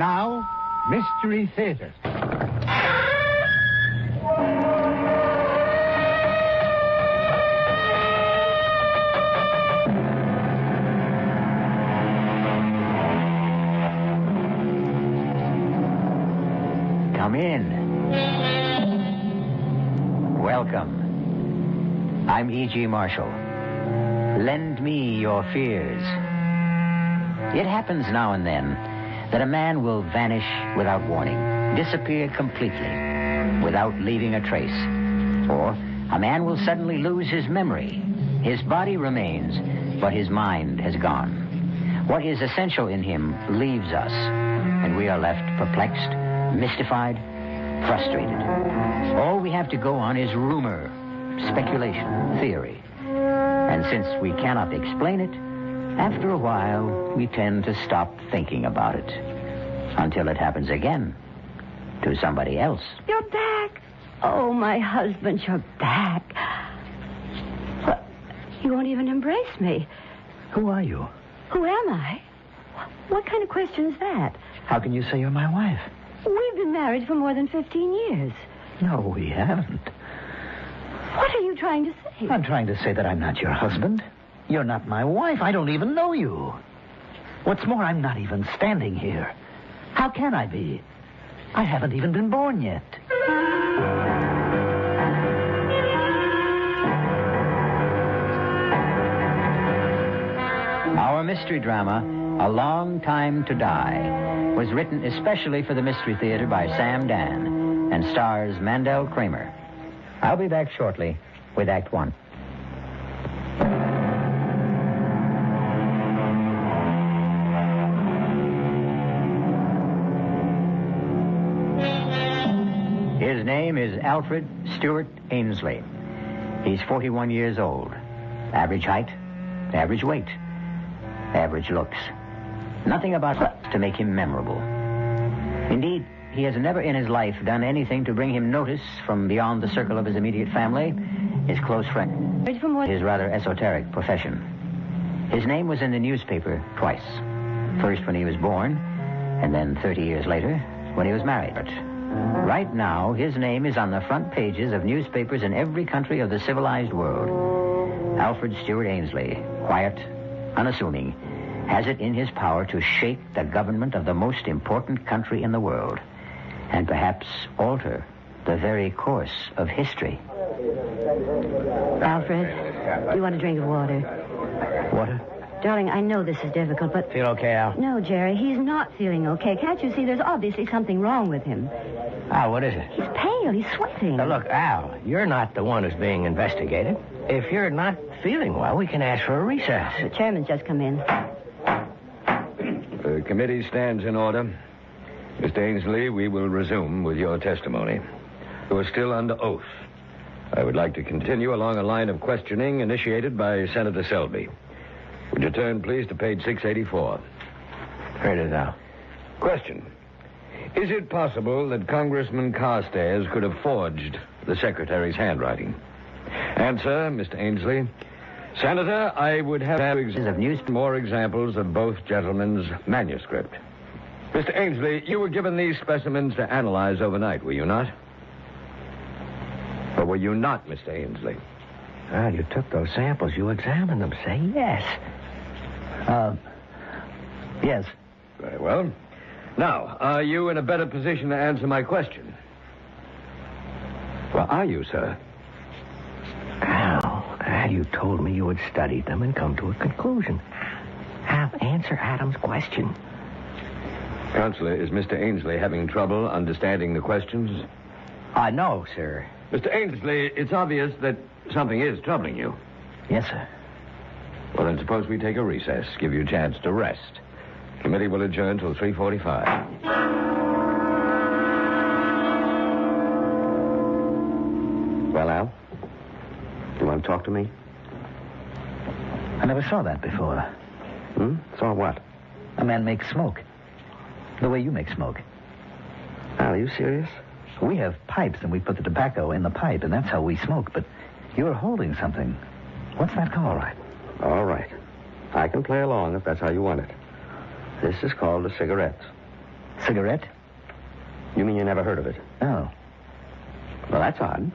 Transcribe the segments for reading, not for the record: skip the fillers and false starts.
now, Mystery Theater. Come in. Welcome. I'm E.G. Marshall. Lend me your fears. It happens now and then that a man will vanish without warning, disappear completely, without leaving a trace. Or a man will suddenly lose his memory. His body remains, but his mind has gone. What is essential in him leaves us, and we are left perplexed, mystified, frustrated. All we have to go on is rumor, speculation, theory. And since we cannot explain it, after a while, we tend to stop thinking about it. Until it happens again. To somebody else. You're back. Oh, my husband, you're back. What? You won't even embrace me. Who are you? Who am I? What kind of question is that? How can you say you're my wife? We've been married for more than 15 years. No, we haven't. What are you trying to say? I'm trying to say that I'm not your husband. You're not my wife. I don't even know you. What's more, I'm not even standing here. How can I be? I haven't even been born yet. Our mystery drama, A Long Time to Die, was written especially for the Mystery Theater by Sam Dan and stars Mandel Kramer. I'll be back shortly with Act One. His name is Alfred Stewart Ainsley. He's 41 years old. Average height, average weight, average looks. Nothing about to make him memorable. Indeed, he has never in his life done anything to bring him notice from beyond the circle of his immediate family, his close friend, his rather esoteric profession. His name was in the newspaper twice. First when he was born, and then 30 years later when he was married. Right now, his name is on the front pages of newspapers in every country of the civilized world. Alfred Stewart Ainsley, quiet, unassuming, has it in his power to shake the government of the most important country in the world, and perhaps alter the very course of history. Alfred, you want a drink of water? Water? Darling, I know this is difficult, but... Feel okay, Al? No, Jerry, he's not feeling okay. Can't you see there's obviously something wrong with him? Al, what is it? He's pale. He's sweating. Now, look, Al, you're not the one who's being investigated. If you're not feeling well, we can ask for a recess. The chairman's just come in. The committee stands in order. Mr. Ainsley, we will resume with your testimony. You are still under oath. I would like to continue along a line of questioning initiated by Senator Selby. Would you turn, please, to page 684? Here it is, Al. Question. Is it possible that Congressman Carstairs could have forged the secretary's handwriting? Answer, Mr. Ainsley. Senator, I would have more examples of both gentlemen's manuscript. Mr. Ainsley, you were given these specimens to analyze overnight, were you not? Or were you not, Mr. Ainsley? Al, you took those samples. You examined them. Say yes. Yes. Very well. Now, are you in a better position to answer my question? Well, are you, sir? Al, you told me you had studied them and come to a conclusion. Al, answer Adam's question. Counselor, is Mr. Ainsley having trouble understanding the questions? No, sir. Mr. Ainsley, it's obvious that something is troubling you. Yes, sir. Well, then suppose we take a recess, give you a chance to rest. Committee will adjourn till 3:45. Well, Al? You want to talk to me? I never saw that before. Saw what? A man make smoke. The way you make smoke. Al, are you serious? We have pipes, and we put the tobacco in the pipe, and that's how we smoke. But you're holding something. What's that called? All right. I can play along if that's how you want it. This is called a cigarette. Cigarette? You mean you never heard of it? Oh. Well, that's odd.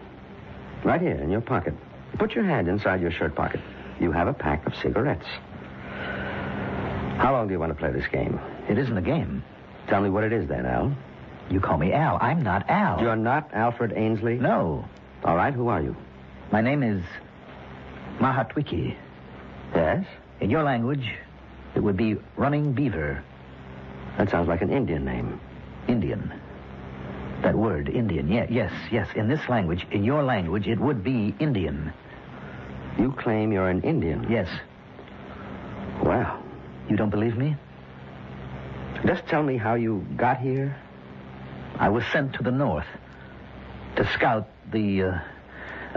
Right here, in your pocket. Put your hand inside your shirt pocket. You have a pack of cigarettes. How long do you want to play this game? It isn't a game. Tell me what it is, then, Al. You call me Al. I'm not Al. You're not Alfred Ainsley? No. All right, who are you? My name is Mahatwiki. Yes? In your language, it would be Running Beaver. That sounds like an Indian name. Indian. That word, Indian. Yes. In this language, in your language, it would be Indian. You claim you're an Indian? Yes. Well. You don't believe me? Just tell me how you got here. I was sent to the north to scout the,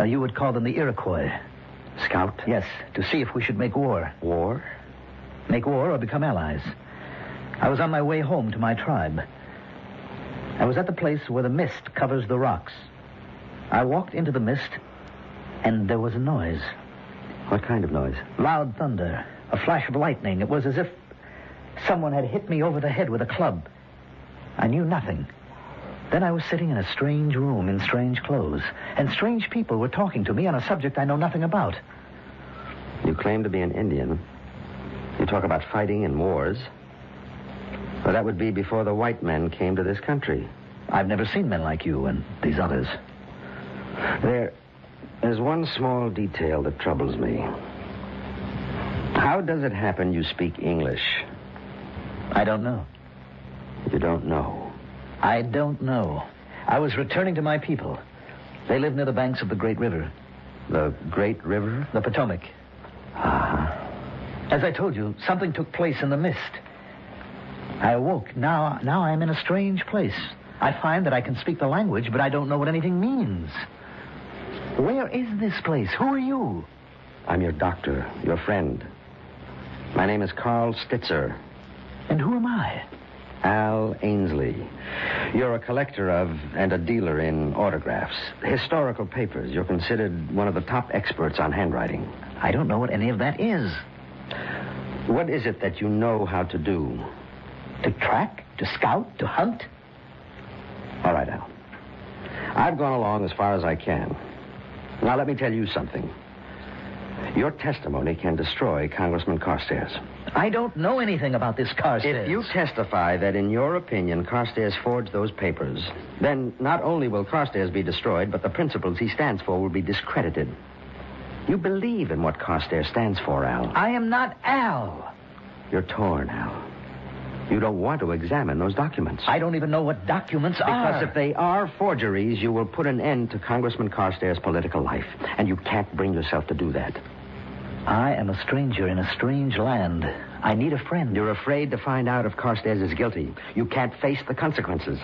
you would call them the Iroquois. Scout? Yes, to see if we should make war. War? Make war or become allies. I was on my way home to my tribe. I was at the place where the mist covers the rocks. I walked into the mist, and there was a noise. What kind of noise? Loud thunder, a flash of lightning. It was as if someone had hit me over the head with a club. I knew nothing. Then I was sitting in a strange room in strange clothes, and strange people were talking to me on a subject I know nothing about. You claim to be an Indian. You talk about fighting and wars. Well, that would be before the white men came to this country. I've never seen men like you and these others. There's one small detail that troubles me. How does it happen you speak English? I don't know. You don't know? I don't know. I was returning to my people. They live near the banks of the Great River. The Great River? The Potomac. Uh-huh. As I told you, something took place in the mist. I awoke. Now I'm in a strange place. I find that I can speak the language, but I don't know what anything means. Where is this place? Who are you? I'm your doctor, your friend. My name is Carl Stitzer. And who am I? Al Ainsley. You're a collector of and a dealer in autographs, historical papers. You're considered one of the top experts on handwriting. I don't know what any of that is. What is it that you know how to do? To track? To scout? To hunt? All right, Al. I've gone along as far as I can. Now, let me tell you something. Your testimony can destroy Congressman Carstairs. I don't know anything about this Carstairs. If you testify that, in your opinion, Carstairs forged those papers, then not only will Carstairs be destroyed, but the principles he stands for will be discredited. You believe in what Carstairs stands for, Al. I am not Al. You're torn, Al. You don't want to examine those documents. I don't even know what documents are. Because if they are forgeries, you will put an end to Congressman Carstairs' political life. And you can't bring yourself to do that. I am a stranger in a strange land. I need a friend. You're afraid to find out if Carstairs is guilty. You can't face the consequences.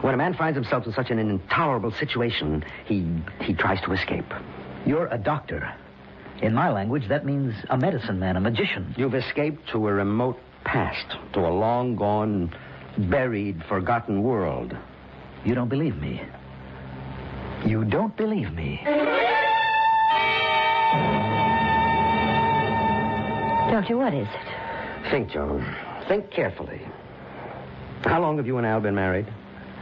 When a man finds himself in such an intolerable situation, he tries to escape. You're a doctor. In my language, that means a medicine man, a magician. You've escaped to a remote past, to a long-gone, buried, forgotten world. You don't believe me. You don't believe me. Doctor, what is it? Think, Joan. Think carefully. How long have you and Al been married?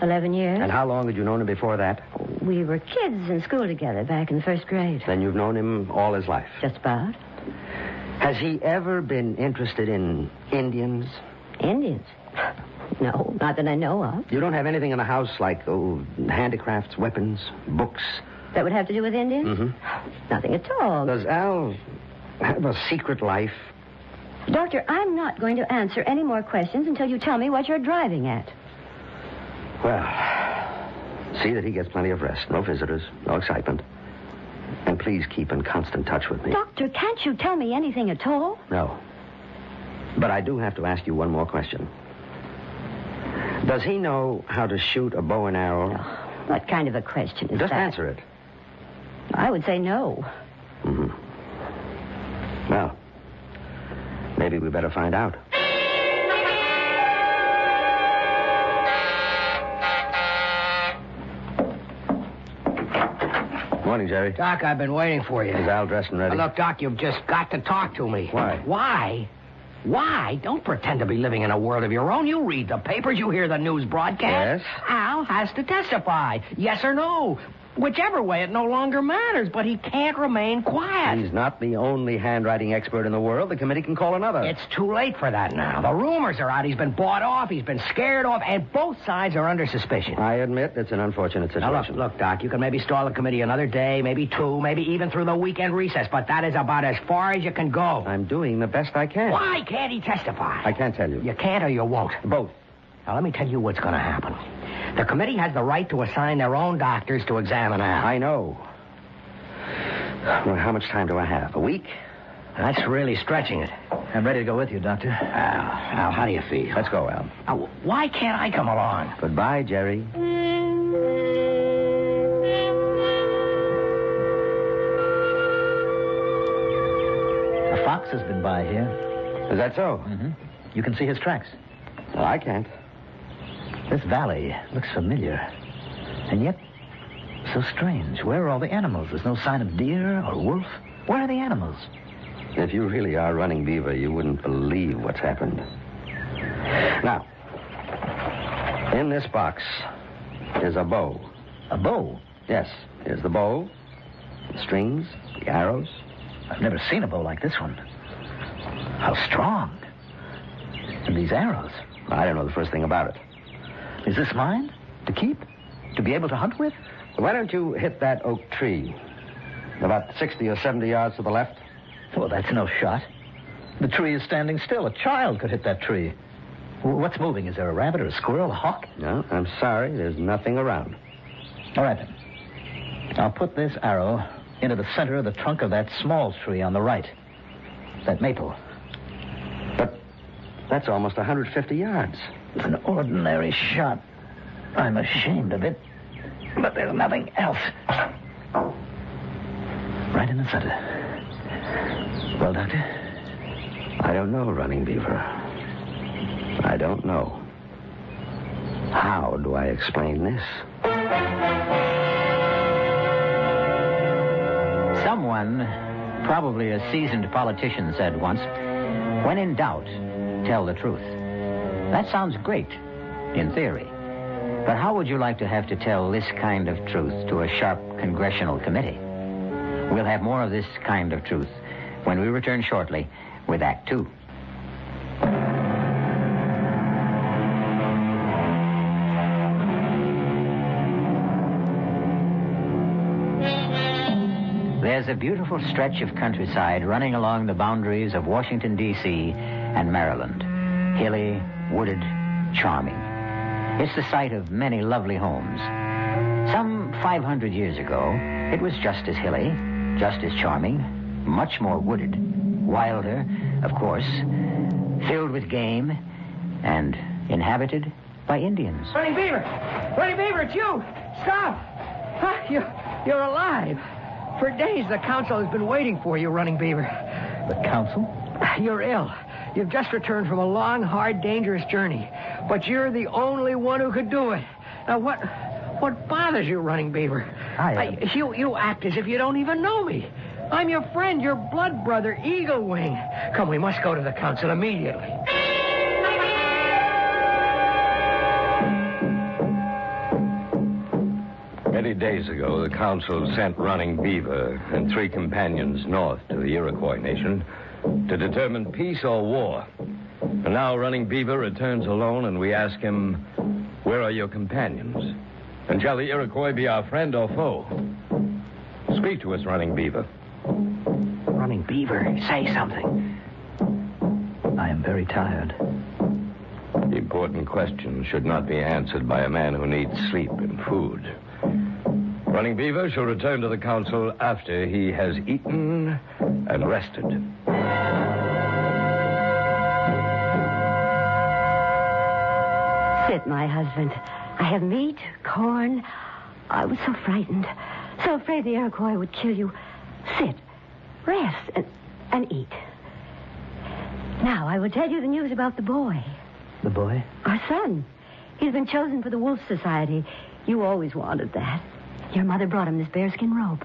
11 years. And how long had you known him before that? We were kids in school together back in the first grade. Then you've known him all his life. Just about. Has he ever been interested in Indians? Indians? No, not that I know of. You don't have anything in the house like, handicrafts, weapons, books? That would have to do with Indians? Mm-hmm. Nothing at all. Does Al have a secret life? Doctor, I'm not going to answer any more questions until you tell me what you're driving at. Well, see that he gets plenty of rest. No visitors, no excitement. And please keep in constant touch with me. Doctor, can't you tell me anything at all? No. But I do have to ask you one more question. Does he know how to shoot a bow and arrow? Oh, what kind of a question is Just that? answer it. I would say no. Mm-hmm. Well, maybe we better find out. Morning, Jerry. Doc, I've been waiting for you. Is Al dressed and ready? Look, Doc, you've just got to talk to me. Why? Why? Why? Don't pretend to be living in a world of your own. You read the papers, you hear the news broadcast. Yes? Al has to testify. Yes or no? Whichever way, it no longer matters, but he can't remain quiet. He's not the only handwriting expert in the world. The committee can call another. It's too late for that now. The rumors are out. He's been bought off. He's been scared off, and both sides are under suspicion. I admit it's an unfortunate situation. Now, look, Doc, you can maybe stall the committee another day, maybe two, maybe even through the weekend recess, but that is about as far as you can go. I'm doing the best I can. Why can't he testify? I can't tell you. You can't or you won't? Both. Now, let me tell you what's going to happen. The committee has the right to assign their own doctors to examine Al. I know. Well, how much time do I have? A week? That's really stretching it. I'm ready to go with you, Doctor. Al, how do you feel? Let's go, Al. Why can't I come along? Goodbye, Jerry. A fox has been by here. Is that so? Mm-hmm. You can see his tracks. Well, I can't. This valley looks familiar. And yet, so strange. Where are all the animals? There's no sign of deer or wolf. Where are the animals? If you really are running beaver, you wouldn't believe what's happened. Now, in this box is a bow. A bow? Yes, here's the bow, the strings, the arrows. I've never seen a bow like this one. How strong. And these arrows. I don't know the first thing about it. Is this mine? To keep? To be able to hunt with? Why don't you hit that oak tree? About 60 or 70 yards to the left. Well, that's no shot. The tree is standing still. A child could hit that tree. What's moving? Is there a rabbit or a squirrel, a hawk? No, I'm sorry. There's nothing around. All right, then. I'll put this arrow into the center of the trunk of that small tree on the right. That maple. But that's almost 150 yards. It's an ordinary shot. I'm ashamed of it. But there's nothing else. Right in the center. Well, Doctor? I don't know, Running Beaver. I don't know. How do I explain this? Someone, probably a seasoned politician, said once, when in doubt, tell the truth. That sounds great, in theory. But how would you like to have to tell this kind of truth to a sharp congressional committee? We'll have more of this kind of truth when we return shortly with Act Two. There's a beautiful stretch of countryside running along the boundaries of Washington, D.C. and Maryland. Hilly, wooded, charming. It's the site of many lovely homes. Some 500 years ago, it was just as hilly, just as charming, much more wooded, wilder, of course, filled with game, and inhabited by Indians. Running Beaver! Running Beaver, it's you! Stop! Huh? You're alive. For days, the council has been waiting for you, Running Beaver. The council? You're ill. You've just returned from a long, hard, dangerous journey. But you're the only one who could do it. Now, what bothers you, Running Beaver? You act as if you don't even know me. I'm your friend, your blood brother, Eagle Wing. Come, we must go to the council immediately. Many days ago, the council sent Running Beaver and 3 companions north to the Iroquois Nation to determine peace or war. And now Running Beaver returns alone, and we ask him, where are your companions? And shall the Iroquois be our friend or foe? Speak to us, Running Beaver. Running Beaver, say something. I am very tired. The important questions should not be answered by a man who needs sleep and food. Running Beaver shall return to the council after he has eaten and rested. Sit, my husband. I have meat, corn. I was so frightened. So afraid the Iroquois would kill you. Sit, rest, and eat. Now, I will tell you the news about the boy. The boy? Our son. He's been chosen for the Wolf Society. You always wanted that. Your mother brought him this bearskin robe.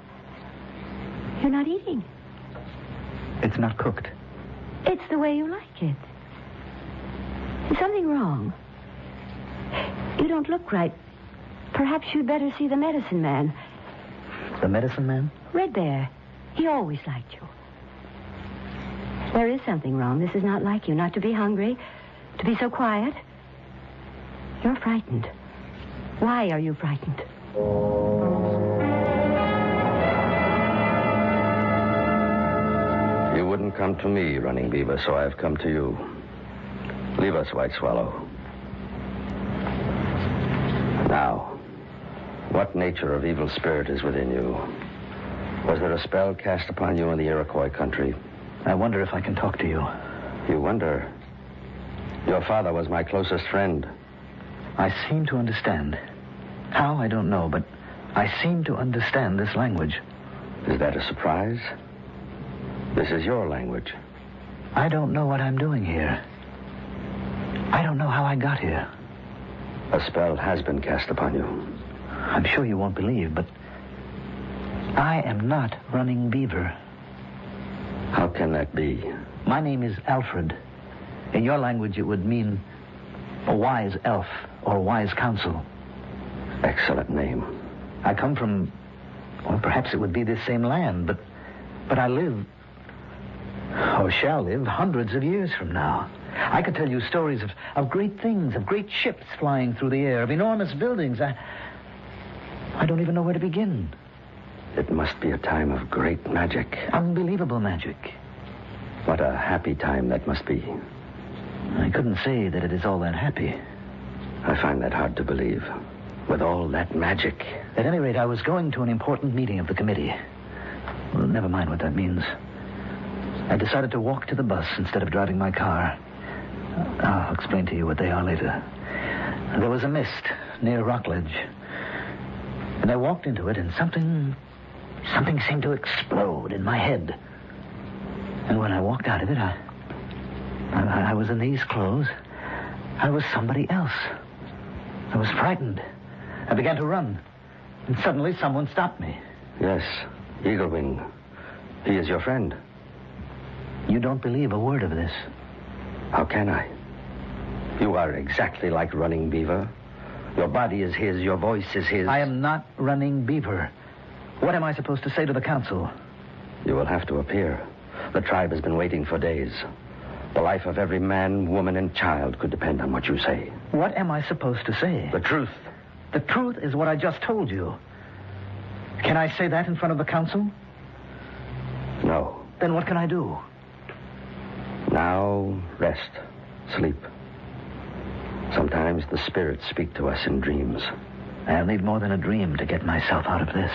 You're not eating. It's not cooked. It's the way you like it. Is something wrong? You don't look right. Perhaps you'd better see the medicine man. The medicine man? Red Bear. He always liked you. There is something wrong. This is not like you. Not to be hungry, to be so quiet. You're frightened. Why are you frightened? You wouldn't come to me, Running Beaver, so I've come to you. Leave us, White Swallow. Now, what nature of evil spirit is within you? Was there a spell cast upon you in the Iroquois country? I wonder if I can talk to you. You wonder? Your father was my closest friend. I seem to understand. How, I don't know, but I seem to understand this language. Is that a surprise? This is your language. I don't know what I'm doing here. I don't know how I got here. A spell has been cast upon you. I'm sure you won't believe, but I am not Running Beaver. How can that be? My name is Alfred. In your language, it would mean a wise elf or wise counsel. Excellent name. I come from, well, perhaps it would be this same land, but I live, or shall live, hundreds of years from now. I could tell you stories of great things, of great ships flying through the air, of enormous buildings. I don't even know where to begin. It must be a time of great magic. Unbelievable magic. What a happy time that must be. I couldn't say that it is all that happy. I find that hard to believe. With all that magic. At any rate, I was going to an important meeting of the committee. Well, never mind what that means. I decided to walk to the bus instead of driving my car. I'll explain to you what they are later. There was a mist near Rockledge. And I walked into it, and something seemed to explode in my head. And when I walked out of it, I was in these clothes. I was somebody else. I was frightened. I began to run. And suddenly someone stopped me. Yes, Eaglewing. He is your friend. You don't believe a word of this. How can I? You are exactly like Running Beaver. Your body is his, your voice is his. I am not Running Beaver. What am I supposed to say to the council? You will have to appear. The tribe has been waiting for days. The life of every man, woman, and child could depend on what you say. What am I supposed to say? The truth. The truth is what I just told you. Can I say that in front of the council? No. Then what can I do? Now, rest. Sleep. Sometimes the spirits speak to us in dreams. I'll need more than a dream to get myself out of this.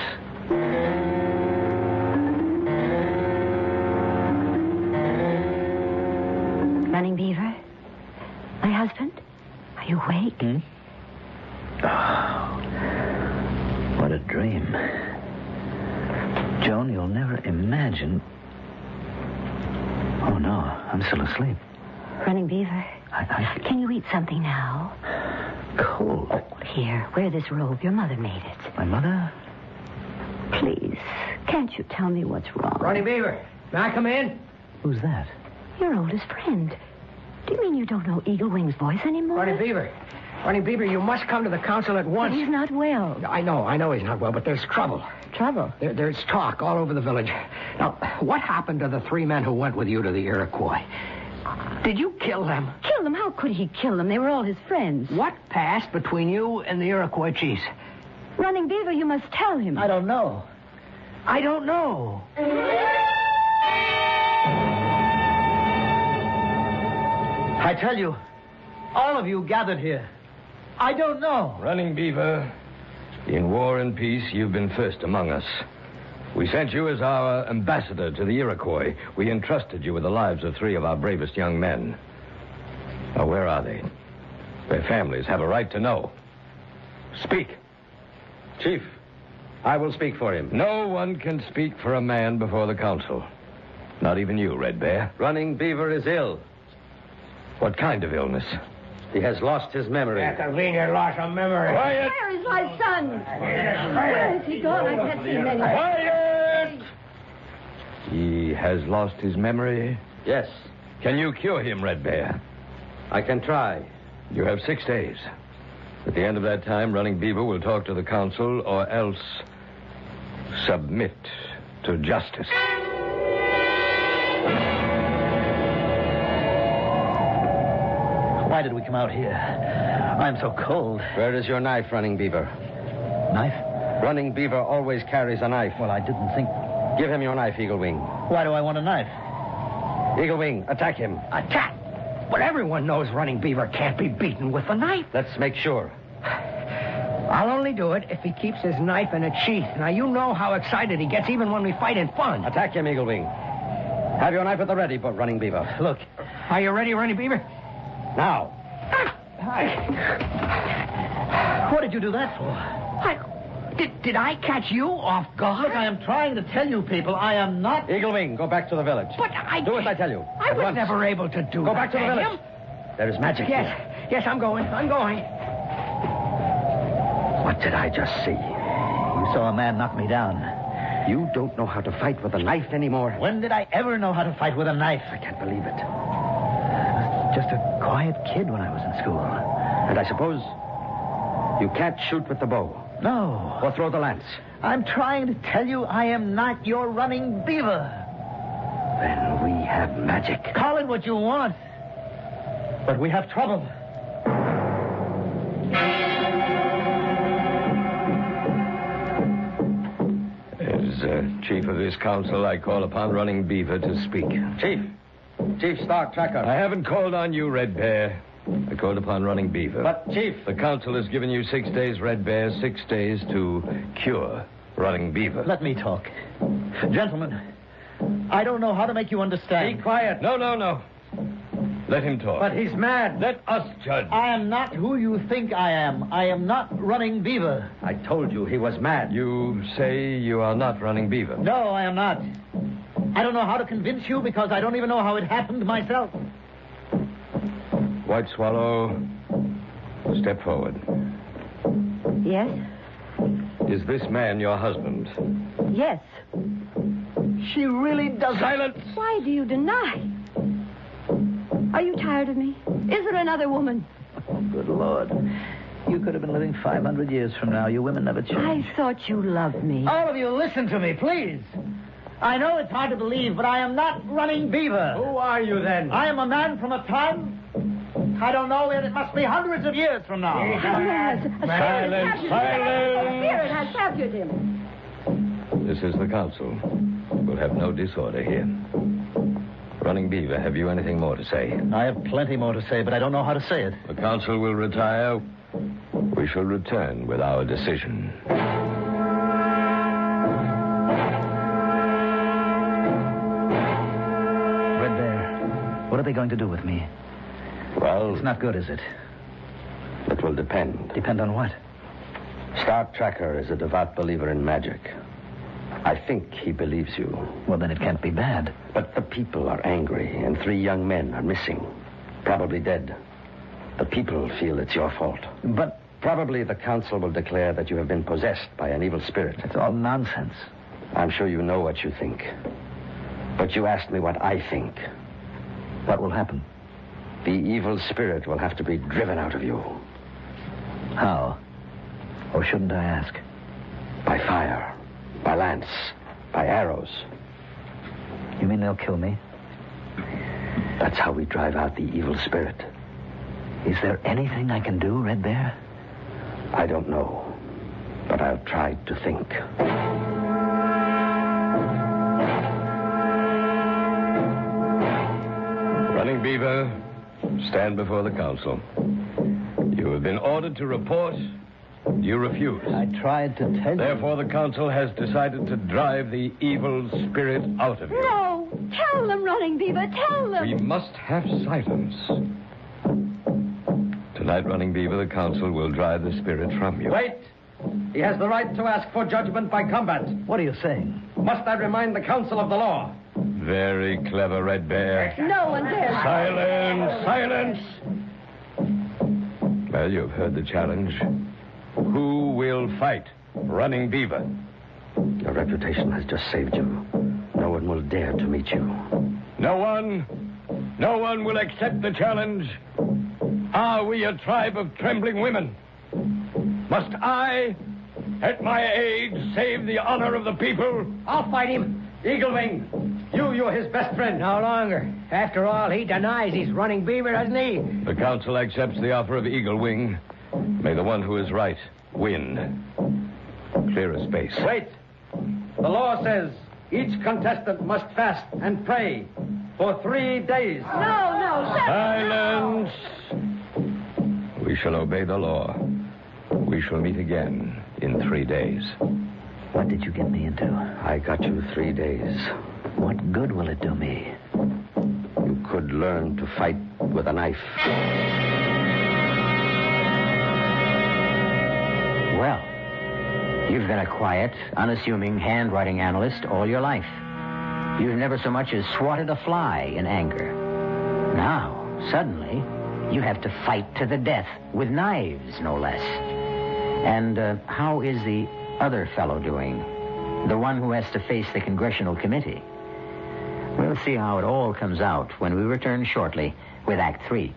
Running Beaver? My husband? Are you awake? Oh, what a dream. Joan, you'll never imagine. Oh, no, I'm still asleep. Running Beaver, can you eat something now? Cold. Oh, here, wear this robe. Your mother made it. My mother? Please, can't you tell me what's wrong? Running Beaver, may I come in? Who's that? Your oldest friend. Do you mean you don't know Eaglewing's voice anymore? Running Beaver, you must come to the council at once. He's not well. I know he's not well, but there's trouble. Trouble? There's talk all over the village. Now, what happened to the 3 men who went with you to the Iroquois? Did you kill them? Kill them? How could he kill them? They were all his friends. What passed between you and the Iroquois chiefs? Running Beaver, you must tell him. I don't know. I don't know. I tell you, all of you gathered here. I don't know. Running Beaver, in war and peace, you've been first among us. We sent you as our ambassador to the Iroquois. We entrusted you with the lives of 3 of our bravest young men. Now, where are they? Their families have a right to know. Speak. Chief, I will speak for him. No one can speak for a man before the council. Not even you, Red Bear. Running Beaver is ill. What kind of illness? He has lost his memory. A convenient loss of memory. Quiet! Where is my son? Where has he gone? I can't see him anywhere. Quiet! He has lost his memory? Yes. Can you cure him, Red Bear? I can try. You have 6 days. At the end of that time, Running Beaver will talk to the council or else submit to justice. Why did we come out here? I'm so cold. Where is your knife, Running Beaver? Knife? Running Beaver always carries a knife. Well, I didn't think... Give him your knife, Eagle Wing. Why do I want a knife? Eagle Wing, attack him. Attack? But everyone knows Running Beaver can't be beaten with a knife. Let's make sure. I'll only do it if he keeps his knife in a sheath. Now, you know how excited he gets even when we fight in fun. Attack him, Eagle Wing. Have your knife at the ready, but Running Beaver. Look. Are you ready, Running Beaver? Now. What did you do that for? Did I catch you off guard? Look, I am trying to tell you people I am not... Eagle Wing, go back to the village. But I... Do as I tell you. I At was once. never able to do Go back to the village. Him. There is magic here. Yes, I'm going. What did I just see? You saw a man knock me down. You don't know how to fight with a knife anymore. When did I ever know how to fight with a knife? I can't believe it. Just a quiet kid when I was in school. And I suppose you can't shoot with the bow. No. Or throw the lance. I'm trying to tell you I am not your Running Beaver. Then we have magic. Call it what you want. But we have trouble. As chief of this council, I call upon Running Beaver to speak. Chief Stark Tracker. I haven't called on you, Red Bear. I called upon Running Beaver. But, Chief... The council has given you 6 days, Red Bear, 6 days to cure Running Beaver. Let me talk. Gentlemen, I don't know how to make you understand. Be quiet. No. Let him talk. But he's mad. Let us judge. I am not who you think I am. I am not Running Beaver. I told you he was mad. You say you are not Running Beaver. No, I am not. I don't know how to convince you because I don't even know how it happened myself. White Swallow, step forward. Yes? Is this man your husband? Yes. She really doesn't... Silence! Why do you deny? Are you tired of me? Is there another woman? Oh, good Lord. You could have been living 500 years from now. You women never change. I thought you loved me. All of you, listen to me, please. I know it's hard to believe, but I am not Running Beaver. Who are you, then? I am a man from a time... I don't know, it must be hundreds of years from now. Silence! Silence! Spirit has captured him. This is the council. We'll have no disorder here. Running Beaver, have you anything more to say? I have plenty more to say, but I don't know how to say it. The council will retire. We shall return with our decision. Red Bear, what are they going to do with me? Well, It's not good, is it? it will depend. Depend on what? Stark Tracker is a devout believer in magic. I think he believes you. Well, then it can't be bad. But the people are angry, and 3 young men are missing. Probably dead. The people feel it's your fault. But Probably the council will declare that you have been possessed by an evil spirit. it's all nonsense. I'm sure you know what you think. But you asked me what I think. What will happen? The evil spirit will have to be driven out of you. How? Or shouldn't I ask? By fire, by lance, by arrows. You mean they'll kill me? That's how we drive out the evil spirit. Is there anything I can do, Red Bear? I don't know, but I'll try to think. Running Beaver, stand before the council. You have been ordered to report. You refuse. I tried to tell you. Therefore, the council has decided to drive the evil spirit out of you. No! Tell them, Running Beaver, tell them! We must have silence. Tonight, Running Beaver, the council will drive the spirit from you. Wait! He has the right to ask for judgment by combat. What are you saying? Must I remind the council of the law? Very clever, Red Bear. No one dares. Silence! Well, you've heard the challenge. Who will fight Running Beaver? Your reputation has just saved you. No one will dare to meet you. No one will accept the challenge. Are we a tribe of trembling women? Must I, at my age, save the honor of the people? I'll fight him. Eagle Wing, you're his best friend. No longer. After all, he denies he's running beaver, doesn't he? The council accepts the offer of Eagle Wing. May the one who is right win. Clear a space. Wait. The law says each contestant must fast and pray for 3 days. No, Silence! We shall obey the law. We shall meet again in 3 days. What did you get me into? I got you 3 days. What good will it do me? You could learn to fight with a knife. Well, you've been a quiet, unassuming handwriting analyst all your life. You've never so much as swatted a fly in anger. Now, suddenly, you have to fight to the death with knives, no less. And how is the other fellow doing? The one who has to face the Congressional Committee. We'll see how it all comes out when we return shortly with Act 3.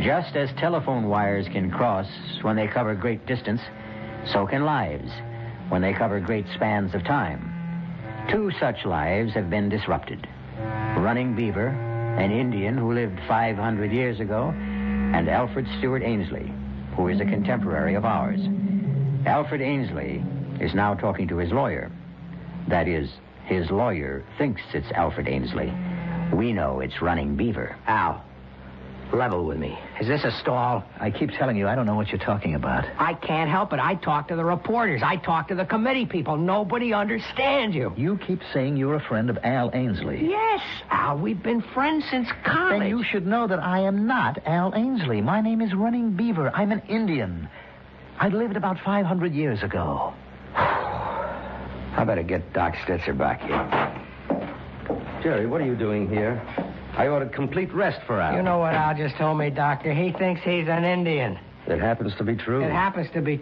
Just as telephone wires can cross when they cover great distance, so can lives when they cover great spans of time. 2 such lives have been disrupted. Running Beaver, an Indian who lived 500 years ago, and Alfred Stewart Ainsley, who is a contemporary of ours. Alfred Ainsley is now talking to his lawyer. That is, his lawyer thinks it's Alfred Ainsley. We know it's Running Beaver. Al, level with me. Is this a stall? I keep telling you, I don't know what you're talking about. I can't help it. I talk to the reporters. I talk to the committee people. Nobody understands you. You keep saying you're a friend of Al Ainsley. Yes, Al. We've been friends since college. Then you should know that I am not Al Ainsley. My name is Running Beaver. I'm an Indian. I lived about 500 years ago. I better get Doc Stitzer back here. Jerry, what are you doing here? I ordered complete rest for Al. You know what Al just told me, Doctor? He thinks he's an Indian. It happens to be true. It happens to be...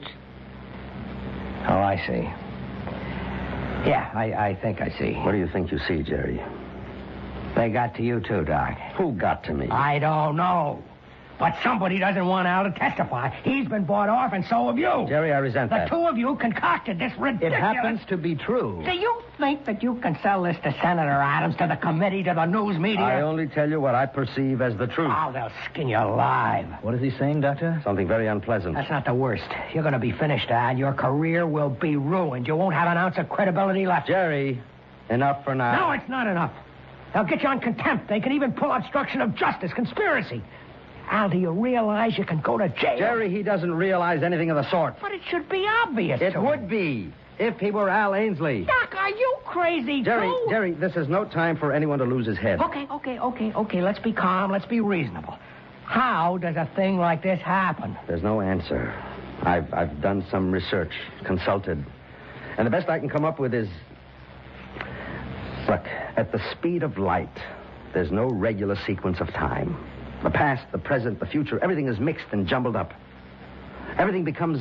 Oh, I see. Yeah, I think I see. What do you think you see, Jerry? They got to you too, Doc. Who got to me? I don't know. But somebody doesn't want Al to testify. He's been bought off, and so have you. Jerry, I resent the that. The 2 of you concocted this ridiculous... It happens to be true. Do you think that you can sell this to Senator Adams, to the committee, to the news media? I only tell you what I perceive as the truth. Oh, they'll skin you alive. What is he saying, Doctor? Something very unpleasant. That's not the worst. You're going to be finished, Al. Your career will be ruined. You won't have an ounce of credibility left. Jerry, enough for now. No, it's not enough. They'll get you on contempt. They can even pull obstruction of justice, conspiracy. Al, do you realize you can go to jail? Jerry, he doesn't realize anything of the sort. But it should be obvious. It would be, if he were Al Ainsley. Doc, are you crazy, Jerry, this is no time for anyone to lose his head. Okay. Let's be calm. Let's be reasonable. How does a thing like this happen? There's no answer. I've done some research, consulted. And the best I can come up with is... Look, at the speed of light, there's no regular sequence of time. The past, the present, the future, everything is mixed and jumbled up. Everything becomes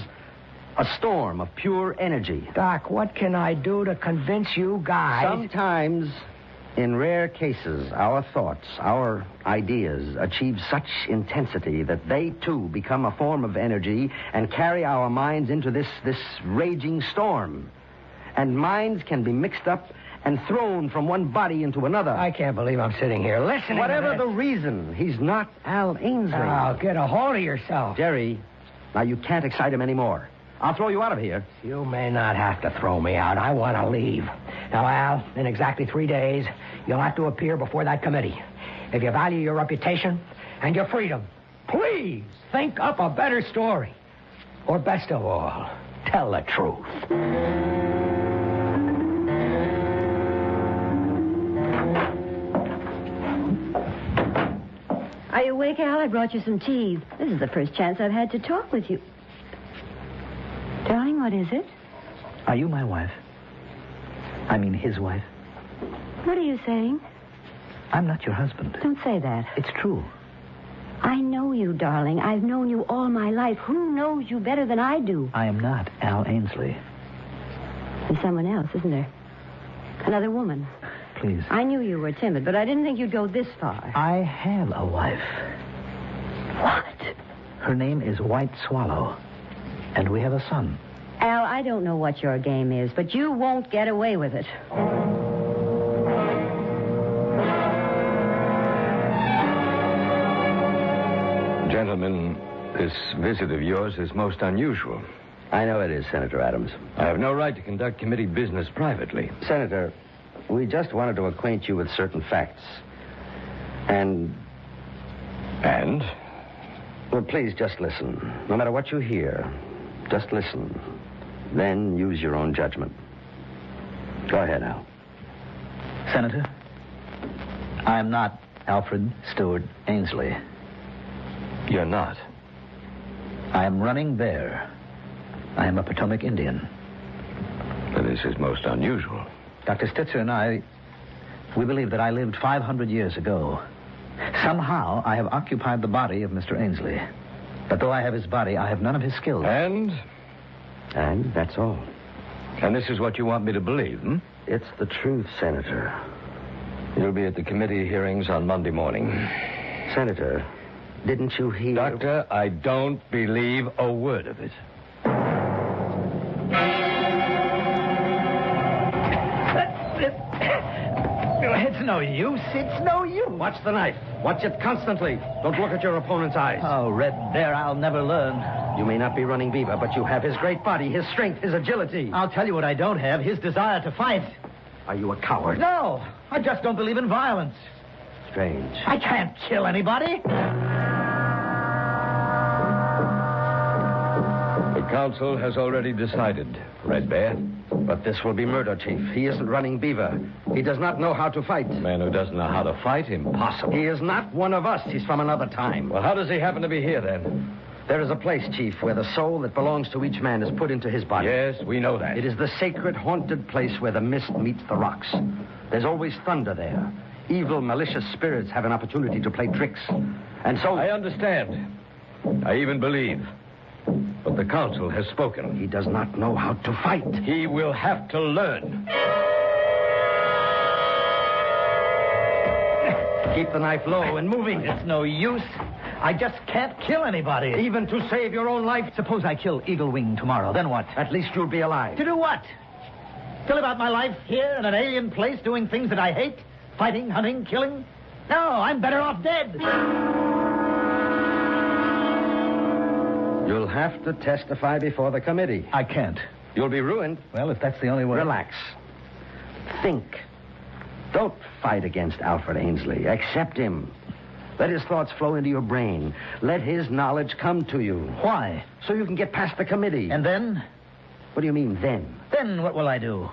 a storm of pure energy. Doc, what can I do to convince you guys? Sometimes, in rare cases, our thoughts, our ideas achieve such intensity that they, too, become a form of energy and carry our minds into this raging storm. And minds can be mixed up and thrown from one body into another. I can't believe I'm sitting here listening Whatever to the reason, he's not Al Ainsley. Oh, get a hold of yourself. Jerry, now you can't excite him anymore. I'll throw you out of here. You may not have to throw me out. I want to leave. Now, Al, in exactly 3 days, you'll have to appear before that committee. If you value your reputation and your freedom, please think up a better story. Or best of all, tell the truth. Are you awake, Al? I brought you some tea. This is the first chance I've had to talk with you. Darling, what is it? Are you my wife? I mean his wife? What are you saying? I'm not your husband. Don't say that. It's true. I know you, darling. I've known you all my life. Who knows you better than I do? I am not Al Ainsley. There's someone else, isn't there? Another woman. Please. I knew you were timid, but I didn't think you'd go this far. I have a wife. What? Her name is White Swallow. And we have a son. Al, I don't know what your game is, but you won't get away with it. Gentlemen, this visit of yours is most unusual. I know it is, Senator Adams. I have no right to conduct committee business privately. Senator, we just wanted to acquaint you with certain facts. And? Well, please just listen. No matter what you hear, just listen. Then use your own judgment. Go ahead, Al. Senator, I am not Alfred Stewart Ainsley. You're not. I am running bear. I am a Potomac Indian. But this is most unusual. Dr. Stitzer and I, we believe that I lived 500 years ago. Somehow, I have occupied the body of Mr. Ainsley. But though I have his body, I have none of his skills. And that's all. And this is what you want me to believe, hmm? It's the truth, Senator. You'll be at the committee hearings on Monday morning. Senator, didn't you hear... Doctor, I don't believe a word of it. It's no use. It's no use. Watch the knife. Watch it constantly. Don't look at your opponent's eyes. Oh, Red Bear, I'll never learn. You may not be running Beaver, but you have his great body, his strength, his agility. I'll tell you what I don't have, his desire to fight. Are you a coward? No, I just don't believe in violence. Strange. I can't kill anybody. The council has already decided, Red Bear. But this will be murder, Chief. He isn't running Beaver. He does not know how to fight. A man who doesn't know how to fight? Impossible. He is not one of us. He's from another time. Well, how does he happen to be here, then? There is a place, Chief, where the soul that belongs to each man is put into his body. Yes, we know that. It is the sacred, haunted place where the mist meets the rocks. There's always thunder there. Evil, malicious spirits have an opportunity to play tricks. And so... I understand. I even believe. But the council has spoken. He does not know how to fight. He will have to learn. Keep the knife low and moving. It's no use. I just can't kill anybody. Even to save your own life. Suppose I kill Eagle Wing tomorrow. Then what? At least you'll be alive. To do what? To live out my life here in an alien place doing things that I hate? Fighting, hunting, killing? No, I'm better off dead. You'll have to testify before the committee. I can't. You'll be ruined. Well, if that's the only way... Relax. Think. Don't fight against Alfred Ainsley. Accept him. Let his thoughts flow into your brain. Let his knowledge come to you. Why? So you can get past the committee. And then? What do you mean, then? Then what will I do?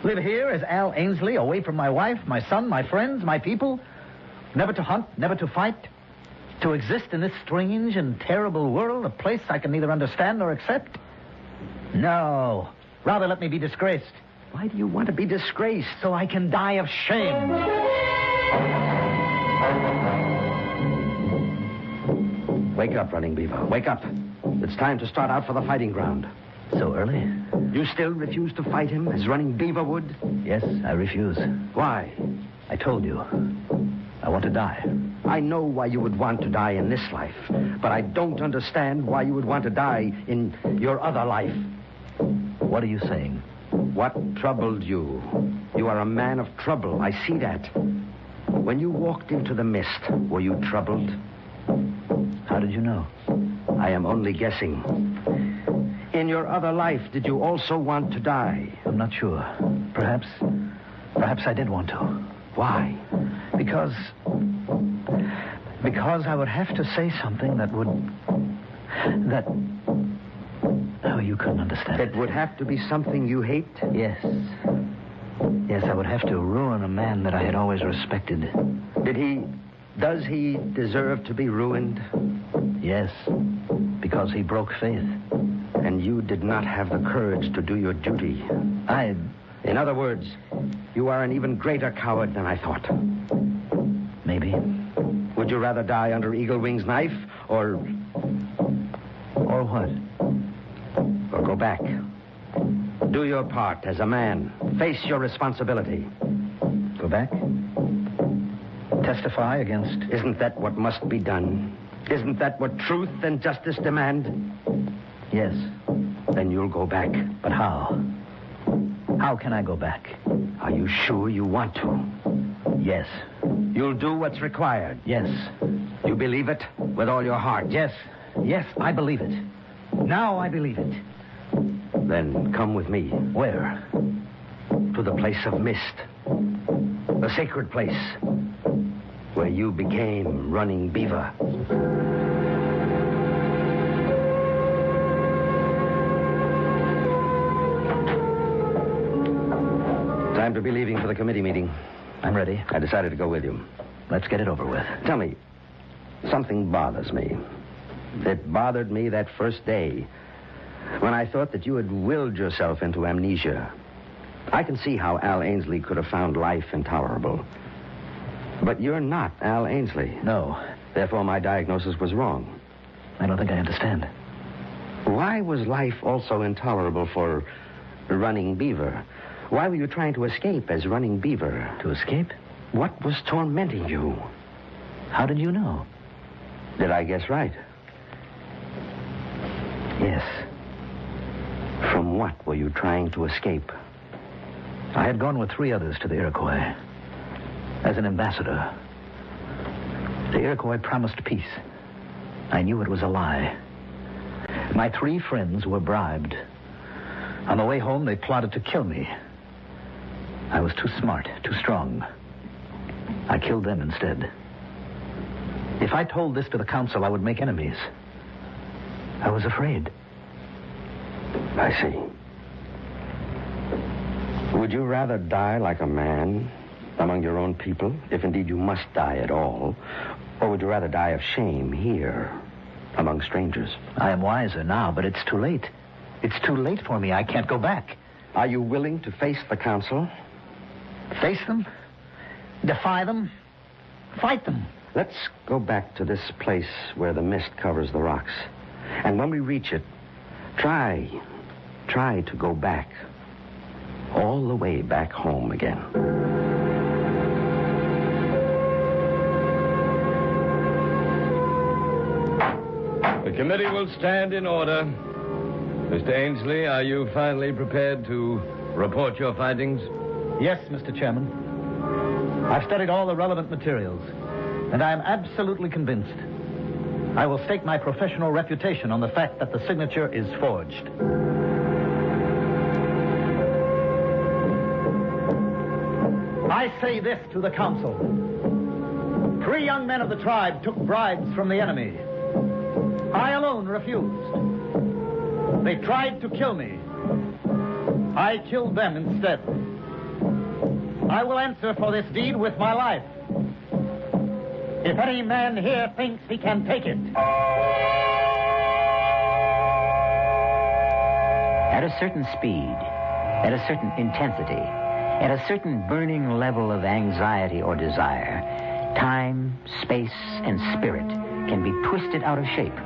Live here as Al Ainsley, away from my wife, my son, my friends, my people? Never to hunt, never to fight? To exist in this strange and terrible world, a place I can neither understand nor accept? No. Rather let me be disgraced. Why do you want to be disgraced? So I can die of shame. Wake up, Running Beaver. Wake up. It's time to start out for the fighting ground. So early? You still refuse to fight him as Running Beaver would? Yes, I refuse. Why? I told you. I want to die. I know why you would want to die in this life, but I don't understand why you would want to die in your other life. What are you saying? What troubled you? You are a man of trouble. I see that. When you walked into the mist, were you troubled? How did you know? I am only guessing. In your other life, did you also want to die? I'm not sure. Perhaps I did want to. Why? Because I would have to say something that oh, you couldn't understand. It would have to be something you hate? Yes. Yes, I would have to ruin a man that I had always respected. Does he deserve to be ruined? Yes, because he broke faith. And you did not have the courage to do your duty. In other words, you are an even greater coward than I thought. Maybe. Would you rather die under Eagle Wing's knife, or... Or what? Or go back? Do your part as a man. Face your responsibility. Go back? Testify against... Isn't that what must be done? Isn't that what truth and justice demand? Yes. Then you'll go back. But how? How can I go back? Are you sure you want to? Yes. You'll do what's required. Yes. You believe it with all your heart? Yes. Yes, I believe it. Now I believe it. Then come with me. Where? To the place of mist. The sacred place. Where you became Running Beaver. Time to be leaving for the committee meeting. I'm ready. I decided to go with you. Let's get it over with. Tell me, something bothers me. It bothered me that first day when I thought that you had willed yourself into amnesia. I can see how Al Ainsley could have found life intolerable. But you're not Al Ainsley. No. Therefore, my diagnosis was wrong. I don't think I understand. Why was life also intolerable for Running Beaver? Why were you trying to escape as Running Beaver? To escape? What was tormenting you? How did you know? Did I guess right? Yes. From what were you trying to escape? I had gone with 3 others to the Iroquois as an ambassador. The Iroquois promised peace. I knew it was a lie. My 3 friends were bribed. On the way home, they plotted to kill me. I was too smart, too strong. I killed them instead. If I told this to the council, I would make enemies. I was afraid. I see. Would you rather die like a man among your own people, if indeed you must die at all, or would you rather die of shame here among strangers? I am wiser now, but it's too late. It's too late for me. I can't go back. Are you willing to face the council? Face them? Defy them? Fight them? Let's go back to this place where the mist covers the rocks. And when we reach it, try to go back. All the way back home again. The committee will stand in order. Mr. Ainsley, are you finally prepared to report your findings? Yes, Mr. Chairman. I've studied all the relevant materials, and I am absolutely convinced. I will stake my professional reputation on the fact that the signature is forged. I say this to the council. 3 young men of the tribe took bribes from the enemy. I alone refused. They tried to kill me. I killed them instead. I will answer for this deed with my life. If any man here thinks he can take it. At a certain speed, at a certain intensity, at a certain burning level of anxiety or desire, time, space, and spirit can be twisted out of shape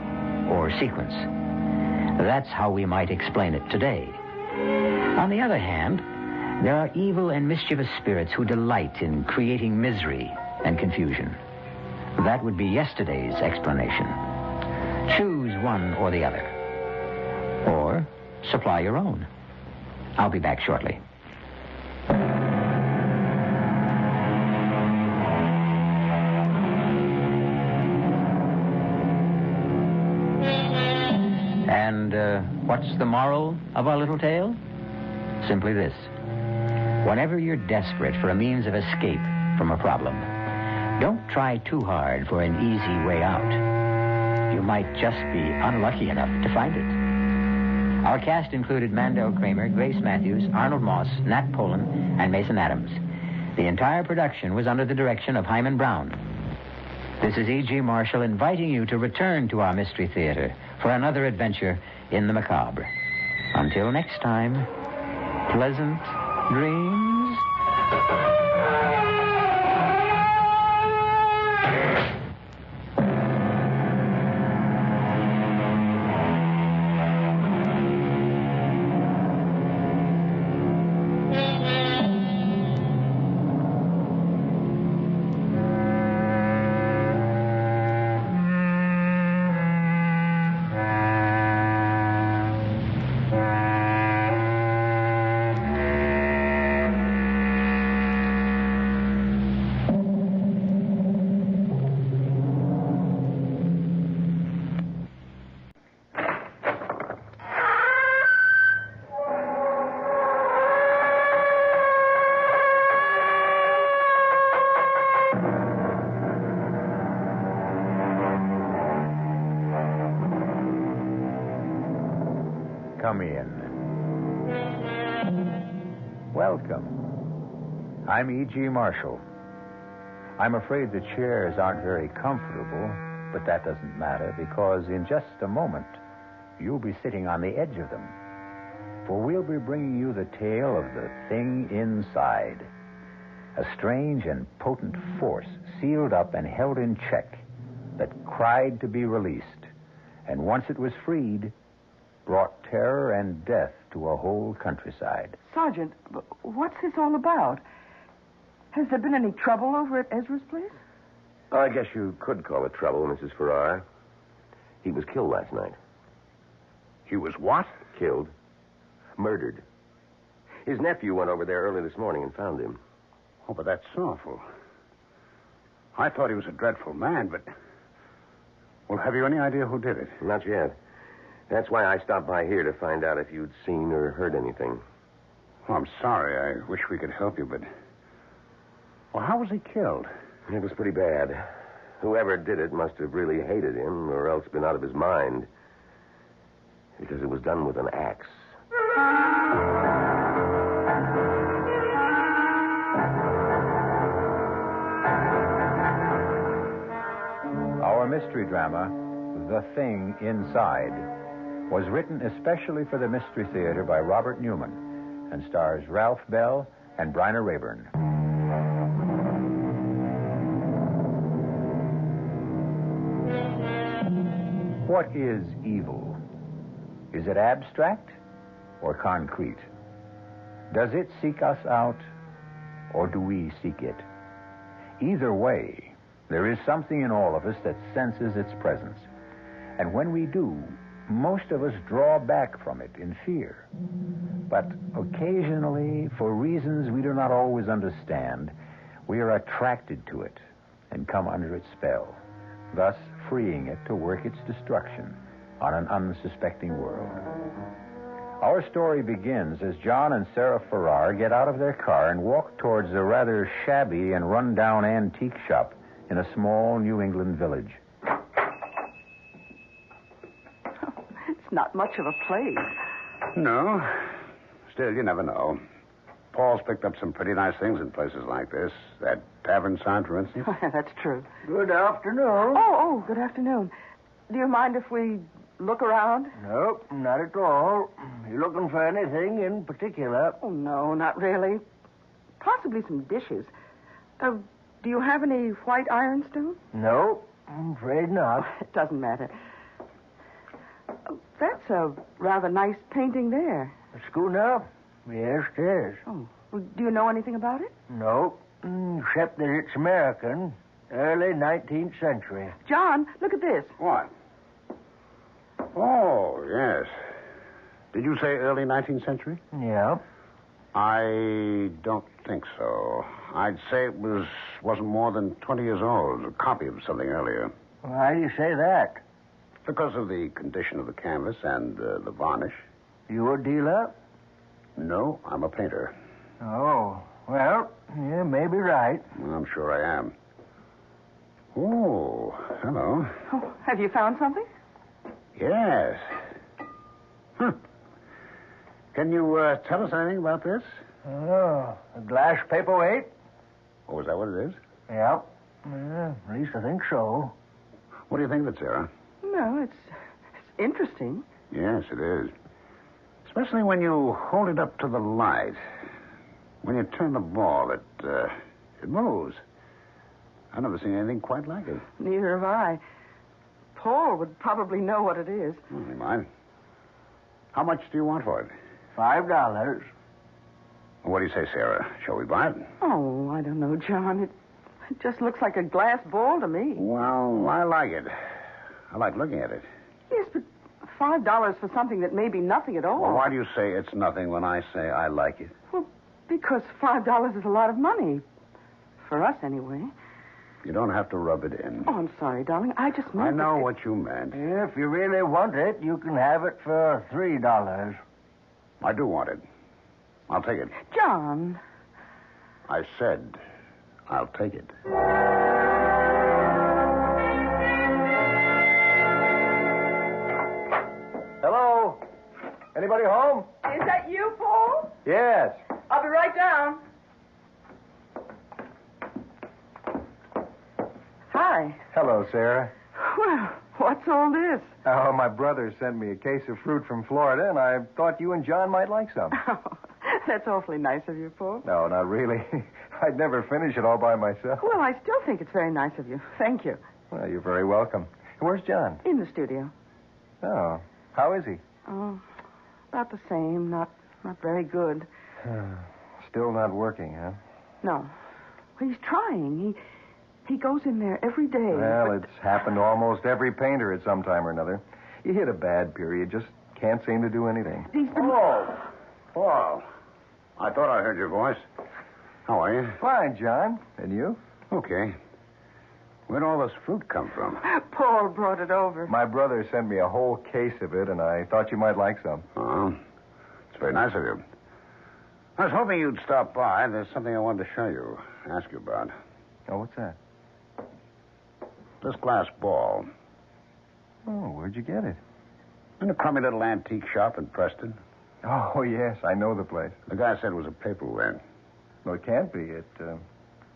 or sequence. That's how we might explain it today. On the other hand, there are evil and mischievous spirits who delight in creating misery and confusion. That would be yesterday's explanation. Choose one or the other. Or supply your own. I'll be back shortly. And what's the moral of our little tale? Simply this. Whenever you're desperate for a means of escape from a problem, don't try too hard for an easy way out. You might just be unlucky enough to find it. Our cast included Mandel Kramer, Grace Matthews, Arnold Moss, Nat Polen, and Mason Adams. The entire production was under the direction of Hyman Brown. This is E.G. Marshall inviting you to return to our Mystery Theater for another adventure in the macabre. Until next time, pleasant dreams. come in. Welcome. I'm E.G. Marshall. I'm afraid the chairs aren't very comfortable, but that doesn't matter because in just a moment, you'll be sitting on the edge of them. For we'll be bringing you the tale of the thing inside. A strange and potent force sealed up and held in check that cried to be released. And once it was freed, brought terror and death to a whole countryside. Sergeant, what's this all about? Has there been any trouble over at Ezra's place? I guess you could call it trouble, Mrs. Farrar. He was killed last night. He was what? Killed. Murdered. His nephew went over there early this morning and found him. Oh, but that's awful. I thought he was a dreadful man, but... Well, have you any idea who did it? Not yet. That's why I stopped by here to find out if you'd seen or heard anything. Oh, I'm sorry. I wish we could help you, but... Well, how was he killed? It was pretty bad. Whoever did it must have really hated him or else been out of his mind. Because it was done with an axe. Our mystery drama, The Thing Inside, was written especially for the Mystery Theater by Robert Newman and stars Ralph Bell and Bryna Rayburn. What is evil? Is it abstract or concrete? Does it seek us out or do we seek it? Either way, there is something in all of us that senses its presence. And when we do, most of us draw back from it in fear. But occasionally, for reasons we do not always understand, we are attracted to it and come under its spell, thus freeing it to work its destruction on an unsuspecting world. Our story begins as John and Sarah Farrar get out of their car and walk towards a rather shabby and run-down antique shop in a small New England village. It's not much of a place. No. Still, you never know. Paul's picked up some pretty nice things in places like this. That tavern sign, for instance. That's true. Good afternoon. Oh, good afternoon. Do you mind if we look around? Nope, not at all. You looking for anything in particular? Oh, no, not really. Possibly some dishes. Do you have any white ironstone? Nope, I'm afraid not. It doesn't matter. Oh, that's a rather nice painting there. A schooner? Yes, it is. Oh, well, do you know anything about it? Nope, except that it's American. Early 19th century. John, look at this. What? Oh, yes. Did you say early 19th century? Yeah. I don't think so. I'd say it wasn't more than 20 years old. A copy of something earlier. Why do you say that? Because of the condition of the canvas and the varnish. You a dealer? No, I'm a painter. Oh, well, you may be right. I'm sure I am. Oh, hello. Oh, have you found something? Yes. Can you tell us anything about this? Oh, a glass paperweight? Oh, is that what it is? Yep. Yeah, at least I think so. What do you think of it, Sarah? No, it's interesting. Yes, it is. Especially when you hold it up to the light. When you turn the ball, it moves. I've never seen anything quite like it. Neither have I. Paul would probably know what it is. Never mind. How much do you want for it? $5. What do you say, Sarah? Shall we buy it? Oh, I don't know, John. It just looks like a glass ball to me. Well, I like it. I like looking at it. Yes, but $5 for something that may be nothing at all. Well, why do you say it's nothing when I say I like it? Well, because $5 is a lot of money. For us, anyway. You don't have to rub it in. Oh, I'm sorry, darling. I just meant I know that... what you meant. If you really want it, you can have it for $3. I do want it. I'll take it. John. I said I'll take it. Hello? Anybody Yes. I'll be right down. Hi. Hello, Sarah. Well, what's all this? Oh, my brother sent me a case of fruit from Florida, and I thought you and John might like some. Oh, that's awfully nice of you, Paul. No, not really. I'd never finish it all by myself. Well, I still think it's very nice of you. Thank you. Well, you're very welcome. Where's John? In the studio. Oh, how is he? Oh, about the same. Not very good. Still not working, huh? No. Well, he's trying. He goes in there every day. Well, it's happened to almost every painter at some time or another. You hit a bad period, just can't seem to do anything. Oh, Paul. I thought I heard your voice. How are you? Fine, John. And you? Okay. Where'd all this fruit come from? Paul brought it over. My brother sent me a whole case of it, and I thought you might like some. Oh, it's very nice of you. I was hoping you'd stop by. There's something I wanted to show you, ask you about. Oh, what's that? This glass ball. Oh, where'd you get it? In a crummy little antique shop in Preston. Oh, yes, I know the place. The guy said it was a paperweight. No, it can't be. It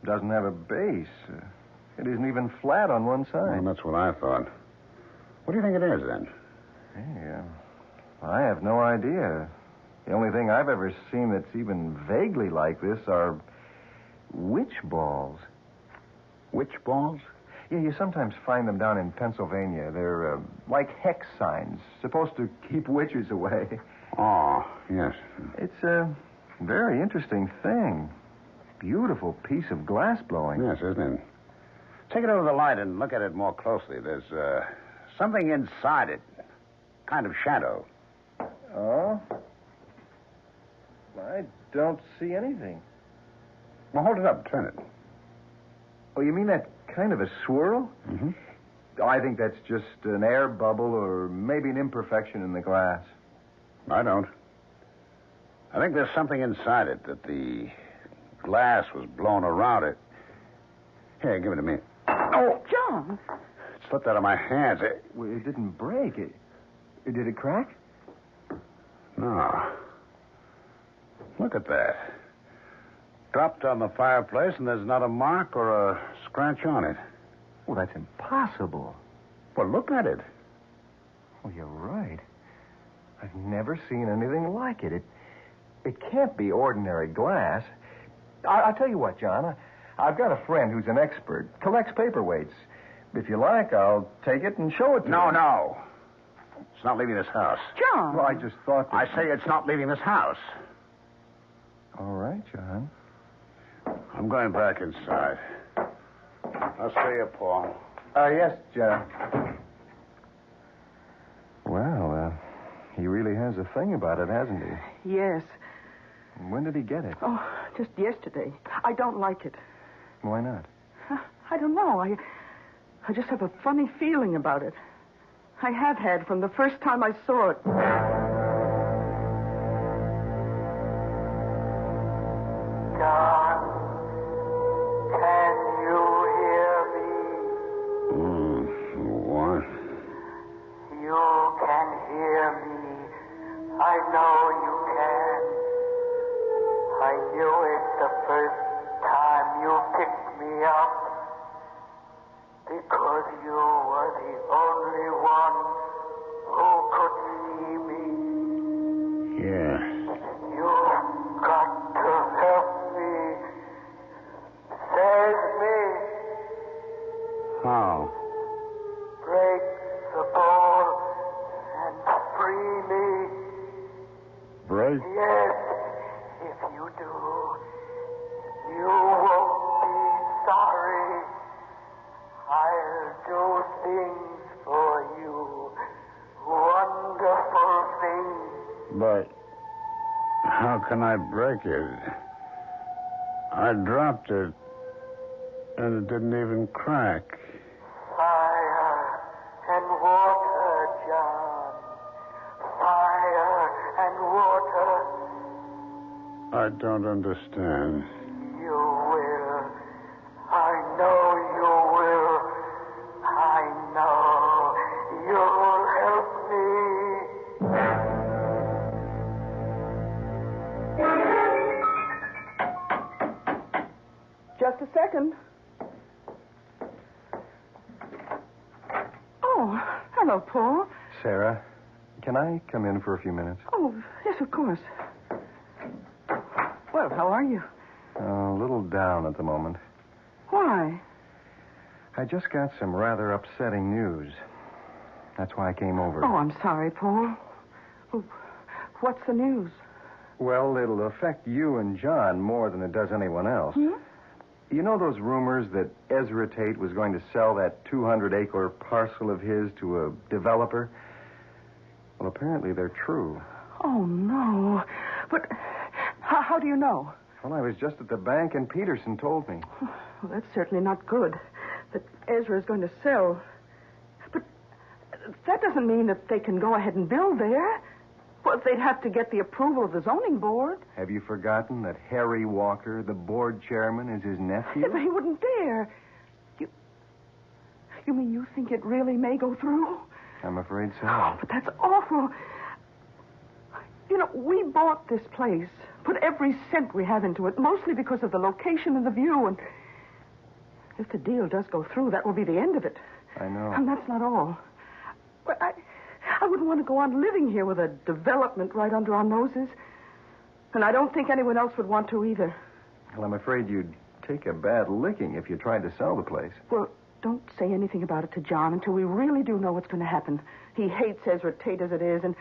doesn't have a base. It isn't even flat on one side. Well, that's what I thought. What do you think it is, then? Hey, I have no idea. The only thing I've ever seen that's even vaguely like this are witch balls. Witch balls? Yeah, you sometimes find them down in Pennsylvania. They're like hex signs, supposed to keep witches away. Oh, yes. It's a very interesting thing. Beautiful piece of glass blowing. Yes, isn't it? Take it over the light and look at it more closely. There's something inside it. Kind of shadow. Oh? I don't see anything. Well, hold it up. Turn it. Oh, you mean that kind of a swirl? Mm-hmm. I think that's just an air bubble or maybe an imperfection in the glass. I don't. I think there's something inside it that the glass was blown around it. Here, give it to me. Oh, John. It slipped out of my hands. Well, it didn't break. Did it crack? No. Look at that. Dropped on the fireplace, and there's not a mark or a scratch on it. Well, that's impossible. Well, look at it. Oh, you're right. I've never seen anything like it. It can't be ordinary glass. I'll tell you what, John. I've got a friend who's an expert, collects paperweights. If you like, I'll take it and show it to you. No. It's not leaving this house. John. Well, I just thought that... I say it's not leaving this house. All right, John. I'm going back inside. I'll see you, Paul. Yes, John. Well, he really has a thing about it, hasn't he? Yes. When did he get it? Oh, just yesterday. I don't like it. Why not? I don't know. I just have a funny feeling about it. I have had from the first time I saw it. John, can you hear me? What? You can hear me. I know you can. I knew it the first time you picked me up. Because you were the only one who could see me. Yeah. You've got to help me. Save me. How? Break the ball and free me. Break? Yes, if you do, you won't be sorry. I'll do things for you, wonderful things. But how can I break it? I dropped it, and it didn't even crack. Fire and water, John. Fire and water. I don't understand. You will. I know you will. I know you'll help me. hello, Paul. Sarah, can I come in for a few minutes? Oh, yes, of course. Well, how are you? A little down at the moment. Why? I just got some rather upsetting news. That's why I came over. Oh, I'm sorry, Paul. Oh, what's the news? Well, it'll affect you and John more than it does anyone else. Hmm? You know those rumors that Ezra Tate was going to sell that 200-acre parcel of his to a developer? Well, apparently they're true. Oh, no. But how do you know? Well, I was just at the bank and Peterson told me. Well, that's certainly not good. That Ezra is going to sell. But that doesn't mean that they can go ahead and build there. Well, they'd have to get the approval of the zoning board. Have you forgotten that Harry Walker, the board chairman, is his nephew? Yeah, but he wouldn't dare. You mean you think it really may go through? I'm afraid so. Oh, but that's awful. You know, we bought this place, put every cent we have into it, mostly because of the location and the view, and if the deal does go through, that will be the end of it. I know. And that's not all. But I wouldn't want to go on living here with a development right under our noses. And I don't think anyone else would want to either. Well, I'm afraid you'd take a bad licking if you tried to sell the place. Well, don't say anything about it to John until we really do know what's going to happen. He hates Ezra Tate as it is, and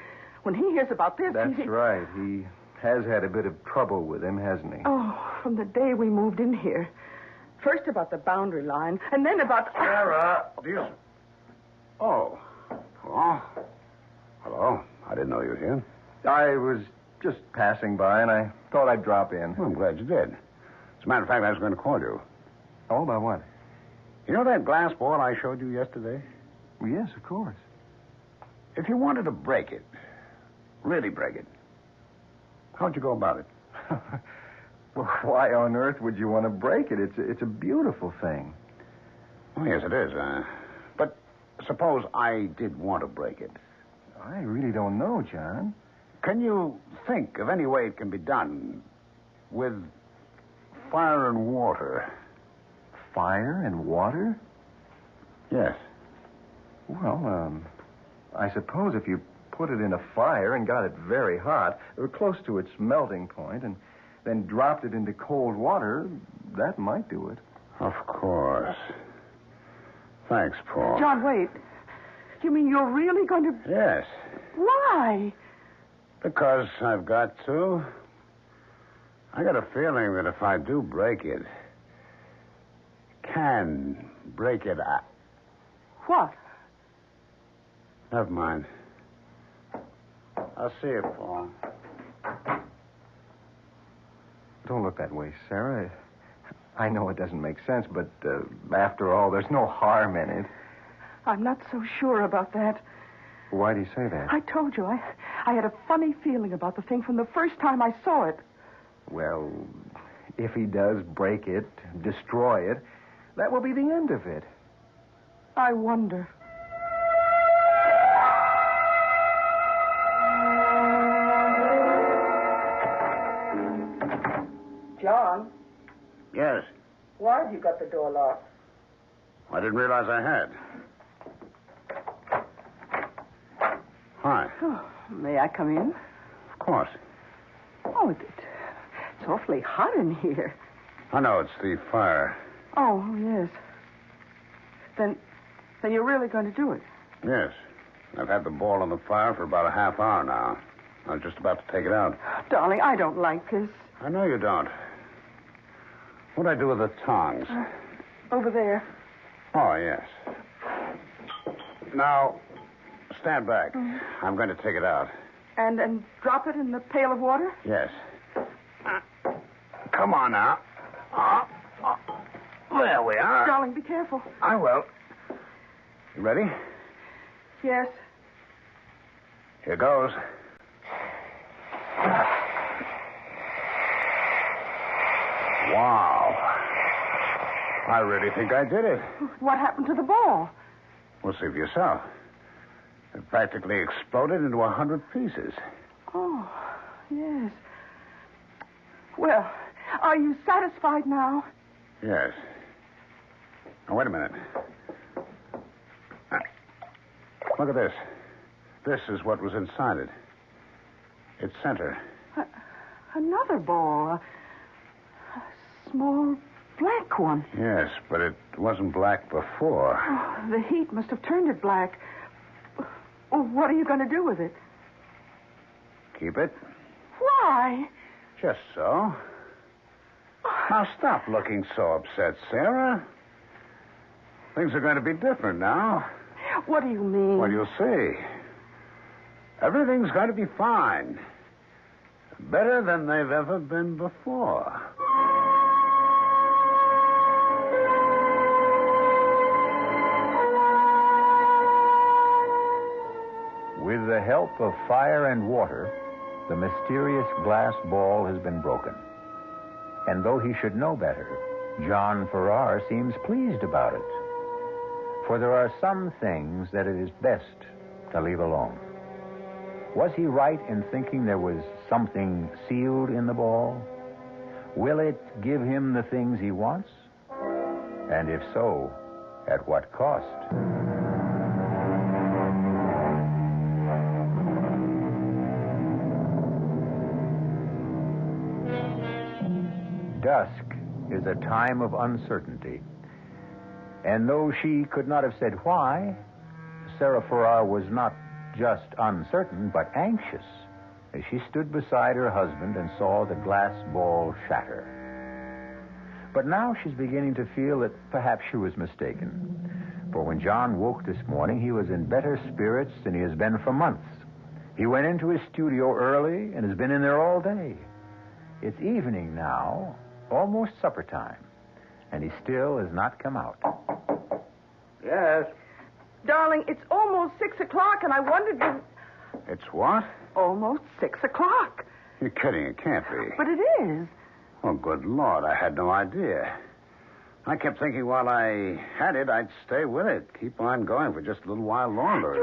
when he hears about this... That's right. He has had a bit of trouble with him, hasn't he? Oh, from the day we moved in here. First about the boundary line, and then about... Sarah, do you... Oh. Oh. Hello. I didn't know you were here. I was just passing by, and I thought I'd drop in. Well, I'm glad you did. As a matter of fact, I was going to call you. Oh, about what? You know that glass ball I showed you yesterday? Well, yes, of course. If you wanted to break it, really break it, how'd you go about it? Well, why on earth would you want to break it? It's a beautiful thing. Oh, yes, it is. But suppose I did want to break it. I really don't know, John. Can you think of any way it can be done with fire and water? Fire and water? Yes. Well, I suppose if you put it in a fire and got it very hot, or close to its melting point, and then dropped it into cold water, that might do it. Of course. Thanks, Paul. John, wait. You mean you're really going to... Yes. Why? Because I've got to. I got a feeling that if I do break it, can break it. What? Never mind. I'll see you, Paul. Don't look that way, Sarah. I know it doesn't make sense, but after all, there's no harm in it. I'm not so sure about that. Why do you say that? I told you, I had a funny feeling about the thing from the first time I saw it. Well, if he does break it, destroy it, that will be the end of it. I wonder. John? Yes. Why have you got the door locked? I didn't realize I had. Hi. Oh, may I come in? Of course. Oh, it's awfully hot in here. I know, it's the fire. Oh, yes. Then you're really going to do it? Yes. I've had the ball on the fire for about a half hour now. I was just about to take it out. Darling, I don't like this. I know you don't. What'd I do with the tongs? Over there. Oh, yes. Now, stand back. I'm going to take it out. And drop it in the pail of water? Yes. Come on now. There we are. Darling, be careful. I will. You ready? Yes. Here goes. Wow. I really think I did it. What happened to the ball? Well, see for yourself. It practically exploded into 100 pieces. Oh, yes. Well, are you satisfied now? Yes. Now, wait a minute. Look at this. This is what was inside it. Its center. Another ball. A small black one. Yes, but it wasn't black before. Oh, the heat must have turned it black. Oh, what are you going to do with it? Keep it. Why? Just so. Now, stop looking so upset, Sarah. Things are going to be different now. What do you mean? Well, you'll see. Everything's going to be fine. Better than they've ever been before. With the help of fire and water, the mysterious glass ball has been broken. And though he should know better, John Farrar seems pleased about it. For there are some things that it is best to leave alone. Was he right in thinking there was something sealed in the ball? Will it give him the things he wants? And if so, at what cost? Dusk is a time of uncertainty. And though she could not have said why, Sarah Farrar was not just uncertain, but anxious as she stood beside her husband and saw the glass ball shatter. But now she's beginning to feel that perhaps she was mistaken. For when John woke this morning, he was in better spirits than he has been for months. He went into his studio early and has been in there all day. It's evening now, almost supper time, and he still has not come out. Yes. Darling, it's almost 6 o'clock, and I wondered if... It's what? Almost 6 o'clock. You're kidding. It can't be. But it is. Oh, good Lord. I had no idea. I kept thinking while I had it, I'd stay with it. Keep on going for just a little while longer.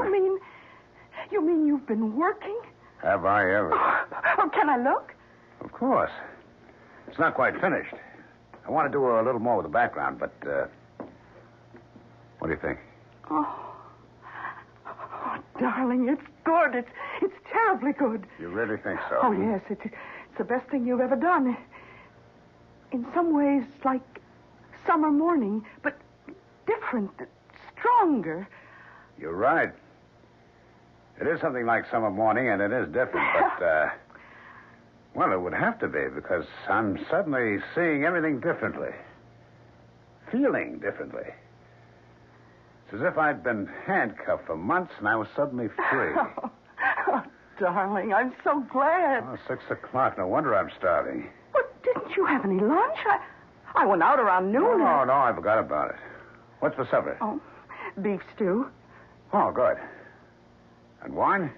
You mean you've been working? Have I ever? Oh, can I look? Of course. It's not quite finished. I want to do a little more with the background, but, what do you think? Oh, darling, it's good. It's terribly good. You really think so? Oh, yes. It's the best thing you've ever done. In some ways, like summer morning, but different, stronger. You're right. It is something like summer morning, and it is different, but, well, it would have to be, because I'm suddenly seeing everything differently. Feeling differently. It's as if I'd been handcuffed for months and I was suddenly free. Oh, darling, I'm so glad. Oh, 6 o'clock. No wonder I'm starving. But didn't you have any lunch? I went out around noon. No, I forgot about it. What's for supper? Oh, beef stew. Oh, good. And wine?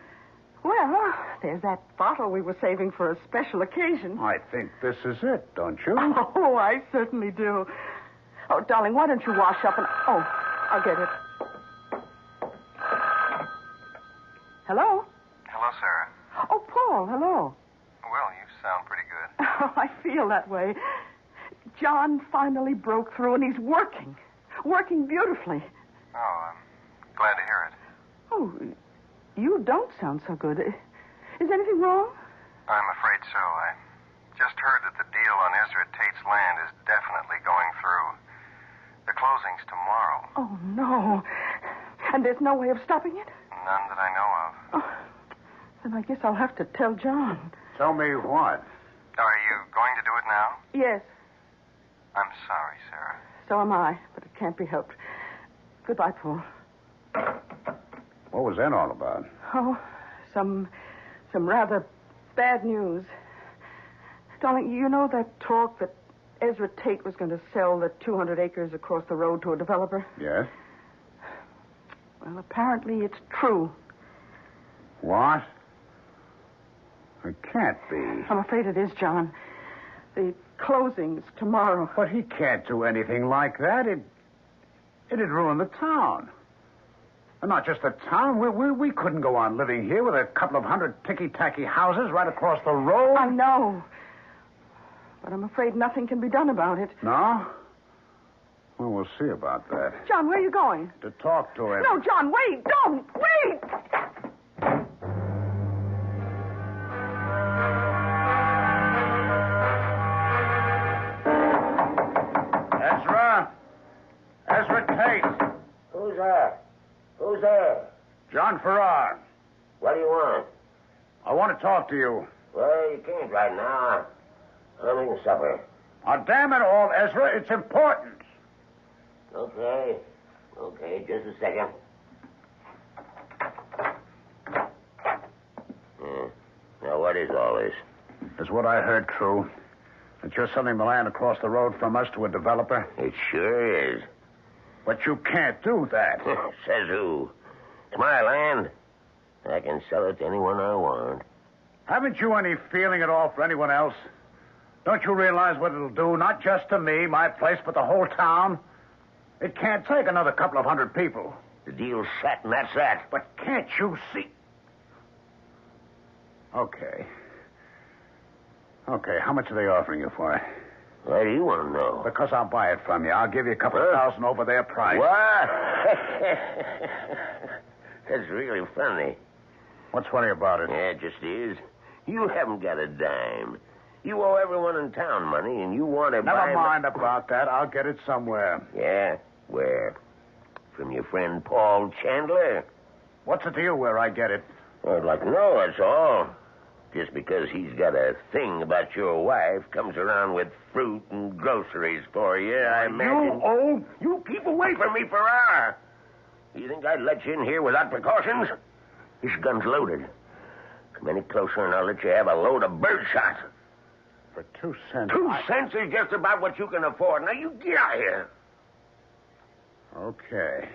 Well, there's that bottle we were saving for a special occasion. I think this is it, don't you? Oh, I certainly do. Oh, darling, why don't you wash up and... Oh, I'll get it. Hello? Hello, Sarah. Oh, Paul, hello. Well, you sound pretty good. Oh, I feel that way. John finally broke through, and he's working. Working beautifully. Oh, I'm glad to hear it. Oh, you don't sound so good. Is anything wrong? I'm afraid so. I just heard that the deal on Ezra Tate's land is definitely going through. The closing's tomorrow. Oh, no. And there's no way of stopping it? None that I know of. Oh, then I guess I'll have to tell John. Tell me what? Are you going to do it now? Yes. I'm sorry, Sarah. So am I, but it can't be helped. Goodbye, Paul. What was that all about? Oh, some rather bad news. Darling, you know that talk that Ezra Tate was going to sell the 200 acres across the road to a developer? Yes? Well, apparently it's true. What? It can't be. I'm afraid it is, John. The closing's tomorrow. But he can't do anything like that. It'd ruin the town. And not just the town. We couldn't go on living here with a couple of hundred ticky-tacky houses right across the road. I know. But I'm afraid nothing can be done about it. No? Well, we'll see about that. John, where are you going? To talk to him. No, John, wait. Don't. Wait. John Farrar. What do you want? I want to talk to you. Well, you can't right now. I'm eating supper. Oh, damn it all, Ezra. It's important. Okay. Okay, just a second. Now, what is all this? Is what I heard true? That you're selling the land across the road from us to a developer? It sure is. But you can't do that. Says who? It's my land. I can sell it to anyone I want. Haven't you any feeling at all for anyone else? Don't you realize what it'll do, not just to me, my place, but the whole town? It can't take another couple of hundred people. The deal's set, and that's that. But can't you see? Okay. Okay, how much are they offering you for it? Why do you want to know? Because I'll buy it from you. I'll give you a couple of thousand over their price. What? That's really funny. What's funny about it? Yeah, it just is. You haven't got a dime. You owe everyone in town money, and you want to buy... Never mind about that. I'll get it somewhere. Yeah? Where? From your friend Paul Chandler? What's the deal where I get it? Well, I'd like to know, that's all. Just because he's got a thing about your wife, comes around with fruit and groceries for you, I imagine... You keep away from me, Farrar. You think I'd let you in here without precautions? This gun's loaded. Come any closer and I'll let you have a load of birdshot. For 2 cents... 2 cents is just about what you can afford. Now, you get out of here. Okay.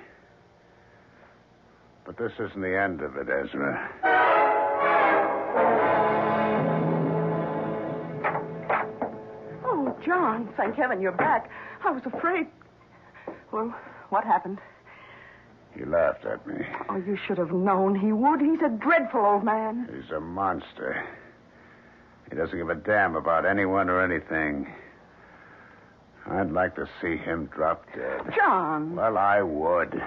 But this isn't the end of it, Ezra. Oh, John, thank heaven you're back. I was afraid. Well, what happened? He laughed at me. Oh, you should have known he would. He's a dreadful old man. He's a monster. He doesn't give a damn about anyone or anything. I'd like to see him drop dead. John! Well, I would.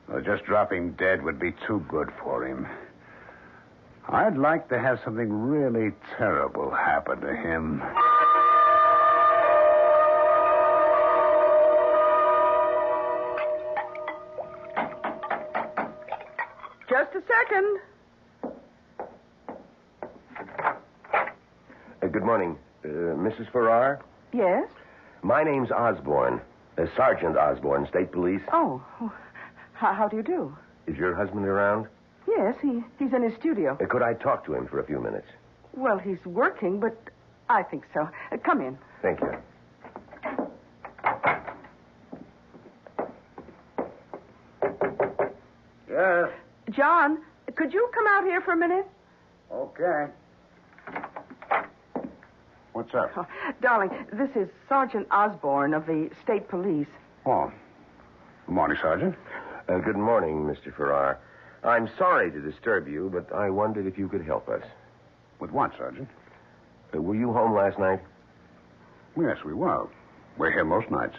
Well, just dropping dead would be too good for him. I'd like to have something really terrible happen to him. Just a second. Good morning. Mrs. Farrar? Yes? My name's Osborne. Sergeant Osborne, State Police. Oh, how do you do? Is your husband around? Yes, he's in his studio. Could I talk to him for a few minutes? Well, he's working, but I think so. Come in. Thank you. Yes? John, could you come out here for a minute? Okay. What's up? Oh, darling, this is Sergeant Osborne of the State Police. Oh. Good morning, Sergeant. Good morning, Mr. Farrar. I'm sorry to disturb you, but I wondered if you could help us. With what, Sergeant? Were you home last night? Yes, we were. We're here most nights.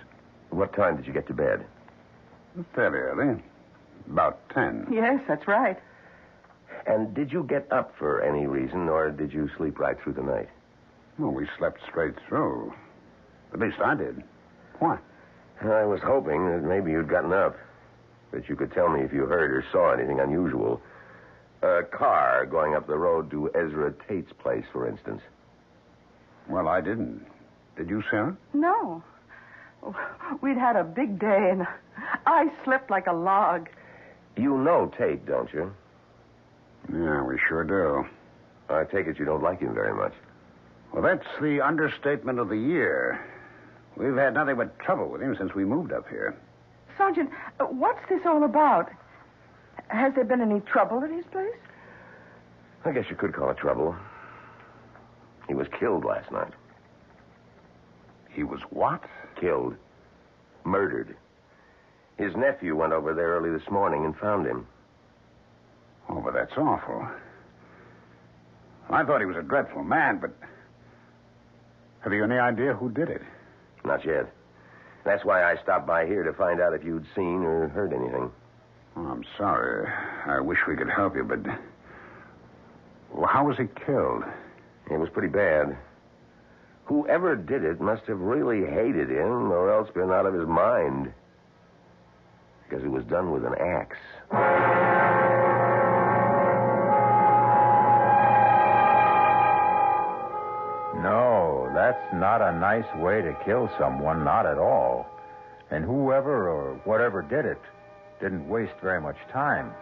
What time did you get to bed? Fairly early. About 10. Yes, that's right. And did you get up for any reason, or did you sleep right through the night? Well, we slept straight through. At least I did. Why? I was hoping that maybe you'd gotten up. That you could tell me if you heard or saw anything unusual. A car going up the road to Ezra Tate's place, for instance. Well, I didn't. Did you, Sarah? No. We'd had a big day, and I slept like a log. You know Tate, don't you? Yeah, we sure do. I take it you don't like him very much. Well, that's the understatement of the year. We've had nothing but trouble with him since we moved up here. Sergeant, what's this all about? Has there been any trouble at his place? I guess you could call it trouble. He was killed last night. He was what? Killed. Murdered. His nephew went over there early this morning and found him. Oh, but that's awful. I thought he was a dreadful man, but... Have you any idea who did it? Not yet. That's why I stopped by here to find out if you'd seen or heard anything. Oh, I'm sorry. I wish we could help you, but... Well, how was he killed? It was pretty bad. Whoever did it must have really hated him or else been out of his mind. Because it was done with an axe. that's not a nice way to kill someone, not at all. And whoever or whatever did it didn't waste very much time.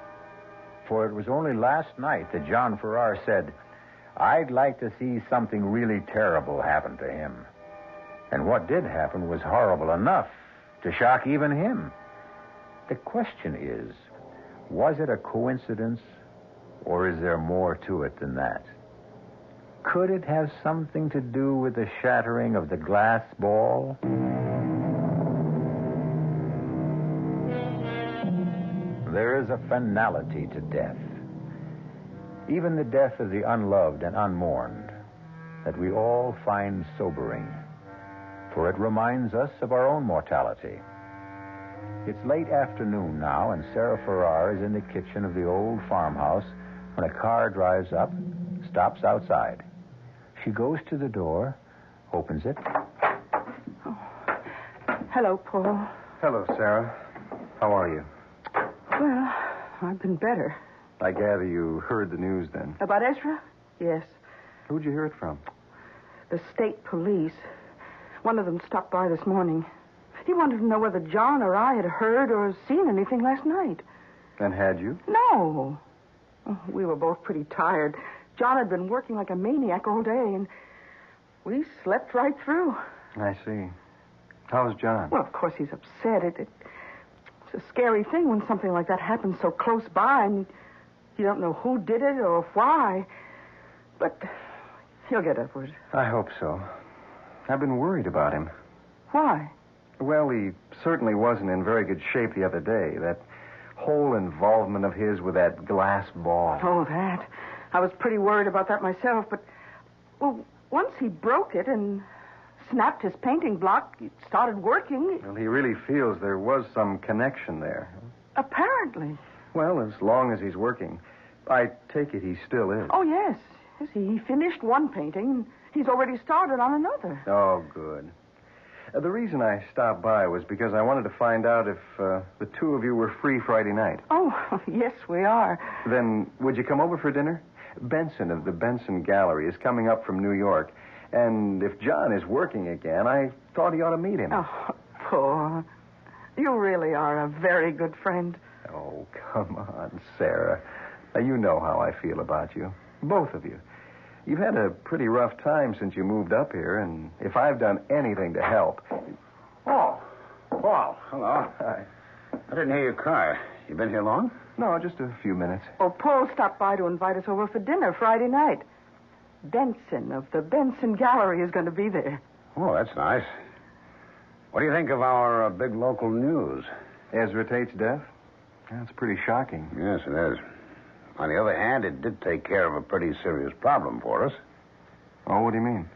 For it was only last night that John Farrar said, "I'd like to see something really terrible happen to him." And what did happen was horrible enough to shock even him. The question is, was it a coincidence, or is there more to it than that? Could it have something to do with the shattering of the glass ball? There is a finality to death. Even the death of the unloved and unmourned, that we all find sobering, for it reminds us of our own mortality. It's late afternoon now, and Sarah Farrar is in the kitchen of the old farmhouse when a car drives up, stops outside. She goes to the door, opens it. Oh. Hello, Paul. Hello, Sarah. How are you? Well, I've been better. I gather you heard the news then. About Ezra? Yes. Who'd you hear it from? The state police. One of them stopped by this morning. He wanted to know whether John or I had heard or seen anything last night. And had you? No. Oh, we were both pretty tired. John had been working like a maniac all day, and we slept right through. I see. How's John? Well, of course he's upset. It's a scary thing when something like that happens so close by, and you don't know who did it or why. But he'll get over it. I hope so. I've been worried about him. Why? Well, he certainly wasn't in very good shape the other day. That whole involvement of his with that glass ball. Oh, that. I was pretty worried about that myself, but, well, once he broke it and snapped his painting block, it started working. Well, he really feels there was some connection there. Apparently. Well, as long as he's working. I take it he still is. Oh, yes. Yes, he finished one painting. He's already started on another. Oh, good. The reason I stopped by was because I wanted to find out if the two of you were free Friday night. Oh, yes, we are. Then would you come over for dinner? Benson of the Benson Gallery is coming up from New York. And if John is working again, I thought he ought to meet him. Oh, poor. You really are a very good friend. Oh, come on, Sarah. Now, you know how I feel about you. Both of you. You've had a pretty rough time since you moved up here, and if I've done anything to help... Oh, Paul, hello. Hi. I didn't hear you cry. You been here long? No, just a few minutes. Oh, Paul stopped by to invite us over for dinner Friday night. Benson of the Benson Gallery is going to be there. Oh, that's nice. What do you think of our big local news? Ezra Tate's death? That's pretty shocking. Yes, it is. On the other hand, it did take care of a pretty serious problem for us. Oh, what do you mean?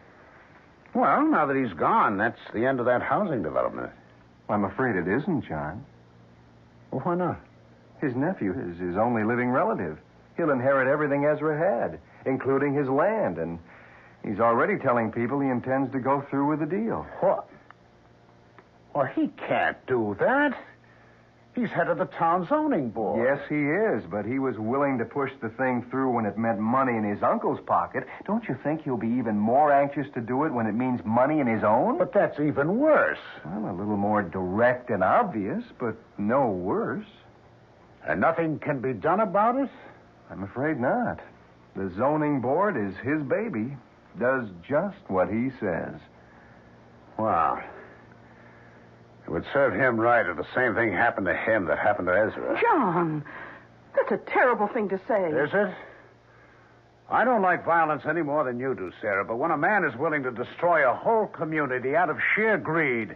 Well, now that he's gone, that's the end of that housing development. I'm afraid it isn't, John. Well, why not? His nephew is his only living relative. He'll inherit everything Ezra had, including his land, and he's already telling people he intends to go through with the deal. What? Well, he can't do that. He's head of the town zoning board. Yes, he is, but he was willing to push the thing through when it meant money in his uncle's pocket. Don't you think he'll be even more anxious to do it when it means money in his own? But that's even worse. Well, a little more direct and obvious, but no worse. And nothing can be done about it? I'm afraid not. The zoning board is his baby. Does just what he says. Wow. It would serve him right if the same thing happened to him that happened to Ezra. John, that's a terrible thing to say. Is it? I don't like violence any more than you do, Sarah, but when a man is willing to destroy a whole community out of sheer greed,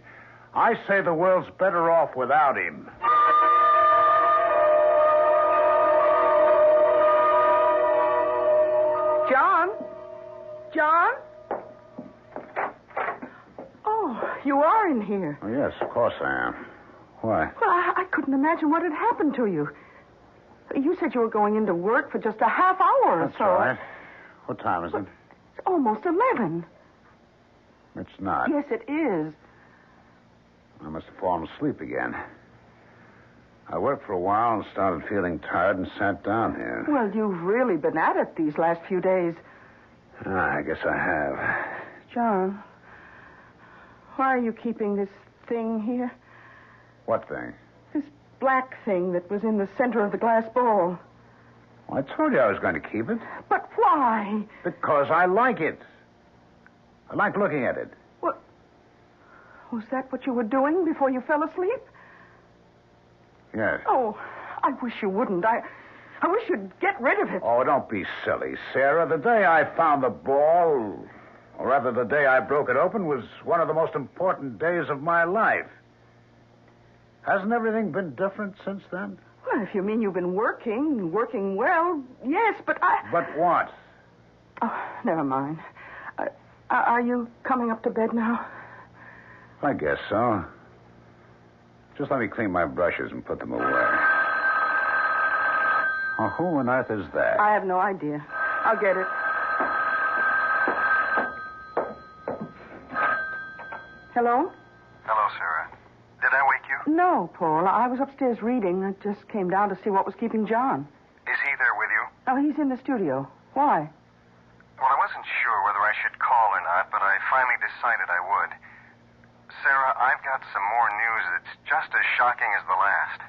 I say the world's better off without him. John? John? Oh, you are in here. Oh, yes, of course I am. Why? Well, I couldn't imagine what had happened to you. You said you were going into work for just a half hour or That's so. right. What time is it? It's almost 11. It's not. Yes, it is. I must have fallen asleep again. I worked for a while and started feeling tired and sat down here. Well, you've really been at it these last few days. I guess I have. John, Why are you keeping this thing here? What thing? This black thing that was in the center of the glass bowl. Well, I told you I was going to keep it. But why? Because I like it. I like looking at it. What? Was that what you were doing before you fell asleep? Yes. Oh, I wish you wouldn't. I wish you'd get rid of it. Oh, don't be silly, Sarah. The day I found the ball, or rather the day I broke it open, was one of the most important days of my life. Hasn't everything been different since then? Well, if you mean you've been working well, yes, but I... But what? Oh, never mind. Are you coming up to bed now? I guess so. Just let me clean my brushes and put them away. Oh, who on earth is that? I have no idea. I'll get it. Hello? Hello, Sarah. Did I wake you? No, Paul. I was upstairs reading. I just came down to see what was keeping John. Is he there with you? Oh, he's in the studio. Why? Well, I wasn't sure whether I should call or not, but I finally decided I would. Sarah, I've got some more news that's just as shocking as the last.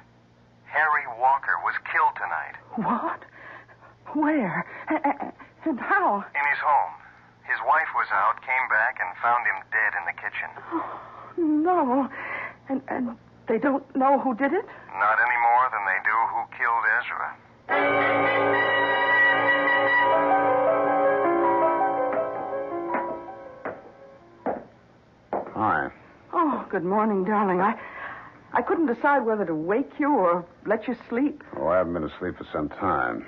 Harry Walker was killed tonight. What? Where? And how? In his home. His wife was out, came back, and found him dead in the kitchen. Oh, no. And they don't know who did it? Not any more than they do who killed Ezra. Hi. Oh, good morning, darling. I couldn't decide whether to wake you or let you sleep. Oh, I haven't been asleep for some time.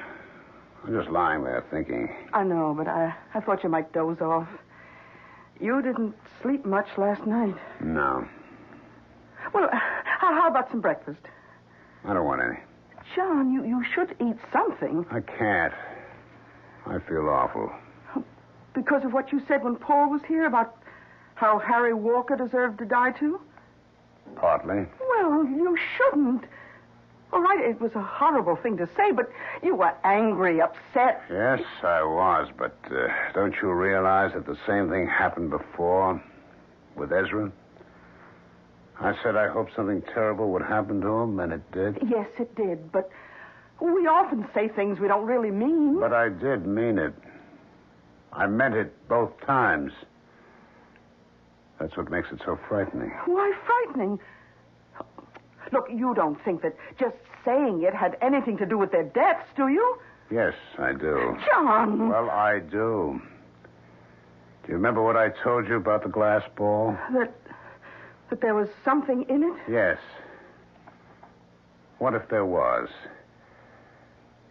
I'm just lying there thinking. I know, but I thought you might doze off. You didn't sleep much last night. No. Well, how about some breakfast? I don't want any. John, you should eat something. I can't. I feel awful. Because of what you said when Paul was here about how Harry Walker deserved to die, too? Partly. Well, you shouldn't. All right, it was a horrible thing to say, but you were angry, upset. Yes, I was, but don't you realize that the same thing happened before with Ezra? I said I hoped something terrible would happen to him, and it did. Yes, it did, but we often say things we don't really mean. But I did mean it. I meant it both times. That's what makes it so frightening. Why frightening? Look, you don't think that just saying it had anything to do with their deaths, do you? Yes, I do. John! Well, I do. Do you remember what I told you about the glass ball? That there was something in it? Yes. What if there was?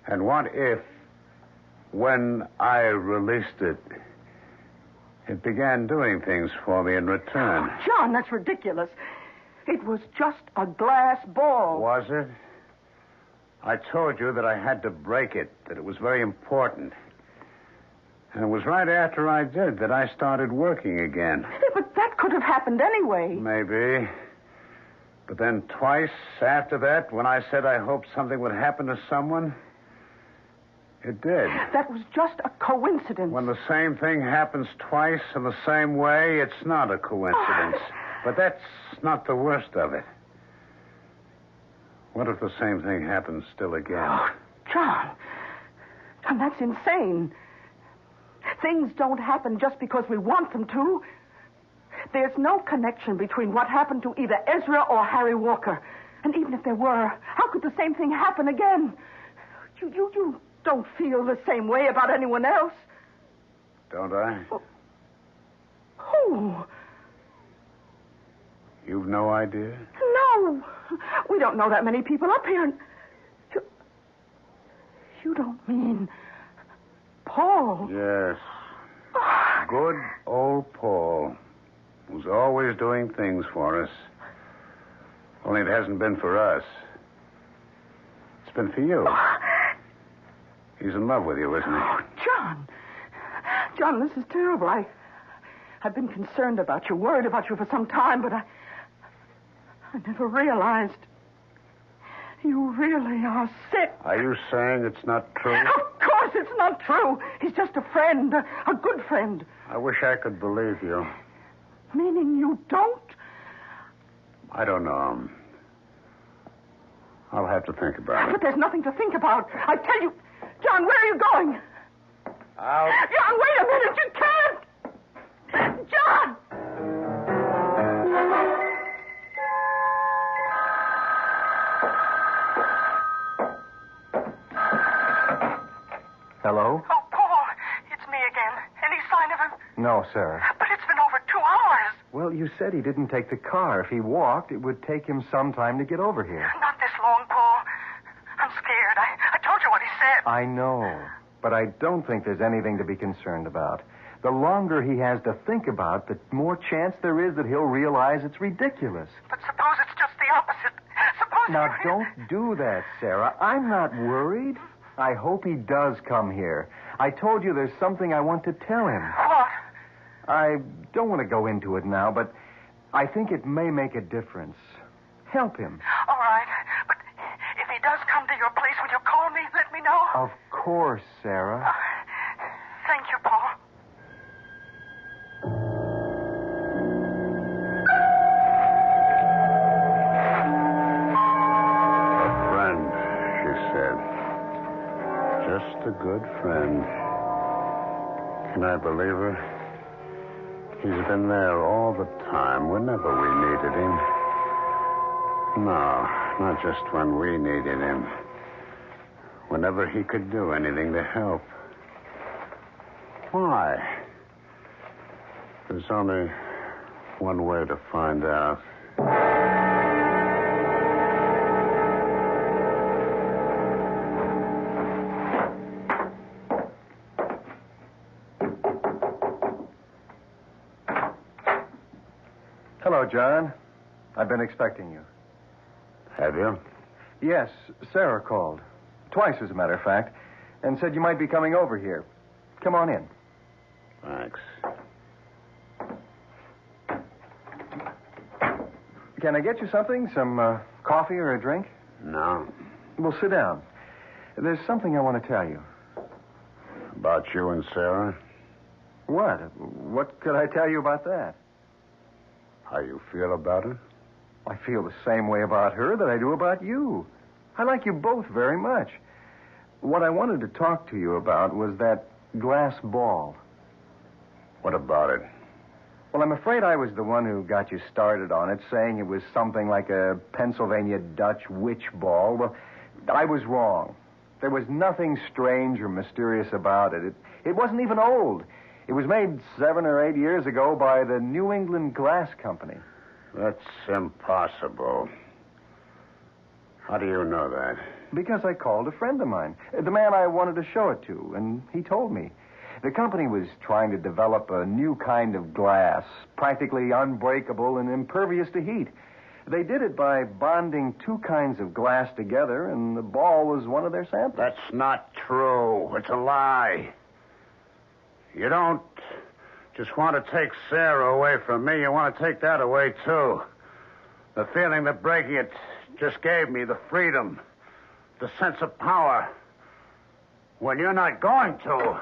And what if, when I released it, it began doing things for me in return? Oh, John, that's ridiculous. It was just a glass ball. Was it? I told you that I had to break it, that it was very important. And it was right after I did that I started working again. Yeah, but that could have happened anyway. Maybe. But then twice after that, when I said I hoped something would happen to someone, it did. That was just a coincidence. When the same thing happens twice in the same way, it's not a coincidence. But that's not the worst of it. What if the same thing happens still again? Oh, John. John, that's insane. Things don't happen just because we want them to. There's no connection between what happened to either Ezra or Harry Walker. And even if there were, how could the same thing happen again? You don't feel the same way about anyone else. Don't I? Who? You've no idea? No. We don't know that many people up here. And you don't mean Paul? Yes. Good old Paul, who's always doing things for us. Only it hasn't been for us. It's been for you. He's in love with you, isn't he? Oh, John. John, this is terrible. I've been concerned about you, worried about you for some time, but I never realized you really are sick. Are you saying it's not true? Of course it's not true. He's just a friend, a good friend. I wish I could believe you. Meaning you don't? I don't know. I'll have to think about it. But there's nothing to think about. I tell you... John, where are you going? Out. John, wait a minute. You can't. John! Hello? Oh, Paul, it's me again. Any sign of him? No, Sarah. But it's been over 2 hours. Well, you said he didn't take the car. If he walked, it would take him some time to get over here. Not this long, Paul. I'm scared. I told you what he said. I know, but I don't think there's anything to be concerned about. The longer he has to think about, the more chance there is that he'll realize it's ridiculous. But suppose it's just the opposite. Suppose... Now, don't do that, Sarah. I'm not worried. I hope he does come here. I told you there's something I want to tell him. What? I don't want to go into it now, but I think it may make a difference. Help him. All right. But if he does come to your place, will you call me? Let me know. Of course, Sarah. Thank you, Paul. A friend, she said. Just a good friend. Can I believe her? He's been there all the time, whenever we needed him. No, not just when we needed him. Whenever he could do anything to help. Why? There's only one way to find out. Hello, John. I've been expecting you. Have you? Yes, Sarah called. Twice, as a matter of fact, and said you might be coming over here. Come on in. Thanks. Can I get you something? Some coffee or a drink? No. Well, sit down. There's something I want to tell you. About you and Sarah? What? What could I tell you about that? How you feel about it? I feel the same way about her that I do about you. I like you both very much. What I wanted to talk to you about was that glass ball. What about it? Well, I'm afraid I was the one who got you started on it, saying it was something like a Pennsylvania Dutch witch ball. Well, I was wrong. There was nothing strange or mysterious about it. It wasn't even old. It was made 7 or 8 years ago by the New England Glass Company. That's impossible. How do you know that? Because I called a friend of mine, the man I wanted to show it to, and he told me. The company was trying to develop a new kind of glass, practically unbreakable and impervious to heat. They did it by bonding 2 kinds of glass together, and the ball was one of their samples. That's not true. It's a lie. You don't just want to take Sarah away from me. You want to take that away, too. The feeling that breaking it just gave me, the freedom, the sense of power. When you're not going to.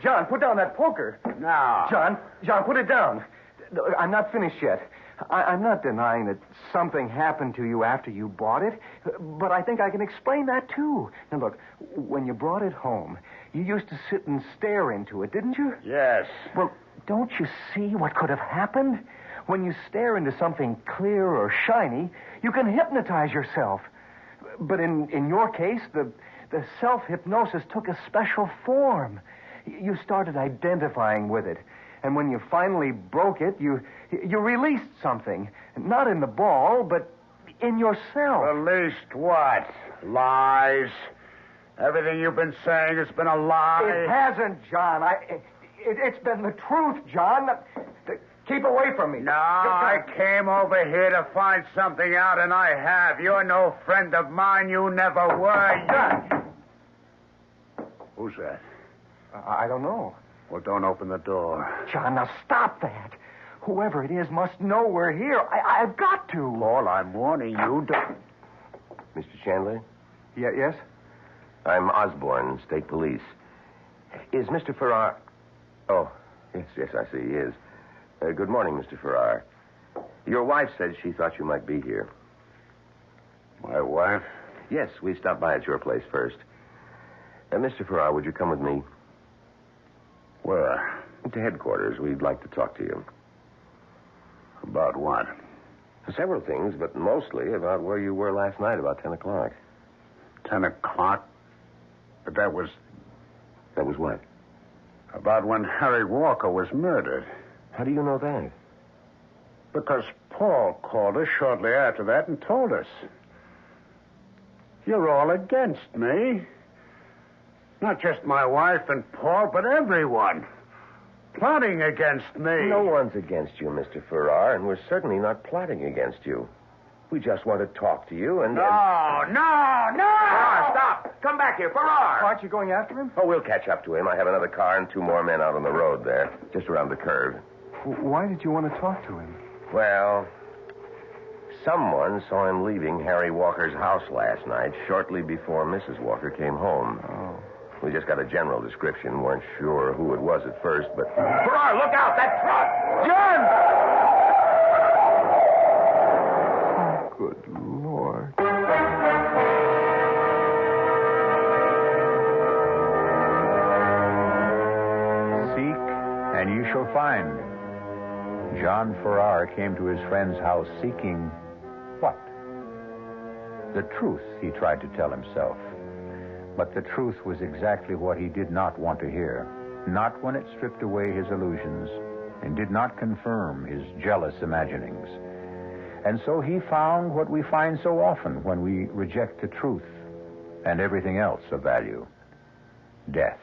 John, put down that poker. No. John, put it down. I'm not finished yet. I'm not denying that something happened to you after you bought it, but I think I can explain that, too. Now, look, when you brought it home, you used to sit and stare into it, didn't you? Yes. Well, don't you see what could have happened? When you stare into something clear or shiny, you can hypnotize yourself. But in your case, the self-hypnosis took a special form. You started identifying with it. And when you finally broke it, you released something. Not in the ball, but in yourself. Released what? Lies? Everything you've been saying has been a lie? It hasn't, John. It's been the truth, John. Keep away from me. No, I came over here to find something out, and I have. You're no friend of mine. You never were. John! Who's that? I don't know. Well, don't open the door. John, now stop that. Whoever it is must know we're here. I've got to. Paul, I'm warning you. Mr. Chandler? Yes? I'm Osborne, State Police. Is Mr. Farrar... Oh, yes, I see he is. Good morning, Mr. Farrar. Your wife said she thought you might be here. My wife? Yes, we stopped by at your place first. Mr. Farrar, would you come with me? Where? To headquarters. We'd like to talk to you. About what? Several things, but mostly about where you were last night about 10 o'clock. 10 o'clock? But that was... That was what? About when Harry Walker was murdered. How do you know that? Because Paul called us shortly after that and told us. You're all against me. Not just my wife and Paul, but everyone. Plotting against me. No one's against you, Mr. Farrar, and we're certainly not plotting against you. We just want to talk to you and... No! Farrar, stop! Come back here, Farrar! Aren't you going after him? Oh, we'll catch up to him. I have another car and 2 more men out on the road there, just around the curve. Why did you want to talk to him? Well, someone saw him leaving Harry Walker's house last night, shortly before Mrs. Walker came home. Oh. We just got a general description. Weren't sure who it was at first, but... Farrar, look out! That truck! Oh, good Lord. Seek, and you shall find. John Farrar came to his friend's house seeking what? The truth, he tried to tell himself. But the truth was exactly what he did not want to hear. Not when it stripped away his illusions and did not confirm his jealous imaginings. And so he found what we find so often when we reject the truth and everything else of value: death.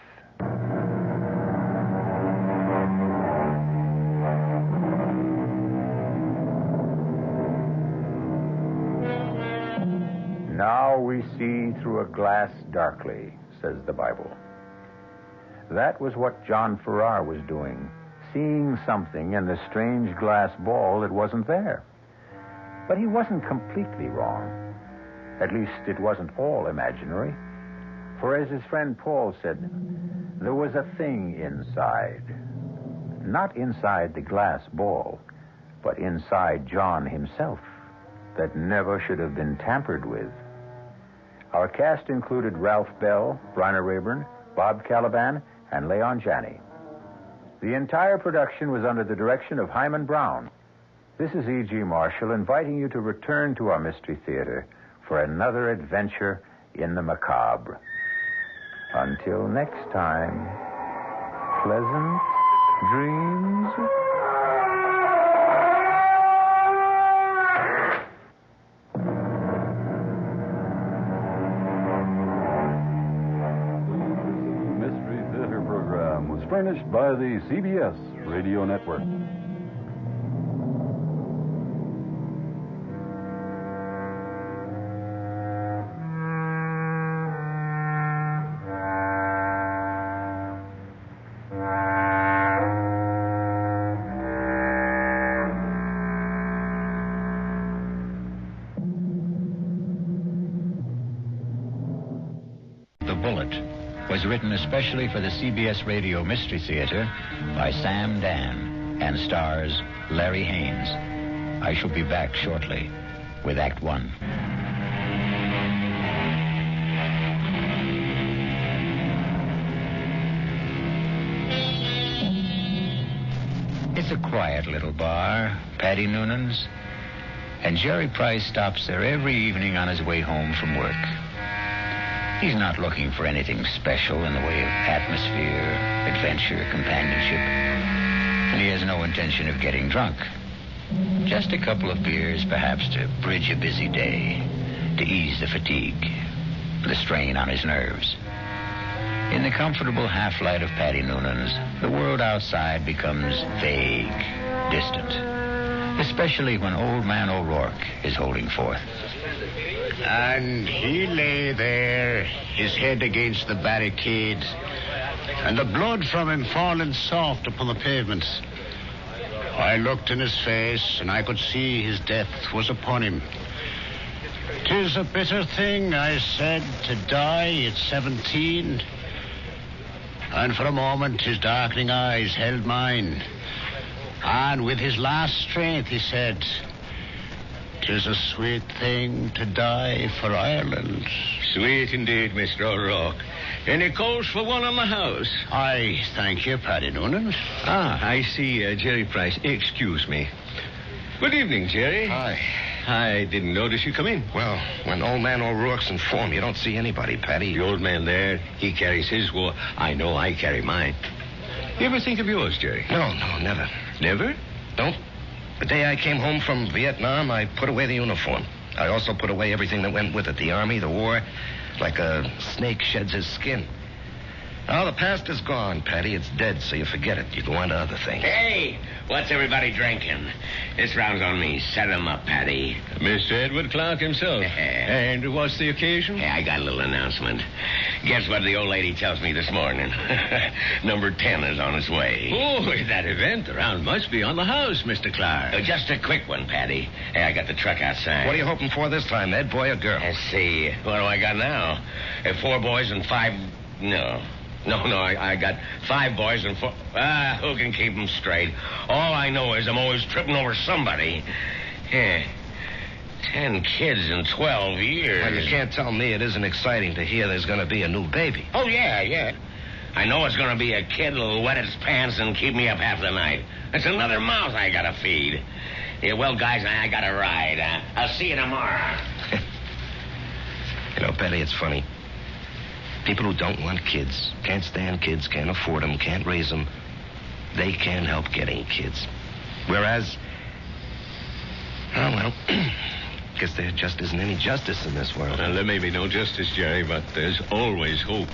Now we see through a glass darkly, says the Bible. That was what John Farrar was doing, seeing something in the strange glass ball that wasn't there. But he wasn't completely wrong. At least it wasn't all imaginary. For as his friend Paul said, there was a thing inside. Not inside the glass ball, but inside John himself, that never should have been tampered with. Our cast included Ralph Bell, Bryna Rayburn, Bob Caliban, and Leon Janney. The entire production was under the direction of Hyman Brown. This is E.G. Marshall inviting you to return to our Mystery Theater for another adventure in the macabre. Until next time, pleasant dreams. Furnished by the CBS Radio Network. The Bullet was written especially for the CBS Radio Mystery Theater by Sam Dan and stars Larry Haynes. I shall be back shortly with Act One. It's a quiet little bar, Paddy Noonan's, and Jerry Price stops there every evening on his way home from work. He's not looking for anything special in the way of atmosphere, adventure, companionship. And he has no intention of getting drunk. Just a couple of beers, perhaps, to bridge a busy day, to ease the fatigue, the strain on his nerves. In the comfortable half-light of Paddy Noonan's, the world outside becomes vague, distant, especially when Old Man O'Rourke is holding forth. And he lay there, his head against the barricade, and the blood from him falling soft upon the pavements. I looked in his face, and I could see his death was upon him. "'Tis a bitter thing," I said, "to die at 17. And for a moment his darkening eyes held mine. And with his last strength, he said, "'Tis a sweet thing to die for Ireland." Sweet indeed, Mr. O'Rourke. Any calls for one on the house? I thank you, Paddy Noonan. I see Jerry Price. Excuse me. Good evening, Jerry. Hi. I didn't notice you come in. Well, when old man O'Rourke's in form, you don't see anybody, Paddy. The old man there, he carries his war. I know I carry mine. You ever think of yours, Jerry? No, never. Never? No. The day I came home from Vietnam, I put away the uniform. I also put away everything that went with it. The army, the war, like a snake sheds his skin. Now, the past is gone, Paddy. It's dead, so you forget it. You go on to other things. Hey, what's everybody drinking? This round's on me. Set 'em up, Paddy. Mr. Edward Clark himself. And what's the occasion? Hey, I got a little announcement. Guess what the old lady tells me this morning? Number 10 is on its way. Oh, that event around must be on the house, Mr. Clark. Just a quick one, Paddy. Hey, I got the truck outside. What are you hoping for this time, Ed? Boy or girl? Let's see. What do I got now? 4 boys and 5... No, I got 5 boys and 4... who can keep them straight? All I know is I'm always tripping over somebody. 10 kids in 12 years. Well, you can't tell me it isn't exciting to hear there's going to be a new baby. Oh, yeah. I know it's going to be a kid that'll wet its pants and keep me up half the night. It's another mouth I got to feed. Yeah, well, guys, I got to ride. I'll see you tomorrow. You know, Betty, it's funny. People who don't want kids, can't stand kids, can't afford them, can't raise them, they can't help getting kids. Whereas, guess there just isn't any justice in this world. Well, there may be no justice, Jerry, but there's always hope.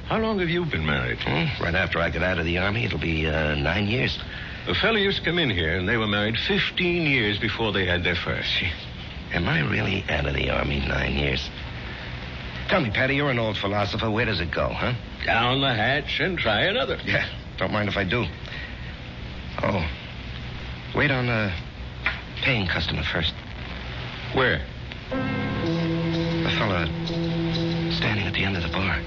How long have you been married? Right after I got out of the Army, it'll be 9 years. A fellow used to come in here, and they were married 15 years before they had their first. Am I really out of the Army 9 years? Tell me, Paddy, you're an old philosopher. Where does it go, huh? Down the hatch and try another. Yeah, don't mind if I do. Oh, wait on a paying customer first. Where? A fella standing at the end of the bar.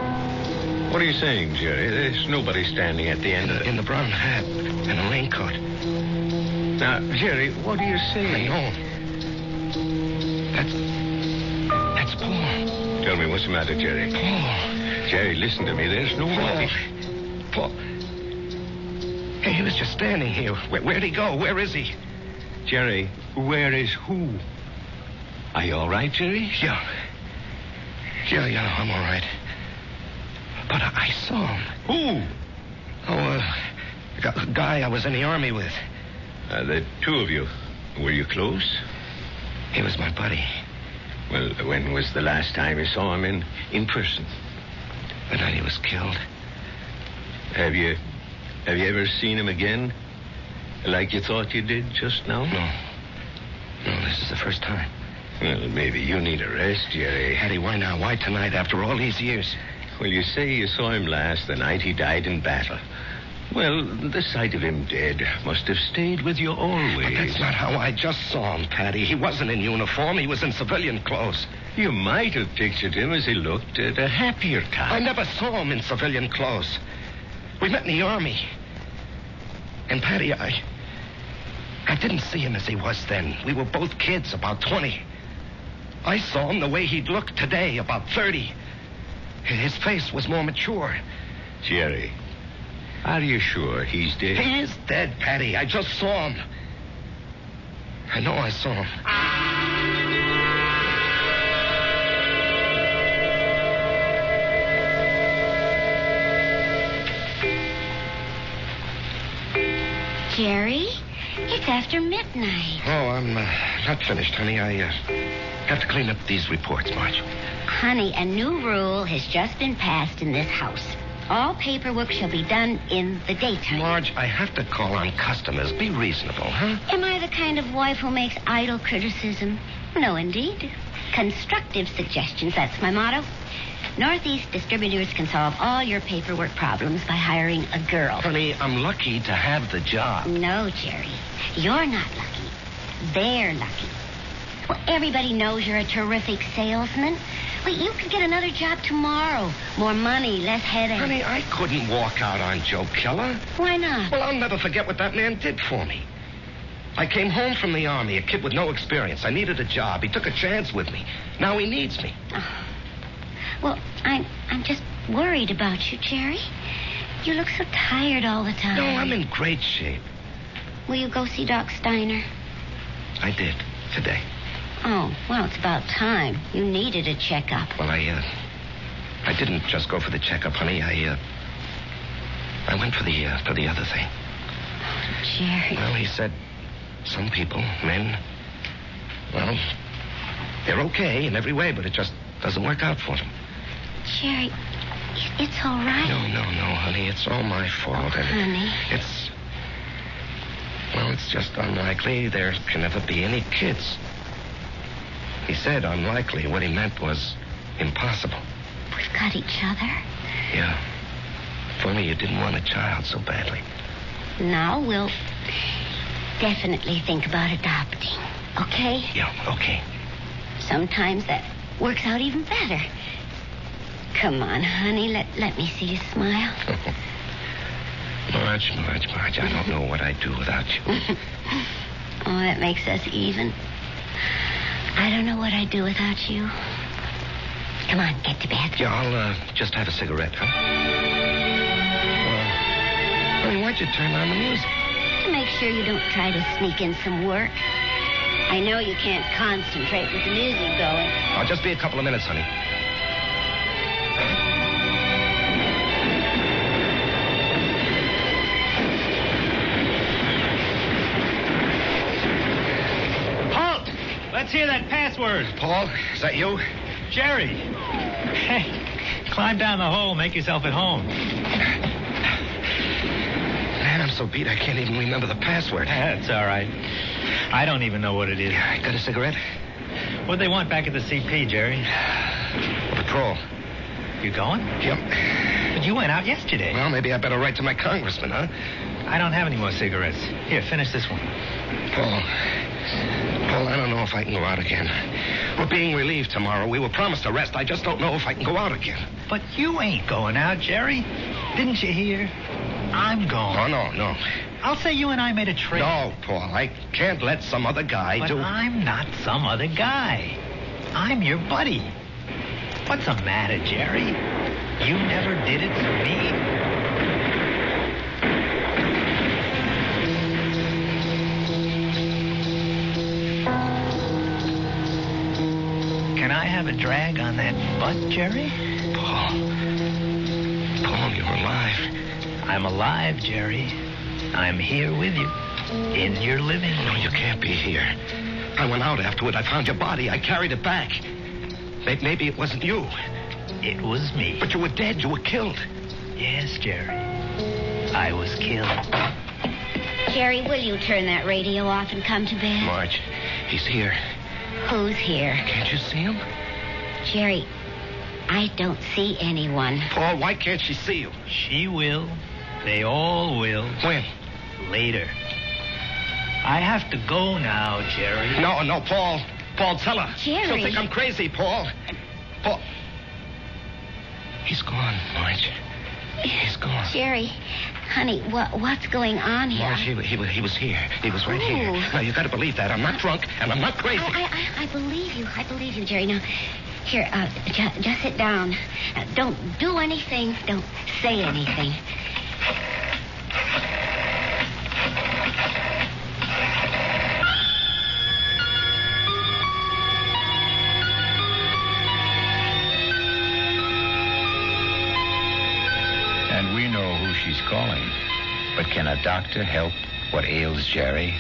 What are you saying, Jerry? There's nobody standing at the end of it. In the brown hat and a raincoat. Now, Jerry, what are you saying? I know. That's Paul. Tell me what's the matter, Jerry. Paul. Jerry, listen to me. There's nobody. Paul. Hey, he was just standing here. Where'd he go? Where is he? Jerry, where is who? Are you all right, Jerry? Yeah, I'm all right. But I saw him. Who? Oh, a guy I was in the Army with. The 2 of you. Were you close? He was my buddy. Well, when was the last time you saw him in person? The night he was killed. Have you ever seen him again? Like you thought you did just now? No, this is the first time. Well, maybe you need a rest, Jerry. Eddie, why now? Why tonight after all these years? Well, you say you saw him last the night he died in battle. Well, the sight of him dead must have stayed with you always. But that's not how I just saw him, Paddy. He wasn't in uniform. He was in civilian clothes. You might have pictured him as he looked at a happier time. I never saw him in civilian clothes. We met in the Army. And, Paddy, I didn't see him as he was then. We were both kids, about 20. I saw him the way he'd look today, about 30. His face was more mature. Jerry, are you sure he's dead? He is dead, Paddy. I just saw him. I know I saw him. Jerry, it's after midnight. Oh, I'm not finished, honey. I have to clean up these reports, Marge. Honey, a new rule has just been passed in this house. All paperwork shall be done in the daytime. Marge, I have to call on customers. Be reasonable, huh? Am I the kind of wife who makes idle criticism? No, indeed. Constructive suggestions, that's my motto. Northeast Distributors can solve all your paperwork problems by hiring a girl. Honey, I'm lucky to have the job. No, Jerry. You're not lucky. They're lucky. Well, everybody knows you're a terrific salesman. Well, you could get another job tomorrow. More money, less headache. Honey, I couldn't walk out on Joe Keller. Why not? Well, I'll never forget what that man did for me. I came home from the Army, a kid with no experience. I needed a job. He took a chance with me. Now he needs me. Oh. Well, I'm just worried about you, Jerry. You look so tired all the time. No, I'm in great shape. Will you go see Doc Steiner? I did, today. Oh, well, it's about time. You needed a checkup. Well, I didn't just go for the checkup, honey. I went for the other thing. Oh, Jerry. Well, he said some people, men, well, they're okay in every way, but it just doesn't work out for them. Jerry, it's all right. No, honey. It's all my fault. Oh, honey. It's just unlikely there can ever be any kids. He said unlikely. What he meant was impossible. We've got each other. Yeah. If only you didn't want a child so badly. Now we'll definitely think about adopting. Okay? Yeah, okay. Sometimes that works out even better. Come on, honey. Let me see you smile. Marge, I don't know what I'd do without you. Oh, that makes us even. I don't know what I'd do without you. Come on, get to bed. Yeah, I'll just have a cigarette, huh? Honey, why'd you turn on the music? To make sure you don't try to sneak in some work. I know you can't concentrate with the music going. I'll just be a couple of minutes, honey. Let's hear that password. Paul, is that you? Jerry. Hey, climb down the hole, make yourself at home. Man, I'm so beat I can't even remember the password. That's all right. I don't even know what it is. Got a cigarette? What'd they want back at the CP, Jerry? Patrol. You going? Yep. But you went out yesterday. Well, maybe I better write to my congressman, huh? I don't have any more cigarettes. Here, finish this one. Paul, I don't know if I can go out again. We're being relieved tomorrow. We were promised a rest. I just don't know if I can go out again. But you ain't going out, Jerry. Didn't you hear? I'm going. Oh, no. I'll say you and I made a trade. No, Paul, I can't let some other guy but do... I'm not some other guy. I'm your buddy. What's the matter, Jerry? You never did it for me. Can I have a drag on that butt, Jerry? Paul, you're alive. I'm alive, Jerry. I'm here with you. In your living room. No, you can't be here. I went out afterward. I found your body. I carried it back. Maybe it wasn't you. It was me. But you were dead. You were killed. Yes, Jerry. I was killed. Jerry, will you turn that radio off and come to bed? Marge, he's here. Who's here? Can't you see him? Jerry, I don't see anyone. Paul, why can't she see you? She will. They all will. When? Later. I have to go now, Jerry. No, Paul. Paul, tell her. Jerry. She'll think I'm crazy, Paul. Paul. He's gone, Marge. He's gone. Jerry, honey, what's going on here? Marge, he was here. He was right here. Now, you got to believe that. I'm not drunk, and I'm not crazy. I believe you. I believe you, Jerry. Now, here, just sit down. Don't do anything. Don't say anything. And we know who she's calling. But can a doctor help what ails Jerry?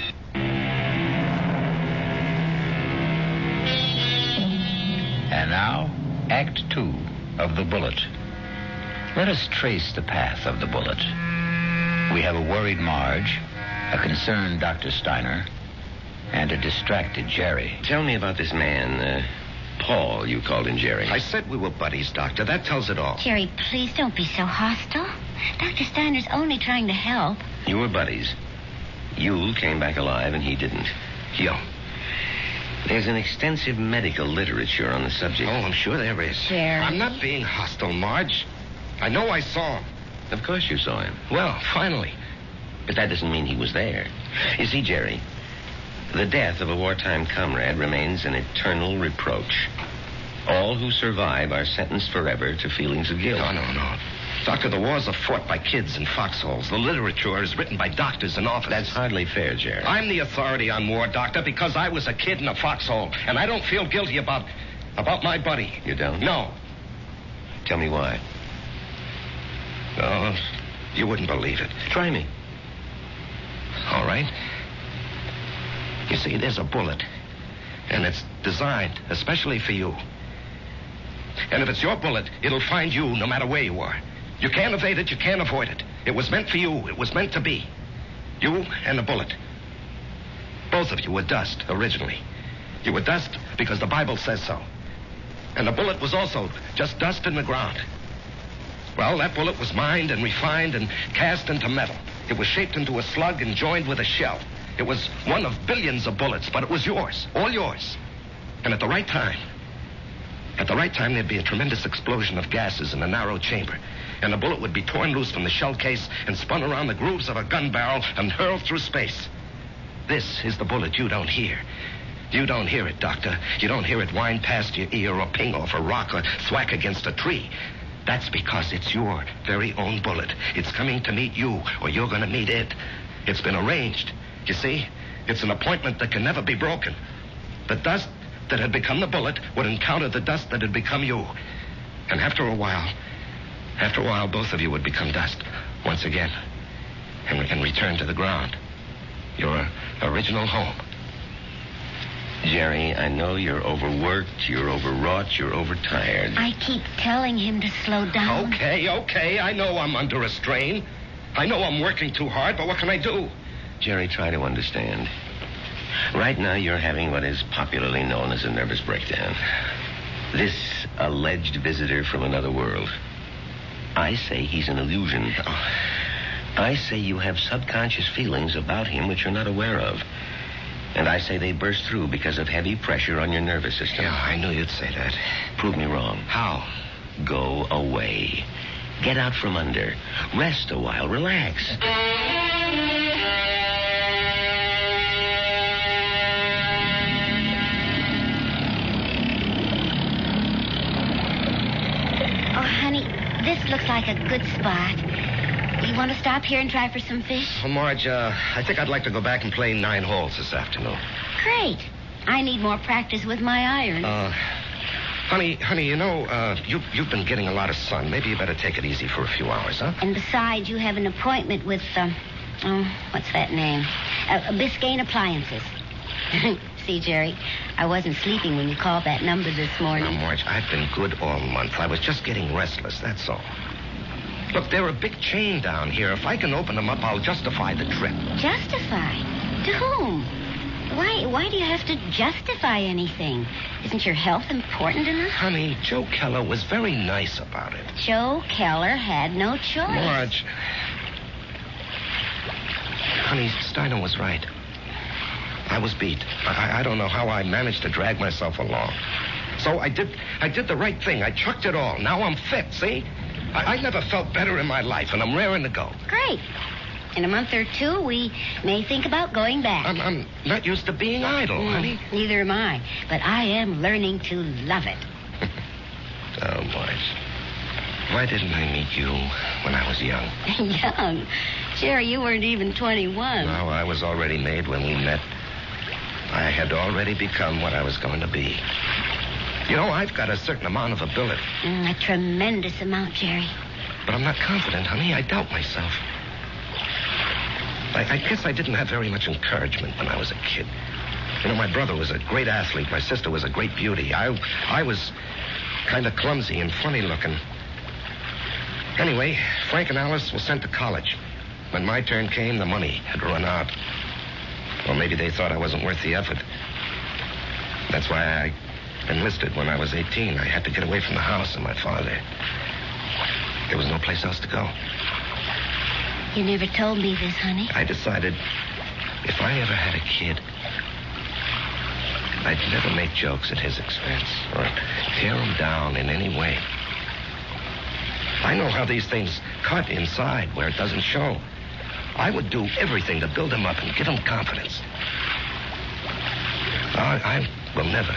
And now, Act 2 of The Bullet. Let us trace the path of the bullet. We have a worried Marge, a concerned Dr. Steiner, and a distracted Jerry. Tell me about this man, Paul, you called him Jerry. I said we were buddies, Doctor. That tells it all. Jerry, please don't be so hostile. Dr. Steiner's only trying to help. You were buddies. You came back alive and he didn't. Yo. There's an extensive medical literature on the subject. Oh, I'm sure there is. Jerry. I'm not being hostile, Marge. I know I saw him. Of course you saw him. Well, finally. But that doesn't mean he was there. You see, Jerry, the death of a wartime comrade remains an eternal reproach. All who survive are sentenced forever to feelings of guilt. No. Doctor, the wars are fought by kids in foxholes. The literature is written by doctors and officers. That's hardly fair, Jerry. I'm the authority on war, Doctor, because I was a kid in a foxhole, and I don't feel guilty about my buddy. You don't? No. Tell me why. Oh, you wouldn't believe it. Try me. All right. You see, there's a bullet, and it's designed especially for you. And if it's your bullet, it'll find you no matter where you are. You can't evade it, you can't avoid it. It was meant for you, it was meant to be. You and the bullet. Both of you were dust, originally. You were dust because the Bible says so. And the bullet was also just dust in the ground. Well, that bullet was mined and refined and cast into metal. It was shaped into a slug and joined with a shell. It was one of billions of bullets, but it was yours, all yours. And at the right time, there'd be a tremendous explosion of gases in a narrow chamber. And the bullet would be torn loose from the shell case and spun around the grooves of a gun barrel and hurled through space. This is the bullet you don't hear. You don't hear it, Doctor. You don't hear it whine past your ear or ping off a rock or thwack against a tree. That's because it's your very own bullet. It's coming to meet you, or you're going to meet it. It's been arranged. You see? It's an appointment that can never be broken. The dust that had become the bullet would encounter the dust that had become you. And after a while, both of you would become dust once again and return to the ground. Your original home. Jerry, I know you're overworked, you're overwrought, you're overtired. I keep telling him to slow down. Okay. I know I'm under a strain. I know I'm working too hard, but what can I do? Jerry, try to understand. Right now, you're having what is popularly known as a nervous breakdown. This alleged visitor from another world. I say he's an illusion. I say you have subconscious feelings about him which you're not aware of. And I say they burst through because of heavy pressure on your nervous system. Yeah, I knew you'd say that. Prove me wrong. How? Go away. Get out from under. Rest a while. Relax. Oh, honey, this looks like a good spot. You want to stop here and try for some fish? Well, Marge, I think I'd like to go back and play 9 holes this afternoon. Great. I need more practice with my iron. Honey, you know, you've been getting a lot of sun. Maybe you better take it easy for a few hours, huh? And besides, you have an appointment with, what's that name? Biscayne Appliances. See, Jerry, I wasn't sleeping when you called that number this morning. Now, Marge, I've been good all month. I was just getting restless, that's all. Look, they're a big chain down here. If I can open them up, I'll justify the trip. Justify? To whom? Why do you have to justify anything? Isn't your health important enough? Honey, Joe Keller was very nice about it. Joe Keller had no choice. Marge. Honey, Steiner was right. I was beat. I don't know how I managed to drag myself along. So I did the right thing. I chucked it all. Now I'm fit, see? I never felt better in my life, and I'm raring to go. Great. In a month or two, we may think about going back. I'm not used to being idle, honey. Neither am I. But I am learning to love it. Oh, Marge. Why didn't I meet you when I was young? Young? Jerry, you weren't even 21. No, I was already made when we met. I had already become what I was going to be. You know, I've got a certain amount of ability. A tremendous amount, Jerry. But I'm not confident, honey. I doubt myself. I guess I didn't have very much encouragement when I was a kid. You know, my brother was a great athlete. My sister was a great beauty. I was kind of clumsy and funny looking. Anyway, Frank and Alice were sent to college. When my turn came, the money had run out. Or maybe they thought I wasn't worth the effort. That's why I enlisted when I was 18. I had to get away from the house and my father. There was no place else to go. You never told me this, honey. I decided if I ever had a kid, I'd never make jokes at his expense or tear him down in any way. I know how these things cut inside where it doesn't show. I would do everything to build him up and give him confidence. I will never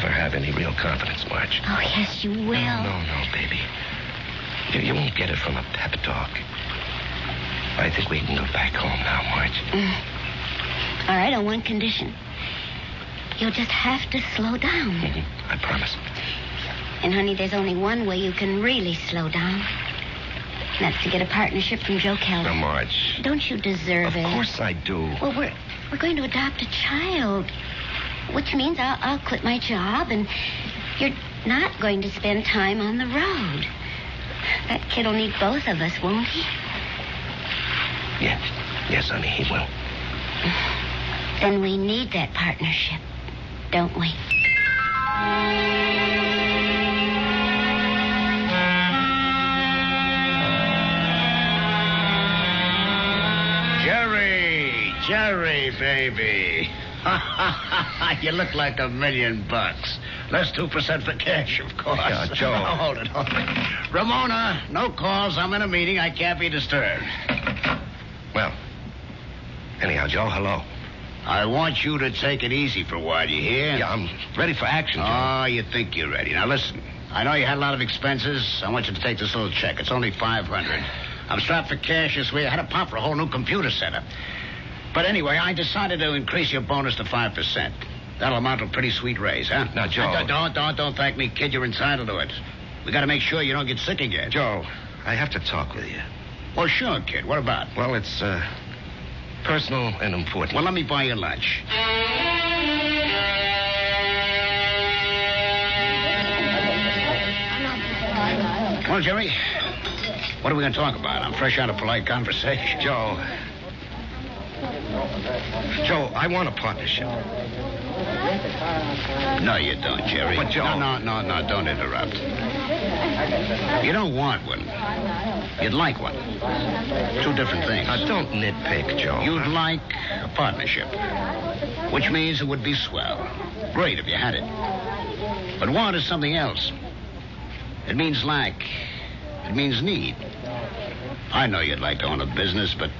have any real confidence, Marge. Oh, yes, you will. No, baby. You won't get it from a pep talk. I think we can go back home now, Marge. All right, on one condition. You'll just have to slow down. I promise. And, honey, there's only one way you can really slow down. And that's to get a partnership from Joe Kelly. Now, Marge. Don't you deserve it? Of course I do. Well, we're going to adopt a child. Which means I'll quit my job, and you're not going to spend time on the road. That kid will need both of us, won't he? Yes, honey, he will. Then we need that partnership, don't we? Jerry, baby. You look like $1 million. Less 2% for cash, of course. Yeah, Joe. Oh, hold it. Ramona, no calls. I'm in a meeting. I can't be disturbed. Well, anyhow, Joe, hello. I want you to take it easy for a while, you hear? Yeah, I'm ready for action, Joe. Oh, you think you're ready. Now, listen. I know you had a lot of expenses. I want you to take this little check. It's only $500. I'm strapped for cash this week. I had to pop for a whole new computer setup. But anyway, I decided to increase your bonus to 5%. That'll amount to a pretty sweet raise, huh? Now, Joe. Don't thank me, kid. You're entitled to it. We got to make sure you don't get sick again. Joe, I have to talk with you. Well, sure, kid. What about? Well, it's personal and important. Well, let me buy you lunch. Well, Jerry, what are we going to talk about? I'm fresh out of polite conversation. Joe, I want a partnership. No, you don't, Jerry. But, Joe... No, don't interrupt. You don't want one. You'd like one. Two different things. Now, don't nitpick, Joe. You'd like a partnership, which means it would be swell. Great if you had it. But want is something else. It means lack. It means need. I know you'd like to own a business, but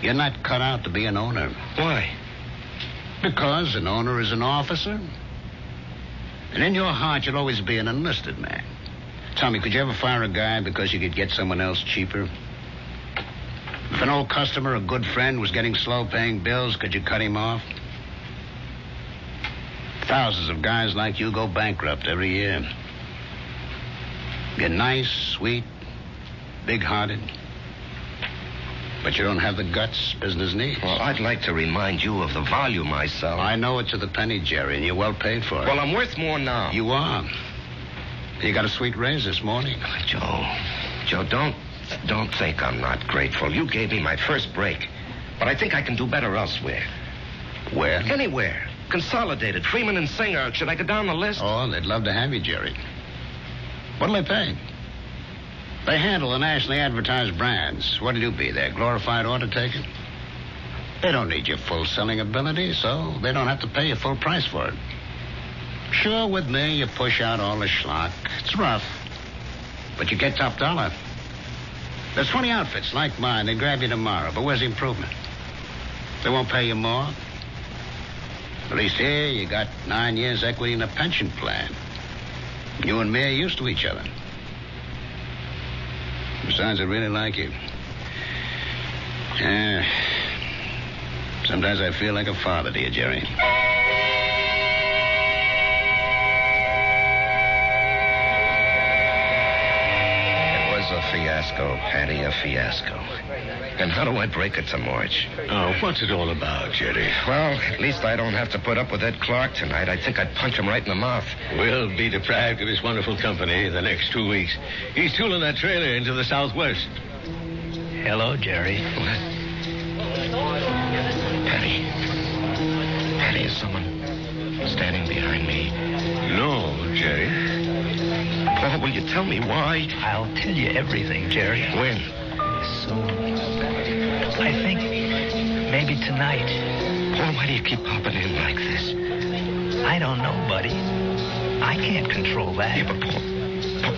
you're not cut out to be an owner. Why? Because an owner is an officer. And in your heart, you'll always be an enlisted man. Tell me, could you ever fire a guy because you could get someone else cheaper? If an old customer, a good friend, was getting slow paying bills, could you cut him off? Thousands of guys like you go bankrupt every year. You're nice, sweet, big-hearted. But you don't have the guts business needs. Well, I'd like to remind you of the volume I sell. I know it to the penny, Jerry, and you're well paid for it. Well, I'm worth more now. You are. You got a sweet raise this morning. Joe, don't think I'm not grateful. You gave me my first break. But I think I can do better elsewhere. Where? Anywhere. Consolidated, Freeman and Singer. Should I go down the list? Oh, they'd love to have you, Jerry. What'll they pay? They handle the nationally advertised brands. What'll you be, their glorified order taker? They don't need your full selling ability, so they don't have to pay you full price for it. Sure, with me, you push out all the schlock. It's rough, but you get top dollar. There's 20 outfits like mine. They grab you tomorrow, but where's the improvement? They won't pay you more. At least here, you got 9 years equity in a pension plan. You and me are used to each other. Besides, I really like you. Yeah. Sometimes I feel like a father to you, Jerry. It was a fiasco, Patty, a fiasco. And how do I break it to Marge? Oh, what's it all about, Jerry? Well, at least I don't have to put up with Ed Clark tonight. I think I'd punch him right in the mouth. We'll be deprived of his wonderful company the next 2 weeks. He's tooling that trailer into the southwest. Hello, Jerry. What? Patty, is someone standing behind me? No, Jerry. Well, will you tell me why? I'll tell you everything, Jerry. When? Soon. I think maybe tonight. Paul, why do you keep popping in like this? I don't know, buddy. I can't control that. Yeah, but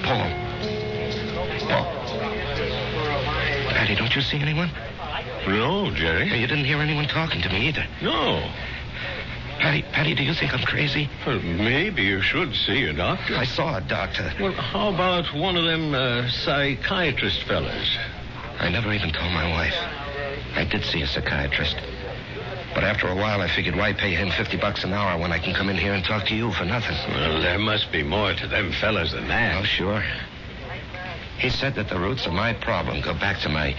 Paul. Patty, don't you see anyone? No, Jerry. You didn't hear anyone talking to me either. No. Patty, do you think I'm crazy? Well, maybe you should see a doctor. I saw a doctor. Well, how about one of them psychiatrist fellas? I never even told my wife. I did see a psychiatrist. But after a while, I figured, why pay him $50 an hour when I can come in here and talk to you for nothing? Well, there must be more to them fellas than that. Oh, sure. He said that the roots of my problem go back to my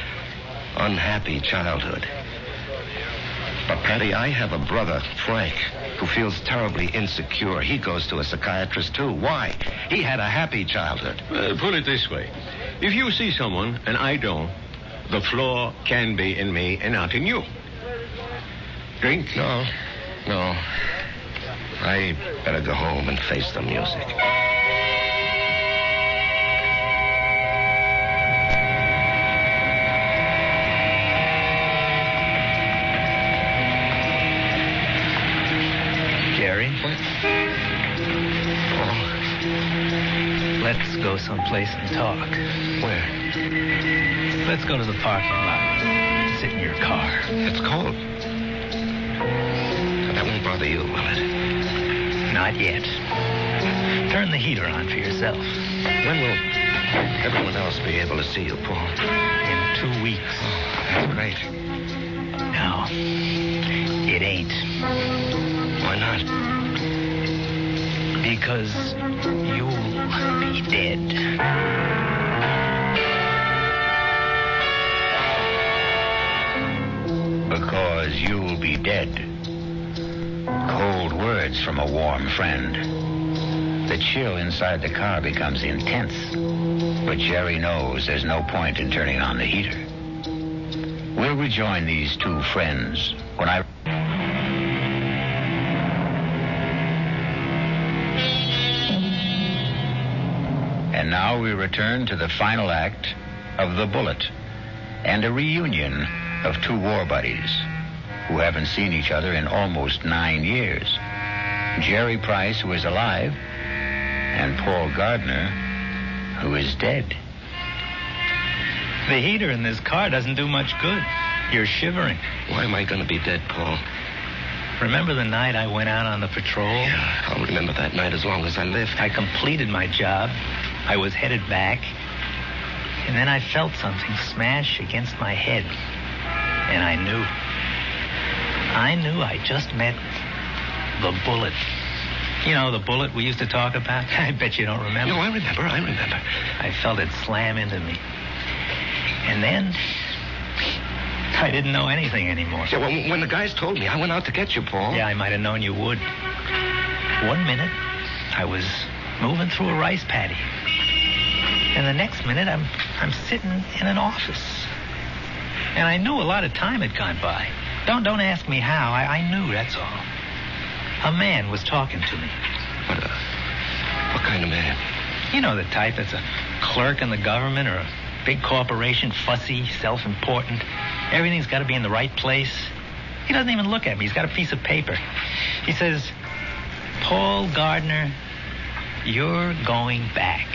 unhappy childhood. But, Patty, I have a brother, Frank, who feels terribly insecure. He goes to a psychiatrist, too. Why? He had a happy childhood. Put it this way. If you see someone and I don't, the flaw can be in me and not in you. Drink? No. I better go home and face the music. Jerry? What? Oh. Let's go someplace and talk. Where? Let's go to the parking lot. Sit in your car. It's cold. That won't bother you, will it? Not yet. Turn the heater on for yourself. When will everyone else be able to see you, Paul? In 2 weeks. Oh, that's great. No, it ain't. Why not? Because you'll be dead. Because you'll be dead. Cold words from a warm friend. The chill inside the car becomes intense. But Jerry knows there's no point in turning on the heater. We'll rejoin these two friends when I... And now we return to the final act of The Bullet and a reunion of two war buddies who haven't seen each other in almost 9 years. Jerry Price, who is alive, and Paul Gardner, who is dead. The heater in this car doesn't do much good. You're shivering. Why am I going to be dead, Paul? Remember the night I went out on the patrol? Yeah, I'll remember that night as long as I live. I completed my job. I was headed back. And then I felt something smash against my head. And I knew I just met the bullet. You know, the bullet we used to talk about? I bet you don't remember. No, I remember. I felt it slam into me. And then I didn't know anything anymore. Yeah, well, when the guys told me, I went out to get you, Paul. Yeah, I might have known you would. 1 minute, I was moving through a rice paddy. And the next minute, I'm sitting in an office. And I knew a lot of time had gone by. Don't ask me how. I knew, that's all. A man was talking to me. What kind of man? You know the type that's a clerk in the government or a big corporation, fussy, self-important. Everything's got to be in the right place. He doesn't even look at me. He's got a piece of paper. He says, Paul Gardner, you're going back.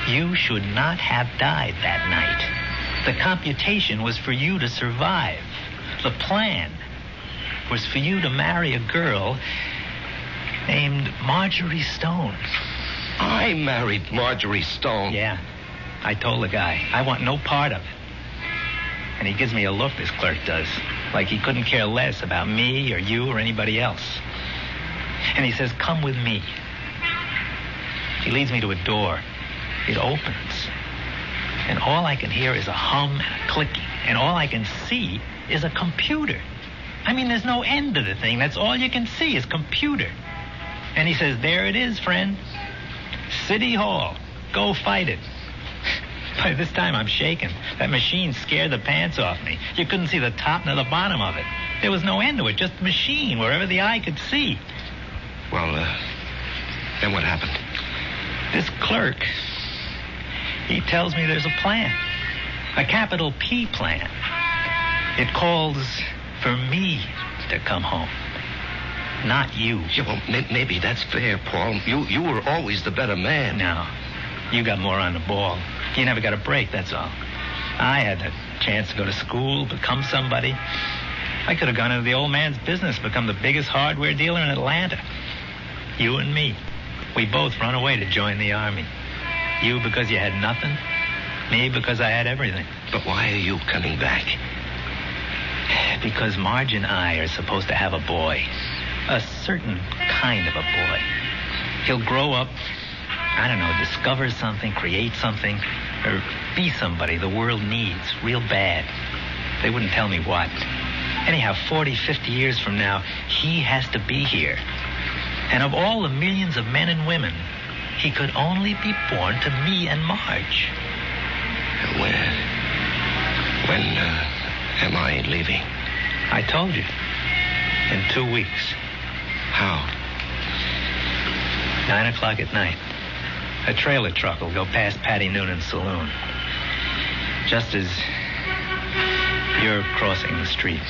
You should not have died that night. The computation was for you to survive. The plan was for you to marry a girl named Marjorie Stone. I married Marjorie Stone? Yeah. I told the guy, I want no part of it. And he gives me a look, this clerk does, like he couldn't care less about me or you or anybody else. And he says, come with me. He leads me to a door. It opens. And all I can hear is a hum and a clicking. And all I can see is a computer. I mean, there's no end to the thing. That's all you can see is computer. And he says, there it is, friend. City Hall. Go fight it. By this time, I'm shaking. That machine scared the pants off me. You couldn't see the top nor the bottom of it. There was no end to it, just a machine wherever the eye could see. Well, then what happened? This clerk, he tells me there's a plan. A capital P plan. It calls for me. to come home. Not you. Yeah, well, maybe that's fair, Paul. You were always the better man. No. You got more on the ball. You never got a break, that's all. I had the chance to go to school, become somebody. I could have gone into the old man's business, become the biggest hardware dealer in Atlanta. You and me. We both run away to join the army. You because you had nothing. Me because I had everything. But why are you coming back? Because Marge and I are supposed to have a boy. A certain kind of a boy. He'll grow up, I don't know, discover something, create something, or be somebody the world needs real bad. They wouldn't tell me what. Anyhow, 40, 50 years from now, he has to be here. And of all the millions of men and women, he could only be born to me and Marge. When am I leaving? I told you. In 2 weeks. How? 9 o'clock at night. A trailer truck will go past Patty Noonan's saloon. Just as you're crossing the street.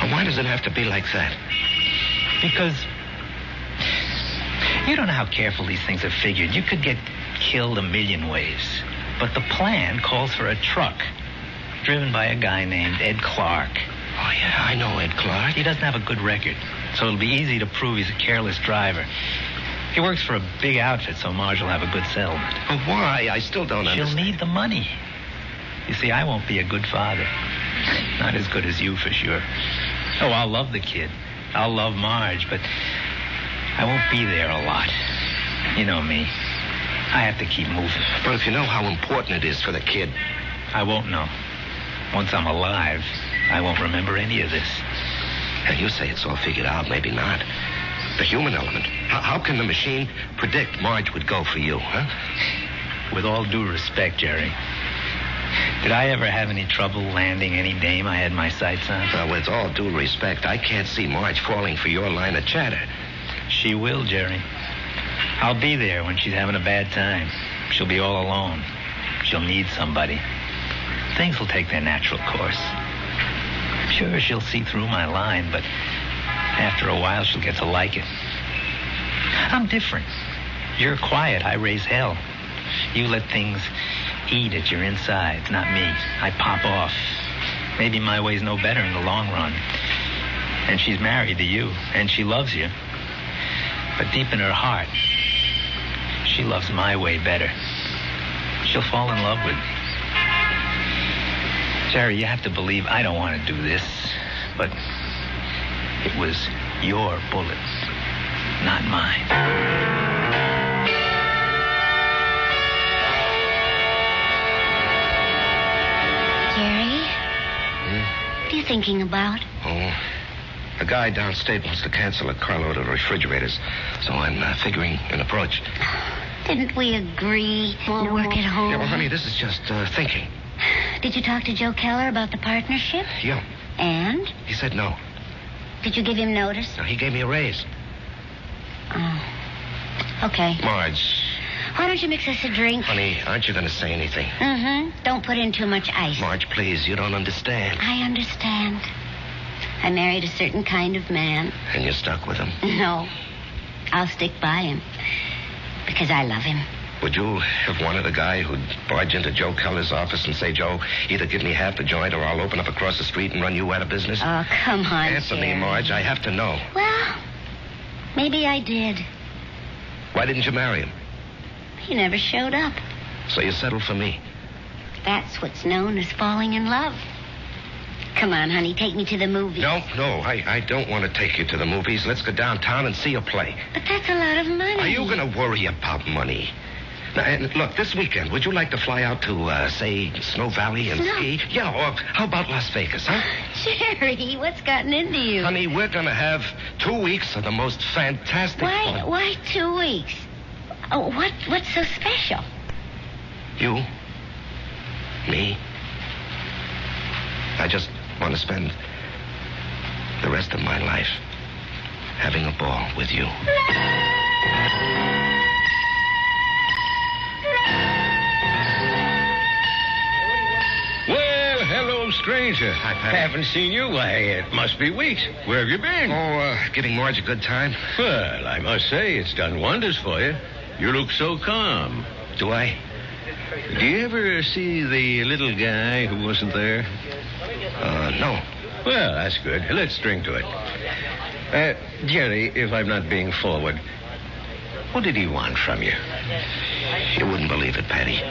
Why does it have to be like that? Because you don't know how careful these things are figured. You could get killed a million ways. But the plan calls for a truck driven by a guy named Ed Clark. Oh, yeah, I know Ed Clark. He doesn't have a good record, so it'll be easy to prove he's a careless driver. He works for a big outfit, so Marge will have a good settlement. But why? I still don't understand. She'll need the money. You see, I won't be a good father. Not as good as you, for sure. Oh, I'll love the kid. I'll love Marge, but I won't be there a lot. You know me. I have to keep moving. But if you know how important it is for the kid... I won't know. Once I'm alive, I won't remember any of this. And you say it's all figured out, maybe not. The human element. How can the machine predict Marge would go for you, huh? With all due respect, Jerry, did I ever have any trouble landing any dame I had my sights on? Well, with all due respect, I can't see Marge falling for your line of chatter. She will, Jerry. I'll be there when she's having a bad time. She'll be all alone. She'll need somebody. Things will take their natural course. Sure, she'll see through my line, but after a while, she'll get to like it. I'm different. You're quiet. I raise hell. You let things eat at your insides, not me. I pop off. Maybe my way's no better in the long run. And she's married to you, and she loves you. But deep in her heart, she loves my way better. She'll fall in love with me. Jerry, you have to believe I don't want to do this, but it was your bullet, not mine. Jerry? What are you thinking about? Oh, a guy downstate wants to cancel a carload of refrigerators, so I'm figuring an approach. Didn't we agree we'll work at home? Yeah, well, honey, this is just thinking. Did you talk to Joe Keller about the partnership? Yeah. And? He said no. Did you give him notice? No, he gave me a raise. Oh. Okay. Marge. Why don't you mix us a drink? Honey, aren't you going to say anything? Mm-hmm. Don't put in too much ice. Marge, please, you don't understand. I understand. I married a certain kind of man. And you're stuck with him? No. I'll stick by him. Because I love him. Would you have wanted a guy who'd barge into Joe Keller's office and say, Joe, either give me half the joint or I'll open up across the street and run you out of business? Oh, come on, Answer Jerry. me, Marge. I have to know. Well, maybe I did. Why didn't you marry him? He never showed up. So you settled for me. That's what's known as falling in love. Come on, honey, take me to the movies. No, I don't want to take you to the movies. Let's go downtown and see a play. But that's a lot of money. Are you going to worry about money? Now, and look, this weekend, would you like to fly out to, say, Snow Valley and ski? Yeah, or how about Las Vegas, huh? Jerry, what's gotten into you? Honey, we're going to have 2 weeks of the most fantastic fun. Why 2 weeks? Oh, what's so special? You. Me. I just want to spend the rest of my life having a ball with you. Well, hello, stranger. Hi, Patty. Haven't seen you. Why, it must be weeks. Where have you been? Giving Marge a good time. Well, I must say, it's done wonders for you. You look so calm. Do I? Do you ever see the little guy who wasn't there? No. Well, that's good. Let's drink to it. Jerry, if I'm not being forward, what did he want from you? You wouldn't believe it, Patty.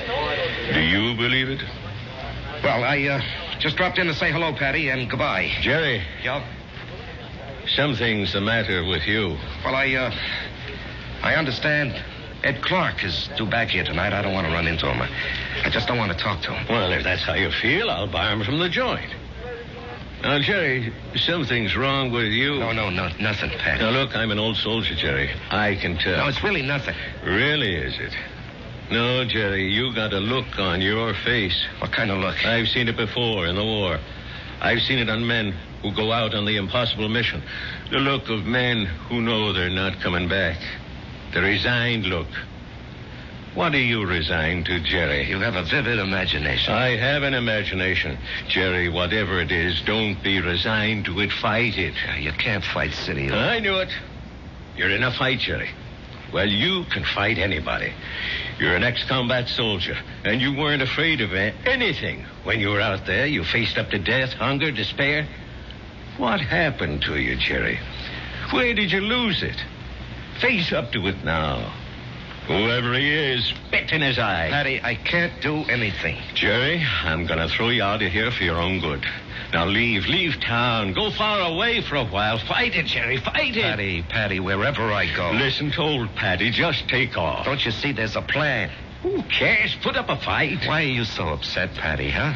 Do you believe it? Well, I just dropped in to say hello, Patty, and goodbye. Jerry. Yeah? Something's the matter with you. Well, I understand Ed Clark is due back here tonight. I don't want to run into him. I just don't want to talk to him. Well, if that's how you feel, I'll bar him from the joint. Now, Jerry, something's wrong with you. No, nothing, Patty. Now, look, I'm an old soldier, Jerry. I can tell. No, it's really nothing. Really, is it? No, Jerry, you got a look on your face. What kind of look? I've seen it before in the war. I've seen it on men who go out on the impossible mission. The look of men who know they're not coming back. The resigned look. What are you resigned to, Jerry? You have a vivid imagination. I have an imagination. Jerry, whatever it is, don't be resigned to it. Fight it. You can't fight City. I knew it. You're in a fight, Jerry. Well, you can fight anybody. You're an ex-combat soldier, and you weren't afraid of anything. When you were out there, you faced up to death, hunger, despair. What happened to you, Jerry? Where did you lose it? Face up to it now. Whoever he is, spit in his eye. Patty, I can't do anything. Jerry, I'm going to throw you out of here for your own good. Now leave town. Go far away for a while. Fight it, Jerry, fight it. Patty, wherever I go. Listen to old Patty. Just take off. Don't you see there's a plan? Who cares? Put up a fight. Why are you so upset, Patty, huh?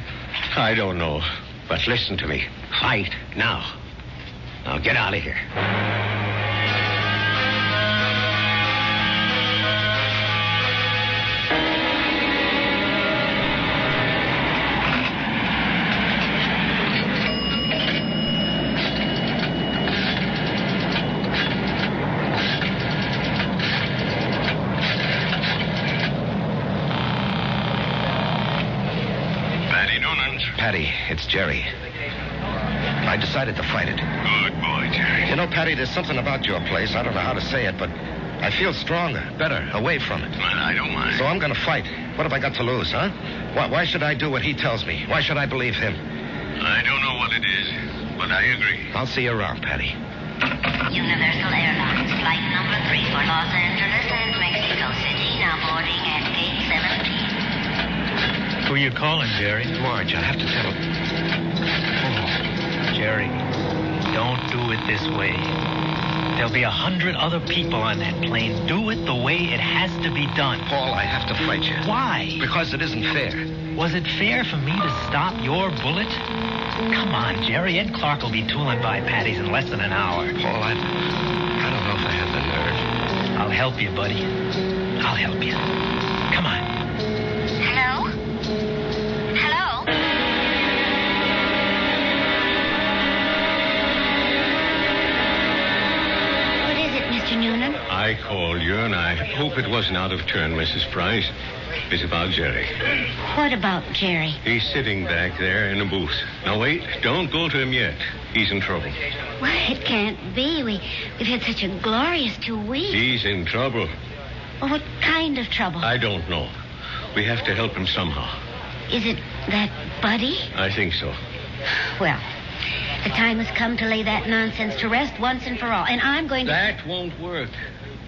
I don't know. But listen to me. Fight now. Now get out of here. Patty, it's Jerry. I decided to fight it. Good boy, Jerry. You know, Patty, there's something about your place. I don't know how to say it, but I feel stronger, better, away from it. Well, I don't mind. So I'm going to fight. What have I got to lose, huh? Why should I do what he tells me? Why should I believe him? I don't know what it is, but I agree. I'll see you around, Patty. Universal Airlines, flight number 3 for Los Angeles and Mexico City, now boarding at gate 17. Who are you calling, Jerry? Marge, I have to tell him. Oh, Jerry, don't do it this way. There'll be 100 other people on that plane. Do it the way it has to be done. Paul, I have to fight you. Why? Because it isn't fair. Was it fair for me to stop your bullet? Come on, Jerry. Ed Clark will be tooling by Patty's in less than an hour. Paul, I don't know if I have the nerve. I'll help you, buddy. I'll help you. Come on. Hello? Hello? What is it, Mr. Noonan? I called you, and I hope it wasn't out of turn, Mrs. Price. It's about Jerry. What about Jerry? He's sitting back there in the booth. Now, wait. Don't go to him yet. He's in trouble. Well, it can't be. We've had such a glorious 2 weeks. He's in trouble. Well, what kind of trouble? I don't know. We have to help him somehow. Is it that Buddy? I think so. Well, the time has come to lay that nonsense to rest once and for all. And I'm going to... That won't work.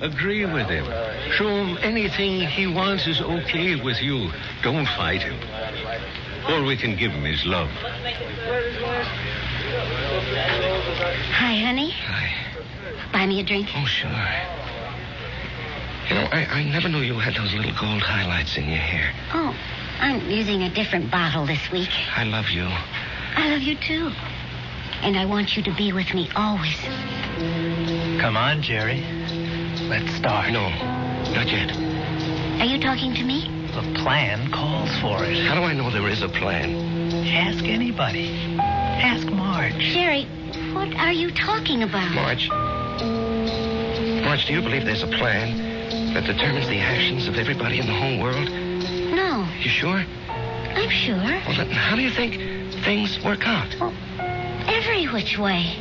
Agree with him. Show him anything he wants is okay with you. Don't fight him. All we can give him is love. Hi, honey. Hi. Buy me a drink? Oh, sure. You know, I never knew you had those little gold highlights in your hair. Oh, I'm using a different bottle this week. I love you. I love you, too. And I want you to be with me always. Come on, Jerry. Let's start. No, not yet. Are you talking to me? The plan calls for it. How do I know there is a plan? Ask anybody. Ask Marge. Jerry, what are you talking about? Marge, do you believe there's a plan that determines the actions of everybody in the whole world? No. You sure? I'm sure. Well, then how do you think things work out. Well, every which way.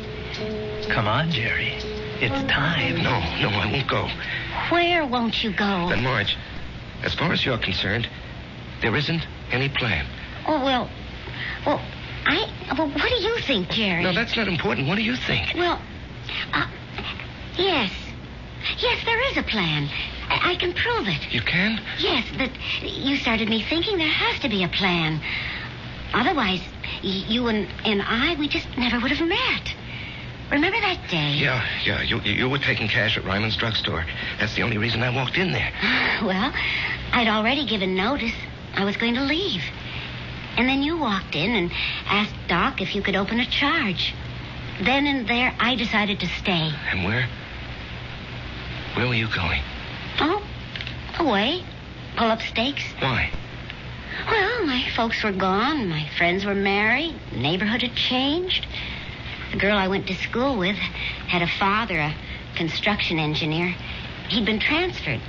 Come on, Jerry. It's time. No, I won't go. Where won't you go? Then, Marge, as far as you're concerned, there isn't any plan. Oh, well, what do you think, Jerry? No, that's not important. What do you think? Well, yes. Yes, there is a plan. I can prove it. You can? Yes, but you started me thinking there has to be a plan. Otherwise, you and I, we just never would have met. Remember that day? Yeah. You were taking cash at Ryman's drugstore. That's the only reason I walked in there. Well, I'd already given notice. I was going to leave. And then you walked in and asked Doc if you could open a charge. Then and there, I decided to stay. And where were you going? Oh, away. Pull up stakes. Why? Well, my folks were gone. My friends were married. The neighborhood had changed. The girl I went to school with had a father, a construction engineer. He'd been transferred.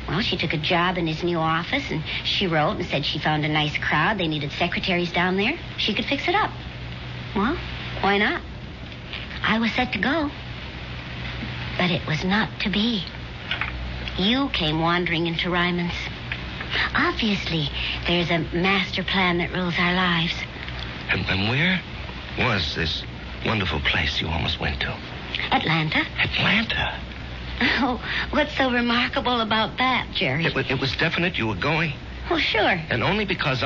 Well, she took a job in his new office, and she wrote and said she found a nice crowd. They needed secretaries down there. She could fix it up. Well, why not? I was set to go. But it was not to be. You came wandering into Ryman's. Obviously, there's a master plan that rules our lives. And where was this wonderful place you almost went to? Atlanta. Atlanta? Oh, what's so remarkable about that, Jerry? It was definite you were going? Oh, sure. And only because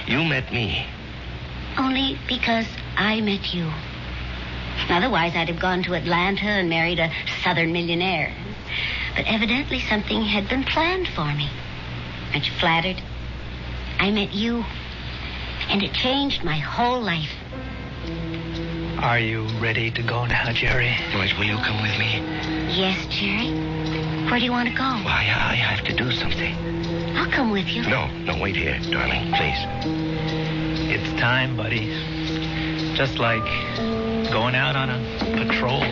you met me. Only because I met you. Otherwise, I'd have gone to Atlanta and married a southern millionaire. But evidently something had been planned for me. Aren't you flattered? I met you, and it changed my whole life. Are you ready to go now, Jerry? Marge, will you come with me? Yes, Jerry. Where do you want to go? Well, I have to do something. I'll come with you. No, wait here, darling, please. It's time, buddy. Just like going out on a patrol.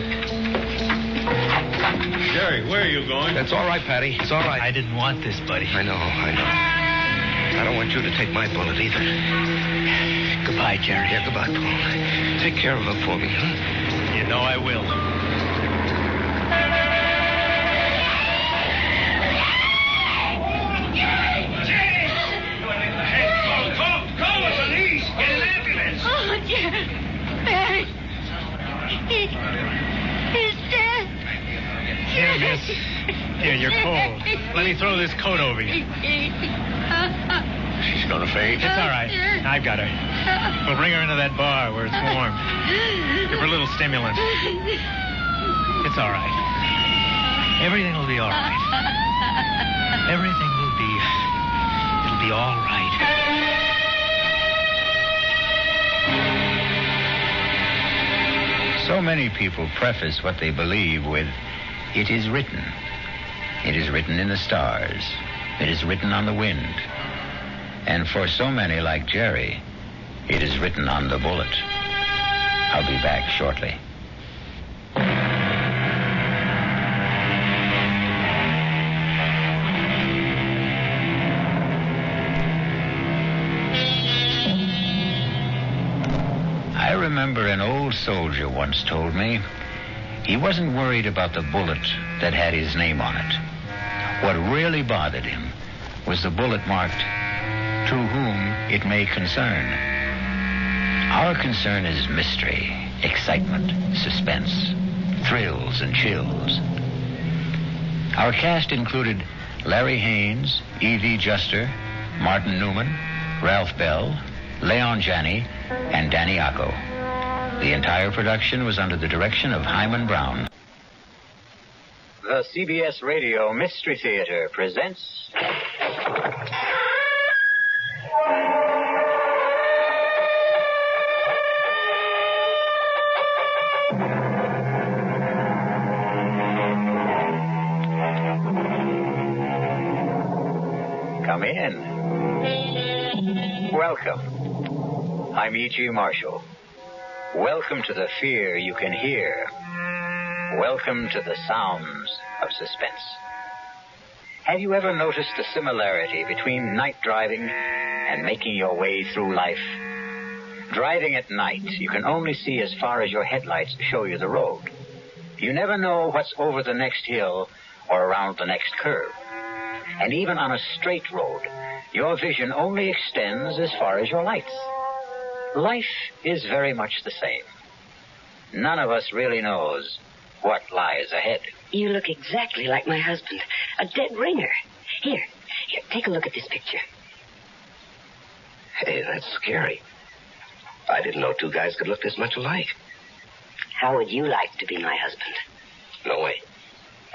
Jerry, where are you going? That's all right, Patty. It's all right. I didn't want this, buddy. I know. I don't want you to take my bullet either. Goodbye, Jerry. Yeah, goodbye, Paul. Take care of her for me, huh? You know I will. Call the police. Get an ambulance. Oh, Jerry. Barry. He's dead. Here, miss. Here, you're cold. Let me throw this coat over you. She's gonna faint. It's all right. I've got her. We'll bring her into that bar where it's warm. Give her a little stimulant. It's all right. Everything will be all right. Everything will be... It'll be all right. So many people preface what they believe with, "It is written." It is written in the stars. It is written on the wind. And for so many like Jerry, it is written on the bullet. I'll be back shortly. I remember an old soldier once told me he wasn't worried about the bullet that had his name on it. What really bothered him was the bullet marked, "To whom it may concern." Our concern is mystery, excitement, suspense, thrills and chills. Our cast included Larry Haynes, E.V. Juster, Martin Newman, Ralph Bell, Leon Janney, and Danny Acco. The entire production was under the direction of Hyman Brown. The CBS Radio Mystery Theater presents... Come in. Welcome. I'm E.G. Marshall. Welcome to the fear you can hear. Welcome to the sounds of suspense. Have you ever noticed the similarity between night driving and making your way through life. Driving at night, you can only see as far as your headlights show you the road. You never know what's over the next hill or around the next curve. And even on a straight road, your vision only extends as far as your lights. Life is very much the same. None of us really knows what lies ahead. You look exactly like my husband. A dead ringer. Here, take a look at this picture. Hey, that's scary. I didn't know two guys could look this much alike. How would you like to be my husband? No way.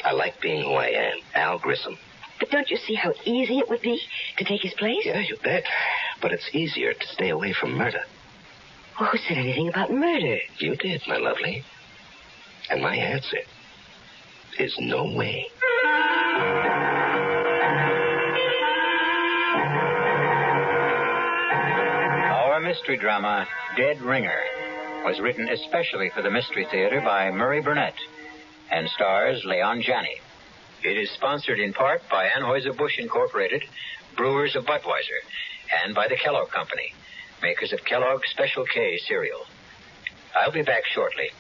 I like being who I am, Al Grissom. But don't you see how easy it would be to take his place? Yeah, you bet. But it's easier to stay away from murder. Well, who said anything about murder? You did, my lovely. And my answer is no way. Our mystery drama, Dead Ringer, was written especially for the Mystery Theater by Murray Burnett and stars Leon Janney. It is sponsored in part by Anheuser-Busch Incorporated, brewers of Budweiser, and by the Kellogg Company, makers of Kellogg's Special K cereal. I'll be back shortly.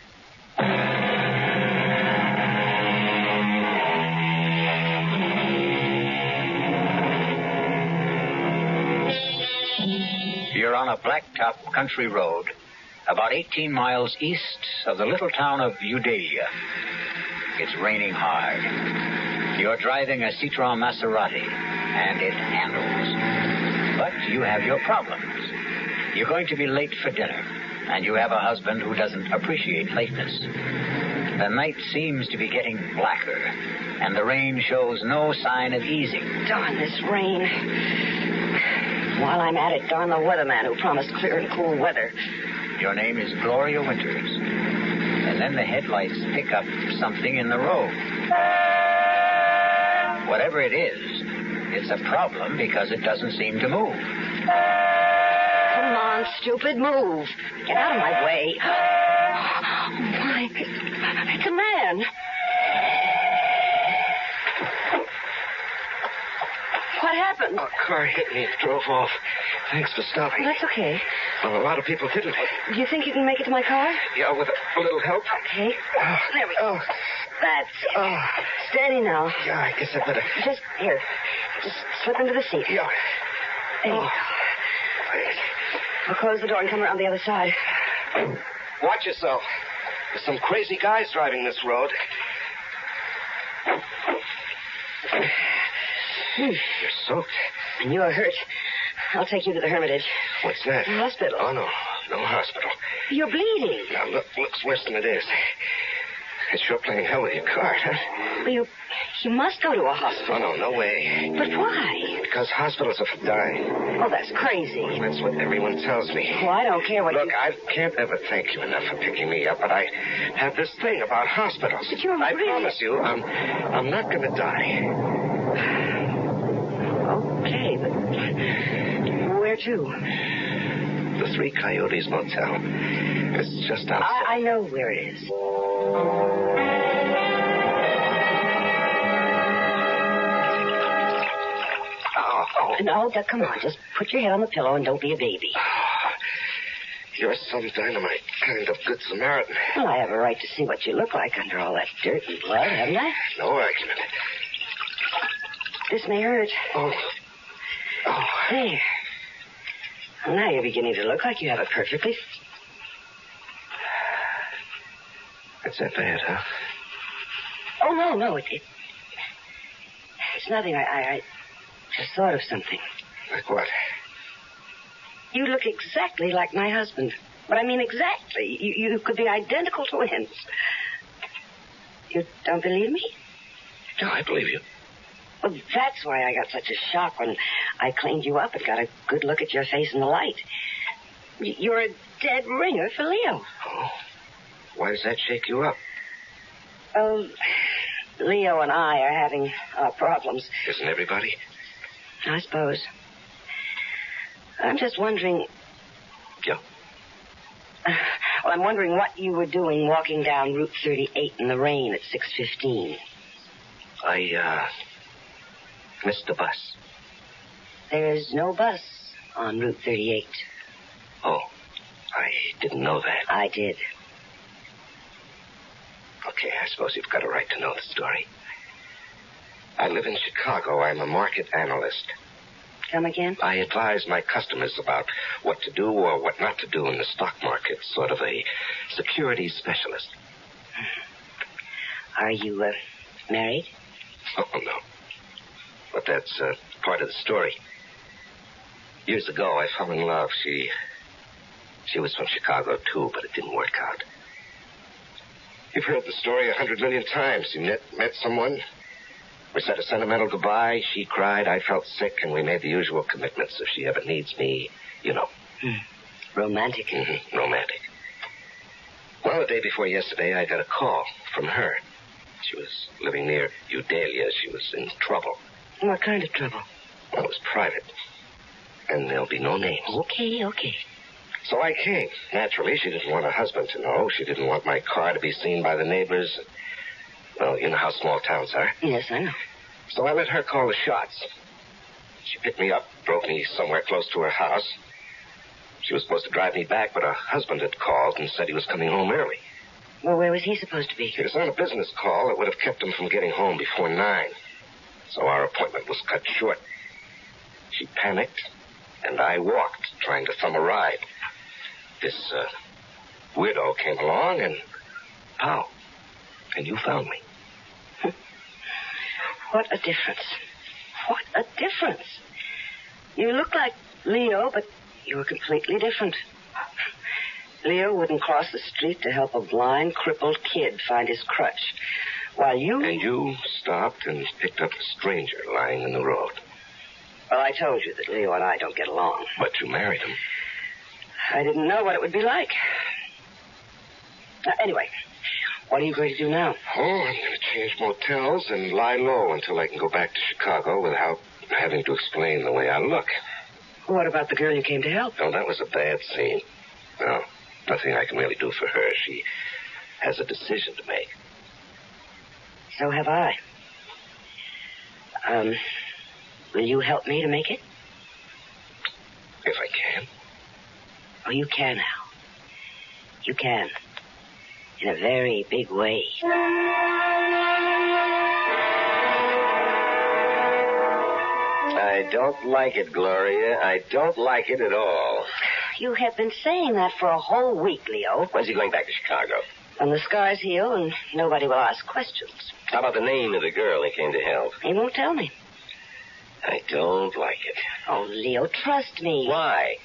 You're on a blacktop country road about 18 miles east of the little town of Udalia. It's raining hard. You're driving a Citroen Maserati, and it handles. But you have your problems. You're going to be late for dinner, and you have a husband who doesn't appreciate lateness. The night seems to be getting blacker, and the rain shows no sign of easing. Darn this rain. While I'm at it, darn the weatherman who promised clear and cool weather. Your name is Gloria Winters. And then the headlights pick up something in the road. Whatever it is, it's a problem because it doesn't seem to move. Come on, stupid, move. Get out of my way. Oh, my. It's a man. What happened? A car hit me and drove off. Thanks for stopping. That's okay. Well, a lot of people didn't. Do you think you can make it to my car? Yeah, with a little help. Okay. There we go. That's it. Steady now. Yeah, I guess I better. Just here. Just slip into the seat. Yeah. There you go. I'll close the door and come around the other side. Watch yourself. There's some crazy guys driving this road. You're soaked. And you're hurt. I'll take you to the Hermitage. What's that? The hospital. Oh, no. No hospital. You're bleeding. Now, looks worse than it is. It's sure playing hell with your card, huh? Well, you must go to a hospital. Oh, no way. But why? Because hospitals are for dying. Oh, that's crazy. That's what everyone tells me. Well, I don't care what Look, I can't ever thank you enough for picking me up, but I have this thing about hospitals. But you're I promise you, I'm not going to die. Okay, but where to? The Three Coyotes Motel. It's just outside. I know where it is. No, come on. Just put your head on the pillow and don't be a baby. You're some dynamite kind of good Samaritan. Well, I have a right to see what you look like under all that dirt and blood, haven't I? No argument. This may hurt. Oh. There. Well, now you're beginning to look like you have it perfectly. It's that bad, huh? Oh, no. It's nothing. I just thought of something. Like what? You look exactly like my husband. But I mean exactly. You could be identical twins. You don't believe me? No, I believe you. Well, that's why I got such a shock when I cleaned you up and got a good look at your face in the light. You're a dead ringer for Leo. Oh. Why does that shake you up? Well, Leo and I are having our problems. Isn't everybody? I suppose. I'm just wondering... Yeah? Well, I'm wondering what you were doing walking down Route 38 in the rain at 6:15. I missed the bus. There's no bus on Route 38. Oh, I didn't know that. I did. Okay, I suppose you've got a right to know the story. I live in Chicago. I'm a market analyst. Come again? I advise my customers about what to do or what not to do in the stock market, sort of a securities specialist. Are you, married? Oh, no. But that's part of the story. Years ago, I fell in love. She was from Chicago, too, but it didn't work out. You've heard the story 100 million times. You met someone, we said a sentimental goodbye, she cried, I felt sick, and we made the usual commitments. If she ever needs me, you know. Romantic. Mm-hmm. Romantic. Well, the day before yesterday, I got a call from her. She was living near Eudalia. She was in trouble. What kind of trouble? Well, it was private. And there'll be no names. Okay. So I came. Naturally, she didn't want her husband to know. She didn't want my car to be seen by the neighbors. Well, you know how small towns are. Yes, I know. So I let her call the shots. She picked me up, drove me somewhere close to her house. She was supposed to drive me back, but her husband had called and said he was coming home early. Well, where was he supposed to be? He was on a business call that would have kept him from getting home before 9. So our appointment was cut short. She panicked, and I walked, trying to thumb a ride. This widow came along, and pow, and you found me. What a difference. What a difference. You look like Leo, but you were completely different. Leo wouldn't cross the street to help a blind, crippled kid find his crutch, while you... And you stopped and picked up a stranger lying in the road. Well, I told you that Leo and I don't get along. But you married him. I didn't know what it would be like. Anyway, what are you going to do now? Oh, I'm going to change motels and lie low until I can go back to Chicago without having to explain the way I look. What about the girl you came to help? Oh, that was a bad scene. No, nothing I can really do for her. She has a decision to make. So have I. Will you help me to make it? If I can. Oh, you can, Al. You can. In a very big way. I don't like it, Gloria. I don't like it at all. You have been saying that for a whole week, Leo. When's he going back to Chicago? When the scars heal and nobody will ask questions. How about the name of the girl he came to help? He won't tell me. I don't like it. Oh, Leo, trust me. Why?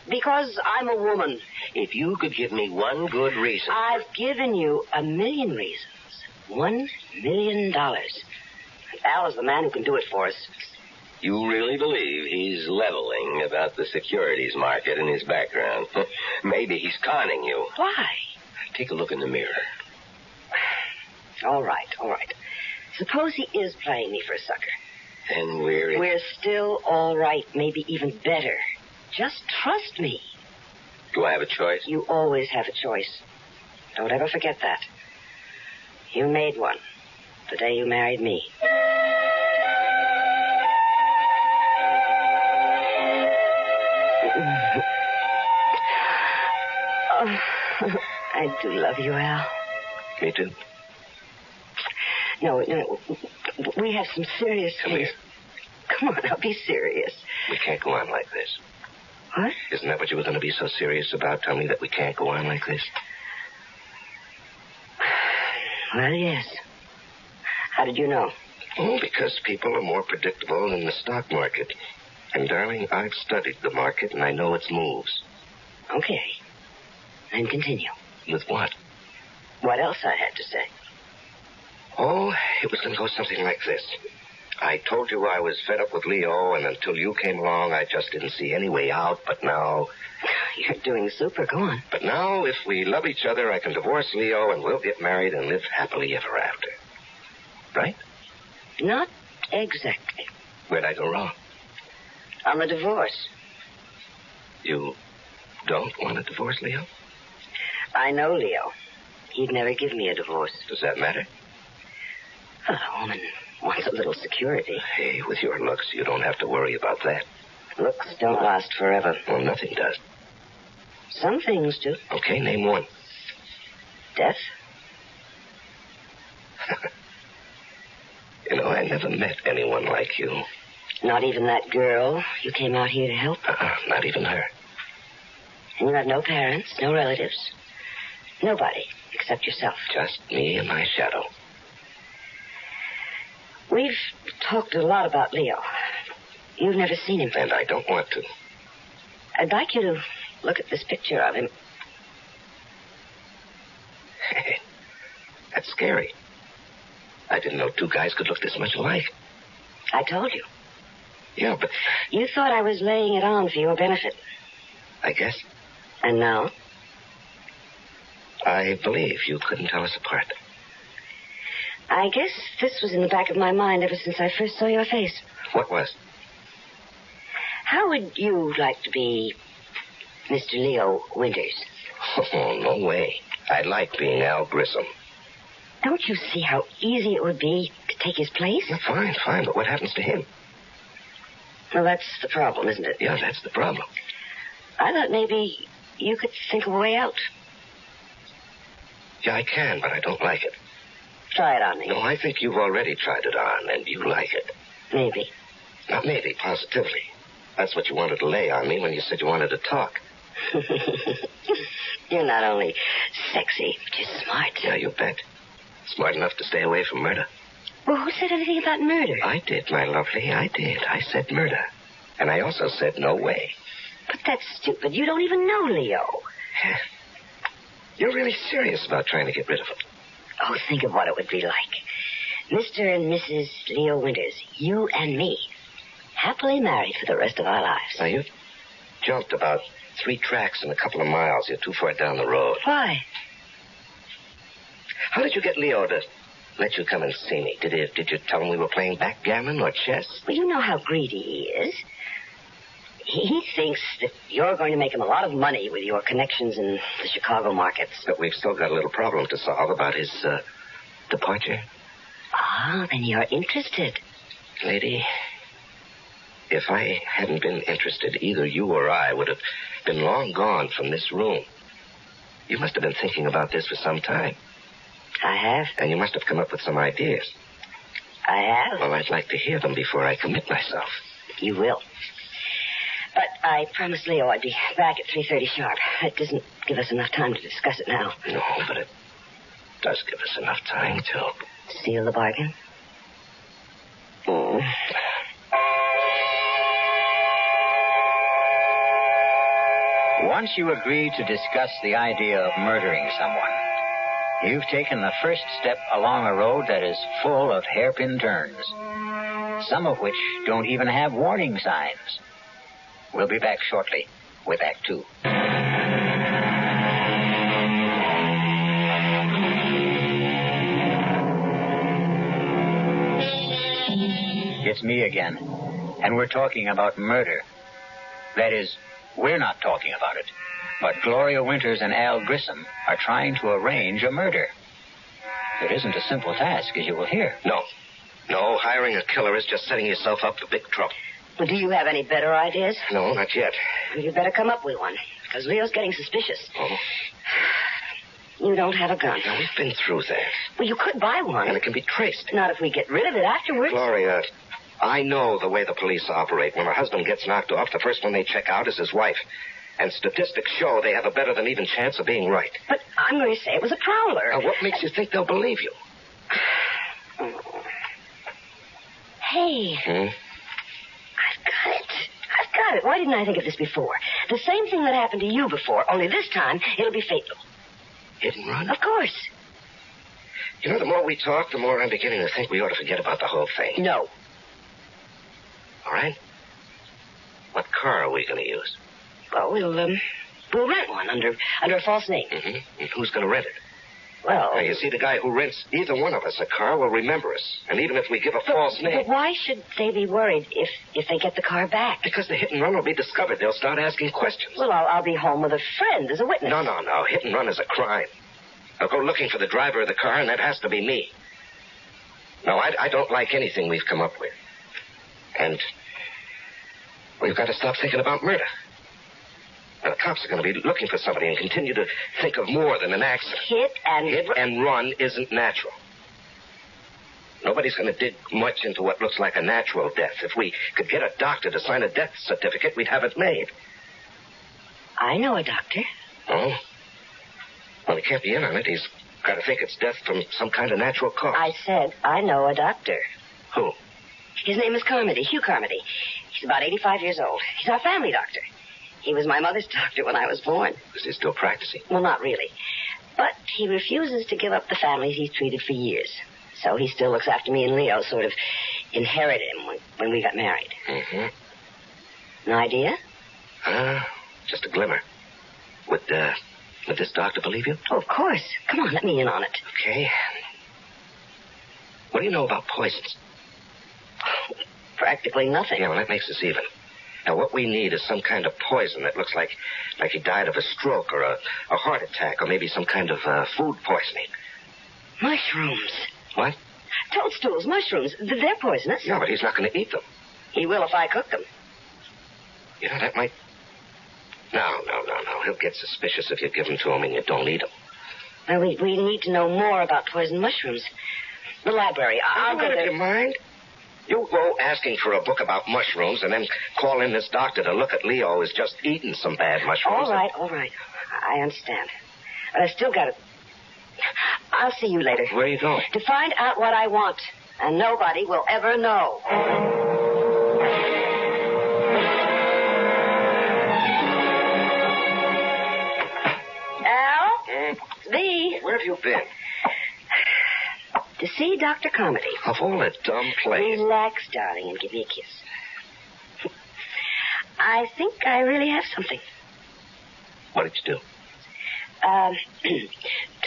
Because I'm a woman. If you could give me one good reason. I've given you 1,000,000 reasons. $1 million. Al is the man who can do it for us. You really believe he's leveling about the securities market in his background? Maybe he's conning you. Why? Take a look in the mirror. All right. Suppose he is playing me for a sucker. Then we're still all right, maybe even better. Just trust me. Do I have a choice? You always have a choice. Don't ever forget that. You made one the day you married me. Oh, I do love you, Al. Me too. No, we have some serious... Come here. Come on, now, be serious. We can't go on like this. What? Isn't that what you were going to be so serious about? Tell me that we can't go on like this? Well, yes. How did you know? Oh, because people are more predictable than the stock market. And, darling, I've studied the market, and I know its moves. Okay. Then continue. With what? What else I had to say? Oh, it was going to go something like this. I told you I was fed up with Leo, and until you came along, I just didn't see any way out, but now... You're doing super. Go on. But now, if we love each other, I can divorce Leo, and we'll get married and live happily ever after. Right? Not exactly. Where'd I go wrong? On the divorce. You don't want a divorce, Leo? I know Leo. He'd never give me a divorce. Does that matter? A woman wants a little security. Hey, with your looks, you don't have to worry about that. Looks don't last forever. Well, nothing does. Some things do. Okay, name one. Death? You know, I never met anyone like you. Not even that girl you came out here to help? Not even her. And you have no parents, no relatives? Nobody except yourself? Just me and my shadow. We've talked a lot about Leo. You've never seen him. And I don't want to. I'd like you to look at this picture of him. That's scary. I didn't know two guys could look this much alike. I told you. Yeah, but... You thought I was laying it on for your benefit. I guess. And now? I believe you couldn't tell us apart. I guess this was in the back of my mind ever since I first saw your face. What was? How would you like to be Mr. Leo Winters? Oh, no way. I'd like being Al Grissom. Don't you see how easy it would be to take his place? Yeah, fine, but what happens to him? Well, that's the problem, isn't it? Yeah, that's the problem. I thought maybe you could think of a way out. Yeah, I can, but I don't like it. Try it on me. No, I think you've already tried it on, and you like it. Maybe. Not maybe, positively. That's what you wanted to lay on me when you said you wanted to talk. You're not only sexy, but you're smart. Yeah, you bet. Smart enough to stay away from murder. Well, who said anything about murder? I did, my lovely, I did. I said murder. And I also said no way. But that's stupid. You don't even know Leo. You're really serious about trying to get rid of him. Oh, think of what it would be like. Mr. and Mrs. Leo Winters, you and me, happily married for the rest of our lives. Now, you jumped about 3 tracks in a couple of miles. You're too far down the road. Why? How did you get Leo to let you come and see me? Did you tell him we were playing backgammon or chess? Well, you know how greedy he is. He thinks that you're going to make him a lot of money with your connections in the Chicago markets. But we've still got a little problem to solve about his departure. Ah, then you're interested. Lady, if I hadn't been interested, either you or I would have been long gone from this room. You must have been thinking about this for some time. I have. And you must have come up with some ideas. I have. Well, I'd like to hear them before I commit myself. You will. But I promised Leo I'd be back at 3:30 sharp. It doesn't give us enough time to discuss it now. No, but it does give us enough time to... Seal the bargain? Once you agree to discuss the idea of murdering someone, you've taken the first step along a road that is full of hairpin turns, some of which don't even have warning signs. We'll be back shortly with Act 2. It's me again, and we're talking about murder. That is, we're not talking about it, but Gloria Winters and Al Grissom are trying to arrange a murder. It isn't a simple task, as you will hear. No, hiring a killer is just setting yourself up for big trouble. Well, do you have any better ideas? No, not yet. Well, you'd better come up with one, because Leo's getting suspicious. Oh? You don't have a gun. No, we've been through that. Well, you could buy one. And it can be traced. Not if we get rid of it afterwards. Gloria, I know the way the police operate. When a husband gets knocked off, the first one they check out is his wife. And statistics show they have a better than even chance of being right. But I'm going to say it was a prowler. Now, what makes you think they'll believe you? Hey. I've got it. Why didn't I think of this before? The same thing that happened to you before, only this time it'll be fatal. Hit and run? Of course. You know, the more we talk, the more I'm beginning to think we ought to forget about the whole thing. No. All right. What car are we going to use? Well, we'll rent one under a false name. Mm-hmm. And who's going to rent it? Well... Now, you see, the guy who rents either one of us a car will remember us. And even if we give a false name... But why should they be worried if they get the car back? Because the hit and run will be discovered. They'll start asking questions. Well, I'll be home with a friend as a witness. No. Hit and run is a crime. They'll go looking for the driver of the car, and that has to be me. No, I don't like anything we've come up with. And Well, you've got to stop thinking about murder. Now, the cops are going to be looking for somebody and continue to think of more than an accident. Hit and run isn't natural. Nobody's going to dig much into what looks like a natural death. If we could get a doctor to sign a death certificate, we'd have it made. I know a doctor. Oh? Well, he can't be in on it. He's got to think it's death from some kind of natural cause. I said I know a doctor. Who? His name is Carmody, Hugh Carmody. He's about 85 years old. He's our family doctor. He was my mother's doctor when I was born. Is he still practicing? Well, not really. But he refuses to give up the families he's treated for years. So he still looks after me and Leo, sort of inherited him when we got married. Mm-hmm. An idea? Just a glimmer. Would this doctor believe you? Oh, of course. Come on, let me in on it. Okay. What do you know about poisons? Practically nothing. Yeah, well, that makes us even. Now, what we need is some kind of poison that looks like he died of a stroke or a heart attack or maybe some kind of food poisoning. Mushrooms. What? Toadstools, mushrooms. They're poisonous. No, but he's not going to eat them. He will if I cook them. You know, that might... No. He'll get suspicious if you give them to him and you don't eat them. Well, we need to know more about poison mushrooms. The library. I'll go there. Your mind? You go asking for a book about mushrooms and then call in this doctor to look at Leo who's just eaten some bad mushrooms. All right. I understand. But I still got it. I'll see you later. Where are you going? To find out what I want. And nobody will ever know. Al? It's me. Where have you been? To see Dr. Carmody. Of all the dumb plays. Relax, darling, and give me a kiss. I think I really have something. What did you do?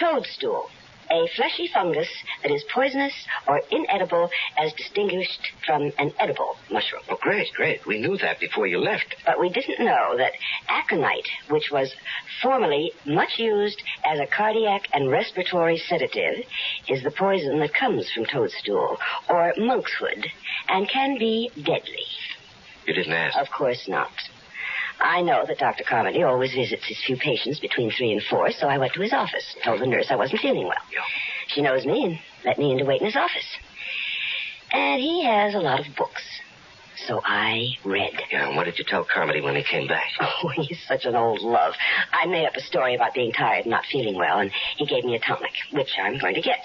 Toadstool. A fleshy fungus that is poisonous or inedible as distinguished from an edible mushroom. Oh, great. We knew that before you left. But we didn't know that aconite, which was formerly much used as a cardiac and respiratory sedative, is the poison that comes from toadstool or monkshood and can be deadly. You didn't ask? Of course not. I know that Dr. Carmody always visits his few patients between 3 and 4, so I went to his office, told the nurse I wasn't feeling well. Yeah. She knows me and let me in to wait in his office. And he has a lot of books, so I read. Yeah, and what did you tell Carmody when he came back? Oh, he's such an old love. I made up a story about being tired and not feeling well, and he gave me a tonic, which I'm going to get.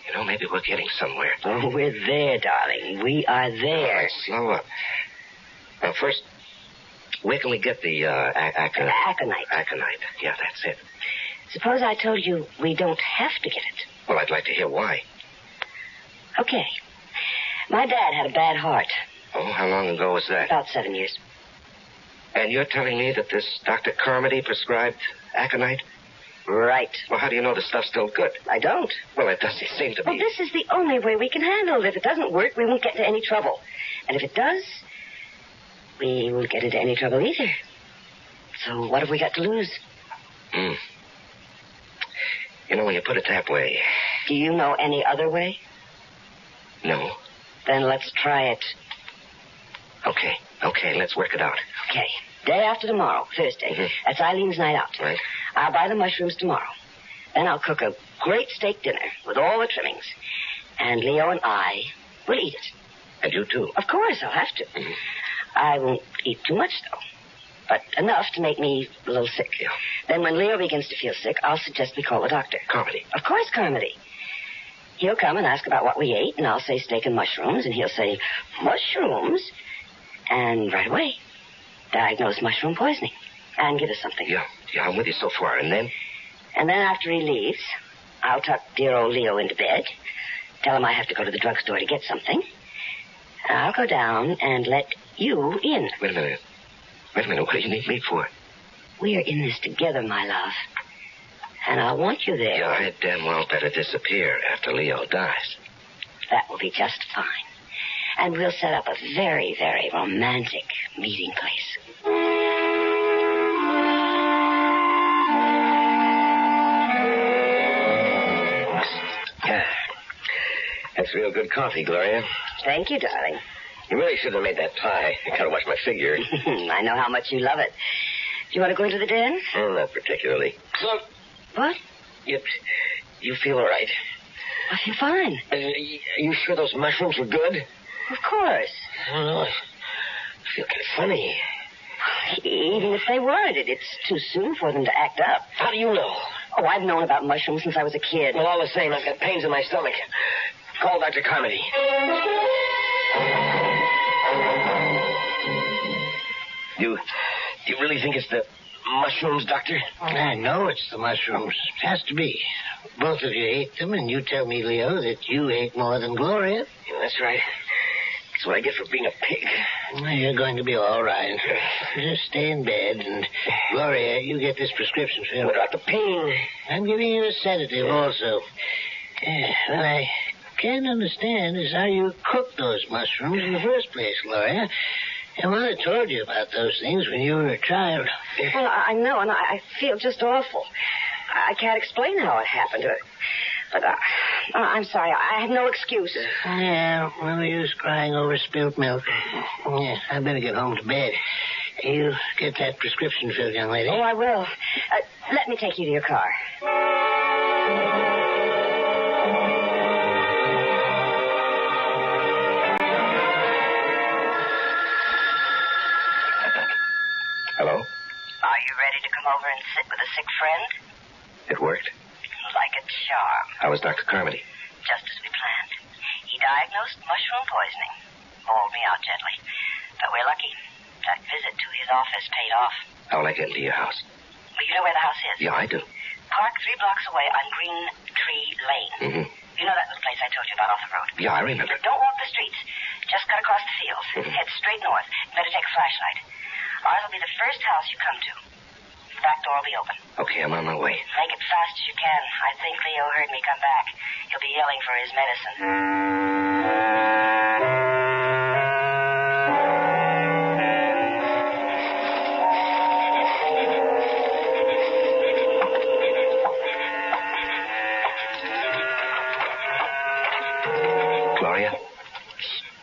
You know, maybe we're getting somewhere. Oh, we're there, darling. We are there. All right, slow up. Now, first... where can we get the aconite? Aconite. Yeah, that's it. Suppose I told you we don't have to get it. Well, I'd like to hear why. Okay. My dad had a bad heart. Oh, how long ago was that? About 7 years. And you're telling me that this Dr. Carmody prescribed aconite? Right. Well, how do you know the stuff's still good? I don't. Well, it doesn't seem to be. Well, this is the only way we can handle it. If it doesn't work, we won't get into any trouble. And if it does... we won't get into any trouble either. So what have we got to lose? You know, when you put it that way... Do you know any other way? No. Then let's try it. Okay, let's work it out. Okay. Day after tomorrow, Thursday. Mm-hmm. That's Eileen's night out. Right. I'll buy the mushrooms tomorrow. Then I'll cook a great steak dinner with all the trimmings. And Leo and I will eat it. And you too? Of course, I'll have to. Mm-hmm. I won't eat too much, though. But enough to make me a little sick. Yeah. Then when Leo begins to feel sick, I'll suggest we call a doctor. Carmody? Of course, Carmody. He'll come and ask about what we ate, and I'll say steak and mushrooms, and he'll say, mushrooms? And right away, diagnose mushroom poisoning and give us something. Yeah, I'm with you so far. And then? And then after he leaves, I'll tuck dear old Leo into bed, tell him I have to go to the drugstore to get something. I'll go down and let you in. Wait a minute. What do you need me for? We're in this together, my love. And I want you there. Yeah, I damn well better disappear after Leo dies. That will be just fine. And we'll set up a very, very romantic meeting place. That's real good coffee, Gloria. Thank you, darling. You really should have made that pie. I gotta watch my figure. I know how much you love it. Do you want to go into the den? Not particularly. Look. What? You feel all right? I feel fine. Are you sure those mushrooms were good? Of course. I don't know. I feel kind of funny. Even if they weren't, it's too soon for them to act up. How do you know? Oh, I've known about mushrooms since I was a kid. Well, all the same, I've got pains in my stomach. Call Dr. Carmody. You really think it's the mushrooms, Doctor? I know it's the mushrooms. It has to be. Both of you ate them, and you tell me, Leo, that you ate more than Gloria. Yeah, that's right. That's what I get for being a pig. Well, you're going to be all right. Just stay in bed, and Gloria, you get this prescription filled. What about the pain? I'm giving you a sedative also. What I can't understand is how you cooked those mushrooms in the first place, Gloria. And Mother told you about those things when you were a child. Well, I know, and I feel just awful. I can't explain how it happened. But I'm sorry. I have no excuse. Yeah, no use crying over spilt milk. Yeah, I better get home to bed. You get that prescription filled, young lady. Oh, I will. Let me take you to your car. Hello? Are you ready to come over and sit with a sick friend? It worked? Like a charm. How was Dr. Carmody? Just as we planned. He diagnosed mushroom poisoning. Bawled me out gently. But we're lucky. That visit to his office paid off. How will I get into your house? Well, you know where the house is? Yeah, I do. Park 3 blocks away on Green Tree Lane. Mm-hmm. You know that little place I told you about off the road? Yeah, I remember. Don't walk the streets. Just cut across the fields. Mm-hmm. Head straight north. Better take a flashlight. Ours will be the first house you come to. The back door will be open. Okay, I'm on my way. Make it fast as you can. I think Leo heard me come back. He'll be yelling for his medicine. Gloria?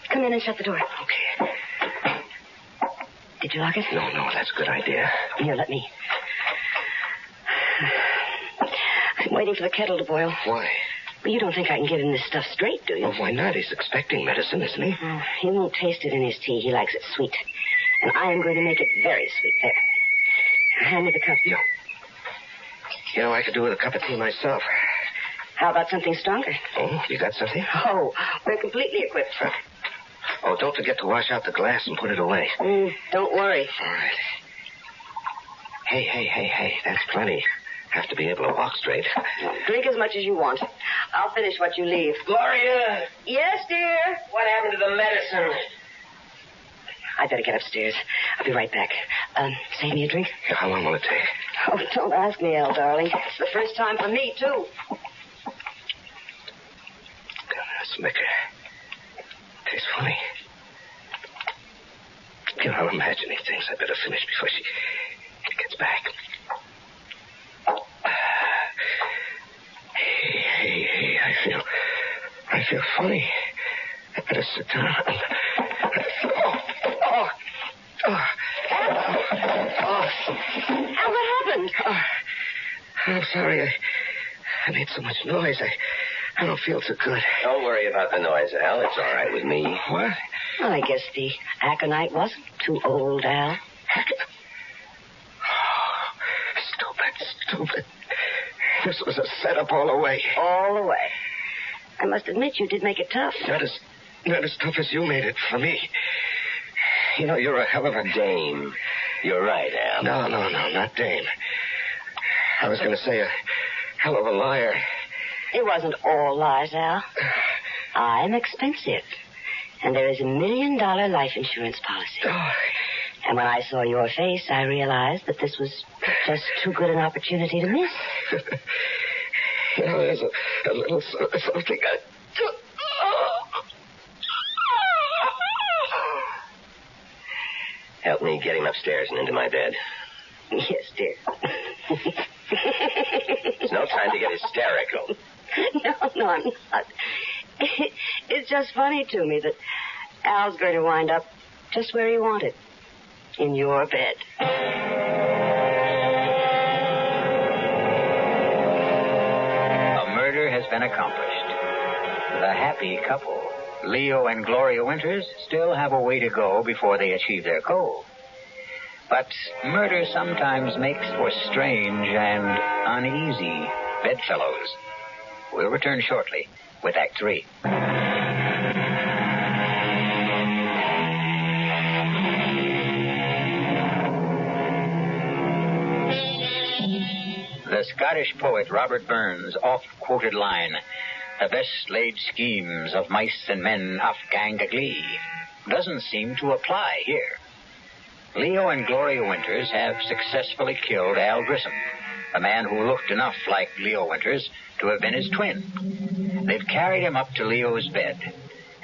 Come in and shut the door. Okay. Did you lock it? No, that's a good idea. Here, let me. I'm waiting for the kettle to boil. Why? But you don't think I can give him this stuff straight, do you? Well, why not? He's expecting medicine, isn't he? He won't taste it in his tea. He likes it sweet. And I am going to make it very sweet. There. Hand me the cup. Yeah. You know, I could do with a cup of tea myself. How about something stronger? Oh, you got something? Oh, we're completely equipped. Huh? Oh, don't forget to wash out the glass and put it away. Don't worry. All right. Hey, that's plenty. Have to be able to walk straight. Drink as much as you want. I'll finish what you leave. Gloria! Yes, dear? What happened to the medicine? I better get upstairs. I'll be right back. Save me a drink? Yeah, how long will it take? Oh, don't ask me, Elle, darling. It's the first time for me, too. This liquor tastes funny. You know, I'm imagining things. I better finish before she gets back. Hey, I feel funny. I better sit down. Al, what happened? I'm sorry. I made so much noise. I don't feel so good. Don't worry about the noise, Al. It's all right with me. What? Well, I guess the aconite wasn't too old, Al. Stupid. This was a setup all the way. All the way. I must admit you did make it tough. Not as tough as you made it for me. You know, you're a hell of a dame. You're right, Al. No, not dame. I was going to say a hell of a liar. It wasn't all lies, Al. I'm expensive. And there is $1 million life insurance policy. Oh. And when I saw your face, I realized that this was just too good an opportunity to miss. You know, there's a little something Help me get him upstairs and into my bed. Yes, dear. It's no time to get hysterical. No, I'm not. It's just funny to me that Al's going to wind up just where he wanted. In your bed. A murder has been accomplished. The happy couple, Leo and Gloria Winters, still have a way to go before they achieve their goal. But murder sometimes makes for strange and uneasy bedfellows. We'll return shortly with Act 3. The Scottish poet Robert Burns' oft-quoted line, "The best laid schemes of mice and men oft-gang a glee," doesn't seem to apply here. Leo and Gloria Winters have successfully killed Al Grissom, a man who looked enough like Leo Winters to have been his twin. They've carried him up to Leo's bed,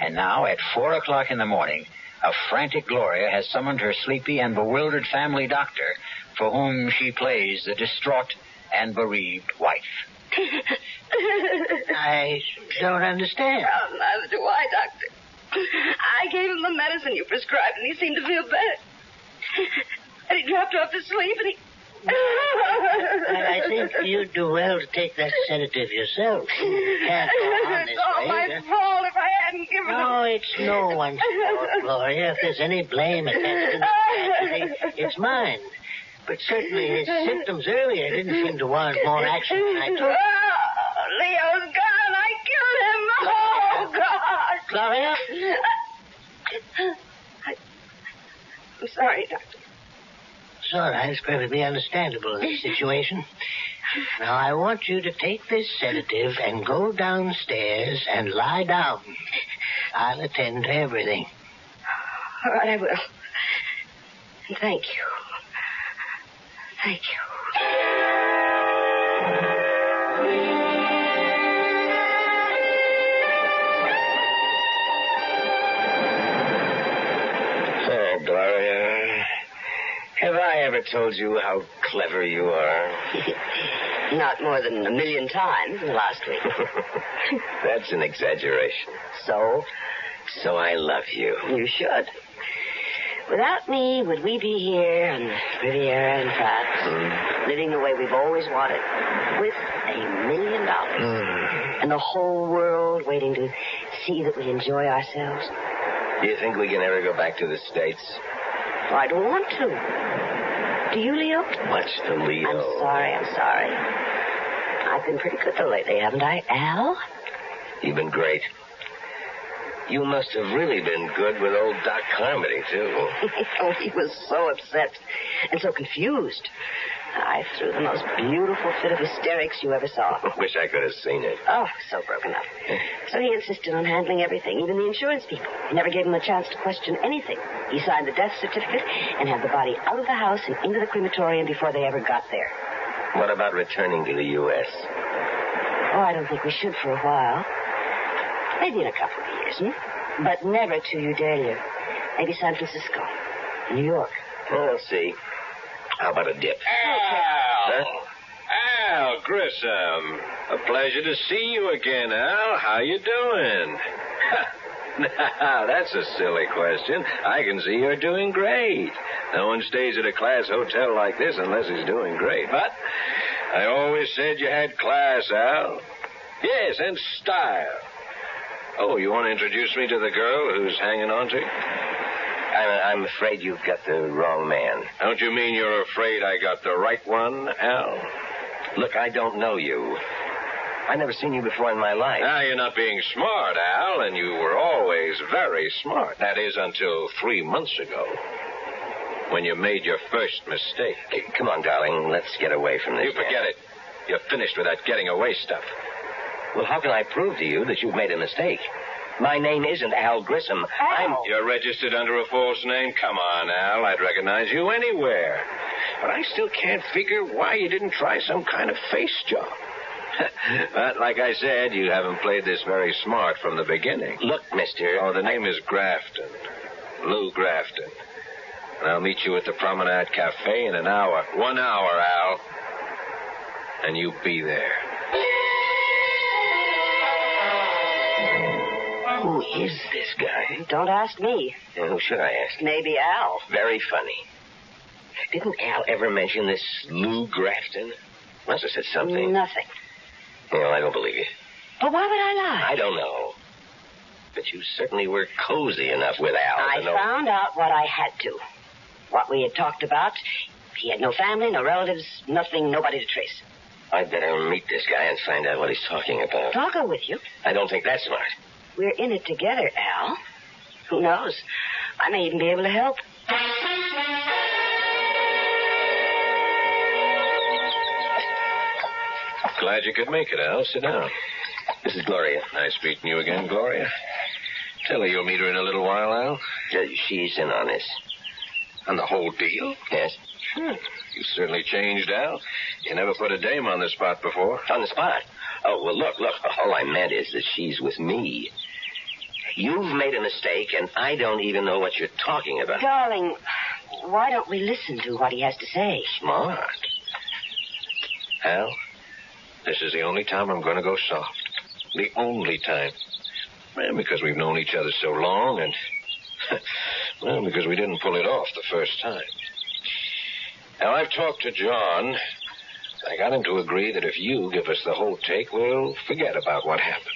and now at 4 o'clock in the morning, a frantic Gloria has summoned her sleepy and bewildered family doctor, for whom she plays the distraught and bereaved wife. I don't understand. Oh, neither do I, Doctor. I gave him the medicine you prescribed, and he seemed to feel better. And he dropped off to sleep, and he... I think you'd do well to take that sedative yourself. You can't go on this It's all way. my fault if I hadn't given him... No, it's no one's fault, Gloria. If there's any blame attached to the tragedy, it's mine. But certainly his symptoms earlier didn't seem to warrant more action than I took. Oh, Leo's gone. I killed him. Oh, God. Gloria? I'm sorry, Doctor. It's all right. It's perfectly understandable in this situation. Now, I want you to take this sedative and go downstairs and lie down. I'll attend to everything. All right, I will. And thank you. Thank you. Oh, Gloria. Have I ever told you how clever you are? Not more than 1,000,000 times in the last week. That's an exaggeration. So? So I love you. You should. Without me, would we be here on Riviera and France, living the way we've always wanted, with $1 million, and the whole world waiting to see that we enjoy ourselves? Do you think we can ever go back to the States? Well, I don't want to. Do you, Leo? What's the Leo? I'm sorry. I've been pretty good, though, lately, haven't I, Al? You've been great. You must have really been good with old Doc Carmody, too. Oh, he was so upset and so confused. I threw the most beautiful fit of hysterics you ever saw. Wish I could have seen it. Oh, so broken up. So he insisted on handling everything, even the insurance people. He never gave him a chance to question anything. He signed the death certificate and had the body out of the house and into the crematorium before they ever got there. What about returning to the U.S.? Oh, I don't think we should for a while. Maybe in a couple of years, But never to Eudalia. Maybe San Francisco, New York. Well, we'll see. How about a dip? Al Grissom. A pleasure to see you again, Al. How you doing? Now, that's a silly question. I can see you're doing great. No one stays at a class hotel like this unless he's doing great. But I always said you had class, Al. Yes, and style. Oh, you want to introduce me to the girl who's hanging on to you? I'm afraid you've got the wrong man. Don't you mean you're afraid I got the right one, Al? Look, I don't know you. I've never seen you before in my life. Now, you're not being smart, Al, and you were always very smart. That is, until 3 months ago, when you made your first mistake. Hey, come on, darling. Let's get away from this. You forget it. You're finished with that getting away stuff. Well, how can I prove to you that you've made a mistake? My name isn't Al Grissom. You're registered under a false name? Come on, Al. I'd recognize you anywhere. But I still can't figure why you didn't try some kind of face job. But like I said, you haven't played this very smart from the beginning. Look, mister... Oh, the name is Grafton. Lou Grafton. And I'll meet you at the Promenade Cafe in an hour. 1 hour, Al. And you be there. Who is this guy? Don't ask me. And who should I ask? Maybe Al. Very funny. Didn't Al ever mention this Lou Grafton? Must have said something. Nothing. Well, I don't believe you. But why would I lie? I don't know. But you certainly were cozy enough with Al. I found out what I had to. What we had talked about. He had no family, no relatives, nothing, nobody to trace. I'd better meet this guy and find out what he's talking about. I'll go with you. I don't think that's smart. We're in it together, Al. Who knows? I may even be able to help. Glad you could make it, Al. Sit down. This is Gloria. Nice meeting you again, Gloria. Tell her you'll meet her in a little while, Al. She's in on this. On the whole deal? Yes. Sure. You certainly changed, Al. You never put a dame on the spot before. On the spot? Oh, well, look. All I meant is that she's with me. You've made a mistake, and I don't even know what you're talking about. Darling, why don't we listen to what he has to say? Smart. Al, this is the only time I'm going to go soft. The only time. Well, because we've known each other so long, and... well, because we didn't pull it off the first time. Now, I've talked to John. I got him to agree that if you give us the whole take, we'll forget about what happened.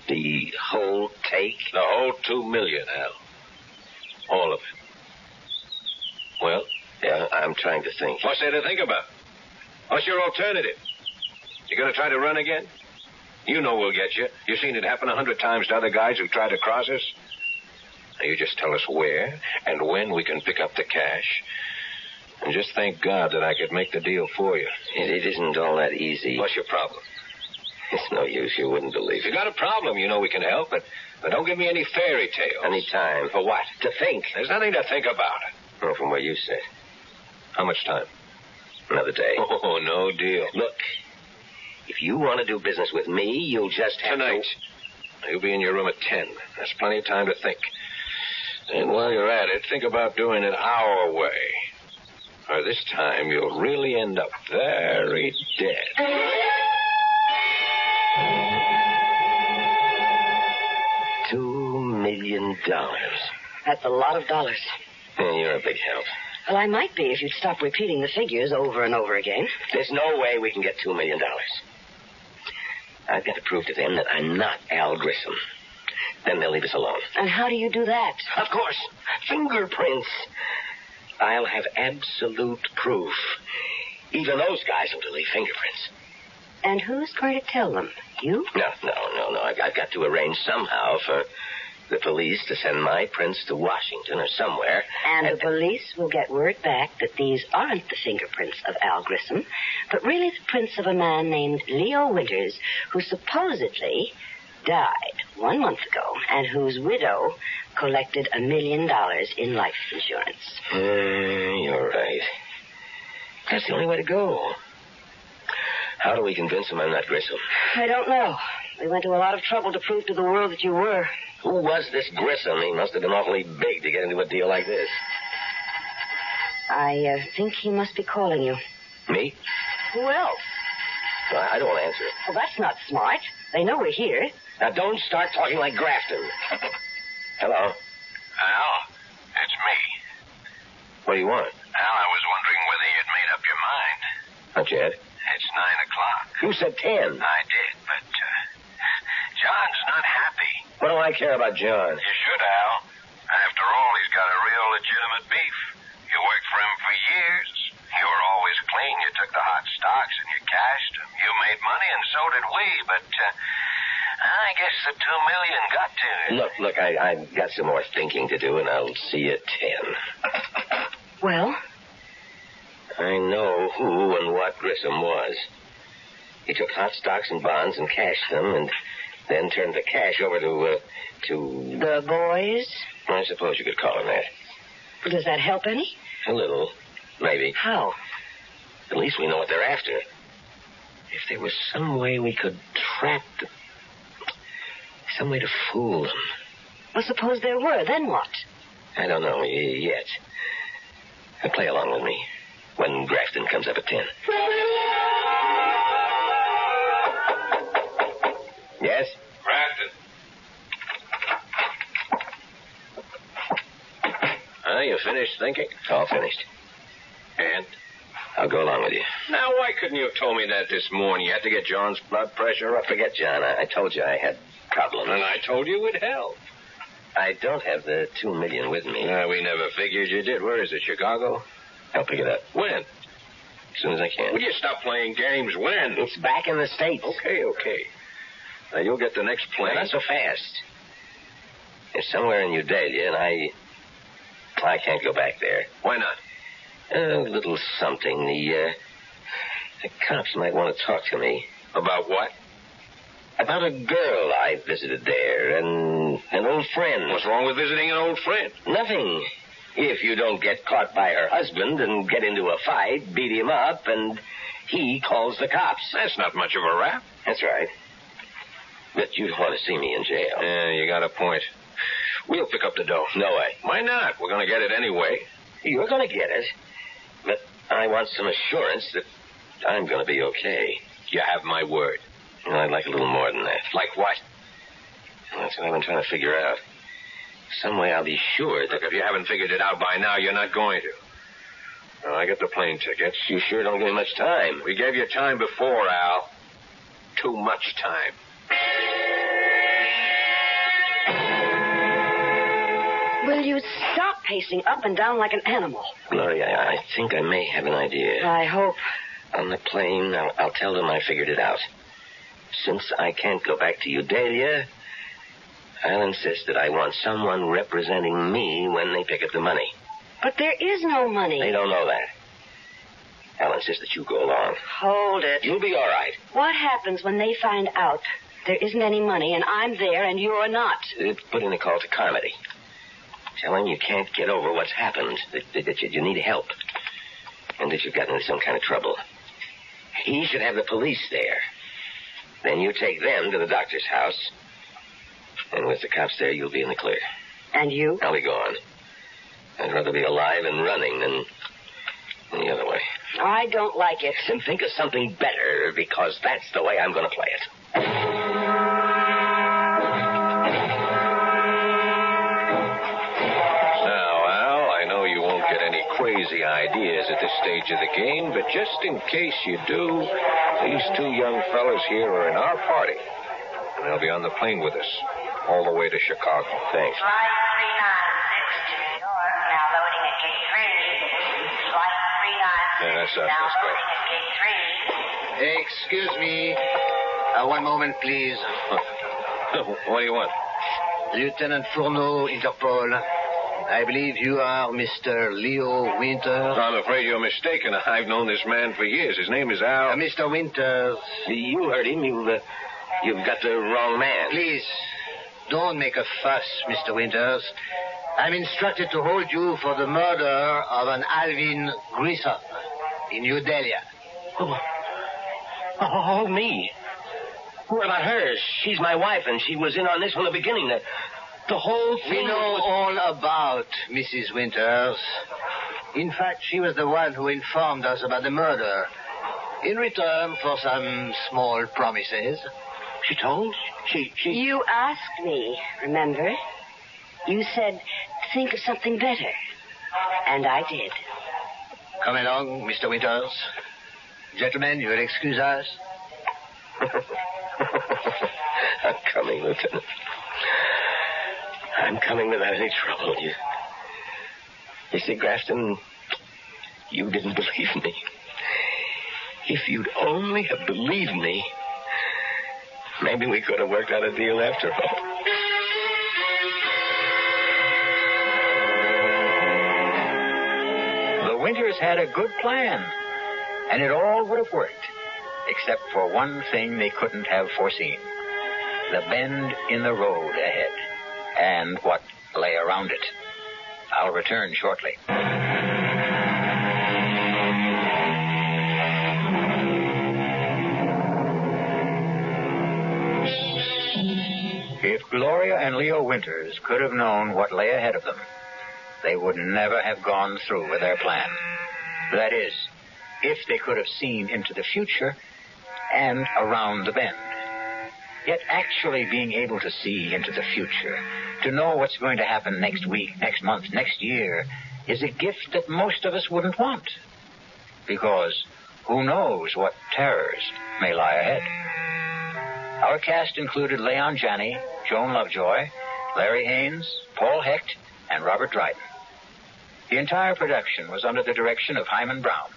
The whole take? The whole $2 million, Al. All of it. Well? Yeah, I'm trying to think. What's there to think about? What's your alternative? You going to try to run again? You know we'll get you. You've seen it happen 100 times to other guys who tried to cross us. Now, you just tell us where and when we can pick up the cash. And just thank God that I could make the deal for you. It isn't all that easy. What's your problem? It's no use. You wouldn't believe If you got a problem, you know we can help, but don't give me any fairy tales. Any time. For what? To think. There's nothing to think about. Oh, from what you said. How much time? Another day. Oh, no deal. Look, if you want to do business with me, you'll just have Tonight. You'll be in your room at 10. That's plenty of time to think. And while you're at it, think about doing it our way. Or this time, you'll really end up very dead. $2 million. That's a lot of dollars. Yeah, you're a big help. Well, I might be if you'd stop repeating the figures over and over again. There's no way we can get $2 million. I've got to prove to them that I'm not Al Grissom. Then they'll leave us alone. And how do you do that? Of course. Fingerprints. I'll have absolute proof. Even those guys will delete fingerprints. And who's going to tell them? You? No. I've got to arrange somehow for the police to send my prints to Washington or somewhere. And the police will get word back that these aren't the fingerprints of Al Grissom, but really the prints of a man named Leo Winters, who supposedly died 1 month ago, and whose widow collected $1 million in life insurance. You're right. That's the only way to go. How do we convince them I'm not Grissom? I don't know. We went to a lot of trouble to prove to the world that you were. Who was this Grissom? He must have been awfully big to get into a deal like this. I think he must be calling you. Me? Who else? Well, I don't want to answer it. Well, that's not smart. They know we're here. Now, don't start talking like Grafton. Hello? Al, it's me. What do you want? Al, I was wondering whether you'd made up your mind. Not yet. It's 9 o'clock. You said 10. I did, but John's not happy. What do I care about John? You should, Al. After all, he's got a real legitimate beef. You worked for him for years. You were always clean. You took the hot stocks and you cashed them. You made money, and so did we, but I guess the $2 million got to you. Look, I've got some more thinking to do, and I'll see you at 10. Well? I know who and what Grissom was. He took hot stocks and bonds and cashed them, and then turned the cash over to... The boys? I suppose you could call them that. Does that help any? A little. Maybe. How? At least we know what they're after. If there was some way we could trap them... Some way to fool them. Well, suppose there were. Then what? I don't know yet. Play along with me when Grafton comes up at 10. Yes? Grafton. finished thinking? All finished. And? I'll go along with you. Now, why couldn't you have told me that this morning? You had to get John's blood pressure up. Forget John. I told you I had problems. And I told you it would help. I don't have the $2 million with me. We never figured you did. Where is it, Chicago? I'll pick it up. When? As soon as I can. Will you stop playing games? When? It's back in the States. Okay. Now, you'll get the next plane. Not so fast. It's somewhere in Udalia, and I can't go back there. Why not? A little something. The cops might want to talk to me. About what? About a girl I visited there, and an old friend. What's wrong with visiting an old friend? Nothing. If you don't get caught by her husband and get into a fight, beat him up, and he calls the cops. That's not much of a rap. That's right. But you'd want to see me in jail. Yeah, you got a point. We'll pick up the dough. No way. Why not? We're going to get it anyway. You're going to get it. But I want some assurance that I'm going to be okay. You have my word. Well, I'd like a little more than that. Like what? Well, that's what I've been trying to figure out. Some way I'll be sure that... Look, if you haven't figured it out by now, you're not going to. I get the plane tickets. You sure don't give me much time. We gave you time before, Al. Too much time. Will you stop pacing up and down like an animal? Gloria, I think I may have an idea. I hope. On the plane, I'll tell them I figured it out. Since I can't go back to Udalia, I'll insist that I want someone representing me when they pick up the money. But there is no money. They don't know that. I'll insist that you go along. Hold it. You'll be all right. What happens when they find out there isn't any money and I'm there and you're not? Put in a call to Carmody. Tell him you can't get over what's happened, that you need help, and that you've gotten into some kind of trouble. He should have the police there. Then you take them to the doctor's house, and with the cops there, you'll be in the clear. And you? I'll be gone. I'd rather be alive and running than the other way. I don't like it. Then think of something better, because that's the way I'm going to play it. Crazy ideas at this stage of the game, but just in case you do, these two young fellas here are in our party, and they'll be on the plane with us all the way to Chicago. Thanks. Flight 396 to New York, now loading at gate 3. Flight 396 Yeah, that's us. now Let's go. loading at gate 3. Excuse me. One moment, please. What do you want? Lieutenant Fourneau, Interpol. I believe you are Mr. Leo Winters. I'm afraid you're mistaken. I've known this man for years. His name is Al. Mr. Winters. You heard him. You've got the wrong man. Please, don't make a fuss, Mr. Winters. I'm instructed to hold you for the murder of an Alvin Grissom in Udalia. Oh, me? What about her? She's my wife, and she was in on this from the beginning. The whole thing. We know all about Mrs. Winters. In fact, she was the one who informed us about the murder. In return for some small promises. She told? She... You asked me, remember? You said, think of something better. And I did. Come along, Mr. Winters. Gentlemen, you will excuse us. I'm coming, Lieutenant. I'm coming without any trouble. You see, Grafton, you didn't believe me. If you'd only have believed me, maybe we could have worked out a deal after all. The Winters had a good plan, and it all would have worked, except for one thing they couldn't have foreseen: the bend in the road ahead, and what lay around it. I'll return shortly. If Gloria and Leo Winters could have known what lay ahead of them, they would never have gone through with their plan. That is, if they could have seen into the future and around the bend. Yet actually being able to see into the future, to know what's going to happen next week, next month, next year, is a gift that most of us wouldn't want. Because who knows what terrors may lie ahead. Our cast included Leon Janney, Joan Lovejoy, Larry Haynes, Paul Hecht, and Robert Dryden. The entire production was under the direction of Hyman Brown.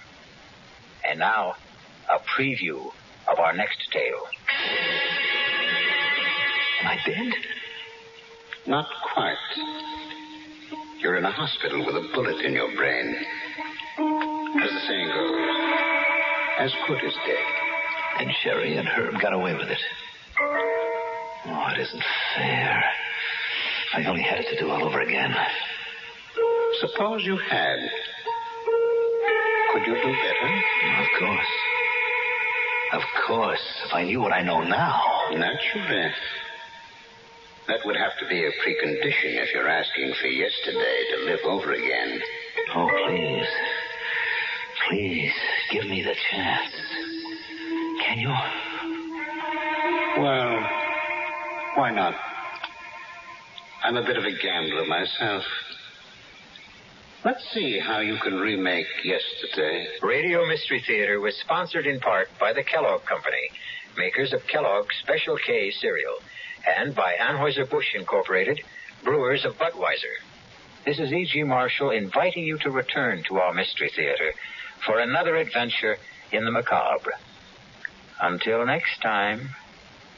And now, a preview of our next tale. Am I dead? Not quite. You're in a hospital with a bullet in your brain. As the saying goes, as good as dead. And Sherry and Herb got away with it. Oh, it isn't fair. If I only had it to do all over again. Suppose you had. Could you do better? Of course. Of course, if I knew what I know now. Naturally. That would have to be a precondition if you're asking for yesterday to live over again. Oh, please. Please, give me the chance. Can you? Well, why not? I'm a bit of a gambler myself. Let's see how you can remake yesterday. Radio Mystery Theater was sponsored in part by the Kellogg Company, makers of Kellogg's Special K cereal, and by Anheuser-Busch Incorporated, brewers of Budweiser. This is E.G. Marshall inviting you to return to our Mystery Theater for another adventure in the macabre. Until next time,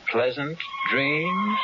pleasant dreams.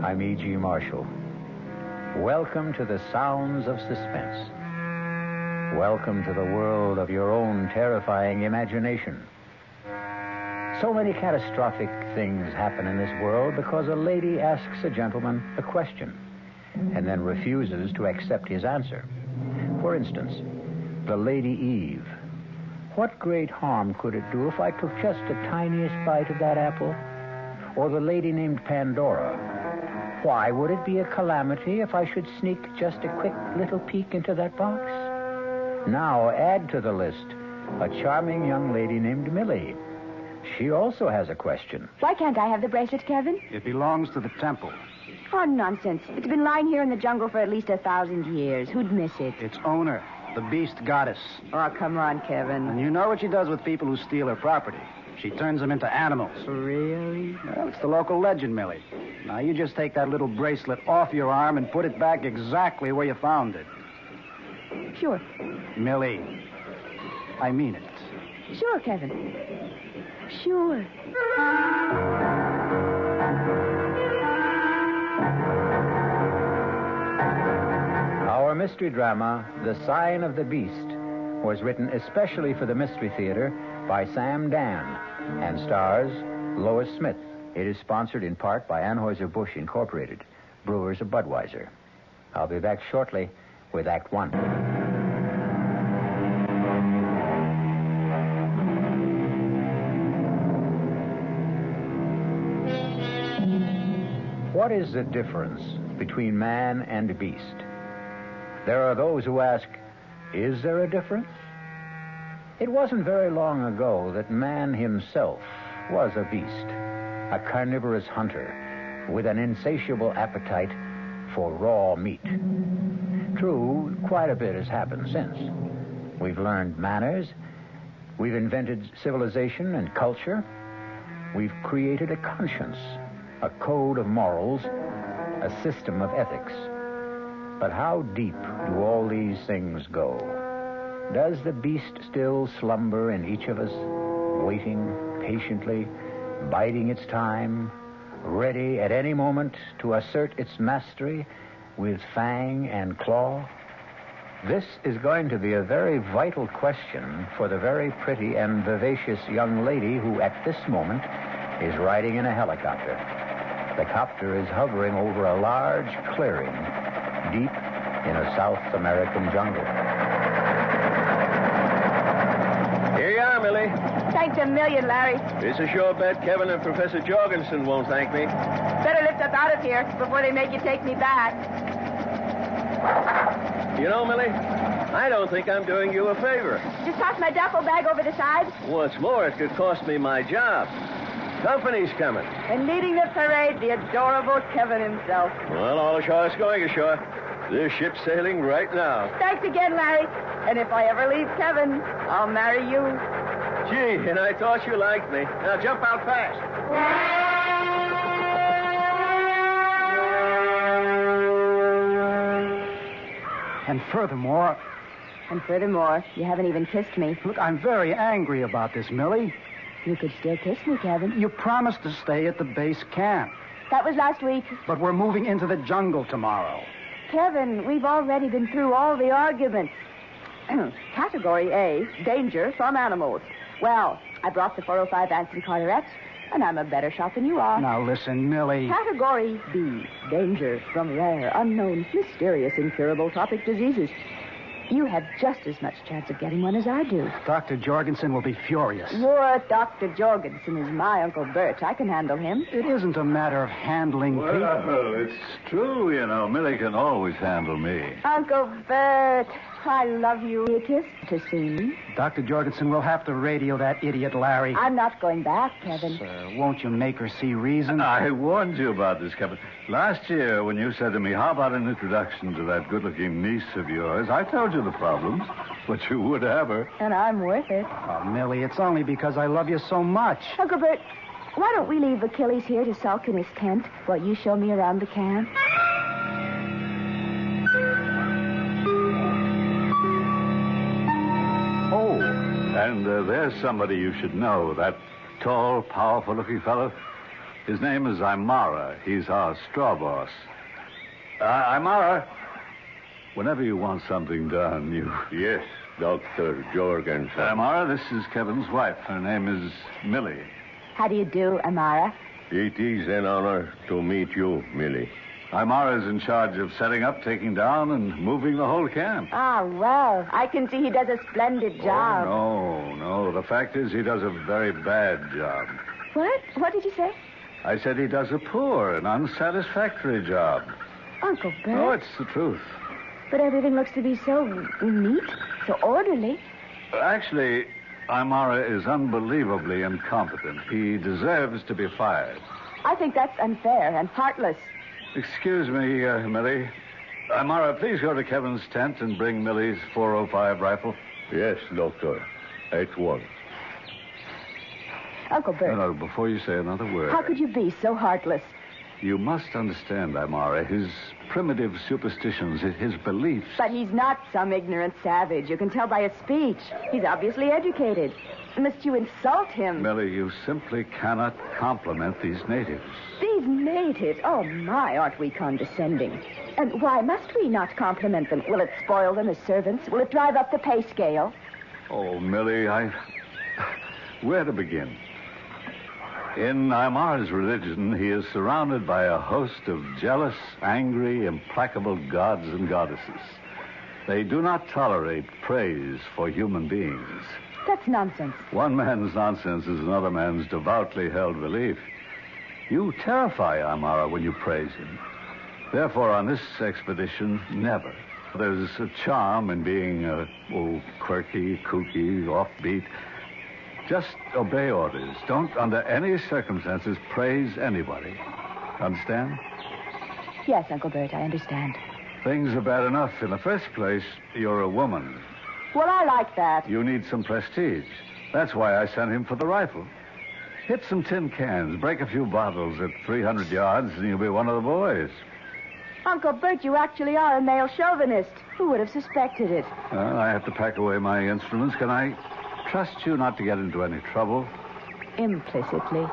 I'm E.G. Marshall. Welcome to the sounds of suspense. Welcome to the world of your own terrifying imagination. So many catastrophic things happen in this world because a lady asks a gentleman a question and then refuses to accept his answer. For instance, the Lady Eve. What great harm could it do if I took just the tiniest bite of that apple? Or the lady named Pandora. Why would it be a calamity if I should sneak just a quick little peek into that box? Now add to the list a charming young lady named Millie. She also has a question. Why can't I have the bracelet, Kevin? It belongs to the temple. Oh, nonsense. It's been lying here in the jungle for at least 1,000 years. Who'd miss it? Its owner, the beast goddess. Oh, come on, Kevin. And you know what she does with people who steal her property. She turns them into animals. Really? Well, it's the local legend, Millie. Now, you just take that little bracelet off your arm and put it back exactly where you found it. Sure. Millie, I mean it. Sure, Kevin. Sure. Our mystery drama, The Sign of the Beast, was written especially for the Mystery Theater by Sam Dan and stars Lois Smith. It is sponsored in part by Anheuser-Busch Incorporated, brewers of Budweiser. I'll be back shortly with Act One. What is the difference between man and beast? There are those who ask, is there a difference? It wasn't very long ago that man himself was a beast, a carnivorous hunter with an insatiable appetite for raw meat. True, quite a bit has happened since. We've learned manners, we've invented civilization and culture, we've created a conscience, a code of morals, a system of ethics. But how deep do all these things go? Does the beast still slumber in each of us, waiting patiently, biding its time, ready at any moment to assert its mastery with fang and claw? This is going to be a very vital question for the very pretty and vivacious young lady who at this moment is riding in a helicopter. The copter is hovering over a large clearing deep in a South American jungle. Here you are, Millie. Thanks a million, Larry. It's a sure bet Kevin and Professor Jorgensen won't thank me. Better lift us out of here before they make you take me back. You know, Millie, I don't think I'm doing you a favor. Just toss my duffel bag over the side. What's more, it could cost me my job. Company's coming. And leading the parade, the adorable Kevin himself. Well, all ashore is going ashore. This ship's sailing right now. Thanks again, Larry. And if I ever leave Kevin, I'll marry you. Gee, and I thought you liked me. Now jump out fast. And furthermore, you haven't even kissed me. Look, I'm very angry about this, Millie. You could still kiss me, Kevin. You promised to stay at the base camp. That was last week. But we're moving into the jungle tomorrow. Kevin, we've already been through all the arguments. Category A, danger from animals. Well, I brought the 405 Anson Carterets, and I'm a better shot than you are. Now listen, Millie. Category B, danger from rare, unknown, mysterious, incurable tropic diseases. You have just as much chance of getting one as I do. Dr. Jorgensen will be furious. Your Dr. Jorgensen is my Uncle Bert. I can handle him. It isn't a matter of handling people. Well, it's true, you know. Millie can always handle me. Uncle Bert, I love you. A kiss to see me. Dr. Jorgensen will have to radio that idiot Larry. I'm not going back, Kevin. Won't you make her see reason? I warned you about this, Kevin. Last year, when you said to me, how about an introduction to that good-looking niece of yours, I told you the problems, but you would have her. And I'm worth it. Oh, Millie, it's only because I love you so much. Uncle Bert, why don't we leave Achilles here to sulk in his tent while you show me around the camp? Oh, and there's somebody you should know, that tall, powerful-looking fellow. His name is Imara. He's our straw boss. Imara, whenever you want something done, you... Yes, Dr. Jorgensen. Imara, this is Kevin's wife. Her name is Millie. How do you do, Amara? It is an honor to meet you, Millie. Imara is in charge of setting up, taking down, and moving the whole camp. Ah, well, I can see he does a splendid job. Oh, no. The fact is he does a very bad job. What? What did you say? I said he does a poor and unsatisfactory job. Uncle Bert. Oh, it's the truth. But everything looks to be so neat, so orderly. Actually, Imara is unbelievably incompetent. He deserves to be fired. I think that's unfair and heartless. Excuse me, Millie. Imara, please go to Kevin's tent and bring Millie's 405 rifle. Yes, Doctor. At once. Uncle Bert. No, before you say another word. How could you be so heartless? You must understand, Imara, his primitive superstitions, his beliefs. But he's not some ignorant savage. You can tell by his speech. He's obviously educated. Must you insult him? Millie, you simply cannot compliment these natives. These natives? Oh, my, aren't we condescending? And why must we not compliment them? Will it spoil them as servants? Will it drive up the pay scale? Oh, Millie, where to begin? In Imara's religion, he is surrounded by a host of jealous, angry, implacable gods and goddesses. They do not tolerate praise for human beings. That's nonsense. One man's nonsense is another man's devoutly held belief. You terrify Imara when you praise him. Therefore, on this expedition, never. There's a charm in being, quirky, kooky, offbeat. Just obey orders. Don't, under any circumstances, praise anybody. Understand? Yes, Uncle Bert, I understand. Things are bad enough. In the first place, you're a woman. Well, I like that. You need some prestige. That's why I sent him for the rifle. Hit some tin cans, break a few bottles at 300 yards, and you'll be one of the boys. Uncle Bert, you actually are a male chauvinist. Who would have suspected it? Well, I have to pack away my instruments. Can I trust you not to get into any trouble? Implicitly.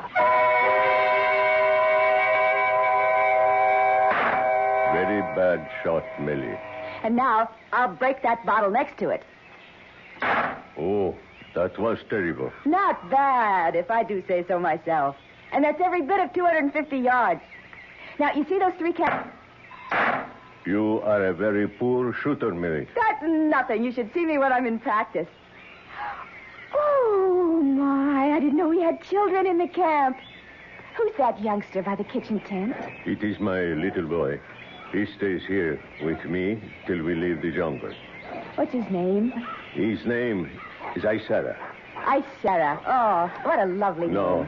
Very bad shot, Millie. And now, I'll break that bottle next to it. Oh, that was terrible. Not bad, if I do say so myself. And that's every bit of 250 yards. Now, you see those 3 cats? You are a very poor shooter, Millie. That's nothing. You should see me when I'm in practice. Oh, my. I didn't know we had children in the camp. Who's that youngster by the kitchen tent? It is my little boy. He stays here with me till we leave the jungle. What's his name? His name is Isara. Isara. Oh, what a lovely name.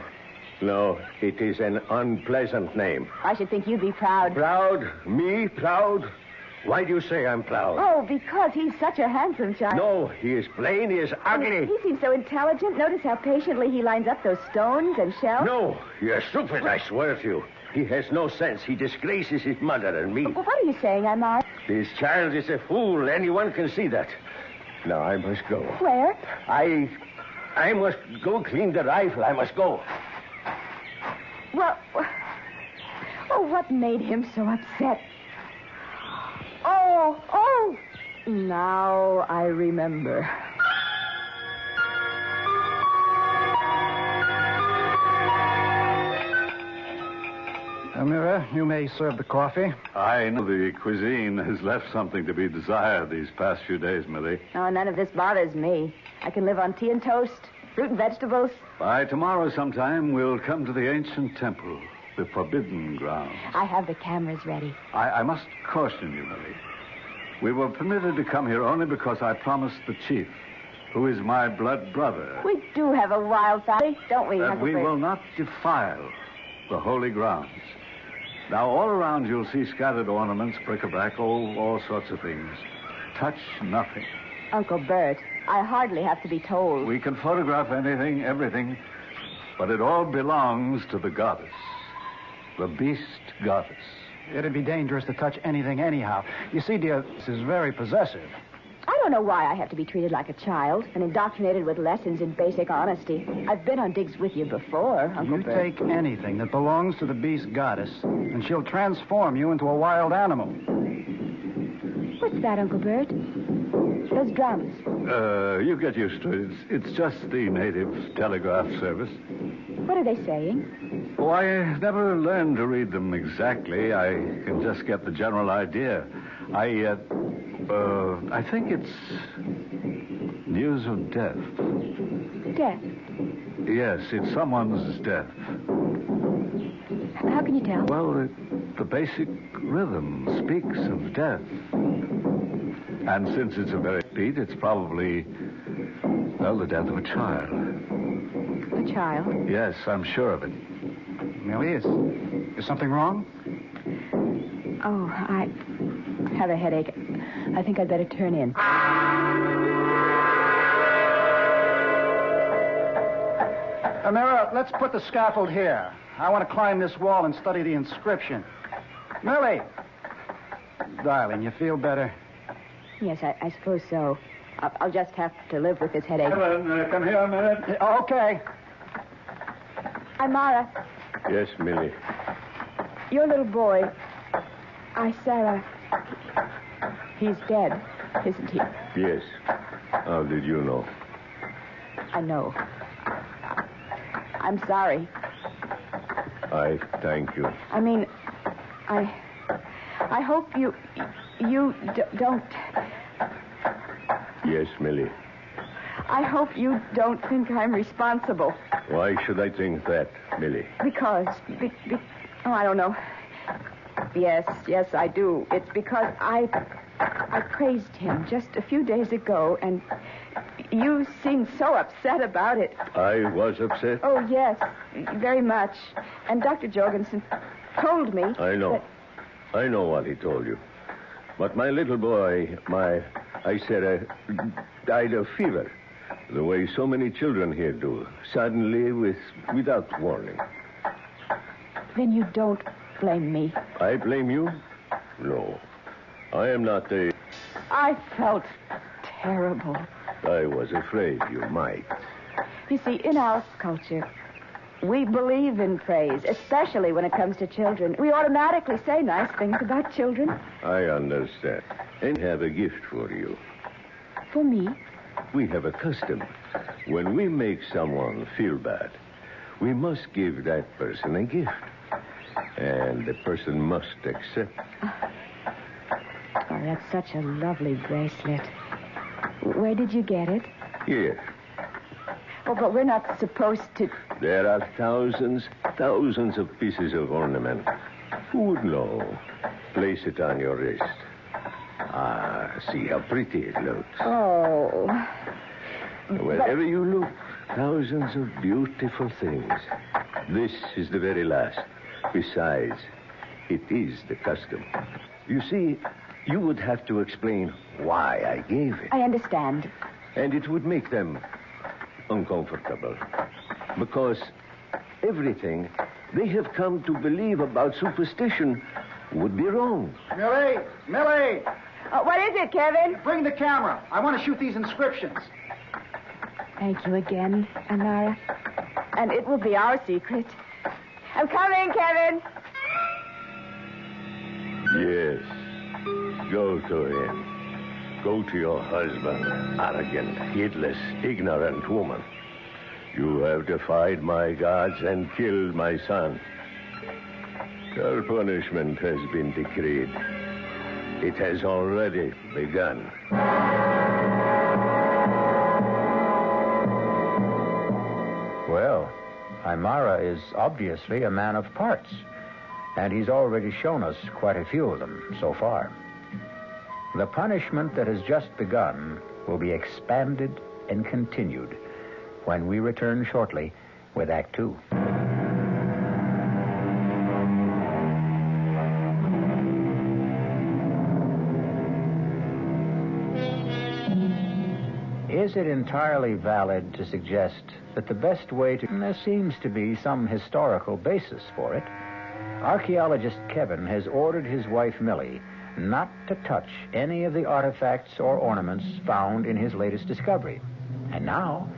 No, it is an unpleasant name. I should think you'd be proud. Proud? Me? Proud? Why do you say I'm proud? Oh, because he's such a handsome child. No, he is plain, he is ugly. He seems so intelligent. Notice how patiently he lines up those stones and shells. No, you're stupid, I swear to you. He has no sense. He disgraces his mother and me. Well, what are you saying, Amar? This child is a fool. Anyone can see that. Now, I must go. Where? I must go clean the rifle. I must go. Well, what made him so upset? Oh, now I remember. Amira, you may serve the coffee. I know the cuisine has left something to be desired these past few days, Millie. Oh, none of this bothers me. I can live on tea and toast, fruit and vegetables. By tomorrow sometime, we'll come to the ancient temple, the forbidden ground. I have the cameras ready. I must caution you, Millie. We were permitted to come here only because I promised the chief, who is my blood brother, We do have a wild family, don't we, that Uncle we Bert? will not defile the holy grounds. Now, all around you'll see scattered ornaments, bric-a-brac, all sorts of things. Touch nothing. Uncle Bert, I hardly have to be told. We can photograph anything, everything, but it all belongs to the goddess, the beast goddess. It'd be dangerous to touch anything anyhow. You see, dear, this is very possessive. I don't know why I have to be treated like a child and indoctrinated with lessons in basic honesty. I've been on digs with you before, Uncle You Bert. take anything that belongs to the beast goddess, and she'll transform you into a wild animal. What's that, Uncle Bert? Those drums. You get used to it. It's just the native telegraph service. What are they saying? Oh, I never learned to read them exactly. I can just get the general idea. I think it's news of death. Death. Yes, it's someone's death. How can you tell? Well, the basic rhythm speaks of death. And since it's a very beat, it's probably, well, the death of a child. A child? Yes, I'm sure of it. Millie, is something wrong? Oh, I have a headache. I think I'd better turn in. Amira, let's put the scaffold here. I want to climb this wall and study the inscription. Millie! Darling, you feel better? Yes, I suppose so. I'll just have to live with this headache. Helen, come here a minute. Okay. Amara, Yes, Millie. your little boy, Sarah, he's dead, isn't he? Yes. How did you know? I know. I'm sorry. I thank you. I mean, I hope you don't. Yes, Millie. I hope you don't think I'm responsible. Why should I think that, Millie? Because, I don't know. Yes, I do. It's because I praised him just a few days ago, and you seemed so upset about it. I was upset? Oh, yes, very much. And Dr. Jorgensen told me. I know. I know what he told you. But my little boy, Sarah, died of fever. The way so many children here do. Suddenly, without warning. Then you don't blame me. I blame you? No. I am not the... I felt terrible. I was afraid you might. You see, in our culture, we believe in praise, especially when it comes to children. We automatically say nice things about children. I understand. And have a gift for you. For me? We have a custom. When we make someone feel bad, we must give that person a gift. And the person must accept. Oh, that's such a lovely bracelet. Where did you get it? Here. Oh, but we're not supposed to... There are thousands of pieces of ornament. Who would know? Place it on your wrist. Ah, see how pretty it looks. Oh. Wherever you look, thousands of beautiful things. This is the very last. Besides, it is the custom. You see, you would have to explain why I gave it. I understand. And it would make them uncomfortable. Because everything they have come to believe about superstition would be wrong. Millie! Millie! What is it, Kevin? Bring the camera. I want to shoot these inscriptions. Thank you again, Amara. And it will be our secret. I'm coming, Kevin. Yes. Go to him. Go to your husband, arrogant, heedless, ignorant woman. You have defied my gods and killed my son. Your punishment has been decreed. It has already begun. Well, Aymara is obviously a man of parts, and he's already shown us quite a few of them so far. The punishment that has just begun will be expanded and continued when we return shortly with Act Two. Is it entirely valid to suggest that the best way to... There seems to be some historical basis for it. Archaeologist Kevin has ordered his wife Millie not to touch any of the artifacts or ornaments found in his latest discovery. And now,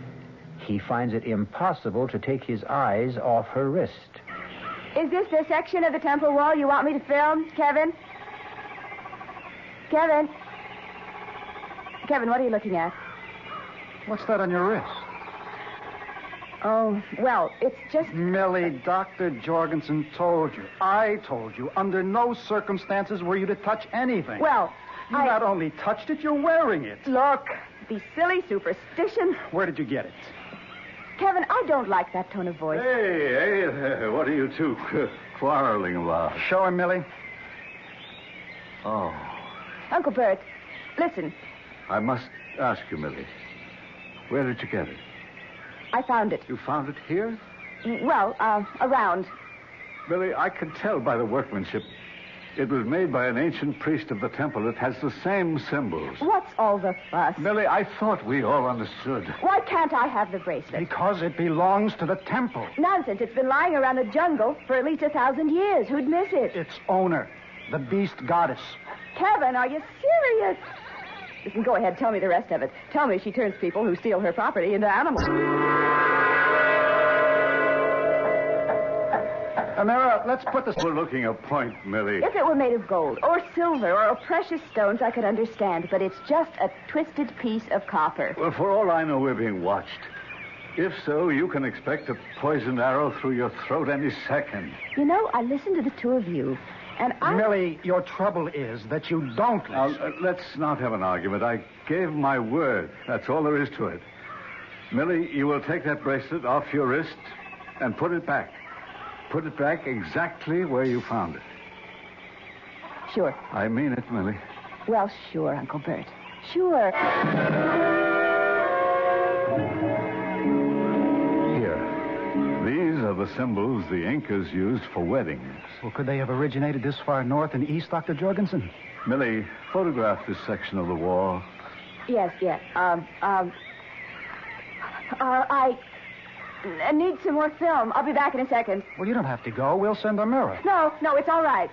he finds it impossible to take his eyes off her wrist. Is this the section of the temple wall you want me to film, Kevin? Kevin? Kevin, what are you looking at? What's that on your wrist? Oh, well, it's just... Millie, Dr. Jorgensen told you. I told you. Under no circumstances were you to touch anything. Well, You not only touched it, you're wearing it. Look, these silly superstitions. Where did you get it? Kevin, I don't like that tone of voice. Hey, what are you two quarreling about? Show him, Millie. Oh. Uncle Bert, listen. I must ask you, Millie. Where did you get it? I found it. You found it here? Well, around. Millie, I can tell by the workmanship. It was made by an ancient priest of the temple. It has the same symbols. What's all the fuss? Millie, I thought we all understood. Why can't I have the bracelet? Because it belongs to the temple. Nonsense. It's been lying around the jungle for at least 1,000 years. Who'd miss it? Its owner, the beast goddess. Kevin, are you serious? Listen, go ahead. Tell me the rest of it. Tell me she turns people who steal her property into animals. Amara, let's put this... We're looking a point, Millie. If it were made of gold or silver or precious stones, I could understand, but it's just a twisted piece of copper. Well, for all I know, we're being watched. If so, you can expect a poisoned arrow through your throat any second. You know, I listened to the two of you, and Millie, your trouble is that you don't listen. Let's not have an argument. I gave my word. That's all there is to it. Millie, you will take that bracelet off your wrist and put it back. Put it back exactly where you found it. Sure. I mean it, Millie. Well, sure, Uncle Bert. Sure. Here. These are the symbols the Incas used for weddings. Well, could they have originated this far north and east, Dr. Jorgensen? Millie, photograph this section of the wall. Yes. I need some more film. I'll be back in a second. Well, you don't have to go. We'll send Amara. No, it's all right.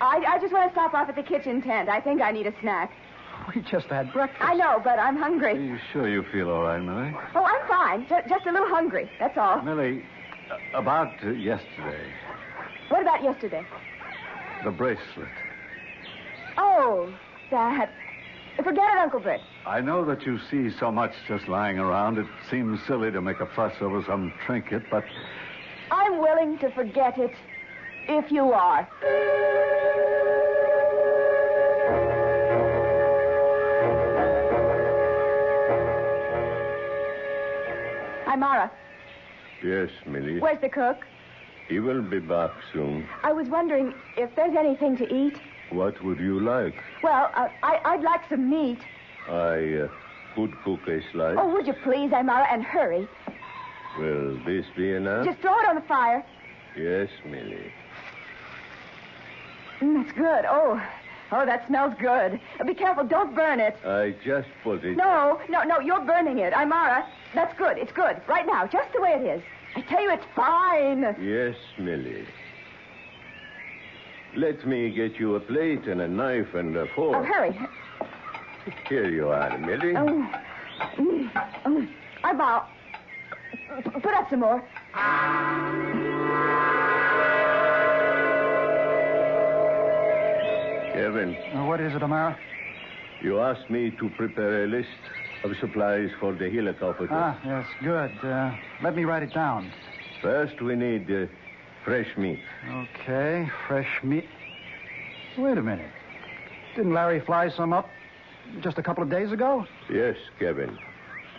I just want to stop off at the kitchen tent. I think I need a snack. We just had breakfast. I know, but I'm hungry. Are you sure you feel all right, Millie? Oh, I'm fine. Just a little hungry. That's all. Millie, about yesterday, What about yesterday? the bracelet. Oh, that. Forget it, Uncle Bert. I know that you see so much just lying around. It seems silly to make a fuss over some trinket, but I'm willing to forget it if you are. Hi, Mara. Yes, Millie. Where's the cook? He will be back soon. I was wondering if there's anything to eat. What would you like? Well, I'd like some meat. I could cook a slice. Oh, would you please, Mara, and hurry. Will this be enough? Just throw it on the fire. Yes, Millie. That's good. Oh, that smells good. Be careful. Don't burn it. I just put it... No, you're burning it. Mara, that's good. It's good. Right now, just the way it is. I tell you, it's fine. Yes, Millie. Let me get you a plate and a knife and a fork. Oh, hurry. Here you are, Millie. Bow. Put up some more. Kevin. What is it, Amara? You asked me to prepare a list of supplies for the helicopter. Yes, good. Let me write it down. First, we need fresh meat. Okay, fresh meat. Wait a minute. Didn't Larry fly some up just a couple of days ago? Yes, Kevin.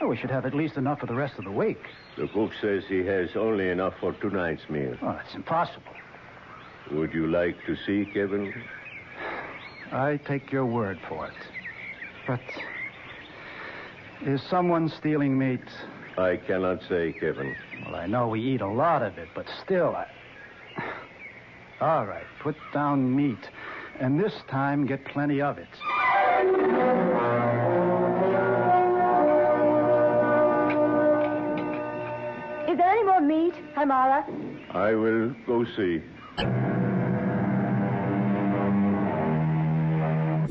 Oh, we should have at least enough for the rest of the week. The cook says he has only enough for tonight's meal. Oh, that's impossible. Would you like to see, Kevin? I take your word for it. But is someone stealing meat? I cannot say, Kevin. Well, I know we eat a lot of it, but still, All right, put down meat. And this time, get plenty of it. Is there any more meat, Mara? I will go see.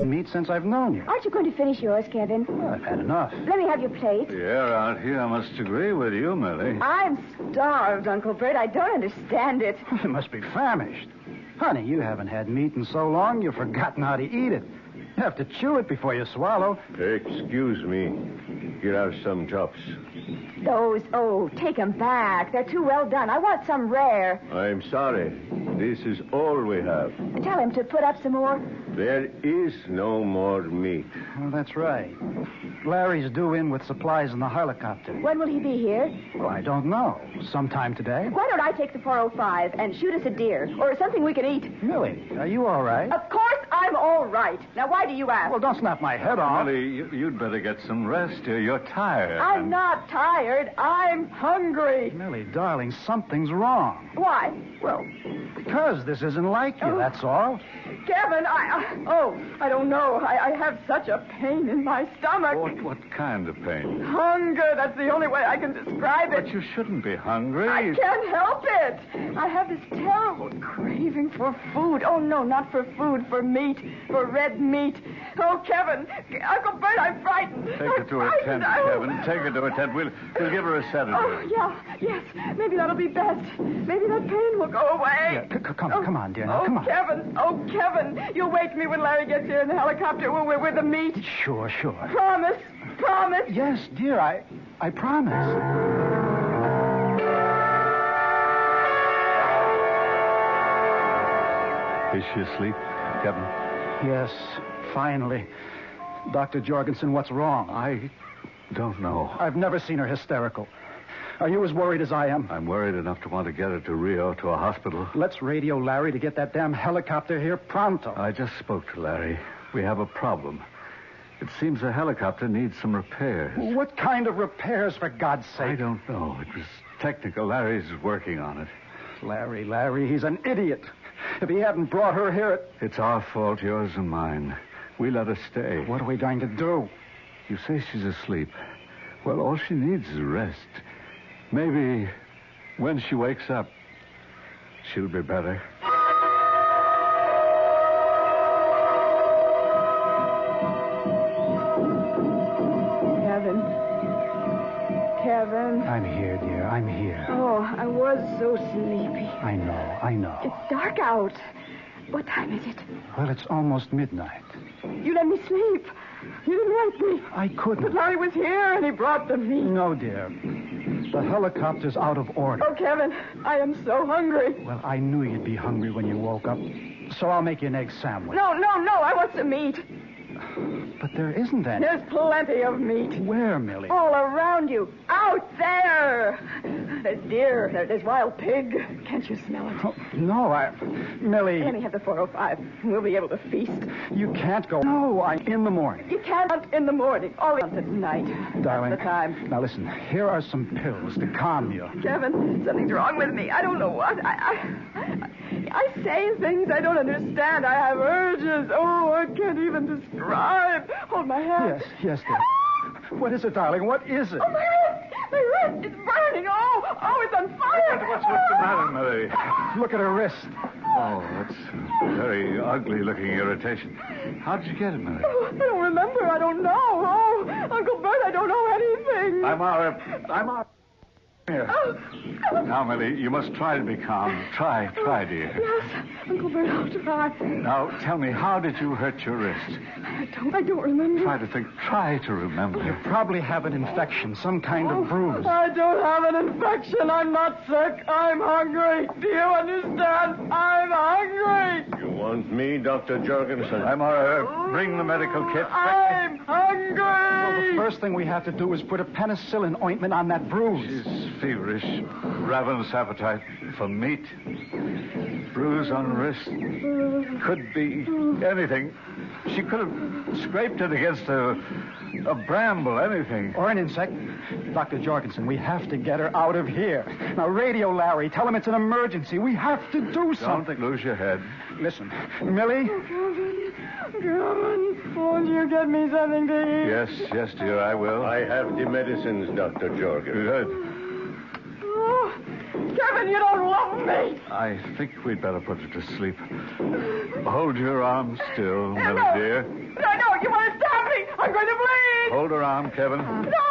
Meat since I've known you. Aren't you going to finish yours, Kevin? Well, I've had enough. Let me have your plate. The air out here, I must agree with you, Millie. I'm starved, Uncle Bert. I don't understand it. You must be famished. Honey, you haven't had meat in so long, you've forgotten how to eat it. You have to chew it before you swallow. Excuse me. Here are some chops. Those, take them back. They're too well done. I want some rare. I'm sorry. This is all we have. Tell him to put up some more. There is no more meat. Well, that's right. Larry's due in with supplies in the helicopter. When will he be here? Well, I don't know. Sometime today. Why don't I take the 405 and shoot us a deer or something we can eat? Millie, are you all right? Of course I'm all right. Now, why do you ask? Well, don't snap my head off. Millie, you'd better get some rest here. You're tired. I'm not tired. I'm hungry. Millie, darling, something's wrong. Why? Well, because this isn't like you, that's all. Kevin, I don't know. I have such a pain in my stomach. What kind of pain? Hunger. That's the only way I can describe it. But you shouldn't be hungry. I can't help it. I have this terrible craving for food. Oh, no, not for food, for meat, for red meat. Oh, Kevin, Uncle Bert, I'm frightened. Take her to a tent, Kevin. Take her to a tent. We'll give her a sedative. Oh, yes. Maybe that'll be best. Maybe that pain will go away. Yeah, come on, dear. Now, come on. Kevin, you'll wake me when Larry gets here in the helicopter with the meat. Sure. Promise. Yes, dear, I promise. Is she asleep, Kevin? Yes, finally. Dr. Jorgensen, what's wrong? I don't know. I've never seen her hysterical. Are you as worried as I am? I'm worried enough to want to get her to Rio, to a hospital. Let's radio Larry to get that damn helicopter here pronto. I just spoke to Larry. We have a problem. It seems the helicopter needs some repairs. What kind of repairs, for God's sake? I don't know. It was technical. Larry's working on it. Larry, he's an idiot. If he hadn't brought her here... It's our fault, yours and mine. We let her stay. What are we going to do? You say she's asleep. Well, all she needs is rest. Maybe when she wakes up, she'll be better. Kevin. I'm here, dear. I'm here. Oh, I was so sleepy. I know. It's dark out. What time is it? Well, it's almost midnight. You let me sleep. You didn't wake me. I couldn't. But Larry was here and he brought the meat. No, dear. The helicopter's out of order. Oh, Kevin, I am so hungry. Well, I knew you'd be hungry when you woke up, so I'll make you an egg sandwich. No, I want some meat. But there isn't any. There's plenty of meat. Where, Millie? All around you. Out there. There's deer. There's wild pig. Can't you smell it? Oh, no, Millie. Let me have the 405. We'll be able to feast. You can't go. No, I'm in the morning. You can't hunt in the morning. Always hunt at night. Darling. That's the time. Now listen, here are some pills to calm you. Kevin, something's wrong with me. I don't know what. I say things I don't understand. I have urges. Oh, I can't even describe. Hold my hand. Yes, dear. What is it, darling? What is it? Oh, my wrist! My wrist! It's burning! Oh, it's on fire! What's the matter, Millie? Look at her wrist. Oh, that's very ugly-looking irritation. How did you get it, Millie? Oh, I don't remember. I don't know. Oh, Uncle Bert, I don't know anything. I'm out. Here. Now, Millie, you must try to be calm. Try, dear. Yes, Uncle Bert, I'll try. Now, tell me, how did you hurt your wrist? I don't remember. Try to think. Try to remember. You probably have an infection, some kind of bruise. I don't have an infection. I'm not sick. I'm hungry. Do you understand? I'm hungry. You want me, Dr. Jorgensen? I'm all right. Bring the medical kit. I'm hungry. Well, the first thing we have to do is put a penicillin ointment on that bruise. She's feverish, ravenous appetite for meat, bruise on wrist. Could be anything. She could have scraped it against a bramble, anything. Or an insect. Dr. Jorgensen, we have to get her out of here. Now, radio Larry. Tell him it's an emergency. We have to do something. Don't lose your head. Listen, Millie. Kevin, won't you get me something to eat? Yes, dear, I will. I have the medicines, Dr. Jorgensen. Good. Oh, Kevin, you don't love me. I think we'd better put her to sleep. Hold your arm still, Millie, dear. No, you want to stab me. I'm going to bleed. Hold her arm, Kevin. No.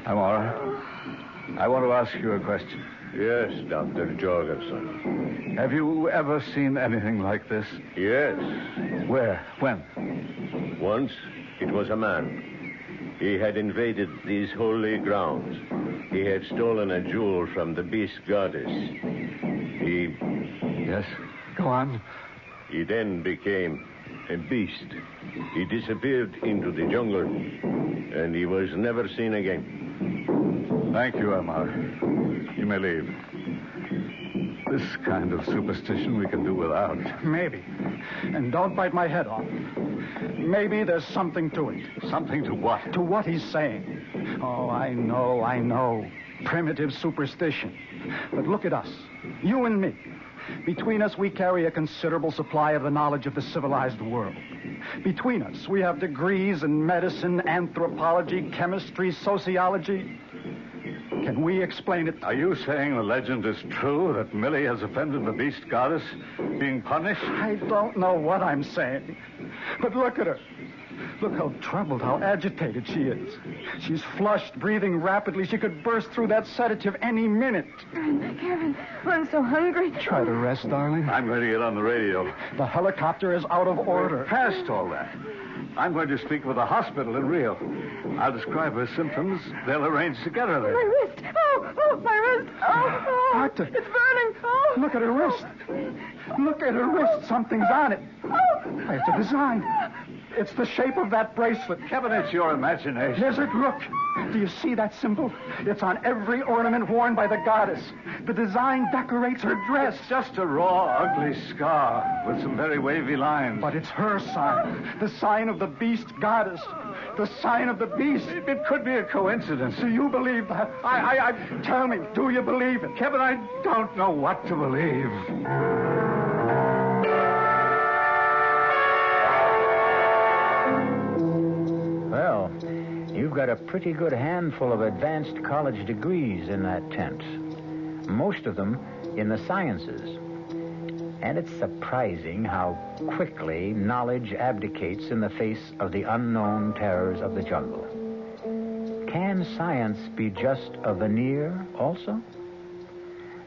Amara, I want to ask you a question. Yes, Dr. Jorgensen. Have you ever seen anything like this? Yes. Where? When? Once, it was a man. He had invaded these holy grounds. He had stolen a jewel from the beast goddess. Yes, go on. He then became a beast. He disappeared into the jungle, and he was never seen again. Thank you, Amar. You may leave. This kind of superstition we can do without. Maybe. And don't bite my head off. Maybe there's something to it. Something to what? To what he's saying. Oh, I know. Primitive superstition. But look at us. You and me. Between us, we carry a considerable supply of the knowledge of the civilized world. Between us, we have degrees in medicine, anthropology, chemistry, sociology. Can we explain it? Are you saying the legend is true, that Millie has offended the beast goddess, being punished? I don't know what I'm saying. But look at her. Look how troubled, how agitated she is. She's flushed, breathing rapidly. She could burst through that sedative any minute. Kevin, I'm so hungry. Try to rest, darling. I'm going to get on the radio. The helicopter is out of order. We're past all that. I'm going to speak with the hospital in Rio. I'll describe her symptoms. They'll arrange to get her there. My wrist. Oh, my wrist. Oh. Doctor. It's burning. Oh. Look at her wrist. Look at her wrist. Something's on it. It's a design. It's the shape of that bracelet. Kevin, it's your imagination. Is it? Look. Do you see that symbol? It's on every ornament worn by the goddess. The design decorates her dress. It's just a raw, ugly scar with some very wavy lines. But it's her sign. The sign of the beast goddess. The sign of the beast. It could be a coincidence. Do you believe that? Tell me, do you believe it? Kevin, I don't know what to believe. Well, you've got a pretty good handful of advanced college degrees in that tent. Most of them in the sciences. And it's surprising how quickly knowledge abdicates in the face of the unknown terrors of the jungle. Can science be just a veneer also?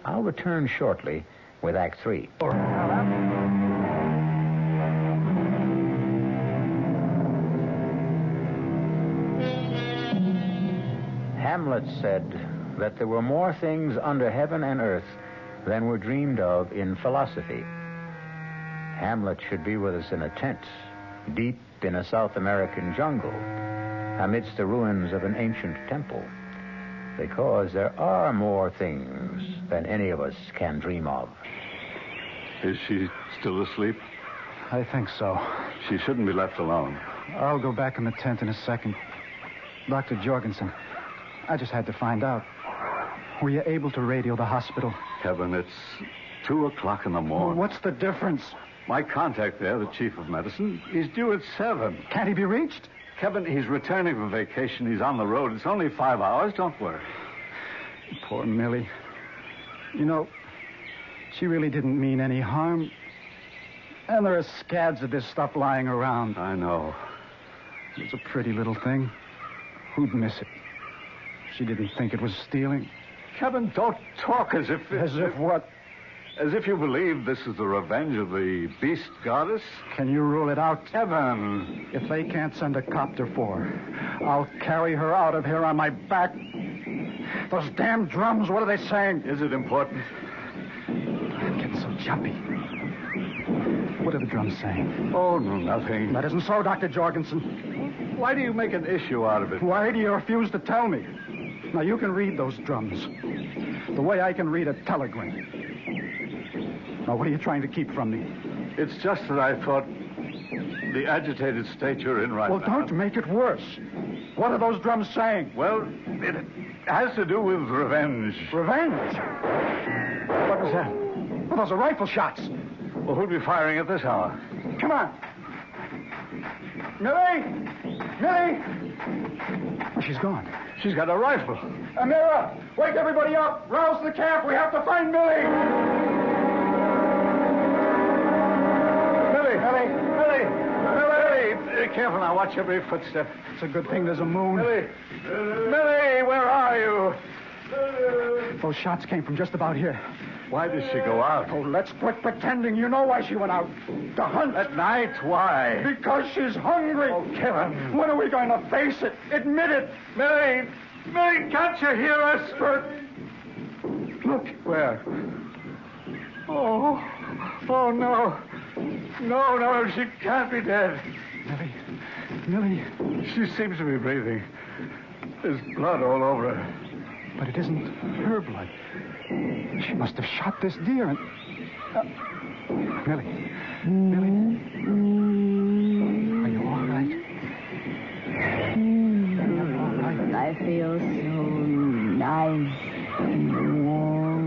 I'll return shortly with Act 3. Hamlet said that there were more things under heaven and earth than were dreamed of in philosophy. Hamlet should be with us in a tent, deep in a South American jungle, amidst the ruins of an ancient temple, because there are more things than any of us can dream of. Is she still asleep? I think so. She shouldn't be left alone. I'll go back in the tent in a second. Dr. Jorgensen, I just had to find out. Were you able to radio the hospital? Kevin, it's 2 o'clock in the morning. Well, what's the difference? My contact there, the chief of medicine, is due at 7. Can't he be reached? Kevin, he's returning from vacation. He's on the road. It's only 5 hours. Don't worry. Poor Millie. You know, she really didn't mean any harm. And there are scads of this stuff lying around. I know. It's a pretty little thing. Who'd miss it? She didn't think it was stealing. Kevin, don't talk as if... As if what? As if you believe this is the revenge of the beast goddess. Can you rule it out? Kevin. If they can't send a copter for her, I'll carry her out of here on my back. Those damn drums, what are they saying? Is it important? I'm getting so jumpy. What are the drums saying? Oh, no, nothing. That isn't so, Dr. Jorgensen. Why do you make an issue out of it? Why do you refuse to tell me? Now, you can read those drums the way I can read a telegram. Now, what are you trying to keep from me? It's just that I thought the agitated state you're in right now... Well, don't make it worse. What are those drums saying? Well, it has to do with revenge. Revenge? What was that? Well, those are rifle shots. Well, who'd be firing at this hour? Come on. Millie! Millie! Oh, she's gone. She's got a rifle. Amira, wake everybody up. Rouse the camp. We have to find Millie. Millie, careful now. Watch every footstep. It's a good thing there's a moon. Millie, where are you? Those shots came from just about here. Why did she go out? Oh, let's quit pretending. You know why she went out. To hunt. At night? Why? Because she's hungry. Oh, Kevin. When are we going to face it? Admit it. Millie, can't you hear us? Look. Where? Oh, no. No, she can't be dead. Millie. She seems to be breathing. There's blood all over her. But it isn't her blood. She must have shot this deer and... Millie. Are you all right? I feel so nice and warm.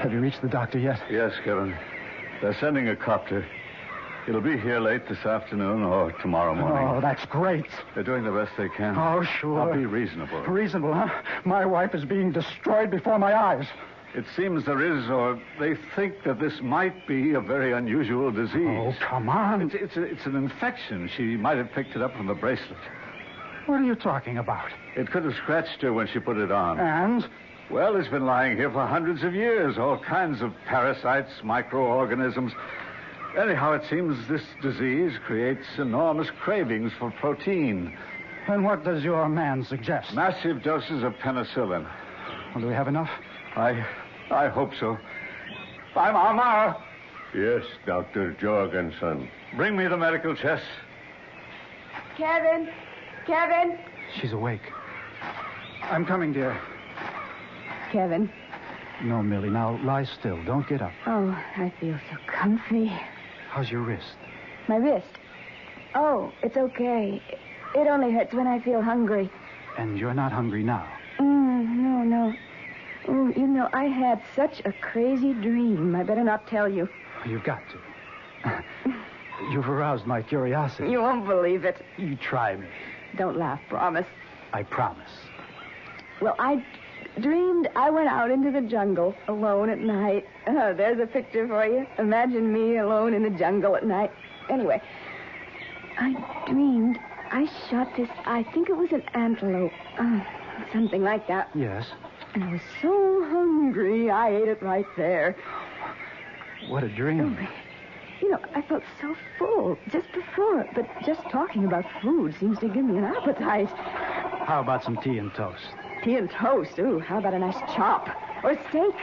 Have you reached the doctor yet? Yes, Kevin. They're sending a copter. It'll be here late this afternoon or tomorrow morning. Oh, that's great. They're doing the best they can. Oh, sure. I'll be reasonable. Reasonable, huh? My wife is being destroyed before my eyes. It seems there is, or they think that this might be a very unusual disease. Oh, come on. It's an infection. She might have picked it up from the bracelet. What are you talking about? It could have scratched her when she put it on. And? Well, it's been lying here for hundreds of years. All kinds of parasites, microorganisms. Anyhow, it seems this disease creates enormous cravings for protein. And what does your man suggest? Massive doses of penicillin. Well, do we have enough? I hope so. I'm Amar. Yes, Dr. Jorgensen. Bring me the medical chest. Kevin! She's awake. I'm coming, dear. Kevin. No, Millie. Now, lie still. Don't get up. Oh, I feel so comfy. How's your wrist? My wrist? Oh, it's okay. It only hurts when I feel hungry. And you're not hungry now? No. Oh, you know, I had such a crazy dream. I better not tell you. You've got to. You've aroused my curiosity. You won't believe it. You try me. Don't laugh, promise. I promise. Well, I dreamed I went out into the jungle alone at night. There's a picture for you. Imagine me alone in the jungle at night. Anyway, I dreamed I shot this, I think it was an antelope. Something like that. Yes. And I was so hungry, I ate it right there. What a dream. Oh, you know, I felt so full just before, but just talking about food seems to give me an appetite. How about some tea and toast? Tea and toast? Ooh, how about a nice chop? Or steak?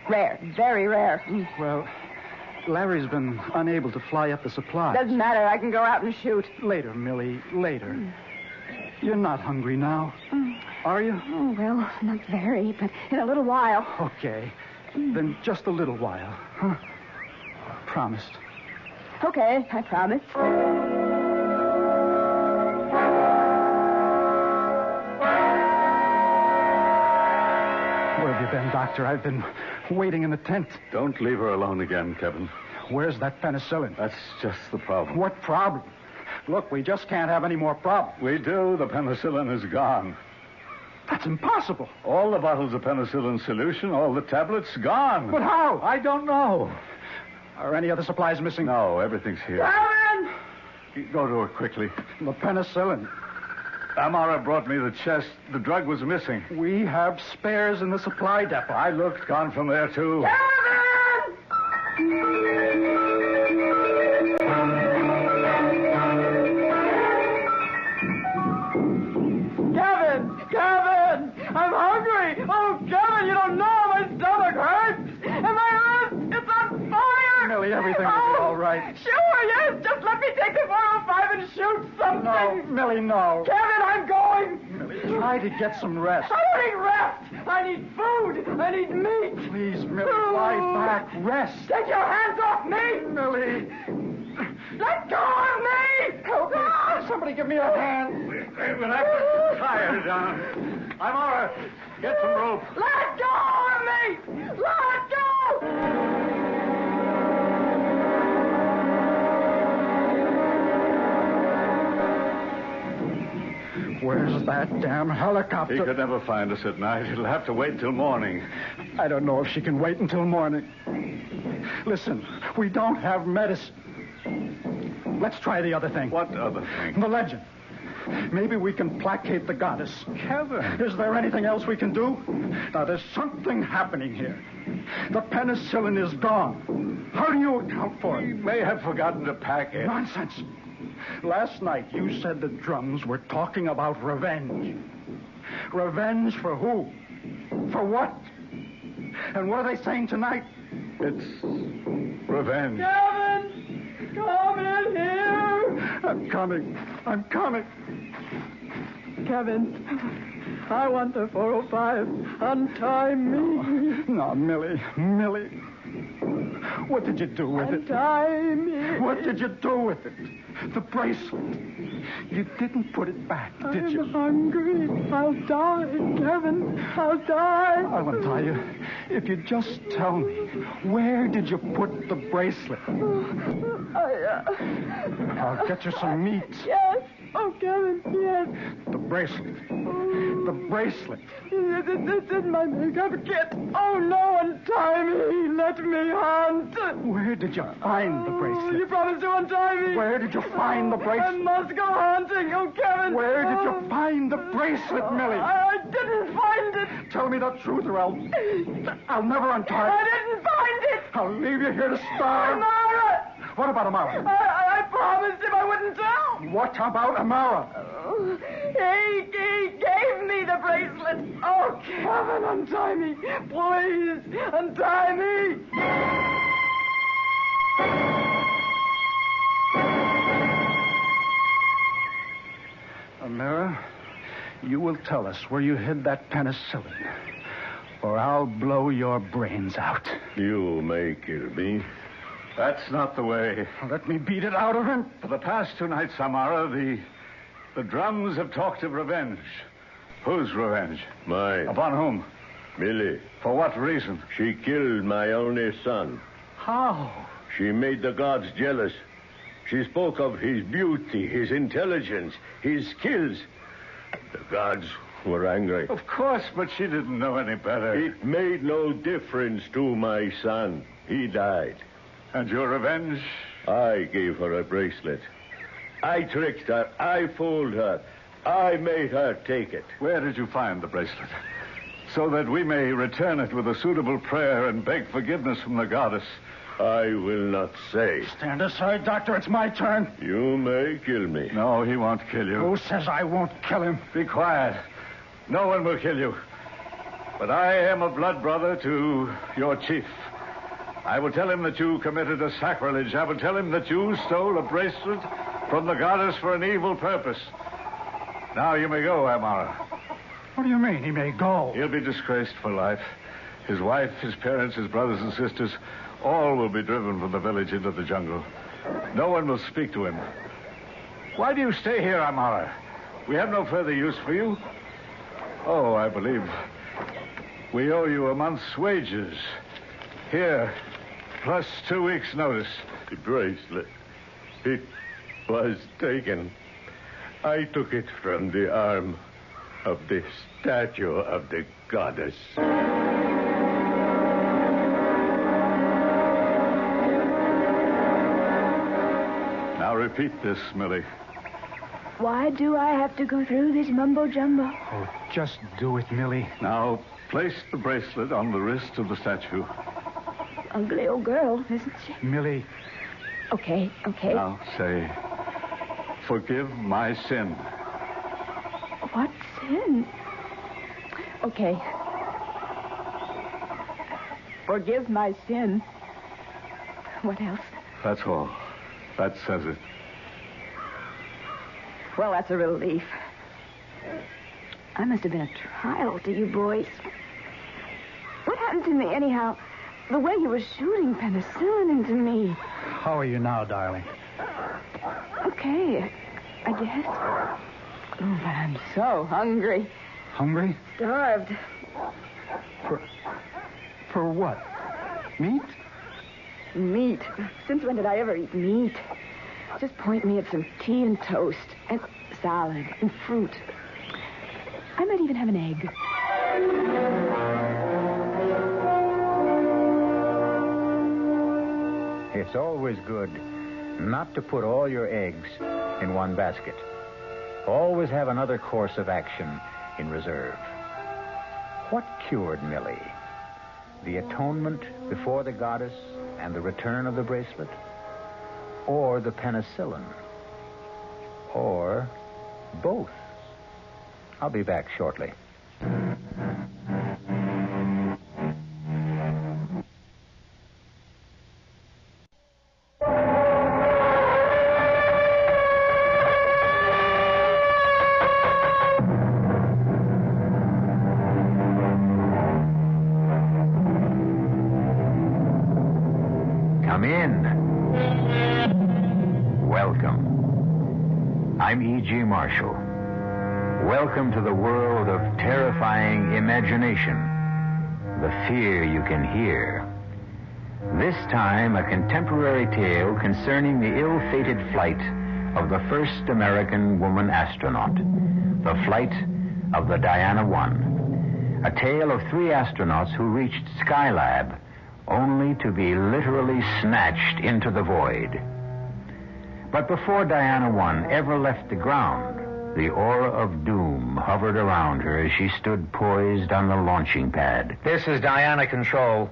Rare, very rare. Well, Larry's been unable to fly up the supply. Doesn't matter, I can go out and shoot. Later, Millie, later. You're not hungry now, are you? Oh, well, not very, but in a little while. Okay. Then just a little while, huh? Promised. Okay, I promise. Where have you been, Doctor? I've been waiting in the tent. Don't leave her alone again, Kevin. Where's that penicillin? That's just the problem. What problem? Look, we just can't have any more problems. We do. The penicillin is gone. That's impossible. All the bottles of penicillin solution, all the tablets, gone. But how? I don't know. Are any other supplies missing? No, everything's here. Kevin! Go to her quickly. The penicillin. Amara brought me the chest. The drug was missing. We have spares in the supply depot. I looked, gone from there, too. Kevin! I'm hungry! Oh, Kevin, you don't know my stomach hurts! And my wrist, it's on fire! Millie, everything will be all right. Sure, yes! Just let me take the 405 and shoot something! No, Millie, no. Kevin, I'm going! Millie, try to get some rest. I don't need rest! I need food! I need meat! Please, Millie, lie back. Rest. Take your hands off me! Millie. Let go of me! Help me. Somebody give me a hand. We'll have to tie her down. Amara, get some rope. Let go of me! Let go! Where's that damn helicopter? He could never find us at night. He'll have to wait till morning. I don't know if she can wait until morning. Listen, we don't have medicine. Let's try the other thing. What other thing? The legend. Maybe we can placate the goddess. Kevin. Is there anything else we can do? Now, there's something happening here. The penicillin is gone. How do you account for it? We may have forgotten to pack it. Nonsense. Last night, you said the drums were talking about revenge. Revenge for who? For what? And what are they saying tonight? It's revenge. Kevin! Come in here! I'm coming. I'm coming. Kevin, I want the 405. Untie me. No, Millie. Millie. What did you do with it? Untie me. What did you do with it? The bracelet. You didn't put it back, did you? I'm hungry. I'll die, Kevin. I'll die. I'll untie you. If you just tell me, where did you put the bracelet? I'll get you some meat. Yes. Oh, Kevin, yes. The bracelet. The bracelet. It's in my makeup kit. Oh, no, untie me. Let me hunt. Where did you find the bracelet? You promised to untie me. Where did you find the bracelet? I must go hunting. Oh, Kevin. Where did you find the bracelet, Millie? I didn't find it. Tell me the truth or I'll never untie I didn't find it. I'll leave you here to starve. Amara. What about Amara? I promised him I wouldn't tell. What about Amara? He gave me the bracelet. Oh, Kevin, untie me. Please, untie me. Amara, you will tell us where you hid that penicillin, or I'll blow your brains out. You may kill me. That's not the way. Let me beat it out of him. For the past 2 nights, Amara, the drums have talked of revenge. Whose revenge? Mine. Upon whom? Millie. For what reason? She killed my only son. How? She made the gods jealous. She spoke of his beauty, his intelligence, his skills. The gods were angry. Of course, but she didn't know any better. It made no difference to my son. He died. And your revenge? I gave her a bracelet. I tricked her. I fooled her. I made her take it. Where did you find the bracelet? So that we may return it with a suitable prayer and beg forgiveness from the goddess. I will not say. Stand aside, Doctor. It's my turn. You may kill me. No, he won't kill you. Who says I won't kill him? Be quiet. No one will kill you. But I am a blood brother to your chief. I will tell him that you committed a sacrilege. I will tell him that you stole a bracelet from the goddess for an evil purpose. Now you may go, Amara. What do you mean, he may go? He'll be disgraced for life. His wife, his parents, his brothers and sisters, all will be driven from the village into the jungle. No one will speak to him. Why do you stay here, Amara? We have no further use for you. Oh, I believe we owe you a month's wages. Here, plus 2 weeks' notice. The bracelet. It was taken. I took it from the arm of the statue of the goddess. Now repeat this, Millie. Why do I have to go through this mumbo-jumbo? Oh, just do it, Millie. Now, place the bracelet on the wrist of the statue. Ugly old girl, isn't she? Millie. Okay. Now say, forgive my sin. What sin? Okay. Forgive my sin. What else? That's all. That says it. Well, that's a relief. I must have been a trial to you boys. What happened to me, anyhow? The way you were shooting penicillin into me. How are you now, darling? Okay, I guess. Oh, but I'm so hungry. Hungry? Starved. For what? Meat? Meat. Since when did I ever eat meat? Just point me at some tea and toast and salad and fruit. I might even have an egg. It's always good not to put all your eggs in one basket. Always have another course of action in reserve. What cured Millie? The atonement before the goddess and the return of the bracelet? Or the penicillin? Or both? I'll be back shortly. Come in. Welcome. I'm E.G. Marshall. Welcome to the world of terrifying imagination, the fear you can hear. This time, a contemporary tale concerning the ill-fated flight of the first American woman astronaut, the flight of the Diana I. A tale of 3 astronauts who reached Skylab only to be literally snatched into the void. But before Diana I ever left the ground, the aura of doom hovered around her as she stood poised on the launching pad. This is Diana Control.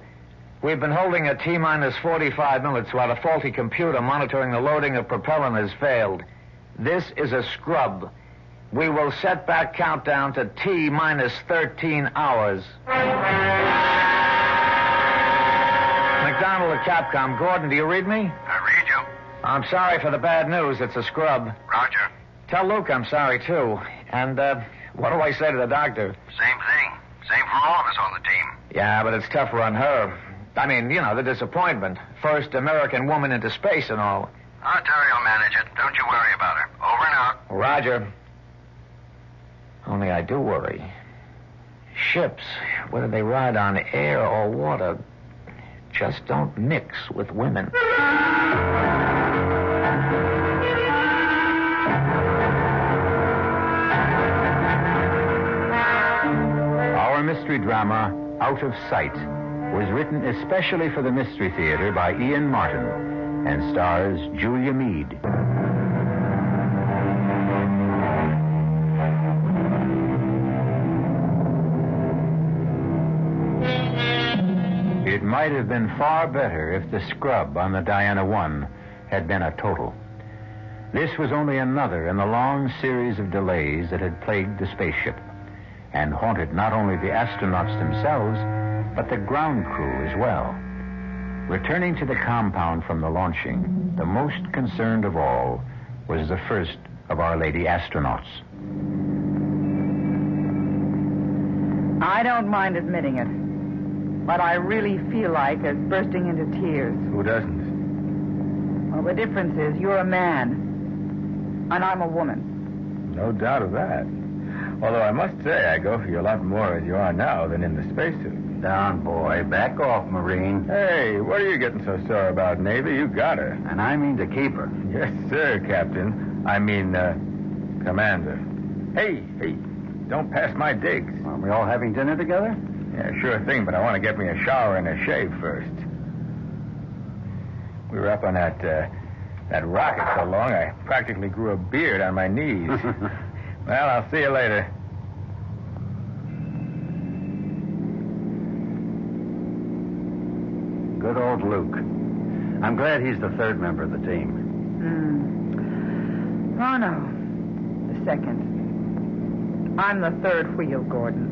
We've been holding at T-minus 45 minutes while a faulty computer monitoring the loading of propellant has failed. This is a scrub. We will set back countdown to T-minus 13 hours. McDonald at Capcom. Gordon, do you read me? I read you. I'm sorry for the bad news. It's a scrub. Roger. Tell Luke I'm sorry, too. And, what do I say to the doctor? Same thing. Same for all of us on the team. Yeah, but it's tougher on her. I mean, you know, the disappointment. First American woman into space and all. Terry will manage it. Don't you worry about her. Over and out. Roger. Only I do worry. Ships, whether they ride on air or water, just don't mix with women. mystery drama Out of Sight was written especially for the Mystery Theater by Ian Martin and stars Julia Mead. It might have been far better if the scrub on the Diana 1 had been a total. This was only another in the long series of delays that had plagued the spaceship and haunted not only the astronauts themselves, but the ground crew as well. Returning to the compound from the launching, the most concerned of all was the first of our lady astronauts. I don't mind admitting it, but I really feel like bursting into tears. Who doesn't? Well, the difference is you're a man, and I'm a woman. No doubt of that. Although I must say I go for you a lot more as you are now than in the spacesuit. Down, boy. Back off, Marine. Hey, what are you getting so sore about, Navy? You got her. And I mean to keep her. Yes, sir, Captain. I mean, Commander. Hey, don't pass my digs. Are we all having dinner together? Yeah, sure thing, but I want to get me a shower and a shave first. We were up on that rocket so long, I practically grew a beard on my knees. Well, I'll see you later. Good old Luke. I'm glad he's the third member of the team. Oh, no. The second. I'm the third wheel, Gordon.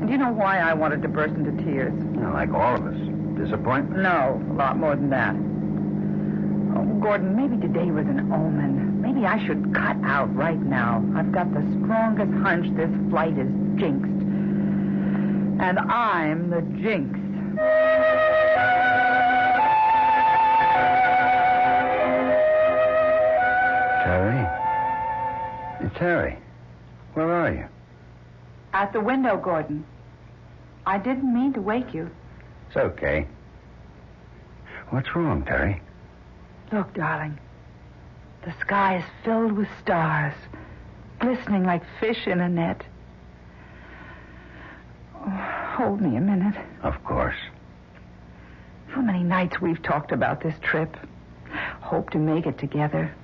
And do you know why I wanted to burst into tears? Well, like all of us. Disappointment? No, a lot more than that. Oh, Gordon, maybe today was an omen. Maybe I should cut out right now. I've got the strongest hunch this flight is jinxed. And I'm the jinx. Terry? Hey, Terry, where are you? At the window, Gordon. I didn't mean to wake you. It's okay. What's wrong, Terry? Look, darling. The sky is filled with stars, glistening like fish in a net. Oh, hold me a minute. Of course. How many nights we've talked about this trip. Hope to make it together.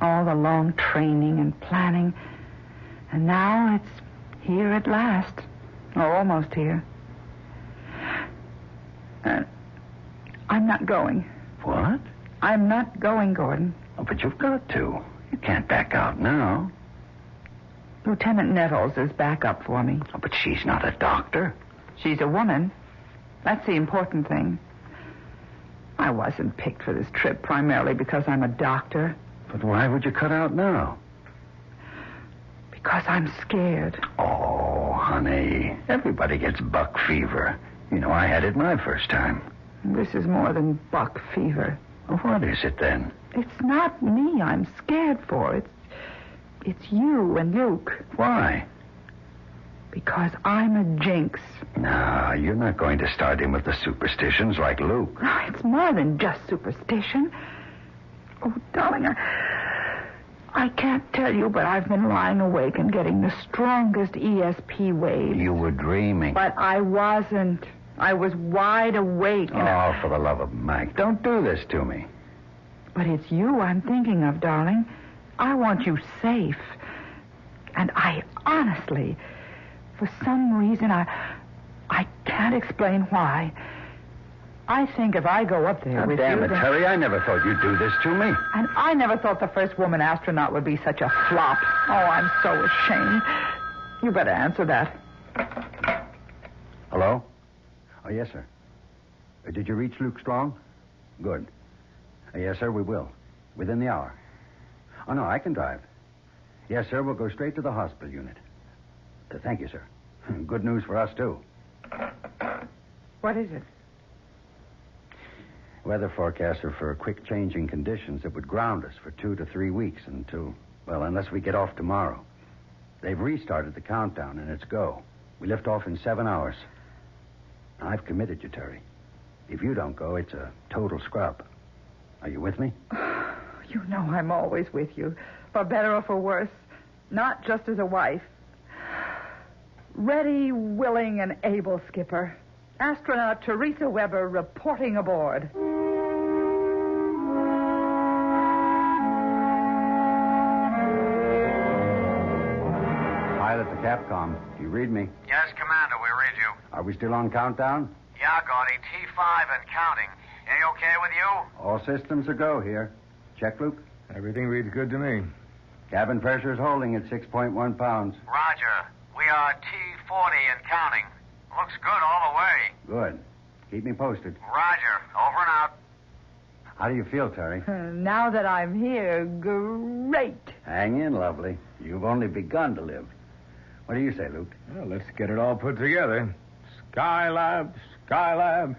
All the long training and planning. And now it's here at last. Or almost here. I'm not going. What? I'm not going, Gordon. Oh, but you've got to. You can't back out now. Lieutenant Nettles is back up for me. Oh, but she's not a doctor. She's a woman. That's the important thing. I wasn't picked for this trip primarily because I'm a doctor. But why would you cut out now? Because I'm scared. Oh, honey. Everybody gets buck fever. You know, I had it my first time. This is more than buck fever. Well, what is it then? It's not me I'm scared for. It's you and Luke. Why? Because I'm a jinx. No, you're not going to start in with the superstitions like Luke. It's more than just superstition. Oh, darling, I can't tell you, but I've been lying awake and getting the strongest ESP waves. You were dreaming. But I wasn't. I was wide awake. And for the love of Mike, don't do this to me. But it's you I'm thinking of, darling. I want you safe. And I honestly, for some reason, I can't explain why. I think if I go up there with you... Damn it, Terry, I never thought you'd do this to me. And I never thought the first woman astronaut would be such a flop. Oh, I'm so ashamed. You better answer that. Hello? Oh, yes, sir. Did you reach Luke Strong? Good. Yes, sir, we will. Within the hour. Oh, no, I can drive. Yes, sir, we'll go straight to the hospital unit. Thank you, sir. Good news for us, too. What is it? Weather forecasts are for quick changing conditions that would ground us for 2 to 3 weeks unless we get off tomorrow. They've restarted the countdown, and it's go. We lift off in 7 hours. I've committed you, Terry. If you don't go, it's a total scrub. Are you with me? You know I'm always with you, for better or for worse. Not just as a wife. Ready, willing, and able, Skipper. Astronaut Teresa Weber reporting aboard. Pilot to Capcom. Do you read me? Yes, Commander, we read you. Are we still on countdown? Yeah, Gordy, T5 and counting. Any okay with you? All systems are go here. Check, Luke? Everything reads good to me. Cabin pressure is holding at 6.1 pounds. Roger. We are T40 and counting. Looks good all the way. Good. Keep me posted. Roger. Over and out. How do you feel, Terry? Now that I'm here, great. Hang in, lovely. You've only begun to live. What do you say, Luke? Well, let's get it all put together. Skylab,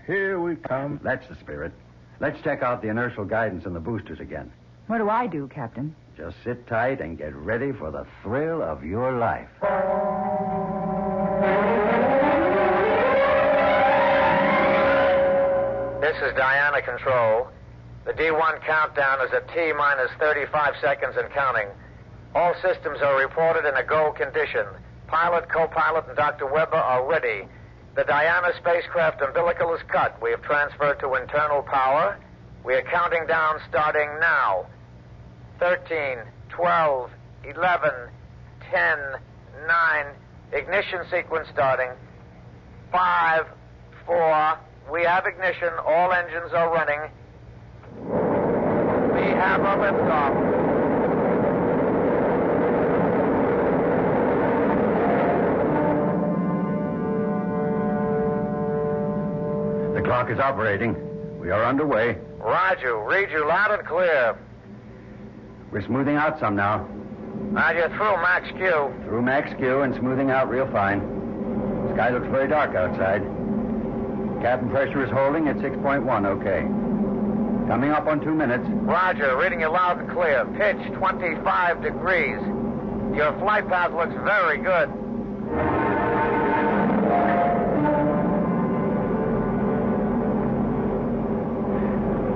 here we come. That's the spirit. Let's check out the inertial guidance and the boosters again. What do I do, Captain? Just sit tight and get ready for the thrill of your life. This is Diana Control. The D1 countdown is at T-minus 35 seconds and counting. All systems are reported in a go condition. Pilot, co-pilot, and Dr. Weber are ready. The Diana spacecraft umbilical is cut. We have transferred to internal power. We are counting down starting now. 13, 12, 11, 10, 9. Ignition sequence starting. 5, 4. We have ignition. All engines are running. We have a liftoff. The clock is operating. We are underway. Roger. Read you loud and clear. We're smoothing out some now. Roger. Through Max Q. Through Max Q and smoothing out real fine. Sky looks very dark outside. Cabin pressure is holding at 6.1, okay. Coming up on 2 minutes. Roger. Reading you loud and clear. Pitch 25 degrees. Your flight path looks very good.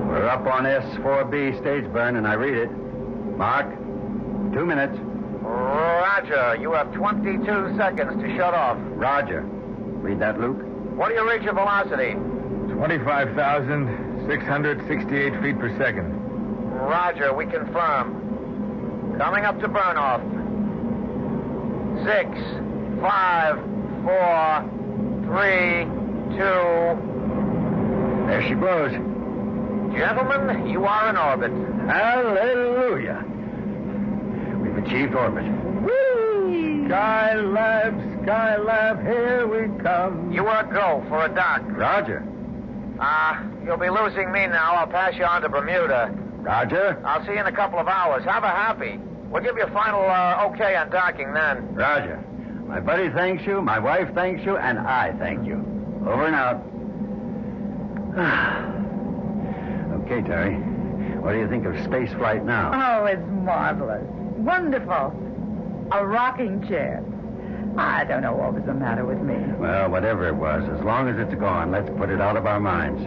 We're up on S4B stage burn, and I read it. Mark, 2 minutes. Roger. You have 22 seconds to shut off. Roger. Read that, Luke. What do you reach your velocity? 25,668 feet per second. Roger. We confirm. Coming up to burn off. 6, 5, 4, 3, 2. There she blows. Gentlemen, you are in orbit. Hallelujah. We've achieved orbit. Whee! Skylab, here we come. You are go for a dock. Roger. You'll be losing me now. I'll pass you on to Bermuda. Roger. I'll see you in a couple of hours. Have a happy. We'll give you a final okay on docking then. Roger. My buddy thanks you, my wife thanks you, and I thank you. Over and out. Okay, Terry. What do you think of space flight now? Oh, it's marvelous. Wonderful. A rocking chair. I don't know what was the matter with me. Well, whatever it was, as long as it's gone, let's put it out of our minds.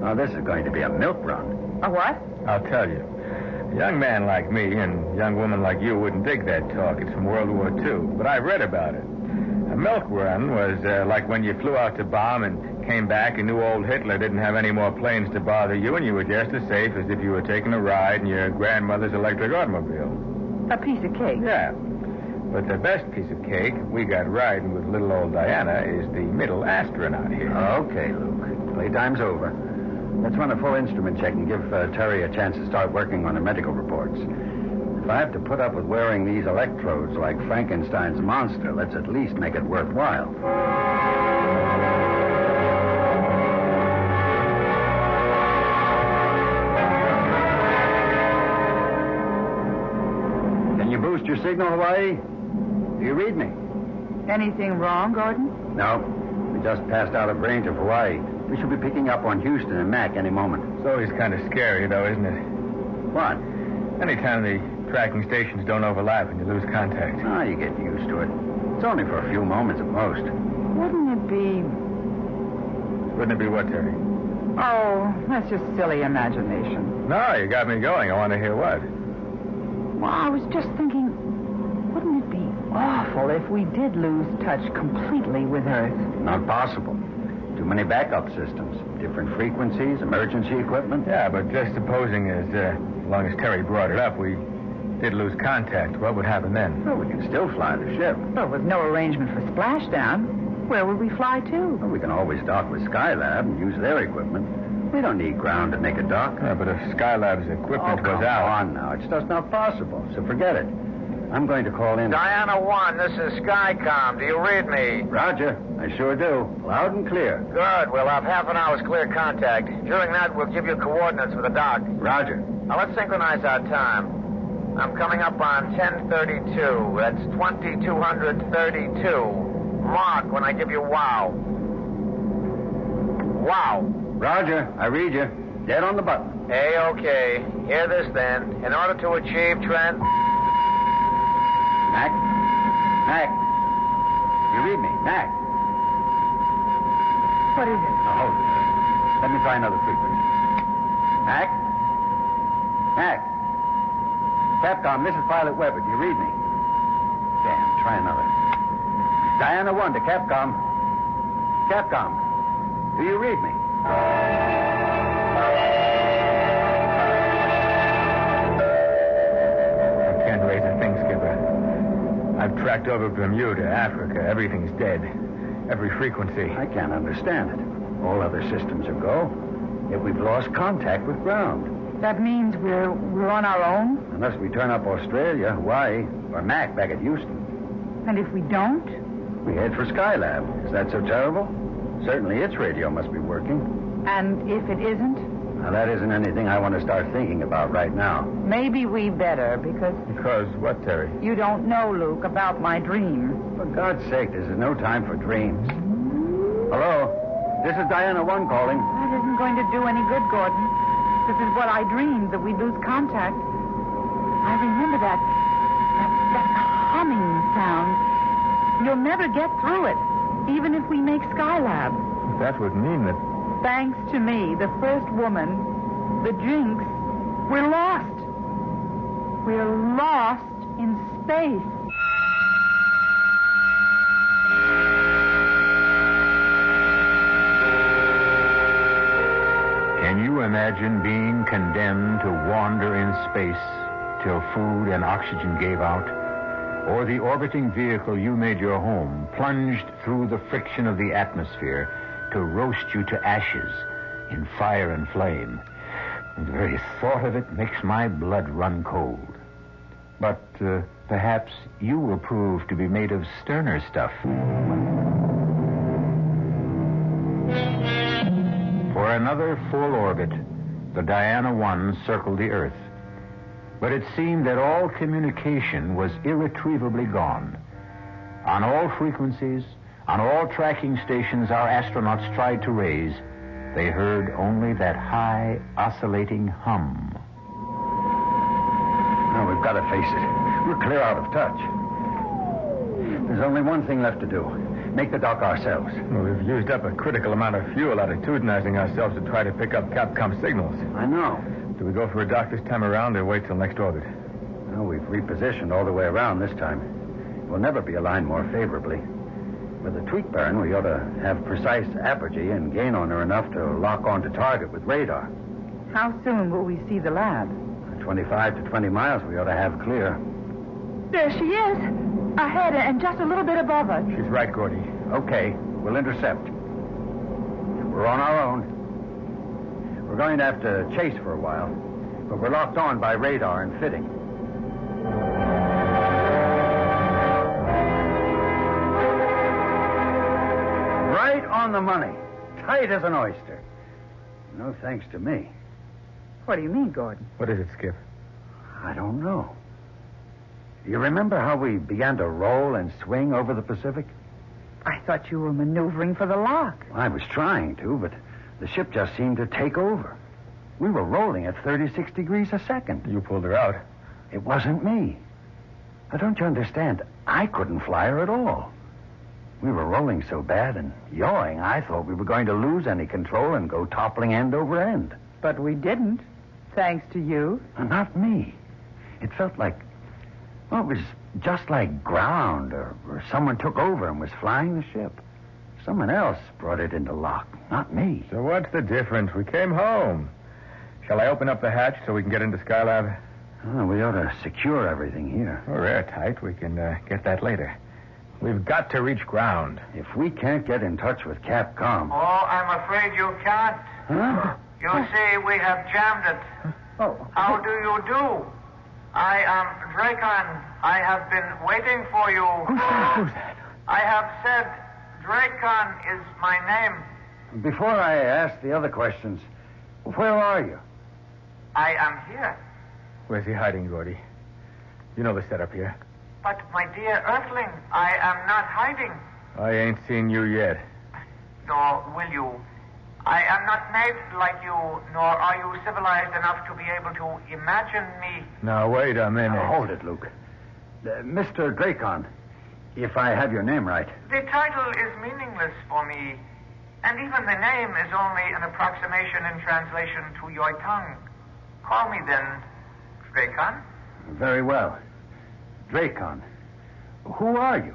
Now, this is going to be a milk run. A what? I'll tell you. A young man like me and a young woman like you wouldn't dig that talk. It's from World War II, but I've read about it. A milk run was like when you flew out to bomb and came back and knew old Hitler didn't have any more planes to bother you, and you were just as safe as if you were taking a ride in your grandmother's electric automobile. A piece of cake. Yeah. But the best piece of cake we got riding with little old Diana is the middle astronaut here. Okay, Luke. Playtime's over. Let's run a full instrument check and give Terry a chance to start working on her medical reports. If I have to put up with wearing these electrodes like Frankenstein's monster, let's at least make it worthwhile. Can you boost your signal, Hawaii? Do you read me? Anything wrong, Gordon? No. We just passed out of range of Hawaii. We should be picking up on Houston and Mac any moment. It's always kind of scary, though, isn't it? What? Anytime the tracking stations don't overlap and you lose contact. Oh, you get used to it. It's only for a few moments at most. Wouldn't it be... Wouldn't it be what, Terry? Oh, that's just silly imagination. No, you got me going. I want to hear what. Well, I was just thinking, wouldn't it be awful if we did lose touch completely with Earth. Not possible. Too many backup systems. Different frequencies, emergency equipment. Yeah, but just supposing as long as Terry brought it up, we did lose contact, what would happen then? Well, we can still fly the ship. Well, with no arrangement for splashdown, where would we fly to? Well, we can always dock with Skylab and use their equipment. We don't need ground to make a dock. Yeah, but if Skylab's equipment goes out... Come on now. It's just not possible, so forget it. I'm going to call in... Diana 1, this is Skycom. Do you read me? Roger. I sure do. Loud and clear. Good. We'll have half an hour's clear contact. During that, we'll give you coordinates for the dock. Roger. Now, let's synchronize our time. I'm coming up on 10:32. That's 2232. Mark when I give you wow. Wow. Roger. I read you. Dead on the button. Hey, okay. Hear this then. In order to achieve trend... Mac? Mac? You read me? Mac? What is it? Now, hold it. Let me try another frequency. Mac? Mac? Capcom, this is Pilot Weber. Do you read me? Damn, try another. Diana 1 to Capcom. Capcom, do you read me? I can't raise a thing, Skipper. I've tracked over Bermuda, Africa. Everything's dead. Every frequency. I can't understand it. All other systems are go. Yet we've lost contact with ground. That means we're on our own? Unless we turn up Australia, Hawaii, or Mac back at Houston. And if we don't? We head for Skylab. Is that so terrible? Certainly its radio must be working. And if it isn't? Now, that isn't anything I want to start thinking about right now. Maybe we better, because... Because what, Terry? You don't know, Luke, about my dream. For God's sake, this is no time for dreams. Hello? This is Diana 1 calling. That isn't going to do any good, Gordon. This is what I dreamed, that we'd lose contact. I remember that humming sound. You'll never get through it, even if we make Skylab. That would mean that... Thanks to me, the first woman, the Jinx, we're lost. We're lost in space. Can you imagine being condemned to wander in space till food and oxygen gave out? Or the orbiting vehicle you made your home plunged through the friction of the atmosphere to roast you to ashes in fire and flame? The very thought of it makes my blood run cold. But perhaps you will prove to be made of sterner stuff. For another full orbit, the Diana 1 circled the Earth. But it seemed that all communication was irretrievably gone. On all frequencies, on all tracking stations our astronauts tried to raise, they heard only that high, oscillating hum. Now, we've got to face it. We're clear out of touch. There's only one thing left to do. Make the dock ourselves. Well, we've used up a critical amount of fuel attitudinizing ourselves to try to pick up Capcom signals. I know. Do we go for a dock this time around or wait till next orbit? Well, we've repositioned all the way around this time. We'll never be aligned more favorably. With a tweak burn, we ought to have precise apogee and gain on her enough to lock onto target with radar. How soon will we see the lab? 25 to 20 miles we ought to have clear. There she is. Ahead and just a little bit above us. She's right, Gordy. Okay, we'll intercept. We're on our own. We're going to have to chase for a while, but we're locked on by radar and fitting. Right on the money. Tight as an oyster. No thanks to me. What do you mean, Gordon? What is it, Skip? I don't know. You remember how we began to roll and swing over the Pacific? I thought you were maneuvering for the lock. I was trying to, but the ship just seemed to take over. We were rolling at 36 degrees a second. You pulled her out. It wasn't me. Now, don't you understand? I couldn't fly her at all. We were rolling so bad and yawing, I thought we were going to lose any control and go toppling end over end. But we didn't, thanks to you. Not me. It felt like... Well, it was just like ground, or someone took over and was flying the ship. Someone else brought it into lock, not me. So what's the difference? We came home. Shall I open up the hatch so we can get into Skylab? Oh, we ought to secure everything here. We're airtight. We can get that later. We've got to reach ground. If we can't get in touch with Capcom... Oh, I'm afraid you can't. Huh? You see, we have jammed it. Oh. How do you do? I am Dracon. I have been waiting for you. Who's that? I have said Dracon is my name. Before I ask the other questions, where are you? I am here. Where's he hiding, Gordy? You know the setup here. But, my dear Earthling, I am not hiding. I ain't seen you yet. Nor will you. I am not made like you, nor are you civilized enough to be able to imagine me. Now, wait a minute. Now, hold it, Luke. Mr. Dracon, if I have your name right. The title is meaningless for me, and even the name is only an approximation in translation to your tongue. Call me then, Dracon. Very well. Dracon, who are you?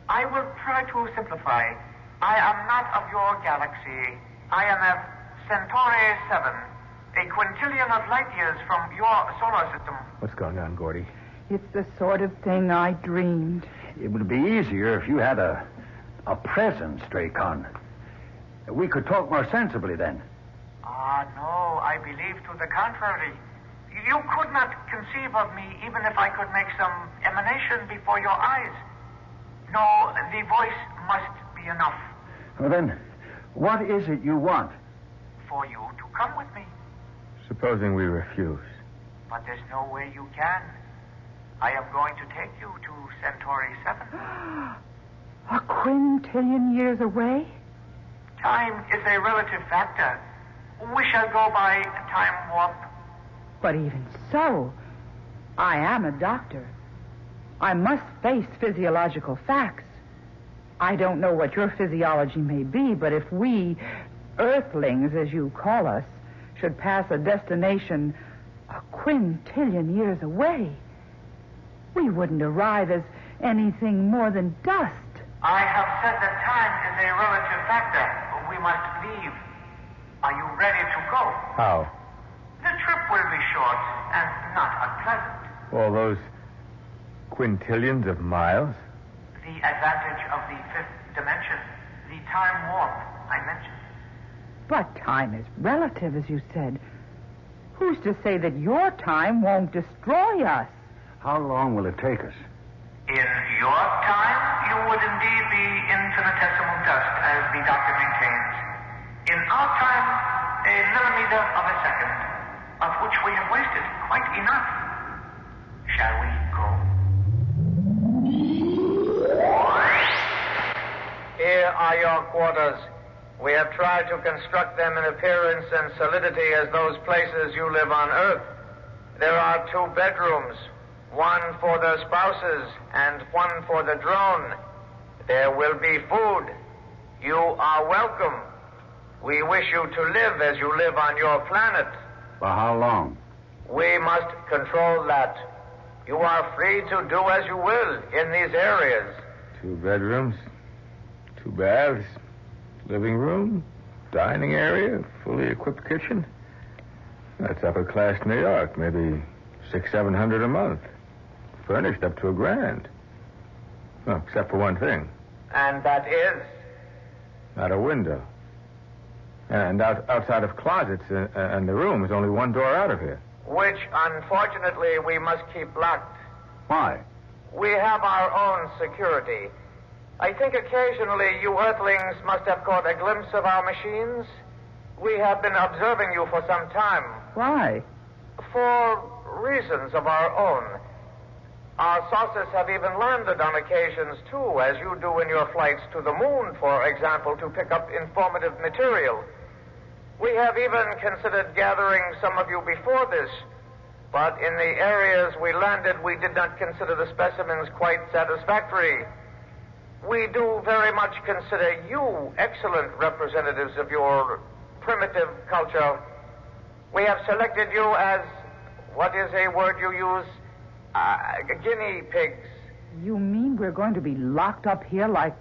I will try to simplify. I am not of your galaxy. I am of Centauri 7, a quintillion of light years from your solar system. What's going on, Gordy? It's the sort of thing I dreamed. It would be easier if you had a presence, Dracon. We could talk more sensibly then. Ah, no, I believe to the contrary. You could not conceive of me even if I could make some emanation before your eyes. No, the voice must be enough. Well, then, what is it you want? For you to come with me. Supposing we refuse. But there's no way you can. I am going to take you to Centauri 7. A quintillion years away? Time is a relative factor. We shall go by time warp. But even so, I am a doctor. I must face physiological facts. I don't know what your physiology may be, but if we, Earthlings, as you call us, should pass a destination a quintillion years away, we wouldn't arrive as anything more than dust. I have said that time is a relative factor. We must leave. Are you ready to go? How? The trip will be short and not unpleasant. All those quintillions of miles? The advantage of the fifth dimension, the time warp I mentioned. But time is relative, as you said. Who's to say that your time won't destroy us? How long will it take us? In your time, you would indeed be infinitesimal dust, as the doctor maintains. In our time, a millimeter of a second, of which we have wasted quite enough. Shall we go? Here are your quarters. We have tried to construct them in appearance and solidity as those places you live on Earth. There are 2 bedrooms, one for the spouses and one for the drone. There will be food. You are welcome. We wish you to live as you live on your planet. For how long? We must control that. You are free to do as you will in these areas. 2 bedrooms, 2 baths, living room, dining area, fully equipped kitchen. That's upper class New York, maybe $600-700 a month. Furnished up to $1,000. Well, except for one thing. And that is? Not a window. And outside of closets and the room is only one door out of here. Which, unfortunately, we must keep locked. Why? We have our own security. I think occasionally you Earthlings must have caught a glimpse of our machines. We have been observing you for some time. Why? For reasons of our own. Our saucers have even landed on occasions, too, as you do in your flights to the moon, for example, to pick up informative material. We have even considered gathering some of you before this, but in the areas we landed, we did not consider the specimens quite satisfactory. We do very much consider you excellent representatives of your primitive culture. We have selected you as, what is a word you use? Guinea pigs. You mean we're going to be locked up here like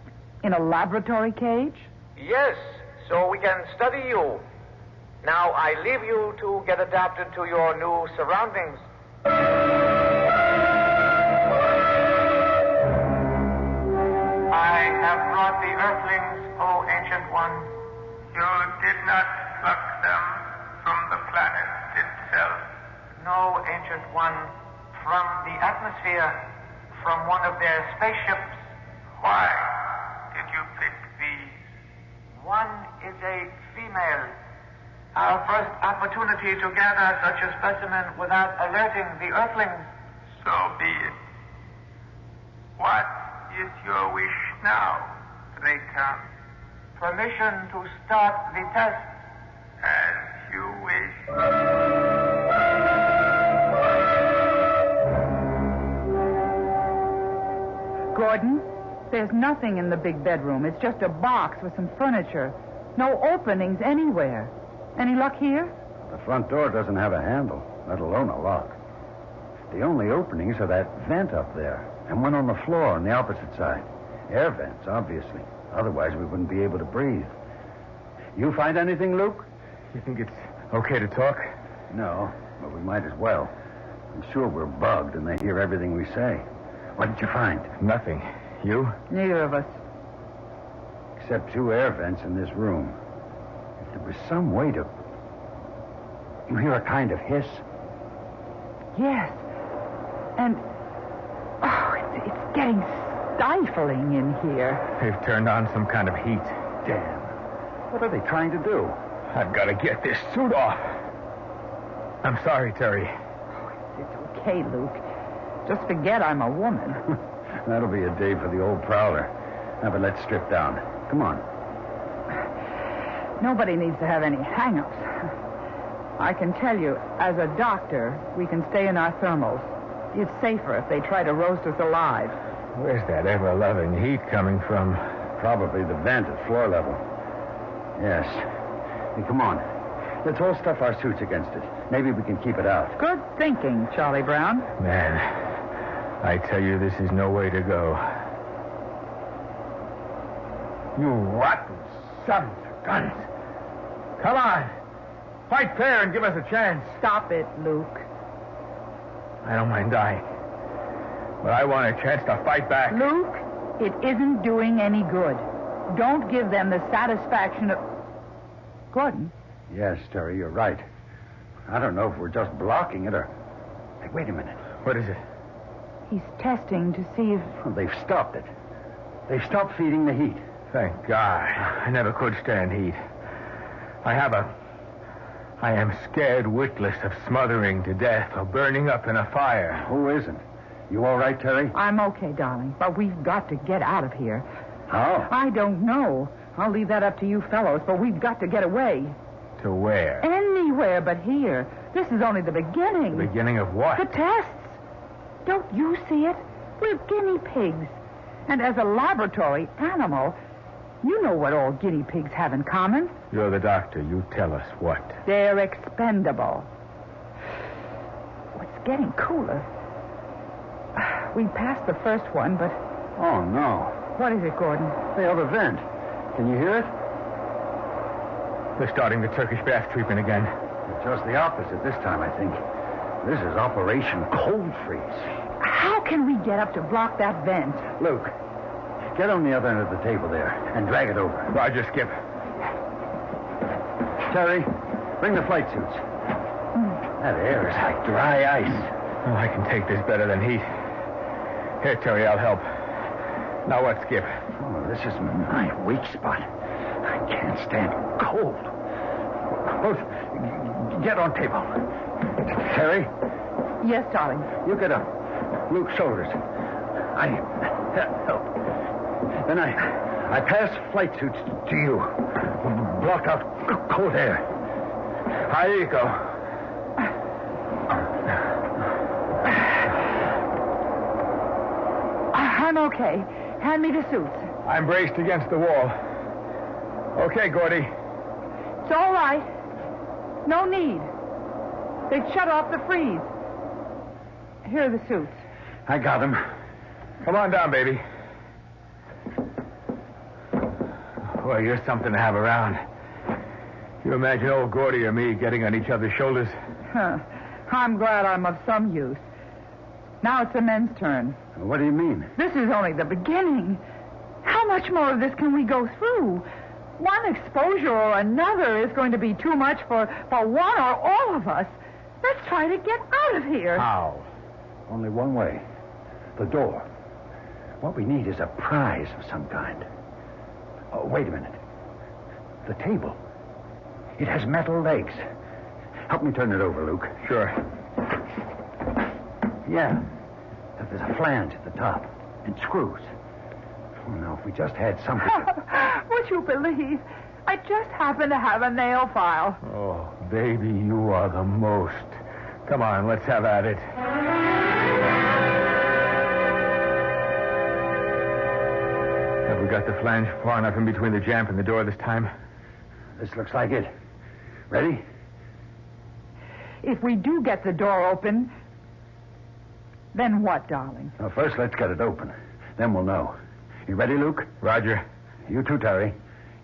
in a laboratory cage? Yes, so we can study you. Now, I leave you to get adapted to your new surroundings. I have brought the Earthlings, O Ancient One. You did not pluck them from the planet itself. No, Ancient One. From the atmosphere, from one of their spaceships. Why did you pick these? One is a female. Our first opportunity to gather such a specimen without alerting the Earthlings. So be it. What is your wish now, Drayton? Permission to start the test. As you wish. Gordon, there's nothing in the big bedroom. It's just a box with some furniture. No openings anywhere. Any luck here? The front door doesn't have a handle, let alone a lock. The only openings are that vent up there and one on the floor on the opposite side. Air vents, obviously. Otherwise, we wouldn't be able to breathe. You find anything, Luke? You think it's okay to talk? No, but we might as well. I'm sure we're bugged and they hear everything we say. What did you find? Nothing. You? Neither of us. Except 2 air vents in this room. If there was some way to... You hear a kind of hiss? Yes. And... Oh, it's getting stifling in here. They've turned on some kind of heat. Damn. What are they trying to do? I've got to get this suit off. I'm sorry, Terry. It's okay, Luke. Just forget I'm a woman. That'll be a day for the old prowler. Now, but let's strip down. Come on. Nobody needs to have any hang-ups. I can tell you, as a doctor, we can stay in our thermals. It's safer if they try to roast us alive. Where's that ever-loving heat coming from? Probably the vent at floor level. Yes. Hey, come on. Let's all stuff our suits against it. Maybe we can keep it out. Good thinking, Charlie Brown. Man, I tell you, this is no way to go. You rotten sons of guns. Come on. Fight fair and give us a chance. Stop it, Luke. I don't mind dying. But I want a chance to fight back. Luke, it isn't doing any good. Don't give them the satisfaction of... Gordon? Yes, Terry, you're right. I don't know if we're just blocking it or... Hey, wait a minute. What is it? He's testing to see if... Well, they've stopped it. They've stopped feeding the heat. Thank God. I never could stand heat. I am scared witless of smothering to death or burning up in a fire. Who isn't? You all right, Terry? I'm okay, darling, but we've got to get out of here. How? I don't know. I'll leave that up to you fellows, but we've got to get away. To where? Anywhere but here. This is only the beginning. The beginning of what? The tests. Don't you see it? We're guinea pigs. And as a laboratory animal, you know what all guinea pigs have in common. You're the doctor. You tell us what. They're expendable. It's getting cooler. We passed the first one, but... Oh, no. What is it, Gordon? The other vent. Can you hear it? They're starting the Turkish bath treatment again. It's just the opposite this time, I think. This is Operation Cold Freeze. How can we get up to block that vent? Luke, get on the other end of the table there and drag it over. Roger, Skip. Terry, bring the flight suits. That air is like dry ice. Oh, I can take this better than heat. Here, Terry, I'll help. Now what, Skip? Oh, this is my weak spot. I can't stand cold. Both, get on table. Terry? Yes, darling. You get up. Luke's shoulders. I help. Then I pass flight suits to you. Block out cold air. Here you go. I'm okay. Hand me the suits. I'm braced against the wall. Okay, Gordy. It's all right. No need. They've shut off the freeze. Here are the suits. I got them. Come on down, baby. Boy, you're something to have around. You imagine old Gordy or me getting on each other's shoulders? Huh. I'm glad I'm of some use. Now it's the men's turn. What do you mean? This is only the beginning. How much more of this can we go through? One exposure or another is going to be too much for one or all of us. Let's try to get out of here. How? Only one way. The door. What we need is a prize of some kind. Oh, wait a minute. The table. It has metal legs. Help me turn it over, Luke. Sure. Yeah. There's a flange at the top. And screws. Oh, no, if we just had something. Would you believe? I just happen to have a nail file. Oh, baby, you are the most. Come on, let's have at it. Have we got the flange far enough in between the jamb and the door this time? This looks like it. Ready? If we do get the door open, then what, darling? Well, first, let's get it open. Then we'll know. You ready, Luke? Roger. You too, Terry.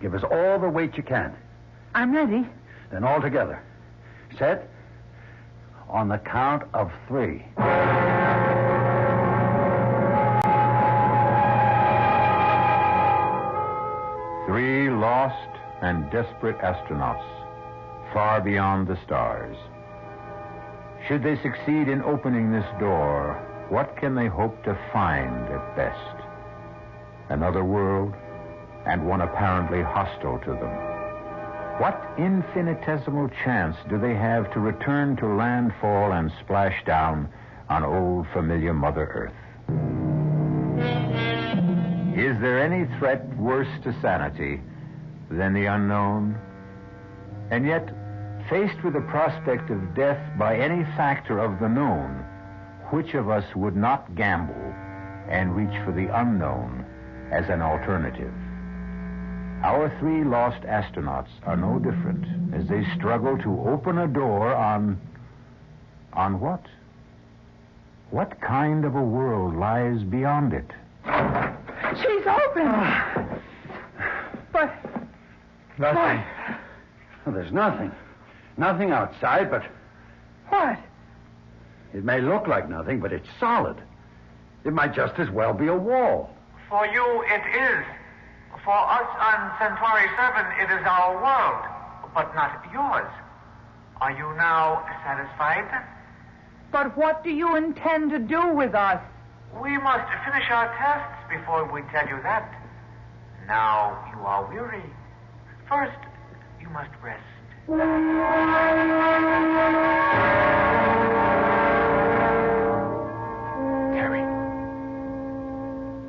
Give us all the weight you can. I'm ready. Then all together. Set? On the count of 3. Three lost and desperate astronauts, far beyond the stars. Should they succeed in opening this door, what can they hope to find at best? Another world, and one apparently hostile to them. What infinitesimal chance do they have to return to landfall and splash down on old familiar Mother Earth? Is there any threat worse to sanity than the unknown? And yet, faced with the prospect of death by any factor of the known, which of us would not gamble and reach for the unknown as an alternative? Our 3 lost astronauts are no different as they struggle to open a door on what? What kind of a world lies beyond it? She's open. But... Nothing. Well, there's nothing. Nothing outside, but... What? It may look like nothing, but it's solid. It might just as well be a wall. For you, it is. For us on Centauri 7, it is our world, but not yours. Are you now satisfied? But what do you intend to do with us? We must finish our tests before we tell you that. Now you are weary. First, you must rest.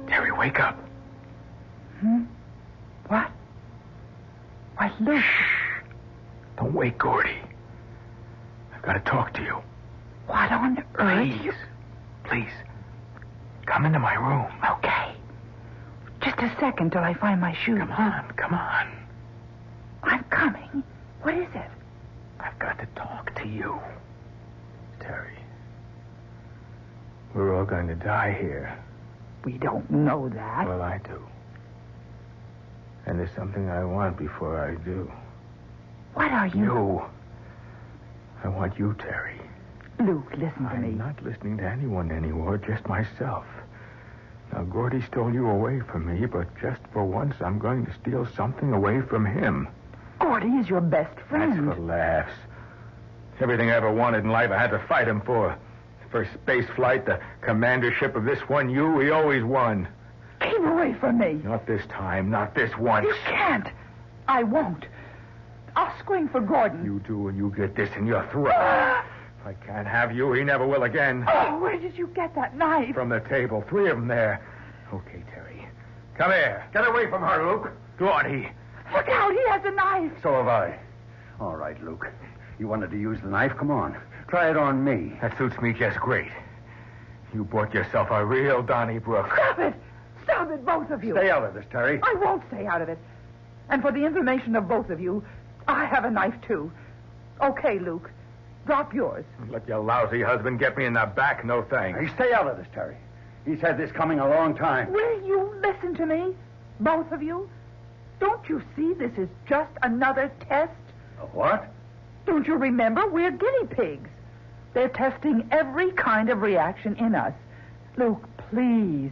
Terry, wake up. What? Why, Luke. Shh. Don't wake Gordy. I've got to talk to you. What on earth? Please. Come into my room. Okay. Just a second till I find my shoes. Come on. I'm coming. What is it? I've got to talk to you. Terry. We're all going to die here. We don't know that. Well, I do. And there's something I want before I do. What are you? You. I want you, Terry. Luke, listen to me. I'm not listening to anyone anymore, just myself. Now, Gordy stole you away from me, but just for once, I'm going to steal something away from him. Gordy is your best friend. That's for laughs. Everything I ever wanted in life, I had to fight him for. First space flight, the commandership of this one U, he always won. Keep away from me. Not this time, not this once. You can't. I won't. I'll scream for Gordon. You do, and you get this in your throat. If I can't have you, he never will again. Oh, where did you get that knife? From the table. 3 of them there. Okay, Terry. Come here. Get away from her, Luke. Gordy. Look out, he has a knife. So have I. All right, Luke. You wanted to use the knife? Come on. Try it on me. That suits me just great. You bought yourself a real Donnybrook. Stop it. Stop it, both of you. Stay out of this, Terry. I won't stay out of it. And for the information of both of you, I have a knife, too. Okay, Luke. Drop yours. Let your lousy husband get me in the back, no thanks. Hey, stay out of this, Terry. He's had this coming a long time. Will you listen to me? Both of you? Don't you see this is just another test? What? Don't you remember? We're guinea pigs. They're testing every kind of reaction in us. Luke, please.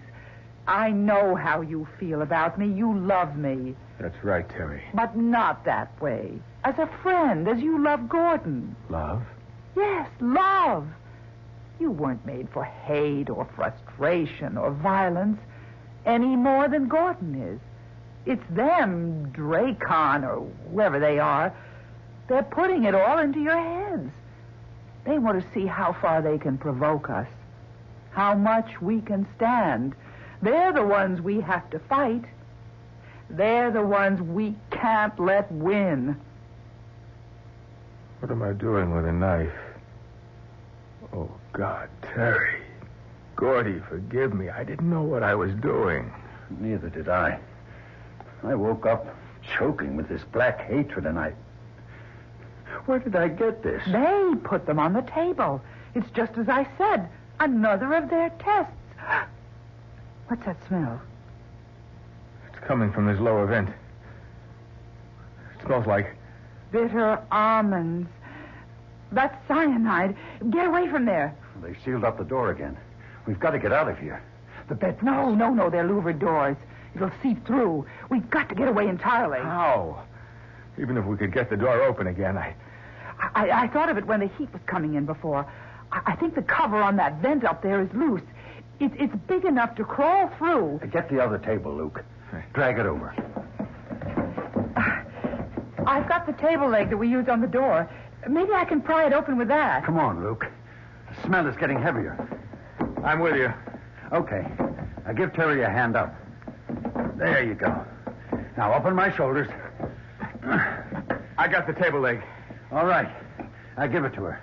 I know how you feel about me. You love me. That's right, Terry. But not that way. As a friend, as you love Gordon. Love? Yes, love. You weren't made for hate or frustration or violence any more than Gordon is. It's them, Dracon or whoever they are. They're putting it all into your heads. They want to see how far they can provoke us, how much we can stand. They're the ones we have to fight. They're the ones we can't let win. What am I doing with a knife? Oh, God, Terry. Gordy, forgive me. I didn't know what I was doing. Neither did I. I woke up choking with this black hatred, and where did I get this? They put them on the table. It's just as I said. Another of their tests. What's that smell? It's coming from this lower vent. It smells like... bitter almonds. That's cyanide. Get away from there. They sealed up the door again. We've got to get out of here. The bed... No, they're louvered doors. It'll seep through. We've got to get away entirely. How? Even if we could get the door open again, I thought of it when the heat was coming in before. I think the cover on that vent up there is loose. It's big enough to crawl through. Get the other table, Luke. Drag it over. I've got the table leg that we used on the door. Maybe I can pry it open with that. Come on, Luke. The smell is getting heavier. I'm with you. Okay. Now give Terry a hand up. There you go. Now open my shoulders. I got the table leg. All right. Now give it to her.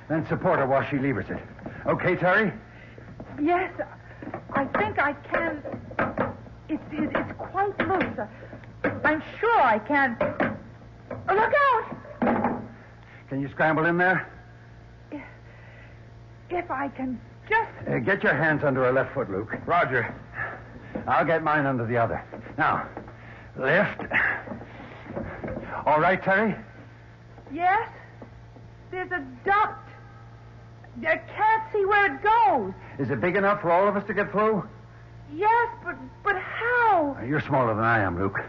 Then support her while she levers it. Okay, Terry? Yes, I think I can. It's quite loose. I'm sure I can. Oh, look out! Can you scramble in there? If I can just... get your hands under her left foot, Luke. Roger. I'll get mine under the other. Now, lift. All right, Terry? Yes? There's a duct. I can't see where it goes. Is it big enough for all of us to get through? Yes, but how? You're smaller than I am, Luke.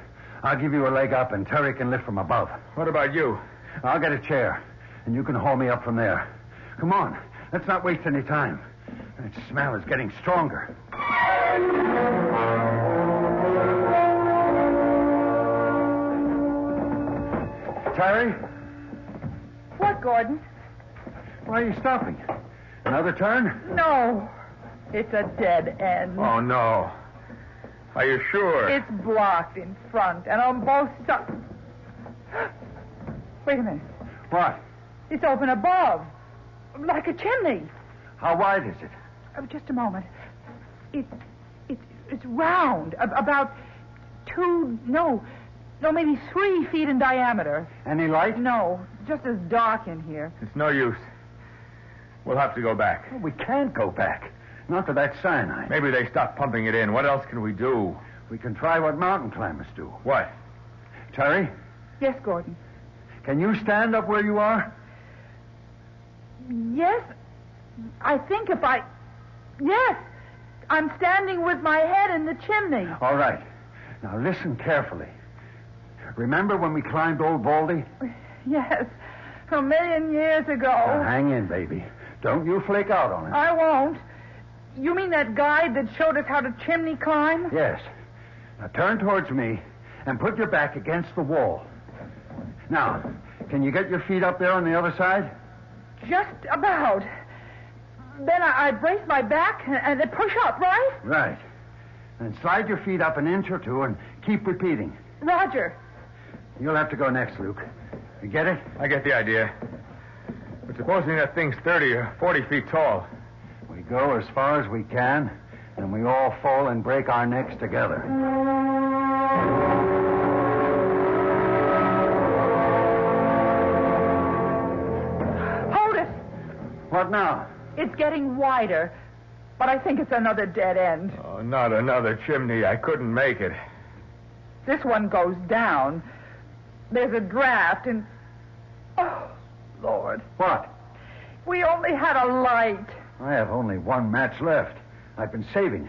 I'll give you a leg up, and Terry can lift from above. What about you? I'll get a chair, and you can haul me up from there. Come on. Let's not waste any time. That smell is getting stronger. Terry? What, Gordon? Why are you stopping? Another turn? No. It's a dead end. Oh, no. Are you sure? It's blocked in front and on both sides. Wait a minute. What? It's open above. Like a chimney. How wide is it? Just a moment. It's round. About maybe 3 feet in diameter. Any light? No. Just as dark in here. It's no use. We'll have to go back. Well, we can't go back. Not to that cyanide. Maybe they stopped pumping it in. What else can we do? We can try what mountain climbers do. What? Terry? Yes, Gordon. Can you stand up where you are? Yes. I think if I... Yes. I'm standing with my head in the chimney. All right. Now listen carefully. Remember when we climbed Old Baldy? Yes. 1,000,000 years ago. Now, hang in, baby. Don't you flake out on it. I won't. You mean that guide that showed us how to chimney climb? Yes. Now turn towards me and put your back against the wall. Now, can you get your feet up there on the other side? Just about. Then I brace my back and then push up, right? Right. And slide your feet up an inch or two and keep repeating. Roger. You'll have to go next, Luke. You get it? I get the idea. But supposing that thing's 30 or 40 feet tall. We go as far as we can, and we all fall and break our necks together. Hold it. What now? It's getting wider. but I think it's another dead end. Oh, not another chimney. I couldn't make it. This one goes down. There's a draft and... Oh, Lord. What? We only had a light. I have only one match left. I've been saving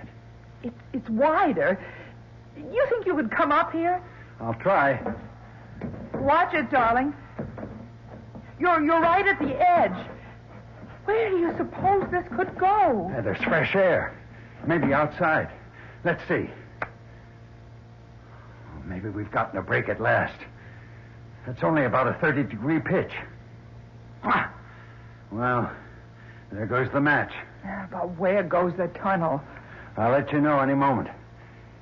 it. It's wider. You think you could come up here? I'll try. Watch it, darling. You're right at the edge. Where do you suppose this could go? There's fresh air. Maybe outside. Let's see. Maybe we've gotten a break at last. It's only about a 30-degree pitch. Ah! Well, there goes the match. Yeah, but where goes the tunnel? I'll let you know any moment.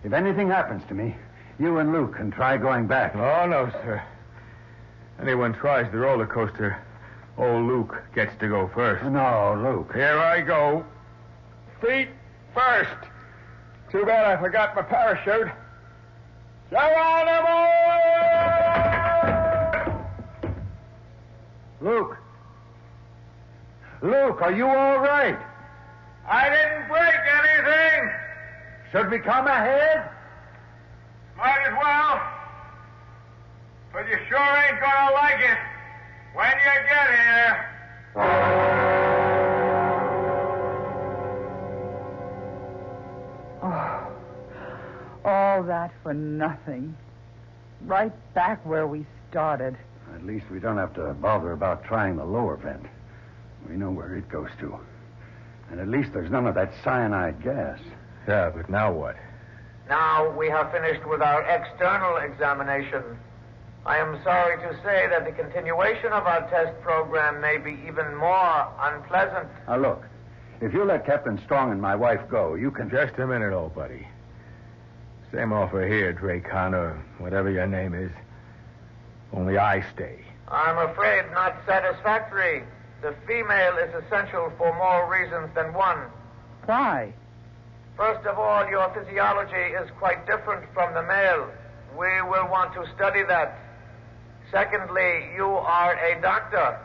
If anything happens to me, you and Luke can try going back. Oh, no, sir. Anyone tries the roller coaster, old Luke gets to go first. No, Luke. Here I go. Feet first. Too bad I forgot my parachute. Luke. Luke, are you all right? I didn't break anything. Should we come ahead? Might as well. But you sure ain't gonna like it when you get here. Oh, all that for nothing. Right back where we started. At least we don't have to bother about trying the lower vent. We know where it goes to. And at least there's none of that cyanide gas. Yeah, but now what? Now we have finished with our external examination. I am sorry to say that the continuation of our test program may be even more unpleasant. Now, look. If you let Captain Strong and my wife go, you can... Just a minute, old buddy. Same offer here, Dracon, or whatever your name is. Only I stay. I'm afraid not satisfactory. The female is essential for more reasons than one. Why? First of all, your physiology is quite different from the male. We will want to study that. Secondly, you are a doctor.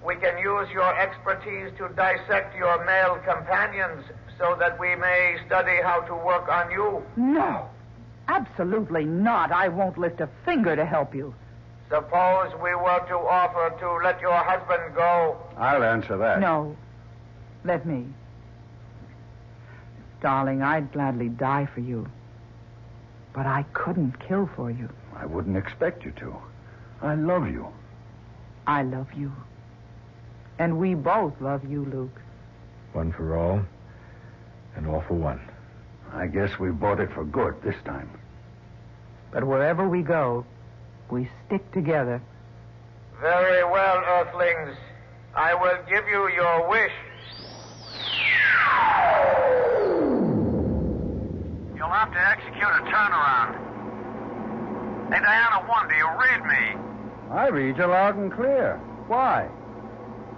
We can use your expertise to dissect your male companions so that we may study how to work on you. No, absolutely not. I won't lift a finger to help you. Suppose we were to offer to let your husband go. I'll answer that. No, let me. Darling, I'd gladly die for you. But I couldn't kill for you. I wouldn't expect you to. I love you. I love you. And we both love you, Luke. One for all, and all for one. I guess we bought it for good this time. But wherever we go, we stick together. Very well, Earthlings. I will give you your wish. You'll have to execute a turnaround. Hey, Diana 1, do you read me? I read you loud and clear. Why?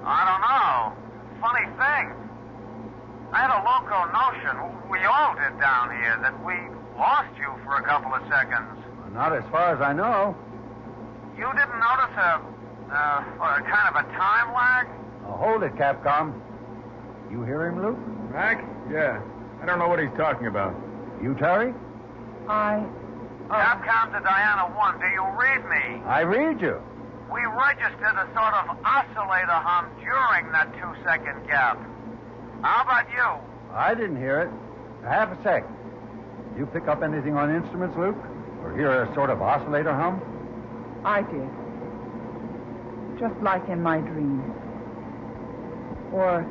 I don't know. Funny thing. I had a loco notion, we all did down here, that we lost you for a couple of seconds. Not as far as I know. You didn't notice a kind of a time lag? Hold it, Capcom. You hear him, Luke? Mac? Yeah. I don't know what he's talking about. You, Terry? Capcom to Diana 1, do you read me? I read you. We registered a sort of oscillator hum during that 2-second gap. How about you? I didn't hear it. Half a sec. You pick up anything on instruments, Luke? Or hear a sort of oscillator hum? I did. Just like in my dreams. Or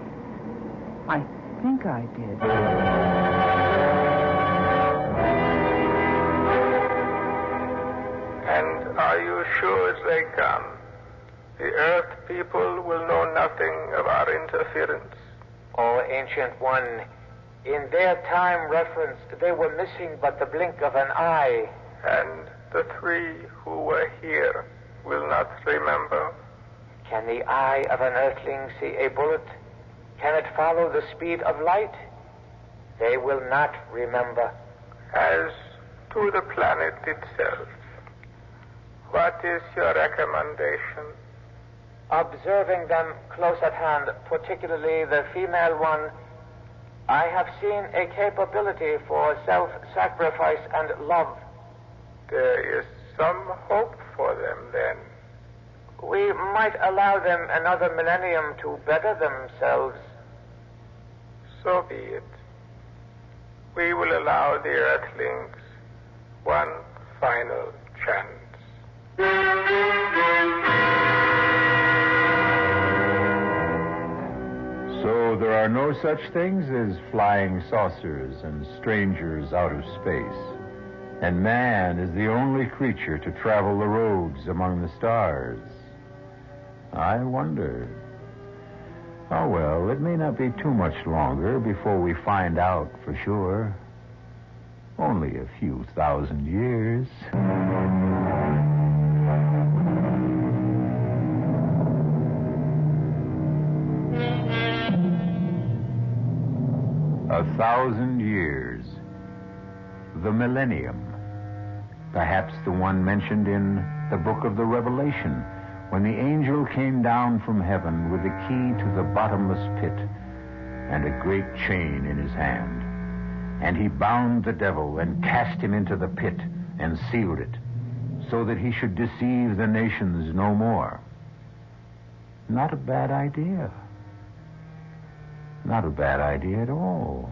I think I did. And are you sure they come? The Earth people will know nothing of our interference. Oh, Ancient One, in their time reference, they were missing but the blink of an eye. And the three who were here will not remember. Can the eye of an Earthling see a bullet? Can it follow the speed of light? They will not remember. As to the planet itself, what is your recommendation? Observing them close at hand, particularly the female one, I have seen a capability for self-sacrifice and love. There is some hope for them, then. We might allow them another millennium to better themselves. So be it. We will allow the Earthlings one final chance. So there are no such things as flying saucers and strangers out of space. And man is the only creature to travel the roads among the stars. I wonder. Oh, well, it may not be too much longer before we find out for sure. Only a few thousand years. 1,000 years. The millennium. Perhaps the one mentioned in the book of the Revelation, when the angel came down from heaven with the key to the bottomless pit and a great chain in his hand. And he bound the devil and cast him into the pit and sealed it, so that he should deceive the nations no more. Not a bad idea. Not a bad idea at all.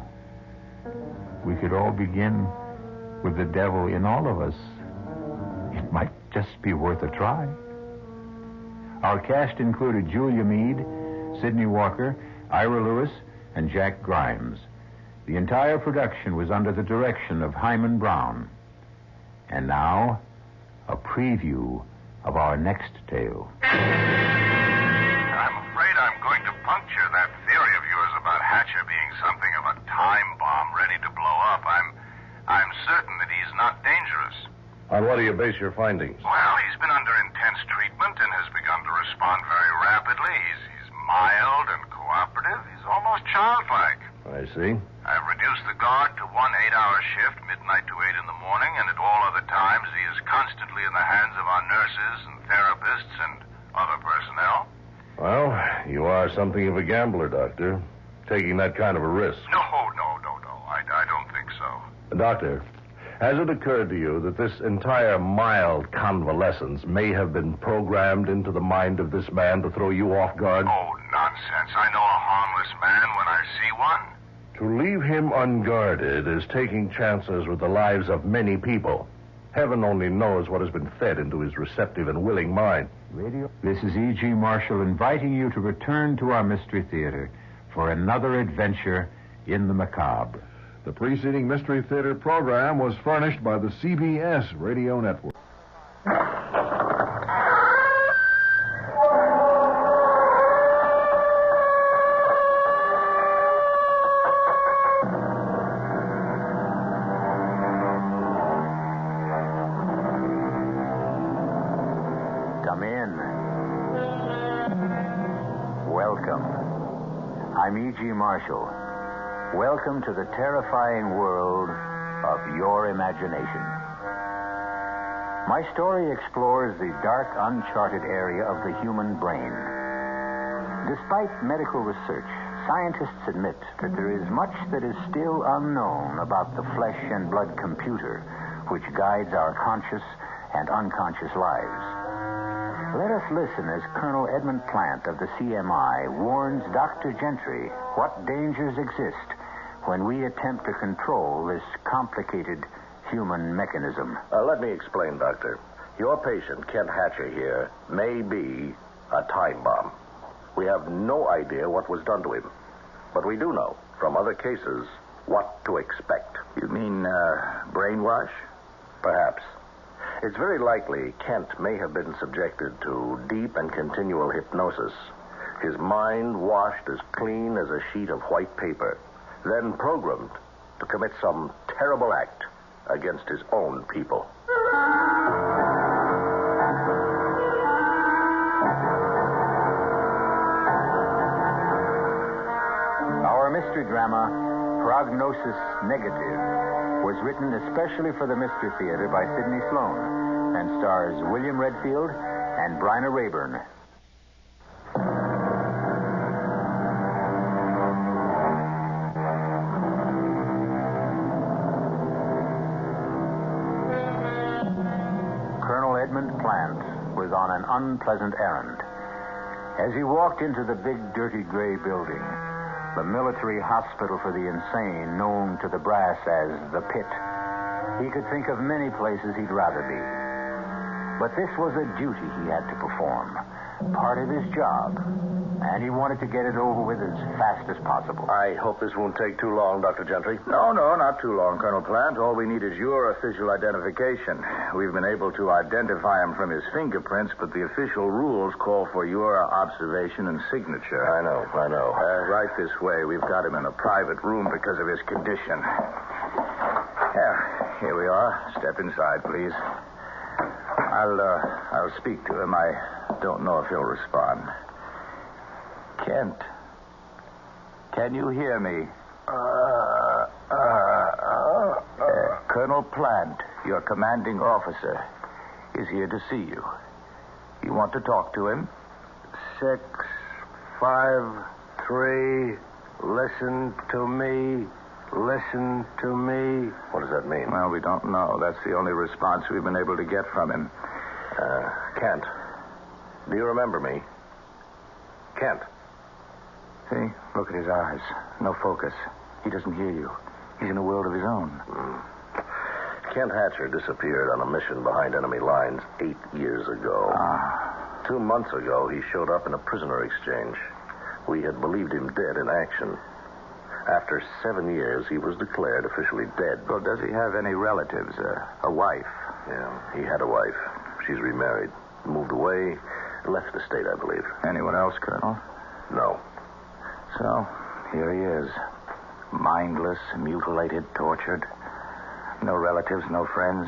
We could all begin with the devil in all of us. It might just be worth a try. Our cast included Julia Mead, Sidney Walker, Ira Lewis, and Jack Grimes. The entire production was under the direction of Hyman Brown. And now, a preview of our next tale. I'm afraid I'm going to puncture that theory of yours about Hatcher being something of a time bomb ready to blow up. I'm certain that he's not dangerous. On what do you base your findings? Well, he's been under intense treatment and has begun to respond very rapidly. He's mild and cooperative. He's almost childlike. I see. I've reduced the guard to 1 8-hour shift, midnight to 8 in the morning, and at all other times he is constantly in the hands of our nurses and therapists and other personnel. Well, you are something of a gambler, Doctor, taking that kind of a risk. No. I don't think so. Doctor, has it occurred to you that this entire mild convalescence may have been programmed into the mind of this man to throw you off guard? Oh, nonsense. I know a harmless man when I see one. To leave him unguarded is taking chances with the lives of many people. Heaven only knows what has been fed into his receptive and willing mind. This is E.G. Marshall inviting you to return to our Mystery Theater for another adventure in the macabre. The preceding Mystery Theater program was furnished by the CBS Radio Network. Come in. Welcome. I'm E.G. Marshall. Welcome to the terrifying world of your imagination. My story explores the dark, uncharted area of the human brain. Despite medical research, scientists admit that there is much that is still unknown about the flesh and blood computer which guides our conscious and unconscious lives. Let us listen as Colonel Edmund Plant of the CMI warns Dr. Gentry what dangers exist when we attempt to control this complicated human mechanism. Let me explain, Doctor. Your patient, Kent Hatcher here, may be a time bomb. We have no idea what was done to him. But we do know, from other cases, what to expect. You mean, brainwash? Perhaps. It's very likely Kent may have been subjected to deep and continual hypnosis. His mind washed as clean as a sheet of white paper, then programmed to commit some terrible act against his own people. Our mystery drama, Prognosis Negative, was written especially for the Mystery Theater by Sidney Sloan and stars William Redfield and Bryna Rayburn. Plant was on an unpleasant errand. As he walked into the big, dirty gray building, the military hospital for the insane, known to the brass as the Pit, he could think of many places he'd rather be. But this was a duty he had to perform, part of his job, and he wanted to get it over with as fast as possible. I hope this won't take too long, Dr. Gentry. No, not too long, Colonel Plant. All we need is your official identification. We've been able to identify him from his fingerprints, but the official rules call for your observation and signature. I know. Right this way. We've got him in a private room because of his condition. Yeah, here we are. Step inside, please. I'll speak to him. I don't know if he'll respond. Kent, can you hear me? Colonel Plant, your commanding officer, is here to see you. You want to talk to him? 6, 5, 3, listen to me. Listen to me. What does that mean? Well, we don't know. That's the only response we've been able to get from him. Kent, do you remember me? Kent. See? Look at his eyes. No focus. He doesn't hear you. He's in a world of his own. Kent Hatcher disappeared on a mission behind enemy lines 8 years ago. 2 months ago, he showed up in a prisoner exchange. We had believed him dead in action. After 7 years, he was declared officially dead. Well, does he have any relatives? A wife? Yeah, he had a wife. She's remarried. Moved away, left the state, I believe. Anyone else, Colonel? No. So, here he is. Mindless, mutilated, tortured. No relatives, no friends.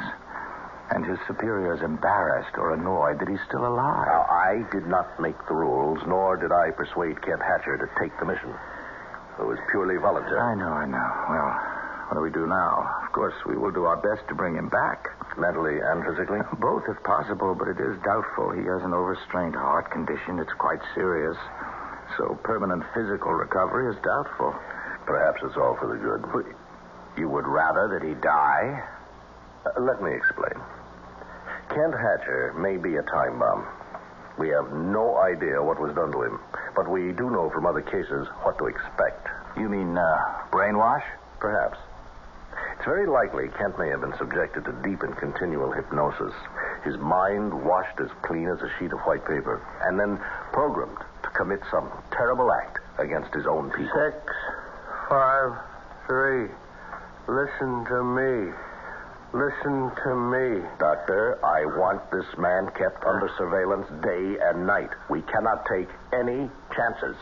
And his superiors embarrassed or annoyed that he's still alive. Now, I did not make the rules, nor did I persuade Kent Hatcher to take the mission. It was purely voluntary. I know. Well, what do we do now? Of course, we will do our best to bring him back. Mentally and physically? Both, if possible, but it is doubtful. He has an overstrained heart condition. It's quite serious. So permanent physical recovery is doubtful. Perhaps it's all for the good. You would rather that he die? Let me explain. Kent Hatcher may be a time bomb. We have no idea what was done to him, but we do know from other cases what to expect. You mean brainwash? Perhaps. It's very likely Kent may have been subjected to deep and continual hypnosis. His mind washed as clean as a sheet of white paper, and then programmed to commit some terrible act against his own people. 6, 5, 3, listen to me. Listen to me. Doctor, I want this man kept under surveillance day and night. We cannot take any chances.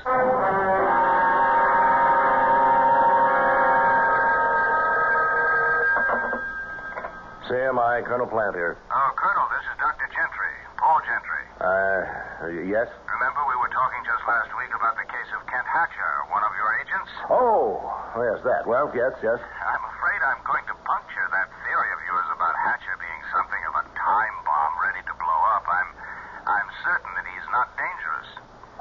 CMI, Colonel Plant here. Oh, Colonel, this is Dr. Gentry, Paul Gentry. Yes? Remember we were talking just last week about the case of Kent Hatcher, one of your agents? Oh, yes, that. Well, yes. I'm afraid I'm going to puncture that theory of yours about Hatcher being something of a time bomb ready to blow up. I'm certain that he's not dangerous.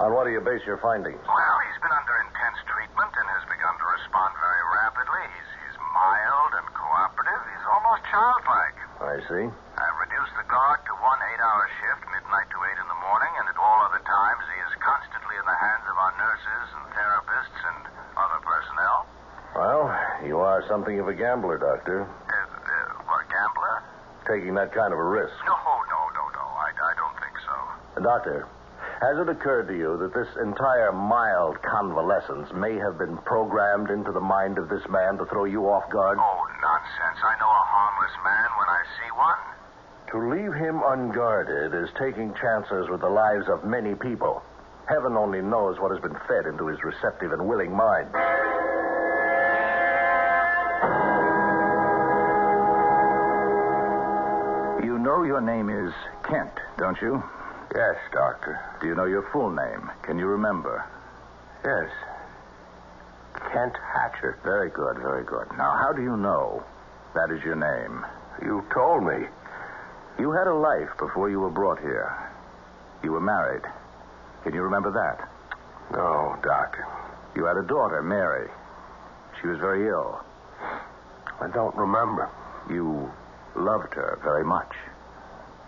On what do you base your findings? Well, he's been under intense treatment and has begun to respond very rapidly. He's mild and cooperative. He's almost childlike. I see. I've reduced the guard to 1 8-hour shift, midnight to 8 in the morning, and at all other times he is constantly in the hands of our nurses and therapists and other personnel. Well, you are something of a gambler, Doctor. What, gambler? Taking that kind of a risk. No. I don't think so. Doctor, has it occurred to you that this entire mild convalescence may have been programmed into the mind of this man to throw you off guard? Oh, nonsense. I know a harmless man when I see one. To leave him unguarded is taking chances with the lives of many people. Heaven only knows what has been fed into his receptive and willing mind. You know your name is Kent, don't you? Yes, Doctor. Do you know your full name? Can you remember? Yes. Kent Hatcher. Very good. Now, how do you know that is your name? You told me. You had a life before you were brought here. You were married. Can you remember that? No, Doctor. You had a daughter, Mary. She was very ill. I don't remember. You loved her very much.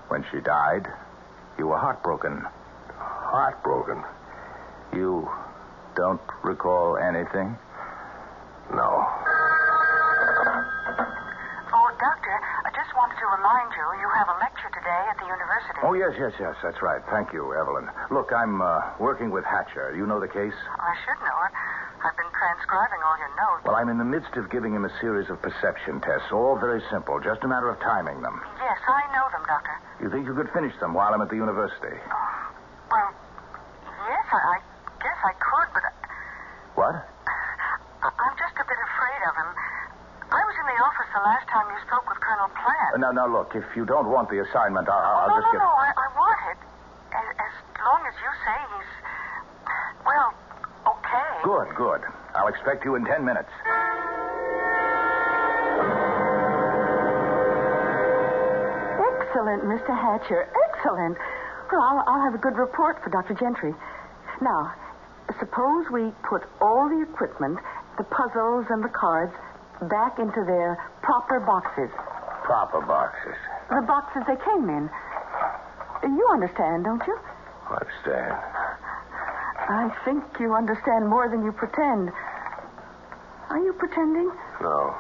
When she died, you were heartbroken. Heartbroken? You don't recall anything? No. Oh, Doctor, I just wanted to remind you have a lecture today at the university. Oh, yes, that's right. Thank you, Evelyn. Look, I'm working with Hatcher. You know the case? I should know it. I've been transcribing all your notes. Well, I'm in the midst of giving him a series of perception tests, all very simple, just a matter of timing them. Yes, I know them, Doctor. You think you could finish them while I'm at the university? Well, yes, I guess I could, but... What? I'm just a bit afraid of him. I was in the office the last time you spoke with Colonel Plant. No, look, if you don't want the assignment, I'll just get... No, I want it. As long as you say he's... Well, okay. Good. I'll expect you in 10 minutes. Excellent, Mr. Hatcher. Excellent. Well, I'll have a good report for Dr. Gentry. Now, suppose we put all the equipment, the puzzles and the cards, back into their proper boxes. Proper boxes? The boxes they came in. You understand, don't you? Understand. I think you understand more than you pretend. Are you pretending? No.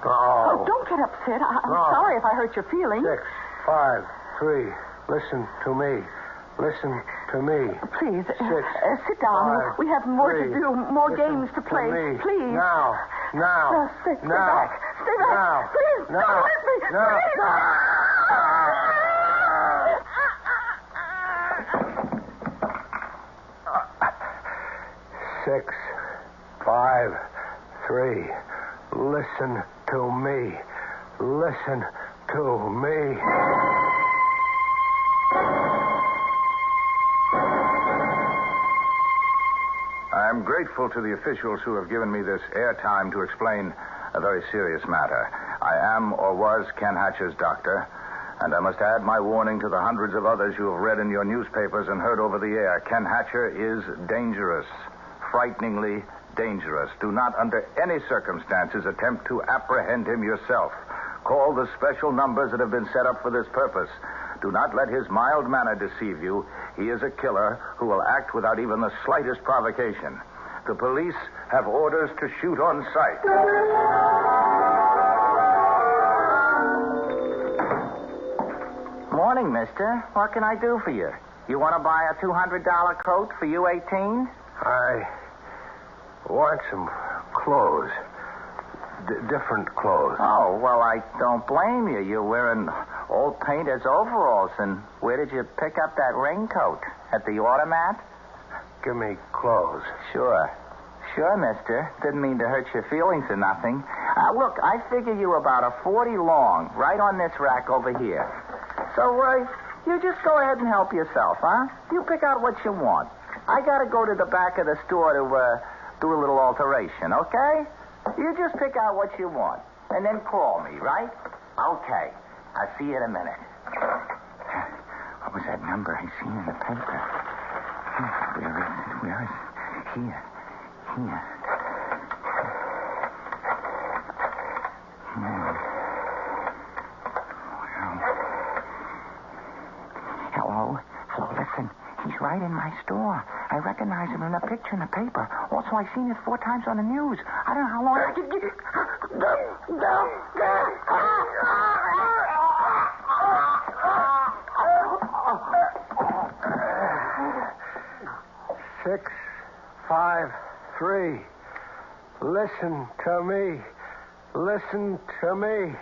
Oh, don't get upset. I'm sorry if I hurt your feelings. 6, 5, 3. Listen to me. Listen to me. Please, 6, sit down. 5, we have more 3. to do, more Listen games to play. me. Please. Now. Stay back. Stay back. Now. Please, Now. stay with me. Now. Please. 6, 5, 3. Listen to me. Listen to me. I'm grateful to the officials who have given me this airtime to explain a very serious matter. I am or was Ken Hatcher's doctor, and I must add my warning to the hundreds of others you have read in your newspapers and heard over the air. Ken Hatcher is dangerous, frighteningly dangerous. Do not, under any circumstances, attempt to apprehend him yourself. Call the special numbers that have been set up for this purpose. Do not let his mild manner deceive you. He is a killer who will act without even the slightest provocation. The police have orders to shoot on sight. Morning, mister. What can I do for you? You want to buy a $200 coat for you 18? I want some clothes. Different clothes. Oh, well, I don't blame you. You're wearing old painter's overalls. And where did you pick up that raincoat? At the automat? Give me clothes. Sure, mister. Didn't mean to hurt your feelings or nothing. Look, I figure you about a 40 long, right on this rack over here. So, you just go ahead and help yourself, huh? You pick out what you want. I gotta go to the back of the store to, do a little alteration, okay? You just pick out what you want, and then call me, right? Okay. I'll see you in a minute. What was that number I seen in the paper? Where is it? Here. Hello, listen. He's right in my store. I recognize him in the picture in the paper. Also, I've seen it 4 times on the news. I don't know how long I can get... Six, 5, 3. Listen to me. Listen to me.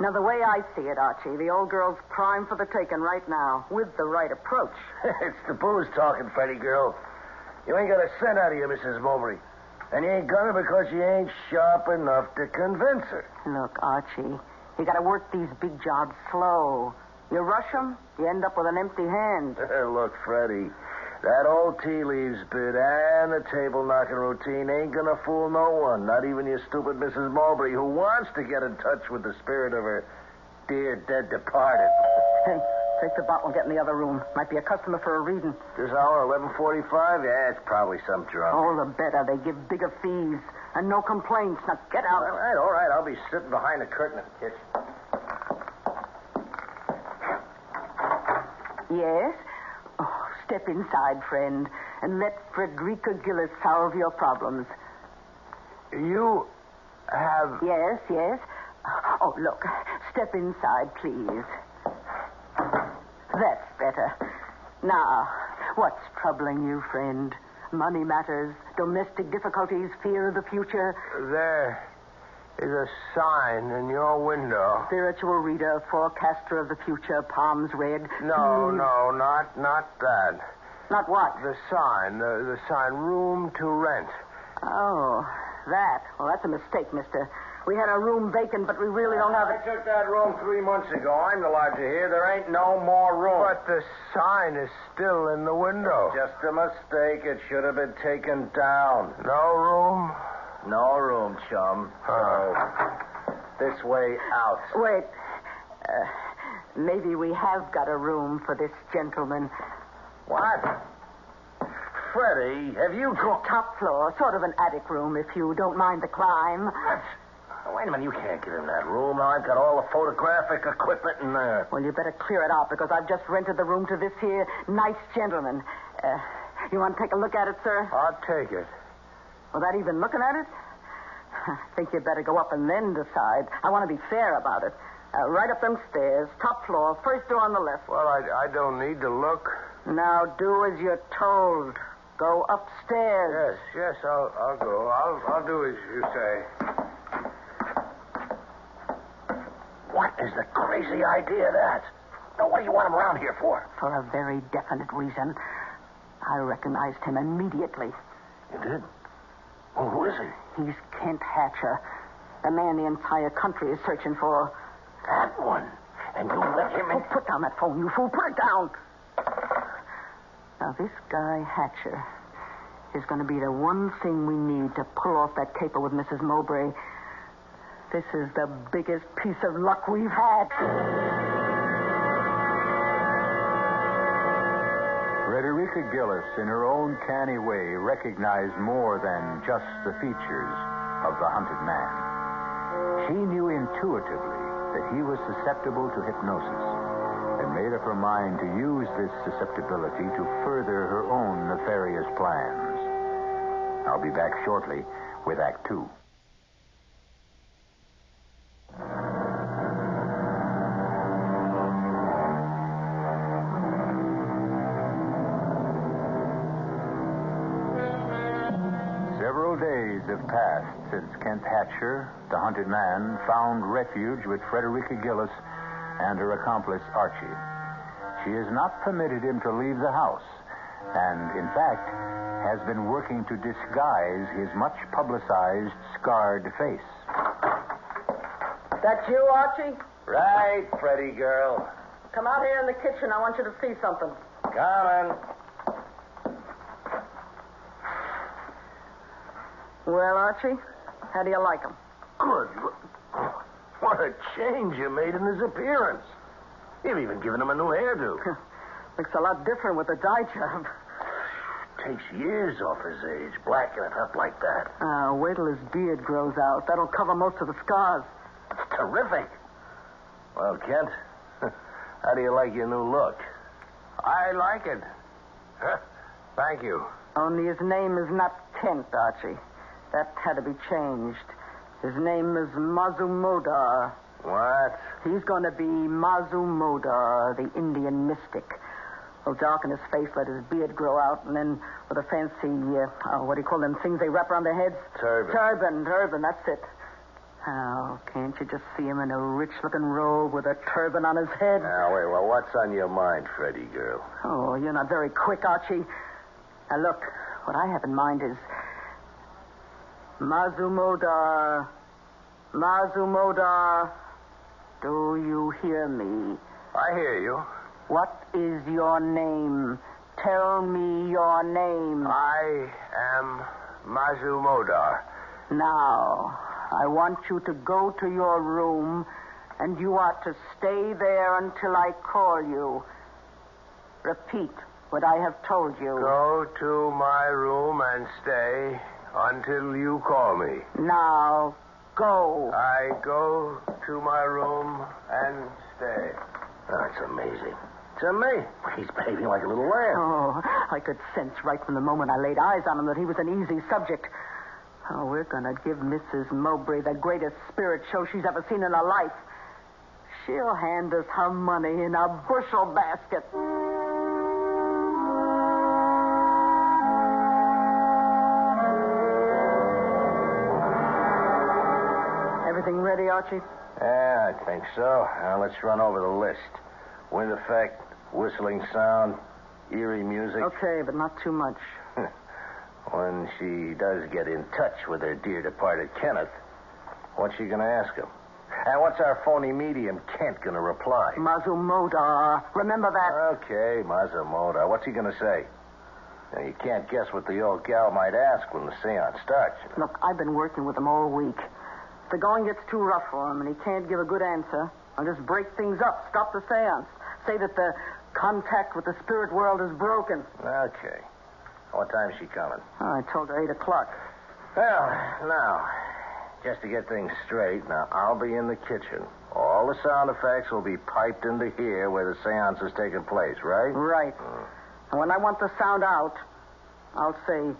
Now, the way I see it, Archie, the old girl's prime for the taking right now, with the right approach. It's the booze talking, Freddy girl. You ain't got a cent out of you, Mrs. Mowbray. And you ain't gonna because you ain't sharp enough to convince her. Look, Archie, you gotta work these big jobs slow. You rush them, you end up with an empty hand. Look, Freddy, that old tea leaves bit and the table knocking routine ain't gonna fool no one, not even your stupid Mrs. Mowbray, who wants to get in touch with the spirit of her dear dead departed. Take the bottle and get in the other room. Might be a customer for a reason. This hour, 11:45? Yeah, it's probably some drunk. Oh, the better. They give bigger fees. And no complaints. Now, get out. All right. I'll be sitting behind the curtain in the kitchen. Yes? Oh, step inside, friend, and let Frederica Gillis solve your problems. You have... Yes. Oh, look. Step inside, please. That's better. Now, what's troubling you, friend? Money matters, domestic difficulties, fear of the future. There is a sign in your window. Spiritual reader, forecaster of the future, palms red. No, not that. Not what? The sign, the sign, room to rent. Oh, that. Well, that's a mistake, mister. We had a room vacant, but we really don't have it. I took that room 3 months ago. I'm the lodger here. There ain't no more room. But the sign is still in the window. Just a mistake. It should have been taken down. No room? No room, chum. So, this way out. Wait. Maybe we have got a room for this gentleman. What? Freddie, have you got... Top floor, sort of an attic room, if you don't mind the climb. What? Wait a minute, you can't give him that room. Now, I've got all the photographic equipment in there. Well, you better clear it out, because I've just rented the room to this here nice gentleman. You want to take a look at it, sir? I'll take it. Without even looking at it? I think you'd better go up and then decide. I want to be fair about it. Right up them stairs, top floor, first door on the left. Well, I don't need to look. Now, do as you're told. Go upstairs. Yes, I'll go. I'll do as you say. What is the crazy idea of that? Now, what do you want him around here for? For a very definite reason. I recognized him immediately. You did? Well, who is he? He's Kent Hatcher, the man the entire country is searching for. That one? And you let him in? Oh, put down that phone, you fool. Put it down. Now, this guy, Hatcher, is going to be the one thing we need to pull off that caper with Mrs. Mowbray. This is the biggest piece of luck we've had. Frederica Gillis, in her own canny way, recognized more than just the features of the hunted man. She knew intuitively that he was susceptible to hypnosis and made up her mind to use this susceptibility to further her own nefarious plans. I'll be back shortly with Act 2. Several days have passed since Kent Hatcher, the hunted man, found refuge with Frederica Gillis and her accomplice, Archie. She has not permitted him to leave the house, and, in fact, has been working to disguise his much-publicized, scarred face. That you, Archie? Right, Freddie girl. Come out here in the kitchen. I want you to see something. Coming. Well, Archie, how do you like him? Good. What a change you made in his appearance. You've even given him a new hairdo. Looks a lot different with the dye job. Takes years off his age, blacking it up like that. Wait till his beard grows out. That'll cover most of the scars. That's terrific. Well, Kent, how do you like your new look? I like it. Thank you. Only his name is not Kent, Archie. That had to be changed. His name is Mazumodar. What? He's going to be Mazumodar, the Indian mystic. He'll darken his face, let his beard grow out, and then with a fancy, what do you call them things they wrap around their heads? Turban. Turban, that's it. Oh, can't you just see him in a rich-looking robe with a turban on his head? Now, wait, well, what's on your mind, Freddie girl? Oh, you're not very quick, Archie. Now, look, what I have in mind is... Mazumodar, do you hear me? I hear you. What is your name? Tell me your name. I am Mazumodar. Now, I want you to go to your room And you are to stay there until I call you. Repeat what I have told you. Go to my room and stay until you call me. Now, go. I go to my room and stay. That's amazing. To me, he's behaving like a little lamb. Oh, I could sense right from the moment I laid eyes on him that he was an easy subject. Oh, we're going to give Mrs. Mowbray the greatest spirit show she's ever seen in her life. She'll hand us her money in a bushel basket. Everything ready, Archie? Yeah, I think so. Now let's run over the list. Wind effect, whistling sound, eerie music. Okay, but not too much. When she does get in touch with her dear departed Kenneth, what's she going to ask him? And what's our phony medium Kent going to reply? Mazumoda. Remember that? Okay, Mazumoda. What's he going to say? Now, you can't guess what the old gal might ask when the seance starts. Look, I've been working with him all week. If the going gets too rough for him and he can't give a good answer, I'll just break things up, stop the seance, say that the contact with the spirit world is broken. Okay. What time's she coming? Oh, I told her 8 o'clock. Well, now, just to get things straight, now, I'll be in the kitchen. All the sound effects will be piped into here where the seance is taking place, right? Right. And when I want the sound out, I'll say,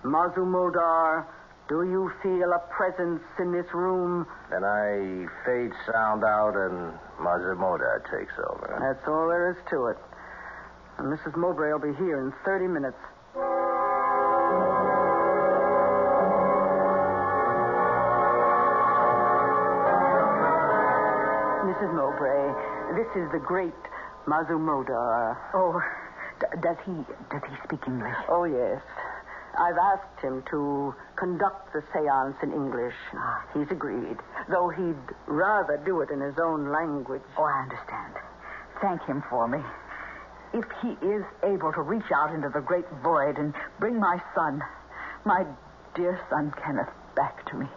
Mazumodar, do you feel a presence in this room? Then I fade sound out and Mazumoda takes over. That's all there is to it. And Mrs. Mowbray will be here in 30 minutes. Mrs. Mowbray, this is the great Mazumoda. Oh, does he speak English? Oh, yes. I've asked him to conduct the seance in English. He's agreed, though he'd rather do it in his own language. Oh, I understand. Thank him for me. If he is able to reach out into the great void and bring my son, my dear son Kenneth, back to me,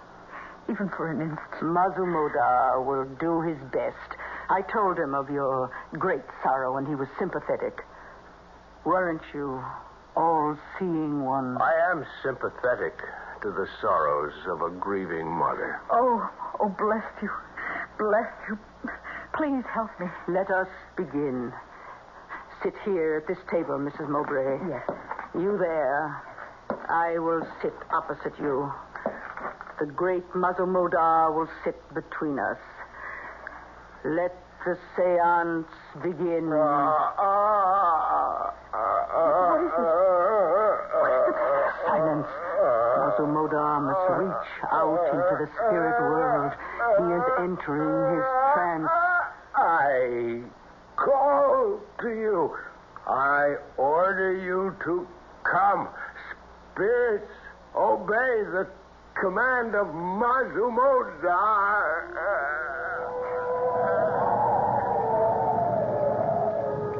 even for an instant. Mazumoda will do his best. I told him of your great sorrow, and he was sympathetic. Weren't you all-seeing one? I am sympathetic to the sorrows of a grieving mother. Oh, bless you. Bless you. Please help me. Let us begin. Sit here at this table, Mrs. Mowbray. Yes. You there. I will sit opposite you. The great Mazumoda will sit between us. Let the seance begin. Silence. Mazumoda must reach out into the spirit world. He is entering his trance. I call to you. I order you to come. Spirits, obey the command of Mazumoda.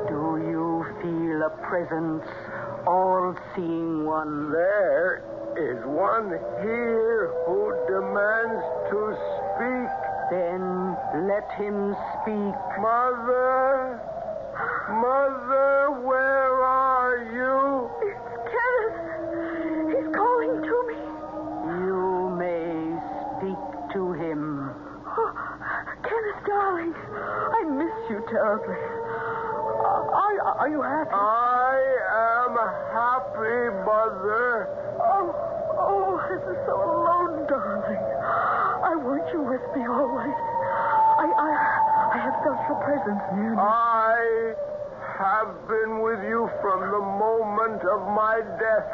Do you feel a presence, all-seeing one? There is one here who demands to speak. Then let him speak. Mother, where are you? It's Kenneth. He's calling to me. You may speak to him. Oh, Kenneth, darling, I miss you terribly. Are you happy? I am happy, Mother. Oh, I'm so alone, darling. I want you with me always. I have felt your presence near me. I have been with you from the moment of my death.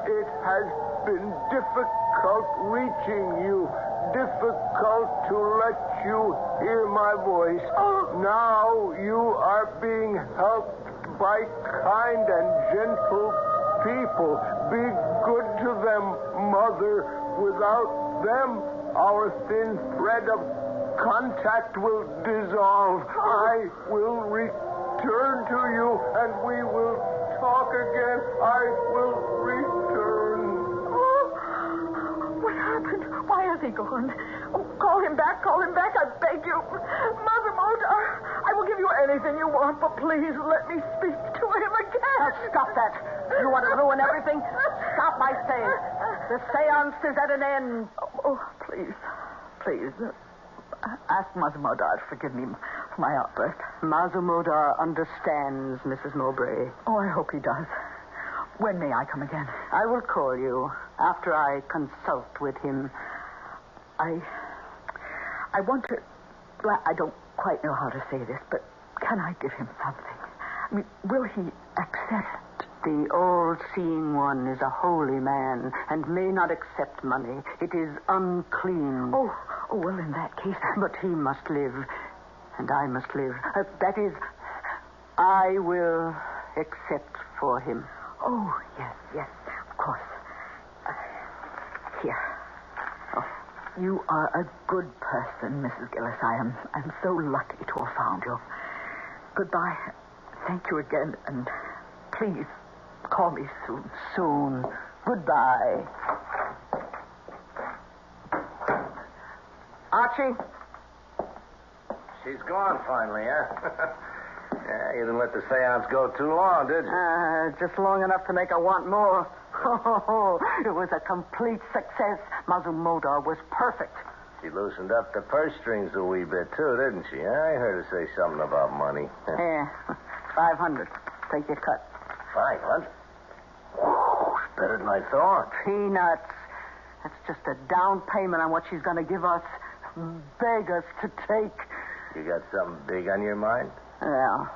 It has been difficult reaching you, difficult to let you hear my voice. Now you are being helped by kind and gentle people. Be good to them, Mother. Without them, our thin thread of contact will dissolve. I will return to you, and we will talk again. I will return. Oh, what happened? Why has he gone? Oh, Call him back, I beg you. Mother Modar, I will give you anything you want, but please let me speak to him again. Now, stop that. You want to ruin everything? Stop, I say. The seance is at an end. Oh, please. Ask Mazumodar to forgive me for my outburst. Mazumodar understands, Mrs. Mowbray. Oh, I hope he does. When may I come again? I will call you after I consult with him. I want to... Well, I don't quite know how to say this, but can I give him something? I mean, will he accept? The all-seeing one is a holy man and may not accept money. It is unclean. Oh, well, in that case... But he must live, and I must live. That is, I will accept for him. Oh, yes, of course. Here. Oh, you are a good person, Mrs. Gillis. I'm so lucky to have found you. Goodbye. Thank you again, and please call me soon. Soon. Goodbye. Archie? She's gone finally, huh? Yeah, you didn't let the seance go too long, did you? Just long enough to make her want more. It was a complete success. Mazumodar was perfect. She loosened up the purse strings a wee bit, too, didn't she? I heard her say something about money. Here, 500. Take your cut. 500? Whew, it's better than I thought. Peanuts. That's just a down payment on what she's going to give us. Beg us to take. You got something big on your mind? Well,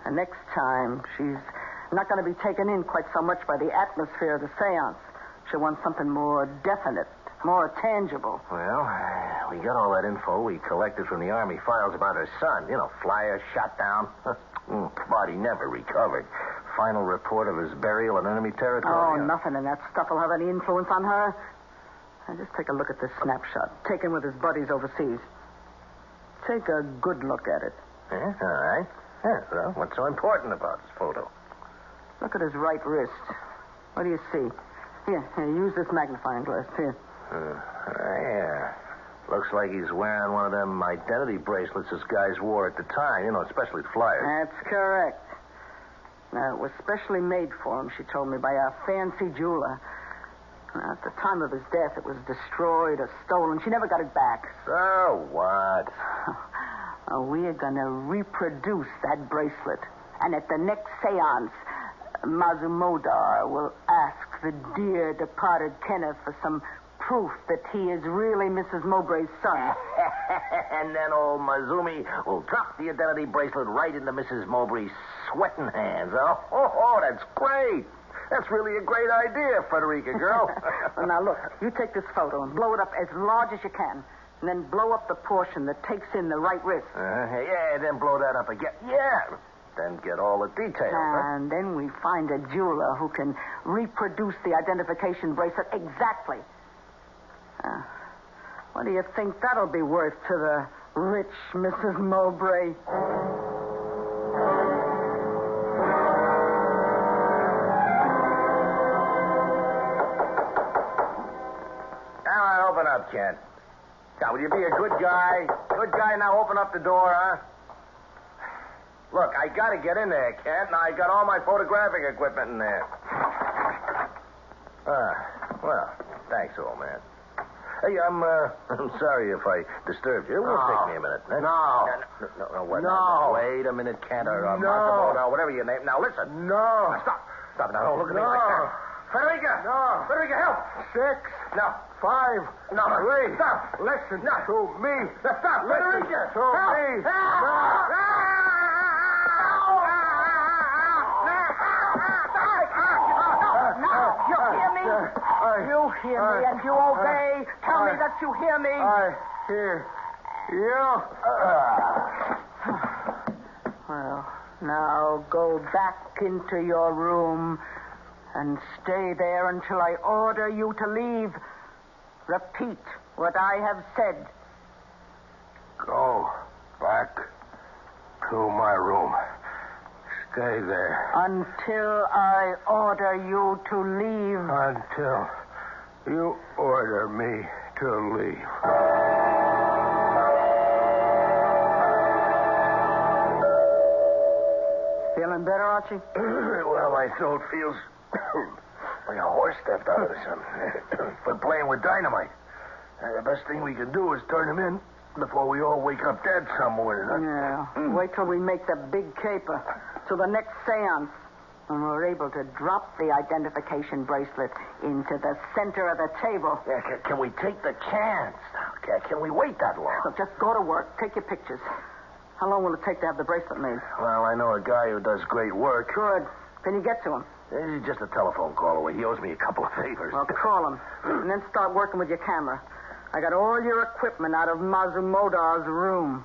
the next time, she's not going to be taken in quite so much by the atmosphere of the seance. She wants something more definite, more tangible. Well, we got all that info we collected from the Army files about her son. You know, flyer shot down. Body never recovered. Final report of his burial in enemy territory. Oh, nothing in that stuff will have any influence on her. Now, just take a look at this snapshot, taken with his buddies overseas. Take a good look at it. Yeah, all right. Yeah, well, what's so important about this photo? Look at his right wrist. What do you see? Here, use this magnifying glass. Here. Yeah. Looks like he's wearing one of them identity bracelets this guys wore at the time, you know, especially the flyers. That's correct. Now, it was specially made for him, she told me, by a fancy jeweler. Now, at the time of his death, it was destroyed or stolen. She never got it back. So what? We are going to reproduce that bracelet. And at the next seance, Mazumodar will ask the dear departed Kenneth for some proof that he is really Mrs. Mowbray's son. And then old Mazumi will drop the identity bracelet right into Mrs. Mowbray's sweating hands. Oh, that's great. That's really a great idea, Frederica girl. Well, now, look, you take this photo and blow it up as large as you can. And then blow up the portion that takes in the right wrist. Yeah, then blow that up again. Yeah. Then get all the details. And then we find a jeweler who can reproduce the identification bracelet exactly. What do you think that'll be worth to the rich Mrs. Mowbray? Come on, open up, Kent. Now, will you be a good guy? Good guy, now open up the door, huh? Look, I gotta get in there, Kent, and I got all my photographic equipment in there. Well, thanks, old man. Hey, I'm sorry if I disturbed you. It will take me a minute. No. No, wait, No. wait a minute, Kent, or No. Massimo, whatever your name. Now, listen. No. Stop. Now, don't look at me like that. Frederica! No. Frederica, help! 6. No. 5. No. 3. Stop. Listen No. to me. Stop. Listen Frederica! to Help. me. Help. Now, you hear me? You hear me and you obey. Tell me that you hear me. I hear you. Well, now go back into your room and stay there until I order you to leave. Repeat what I have said. Go back to my room. Stay there. Until I order you to leave. Until you order me to leave. Feeling better, Archie? Well, my throat feels like a horse stepped out of something. But playing with dynamite. The best thing we can do is turn him in before we all wake up dead some morning, huh? Yeah. Wait till we make the big caper. To the next seance. And we're able to drop the identification bracelet into the center of the table. Yeah, can we take the chance? Can we wait that long? Look, just go to work. Take your pictures. How long will it take to have the bracelet made? Well, I know a guy who does great work. Good. Can you get to him? He's just a telephone call away. He owes me a couple of favors. Well, call him. And then start working with your camera. I got all your equipment out of Mazumodar's room.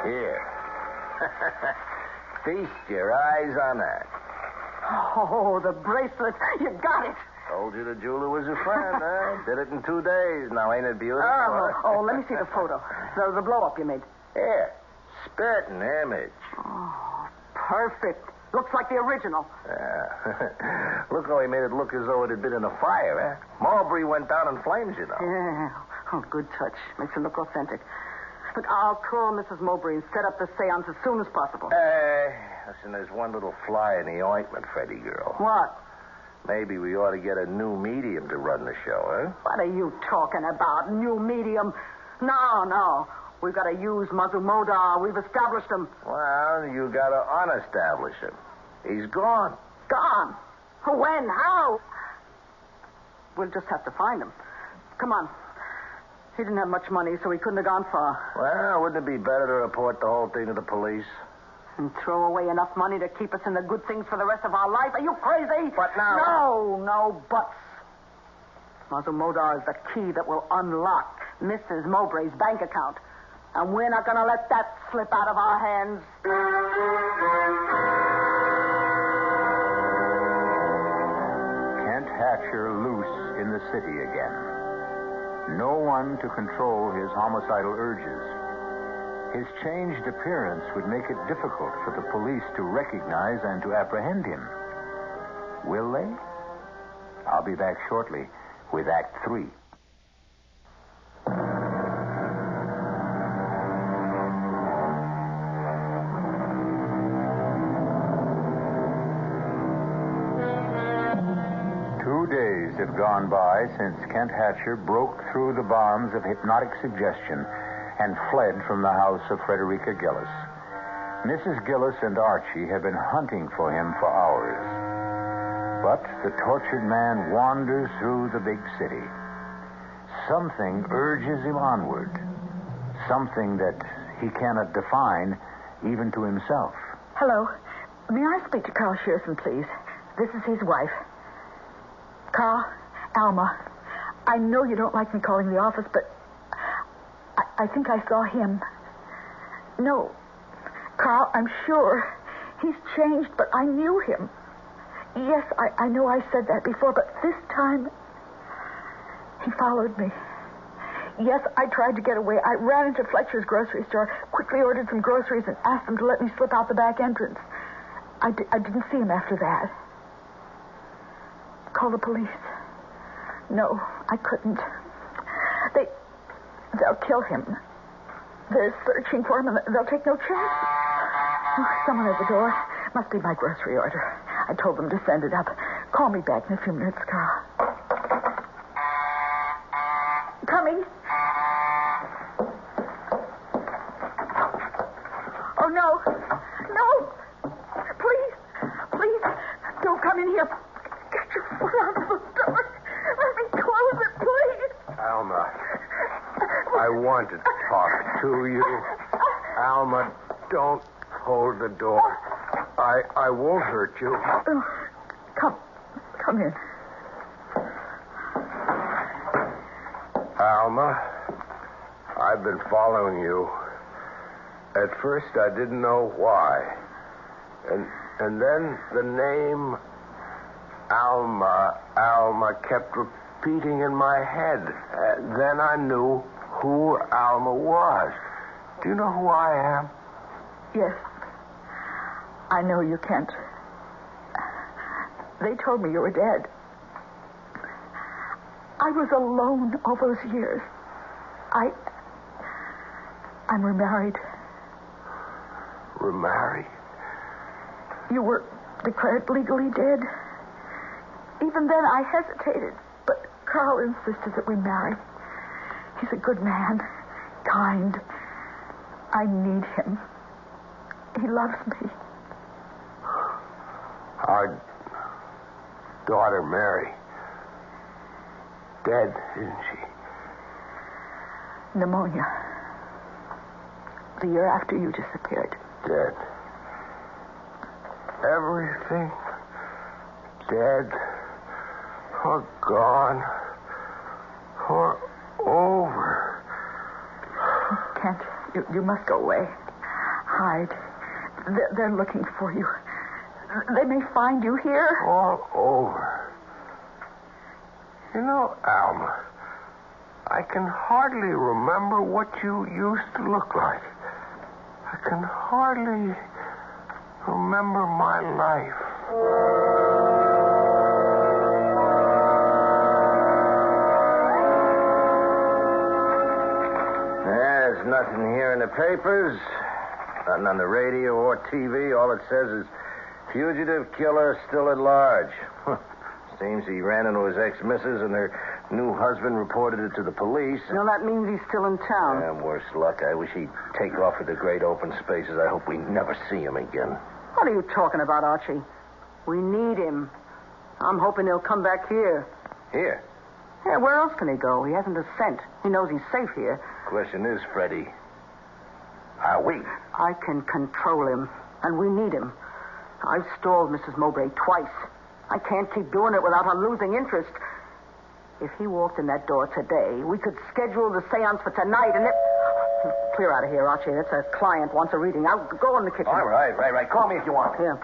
Here. Feast your eyes on that. Oh, the bracelet. You got it. Told you the jeweler was a friend, huh? Did it in 2 days. Now, ain't it beautiful? Let me see the photo. The blow-up you made. Here. Spit an image. Oh, perfect. Looks like the original. Yeah. Look how he made it look as though it had been in a fire, eh? Mulberry went down in flames, you know. Yeah. Oh, good touch. Makes it look authentic. Look, I'll call Mrs. Mowbray and set up the seance as soon as possible. Listen, there's one little fly in the ointment, Freddie girl. What? Maybe we ought to get a new medium to run the show, huh? What are you talking about? New medium? No. We've got to use Mazumodar. We've established him. Well, you got to unestablish him. He's gone. Gone? When? How? We'll just have to find him. Come on. He didn't have much money, so he couldn't have gone far. Well, wouldn't it be better to report the whole thing to the police? And throw away enough money to keep us in the good things for the rest of our life? Are you crazy? But now... No buts. Mazumodar is the key that will unlock Mrs. Mowbray's bank account. And we're not going to let that slip out of our hands. Kent Hatcher loose in the city again. No one to control his homicidal urges. His changed appearance would make it difficult for the police to recognize and to apprehend him. Will they? I'll be back shortly with Act 3. Have gone by since Kent Hatcher broke through the bonds of hypnotic suggestion and fled from the house of Frederica Gillis. Mrs. Gillis and Archie have been hunting for him for hours. But the tortured man wanders through the big city. Something urges him onward. Something that he cannot define even to himself. Hello. May I speak to Carl Shearson, please? This is his wife. Carl, Alma, I know you don't like me calling the office, but I think I saw him. No, Carl, I'm sure. He's changed, but I knew him. Yes, I know I said that before, but this time he followed me. Yes, I tried to get away. I ran into Fletcher's grocery store, quickly ordered some groceries, and asked them to let me slip out the back entrance. I didn't see him after that. Call the police. No, I couldn't. They'll kill him. They're searching for him, and they'll take no chance. Oh, someone at the door. Must be my grocery order. I told them to send it up. Call me back in a few minutes, Carl. Coming. Oh, no. No. Please. Don't come in here. Get your foot out of the door. Let me close it, please. Alma, I want to talk to you. Alma, don't hold the door. I won't hurt you. Come in. Alma, I've been following you. At first, I didn't know why. And then the name Alma kept repeating in my head. Then I knew who Alma was. Do you know who I am? Yes. I know you can't. They told me you were dead. I was alone all those years. I'm remarried. Remarried? You were declared legally dead. Even then, I hesitated, but Carl insisted that we marry. He's a good man, kind. I need him. He loves me. Our daughter, Mary, dead, isn't she? Pneumonia. The year after you disappeared. Dead. Everything dead, or gone, or over. Kent, you must go away. Hide. They're looking for you. They may find you here. All over. You know, Alma, I can hardly remember what you used to look like. I can hardly remember my life. There's nothing here in the papers, nothing on the radio or TV. All it says is, fugitive killer still at large. Seems he ran into his ex-missus and her new husband reported it to the police. No, that means he's still in town. And worse luck, I wish he'd take off with the great open spaces. I hope we never see him again. What are you talking about, Archie? We need him. I'm hoping he'll come back here. Here? Yeah, where else can he go? He hasn't a cent. He knows he's safe here. Question is, Freddie, are we? I can control him, and we need him. I've stalled Mrs. Mowbray twice. I can't keep doing it without her losing interest. If he walked in that door today, we could schedule the seance for tonight, and Clear out of here, Archie. That's a client wants a reading. I'll go in the kitchen. All right. Call me if you want. Yeah.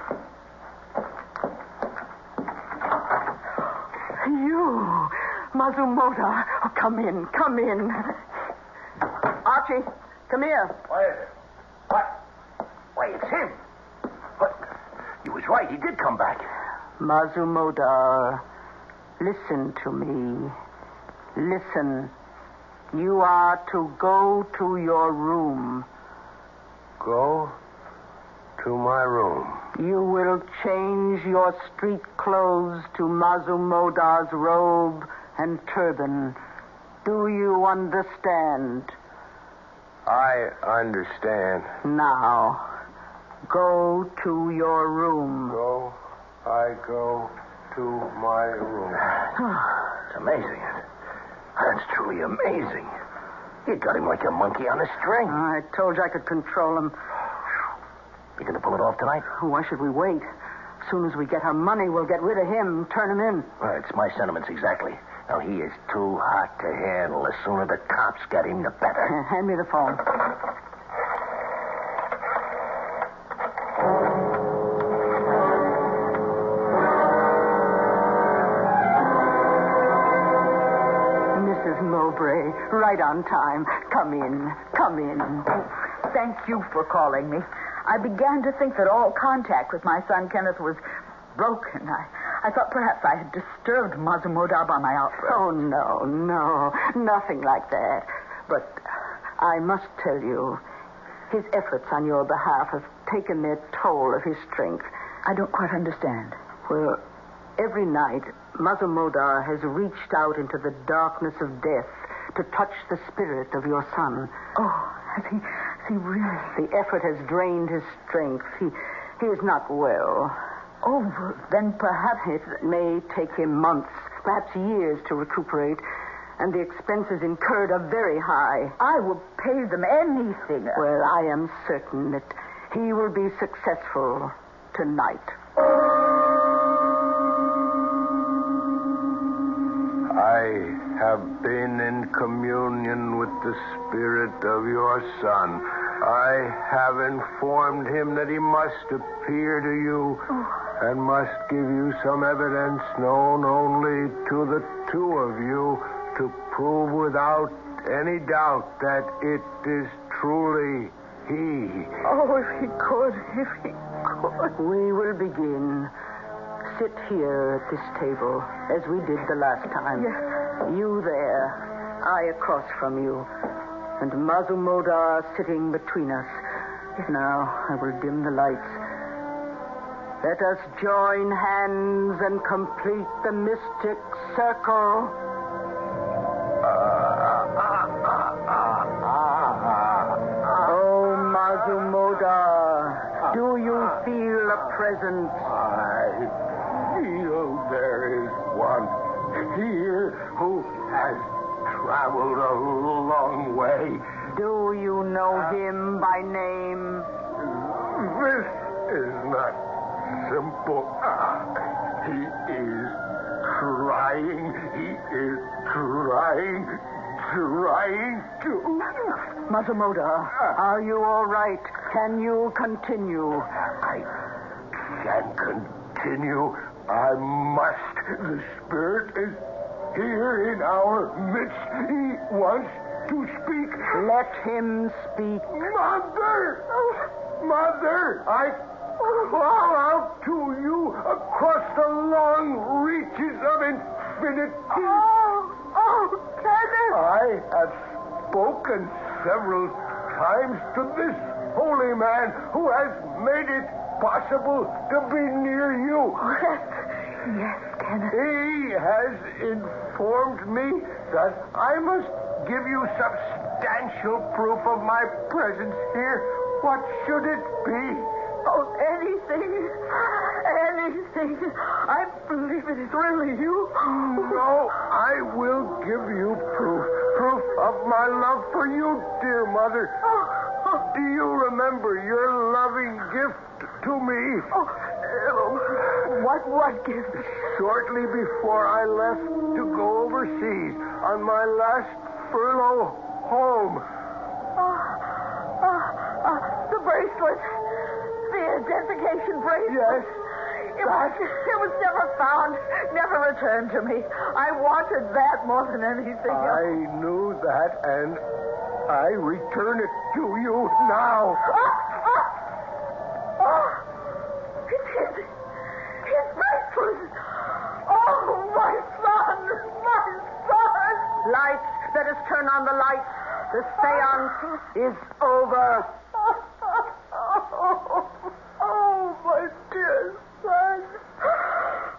You, Mazumoda. Oh, come in. Archie, come here. What is it? What? Why, it's him. But he was right. He did come back. Mazumoda, listen to me. Listen. You are to go to your room. Go to my room. You will change your street clothes to Mazumoda's robe and turban. Do you understand? I understand. Now, go to your room. I go to my room. It's amazing. That's truly amazing. You got him like a monkey on a string. I told you I could control him. You gonna pull it off tonight? Why should we wait? As soon as we get our money, we'll get rid of him, turn him in. It's my sentiments exactly. Now, he is too hot to handle. The sooner the cops get him, the better. Hand me the phone. Mrs. Mowbray, right on time. Come in. Thank you for calling me. I began to think that all contact with my son Kenneth was broken. I thought perhaps I had disturbed Mazumoda by my outburst. Oh, no. Nothing like that. But I must tell you, his efforts on your behalf have taken their toll of his strength. I don't quite understand. Well, every night, Mazumoda has reached out into the darkness of death to touch the spirit of your son. Oh, has he really? The effort has drained his strength. He is not well. Oh, then perhaps it may take him months, perhaps years to recuperate, and the expenses incurred are very high. I will pay them anything. Well, I am certain that he will be successful tonight. I have been in communion with the spirit of your son. I have informed him that he must appear to you and must give you some evidence known only to the two of you to prove without any doubt that it is truly he. Oh, if he could. We will begin. Sit here at this table, as we did the last time. Yes. You there, I across from you. and Mazumodar sitting between us. Now I will dim the lights. Let us join hands and complete the mystic circle. Oh, Mazumodar, do you feel a presence? I feel there is one here who has traveled a long way. Do you know him by name? This is not simple. He is trying. He is trying to... Mazumodar, are you all right? Can you continue? I can't continue. I must. The spirit is here in our midst. He wants to speak. Let him speak. Mother! Mother! I call out to you across the long reaches of infinity. Oh, Kenneth! I have spoken several times to this holy man who has made it possible to be near you. Yes, Kenneth. He has informed me that I must give you substantial proof of my presence here. What should it be? Oh, anything. I believe it is really you. No, I will give you proof. Proof of my love for you, dear mother. Do you remember your loving gift to me? What gift? Shortly before I left to go overseas on my last furlough home. The bracelet. The identification bracelet. Yes. It was never found, never returned to me. I wanted that more than anything else. I knew that, and I return it to you now. It's his bracelet. Oh, my son. Lights. Let us turn on the lights. The seance is over. Oh, my dear son.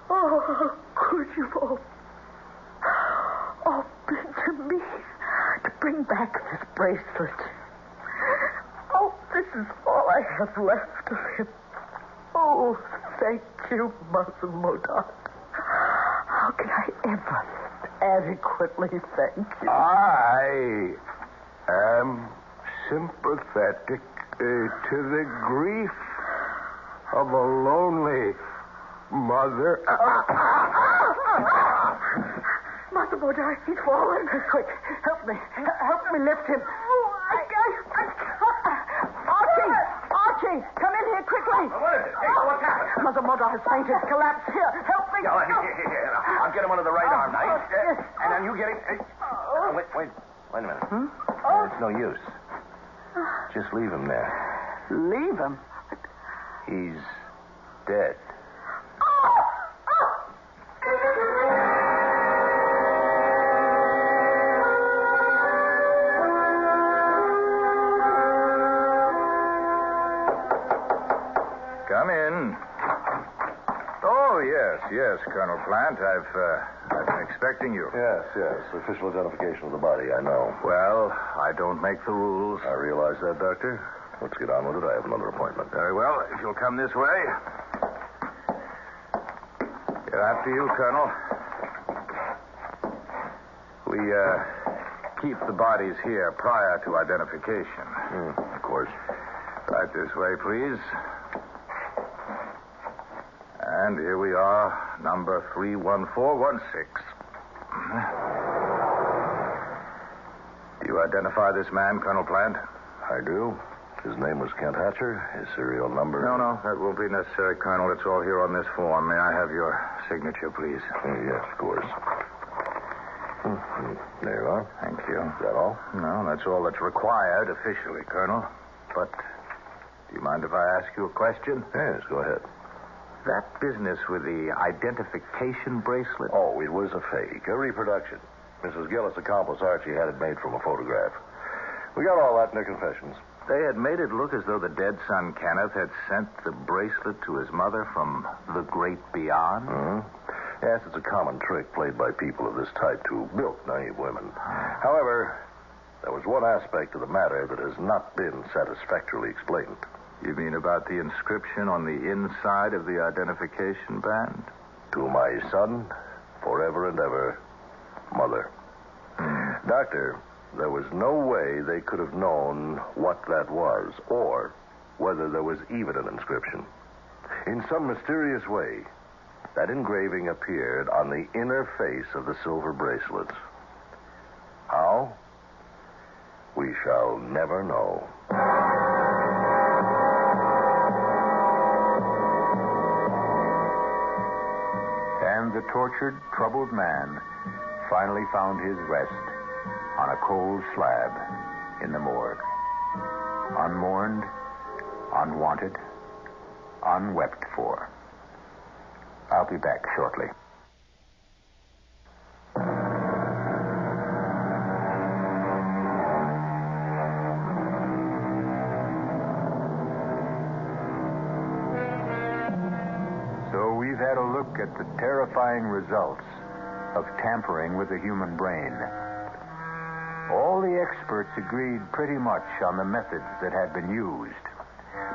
Oh, how could you all been to me to bring back this bracelet? Oh, this is all I have left of him. Oh, thank you, Mazumodar. How can I ever adequately thank you? I am sympathetic to the grief of a lonely mother. Mazumodar, he's fallen. Quick, help me lift him. Archie, come in here quickly. What is it? Hey, what's happened? Mazumodar has fainted, collapsed. Here, help me. Here. I'll get him under the right arm now. And then you get him... Wait a minute. It's no use. Just leave him there. Leave him? He's dead. Come in. Oh, yes, Colonel Plant. I've been expecting you. Yes. Official identification of the body, I know. Well, I don't make the rules. I realize that, Doctor. Let's get on with it. I have another appointment. Very well. If you'll come this way. After you, Colonel. We keep the bodies here prior to identification. Of course. Right this way, please. And here we are, number 31416. Do you identify this man, Colonel Plant? I do. His name was Kent Hatcher. His serial number... No, that won't be necessary, Colonel. It's all here on this form. May I have your signature, please? Yes, of course. There you are. Thank you. Is that all? No, that's all that's required officially, Colonel. But do you mind if I ask you a question? Yes, go ahead. That business with the identification bracelet? Oh, it was a fake, a reproduction. Mrs. Gillis' accomplice, Archie, had it made from a photograph. We got all that in their confessions. They had made it look as though the dead son Kenneth had sent the bracelet to his mother from the great beyond. Yes, it's a common trick played by people of this type to bilk naive women. However, there was one aspect of the matter that has not been satisfactorily explained. You mean about the inscription on the inside of the identification band? To my son, forever and ever, Mother. Doctor, there was no way they could have known what that was, or whether there was even an inscription. In some mysterious way, that engraving appeared on the inner face of the silver bracelets. How? We shall never know. And the tortured, troubled man finally found his rest on a cold slab in the morgue. Unmourned, unwanted, unwept for. I'll be back shortly. So we've had a look at the terrifying results of tampering with the human brain. All the experts agreed pretty much on the methods that had been used,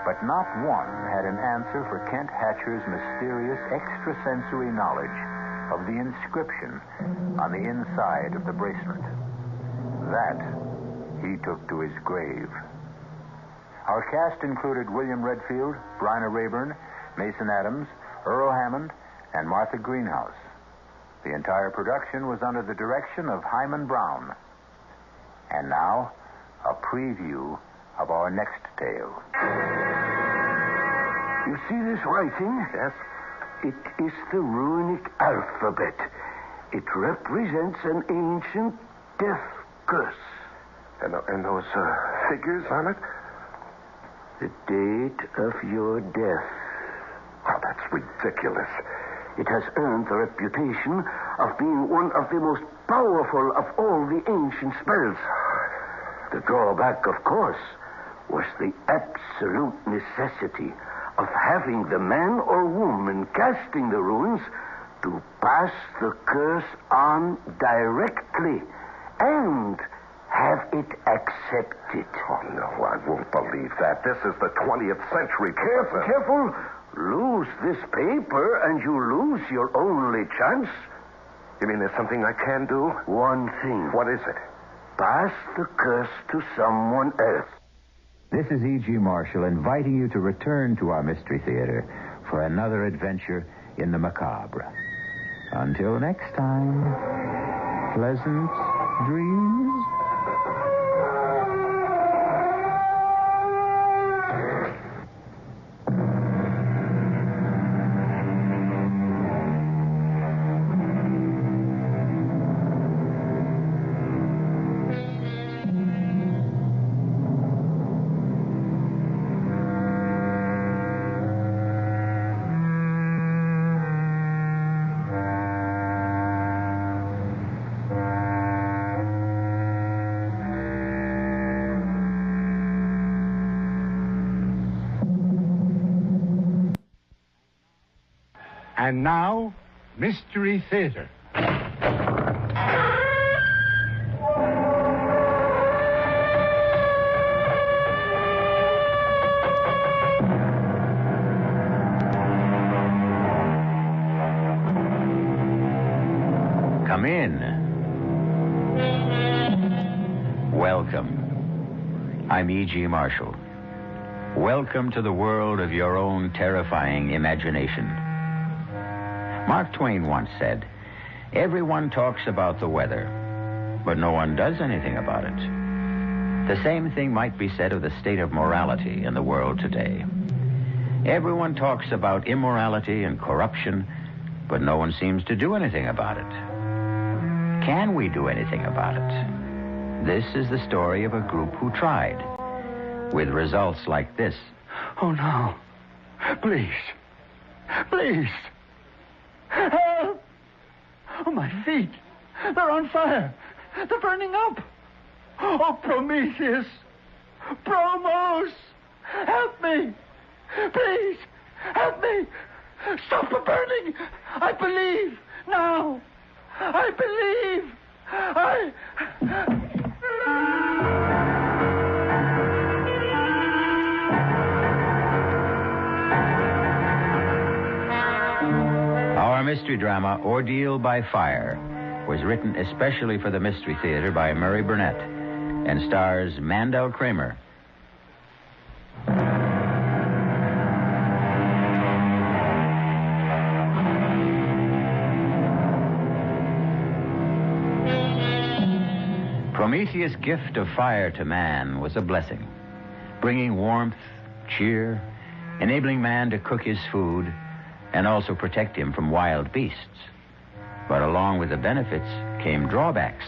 but not one had an answer for Kent Hatcher's mysterious extrasensory knowledge of the inscription on the inside of the bracelet. That he took to his grave. Our cast included William Redfield, Bryna Rayburn, Mason Adams, Earl Hammond, and Martha Greenhouse. The entire production was under the direction of Hyman Brown. And now, a preview of our next tale. You see this writing? Yes. It is the runic alphabet. It represents an ancient death curse. And those figures on it? The date of your death. Oh, that's ridiculous. It has earned the reputation of being one of the most powerful of all the ancient spells. The drawback, of course, was the absolute necessity of having the man or woman casting the runes to pass the curse on directly and have it accepted. Oh, no, I won't believe that. This is the 20th century. Careful. Lose this paper and you lose your only chance. You mean there's something I can do? One thing. What is it? Pass the curse to someone else. This is E.G. Marshall inviting you to return to our Mystery Theater for another adventure in the macabre. Until next time, pleasant dreams. And now, Mystery Theater. Come in. Welcome. I'm E.G. Marshall. Welcome to the world of your own terrifying imagination. Mark Twain once said, "Everyone talks about the weather, but no one does anything about it." The same thing might be said of the state of morality in the world today. Everyone talks about immorality and corruption, but no one seems to do anything about it. Can we do anything about it? This is the story of a group who tried, with results like this. Oh, no. Please. Please. Help! Oh, my feet. They're on fire. They're burning up. Oh, Prometheus! Promos! Help me! Please, help me! Stop the burning! I believe! Now! I believe! Our mystery drama, Ordeal by Fire, was written especially for the Mystery Theater by Murray Burnett and stars Mandel Kramer. Prometheus' gift of fire to man was a blessing, bringing warmth, cheer, enabling man to cook his food, and also protect him from wild beasts. But along with the benefits came drawbacks.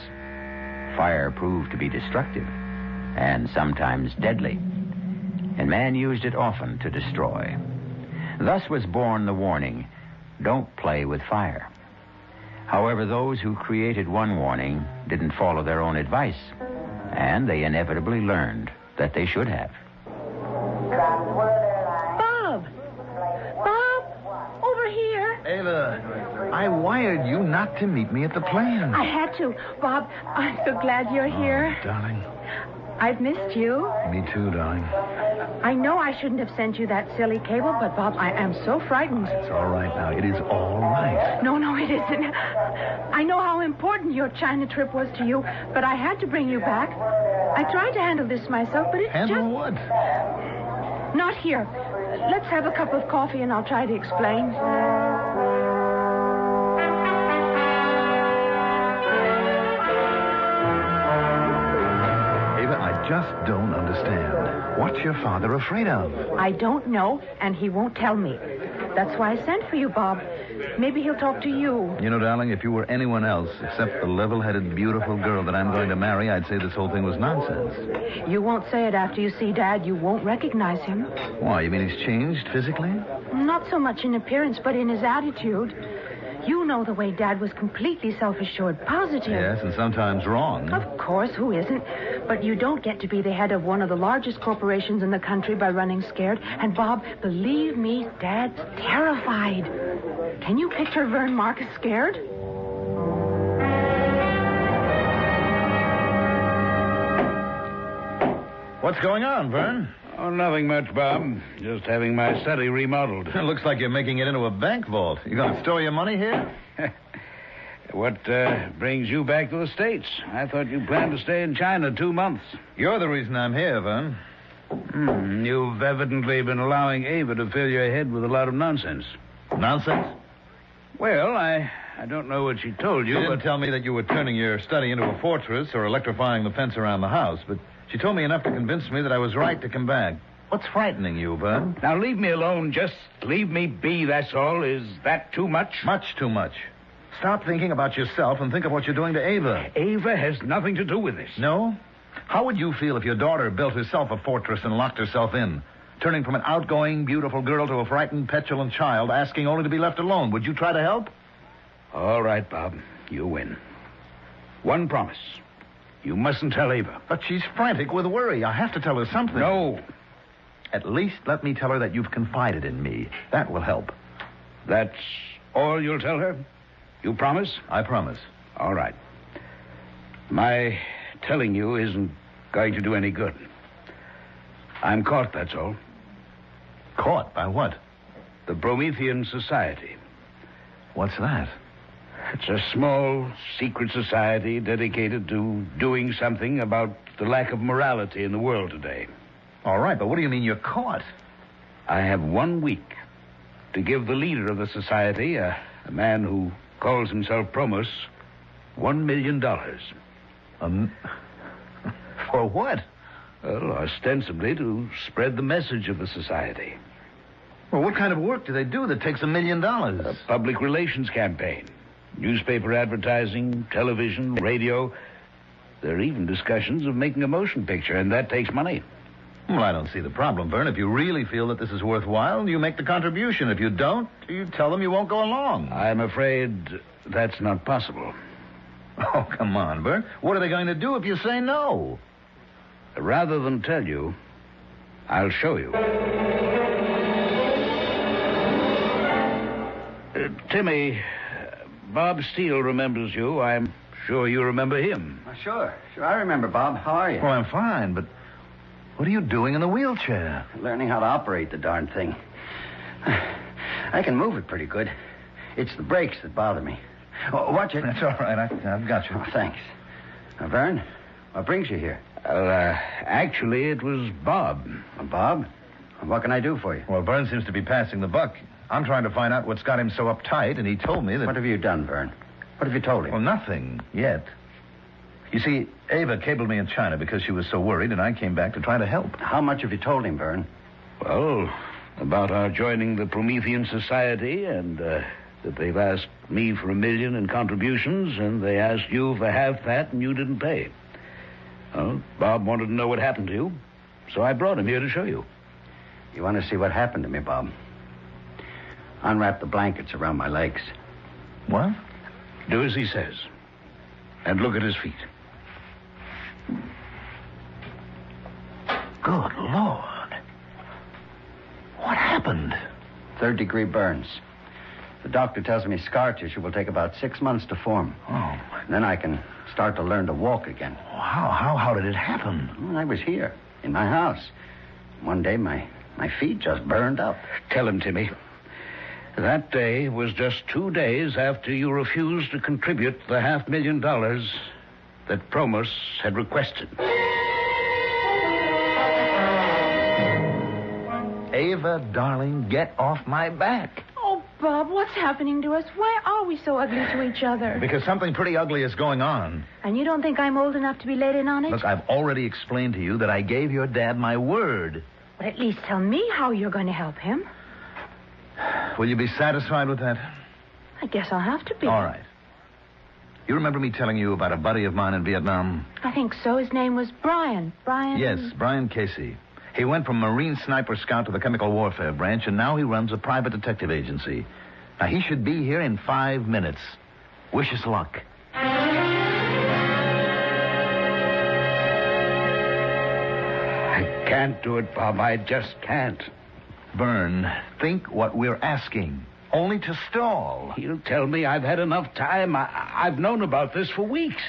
Fire proved to be destructive and sometimes deadly, and man used it often to destroy. Thus was born the warning, don't play with fire. However, those who created one warning didn't follow their own advice, and they inevitably learned that they should have. Bob! Bob! Over here! Ava, I wired you not to meet me at the plane. I had to. Bob, I'm so glad you're here. Darling. I've missed you. Me too, darling. I know I shouldn't have sent you that silly cable, but, Bob, I am so frightened. It's all right now. It is all right. No, it isn't. I know how important your China trip was to you, but I had to bring you back. I tried to handle this myself, but it's Handle what? Not here. Let's have a cup of coffee and I'll try to explain. Just don't understand. What's your father afraid of? I don't know, and he won't tell me. That's why I sent for you, Bob. Maybe he'll talk to you. You know, darling, if you were anyone else except the level-headed, beautiful girl that I'm going to marry, I'd say this whole thing was nonsense. You won't say it after you see Dad. You won't recognize him. Why, you mean he's changed physically? Not so much in appearance, but in his attitude. You know the way Dad was completely self-assured, positive. Yes, and sometimes wrong. Of course, who isn't? But you don't get to be the head of one of the largest corporations in the country by running scared. And, Bob, believe me, Dad's terrified. Can you picture Vern Marcus scared? What's going on, Vern? Oh, nothing much, Bob. Just having my study remodeled. It looks like you're making it into a bank vault. You going to store your money here? What brings you back to the States? I thought you planned to stay in China 2 months. You're the reason I'm here, Vern. You've evidently been allowing Ava to fill your head with a lot of nonsense. Nonsense? Well, I don't know what she told you, She didn't tell me that you were turning your study into a fortress or electrifying the fence around the house, but she told me enough to convince me that I was right to come back. What's frightening you, Vern? Now, leave me alone. Just leave me be, that's all. Is that too much? Much too much. Stop thinking about yourself and think of what you're doing to Ava. Ava has nothing to do with this. No? How would you feel if your daughter built herself a fortress and locked herself in, turning from an outgoing, beautiful girl to a frightened, petulant child, asking only to be left alone? Would you try to help? All right, Bob. You win. One promise. You mustn't tell Ava. But she's frantic with worry. I have to tell her something. No. At least let me tell her that you've confided in me. That will help. That's all you'll tell her? You promise? I promise. All right. My telling you isn't going to do any good. I'm caught, that's all. Caught? By what? The Promethean Society. What's that? It's a small, secret society dedicated to doing something about the lack of morality in the world today. All right, but what do you mean you're caught? I have 1 week to give the leader of the society, a man who calls himself Promos, $1 million. For what? Well, ostensibly to spread the message of the society. Well, what kind of work do they do that takes $1 million? A public relations campaign. Newspaper advertising, television, radio. There are even discussions of making a motion picture, and that takes money. Well, I don't see the problem, Vern. If you really feel that this is worthwhile, you make the contribution. If you don't, you tell them you won't go along. I'm afraid that's not possible. Oh, come on, Bert. What are they going to do if you say no? Rather than tell you, I'll show you. Timmy, Bob Steele remembers you. I'm sure you remember him. Sure. I remember, Bob. How are you? Well, I'm fine, but what are you doing in the wheelchair? Learning how to operate the darn thing. I can move it pretty good. It's the brakes that bother me. Oh, watch it. That's all right. I've got you. Oh, thanks. Now, Vern, what brings you here? Actually, it was Bob. Bob? What can I do for you? Well, Vern seems to be passing the buck. I'm trying to find out what's got him so uptight, and he told me that... What have you done, Vern? What have you told him? Well, nothing yet. You see, Ava cabled me in China because she was so worried, and I came back to try to help. How much have you told him, Vern? Well, about our joining the Promethean Society, and that they've asked me for $1 million in contributions, and they asked you for half that, and you didn't pay. Well, Bob wanted to know what happened to you, so I brought him here to show you. You want to see what happened to me, Bob? Unwrap the blankets around my legs. What? Do as he says. And look at his feet. Good Lord. What happened? 3rd-degree burns. The doctor tells me scar tissue will take about 6 months to form. Oh. Then I can start to learn to walk again. How did it happen? Well, I was here, in my house. One day, my feet just burned up. Tell him, Timmy. That day was just 2 days after you refused to contribute the $500,000 that Promos had requested. Ava, darling, get off my back. Oh, Bob, what's happening to us? Why are we so ugly to each other? Because something pretty ugly is going on. And you don't think I'm old enough to be let in on it? Look, I've already explained to you that I gave your dad my word. But at least tell me how you're going to help him. Will you be satisfied with that? I guess I'll have to be. All right. You remember me telling you about a buddy of mine in Vietnam? I think so. His name was Brian. Brian? Yes, Brian Casey. He went from Marine Sniper Scout to the Chemical Warfare Branch, and now he runs a private detective agency. Now, he should be here in 5 minutes. Wish us luck. I can't do it, Bob. I just can't. Vern, think what we're asking. Only to stall. He'll tell me I've had enough time. I've known about this for weeks.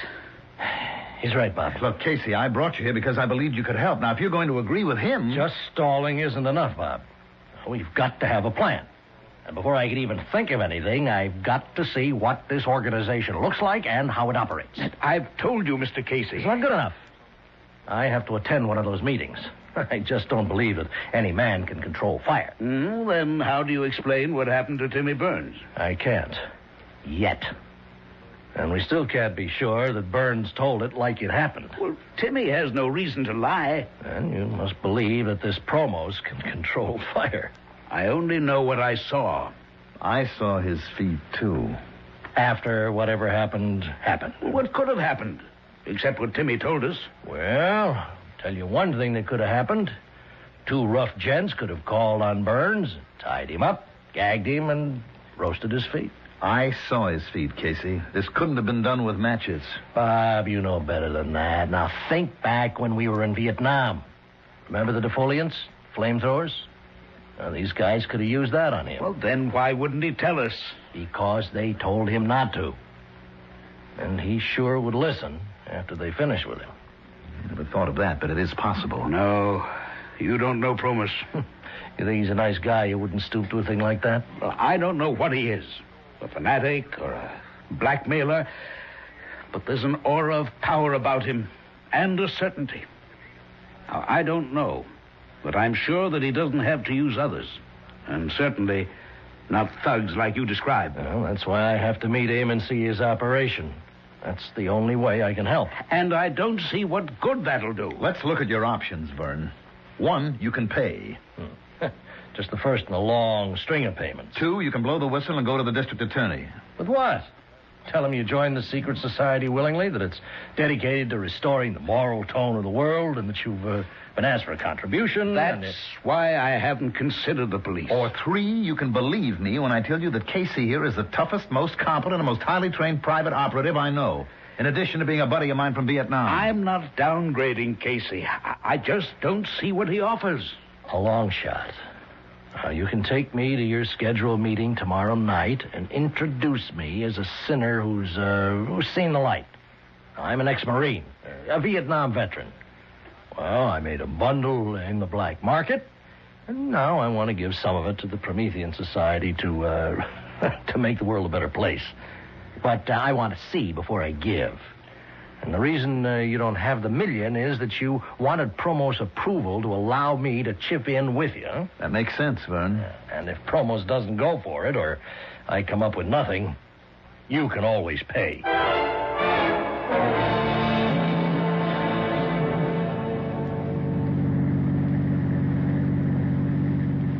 He's right, Bob. Look, Casey, I brought you here because I believed you could help. Now, if you're going to agree with him... Just stalling isn't enough, Bob. We've got to have a plan. And before I can even think of anything, I've got to see what this organization looks like and how it operates. I've told you, Mr. Casey. It's not good enough. I have to attend one of those meetings. I just don't believe that any man can control fire. Then how do you explain what happened to Timmy Burns? I can't. Yet. And we still can't be sure that Burns told it like it happened. Well, Timmy has no reason to lie. And you must believe that this Promos can control fire. I only know what I saw. I saw his feet, too. After whatever happened, happened. Well, what could have happened? Except what Timmy told us. Well, tell you one thing that could have happened. 2 rough gents could have called on Burns, tied him up, gagged him, and roasted his feet. I saw his feet, Casey. This couldn't have been done with matches. Bob, you know better than that. Now, think back when we were in Vietnam. Remember the defoliants? Flamethrowers? Now, these guys could have used that on him. Well, then why wouldn't he tell us? Because they told him not to. And he sure would listen after they finished with him. I never thought of that, but it is possible. No, you don't know Promos. You think he's a nice guy? You wouldn't stoop to a thing like that? Well, I don't know what he is. A fanatic or a blackmailer. But there's an aura of power about him and a certainty. Now, I don't know, but I'm sure that he doesn't have to use others. And certainly not thugs like you described. Well, that's why I have to meet him and see his operation. That's the only way I can help. And I don't see what good that'll do. Let's look at your options, Vern. 1, you can pay. Just the first in a long string of payments. 2, you can blow the whistle and go to the district attorney. With what? Tell him you joined the secret society willingly, that it's dedicated to restoring the moral tone of the world, and that you've been asked for a contribution. That's why I haven't considered the police. Or 3, you can believe me when I tell you that Casey here is the toughest, most competent, and most highly trained private operative I know. in addition to being a buddy of mine from Vietnam. I'm not downgrading Casey. I just don't see what he offers. A long shot. You can take me to your scheduled meeting tomorrow night and introduce me as a sinner who's seen the light. I'm an ex-Marine, a Vietnam veteran. Well, I made a bundle in the black market, and now I want to give some of it to the Promethean Society to make the world a better place. But I want to see before I give. And the reason you don't have the $1 million is that you wanted Promos approval to allow me to chip in with you. Huh? That makes sense, Vern. And if Promos doesn't go for it, or I come up with nothing, you can always pay.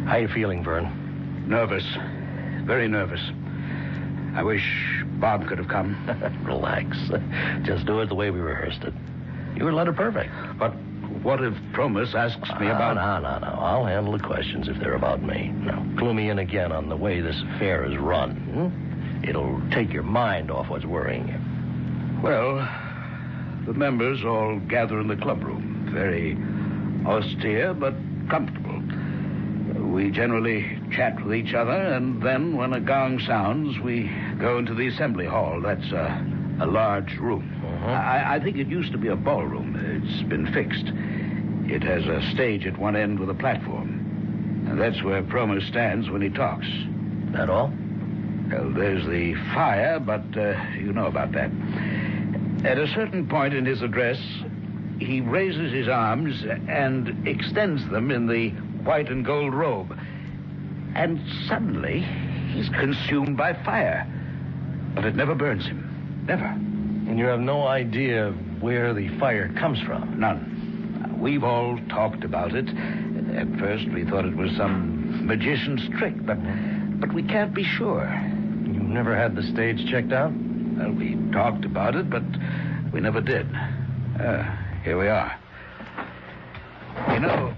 How you feeling, Vern? Nervous. Very nervous. I wish Bob could have come. Relax. Just do it the way we rehearsed it. You were letter perfect. But what if Promus asks me about... No. I'll handle the questions if they're about me. Now, clue me in again on the way this affair is run. It'll take your mind off what's worrying you. Well, the members all gather in the club room. Very austere, but comfortable. We generally chat with each other, and then when a gong sounds, we go into the assembly hall. That's a large room. I think it used to be a ballroom. It's been fixed. It has a stage at one end with a platform. And that's where Promus stands when he talks. That all? Well, there's the fire, but you know about that. At a certain point in his address, he raises his arms and extends them in the white and gold robe. And suddenly, he's consumed by fire. But it never burns him. Never. And you have no idea where the fire comes from? None. We've all talked about it. At first, we thought it was some magician's trick, but we can't be sure. You never had the stage checked out? Well, we talked about it, but we never did. Here we are. You know,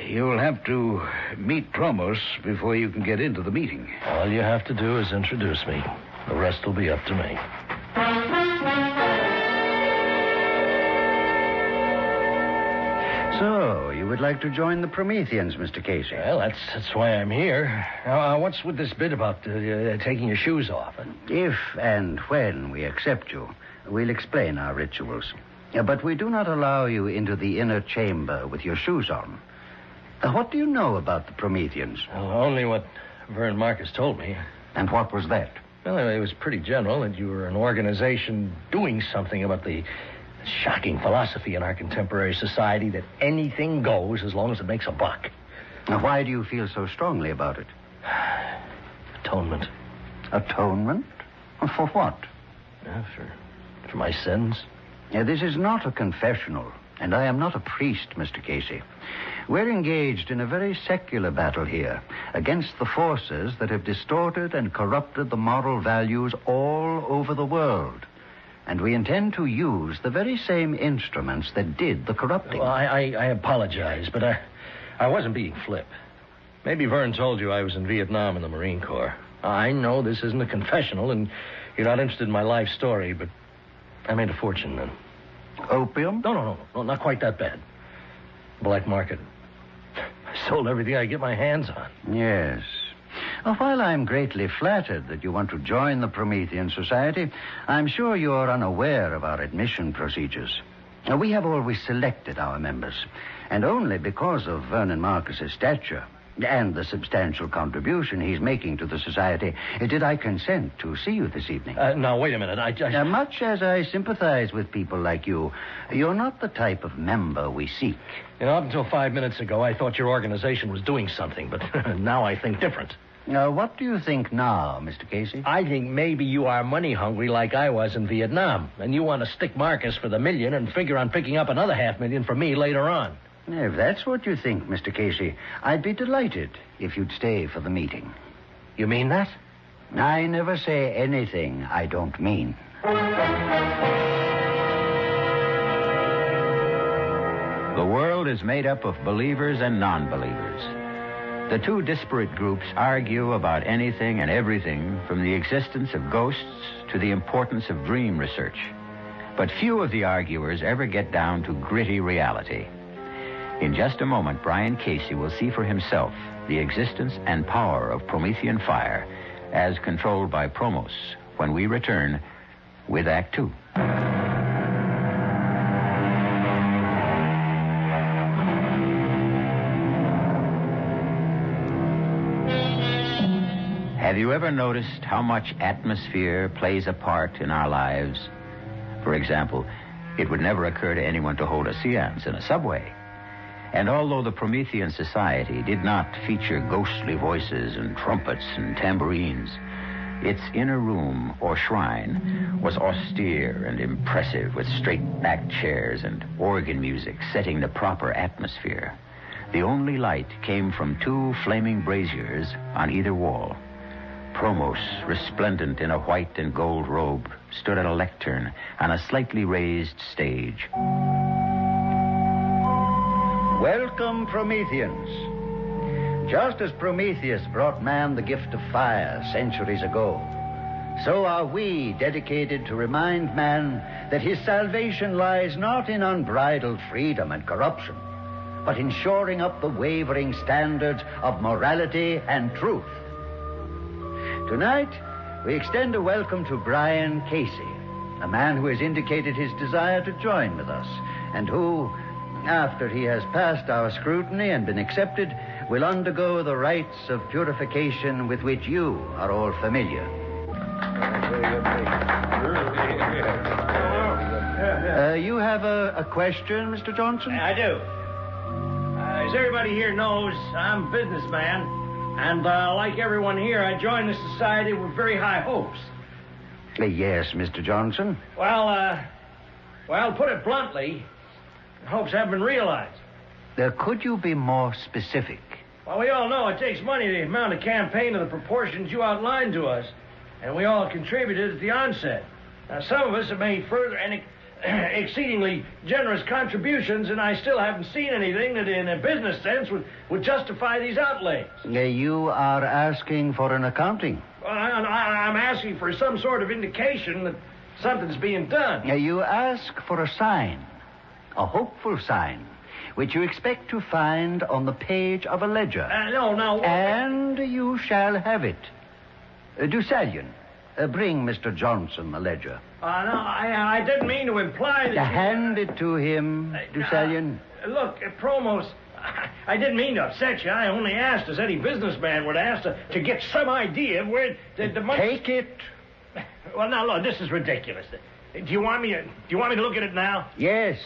you'll have to meet Promos before you can get into the meeting. All you have to do is introduce me. The rest will be up to me. So, you would like to join the Prometheans, Mr. Casey? Well, that's why I'm here. Now, what's with this bit about taking your shoes off? If and when we accept you, we'll explain our rituals. But we do not allow you into the inner chamber with your shoes on. What do you know about the Prometheans? Well, only what Vern Marcus told me. And what was that? Well, it was pretty general that you were an organization doing something about the shocking philosophy in our contemporary society that anything goes as long as it makes a buck. Now, why do you feel so strongly about it? Atonement. Atonement? For what? For my sins. This is not a confessional, and I am not a priest, Mr. Casey. We're engaged in a very secular battle here against the forces that have distorted and corrupted the moral values all over the world. And we intend to use the very same instruments that did the corrupting. Well, I apologize, but I wasn't being flip. Maybe Vern told you I was in Vietnam in the Marine Corps. I know this isn't a confessional, and you're not interested in my life story, but I made a fortune then. Opium? No, not quite that bad. Black market. I sold everything I could get my hands on. Yes. Well, while I'm greatly flattered that you want to join the Promethean Society, I'm sure you're unaware of our admission procedures. We have always selected our members, and only because of Vernon Marcus's stature and the substantial contribution he's making to the society did I consent to see you this evening. Now, wait a minute. Now, much as I sympathize with people like you, you're not the type of member we seek. You know, up until 5 minutes ago, I thought your organization was doing something, but now I think different. What do you think now, Mr. Casey? I think maybe you are money hungry like I was in Vietnam, and you want to stick Marcus for the $1 million and figure on picking up another $500,000 for me later on. If that's what you think, Mr. Casey, I'd be delighted if you'd stay for the meeting. You mean that? I never say anything I don't mean. The world is made up of believers and non-believers. The two disparate groups argue about anything and everything from the existence of ghosts to the importance of dream research. But few of the arguers ever get down to gritty reality. In just a moment, Brian Casey will see for himself the existence and power of Promethean fire as controlled by Promos when we return with Act Two. Have you ever noticed how much atmosphere plays a part in our lives? For example, it would never occur to anyone to hold a seance in a subway. And although the Promethean society did not feature ghostly voices and trumpets and tambourines, its inner room or shrine was austere and impressive with straight-backed chairs and organ music setting the proper atmosphere. The only light came from 2 flaming braziers on either wall. Promos, resplendent in a white and gold robe, stood at a lectern on a slightly raised stage. Welcome, Prometheans. Just as Prometheus brought man the gift of fire centuries ago, so are we dedicated to remind man that his salvation lies not in unbridled freedom and corruption, but in shoring up the wavering standards of morality and truth. Tonight, we extend a welcome to Brian Casey, a man who has indicated his desire to join with us, and who, after he has passed our scrutiny and been accepted, will undergo the rites of purification with which you are all familiar. You have a question, Mr. Johnson? I do. As everybody here knows, I'm a businessman, and like everyone here, I joined the society with very high hopes. Yes, Mr. Johnson. Well, put it bluntly, hopes haven't been realized. Could you be more specific? Well, we all know it takes money to mount a campaign of the proportions you outlined to us, and we all contributed at the onset. Now, some of us have made further and exceedingly generous contributions, and I still haven't seen anything that, in a business sense, would justify these outlays. You are asking for an accounting? Well, I'm asking for some sort of indication that something's being done. You ask for a sign, a hopeful sign, which you expect to find on the page of a ledger. No. And you shall have it. Deuxalion, bring Mr. Johnson the ledger. No, I didn't mean to imply that... Hand it to him, Deuxalion. Look, Promos, I didn't mean to upset you. I only asked, as any businessman would ask, to get some idea of where the money... Take it. Well, now, look, this is ridiculous. Do you want me to look at it now? Yes,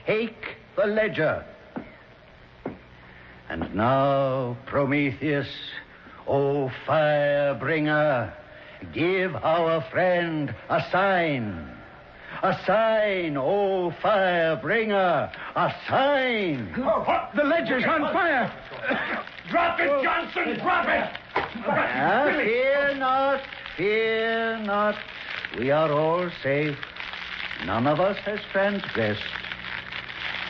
take the ledger. And now, Prometheus, O fire-bringer, give our friend a sign. A sign, O fire-bringer, a sign. The ledger's on fire. Drop it, Johnson, drop it. Fear not. We are all safe. None of us has transgressed.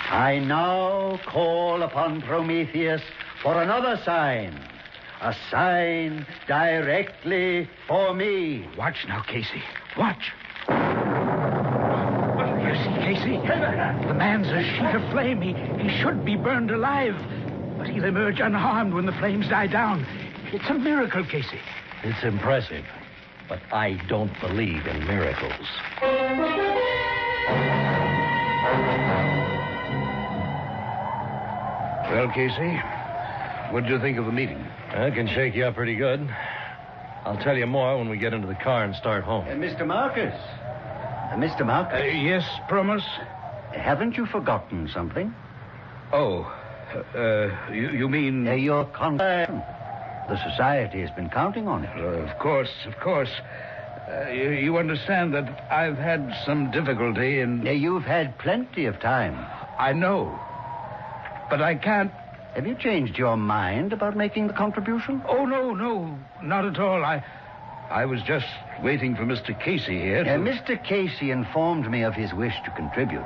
I now call upon Prometheus for another sign. A sign directly for me. Watch now, Casey. Watch. You see, Casey? The man's a sheet of flame. He should be burned alive. But he'll emerge unharmed when the flames die down. It's a miracle, Casey. It's impressive, but I don't believe in miracles. Well, Casey, what did you think of the meeting? I can shake you up pretty good. I'll tell you more when we get into the car and start home. Mr. Marcus. Mr. Marcus. Yes, Promos? Haven't you forgotten something? Oh, you mean... Your contribution. The society has been counting on it. Of course. You understand that I've had some difficulty in... You've had plenty of time. I know. But I can't... Have you changed your mind about making the contribution? Oh, no, not at all. I was just waiting for Mr. Casey here to... Mr. Casey informed me of his wish to contribute.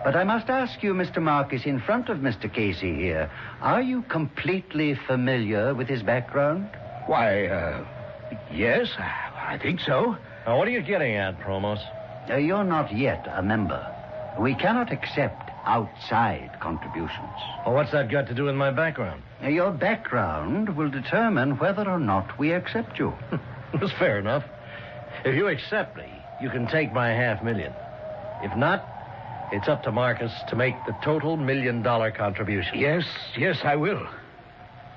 But I must ask you, Mr. Marcus, in front of Mr. Casey here, are you completely familiar with his background? Why, yes, I think so. Now, what are you getting at, Promos? You're not yet a member. We cannot accept outside contributions. Well, what's that got to do with my background? Your background will determine whether or not we accept you. That's fair enough. If you accept me, you can take my $500,000. If not, it's up to Marcus to make the total $1 million contribution. Yes, I will.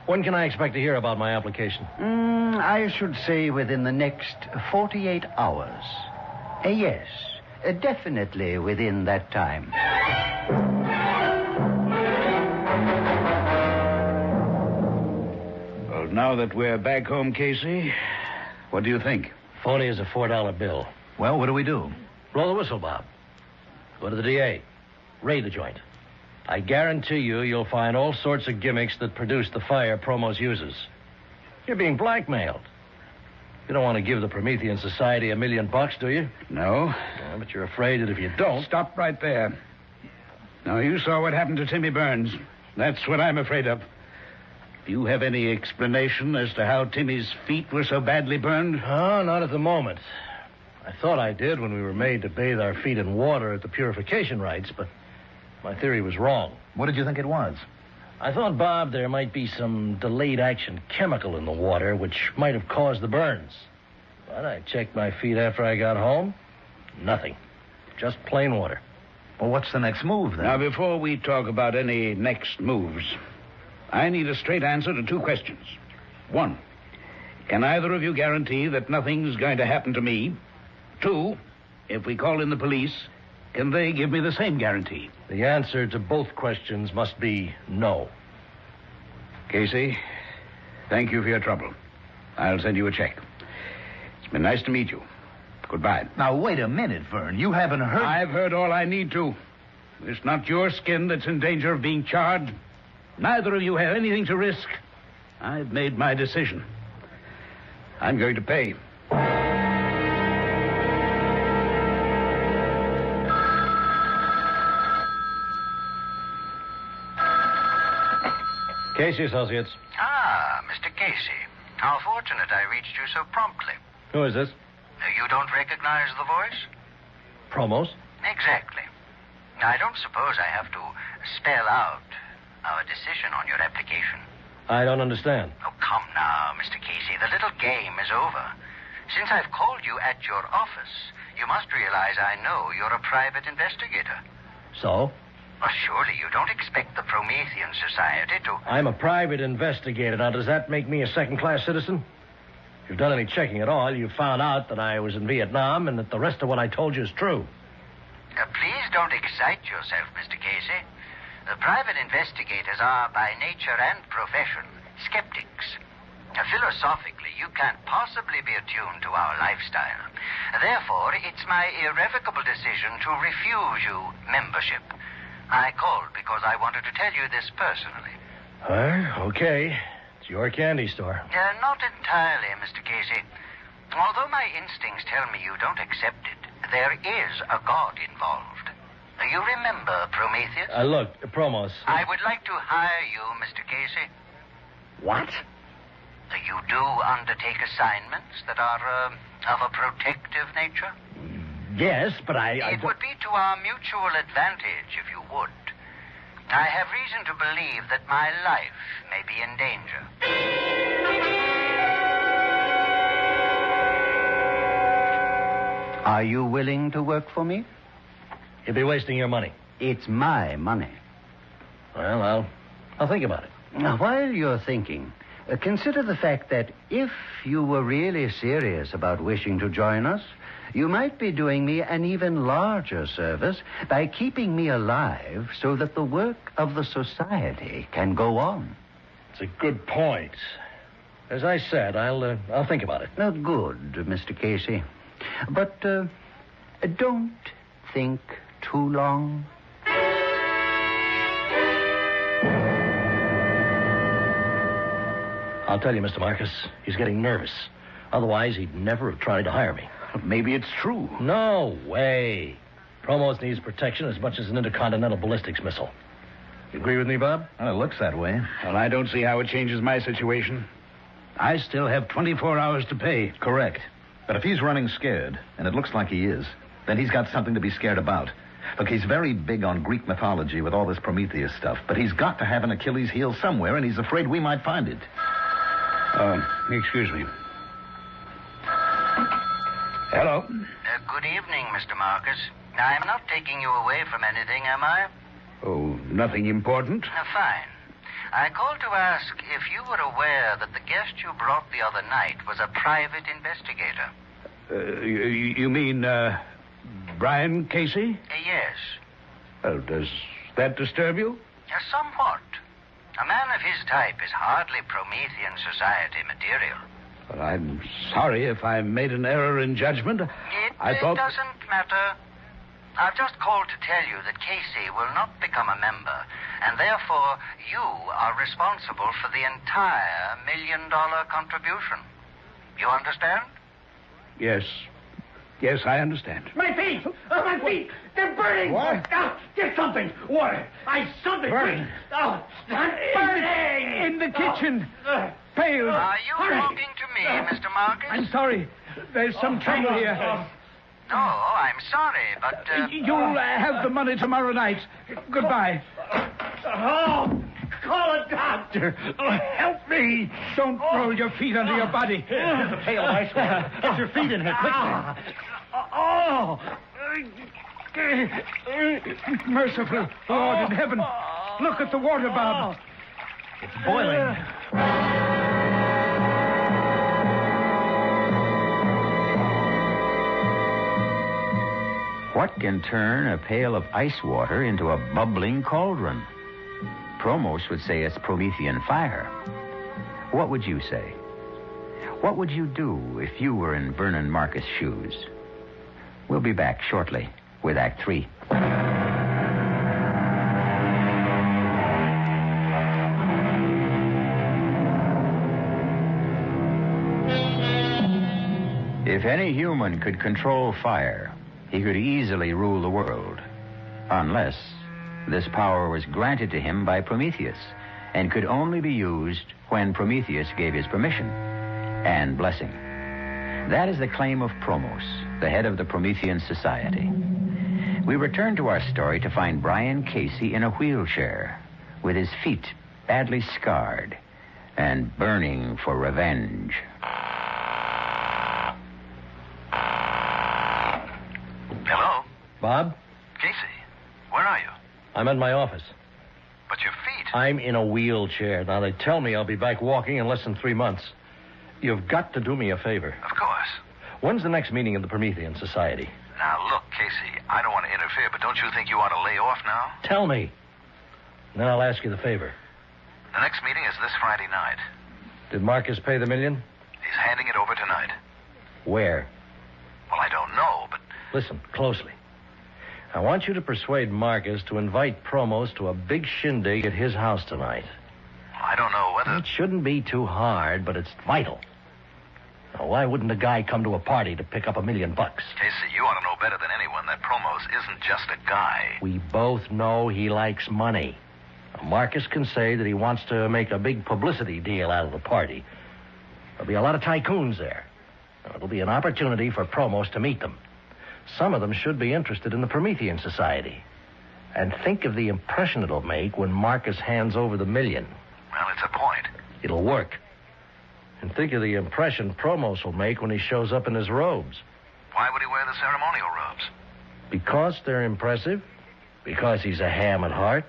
When can I expect to hear about my application? I should say within the next 48 hours. Yes, definitely within that time. Well, now that we're back home, Casey, what do you think? Phony is a $4 bill. Well, what do we do? Blow the whistle, Bob. Go to the DA. Raid the joint. I guarantee you'll find all sorts of gimmicks that produce the fire Promos uses. You're being blackmailed. You don't want to give the Promethean Society $1 million, do you? No. Yeah, but you're afraid that if you don't... Stop right there. Now, you saw what happened to Timmy Burns. That's what I'm afraid of. Do you have any explanation as to how Timmy's feet were so badly burned? Oh, not at the moment. I thought I did when we were made to bathe our feet in water at the purification rites, but my theory was wrong. What did you think it was? I thought, Bob, there might be some delayed action chemical in the water which might have caused the burns. But I checked my feet after I got home. Nothing. Just plain water. Well, what's the next move, then? Now, before we talk about any next moves, I need a straight answer to two questions. One, can either of you guarantee that nothing's going to happen to me? Two, if we call in the police, can they give me the same guarantee? The answer to both questions must be no. Casey, thank you for your trouble. I'll send you a check. It's been nice to meet you. Goodbye. Now, wait a minute, Vern. You haven't heard... I've heard all I need to. It's not your skin that's in danger of being charred. Neither of you have anything to risk. I've made my decision. I'm going to pay. Casey Associates. Ah, Mr. Casey. How fortunate I reached you so promptly. Who is this? You don't recognize the voice? Promos? Exactly. I don't suppose I have to spell out our decision on your application. I don't understand. Oh, come now, Mr. Casey. The little game is over. Since I've called you at your office, you must realize I know you're a private investigator. So? Well, surely you don't expect the Promethean Society to... I'm a private investigator. Now, does that make me a second-class citizen? If you've done any checking at all, you found out that I was in Vietnam and that the rest of what I told you is true. Please don't excite yourself, Mr. Casey. The private investigators are, by nature and profession, skeptics. Philosophically, you can't possibly be attuned to our lifestyle. Therefore, it's my irrevocable decision to refuse you membership. I called because I wanted to tell you this personally. Okay. It's your candy store. Not entirely, Mr. Casey. Although my instincts tell me you don't accept it, there is a god involved. You remember Prometheus? Look, Promos. I would like to hire you, Mr. Casey. What? You do undertake assignments that are of a protective nature? Yes, but It would be to our mutual advantage if you would. I have reason to believe that my life may be in danger. Are you willing to work for me? You'll be wasting your money. It's my money. Well, I'll think about it. Now, while you're thinking, consider the fact that if you were really serious about wishing to join us, you might be doing me an even larger service by keeping me alive so that the work of the society can go on. It's a good point. As I said, I'll think about it. Good, Mr. Casey. But don't think too long. I'll tell you, Mr. Marcus, he's getting nervous. Otherwise, he'd never have tried to hire me. Maybe it's true. No way. Promos needs protection as much as an intercontinental ballistics missile. You agree with me, Bob? Well, it looks that way. Well, I don't see how it changes my situation. I still have 24 hours to pay. Correct. But if he's running scared, and it looks like he is, then he's got something to be scared about. Look, he's very big on Greek mythology with all this Prometheus stuff, but he's got to have an Achilles heel somewhere, and he's afraid we might find it. Excuse me. Hello? Good evening, Mr. Marcus. I'm not taking you away from anything, am I? Oh, nothing important? Fine. I called to ask if you were aware that the guest you brought the other night was a private investigator. You mean, Brian Casey? Yes. Well, does that disturb you? Somewhat. A man of his type is hardly Promethean society material. Well, I'm sorry if I made an error in judgment. It doesn't matter. I've just called to tell you that Casey will not become a member, and therefore you are responsible for the entire $1 million contribution. You understand? Yes. Yes, I understand. My feet! My feet! They're burning! What? Get something! Water! Something! Burning? I'm burning! In the kitchen! Pails! Are you talking to me, Mr. Marcus? I'm sorry. There's some trouble here. No, I'm sorry, but... You'll have the money tomorrow night. Goodbye. Oh, call a doctor. Help me. Don't roll your feet under your body. Here's a pail of ice water. Get your feet in here, quickly. Merciful Lord in heaven. Look at the water, Bob. It's boiling. What can turn a pail of ice water into a bubbling cauldron? Promos would say it's Promethean fire. What would you say? What would you do if you were in Vernon Marcus' shoes? We'll be back shortly with Act 3. If any human could control fire, he could easily rule the world, unless this power was granted to him by Prometheus and could only be used when Prometheus gave his permission and blessing. That is the claim of Promos, the head of the Promethean Society. We return to our story to find Brian Casey in a wheelchair, with his feet badly scarred and burning for revenge. Hello? Bob? Casey, where are you? I'm at my office. But your feet. I'm in a wheelchair. Now, they tell me I'll be back walking in less than 3 months. You've got to do me a favor. Of course. When's the next meeting of the Promethean Society? Now, look, Casey, I don't want to interfere, but don't you think you ought to lay off now? Tell me. Then I'll ask you the favor. The next meeting is this Friday night. Did Marcus pay the $1 million? He's handing it over tonight. Where? Well, I don't know, but... Listen closely. I want you to persuade Marcus to invite Promos to a big shindig at his house tonight. I don't know whether... It shouldn't be too hard, but it's vital. Now, why wouldn't a guy come to a party to pick up $1 million? Casey, you ought to know better than anyone that Promos isn't just a guy. We both know he likes money. Now, Marcus can say that he wants to make a big publicity deal out of the party. There'll be a lot of tycoons there. Now, it'll be an opportunity for Promos to meet them. Some of them should be interested in the Promethean Society. And think of the impression it'll make when Marcus hands over the $1 million. Well, it's a point. It'll work. And think of the impression Promos will make when he shows up in his robes. Why would he wear the ceremonial robes? Because they're impressive, because he's a ham at heart,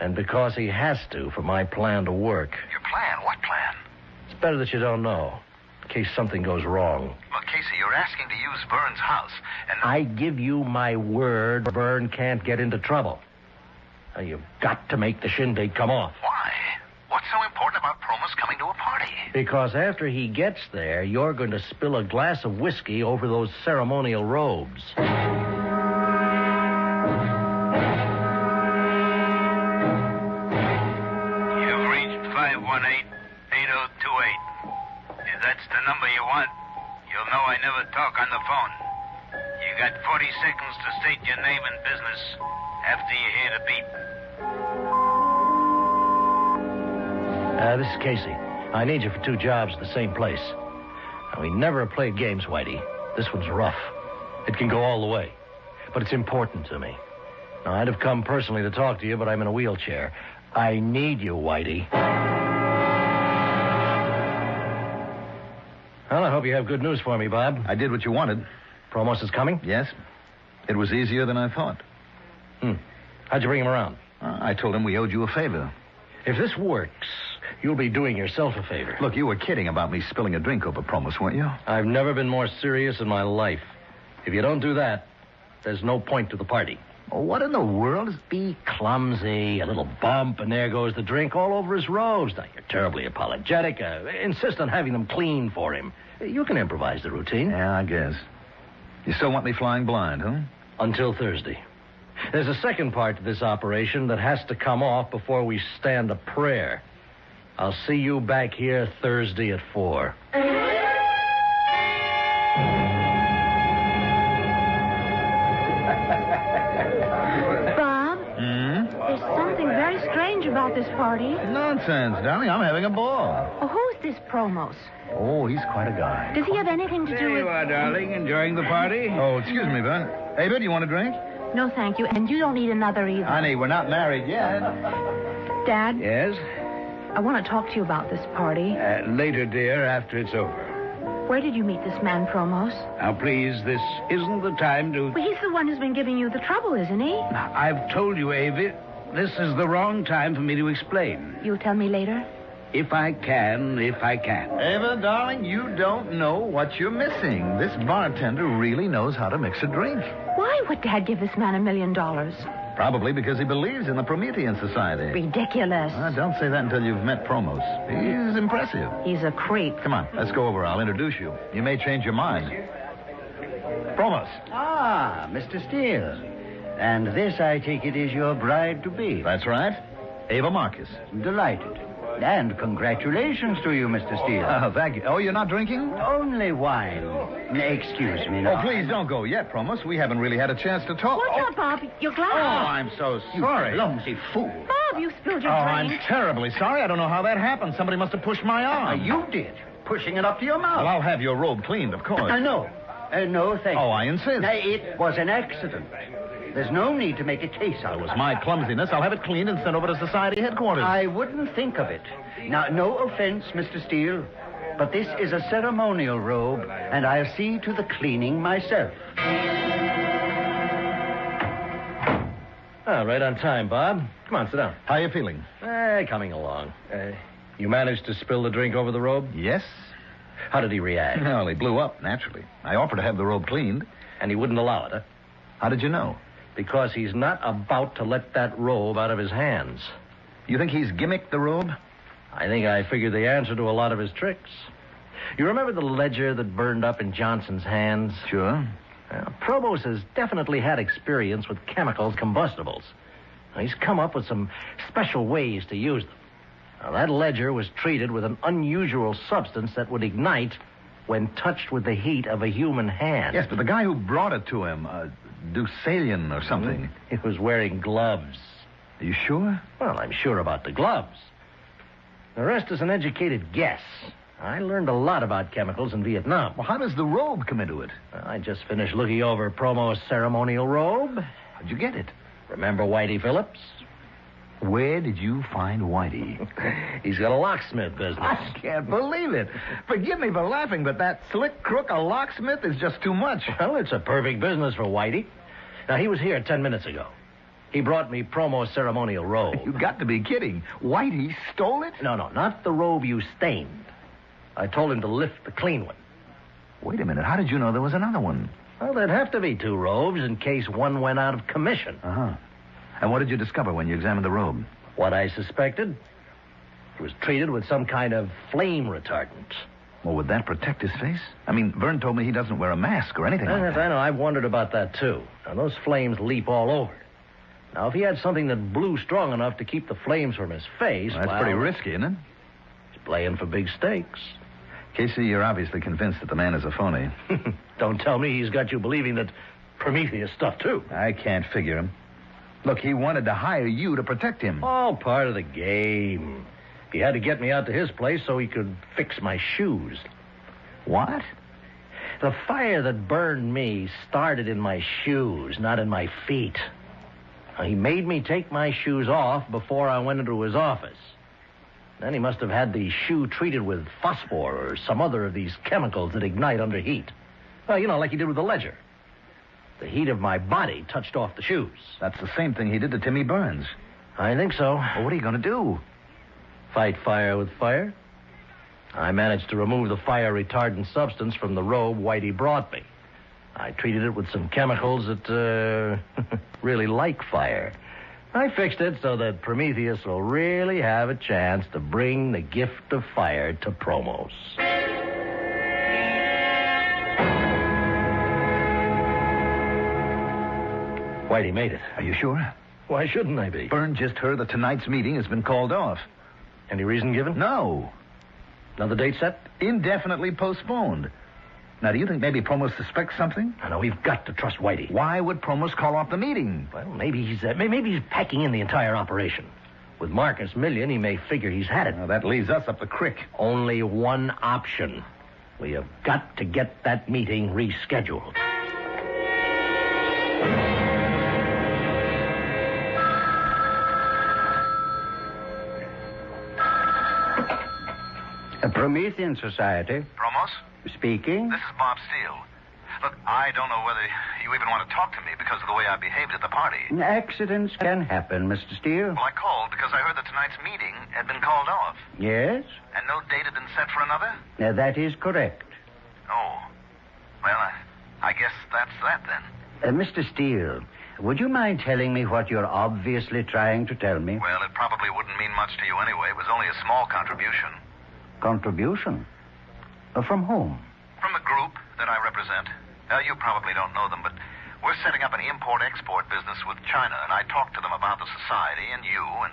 and because he has to for my plan to work. Your plan? What plan? It's better that you don't know, in case something goes wrong. Look, Casey, you're asking to use Vern's house, and... I give you my word Vern can't get into trouble. Now, you've got to make the shindig come off. Why? What's so important about Promos coming to a party? Because after he gets there, you're going to spill a glass of whiskey over those ceremonial robes. You've reached 518-8028. If that's the number you want, you'll know I never talk on the phone. You got 40 seconds to state your name and business after you hear the beep. This is Casey. I need you for 2 jobs at the same place. Now, we never played games, Whitey. This one's rough. It can go all the way. But it's important to me. Now, I'd have come personally to talk to you, but I'm in a wheelchair. I need you, Whitey. Well, I hope you have good news for me, Bob. I did what you wanted. Promos is coming? Yes. It was easier than I thought. How'd you bring him around? I told him we owed you a favor. If this works, you'll be doing yourself a favor. Look, you were kidding about me spilling a drink over Promos, weren't you? I've never been more serious in my life. If you don't do that, there's no point to the party. Oh, what in the world is... Be clumsy, a little bump, and there goes the drink all over his robes. Now, you're terribly apologetic. Insist on having them clean for him. You can improvise the routine. Yeah, I guess. You still want me flying blind, huh? Until Thursday. There's a second part to this operation that has to come off before we stand a prayer. I'll see you back here Thursday at 4. Bob? There's something very strange about this party. Nonsense, darling. I'm having a ball. Oh, who's this Promos? Oh, he's quite a guy. Does he have anything to do There with... you are, darling. Enjoying the party? Oh, excuse me, Ben. Ava, do you want a drink? No, thank you. And you don't need another either. Honey, we're not married yet. Dad? Yes? I want to talk to you about this party. Later, dear, after it's over. Where did you meet this man, Promos? Now, please, this isn't the time to... Well, he's the one who's been giving you the trouble, isn't he? Now, I've told you, Avi, this is the wrong time for me to explain. You'll tell me later? If I can. Ava, darling, you don't know what you're missing. This bartender really knows how to mix a drink. Why would Dad give this man $1 million? Probably because he believes in the Promethean Society. Ridiculous. Don't say that until you've met Promos. He's impressive. He's a creep. Come on, let's go over. I'll introduce you. You may change your mind. Promos. Ah, Mr. Steele. And this, I take it, is your bride-to-be. That's right. Ava Marcus. Delighted. And congratulations to you, Mr. Steele. Oh, thank you. Oh, you're not drinking? Only wine. Excuse me now. Oh, please don't go yet, Promos. We haven't really had a chance to talk. Watch out, Bob. Your glass. Oh, I'm so sorry. You clumsy fool. Bob, you spilled your I'm drink. terribly sorry. I don't know how that happened. Somebody must have pushed my arm. You did. Pushing it up to your mouth. Well, I'll have your robe cleaned, of course. No. No, thank you. Oh, I insist. It was an accident. There's no need to make a case out of it. It was my clumsiness. I'll have it cleaned and sent over to Society headquarters. I wouldn't think of it. Now, no offense, Mr. Steele, but this is a ceremonial robe, and I'll see to the cleaning myself. Right on time, Bob. Come on, sit down. How are you feeling? Coming along. You managed to spill the drink over the robe? Yes. How did he react? Well, he blew up, naturally. I offered to have the robe cleaned. And he wouldn't allow it, huh? How did you know? Because he's not about to let that robe out of his hands. You think he's gimmicked the robe? I think I figured the answer to a lot of his tricks. You remember the ledger that burned up in Johnson's hands? Sure. Probos has definitely had experience with chemicals, combustibles. Now, he's come up with some special ways to use them. Now, that ledger was treated with an unusual substance that would ignite when touched with the heat of a human hand. Yes, but the guy who brought it to him, Deucalion or something. He was wearing gloves. Are you sure? Well, I'm sure about the gloves. The rest is an educated guess. I learned a lot about chemicals in Vietnam. Well, how does the robe come into it? I just finished looking over Promo's ceremonial robe. How'd you get it? Remember Whitey Phillips? Where did you find Whitey? He's got a locksmith business. I can't believe it. Forgive me for laughing, but that slick crook, a locksmith, is just too much. Well, it's a perfect business for Whitey. Now, he was here 10 minutes ago. He brought me Promo's ceremonial robe. You got to be kidding. Whitey stole it? No, not the robe you stained. I told him to lift the clean one. Wait a minute. How did you know there was another one? Well, there'd have to be 2 robes in case one went out of commission. Uh-huh. And what did you discover when you examined the robe? What I suspected. It was treated with some kind of flame retardant. Well, would that protect his face? I mean, Vern told me he doesn't wear a mask or anything like that. I know. I've wondered about that, too. Now, those flames leap all over. Now, if he had something that blew strong enough to keep the flames from his face... Well, that's pretty risky, isn't it? He's playing for big stakes. Casey, you're obviously convinced that the man is a phony. Don't tell me he's got you believing that Prometheus stuff, too. I can't figure him. Look, he wanted to hire you to protect him. All part of the game. He had to get me out to his place so he could fix my shoes. What? The fire that burned me started in my shoes, not in my feet. He made me take my shoes off before I went into his office. Then he must have had the shoe treated with phosphor or some other of these chemicals that ignite under heat. Well, like he did with the ledger. The heat of my body touched off the shoes. That's the same thing he did to Timmy Burns. I think so. Well, what are you going to do? Fight fire with fire. I managed to remove the fire-retardant substance from the robe Whitey brought me. I treated it with some chemicals that really like fire. I fixed it so that Prometheus will really have a chance to bring the gift of fire to Promos. Whitey made it. Are you sure? Why shouldn't I be? Byrne just heard that tonight's meeting has been called off. Any reason given? No. Another date set? Indefinitely postponed. Now, do you think maybe Promos suspects something? No, we've got to trust Whitey. Why would Promos call off the meeting? Well, maybe he's packing in the entire operation. With Marcus Million, he may figure he's had it. Now, that leaves us up the creek. Only one option. We have got to get that meeting rescheduled. A Promethean Society. Promos? Speaking. This is Bob Steele. Look, I don't know whether you even want to talk to me because of the way I behaved at the party. Accidents can happen, Mr. Steele. Well, I called because I heard that tonight's meeting had been called off. Yes? And no date had been set for another? That is correct. Oh. Well, I guess that's that then. Mr. Steele, would you mind telling me what you're obviously trying to tell me? Well, it probably wouldn't mean much to you anyway. It was only a small contribution. Contribution? From whom? From the group that I represent. You probably don't know them, but we're setting up an import-export business with China, and I talked to them about the society and you, and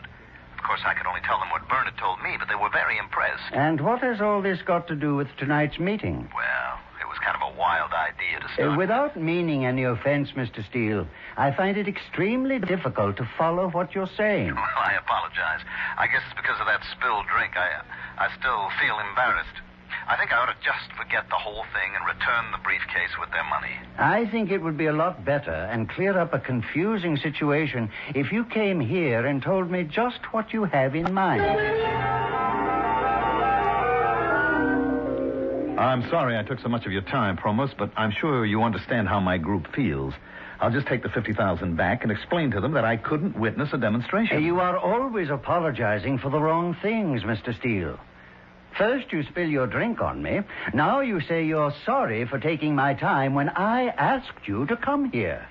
of course I could only tell them what Byrne had told me, but they were very impressed. And what has all this got to do with tonight's meeting? Well, it was kind of a wild idea to start. Without meaning any offense, Mr. Steele, I find it extremely difficult to follow what you're saying. Well, I apologize. I guess it's because of that spilled drink. I still feel embarrassed. I think I ought to just forget the whole thing and return the briefcase with their money. I think it would be a lot better and clear up a confusing situation if you came here and told me just what you have in mind. I'm sorry I took so much of your time, Promos, but I'm sure you understand how my group feels. I'll just take the $50,000 back and explain to them that I couldn't witness a demonstration. You are always apologizing for the wrong things, Mr. Steele. First you spill your drink on me. Now you say you're sorry for taking my time when I asked you to come here.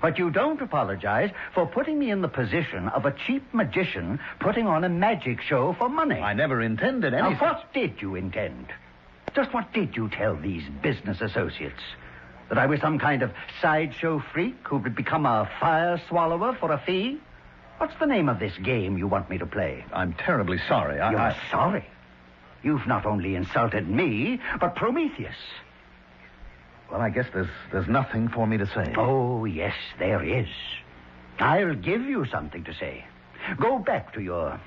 But you don't apologize for putting me in the position of a cheap magician putting on a magic show for money. I never intended anything. Now, what did you intend? Just what did you tell these business associates? That I was some kind of sideshow freak who would become a fire swallower for a fee? What's the name of this game you want me to play? I'm terribly sorry. You're sorry? You've not only insulted me, but Prometheus. Well, I guess there's nothing for me to say. Oh, yes, there is. I'll give you something to say. Go back to your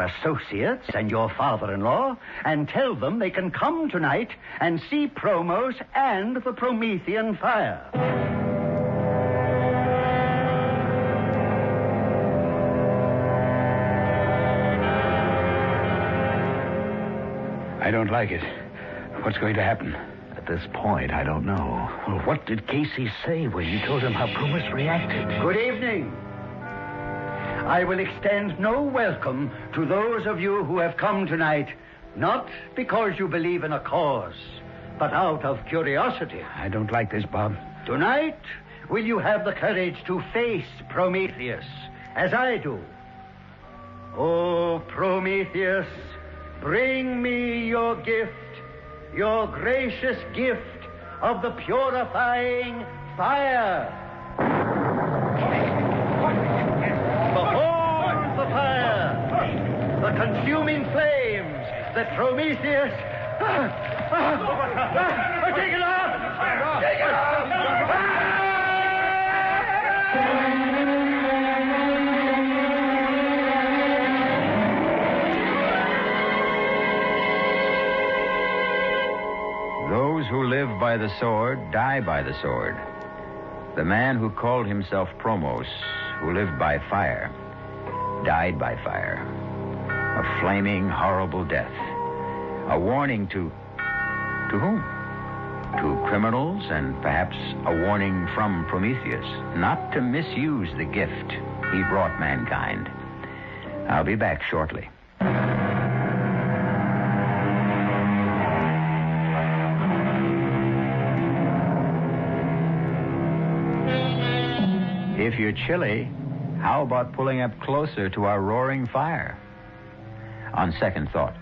associates and your father-in-law and tell them they can come tonight and see Promos and the Promethean fire. I don't like it. What's going to happen? At this point, I don't know. Well, what did Casey say when you told him how Promos reacted? Good evening. I will extend no welcome to those of you who have come tonight, not because you believe in a cause, but out of curiosity. I don't like this, Bob. Tonight, will you have the courage to face Prometheus, as I do? Oh, Prometheus, bring me your gift, your gracious gift of the purifying fire. Behold the fire, the consuming flames that Prometheus... Take it off! Take it off! Those who live by the sword die by the sword. The man who called himself Promos, who lived by fire, died by fire. A flaming, horrible death. A warning to whom? To criminals, and perhaps a warning from Prometheus not to misuse the gift he brought mankind. I'll be back shortly. If you're chilly, how about pulling up closer to our roaring fire? On second thought,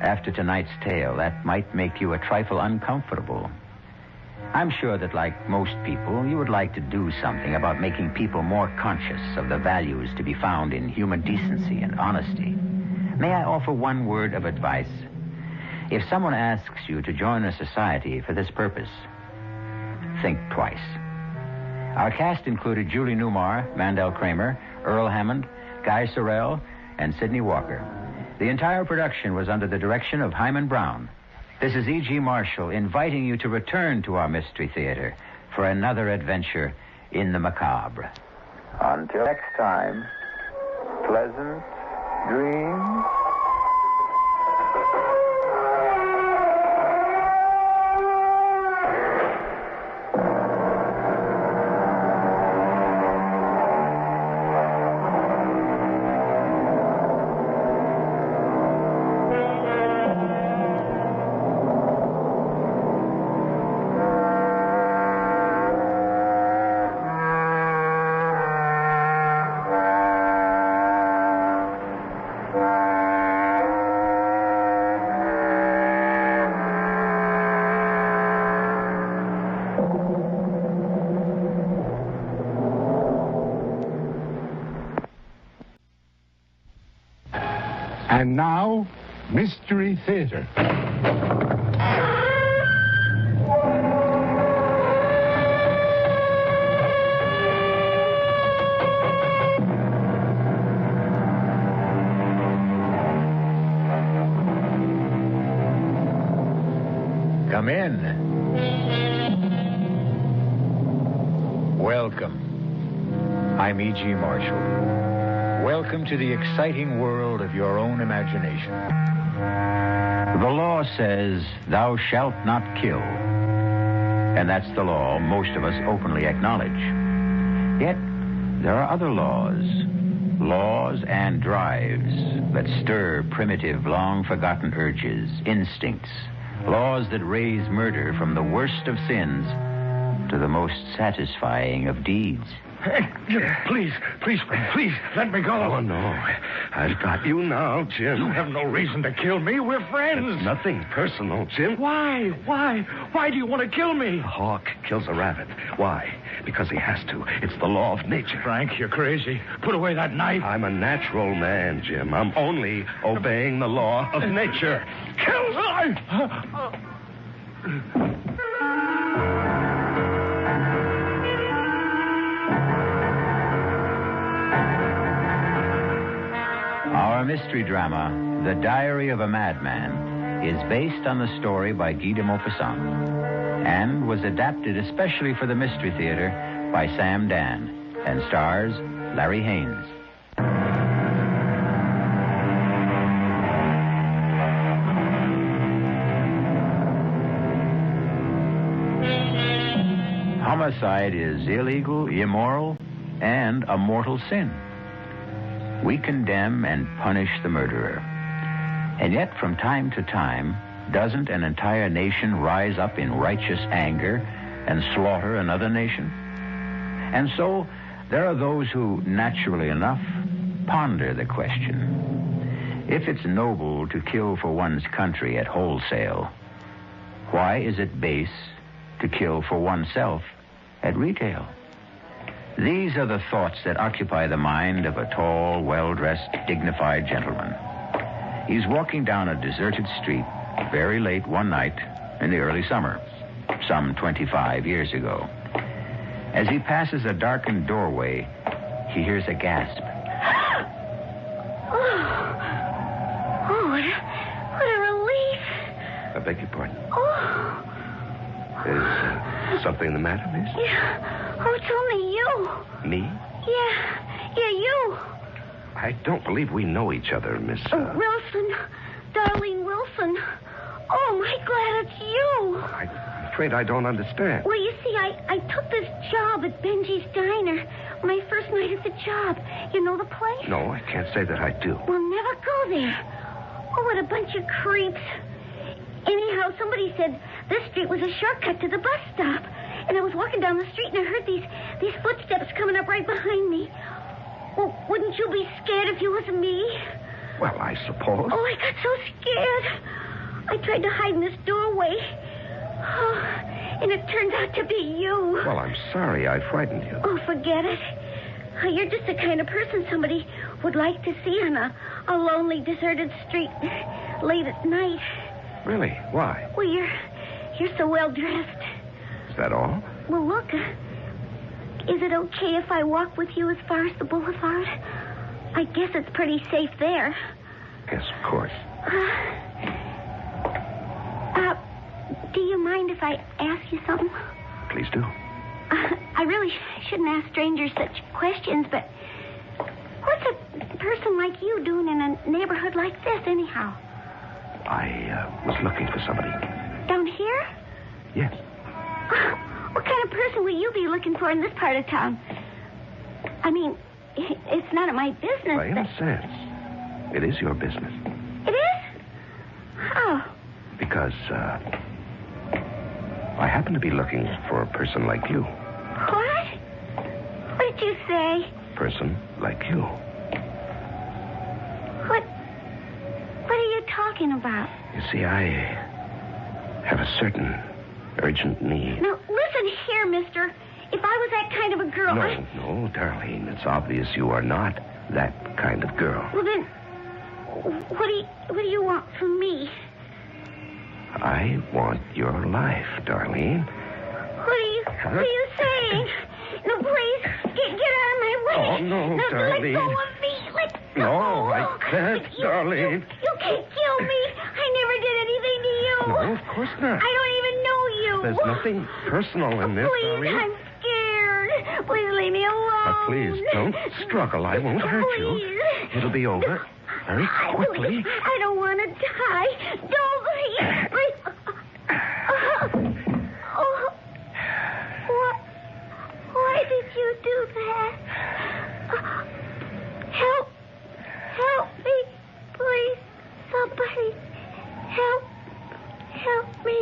after tonight's tale, that might make you a trifle uncomfortable. I'm sure that, like most people, you would like to do something about making people more conscious of the values to be found in human decency and honesty. May I offer one word of advice? If someone asks you to join a society for this purpose, think twice. Our cast included Julie Newmar, Mandel Kramer, Earl Hammond, Guy Sorrell, and Sidney Walker. The entire production was under the direction of Hyman Brown. This is E.G. Marshall inviting you to return to our Mystery Theater for another adventure in the macabre. Until next time, pleasant dreams. And now, Mystery Theater. Come in. Welcome. I'm E.G. Marshall. Welcome to the exciting world of your own imagination. The law says, thou shalt not kill. And that's the law most of us openly acknowledge. Yet, there are other laws. Laws and drives that stir primitive, long-forgotten urges, instincts. Laws that raise murder from the worst of sins to the most satisfying of deeds. Hey, Jim, please, friend, please, let me go. Oh, no. I've got you now, Jim. You have no reason to kill me. We're friends. It's nothing personal, Jim. Why? Why do you want to kill me? A hawk kills a rabbit. Why? Because he has to. It's the law of nature. Frank, you're crazy. Put away that knife. I'm a natural man, Jim. I'm only obeying the law of nature. Kill me! Our mystery drama, The Diary of a Madman, is based on the story by Guy de Maupassant and was adapted especially for the Mystery Theater by Sam Dan and stars Larry Haynes. Homicide is illegal, immoral, and a mortal sin. We condemn and punish the murderer. And yet, from time to time, doesn't an entire nation rise up in righteous anger and slaughter another nation? And so, there are those who, naturally enough, ponder the question. If it's noble to kill for one's country at wholesale, why is it base to kill for oneself at retail? These are the thoughts that occupy the mind of a tall, well-dressed, dignified gentleman. He's walking down a deserted street very late one night in the early summer, some 25 years ago. As he passes a darkened doorway, he hears a gasp. What a relief. I beg your pardon. Oh, Is something the matter, miss? Yeah. Oh, it's only you. Me? Yeah, you. I don't believe we know each other, Miss... Wilson. Darlene Wilson. Oh, my glad it's you. I'm afraid I don't understand. Well, you see, I took this job at Benji's Diner. My first night at the job. You know the place? No, I can't say that I do. We'll never go there. Oh, what a bunch of creeps. Anyhow, somebody said this street was a shortcut to the bus stop. And I was walking down the street and I heard these footsteps coming up right behind me. Well, wouldn't you be scared if you was me? Well, I suppose. Oh, I got so scared. I tried to hide in this doorway. Oh, and it turned out to be you. Well, I'm sorry I frightened you. Oh, forget it. You're just the kind of person somebody would like to see on a lonely, deserted street late at night. Really? Why? Well, you're so well dressed. Is that all? Well, look. Is it okay if I walk with you as far as the boulevard? I guess it's pretty safe there. Yes, of course. Do you mind if I ask you something? Please do. I really shouldn't ask strangers such questions, but what's a person like you doing in a neighborhood like this, anyhow? I was looking for somebody. Down here? Yes. What kind of person will you be looking for in this part of town? I mean, it's none of my business. Well, in a sense, it is your business. It is? How? Because, I happen to be looking for a person like you. What? What did you say? Person like you. What are you talking about? You see, I have a certain urgent need. Now, listen here, mister. If I was that kind of a girl... No, Darlene. It's obvious you are not that kind of girl. Well, then, what do you want from me? I want your life, Darlene. What are you saying? No, please, get out of my way. Oh, no, Darlene. Let go of me. Let go. No, I can't, Darlene. You can't kill me. I never did anything to you. No, of course not. I don't even know you. There's nothing personal in this, Please, Darlene. I'm scared. Please leave me alone. Now, please, don't struggle. I won't hurt you. It'll be over very quickly. I don't want to die. Don't please. Why did you do that? Help me, please. Somebody help me.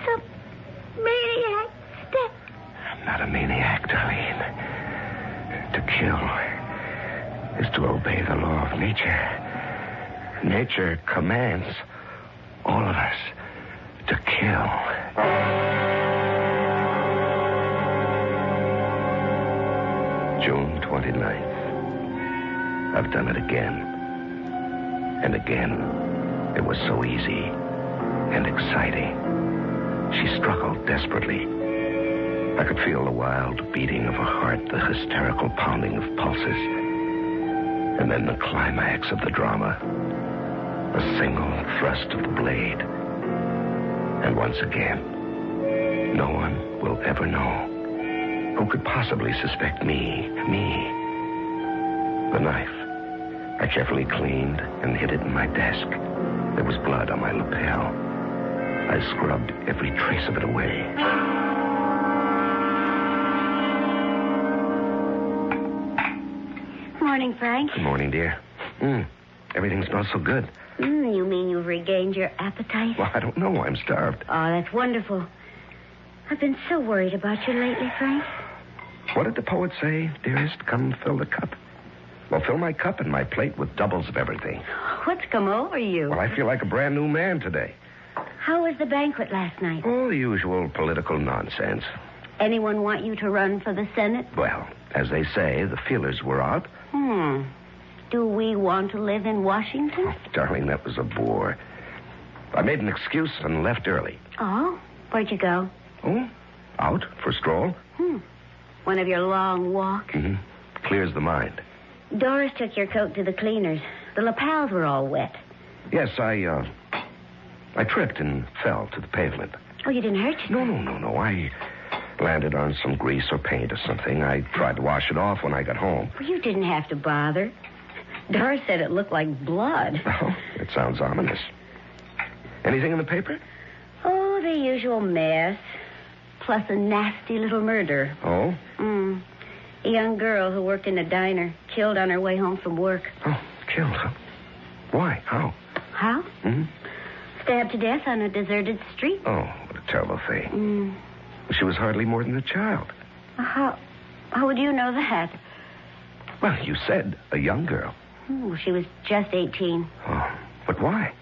Some maniac step. I'm not a maniac, Darlene. To kill is to obey the law of nature. Nature commands all of us to kill. June 29th. I've done it again. And again. It was so easy and exciting. She struggled desperately. I could feel the wild beating of her heart, the hysterical pounding of pulses. And then the climax of the drama. A single thrust of the blade. And once again, no one will ever know. Who could possibly suspect me? Me. The knife. I carefully cleaned and hid it in my desk. There was blood on my lapel. I scrubbed every trace of it away. Morning, Frank. Good morning, dear. Everything smells so good. You mean you've regained your appetite? Well, I don't know. I'm starved. Oh, that's wonderful. I've been so worried about you lately, Frank. What did the poet say, dearest? Come fill the cup. Well, fill my cup and my plate with doubles of everything. What's come over you? Well, I feel like a brand new man today. How was the banquet last night? Oh, the usual political nonsense. Anyone want you to run for the Senate? Well, as they say, the feelers were out. Do we want to live in Washington? Oh, darling, that was a bore. I made an excuse and left early. Oh? Where'd you go? Oh, out for a stroll. One of your long walks? Clears the mind. Doris took your coat to the cleaners. The lapels were all wet. Yes, I tripped and fell to the pavement. Oh, you didn't hurt yourself? No. I landed on some grease or paint or something. I tried to wash it off when I got home. Well, you didn't have to bother. Doris said it looked like blood. Oh, it sounds ominous. Anything in the paper? Oh, the usual mess. Plus a nasty little murder. Oh? A young girl who worked in a diner, killed on her way home from work. Oh, killed, huh? Why? How? How? Stabbed to death on a deserted street. Oh, what a terrible thing. She was hardly more than a child. How would you know that? Well, you said a young girl. She was just 18. Oh, but why?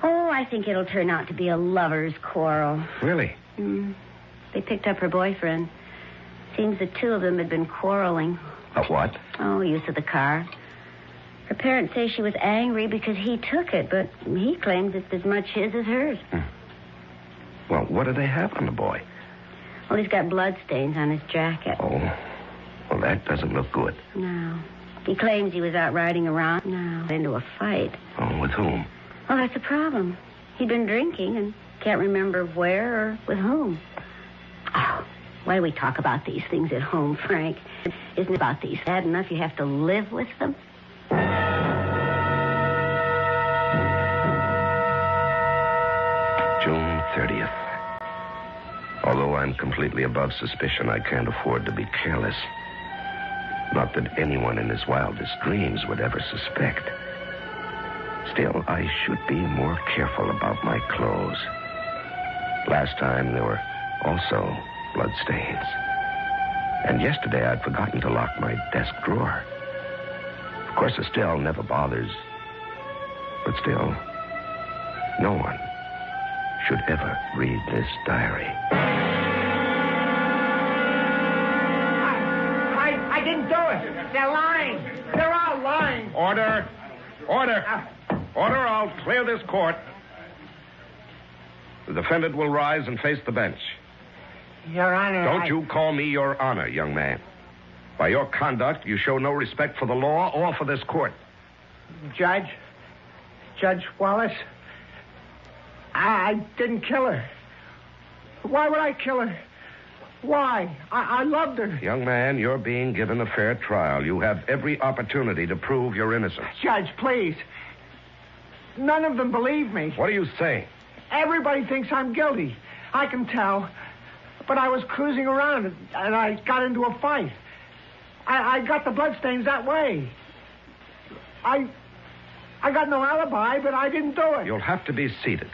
Oh, I think it'll turn out to be a lover's quarrel. Really? They picked up her boyfriend. Seems the two of them had been quarreling. A what? Oh, use of the car. Her parents say she was angry because he took it, but he claims it's as much his as hers. Well, what do they have on the boy? Well, he's got bloodstains on his jacket. Oh, well, that doesn't look good. No. He claims he was out riding around. No. Into a fight. Oh, with whom? Well, that's the problem. He'd been drinking and can't remember where or with whom. Oh, why do we talk about these things at home, Frank? Isn't it about these bad enough you have to live with them? June 30th. Although I'm completely above suspicion, I can't afford to be careless. Not that anyone in his wildest dreams would ever suspect. Still, I should be more careful about my clothes. Last time, there were also bloodstains. And yesterday, I'd forgotten to lock my desk drawer. Of course, Estelle never bothers. But still, no one should ever read this diary. I didn't do it. They're lying. They're all lying. Order. Order, I'll clear this court. The defendant will rise and face the bench. Your Honor, Don't you call me Your Honor, young man. By your conduct, you show no respect for the law or for this court. Judge Wallace, I didn't kill her. Why would I kill her? Why? I loved her. Young man, you're being given a fair trial. You have every opportunity to prove your innocence. Judge, please. None of them believe me. What are you saying? Everybody thinks I'm guilty. I can tell. But I was cruising around and I got into a fight. I got the bloodstains that way. I got no alibi, but I didn't do it. You'll have to be seated.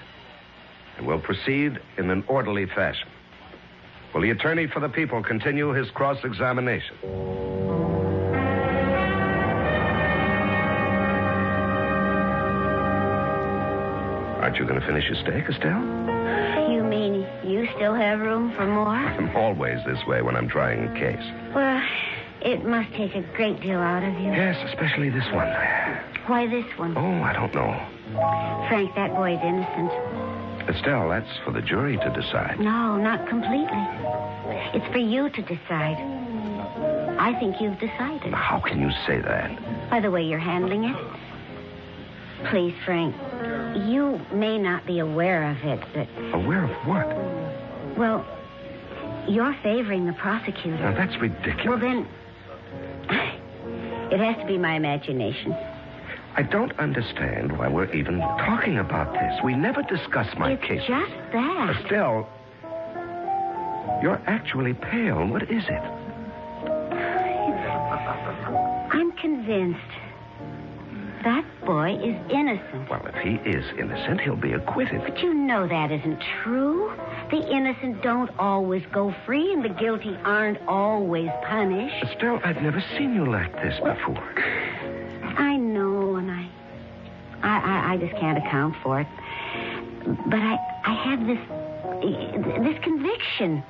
And we'll proceed in an orderly fashion. Will the attorney for the people continue his cross-examination? Aren't you going to finish your steak, Estelle? You mean you still have room for more? I'm always this way when I'm trying a case. Well, it must take a great deal out of you. Yes, especially this one. Why this one? Oh, I don't know. Frank, that boy's innocent. Estelle, that's for the jury to decide. No, not completely. It's for you to decide. I think you've decided. How can you say that? By the way you're handling it. Please, Frank, you may not be aware of it, but... Aware of what? Well, you're favoring the prosecutor. Now, that's ridiculous. Well, then, it has to be my imagination. I don't understand why we're even talking about this. We never discuss my case. It's just that. Estelle, you're actually pale. What is it? I'm convinced that boy is innocent. Well, if he is innocent, he'll be acquitted. But you know that isn't true. The innocent don't always go free, and the guilty aren't always punished. Estelle, I've never seen you like this before. I know, and I just can't account for it. But I have this conviction.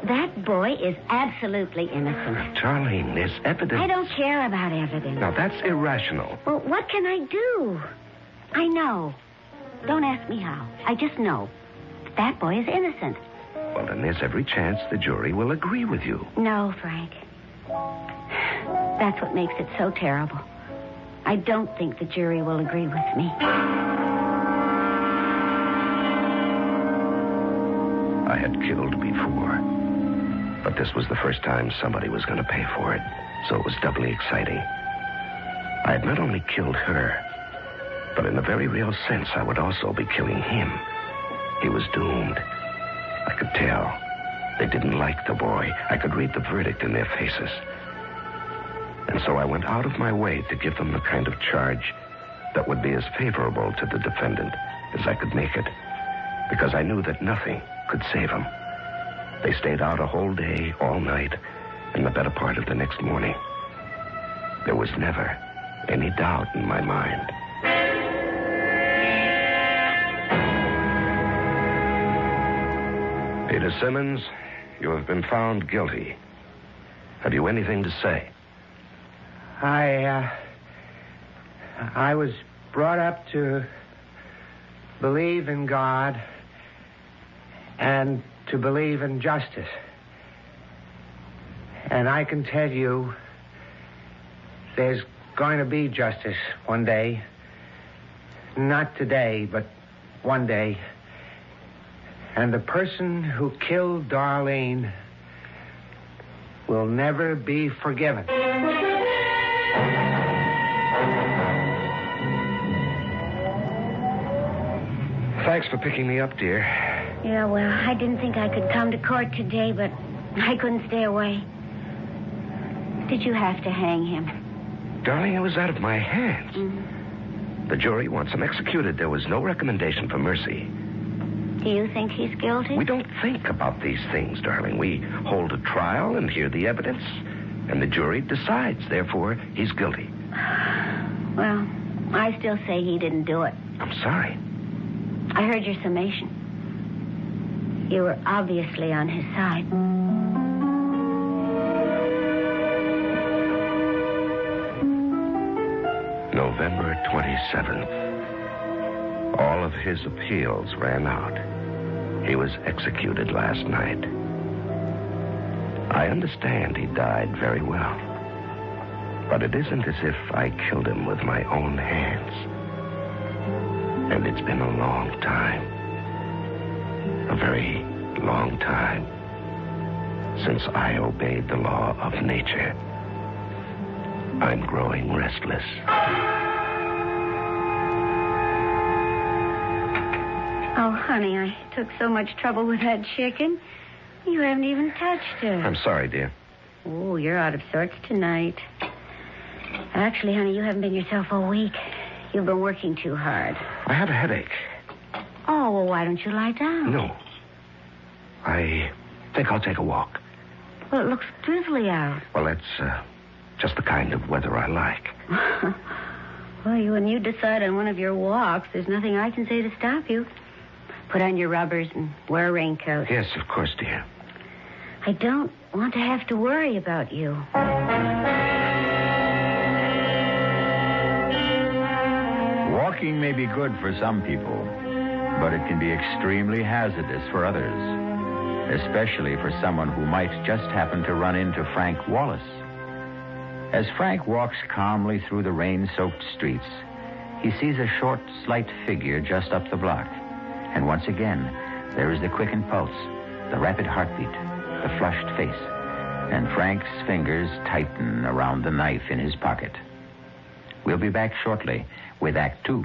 That boy is absolutely innocent. Darling, there's evidence. I don't care about evidence. Now, that's irrational. Well, what can I do? I know. Don't ask me how. I just know. That boy is innocent. Well, then there's every chance the jury will agree with you. No, Frank. That's what makes it so terrible. I don't think the jury will agree with me. I had killed before. But this was the first time somebody was going to pay for it, so it was doubly exciting. I had not only killed her, but in a very real sense, I would also be killing him. He was doomed. I could tell. They didn't like the boy. I could read the verdict in their faces. And so I went out of my way to give them the kind of charge that would be as favorable to the defendant as I could make it, because I knew that nothing could save him. They stayed out a whole day, all night, and the better part of the next morning. There was never any doubt in my mind. Peter Simmons, you have been found guilty. Have you anything to say? I was brought up to believe in God and to believe in justice. And I can tell you there's going to be justice one day. Not today, but one day. And the person who killed Darlene will never be forgiven. Thanks for picking me up, dear. Yeah, well, I didn't think I could come to court today, but I couldn't stay away. Did you have to hang him? Darling, it was out of my hands. Mm-hmm. The jury wants him executed. There was no recommendation for mercy. Do you think he's guilty? We don't think about these things, darling. We hold a trial and hear the evidence, and the jury decides. Therefore, he's guilty. Well, I still say he didn't do it. I'm sorry. I heard your summation. You were obviously on his side. November 27th. All of his appeals ran out. He was executed last night. I understand he died very well. But it isn't as if I killed him with my own hands. And it's been a long time. A very long time since I obeyed the law of nature. I'm growing restless. Oh, honey, I took so much trouble with that chicken. You haven't even touched her. I'm sorry, dear. Oh, you're out of sorts tonight. Actually, honey, you haven't been yourself all week. You've been working too hard. I have a headache. Oh, well, why don't you lie down? No. I think I'll take a walk. Well, it looks drizzly out. Well, that's just the kind of weather I like. Well, when you decide on one of your walks, there's nothing I can say to stop you. Put on your rubbers and wear a raincoat. Yes, of course, dear. I don't want to have to worry about you. Walking may be good for some people, but it can be extremely hazardous for others, especially for someone who might just happen to run into Frank Wallace. As Frank walks calmly through the rain-soaked streets, he sees a short, slight figure just up the block. And once again, there is the quickened pulse, the rapid heartbeat, the flushed face, and Frank's fingers tighten around the knife in his pocket. We'll be back shortly with Act 2.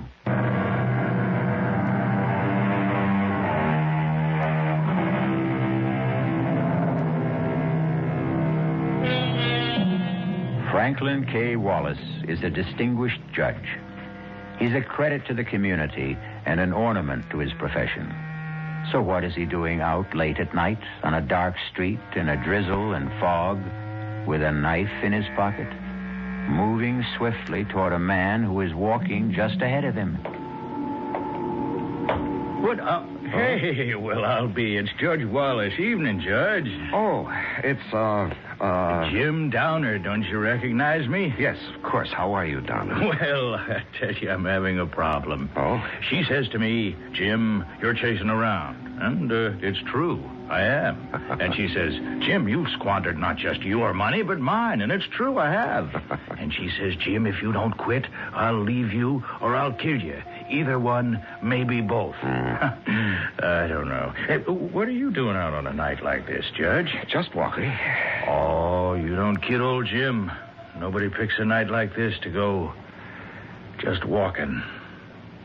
Franklin K. Wallace is a distinguished judge. He's a credit to the community and an ornament to his profession. So what is he doing out late at night on a dark street in a drizzle and fog with a knife in his pocket? Moving swiftly toward a man who is walking just ahead of him. What? Hey, well, I'll be. It's Judge Wallace. Evening, Judge. Oh, it's, Jim Downer. Don't you recognize me? Yes, of course. How are you, Downer? Well, I tell you, I'm having a problem. Oh? She says to me, Jim, you're chasing around. And it's true. I am. And she says, Jim, you've squandered not just your money, but mine. And it's true, I have. And she says, Jim, if you don't quit, I'll leave you or I'll kill you. either one, maybe both. I don't know. Hey, what are you doing out on a night like this, Judge? Just walking. Oh, you don't kid old Jim. Nobody picks a night like this to go just walking.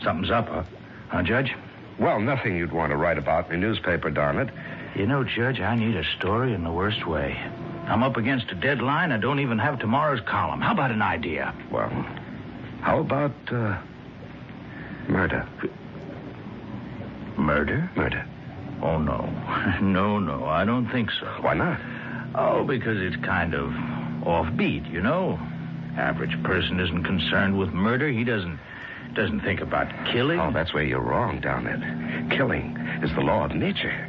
Something's up, huh, Judge? Well, nothing you'd want to write about in the newspaper, darn it. You know, Judge, I need a story in the worst way. I'm up against a deadline. I don't even have tomorrow's column. How about an idea? Well, how about, murder? Murder? Murder. Oh, no. No, I don't think so. Why not? Oh, because it's kind of offbeat, you know? Average person isn't concerned with murder. He doesn't think about killing. Oh, that's where you're wrong, down it. Killing is the law of nature.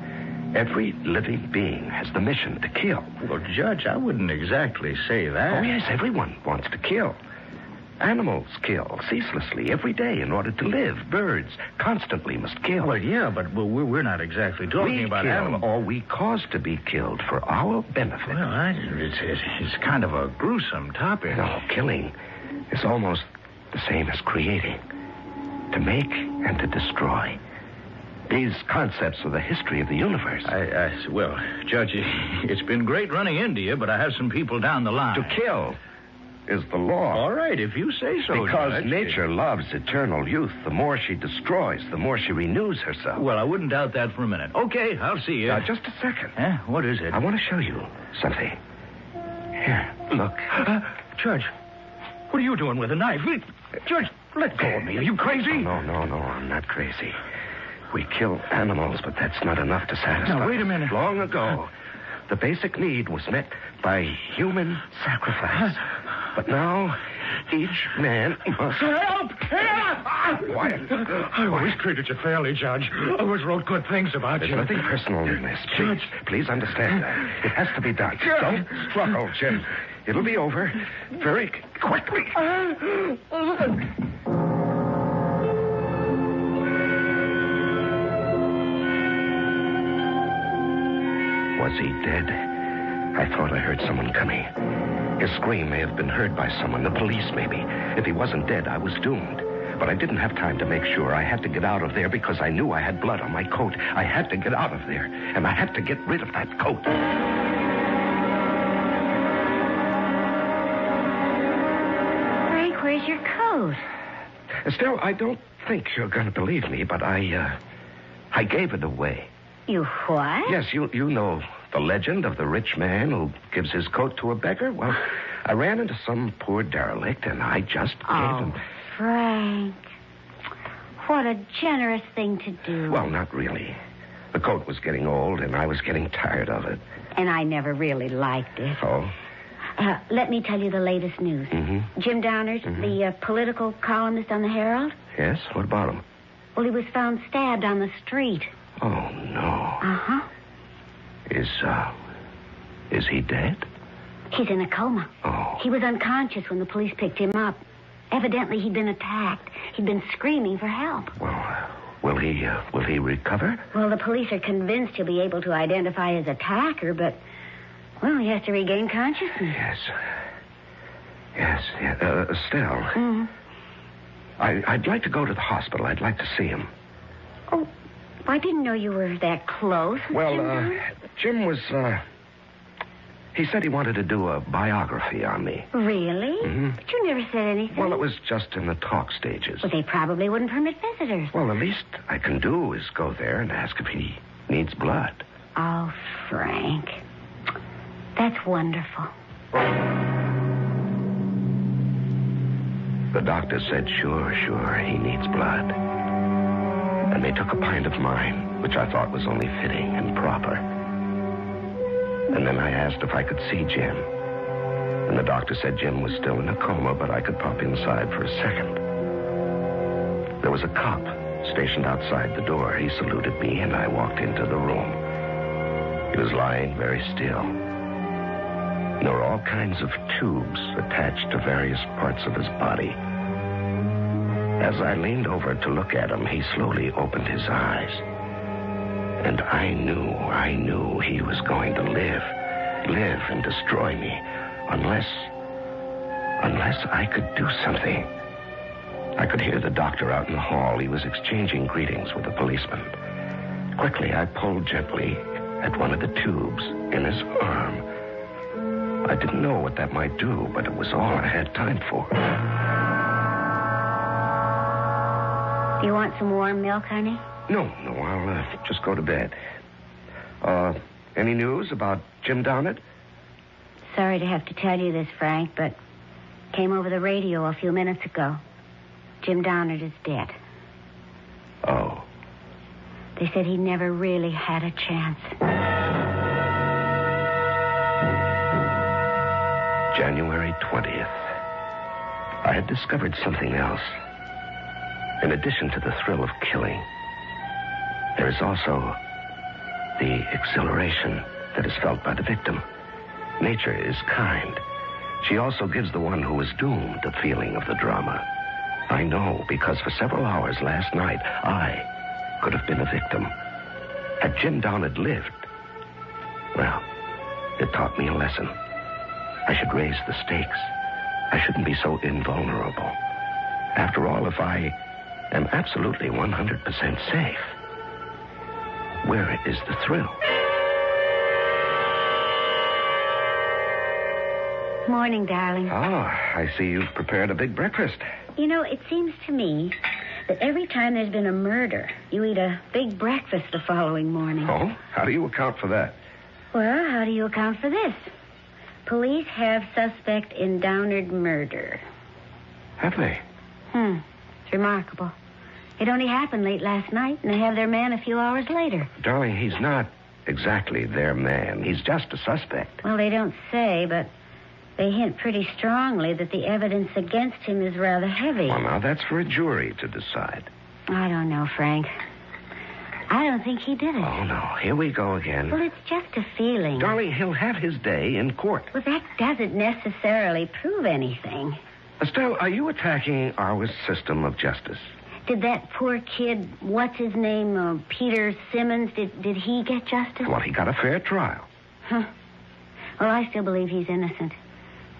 Every living being has the mission to kill. Well, Judge, I wouldn't exactly say that. Oh, yes, everyone wants to kill. Animals kill ceaselessly every day in order to live. Birds constantly must kill. Well, yeah, but we're not exactly talking about animals. Or we cause to be killed for our benefit. Well, it's kind of a gruesome topic. No, killing is almost the same as creating. To make and to destroy. These concepts are the history of the universe. Well, Judge, it's been great running into you, but I have some people down the line. To kill is the law. All right, if you say so, Because Judge. nature loves eternal youth. The more she destroys, the more she renews herself. Well, I wouldn't doubt that for a minute. Okay, I'll see you. Now, just a second. Huh? What is it? I want to show you something. Here, look. Judge, what are you doing with a knife? Judge, let go of me. Are you crazy? No, I'm not crazy. We kill animals, but that's not enough to satisfy. Now, wait a minute. Long ago, the basic need was met by human sacrifice. But now, each man must... Help! Quiet. I always treated you fairly, Judge. I always wrote good things about There's you. nothing personal in this. Please understand that. It has to be done. Don't struggle, Jim. It'll be over very quickly. Was he dead? I thought I heard someone coming. His scream may have been heard by someone, the police maybe. If he wasn't dead, I was doomed. But I didn't have time to make sure. I had to get out of there because I knew I had blood on my coat. I had to get out of there, and I had to get rid of that coat. Frank, where's your coat? Still, I don't think you're going to believe me, but I gave it away. You what? Yes, you know the legend of the rich man who gives his coat to a beggar. Well, I ran into some poor derelict, and I just gave him... Frank. What a generous thing to do. Well, not really. The coat was getting old, and I was getting tired of it. And I never really liked it. Oh? Let me tell you the latest news. Mm-hmm. Jim Downers, the political columnist on the Herald. Yes? What about him? Well, he was found stabbed on the street. Oh, no. Uh-huh. Is he dead? He's in a coma. Oh. He was unconscious when the police picked him up. Evidently, he'd been attacked. He'd been screaming for help. Well, will he recover? Well, the police are convinced he'll be able to identify his attacker, but, well, he has to regain consciousness. Yes. Estelle. I'd like to go to the hospital. I'd like to see him. Oh, I didn't know you were that close. Well, Jim was, he said he wanted to do a biography on me. Really? Mm-hmm. But you never said anything. Well, it was just in the talk stages. Well, they probably wouldn't permit visitors. Well, the least I can do is go there and ask if he needs blood. Oh, Frank. That's wonderful. The doctor said, sure, he needs blood. And they took a pint of mine, which I thought was only fitting and proper. And then I asked if I could see Jim. And the doctor said Jim was still in a coma, but I could pop inside for a second. There was a cop stationed outside the door. He saluted me, and I walked into the room. He was lying very still. There were all kinds of tubes attached to various parts of his body. As I leaned over to look at him, he slowly opened his eyes. And I knew he was going to live and destroy me, unless I could do something. I could hear the doctor out in the hall. He was exchanging greetings with a policeman. Quickly, I pulled gently at one of the tubes in his arm. I didn't know what that might do, but it was all I had time for. Do you want some warm milk, honey? No, I'll just go to bed. Any news about Jim Downard? Sorry to have to tell you this, Frank, but came over the radio a few minutes ago. Jim Downard is dead. Oh. They said he never really had a chance. January 20th. I had discovered something else. In addition to the thrill of killing, there is also the exhilaration that is felt by the victim. Nature is kind. She also gives the one who is doomed the feeling of the drama. I know because for several hours last night, I could have been a victim. Had Jim Downard lived, well, it taught me a lesson. I should raise the stakes. I shouldn't be so invulnerable. After all, if I am absolutely 100% safe, where is the thrill? Morning, darling. Oh, I see you've prepared a big breakfast. You know, it seems to me that every time there's been a murder, you eat a big breakfast the following morning. Oh? How do you account for that? Well, how do you account for this? Police have suspect in Downard murder. Have they? It's remarkable. It only happened late last night, and they have their man a few hours later. Darling, he's not exactly their man. He's just a suspect. Well, they don't say, but they hint pretty strongly that the evidence against him is rather heavy. Well, now, that's for a jury to decide. I don't know, Frank. I don't think he did it. Oh, no. Here we go again. Well, it's just a feeling. Darling, he'll have his day in court. Well, that doesn't necessarily prove anything. Estelle, are you attacking our system of justice? Did that poor kid, what's his name, Peter Simmons, did he get justice? Well, he got a fair trial. Huh. Well, I still believe he's innocent,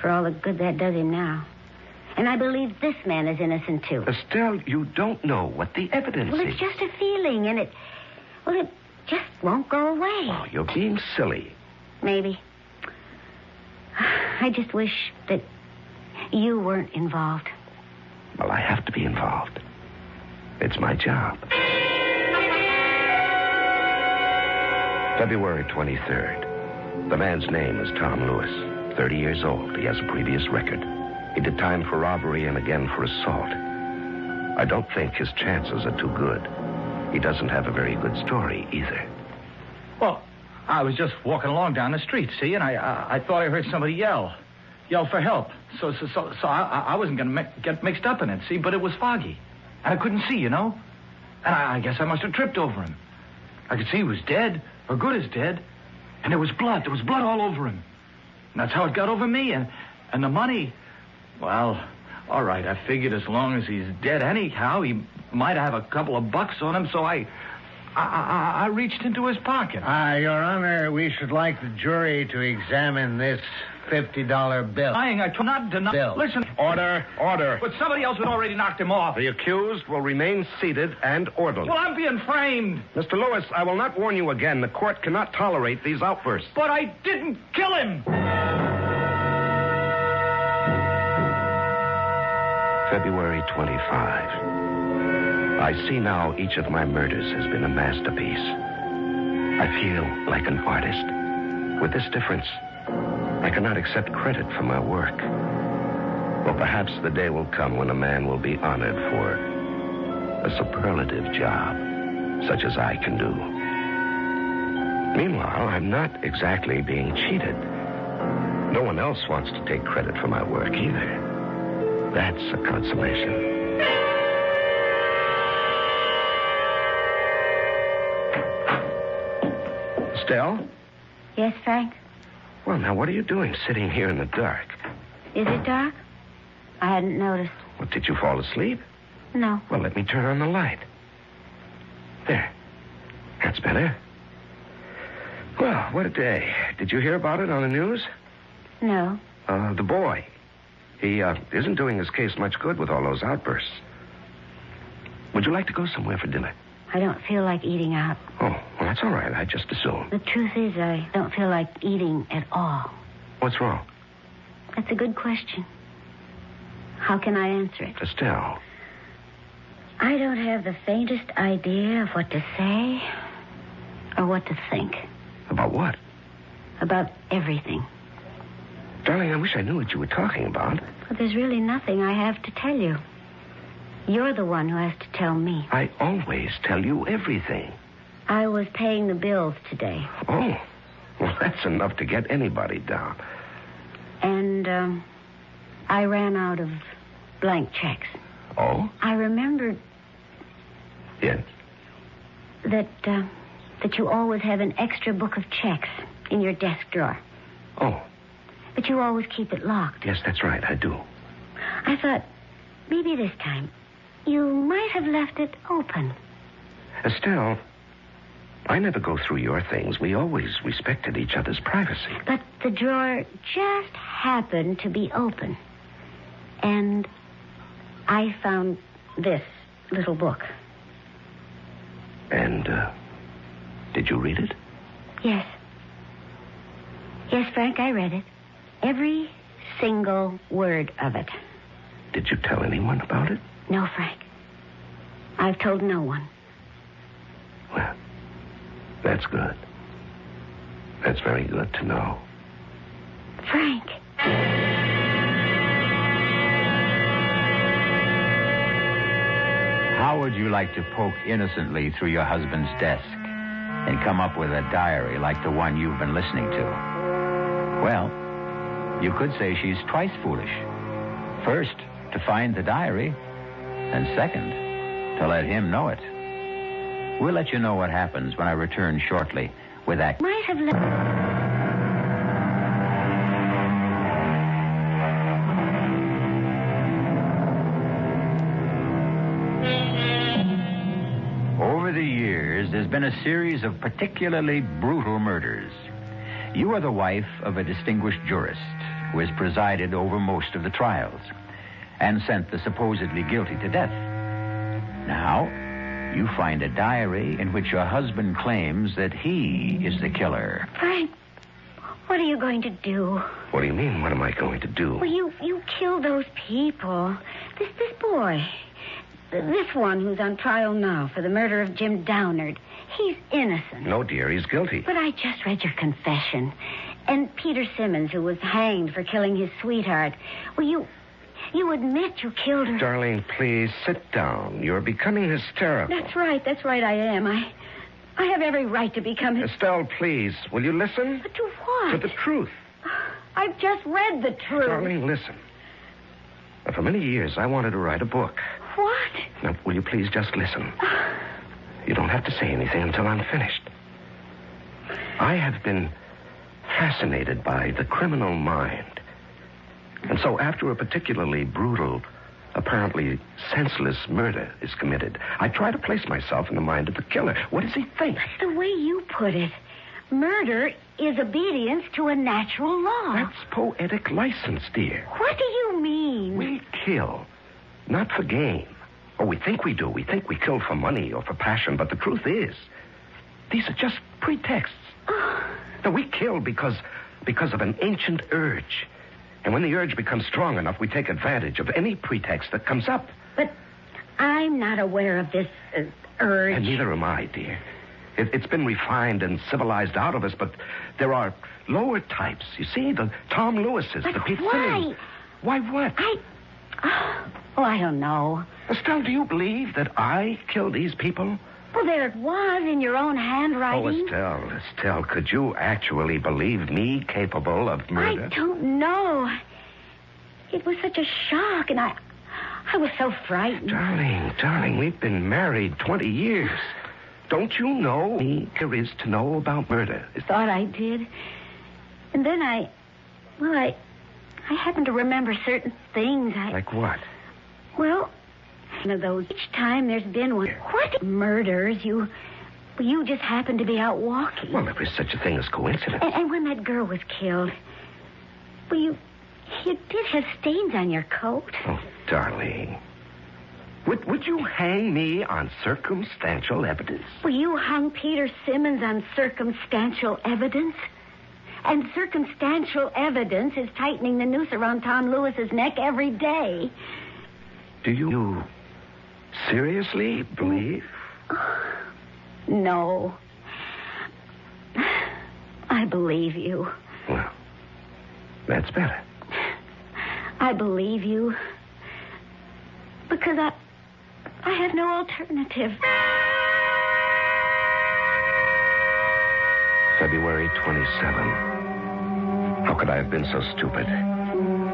for all the good that does him now. And I believe this man is innocent, too. Estelle, you don't know what the evidence Well, is. it's just a feeling, and it just won't go away. Oh, you're being silly. Maybe. I just wish that you weren't involved. Well, I have to be involved. It's my job. February 23rd. The man's name is Tom Lewis, 30 years old. He has a previous record. He did time for robbery and again for assault. I don't think his chances are too good. He doesn't have a very good story either. Well, I was just walking along down the street, see, and I thought I heard somebody yell for help. So I wasn't going to get mixed up in it, see, but it was foggy. And I couldn't see, you know. And I guess I must have tripped over him. I could see he was dead, or good as dead. And there was blood. There was blood all over him. And that's how it got over me. And the money, well, all right, I figured as long as he's dead anyhow, he might have a couple of bucks on him, so I reached into his pocket. Your Honor, we should like the jury to examine this $50 bill. I not deny. Bill. Listen. Order. But somebody else had already knocked him off. The accused will remain seated and orderly. Well, I'm being framed. Mr. Lewis, I will not warn you again. The court cannot tolerate these outbursts. But I didn't kill him. February 25. I see now each of my murders has been a masterpiece. I feel like an artist. With this difference, I cannot accept credit for my work. Well, perhaps the day will come when a man will be honored for a superlative job, such as I can do. Meanwhile, I'm not exactly being cheated. No one else wants to take credit for my work either. That's a consolation. Estelle? Yes, Frank? Well, now, what are you doing sitting here in the dark? Is it dark? I hadn't noticed. Well, did you fall asleep? No. Well, let me turn on the light. There. That's better. Well, what a day. Did you hear about it on the news? No. The boy. He isn't doing his case much good with all those outbursts. Would you like to go somewhere for dinner? I don't feel like eating out. Oh, well, that's all right. I just assumed. The truth is, I don't feel like eating at all. What's wrong? That's a good question. How can I answer it? Estelle. I don't have the faintest idea of what to say or what to think. About what? About everything. Darling, I wish I knew what you were talking about. But there's really nothing I have to tell you. You're the one who has to tell me. I always tell you everything. I was paying the bills today. Oh, well, that's enough to get anybody down. And, I ran out of blank checks. Oh? I remembered... Yes? That you always have an extra book of checks in your desk drawer. Oh. But you always keep it locked. Yes, that's right, I do. I thought, maybe this time, you might have left it open. Estelle, I never go through your things. We always respected each other's privacy. But the drawer just happened to be open. And I found this little book. And, did you read it? Yes. Yes, Frank, I read it. Every single word of it. Did you tell anyone about it? No, Frank. I've told no one. Well, that's good. That's very good to know. Frank. How would you like to poke innocently through your husband's desk and come up with a diary like the one you've been listening to? Well, you could say she's twice foolish. First, to find the diary, and second, to let him know it. We'll let you know what happens when I return shortly with that. Might have left... Over the years, there's been a series of particularly brutal murders. You are the wife of a distinguished jurist who has presided over most of the trials and sent the supposedly guilty to death. Now, you find a diary in which your husband claims that he is the killer. Frank, what are you going to do? What do you mean, what am I going to do? Well, you killed those people. This boy. This one who's on trial now for the murder of Jim Downard. He's innocent. No, dear, he's guilty. But I just read your confession. And Peter Simmons, who was hanged for killing his sweetheart. Well, you admit you killed her. Darling, please, sit down. You're becoming hysterical. That's right, I am. I have every right to become... Estelle, please, will you listen? But to what? To the truth. I've just read the truth. Darling, listen. For many years, I wanted to write a book. What? Now, will you please just listen? You don't have to say anything until I'm finished. I have been fascinated by the criminal mind. And so after a particularly brutal, apparently senseless murder is committed, I try to place myself in the mind of the killer. What does he think? The way you put it, murder is obedience to a natural law. That's poetic license, dear. What do you mean? We kill, not for gain. Or we think we do. We think we kill for money or for passion, but the truth is, these are just pretexts. Now, we kill because of an ancient urge. And when the urge becomes strong enough, we take advantage of any pretext that comes up. But I'm not aware of this urge. And neither am I, dear. It's been refined and civilized out of us, but there are lower types. You see, the Tom Lewises, but the Pete why? Simmons. Why what? I don't know. Estelle, do you believe that I killed these people? Well, there it was in your own handwriting. Oh, Estelle, could you actually believe me capable of murder? I don't know. It was such a shock, and I was so frightened. Darling, we've been married 20 years. Don't you know me there is to know about murder? Thought I did. And then I happened to remember certain things. Like what? Well, one of those. Each time there's been one. What murders? You just happened to be out walking. Well, there is such a thing as coincidence. And when that girl was killed, well, you did have stains on your coat. Oh, darling. Would you hang me on circumstantial evidence? Well, you hung Peter Simmons on circumstantial evidence. And circumstantial evidence is tightening the noose around Tom Lewis's neck every day. Do you seriously believe? No. I believe you. Well, that's better. I believe you. Because I have no alternative. February 27. How could I have been so stupid?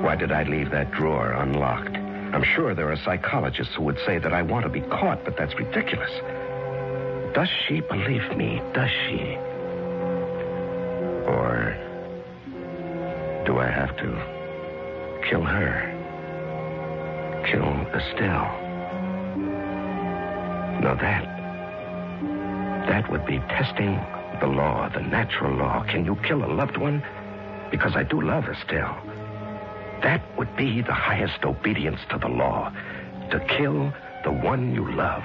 Why did I leave that drawer unlocked? I'm sure there are psychologists who would say that I want to be caught, but that's ridiculous. Does she believe me? Does she? Or do I have to kill her? Kill Estelle? No, that would be testing the law, the natural law. Can you kill a loved one? Because I do love Estelle. That would be the highest obedience to the law, to kill the one you love.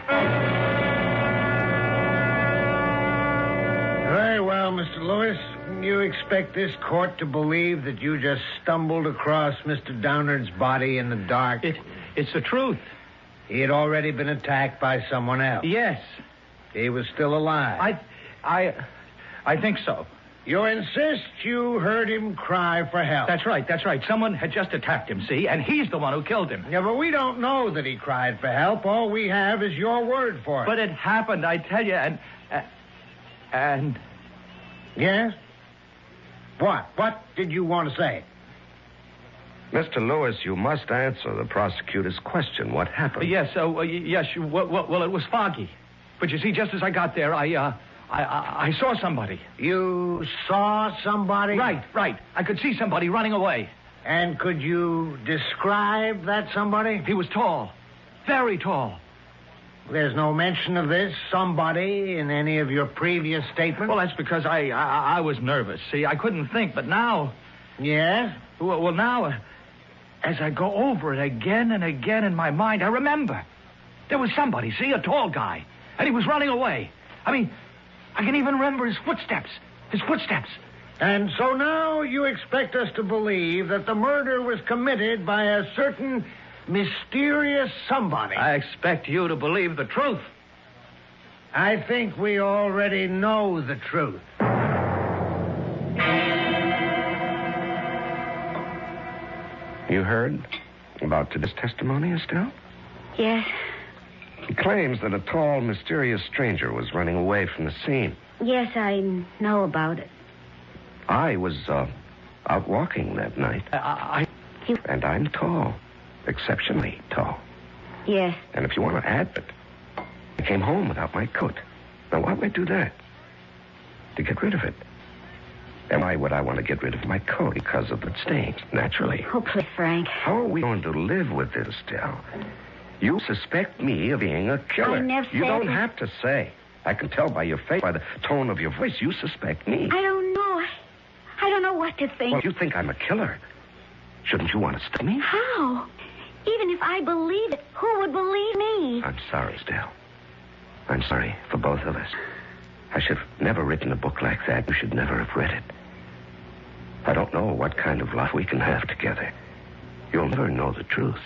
Very well, Mr. Lewis. You expect this court to believe that you just stumbled across Mr. Downard's body in the dark? It's the truth. He had already been attacked by someone else. Yes. He was still alive. I think so. You insist you heard him cry for help. That's right. Someone had just attacked him, see? And he's the one who killed him. Yeah, but we don't know that he cried for help. All we have is your word for it. But it happened, I tell you, and... Yes? What? What did you want to say? Mr. Lewis, you must answer the prosecutor's question. What happened? Yes, well, it was foggy. But you see, just as I got there, I saw somebody. You saw somebody? Right. I could see somebody running away. And could you describe that somebody? He was tall. Very tall. There's no mention of this somebody in any of your previous statements? Well, that's because I was nervous. See, I couldn't think, but now... Yes? Well, now, as I go over it again and again in my mind, I remember. There was somebody, see, a tall guy. And he was running away. I mean, I can even remember his footsteps. And so now you expect us to believe that the murder was committed by a certain mysterious somebody. I expect you to believe the truth. I think we already know the truth. You heard about today's testimony, Estelle? Yes. He claims that a tall, mysterious stranger was running away from the scene. Yes, I know about it. I was out walking that night. And I'm tall. Exceptionally tall. Yes. And if you want to add it, I came home without my coat. Now, why would I do that? To get rid of it. And why would I want to get rid of my coat? Because of the stains, naturally. Oh, please, Frank. How are we going to live with this, Estelle? You suspect me of being a killer. I never You said don't it. have to say. I can tell by your face, by the tone of your voice, you suspect me. I don't know. I don't know what to think. Well, you think I'm a killer. Shouldn't you want to stop me? How? Even if I believe it, who would believe me? I'm sorry, Estelle. I'm sorry for both of us. I should have never written a book like that. You should never have read it. I don't know what kind of life we can have together. You'll never know the truth.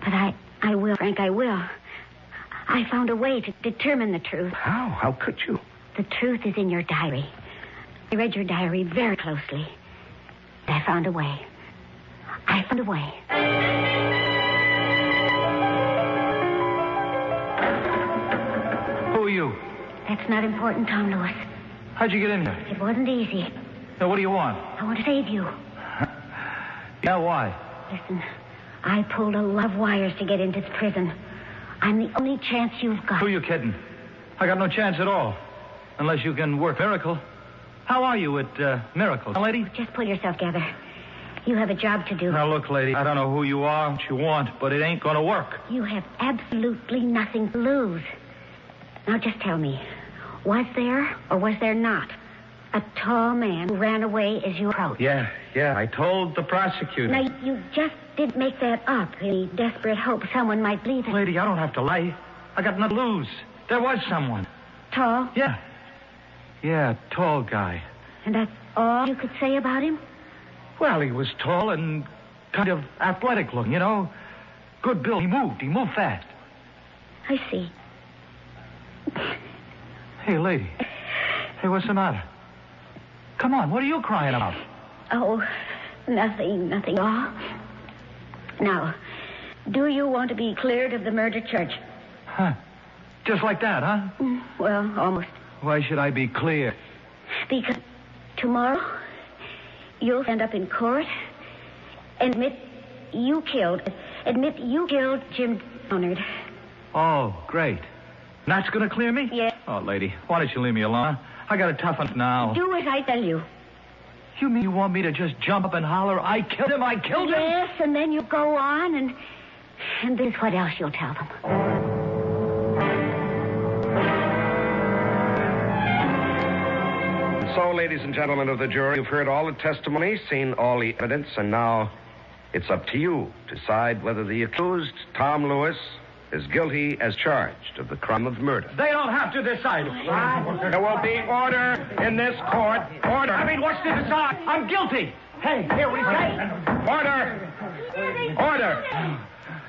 But I will, Frank, I will. I found a way to determine the truth. How? How could you? The truth is in your diary. I read your diary very closely. I found a way. Who are you? That's not important, Tom Lewis. How'd you get in here? It wasn't easy. Now, what do you want? I want to save you. Yeah, why? Listen, I pulled a lot of wires to get into this prison. I'm the only chance you've got. Who are you kidding? I got no chance at all. Unless you can work Miracle. How are you at Miracle, lady? Just pull yourself together. You have a job to do. Now, look, lady, I don't know who you are, what you want, but it ain't going to work. You have absolutely nothing to lose. Now, just tell me, was there or was there not A tall man who ran away as you approached. Yeah. I told the prosecutor. Now, you just didn't make that up in the desperate hope someone might believe it. Lady, I don't have to lie. I got nothing to lose. There was someone. Tall? Yeah, tall guy. And that's all you could say about him? Well, he was tall and kind of athletic looking, you know. Good build. He moved fast. I see. Hey, lady. Hey, what's the matter? Come on, what are you crying about? Oh, nothing. Oh. Now, do you want to be cleared of the murder charge? Huh. Just like that, huh? Well, almost. Why should I be clear? Because tomorrow, you'll stand up in court and admit you killed Jim Downard. Oh, great. That's going to clear me? Yes. Oh, lady, why don't you leave me alone? I got to toughen now. Do as I tell you. You mean you want me to just jump up and holler, I killed him? Yes, and then you go on, and this is what else you'll tell them. So, ladies and gentlemen of the jury, you've heard all the testimony, seen all the evidence, and now it's up to you to decide whether the accused, Tom Lewis, is guilty as charged of the crime of murder. They don't have to decide. There will be order in this court. Order. I mean, what's to decide? I'm guilty. Hey, here we say. Order.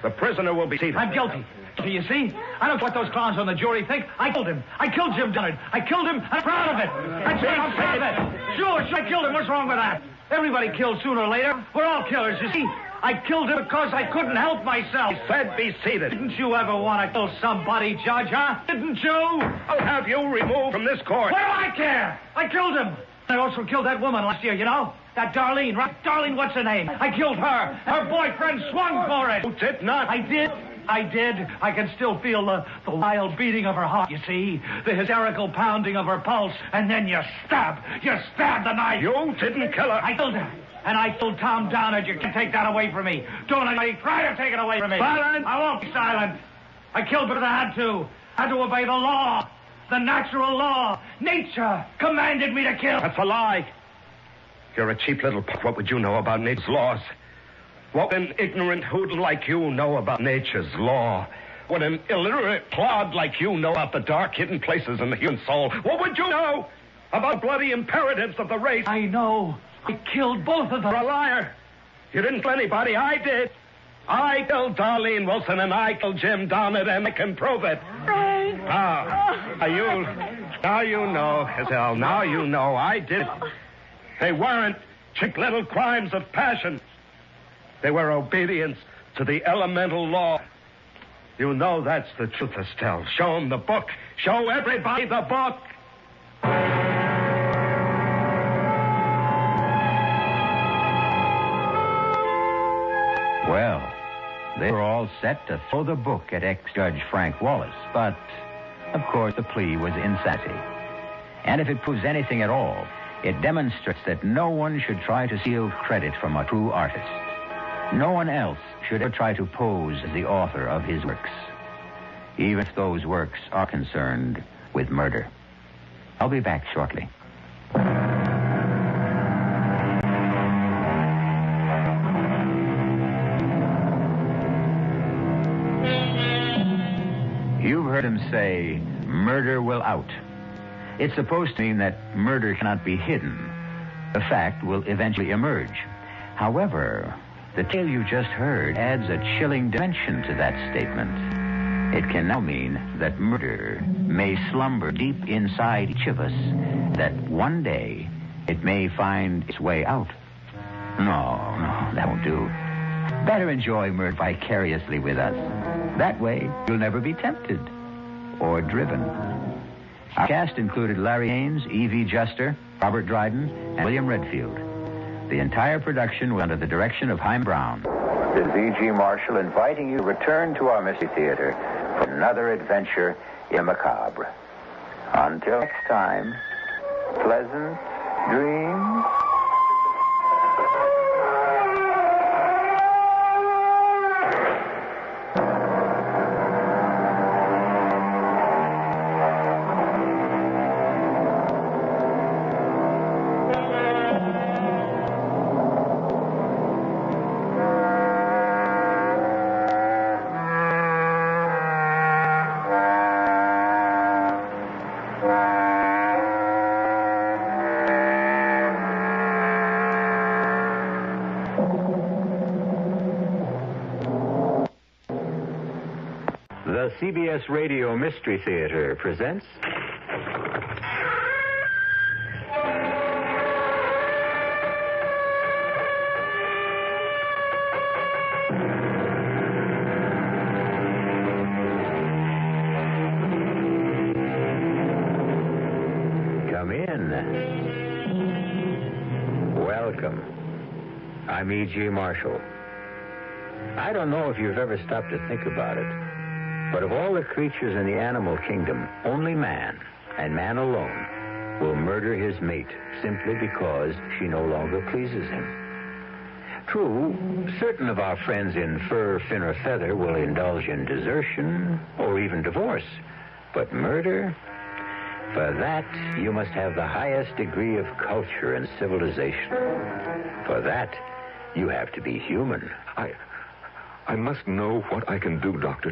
The prisoner will be seated. I'm guilty. Do you see? I don't know what those clowns on the jury think. I killed him. I killed Jim Downard. I killed him. I'm proud of it. I'm proud of it. Sure, I killed him. What's wrong with that? Everybody kills sooner or later. We're all killers, you see. I killed him because I couldn't help myself. I said be seated. Didn't you ever want to kill somebody, Judge, huh? Didn't you? I'll have you removed from this court. What do I care? I killed him. I also killed that woman last year, you know? That Darlene, right? Darlene, what's her name? I killed her. Her boyfriend swung for it. You did not. I did. I can still feel the wild beating of her heart, you see? The hysterical pounding of her pulse. And then you stab. You stab the knife. You didn't kill her. I killed her. And I killed Tom Downard. You can take that away from me. Don't anybody try to take it away from me. Silent. I won't be silent. I killed because I had to. I had to obey the law. The natural law. Nature commanded me to kill. That's a lie. You're a cheap little punk. What would you know about nature's laws? What would an ignorant hoodlum like you know about nature's law? What an illiterate clod like you know about the dark hidden places in the human soul? What would you know about bloody imperatives of the race? I know. I killed both of them. You're a liar. You didn't kill anybody. I did. I killed Darlene Wilson and I killed Jim Downard, and I can prove it. Right. Now you know, Hazel. Now you know I did it. They weren't cheap little crimes of passion. They were obedience to the elemental law. You know that's the truth, Estelle. Show them the book. Show everybody the book. Well, they were all set to throw the book at ex-Judge Frank Wallace, but, of course, the plea was insanity. And if it proves anything at all, it demonstrates that no one should try to steal credit from a true artist. No one else should ever try to pose as the author of his works, even if those works are concerned with murder. I'll be back shortly. You've heard him say, murder will out. It's supposed to mean that murder cannot be hidden. The fact will eventually emerge. However, the tale you just heard adds a chilling dimension to that statement. It can now mean that murder may slumber deep inside each of us, that one day it may find its way out. No, that won't do. Better enjoy murder vicariously with us. That way, you'll never be tempted or driven. Our cast included Larry Haynes, E.V. Juster, Robert Dryden, and William Redfield. The entire production was under the direction of Haim Brown. This is E.G. Marshall inviting you to return to our Mystery Theater for another adventure in the macabre. Until next time, pleasant dreams. The CBS Radio Mystery Theater presents... Come in. Welcome. I'm E.G. Marshall. I don't know if you've ever stopped to think about it, but of all the creatures in the animal kingdom, only man, and man alone, will murder his mate simply because she no longer pleases him. True, certain of our friends in fur, fin, or feather will indulge in desertion or even divorce, but murder? For that, you must have the highest degree of culture and civilization. For that, you have to be human. I must know what I can do, Doctor,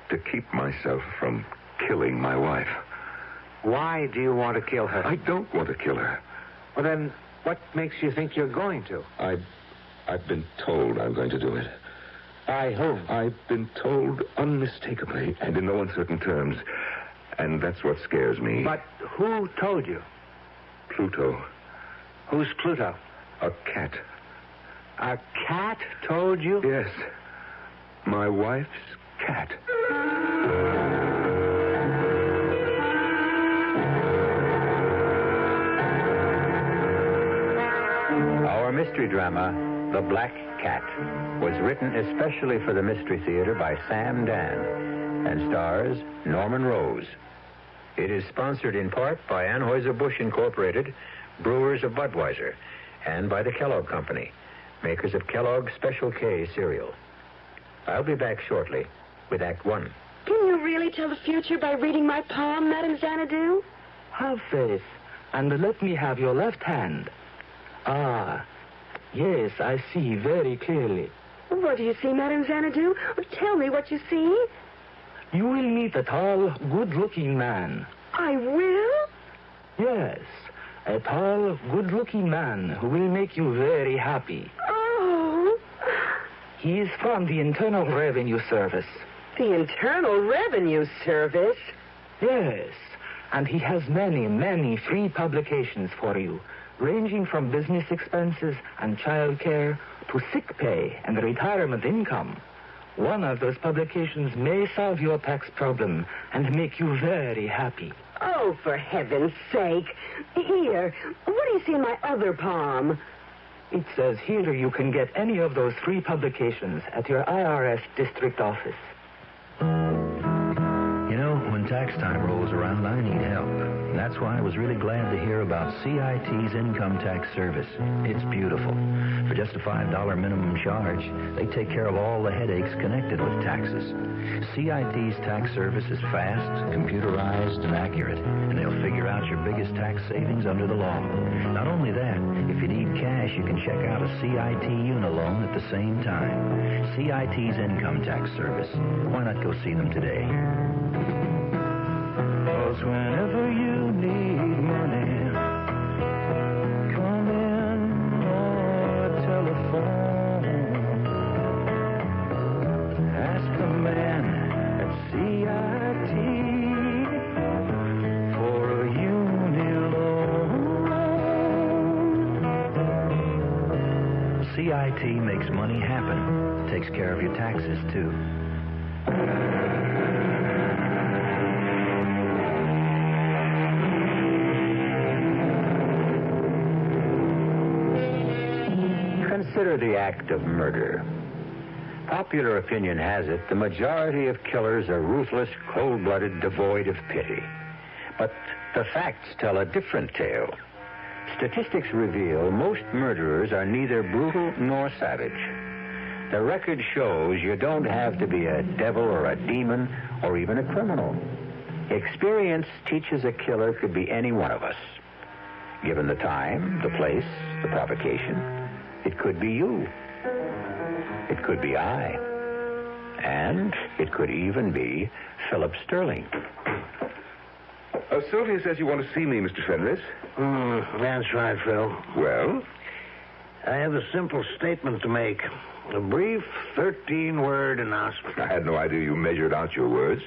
to keep myself from killing my wife. Why do you want to kill her? I don't want to kill her. Well, then, what makes you think you're going to? I've been told I'm going to do it. By whom? I've been told unmistakably and in no uncertain terms. And that's what scares me. But who told you? Pluto. Who's Pluto? A cat. A cat told you? Yes. My wife's cat. Our mystery drama, The Black Cat, was written especially for the Mystery Theater by Sam Dan and stars Norman Rose. It is sponsored in part by Anheuser-Busch Incorporated, brewers of Budweiser, and by the Kellogg Company, makers of Kellogg's Special K cereal. I'll be back shortly with Act One. Can you really tell the future by reading my palm, Madame Xanadu? Have faith, and let me have your left hand. Ah, yes, I see very clearly. What do you see, Madame Xanadu? Tell me what you see. You will meet a tall, good-looking man. I will? Yes, a tall, good-looking man who will make you very happy. Oh. He is from the Internal Revenue Service. The Internal Revenue Service? Yes, and he has many, many free publications for you, ranging from business expenses and child care to sick pay and retirement income. One of those publications may solve your tax problem and make you very happy. Oh, for heaven's sake. Here, what do you see in my other palm? It says here you can get any of those free publications at your IRS district office. You know, when tax time rolls around, I need help. And that's why I was really glad to hear about CIT's Income Tax Service. It's beautiful. For just a $5 minimum charge, they take care of all the headaches connected with taxes. CIT's tax service is fast, computerized, and accurate, and they'll figure out your biggest tax savings under the law. Not only that, if you need cash, you can check out a CIT Unilone at the same time. CIT's Income Tax Service. Why not go see them today? 'Cause whenever you need money, come in or telephone. Ask the man at CIT for a Unilone. CIT makes money happen. Takes care of your taxes, too. Consider the act of murder. Popular opinion has it the majority of killers are ruthless, cold-blooded, devoid of pity. But the facts tell a different tale. Statistics reveal most murderers are neither brutal nor savage. The record shows you don't have to be a devil or a demon or even a criminal. Experience teaches a killer could be any one of us. Given the time, the place, the provocation, it could be you. It could be I. And it could even be Philip Sterling. Sylvia says you want to see me, Mr. Fenris. That's right, Phil. Well? I have a simple statement to make. A brief 13-word announcement. I had no idea you measured out your words.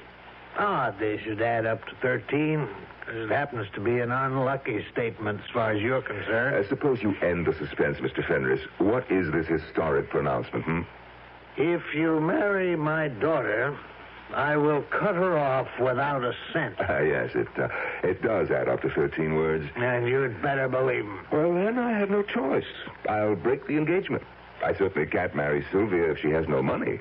Odd they should add up to 13, because it happens to be an unlucky statement as far as you're concerned. Suppose you end the suspense, Mr. Fenris. What is this historic pronouncement, If you marry my daughter, I will cut her off without a cent. Yes, it does add up to 13 words. And you'd better believe him. Well, then I have no choice. I'll break the engagement. I certainly can't marry Sylvia if she has no money.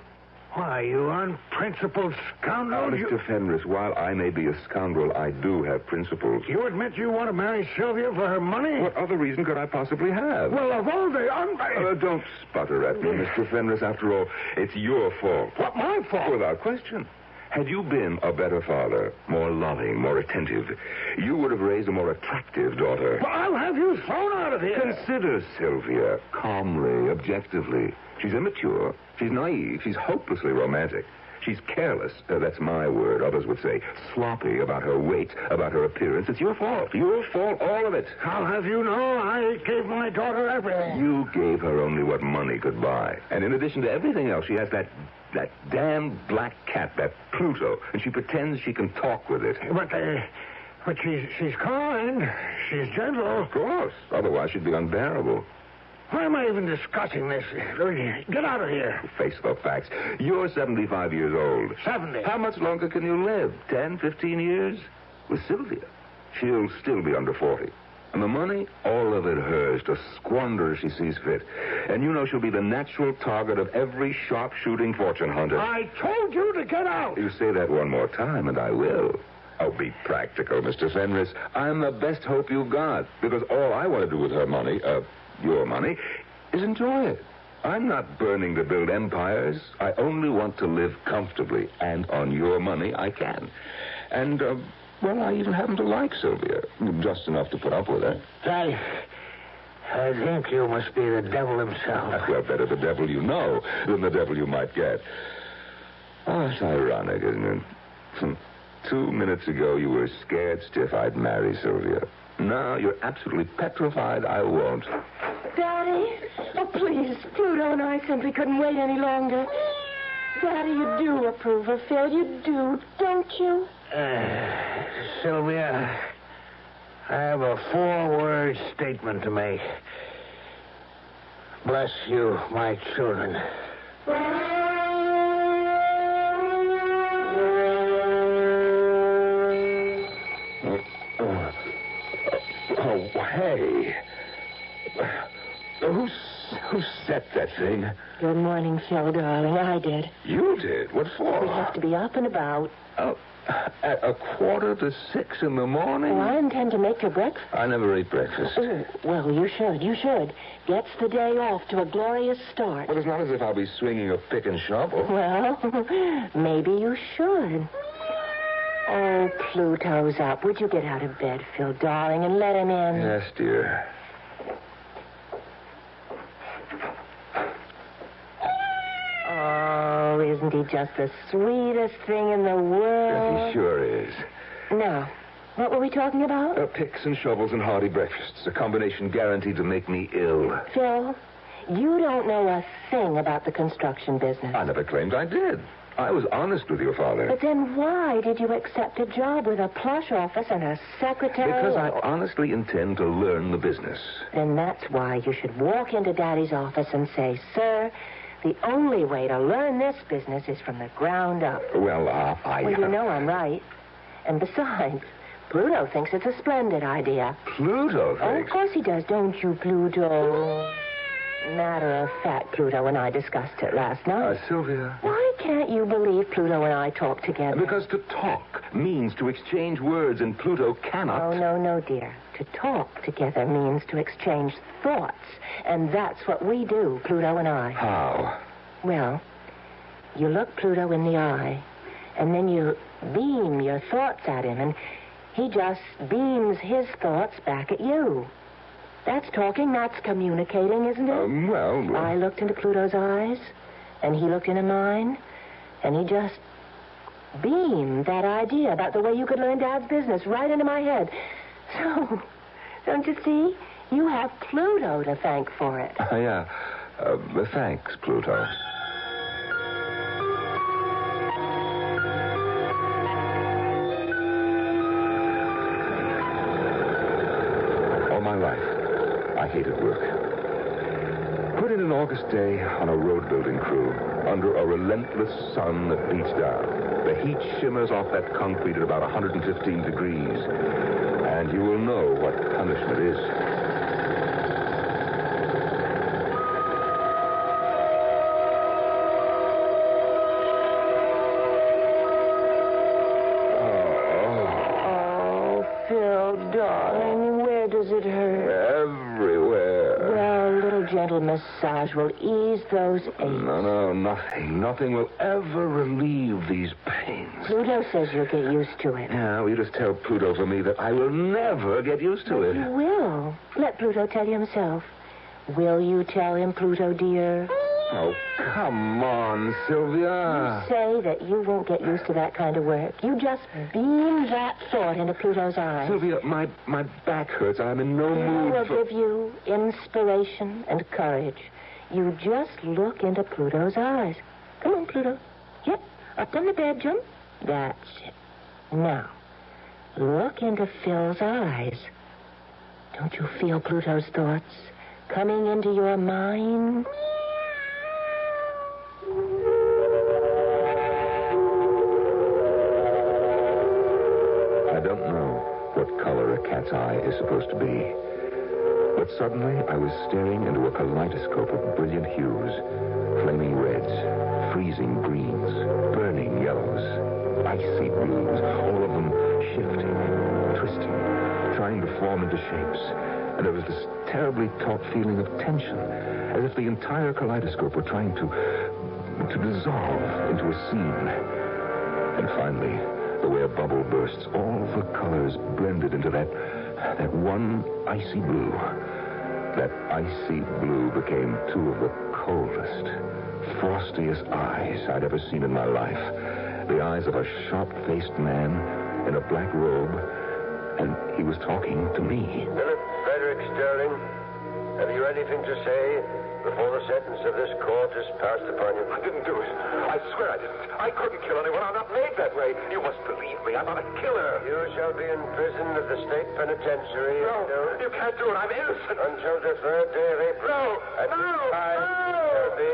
Why, you unprincipled scoundrel. Mr. Fenris, while I may be a scoundrel, I do have principles. You admit you want to marry Sylvia for her money? What other reason could I possibly have? Well, of all the don't sputter at me, Mr. Fenris. After all, it's your fault. What, my fault? Without question. Had you been a better father, more loving, more attentive, you would have raised a more attractive daughter. Well, I'll have you thrown out of here. Consider Sylvia calmly, objectively. She's immature. She's naive. She's hopelessly romantic. She's careless. That's my word. Others would say sloppy about her weight, about her appearance. It's your fault. Your fault, all of it. I'll have you know I gave my daughter everything. You gave her only what money could buy. And in addition to everything else, she has that damn black cat, that Pluto, and she pretends she can talk with it. But she's kind. She's gentle. Of course. Otherwise, she'd be unbearable. Why am I even discussing this? Get out of here. Face the facts. You're 75 years old. 70. How much longer can you live? 10, 15 years? With Sylvia, she'll still be under 40. And the money, all of it hers, to squander as she sees fit. And you know she'll be the natural target of every sharp-shooting fortune hunter. I told you to get out. You say that one more time, and I will. Oh, be practical, Mr. Fenris. I'm the best hope you've got, because all I want to do with her money, your money, is enjoy it. I'm not burning to build empires. I only want to live comfortably, and on your money I can. And, well, I even happen to like Sylvia, just enough to put up with her. I think you must be the devil himself. Well, better the devil you know than the devil you might get. Oh, it's ironic, isn't it? 2 minutes ago, you were scared stiff I'd marry Sylvia. Now you're absolutely petrified I won't. Daddy? Oh, please. Pluto and I simply couldn't wait any longer. Daddy, you do approve of Phil. You do, don't you? Sylvia, I have a 4-word statement to make. Bless you, my children. Oh, hey. Who set that thing? Good morning, Phil, darling. I did. You did? What for? We have to be up and about. Oh, at 5:45 in the morning? Oh, I intend to make your breakfast. I never ate breakfast. Oh, well, you should. Gets the day off to a glorious start. Well, it's not as if I'll be swinging a pick and shovel. Well, maybe you should. Oh, Pluto's up. Would you get out of bed, Phil, darling, and let him in? Yes, dear. Oh, isn't he just the sweetest thing in the world? Yes, he sure is. Now, what were we talking about? Picks and shovels and hearty breakfasts. A combination guaranteed to make me ill. Phil, you don't know a thing about the construction business. I never claimed I did. I was honest with your father. But then why did you accept a job with a plush office and a secretary? Because I honestly intend to learn the business. Then that's why you should walk into Daddy's office and say, Sir, the only way to learn this business is from the ground up. Well, Well, you know I'm right. And besides, Pluto thinks it's a splendid idea. Pluto thinks? Oh, of course he does, don't you, Pluto? Matter of fact, Pluto and I discussed it last night. Sylvia. Why can't you believe Pluto and I talk together? Because to talk means to exchange words, and Pluto cannot. No, dear. To talk together means to exchange thoughts. And that's what we do, Pluto and I. How? Well, you look Pluto in the eye, and then you beam your thoughts at him, and he just beams his thoughts back at you. That's talking, that's communicating, isn't it? Well... I looked into Pluto's eyes, and he looked into mine, and he just beamed that idea about the way you could learn Dad's business right into my head. So, don't you see? You have Pluto to thank for it. Yeah. Thanks, Pluto. All my life, I hated work. Put in an August day on a road building crew under a relentless sun that beats down. The heat shimmers off that concrete at about 115 degrees. And you will know what punishment is. Oh, Phil, darling, where does it hurt? Everywhere. Well, a little gentle massage will ease those aches. No, nothing. Nothing will ever relieve these pains. Pluto says you'll get used to it. Yeah, well, you just tell Pluto for me that I will never get used to it. You will. Let Pluto tell you himself. Will you tell him, Pluto, dear? Oh, come on, Sylvia. You say that you won't get used to that kind of work. You just beam that thought into Pluto's eyes. Sylvia, my back hurts. I'm in no mood I will for... give you inspiration and courage. You just look into Pluto's eyes. Come on, Pluto. Yep, up on the bed, jump. That's it. Now, look into Phil's eyes. Don't you feel Pluto's thoughts coming into your mind? I don't know what color a cat's eye is supposed to be. But suddenly I was staring into a kaleidoscope of brilliant hues. Flaming reds, freezing greens, burning yellows, icy blues, all of them shifting, twisting, trying to form into shapes. And there was this terribly taut feeling of tension, as if the entire kaleidoscope were trying to dissolve into a scene. And finally, the way a bubble bursts, all the colors blended into that one icy blue. That icy blue became two of the coldest, frostiest eyes I'd ever seen in my life. The eyes of a sharp-faced man in a black robe, and he was talking to me. Philip Frederick Sterling, have you anything to say before the sentence of this court is passed upon you? I didn't do it. I swear I didn't. I couldn't kill anyone. I'm not made that way. You must believe me. I'm not a killer. You shall be in prison at the state penitentiary. No, you can't do it. I'm innocent. Until the 3rd day of April. No, Shall be.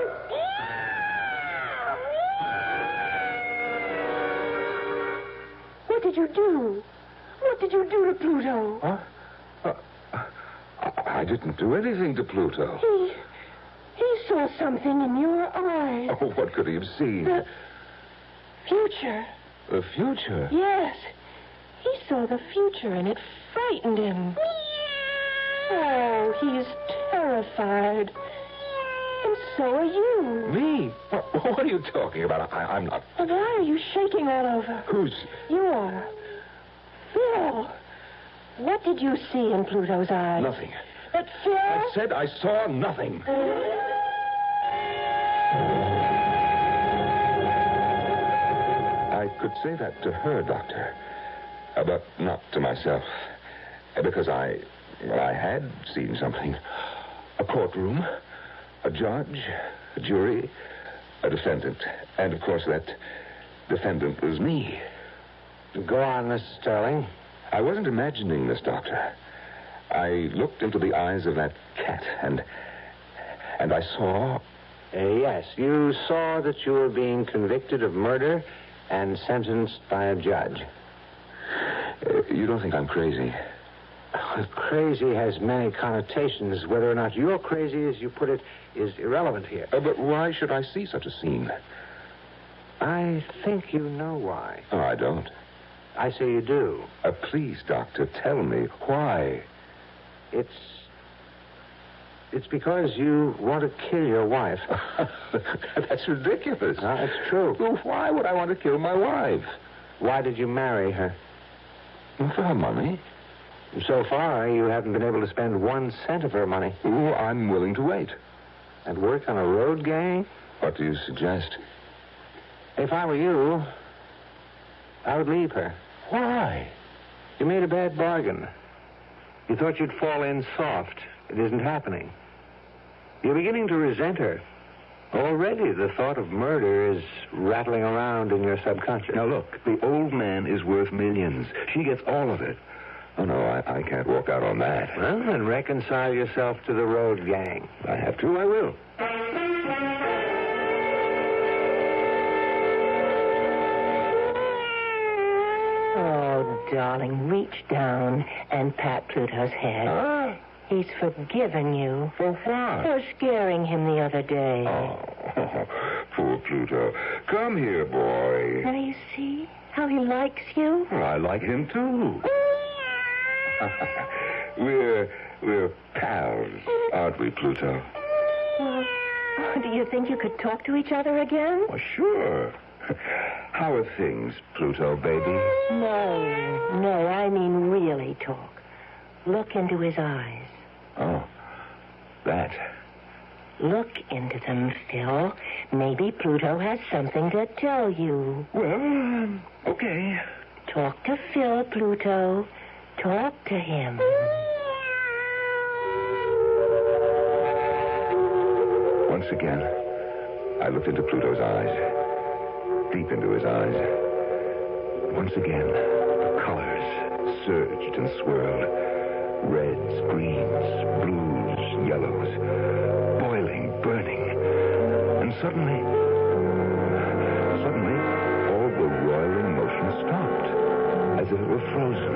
What did you do? What did you do to Pluto? Huh? I didn't do anything to Pluto. He saw something in your eyes. Oh, what could he have seen? The future. The future? Yes. He saw the future, and it frightened him. Oh, he's terrified. And so are you. Me? What are you talking about? I'm not... And why are you shaking all over? Who's... You are. Phil. What did you see in Pluto's eyes? Nothing. But Phil... I said I saw nothing. I could say that to her, Doctor, but not to myself, because I had seen something. A courtroom, a judge, a jury, a defendant, and of course that defendant was me. Go on, Mr. Sterling. I wasn't imagining this, Doctor. I looked into the eyes of that cat, and I saw... Yes, you saw that you were being convicted of murder and sentenced by a judge. You don't think I'm crazy? Crazy has many connotations. Whether or not you're crazy, as you put it, is irrelevant here. But why should I see such a scene? I think you know why. Oh, I don't. I say you do. Please, Doctor, tell me why. It's because you want to kill your wife. That's ridiculous. No, it's true. Well, why would I want to kill my wife? Why did you marry her? For her money. So far, you haven't been able to spend 1 cent of her money. Oh, I'm willing to wait. And work on a road gang? What do you suggest? If I were you, I would leave her. Why? You made a bad bargain. You thought you'd fall in soft. It isn't happening. You're beginning to resent her. Already the thought of murder is rattling around in your subconscious. Now, look, the old man is worth millions. She gets all of it. Oh, no, I can't walk out on that. Well, then reconcile yourself to the road gang. I have to, I will. Oh, darling, reach down and pat Pluto's head. He's forgiven you. For what? For scaring him the other day. Oh, poor Pluto. Come here, boy. Now you see how he likes you? Well, I like him, too. We're pals, aren't we, Pluto? Well, do you think you could talk to each other again? Well, sure. How are things, Pluto, baby? No, I mean really talk. Look into his eyes. Oh, that. Look into them, Phil. Maybe Pluto has something to tell you. Well, okay. Talk to Phil, Pluto. Talk to him. Once again, I looked into Pluto's eyes. Deep into his eyes. Once again, the colors surged and swirled. Reds, greens, blues, yellows, boiling, burning. And suddenly, all the roiling motion stopped, as if it were frozen,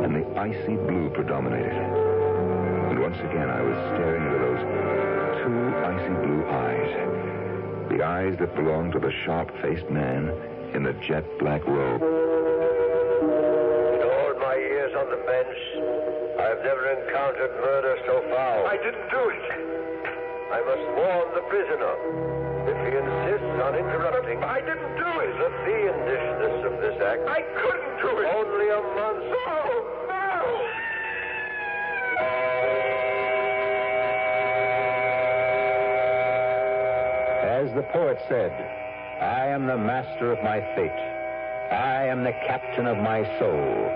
and the icy blue predominated. And once again, I was staring into those two icy blue eyes, the eyes that belonged to the sharp-faced man in the jet-black robe. In all my years on the bench, I've never encountered murder so foul. I didn't do it. I must warn the prisoner. If he insists on interrupting, I didn't do it. The fiendishness of this act. I couldn't do it. Only a month. No. As the poet said, I am the master of my fate. I am the captain of my soul.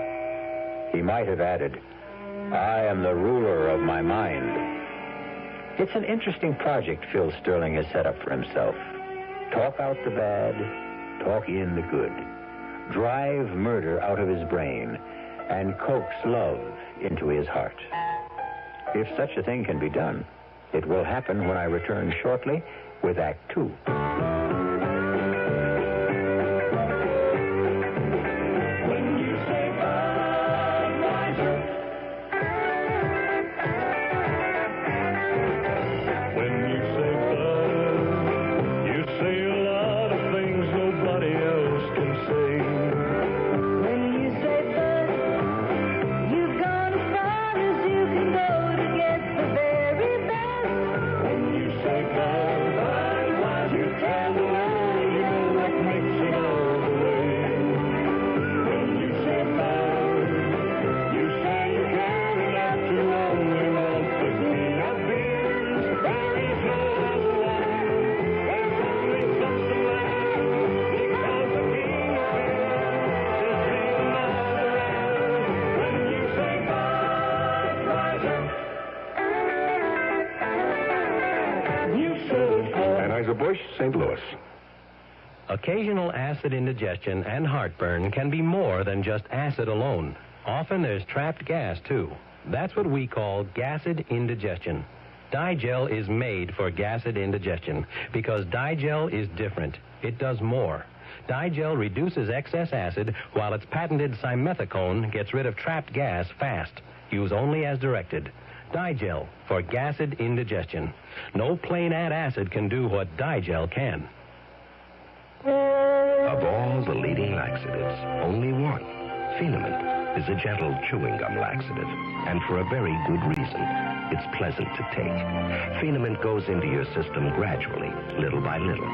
He might have added, I am the ruler of my mind. It's an interesting project Phil Sterling has set up for himself. Talk out the bad, talk in the good. Drive murder out of his brain and coax love into his heart. If such a thing can be done, it will happen when I return shortly with Act 2. Anheuser-Busch, St. Louis. Occasional acid indigestion and heartburn can be more than just acid alone. Often there's trapped gas, too. That's what we call gasid indigestion. Digel is made for gasid indigestion because Digel is different. It does more. Digel reduces excess acid while its patented simethicone gets rid of trapped gas fast. Use only as directed. Digel for gasid indigestion. No plain antacid can do what Digel can. Of all the leading laxatives, only one, Phenamint, is a gentle chewing gum laxative, and for a very good reason. It's pleasant to take. Phenamint goes into your system gradually, little by little,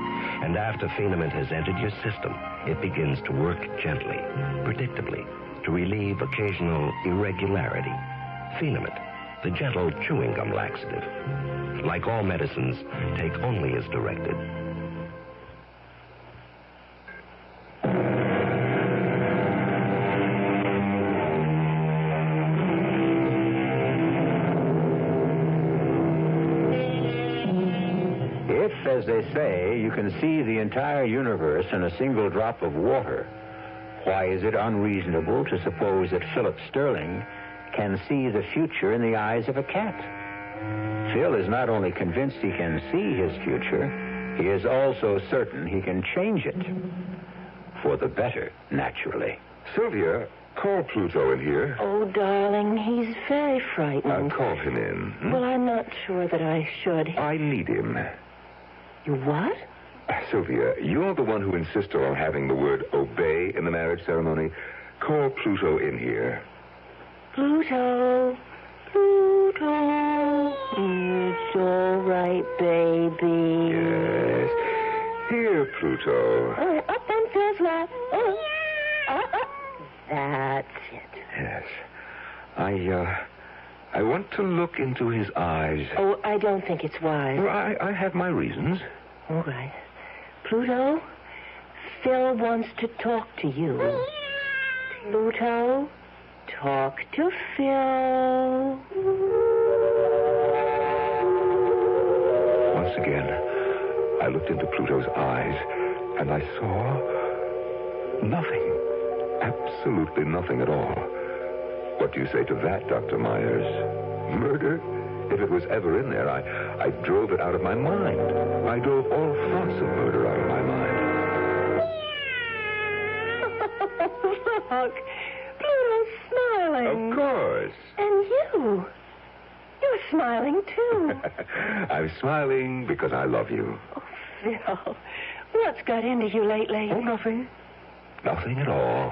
and after Phenamint has entered your system, it begins to work gently, predictably, to relieve occasional irregularity. Phenamint, the gentle chewing gum laxative. Like all medicines, take only as directed. If, as they say, you can see the entire universe in a single drop of water, why is it unreasonable to suppose that Philip Sterling can see the future in the eyes of a cat? Phil is not only convinced he can see his future, he is also certain he can change it. For the better, naturally. Sylvia, call Pluto in here. Oh, darling, he's very frightened. Call him in. Well, I'm not sure that I should. I need him. You what? Sylvia, you're the one who insisted on having the word obey in the marriage ceremony. Call Pluto in here. Pluto. Pluto. It's all right, baby. Yes. Here, Pluto. Oh, up on Phil's lap. Oh. That's it. Yes. I want to look into his eyes. Oh, I don't think it's wise. Well, I have my reasons. All right. Pluto, Phil wants to talk to you. Pluto, talk to Phil. Once again, I looked into Pluto's eyes, and I saw nothing. Absolutely nothing at all. What do you say to that, Dr. Myers? Murder? If it was ever in there, I drove it out of my mind. I drove all thoughts of murder out of my mind. Look, Pluto's smiling. Of course. And you. You're smiling, too. I'm smiling because I love you. Oh, Phil, what's got into you lately? Oh, nothing. Nothing at all.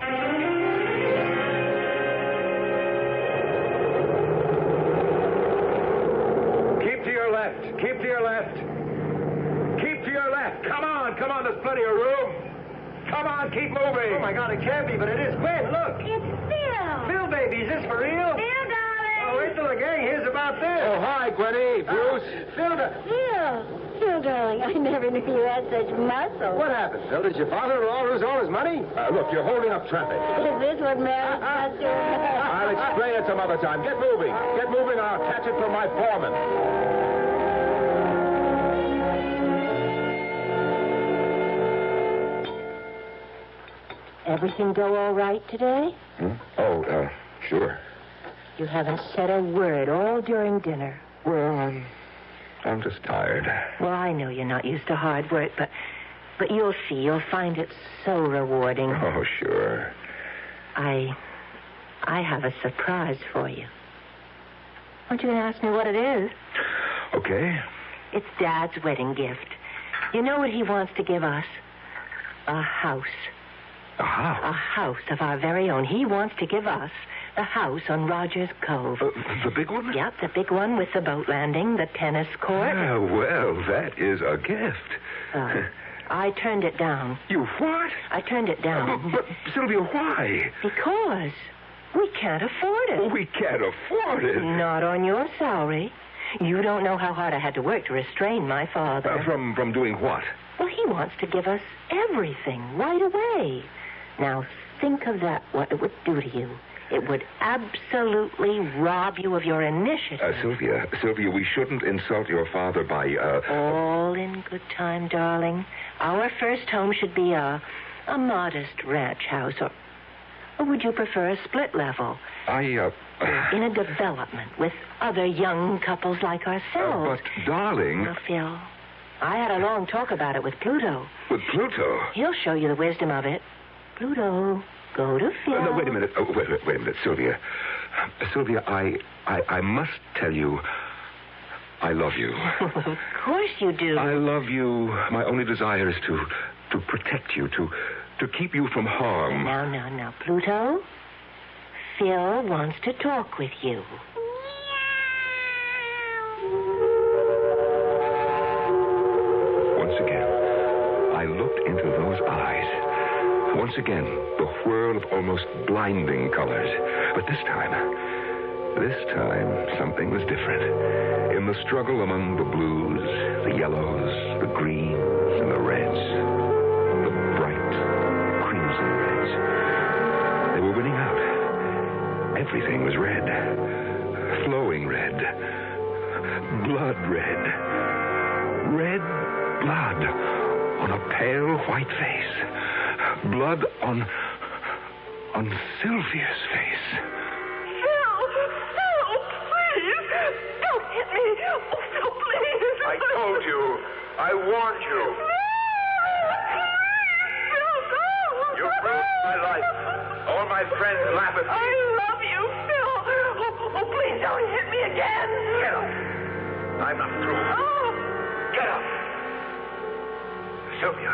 Keep to your left. Keep to your left. Come on, there's plenty of room. Come on, keep moving. Oh, my God, it can't be, but it is. Gwen, look. It's Phil. Phil, baby, is this for real? Phil, darling. Oh, wait till the gang hears about this. Oh, hi, Gwenny. Bruce. Phil, darling, I never knew you had such muscle. What happened, Phil? Did your father-in-law lose all his money? Look, you're holding up traffic. Is this what marriage does to I'll explain it some other time. Get moving. Get moving, or I'll catch it from my foreman. Everything go all right today? Oh, sure. You haven't said a word all during dinner. Well, I'm just tired. Well, I know you're not used to hard work, but you'll see. You'll find it so rewarding. Oh, sure. I have a surprise for you. Aren't you going to ask me what it is? Okay. It's Dad's wedding gift. You know what he wants to give us? A house. A house? A house of our very own. He wants to give us the house on Rogers Cove. The big one? Yep, the big one with the boat landing, the tennis court. Well, that is a gift. I turned it down. You what? I turned it down. But Sylvia, why? Because we can't afford it. We can't afford it. Not on your salary. You don't know how hard I had to work to restrain my father. From doing what? Well, he wants to give us everything right away. Now, think of that, what it would do to you. It would absolutely rob you of your initiative. Sylvia, we shouldn't insult your father by, All in good time, darling. Our first home should be a modest ranch house, or would you prefer a split level? In a development with other young couples like ourselves. But, darling... Well, Phil, I had a long talk about it with Pluto. With Pluto? He'll show you the wisdom of it. Pluto, go to Phil. No, wait a minute. Wait a minute, Sylvia. Sylvia, I must tell you, I love you. Of course you do. I love you. My only desire is to protect you, to keep you from harm. Now, Pluto, Phil wants to talk with you. Once again, I looked into those eyes. Once again, the whirl of almost blinding colors. But this time, something was different. In the struggle among the blues, the yellows, the greens, and the reds, the bright crimson reds, they were winning out. Everything was red. Flowing red. Blood red. Red Blood on a pale white face. Blood on Sylvia's face. Phil, please. Don't hit me. Oh, Phil, please. I told you. I warned you. Phil, no. You ruined my life. All my friends laugh at me. I love you, Phil. Oh, please don't hit me again. Get up. I'm not through. Oh. Get up. Sylvia.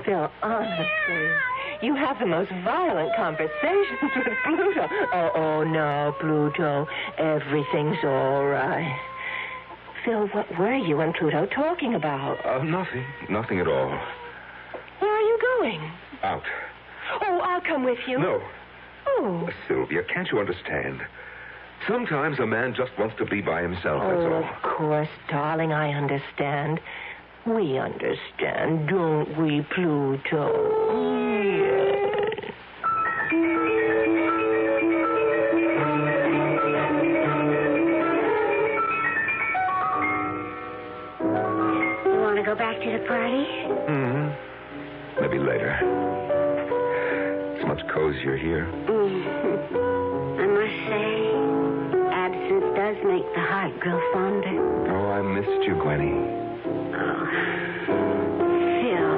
Phil, honestly, you have the most violent conversations with Pluto. Oh, no, Pluto. Everything's all right. Phil, what were you and Pluto talking about? Nothing. Nothing at all. Where are you going? Out. Oh, I'll come with you. No. Oh. Sylvia, can't you understand? Sometimes a man just wants to be by himself, that's all. Of course, darling, I understand. We understand, don't we, Pluto? Yes. You want to go back to the party? Maybe later. It's much cozier here. I must say, absence does make the heart grow fonder. Oh, I missed you, Gwenny. Oh, Phil,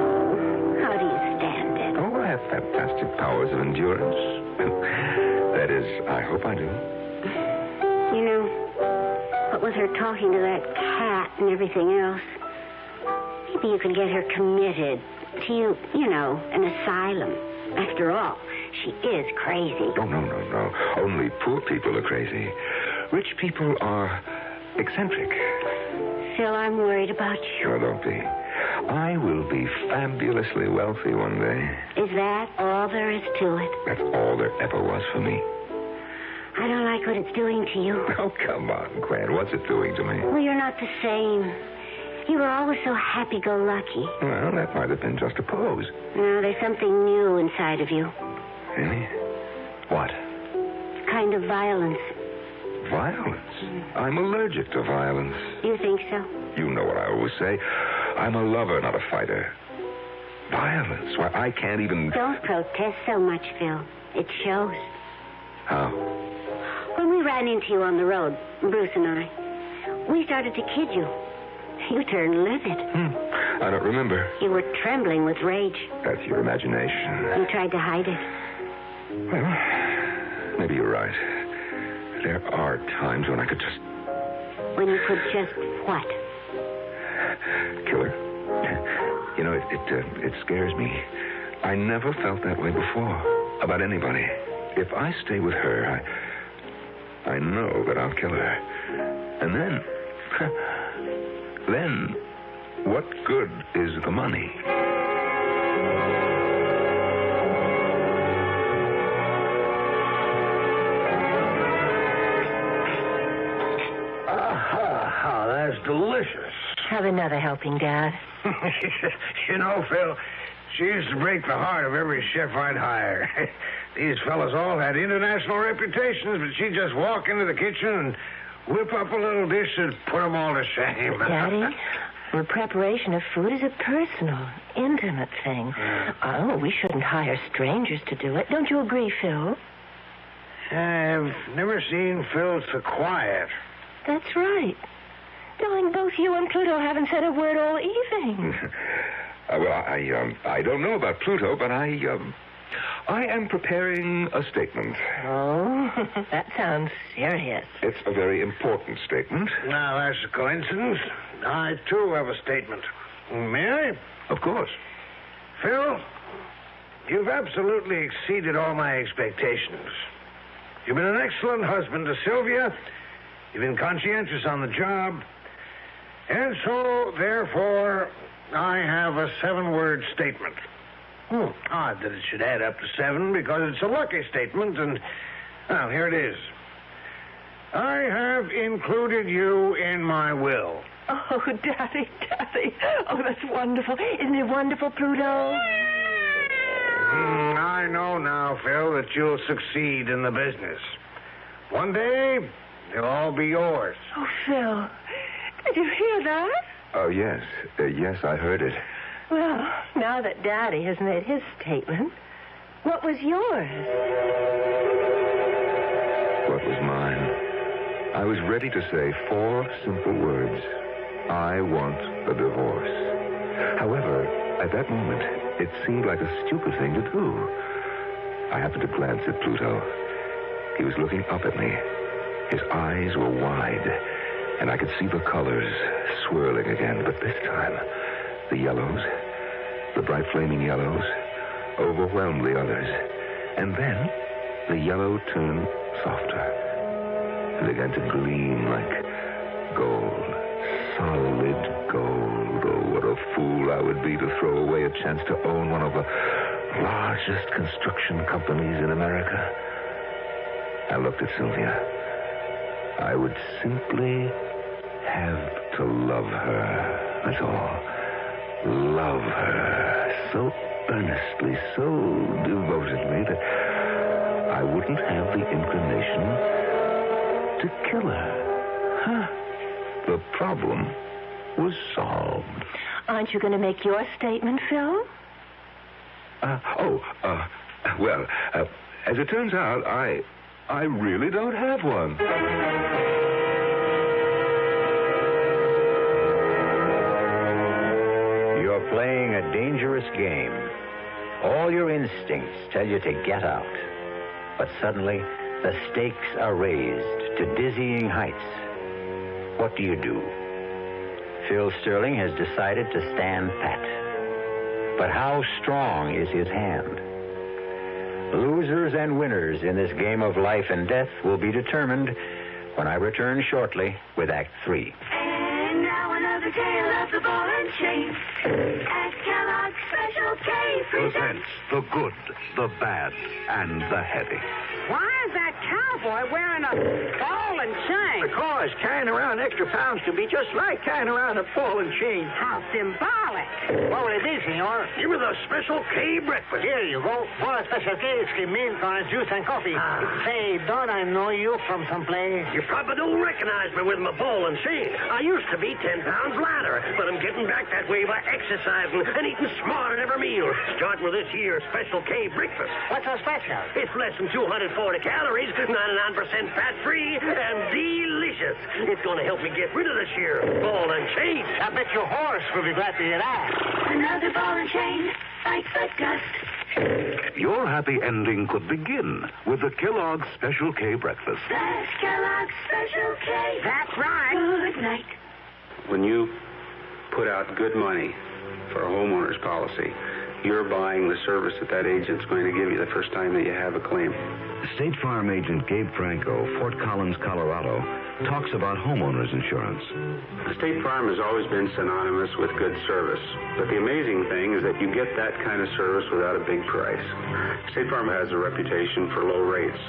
how do you stand it? Oh, I have fantastic powers of endurance. That is, I hope I do. You know, what with her talking to that cat and everything else, maybe you could get her committed to, you know, an asylum. After all, she is crazy. Oh, no. Only poor people are crazy. Rich people are eccentric. Phil, I'm worried about you. Sure, don't be. I will be fabulously wealthy one day. Is that all there is to it? That's all there ever was for me. I don't like what it's doing to you. Oh, come on, Gwen. What's it doing to me? Well, you're not the same. You were always so happy-go-lucky. Well, that might have been just a pose. No, there's something new inside of you. Really? What? Kind of violence. Violence? I'm allergic to violence. You think so? You know what I always say. I'm a lover, not a fighter. Violence? Why, I can't even... Don't protest so much, Phil. It shows. How? When we ran into you on the road, Bruce and I, we started to kid you. You turned livid. I don't remember. You were trembling with rage. That's your imagination. You tried to hide it. Well, maybe you're right. There are times when I could just... When you could just what? Kill her. You know, it scares me. I never felt that way before about anybody. If I stay with her, I know that I'll kill her. And then... Then, what good is the money? That's delicious. Have another helping, Dad. You know, Phil, she used to break the heart of every chef I'd hire. These fellas all had international reputations, but she'd just walk into the kitchen and whip up a little dish and put them all to shame. Daddy, the preparation of food is a personal, intimate thing. Oh, we shouldn't hire strangers to do it. Don't you agree, Phil? I've never seen Phil so quiet. That's right. Darling, both you and Pluto haven't said a word all evening. Well, I don't know about Pluto, but I am preparing a statement. Oh, that sounds serious. It's a very important statement. Now, that's a coincidence. I, too, have a statement. May I? Of course. Phil, you've absolutely exceeded all my expectations. You've been an excellent husband to Sylvia. You've been conscientious on the job. And so, therefore, I have a 7-word statement. Odd that it should add up to 7 because it's a lucky statement, and, well, here it is. I have included you in my will. Oh, Daddy. Oh, that's wonderful. Isn't it wonderful, Pluto? I know now, Phil, that you'll succeed in the business. One day, they'll all be yours. Oh, Phil, did you hear that? Oh, yes. Yes, I heard it. Well, now that Daddy has made his statement, what was yours? What was mine? I was ready to say 4 simple words. I want a divorce. However, at that moment, it seemed like a stupid thing to do. I happened to glance at Pluto. He was looking up at me. His eyes were wide, and I could see the colors swirling again. But this time, the yellows, the bright flaming yellows, overwhelmed the others. And then, the yellow turned softer and began to gleam like gold. Solid gold. Oh, what a fool I would be to throw away a chance to own one of the largest construction companies in America. I looked at Sylvia. I would simply have to love her. That's all. Love her so earnestly, so devotedly that I wouldn't have the inclination to kill her. Huh. The problem was solved. Aren't you going to make your statement, Phil? Well, as it turns out, I really don't have one. You're playing a dangerous game. All your instincts tell you to get out. But suddenly, the stakes are raised to dizzying heights. What do you do? Phil Sterling has decided to stand pat. But how strong is his hand? Losers and winners in this game of life and death will be determined when I return shortly with Act 3. And now another tale of the ball and chain. At Kellogg's Special K presents the good, the bad, and the heavy. Why is that cowboy wearing a ball and chain? Because carrying around extra pounds can be just like carrying around a ball and chain. How symbolic. What will it be, senor? Give me the Special K breakfast. Here you go. For a Special K, it's milk, orange juice, and coffee. Say, don't I know you from someplace? You probably don't recognize me with my ball and chain. I used to be 10 pounds lighter, but I'm getting back that way by exercising and eating smart at every meal. Starting with this here Special K breakfast. What's so special? It's less than 240 calories, 99% fat-free, and delicious. It's going to help me get rid of this here ball and chain. I bet your horse will be glad to hear that. Another ball and chain. Fight but dust. Your happy ending could begin with the Kellogg's Special K breakfast. That's Kellogg's Special K. That's right. Good night. When you put out good money for a homeowner's policy, you're buying the service that agent's going to give you the first time that you have a claim. State Farm agent Gabe Franco, Fort Collins, Colorado, talks about homeowners insurance. State Farm has always been synonymous with good service. But the amazing thing is that you get that kind of service without a big price. State Farm has a reputation for low rates.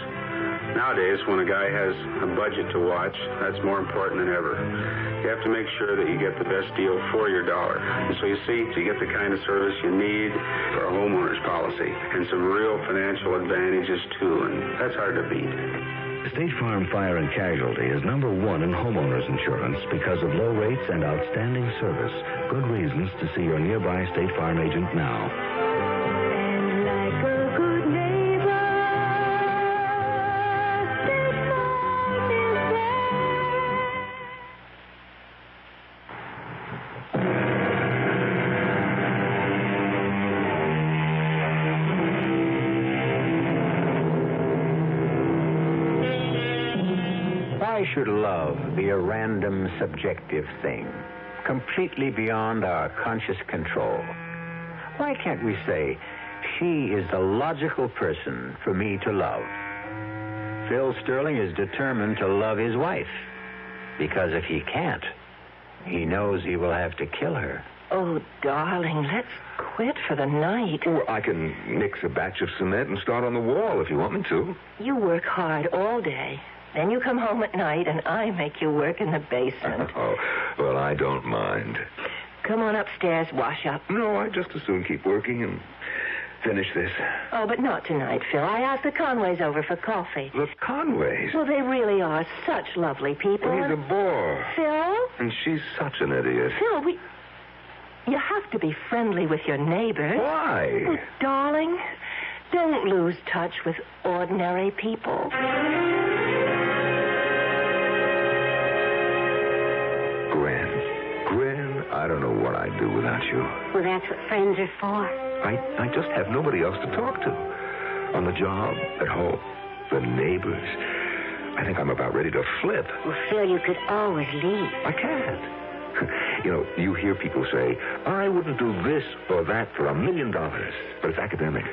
Nowadays, when a guy has a budget to watch, that's more important than ever. You have to make sure that you get the best deal for your dollar. And so you see, you get the kind of service you need for a homeowner's policy and some real financial advantages, too, and that's hard to beat. State Farm Fire and Casualty is number 1 in homeowners insurance because of low rates and outstanding service. Good reasons to see your nearby State Farm agent now. Why should love be a random, subjective thing, completely beyond our conscious control? Why can't we say, she is the logical person for me to love? Phil Sterling is determined to love his wife, because if he can't, he knows he will have to kill her. Oh, darling, let's quit for the night. Or I can mix a batch of cement and start on the wall if you want me to. You work hard all day. Then you come home at night, and I make you work in the basement. Oh, well, I don't mind. Come on upstairs, wash up. No, I'd just as soon keep working and finish this? Oh, but not tonight, Phil. I asked the Conways over for coffee. The Conways? Well, they really are such lovely people. Well, he's a bore. Phil? And she's such an idiot. Phil, you have to be friendly with your neighbors. Why? Oh, darling, don't lose touch with ordinary people. Gwen, I don't know what I'd do without you. Well, that's what friends are for. I just have nobody else to talk to. On the job, at home, the neighbors. I think I'm about ready to flip. Well, Phil, you could always leave. I can't. You know, you hear people say, I wouldn't do this or that for $1 million. But it's academic.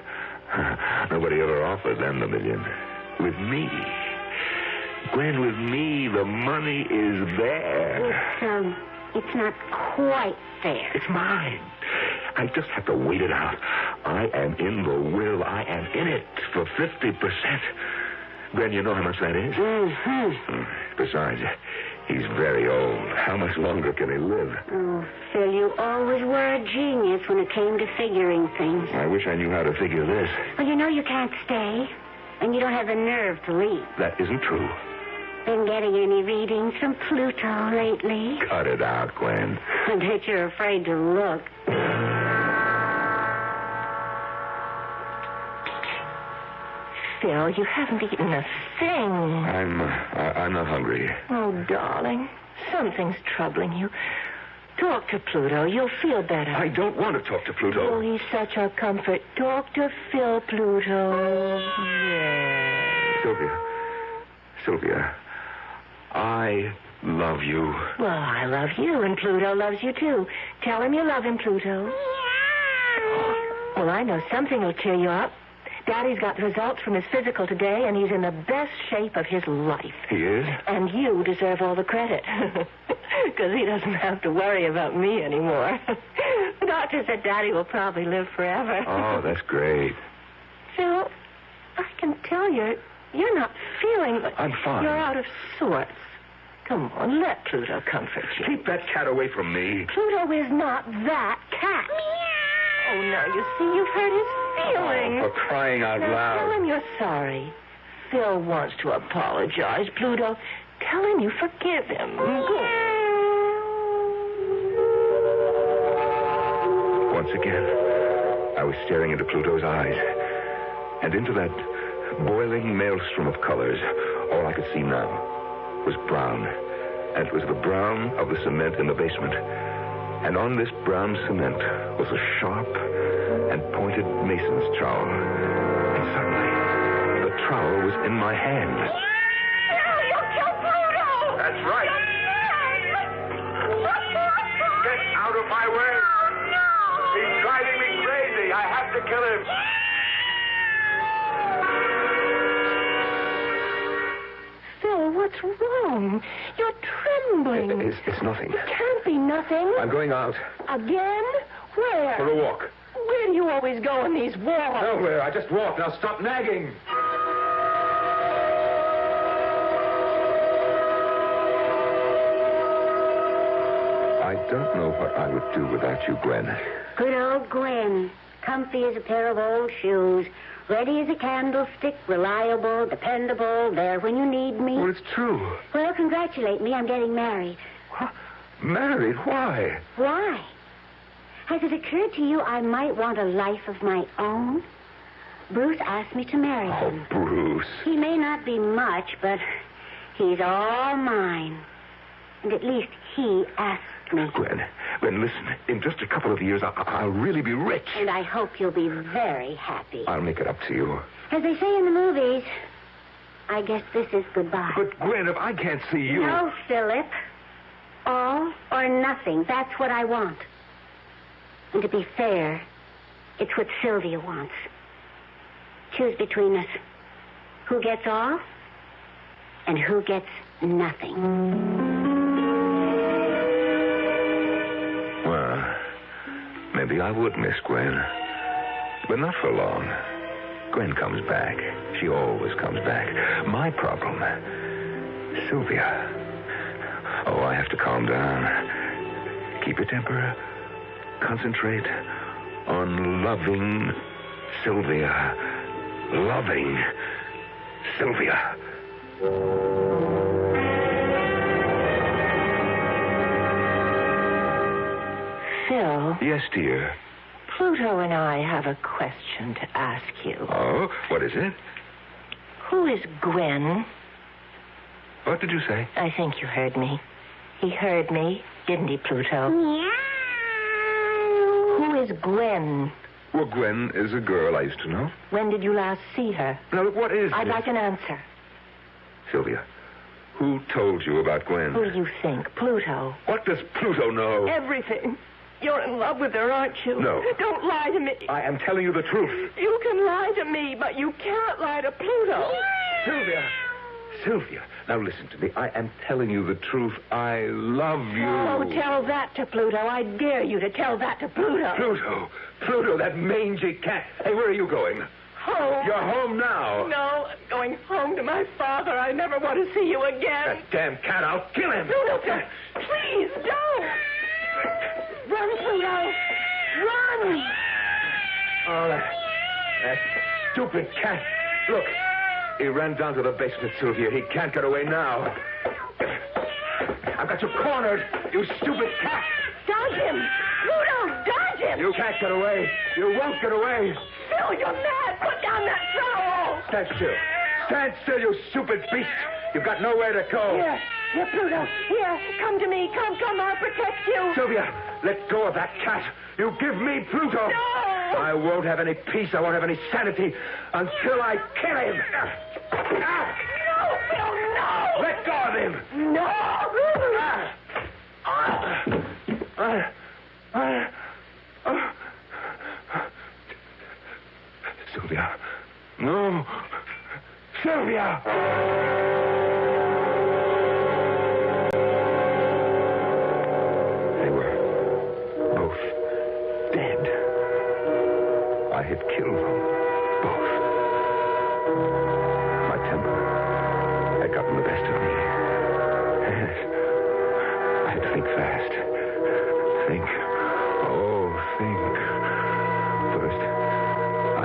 Nobody ever offers them the $1 million. With me. Gwen, with me, the money is there. It's not quite there. It's mine. I just have to wait it out. I am in the will. I am in it for 50%. Gwen, you know how much that is? Mm-hmm. Besides, he's very old. How much longer can he live? Oh, Phil, you always were a genius when it came to figuring things. I wish I knew how to figure this. Well, you know you can't stay, and you don't have the nerve to leave. That isn't true. Been getting any readings from Pluto lately? Cut it out, Gwen. I bet you're afraid to look. Phil, you haven't eaten a thing. I'm not hungry. Oh, darling, something's troubling you. Talk to Pluto. You'll feel better. I don't want to talk to Pluto. Oh, he's such a comfort. Talk to Phil, Pluto. Yeah. Sylvia, I love you. Well, I love you, and Pluto loves you, too. Tell him you love him, Pluto. Well, I know something will cheer you up. Daddy's got the results from his physical today, and he's in the best shape of his life. He is? And you deserve all the credit. Because he doesn't have to worry about me anymore. The doctor said Daddy will probably live forever. Oh, that's great. Phil, I can tell you're not feeling... I'm fine. You're out of sorts. Come on, let Pluto comfort you. Keep that cat away from me. Pluto is not that cat. Oh, now you see, you've hurt his feelings. Oh, for crying out loud. Tell him you're sorry. Phil wants to apologize, Pluto. Tell him you forgive him. Good. Once again, I was staring into Pluto's eyes. And into that boiling maelstrom of colors, all I could see now was brown. And it was the brown of the cement in the basement. And on this brown cement was a sharp and pointed mason's trowel. And suddenly, the trowel was in my hand. You'll kill Pluto! That's right. Get out of my way. No! He's driving me crazy. I have to kill him. Phil, what's wrong? You're trembling. It's nothing. It can't be nothing. I'm going out. Again? Where? For a walk. Where do you always go on these walks? Nowhere. I just walk. Now stop nagging. I don't know what I would do without you, Gwen. Good old Gwen. Comfy as a pair of old shoes. Ready as a candlestick. Reliable, dependable. There when you need me. Well, it's true. Well, congratulate me. I'm getting married. What? Married? Why? Why? Has it occurred to you I might want a life of my own? Bruce asked me to marry him. Oh, Bruce. He may not be much, but he's all mine. And at least he asked me. Gwen, listen. In just a couple of years, I'll really be rich. And I hope you'll be very happy. I'll make it up to you. As they say in the movies, I guess this is goodbye. But, Gwen, if I can't see you... No, Philip. All or nothing. That's what I want. And to be fair, it's what Sylvia wants. Choose between us. Who gets all and who gets nothing. Well, maybe I would miss Gwen. But not for long. Gwen comes back. She always comes back. My problem, Sylvia. Oh, I have to calm down. Keep your temper. Concentrate on loving Sylvia. Loving Sylvia. Phil. Yes, dear. Pluto and I have a question to ask you. Oh, what is it? Who is Gwen? What did you say? I think you heard me. He heard me, didn't he, Pluto? Meow. Who is Gwen? Well, Gwen is a girl I used to know. When did you last see her? Now, look, what is I'd this? like an answer. Sylvia, who told you about Gwen? Who do you think? Pluto. What does Pluto know? Everything. You're in love with her, aren't you? No. Don't lie to me. I am telling you the truth. You can lie to me, but you can't lie to Pluto. Sylvia, now listen to me. I am telling you the truth. I love you. Oh, tell that to Pluto. I dare you to tell that to Pluto. Pluto, that mangy cat. Hey, where are you going? Home. You're home now. No, I'm going home to my father. I never want to see you again. That damn cat, I'll kill him. No, please don't. Run, Pluto. Run. Oh, that stupid cat. Look, he ran down to the basement, Sylvia. He can't get away now. I've got you cornered, you stupid cat. Dodge him. Pluto, dodge him. You can't get away. You won't get away. Phil, you're mad. Put down that trowel. Stand still. Stand still, you stupid beast. You've got nowhere to go. Here, Pluto. Here, come to me. Come, I'll protect you. Sylvia, let go of that cat. You give me Pluto. No. I won't have any peace. I won't have any sanity until I kill him. No, Phil, no. Let go of him. No. Sylvia. No. Sylvia! They were both dead. I had killed them. Both. My temper had gotten the best of me. Yes. I had to think fast. Think. First,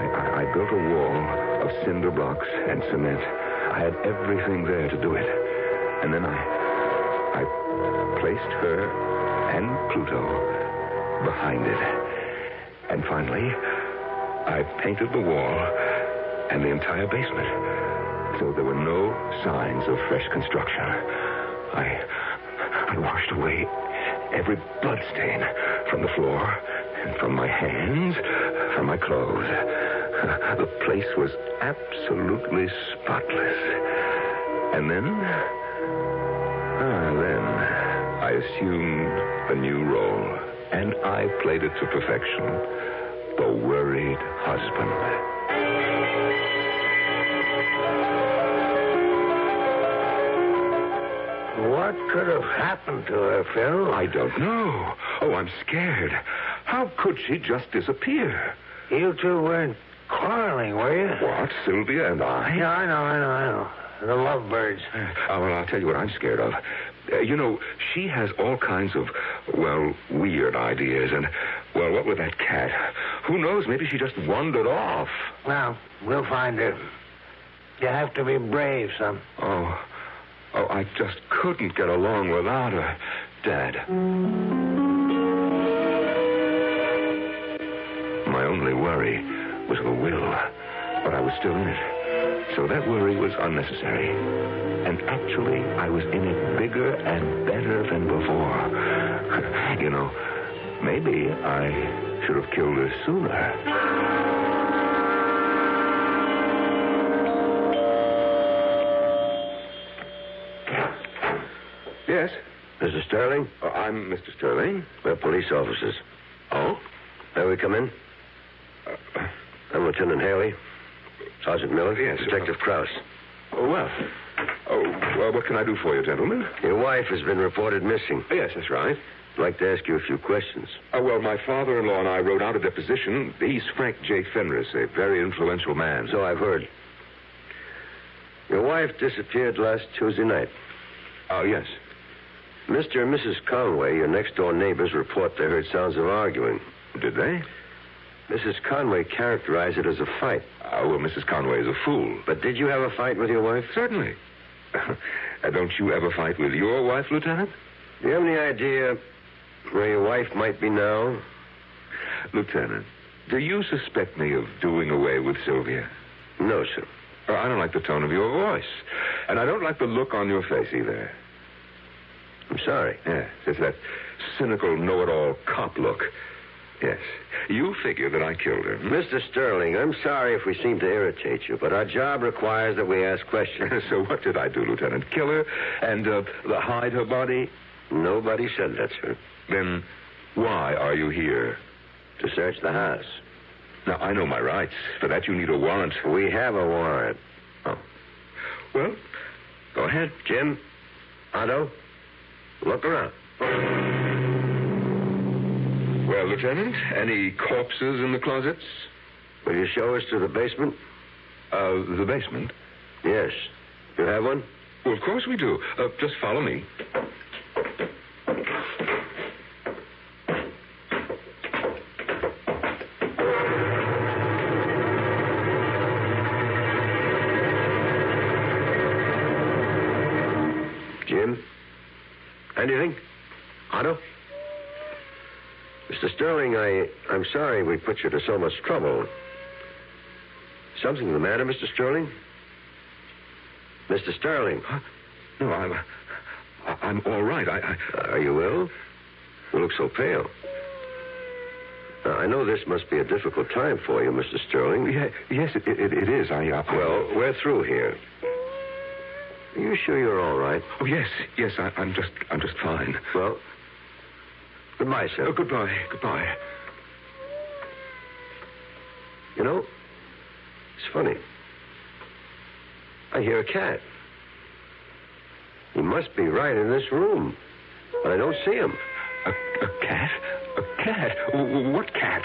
I built a wall of cinder blocks and cement. I had everything there to do it. And then I placed her and Pluto behind it. And finally, I painted the wall and the entire basement. So there were no signs of fresh construction. I washed away every blood stain from the floor and from my hands, from my clothes. The place was absolutely spotless. And then I assumed a new role, and I played it to perfection. The worried husband. What could have happened to her, Phil? I don't know. Oh, I'm scared. How could she just disappear? You two weren't quarreling, were you? What, Sylvia and I? Yeah, I know. The lovebirds. Oh, well, I'll tell you what I'm scared of. She has all kinds of, weird ideas. And, what with that cat? Who knows? Maybe she just wandered off. Well, we'll find her. You have to be brave, son. Oh, I just couldn't get along without her, Dad. My only worry was the will, but I was still in it. So that worry was unnecessary. And actually, I was in it bigger and better than before. Maybe I should have killed her sooner. Yes? Mr. Sterling? I'm Mr. Sterling. We're police officers. Oh? May we come in? I'm Lieutenant Haley. Sergeant Miller. Yes. Detective Krause. What can I do for you, gentlemen? Your wife has been reported missing. Yes, that's right. I'd like to ask you a few questions. My father-in-law and I wrote out a deposition. He's Frank J. Fenris, a very influential man. So I've heard. Your wife disappeared last Tuesday night. Oh, yes. Mr. and Mrs. Conway, your next-door neighbors, report they heard sounds of arguing. Did they? Mrs. Conway characterized it as a fight. Well, Mrs. Conway is a fool. But did you have a fight with your wife? Certainly. Don't you ever fight with your wife, Lieutenant? Do you have any idea where your wife might be now? Lieutenant, do you suspect me of doing away with Sylvia? No, sir. I don't like the tone of your voice. And I don't like the look on your face either. I'm sorry. Yes, it's that cynical, know-it-all cop look. Yes. You figure that I killed her. Mr. Sterling, I'm sorry if we seem to irritate you, but our job requires that we ask questions. So what did I do, Lieutenant? Kill her and hide her body? Nobody said that, sir. Then why are you here? To search the house. Now, I know my rights. For that, you need a warrant. We have a warrant. Oh. Well, go ahead. Jim, Otto, look around. Well, Lieutenant, any corpses in the closets? Will you show us to the basement? The basement? Yes. You have one? Well, of course we do. Just follow me. Jim? Anything? Otto? Mr. Sterling, I'm sorry we put you to so much trouble. Something the matter, Mr. Sterling? Mr. Sterling? Huh? No, I'm all right. Are you ill? You look so pale. Now, I know this must be a difficult time for you, Mr. Sterling. Yes, it is. Well, we're through here. Are you sure you're all right? Oh, yes. I'm just fine. Well, goodbye, sir. Oh, goodbye. You know, it's funny. I hear a cat. He must be right in this room, but I don't see him. A cat? A cat? What cat?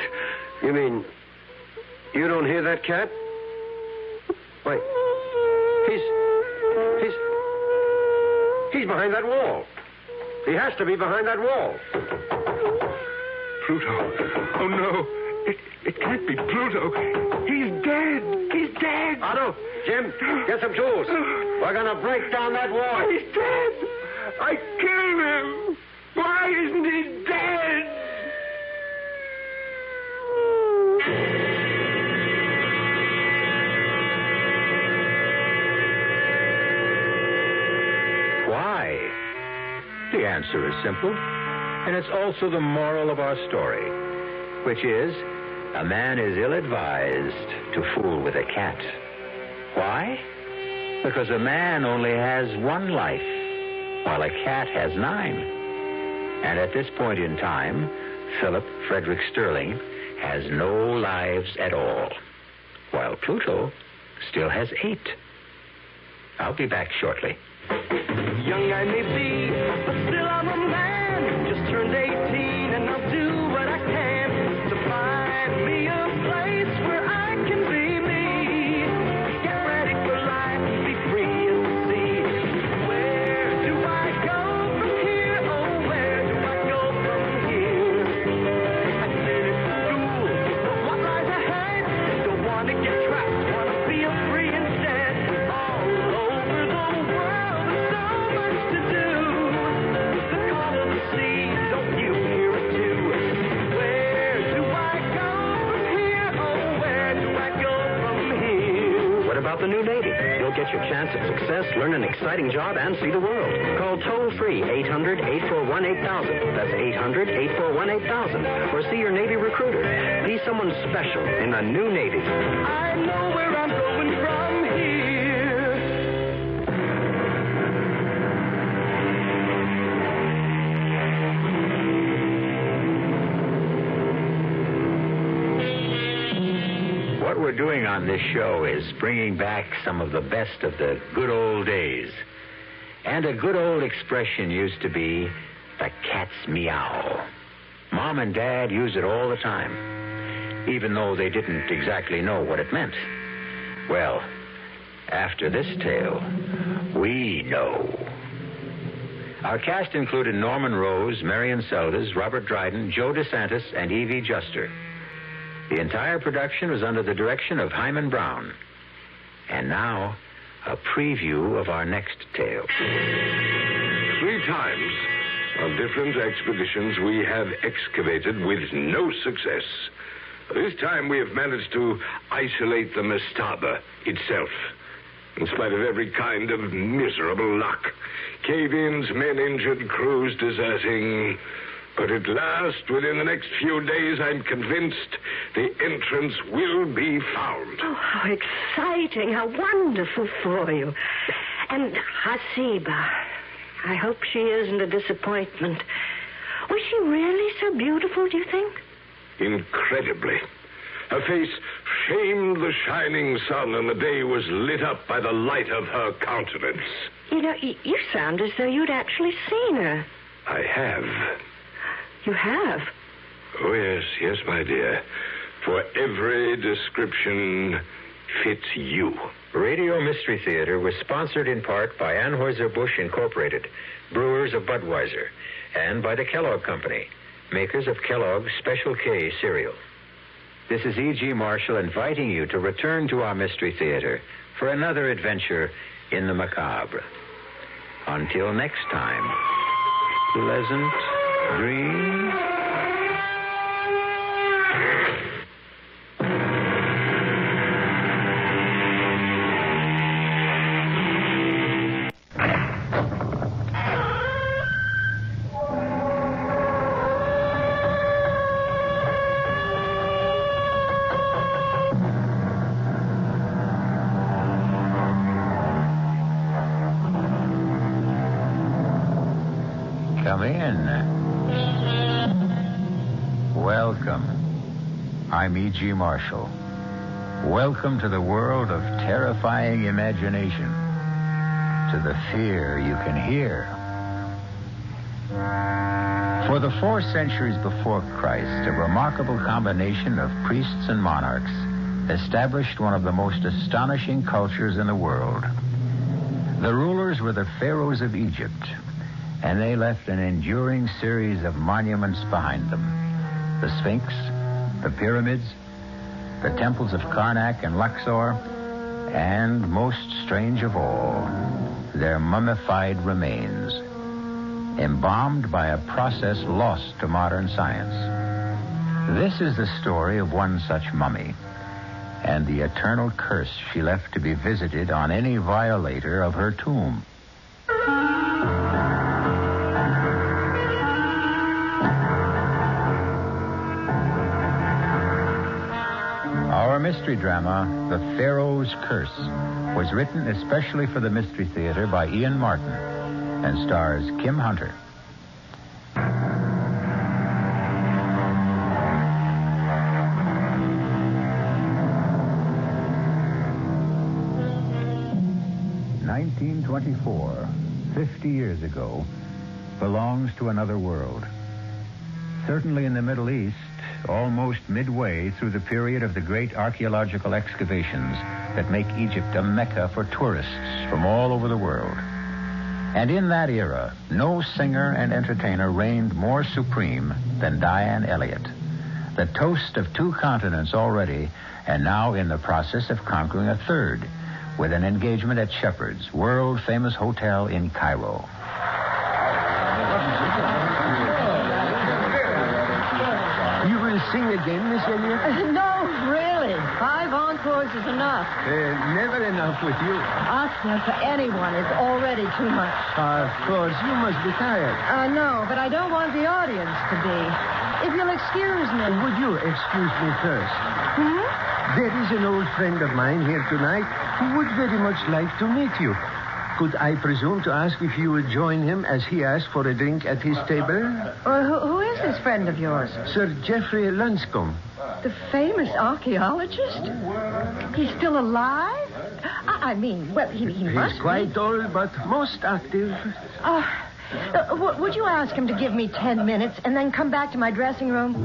You mean you don't hear that cat? Wait. He's behind that wall. He has to be behind that wall. Pluto. Oh, no. It can't be Pluto. He's dead. Otto, Jim, get some tools. We're going to break down that wall. He's dead. I killed him. Why isn't he dead? Why? The answer is simple, and it's also the moral of our story, which is, a man is ill-advised to fool with a cat. Why? Because a man only has one life, while a cat has 9. And at this point in time, Philip Frederick Sterling has no lives at all, while Pluto still has 8. I'll be back shortly. Young I may be, but still I'm a man. Just turned 18 and I'll do what I can to find me a place where I can be me. Get ready for life, be free and see. Where do I go from here? Oh, where do I go from here? I finished school, but what lies ahead? Don't want to get trapped, want to feel free instead. All over the world, there's so much to do. The call of the sea, don't you hear it too? Where do I go from here? Oh, where do I go from here? What about the new Navy? You'll get your chance at success, learn an exciting job, and see the world. Call toll-free 800-841-8000. That's 800-841-8000. Or see your Navy recruiter. Be someone special in the new Navy. I know where I'm going from here. What we're doing on this show is bringing back some of the best of the good old days. And a good old expression used to be, the cat's meow. Mom and Dad use it all the time, even though they didn't exactly know what it meant. Well, after this tale, we know. Our cast included Norman Rose, Marion Seldes, Robert Dryden, Joe DeSantis, and Evie Juster. The entire production was under the direction of Hyman Brown. And now, a preview of our next tale. 3 times on different expeditions we have excavated with no success. This time we have managed to isolate the mastaba itself. In spite of every kind of miserable luck. Cave-ins, men injured, crews deserting. But at last, within the next few days, I'm convinced the entrance will be found. Oh, how exciting, how wonderful for you. And Hasiba, I hope she isn't a disappointment. Was she really so beautiful, do you think? Incredibly. Her face shamed the shining sun, and the day was lit up by the light of her countenance. You know, you sound as though you'd actually seen her. I have. You have? Oh, yes, my dear. For every description fits you. Radio Mystery Theater was sponsored in part by Anheuser-Busch Incorporated, brewers of Budweiser, and by the Kellogg Company, makers of Kellogg's Special K cereal. This is E.G. Marshall inviting you to return to our Mystery Theater for another adventure in the macabre. Until next time, pleasant dreams. Come in. Welcome. I'm E.G. Marshall. Welcome to the world of terrifying imagination, to the fear you can hear. For the 4 centuries before Christ, a remarkable combination of priests and monarchs established one of the most astonishing cultures in the world. The rulers were the pharaohs of Egypt, and they left an enduring series of monuments behind them. The Sphinx, the pyramids, the temples of Karnak and Luxor, and, most strange of all, their mummified remains, embalmed by a process lost to modern science. This is the story of one such mummy, and the eternal curse she left to be visited on any violator of her tomb. Our mystery drama, The Pharaoh's Curse, was written especially for the Mystery Theater by Ian Martin and stars Kim Hunter. "1924, 50 years ago, belongs to another world. Certainly in the Middle East, almost midway through the period of the great archaeological excavations that make Egypt a mecca for tourists from all over the world. And in that era, no singer and entertainer reigned more supreme than Diane Elliott, the toast of 2 continents already, and now in the process of conquering a 3rd, with an engagement at Shepherd's, world-famous hotel in Cairo. You will sing again, Miss Elliott? No, really. 5 encores is enough. Never enough with you. Asking for anyone is already too much. Of course, you must be tired. I know, but I don't want the audience to be. If you'll excuse me. Would you excuse me first? There is an old friend of mine here tonight who would very much like to meet you. Could I presume to ask if you would join him as he asked for a drink at his table? Who is this friend of yours? Sir Geoffrey Lunscombe. The famous archaeologist? He's still alive? I mean, well, he must He's quite old, but most active. Would you ask him to give me 10 minutes and then come back to my dressing room?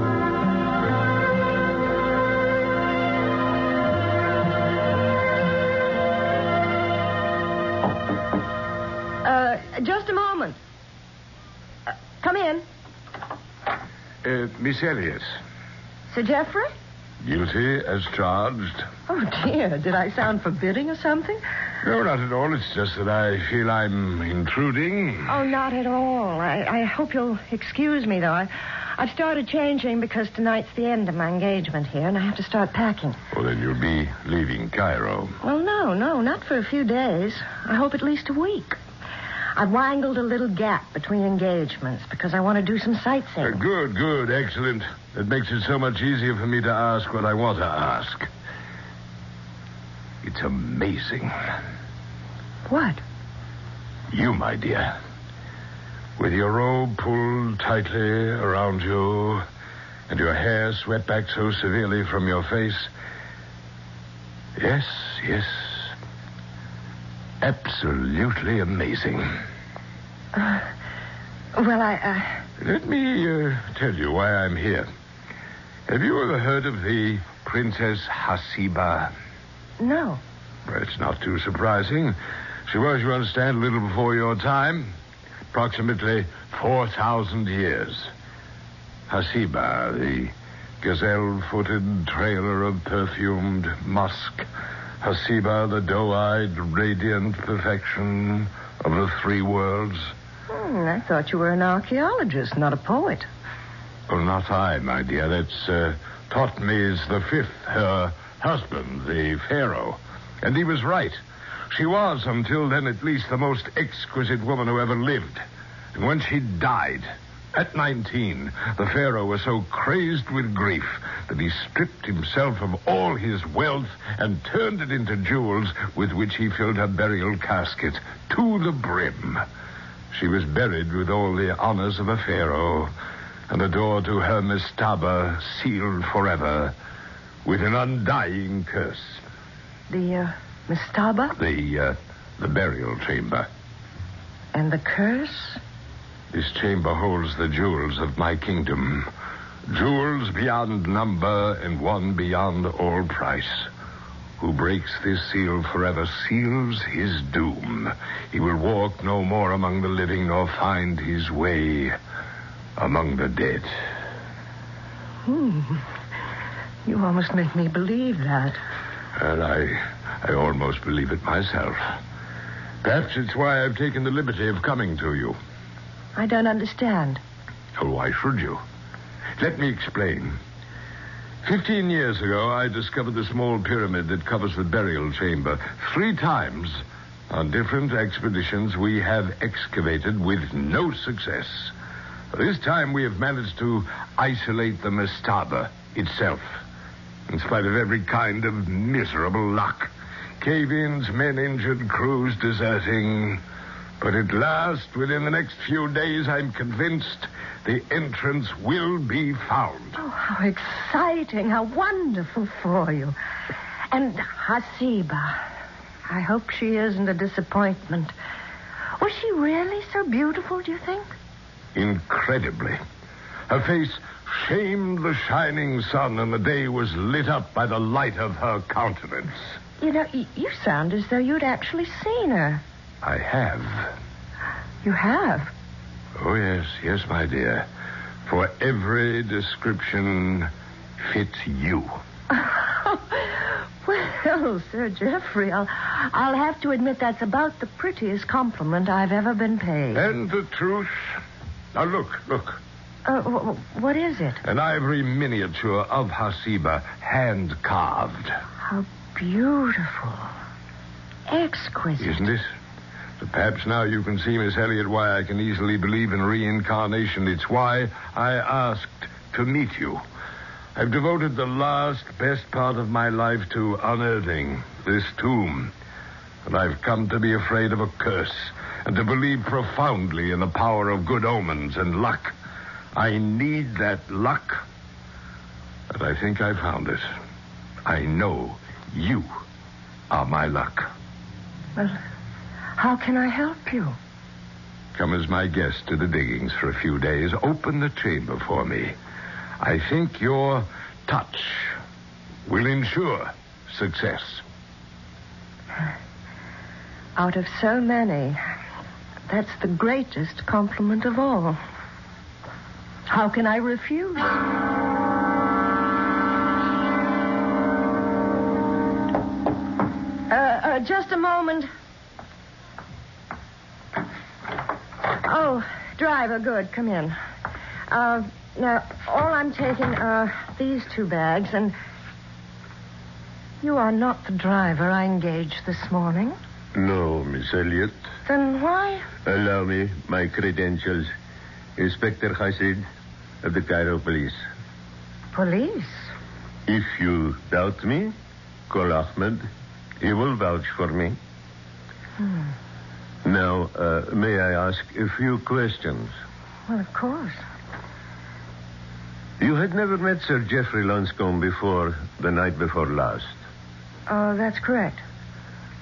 Just a moment. Come in. Miss Elliott. Sir Geoffrey? Guilty as charged. Oh, dear. Did I sound forbidding or something? No, not at all. It's just that I feel I'm intruding. Oh, not at all. I hope you'll excuse me, though. I've started changing because tonight's the end of my engagement here, and I have to start packing. Well, then you'll be leaving Cairo. Well, no, not for a few days. I hope at least a week. I've wangled a little gap between engagements because I want to do some sightseeing. Good, excellent. That makes it so much easier for me to ask what I want to ask. It's amazing. What? You, my dear. With your robe pulled tightly around you and your hair swept back so severely from your face. Yes. Absolutely amazing. Let me tell you why I'm here. Have you ever heard of the Princess Hasiba? No. Well, it's not too surprising. She was, you understand, a little before your time. Approximately 4,000 years. Hasiba, the gazelle-footed trailer of perfumed musk. Hasiba, the doe-eyed, radiant perfection of the three worlds. I thought you were an archaeologist, not a poet. Well, not I, my dear. That's Thotmes V, her husband, the pharaoh. And he was right. She was, until then at least, the most exquisite woman who ever lived. And when she died, at 19, the pharaoh was so crazed with grief that he stripped himself of all his wealth and turned it into jewels with which he filled her burial casket to the brim. She was buried with all the honors of a pharaoh, and the door to her mastaba sealed forever with an undying curse. The mastaba? The burial chamber. And the curse? This chamber holds the jewels of my kingdom. Jewels beyond number and one beyond all price. Who breaks this seal forever seals his doom. He will walk no more among the living nor find his way among the dead. You almost make me believe that. And I almost believe it myself. Perhaps it's why I've taken the liberty of coming to you. I don't understand. Oh, why should you? Let me explain. 15 years ago, I discovered the small pyramid that covers the burial chamber. 3 times, on different expeditions, we have excavated with no success. This time, we have managed to isolate the mastaba itself, in spite of every kind of miserable luck. Cave-ins, men injured, crews deserting. But at last, within the next few days, I'm convinced the entrance will be found. Oh, how exciting, how wonderful for you. And Hasiba, I hope she isn't a disappointment. Was she really so beautiful, do you think? Incredibly. Her face shamed the shining sun, and the day was lit up by the light of her countenance. You know, you sound as though you'd actually seen her. I have. You have? Oh, yes, my dear. For every description fits you. Well, Sir Geoffrey, I'll have to admit that's about the prettiest compliment I've ever been paid. And the truth. Now, look. What is it? An ivory miniature of Hasiba, hand-carved. How beautiful. Exquisite. Isn't it? But perhaps now you can see, Miss Elliot, why I can easily believe in reincarnation. It's why I asked to meet you. I've devoted the last, best part of my life to unearthing this tomb. And I've come to be afraid of a curse and to believe profoundly in the power of good omens and luck. I need that luck. But I think I found it. I know you are my luck. Well, how can I help you? Come as my guest to the diggings for a few days. Open the chamber for me. I think your touch will ensure success. Out of so many, that's the greatest compliment of all. How can I refuse? Just a moment. Oh, driver, good. Come in. Now, all I'm taking are these 2 bags, and you are not the driver I engaged this morning. No, Miss Elliot. Then why? Allow me my credentials. Inspector Hasid of the Cairo Police. Police? If you doubt me, call Ahmed. He will vouch for me. Now, may I ask a few questions? Well, of course. You had never met Sir Geoffrey Lonscombe before the night before last. Oh, that's correct.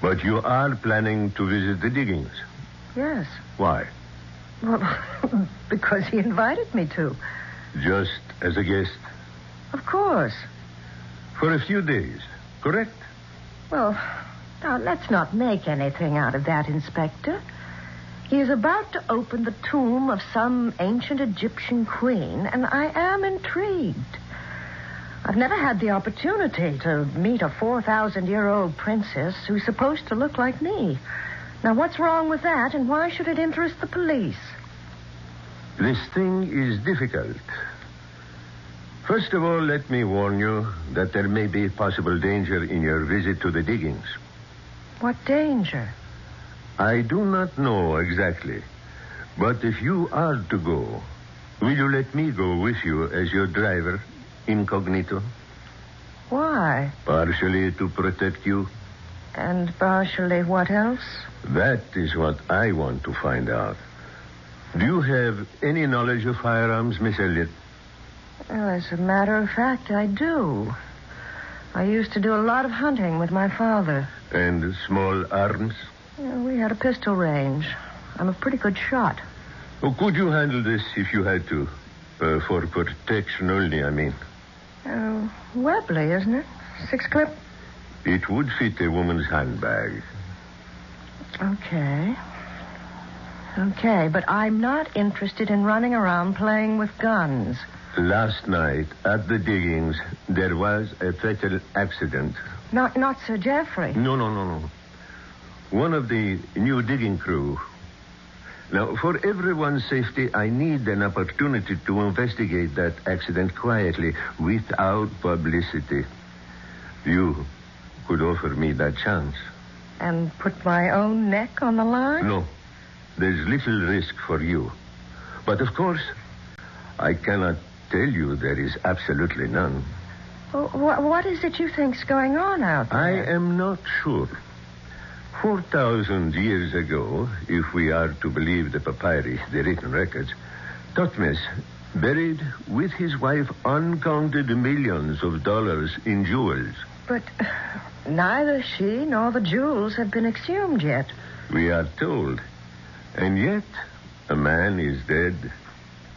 But you are planning to visit the diggings. Yes. Why? Well, because he invited me to. Just as a guest? Of course. For a few days, correct? Well, now, let's not make anything out of that, Inspector. He is about to open the tomb of some ancient Egyptian queen, and I am intrigued. I've never had the opportunity to meet a 4,000-year-old princess who's supposed to look like me. Now, what's wrong with that, and why should it interest the police? This thing is difficult. First of all, let me warn you that there may be possible danger in your visit to the diggings. What danger? I do not know exactly. But if you are to go, will you let me go with you as your driver, incognito? Why? Partially to protect you. And partially what else? That is what I want to find out. Do you have any knowledge of firearms, Miss Elliot? Well, as a matter of fact, I do. I used to do a lot of hunting with my father. And small arms? We had a pistol range. I'm a pretty good shot. Oh, could you handle this if you had to? For protection only, I mean. Webley, isn't it? 6-clip? It would fit a woman's handbag. Okay. Okay, but I'm not interested in running around playing with guns. Last night, at the diggings, there was a fatal accident. Not Sir Geoffrey. No. One of the new digging crew. Now, for everyone's safety, I need an opportunity to investigate that accident quietly, without publicity. You could offer me that chance. And put my own neck on the line? No. There's little risk for you. But, of course, I cannot tell you there is absolutely none. What is it you think's going on out there? I am not sure. 4,000 years ago, if we are to believe the papyri, the written records, Thutmose buried with his wife uncounted millions of dollars in jewels. But neither she nor the jewels have been exhumed yet. We are told. And yet, a man is dead.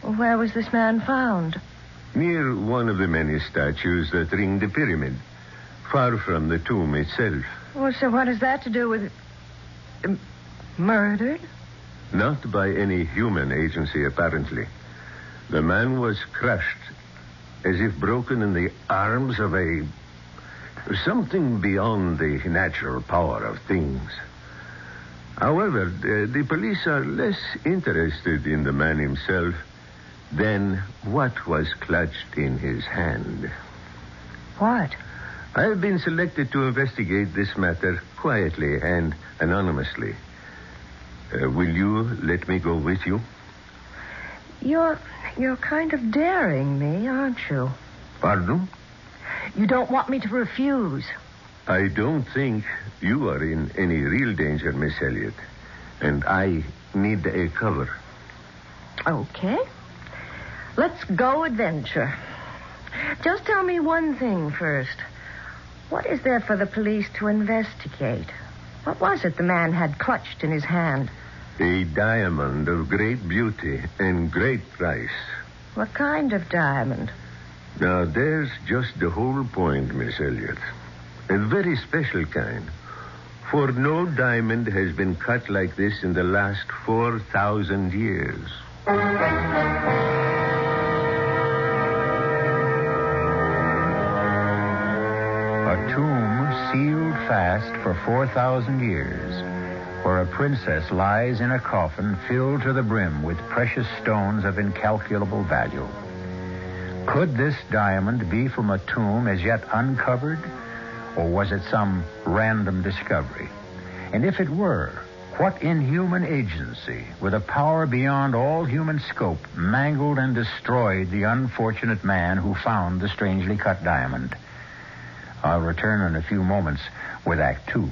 Where was this man found? Near one of the many statues that ring the pyramid, far from the tomb itself. Well, so what has that to do with... murdered? Not by any human agency, apparently. The man was crushed, as if broken in the arms of something beyond the natural power of things. However, the police are less interested in the man himself than what was clutched in his hand. What? I have been selected to investigate this matter quietly and anonymously. Will you let me go with you? You're kind of daring me, aren't you? Pardon? You don't want me to refuse. I don't think you are in any real danger, Miss Elliot. And I need a cover. Okay. Let's go adventure. Just tell me one thing first. What is there for the police to investigate? What was it the man had clutched in his hand? A diamond of great beauty and great price. What kind of diamond? Now, there's just the whole point, Miss Elliot. A very special kind. For no diamond has been cut like this in the last 4,000 years. A tomb sealed fast for 4,000 years, where a princess lies in a coffin filled to the brim with precious stones of incalculable value. Could this diamond be from a tomb as yet uncovered, or was it some random discovery? And if it were, what inhuman agency, with a power beyond all human scope, mangled and destroyed the unfortunate man who found the strangely cut diamond? I'll return in a few moments with Act Two.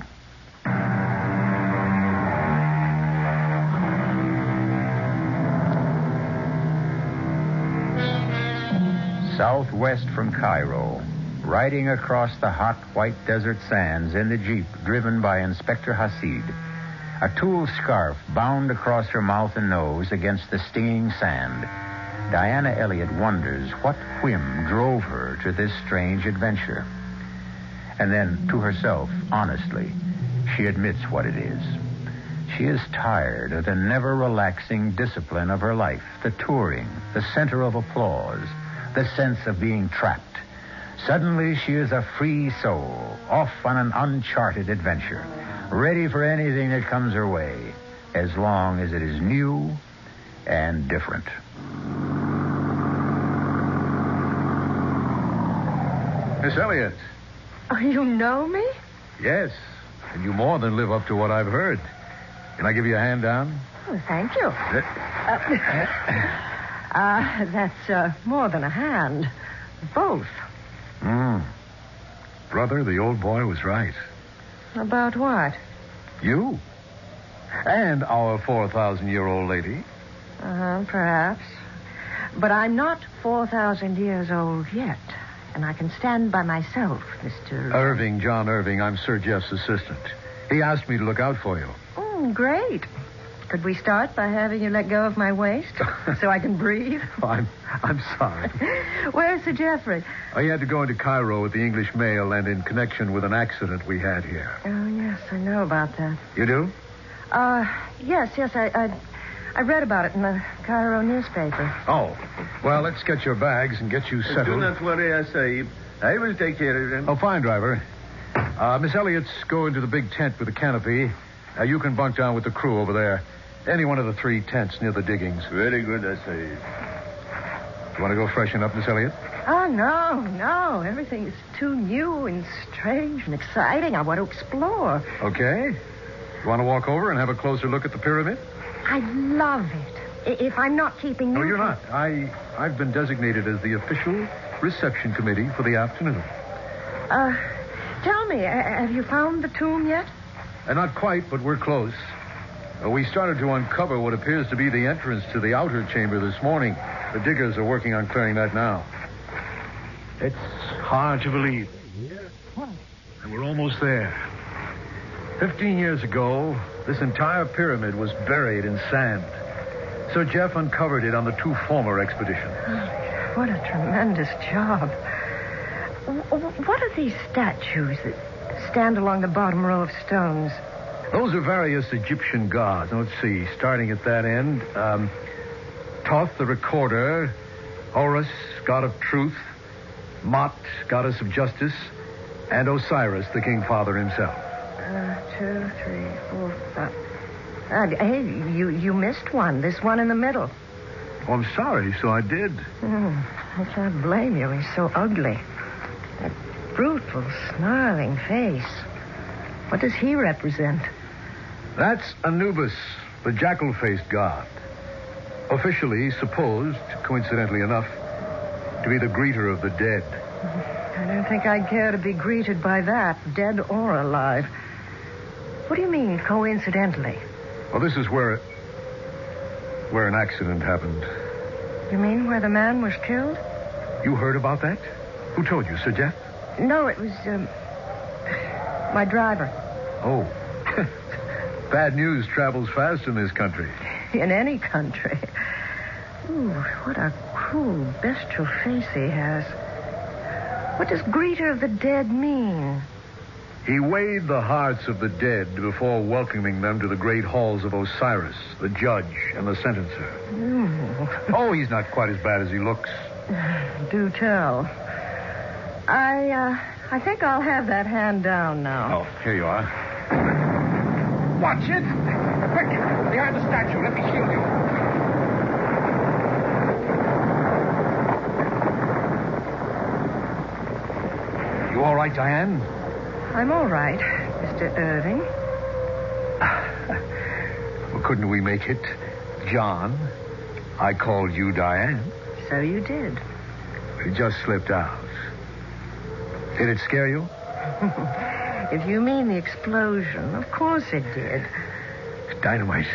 Southwest from Cairo, riding across the hot white desert sands in the Jeep driven by Inspector Hasid, a tulle scarf bound across her mouth and nose against the stinging sand, Diana Elliott wonders what whim drove her to this strange adventure. And then, to herself, honestly, she admits what it is. She is tired of the never-relaxing discipline of her life, the touring, the center of applause, the sense of being trapped. Suddenly, she is a free soul, off on an uncharted adventure, ready for anything that comes her way, as long as it is new and different. Miss Elliott. Oh, you know me? Yes, and you more than live up to what I've heard. Can I give you a hand down? Oh, thank you. That's more than a hand. Both. Brother, the old boy was right. About what? You. And our 4,000-year-old lady. Perhaps. But I'm not 4,000 years old yet. And I can stand by myself, Mr. Irving, John Irving. I'm Sir Jeff's assistant. He asked me to look out for you. Oh, great. Could we start by having you let go of my waist so I can breathe? I'm sorry. Where's Sir Jeffrey? He had to go into Cairo with the English mail and in connection with an accident we had here. Oh, yes, I know about that. You do? Yes, I read about it in the Cairo newspaper. Oh. Well, let's get your bags and get you settled. Do not worry, Sahib. I will take care of them. Oh, fine, driver. Miss Elliott's go into the big tent with the canopy. You can bunk down with the crew over there. Any one of the 3 tents near the diggings. Very good, Sahib. You want to go freshen up, Miss Elliott? Oh, no. Everything is too new and strange and exciting. I want to explore. Okay. You want to walk over and have a closer look at the pyramid? I love it. If I'm not keeping you... No, you're not. I've been designated as the official reception committee for the afternoon. Tell me, have you found the tomb yet? Not quite, but we're close. We started to uncover what appears to be the entrance to the outer chamber this morning. The diggers are working on clearing that now. It's hard to believe. And we're almost there. 15 years ago, this entire pyramid was buried in sand. Sir Jeff uncovered it on the 2 former expeditions. Oh, what a tremendous job. What are these statues that stand along the bottom row of stones? Those are various Egyptian gods. Now, let's see. Starting at that end, Thoth, the recorder, Horus, god of truth, Mot, goddess of justice, and Osiris, the king father himself. 2, 3, 4, 5. Hey, you missed one. This one in the middle. Oh, I'm sorry. So I did. I can't blame you. He's so ugly. That brutal, snarling face. What does he represent? That's Anubis, the jackal-faced god. Officially supposed, coincidentally enough, to be the greeter of the dead. I don't think I'd care to be greeted by that, dead or alive. What do you mean, coincidentally? Well, this is where an accident happened. You mean where the man was killed? You heard about that? Who told you, Sir Jeff? No, it was, my driver. Oh. Bad news travels fast in this country. In any country. Ooh, what a cruel, bestial face he has. What does greeter of the dead mean? He weighed the hearts of the dead before welcoming them to the great halls of Osiris, the judge and the sentencer. Oh, he's not quite as bad as he looks. Do tell. I think I'll have that hand down now. Oh, here you are. Watch it. Quick, behind the statue. Let me shield you. You all right, Diane? I'm all right, Mr. Irving. Well, couldn't we make it John? I called you Diane. So you did. It just slipped out. Did it scare you? If you mean the explosion, of course it did. Dynamite.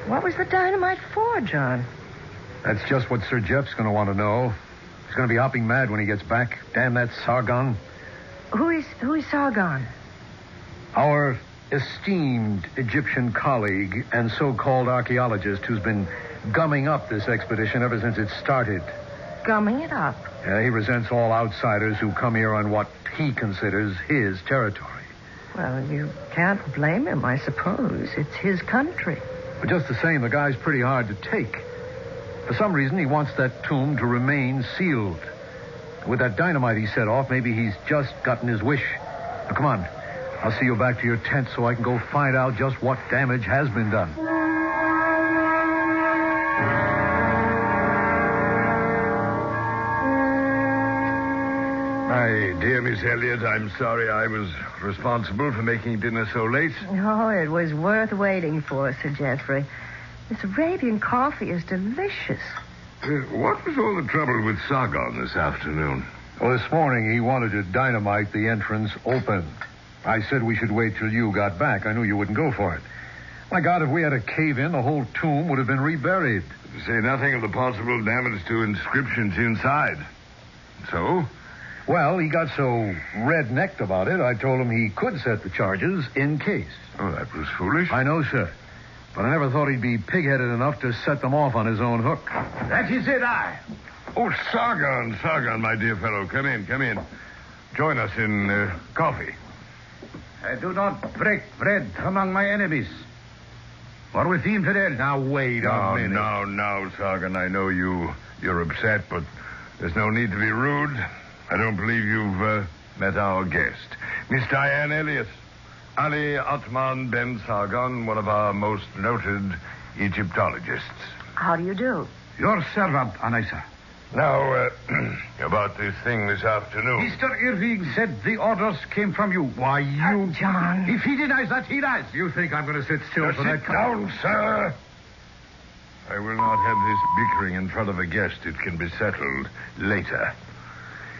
What was the dynamite for, John? That's just what Sir Jeff's going to want to know. He's going to be hopping mad when he gets back. Damn that Sargon. Who is Sargon? Our esteemed Egyptian colleague and so-called archaeologist who's been gumming up this expedition ever since it started. Gumming it up? Yeah, he resents all outsiders who come here on what he considers his territory. Well, you can't blame him, I suppose. It's his country. But just the same, the guy's pretty hard to take. For some reason, he wants that tomb to remain sealed. With that dynamite he set off, maybe he's just gotten his wish. Now, come on. I'll see you back to your tent so I can go find out just what damage has been done. My dear Miss Elliot, I'm sorry I was responsible for making dinner so late. Oh, it was worth waiting for, Sir Geoffrey. This Arabian coffee is delicious. What was all the trouble with Sargon this afternoon? Well, this morning he wanted to dynamite the entrance open. I said we should wait till you got back. I knew you wouldn't go for it. My God, if we had a cave-in, the whole tomb would have been reburied. To say nothing of the possible damage to inscriptions inside. So? Well, he got so red-necked about it, I told him he could set the charges in case. Oh, that was foolish. I know, sir. But I never thought he'd be pig-headed enough to set them off on his own hook. That is it, Oh, Sargon, my dear fellow. Come in. Join us in coffee. I do not break bread among my enemies. Or with the infidel. Now, wait a minute. No, Sargon. I know you're upset, but there's no need to be rude. I don't believe you've met our guest. Miss Diane Elliot. Ali Atman Ben Sargon, one of our most noted Egyptologists. How do you do? Your servant, Anissa. Now, about this thing this afternoon. Mr. Irving said the orders came from you. Why, you... John. If he denies that, he lies. You think I'm going to sit still for that... Sit down, sir. I will not have this bickering in front of a guest. It can be settled later.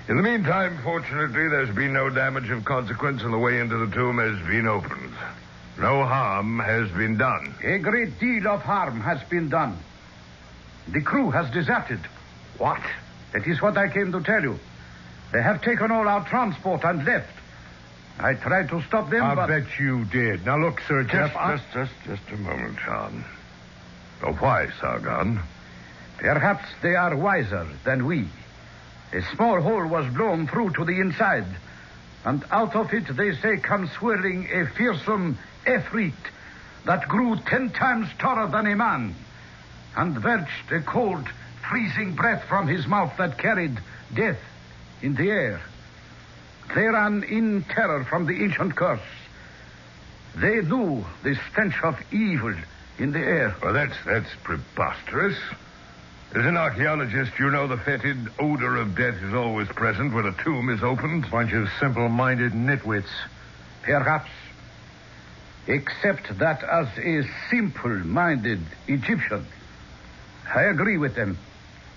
In the meantime, fortunately, there's been no damage of consequence, and the way into the tomb has been opened. No harm has been done. A great deal of harm has been done. The crew has deserted. What? That is what I came to tell you. They have taken all our transport and left. I tried to stop them, I bet you did. Now, look, Sir Jeff... Just a moment, John. Oh, why, Sargon? Perhaps they are wiser than we. A small hole was blown through to the inside, and out of it, they say, comes swirling a fearsome Efreet that grew 10 times taller than a man, and belched a cold, freezing breath from his mouth that carried death in the air. They ran in terror from the ancient curse. They knew the stench of evil in the air. Well, that's preposterous. As an archaeologist, you know the fetid odor of death is always present when a tomb is opened. Bunch of simple-minded nitwits. Perhaps. Except that as a simple-minded Egyptian, I agree with them.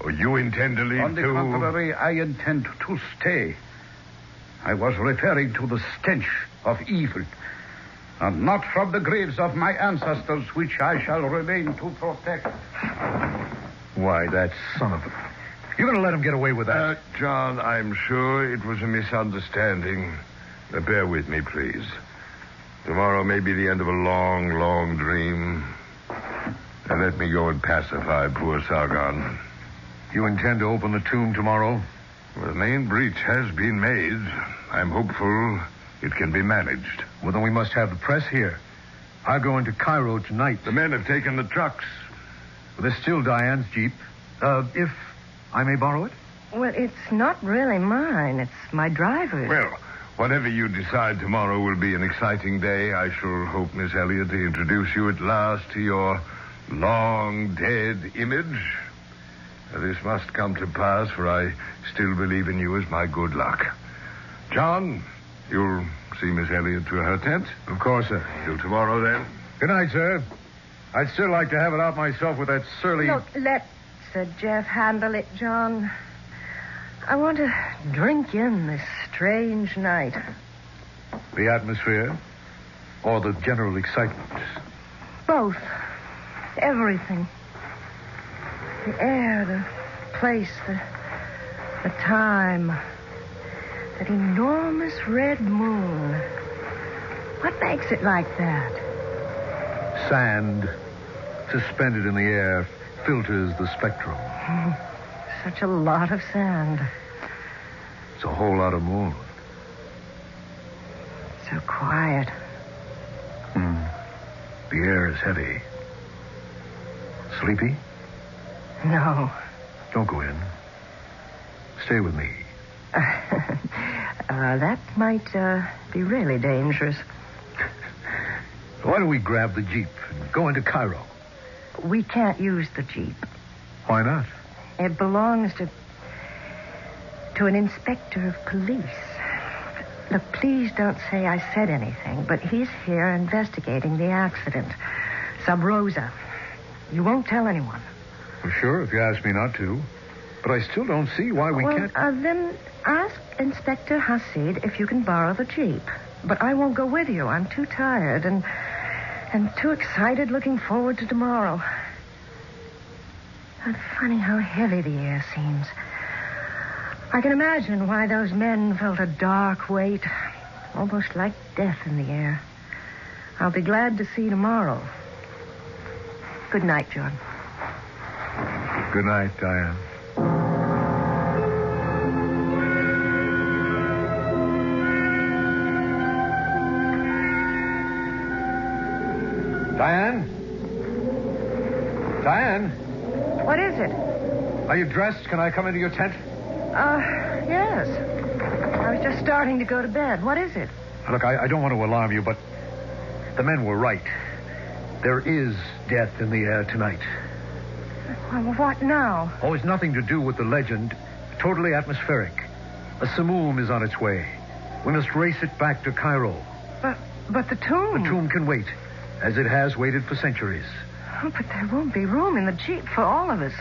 Oh, you intend to leave On the contrary, I intend to stay. I was referring to the stench of evil, and not from the graves of my ancestors, which I shall remain to protect. Why, that son of a... You're going to let him get away with that? John, I'm sure it was a misunderstanding. Bear with me, please. Tomorrow may be the end of a long, long dream. And let me go and pacify poor Sargon. You intend to open the tomb tomorrow? Well, the main breach has been made. I'm hopeful it can be managed. Well, then we must have the press here. I'll go into Cairo tonight. The men have taken the trucks. Well, there's still Diane's Jeep. If I may borrow it? Well, it's not really mine. It's my driver's. Well, Whatever you decide tomorrow will be an exciting day. I shall hope, Miss Elliot, to introduce you at last to your long-dead image. This must come to pass, for I still believe in you as my good luck. John, you'll see Miss Elliot to her tent? Of course, sir. Till tomorrow, then. Good night, sir. I'd still like to have it out myself with that surly... Look, let Sir Jeff handle it, John. I want to drink in this strange night. The atmosphere or the general excitement? Both. Everything. The air, the place, the time. That enormous red moon. What makes it like that? Sand suspended in the air filters the spectrum. Such a lot of sand. It's a whole lot of moon. So quiet. The air is heavy. Sleepy? No. Don't go in. Stay with me. That might be really dangerous. Why don't we grab the Jeep and go into Cairo? We can't use the Jeep. Why not? It belongs to an inspector of police. Look, please don't say I said anything, but he's here investigating the accident. Sub Rosa. You won't tell anyone. Well, sure, if you ask me not to. But I still don't see why we can't... Then ask Inspector Hasid if you can borrow the Jeep. But I won't go with you. I'm too tired and too excited looking forward to tomorrow. It's funny how heavy the air seems. I can imagine why those men felt a dark weight, almost like death in the air. I'll be glad to see you tomorrow. Good night, John. Good night, Diane. Diane? Diane? What is it? Are you dressed? Can I come into your tent? Yes. I was just starting to go to bed. What is it? Look, I don't want to alarm you, but the men were right. There is death in the air tonight. Well, what now? Oh, it's nothing to do with the legend. Totally atmospheric. A simoom is on its way. We must race it back to Cairo. But the tomb... The tomb can wait, as it has waited for centuries. Oh, but there won't be room in the Jeep for all of us.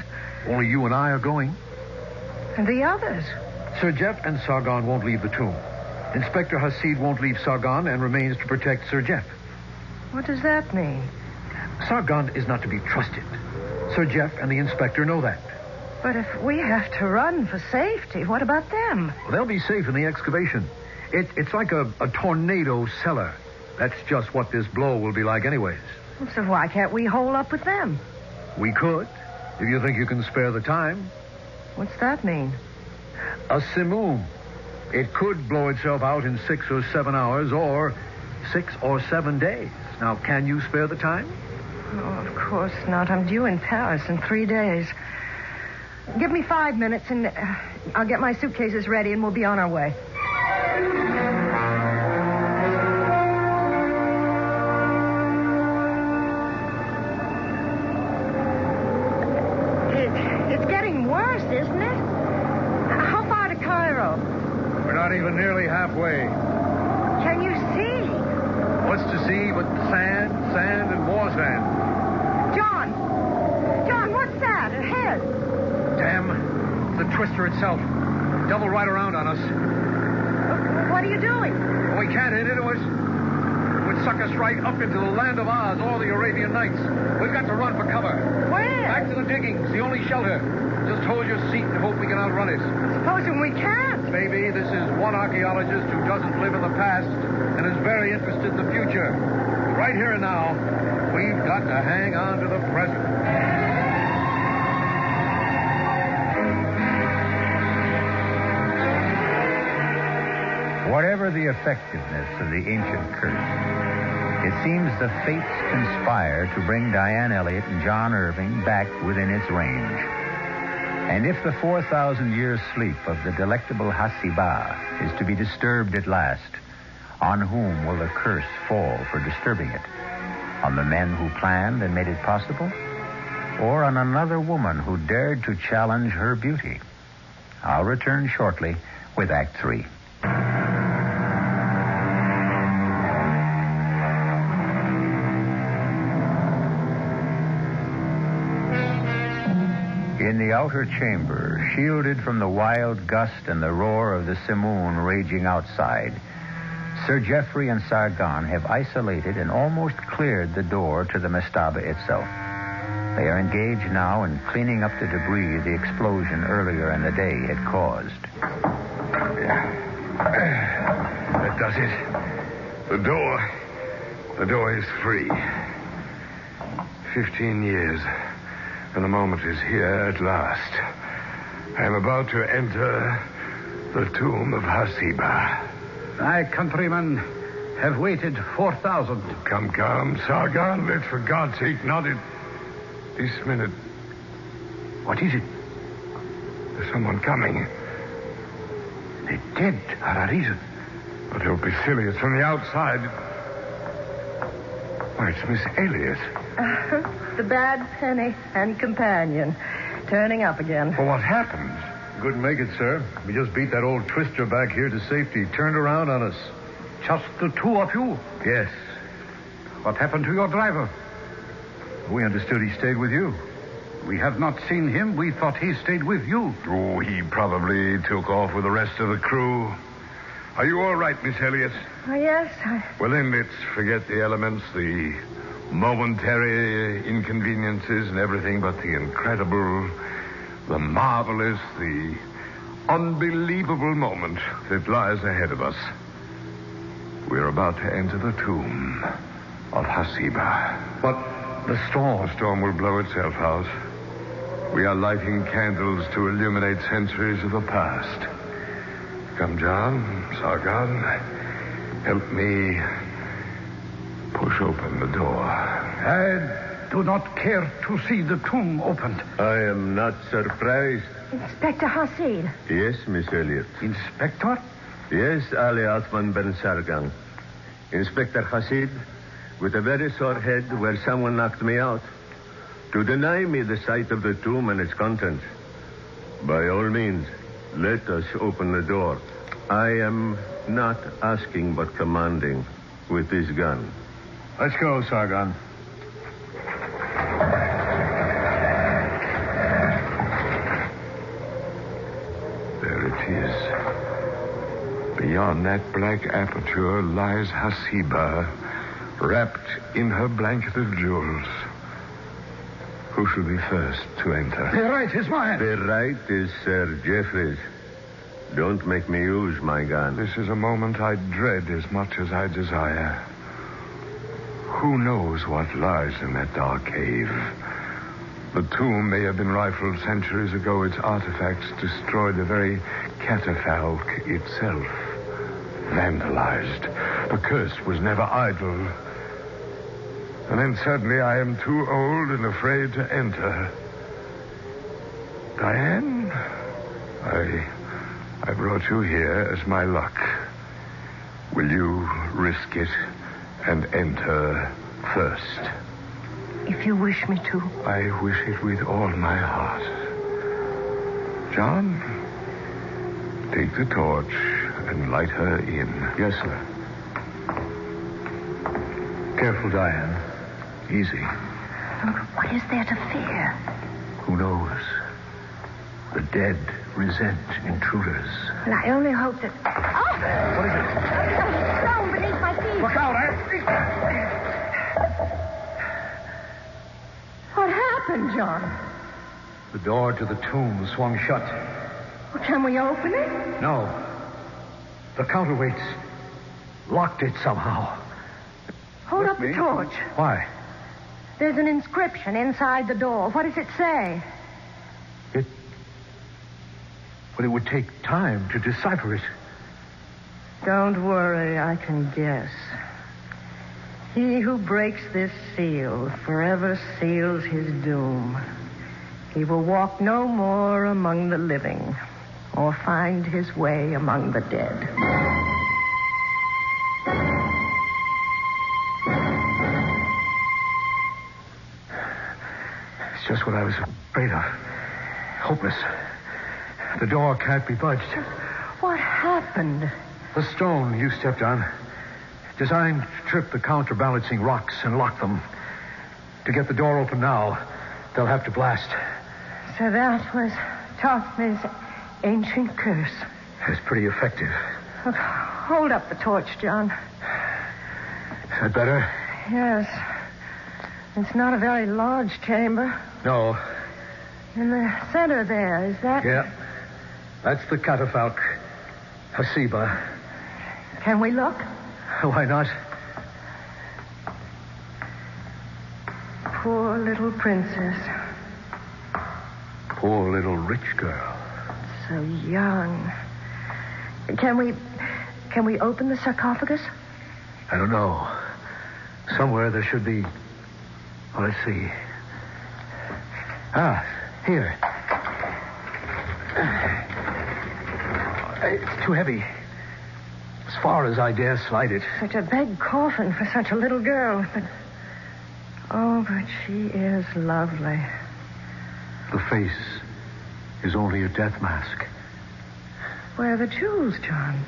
Only you and I are going. And the others? Sir Jeff and Sargon won't leave the tomb. Inspector Hasid won't leave Sargon and remains to protect Sir Jeff. What does that mean? Sargon is not to be trusted. Sir Jeff and the inspector know that. But if we have to run for safety, what about them? Well, they'll be safe in the excavation. It's like a tornado cellar. That's just what this blow will be like anyways. So why can't we hole up with them? We could, if you think you can spare the time. What's that mean? A simoom. It could blow itself out in 6 or 7 hours or 6 or 7 days. Now, can you spare the time? Oh, of course not. I'm due in Paris in 3 days. Give me 5 minutes and I'll get my suitcases ready and we'll be on our way. It's getting worse, isn't it? How far to Cairo? We're not even nearly halfway. Can you see? What's to see but sand, sand, and more sand? John, what's that? Ahead. Damn. The twister itself. Double right around on us. What are you doing? Well, we can't hit into it. It would suck us right up into the land of Oz or the Arabian Nights. We've got to run for cover. Where? Back to the diggings, the only shelter. Just hold your seat and hope we can outrun it. Supposing we can't. Baby, this is one archaeologist who doesn't live in the past and is very interested in the future. Right here and now, we've got to hang on to the present. Whatever the effectiveness of the ancient curse, it seems the fates conspire to bring Diane Elliott and John Irving back within its range. And if the 4,000-year sleep of the delectable Hasiba is to be disturbed at last, on whom will the curse fall for disturbing it? On the men who planned and made it possible? Or on another woman who dared to challenge her beauty? I'll return shortly with Act 3. In the outer chamber, shielded from the wild gust and the roar of the simoon raging outside, Sir Geoffrey and Sargon have isolated and almost cleared the door to the mastaba itself. They are engaged now in cleaning up the debris the explosion earlier in the day had caused. That does it. The door is free. 15 years, and the moment is here at last. I am about to enter the tomb of Hasiba. My countrymen have waited 4,000. Come, Sargon, let's for God's sake not at this minute. What is it? There's someone coming. The dead are arisen. But don't be silly. It's from the outside. Why, it's Miss Elliot. The bad penny and companion. Turning up again. Well, what happened? Couldn't make it, sir. We just beat that old twister back here to safety. Turned around on us. Just the two of you? Yes. What happened to your driver? We understood he stayed with you. We have not seen him. We thought he stayed with you. Oh, he probably took off with the rest of the crew. Are you all right, Miss Elliot? Oh, yes. Well, then let's forget the elements, the momentary inconveniences and everything but the incredible, the marvelous, the unbelievable moment that lies ahead of us. We're about to enter the tomb of Hasiba. But the storm... The storm will blow itself out. We are lighting candles to illuminate centuries of the past. Come, John, Sargon, help me push open the door. I do not care to see the tomb opened. I am not surprised. Inspector Hasid. Yes, Miss Elliot. Inspector? Yes, Ali Atman Ben Sargan. Inspector Hasid, with a very sore head where someone knocked me out. To deny me the sight of the tomb and its contents. By all means, let us open the door. I am not asking but commanding with this gun. Let's go, Sargon. There it is. Beyond that black aperture lies Hasiba, wrapped in her blanket of jewels. Who should be first to enter? The right is mine. The right is Sir Geoffrey's. Don't make me use my gun. This is a moment I dread as much as I desire. Who knows what lies in that dark cave? The tomb may have been rifled centuries ago. Its artifacts destroyed the very catafalque itself. Vandalized. The curse was never idle. And then suddenly I am too old and afraid to enter. Diane, I brought you here as my luck. Will you risk it and enter first? If you wish me to. I wish it with all my heart. John, take the torch and light her in. Yes, sir. Careful, Diane. Easy. What is there to fear? Who knows? The dead resent intruders. Well, I only hope that... Oh! What is it? Something thrown beneath my feet. Look out, What happened, John? The door to the tomb swung shut. Well, can we open it? No. The counterweights locked it somehow. Hold up the torch. Why? There's an inscription inside the door. What does it say? But it would take time to decipher it. Don't worry, I can guess. He who breaks this seal forever seals his doom. He will walk no more among the living or find his way among the dead. It's just what I was afraid of. Hopeless. The door can't be budged. What happened? The stone you stepped on, designed to trip the counterbalancing rocks and lock them. To get the door open now, they'll have to blast. So that was Tophne's ancient curse. It's pretty effective. Look, hold up the torch, John. Is that better? Yes. It's not a very large chamber. No. In the center there, is that? Yeah. That's the catafalque. Hasiba. Can we look? Why not? Poor little princess. Poor little rich girl. So young. Can we open the sarcophagus? I don't know. Somewhere there should be... Well, let's see. Ah, here. It's too heavy. As far as I dare slide it. Such a big coffin for such a little girl. But she is lovely. The face is only a death mask. Where are the jewels, John?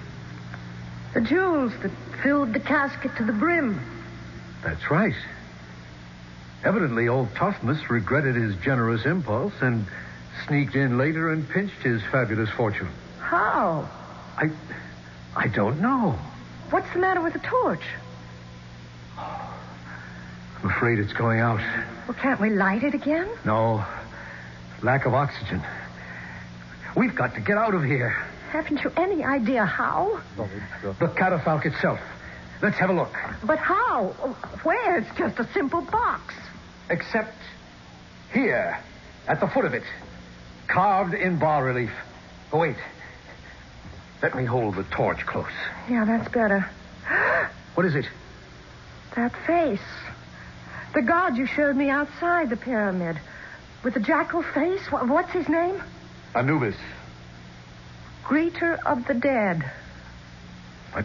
The jewels that filled the casket to the brim. That's right. Evidently, old Tophmus regretted his generous impulse and sneaked in later and pinched his fabulous fortune. How? I don't know. What's the matter with the torch? I'm afraid it's going out. Well, can't we light it again? No. Lack of oxygen. We've got to get out of here. Haven't you any idea how? The catafalque itself. Let's have a look. But how? Where? It's just a simple box. Except here, at the foot of it. Carved in bas-relief. Oh, wait. Let me hold the torch close. Yeah, that's better. What is it? That face. The god you showed me outside the pyramid. With the jackal face. What's his name? Anubis. Greeter of the dead. But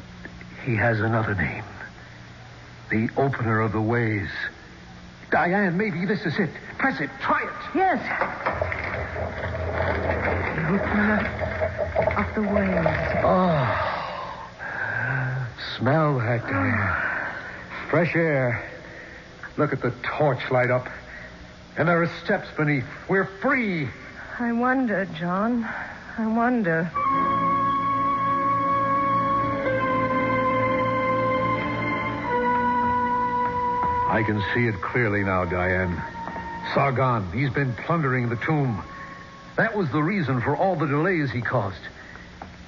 he has another name. The opener of the ways. Diane, maybe this is it. Press it. Try it. Yes. The opener of the ways. Oh. Smell that, Diane. Fresh air. Look at the torch light up. And there are steps beneath. We're free. I wonder, John. I wonder. I can see it clearly now, Diane. Sargon, he's been plundering the tomb. That was the reason for all the delays he caused.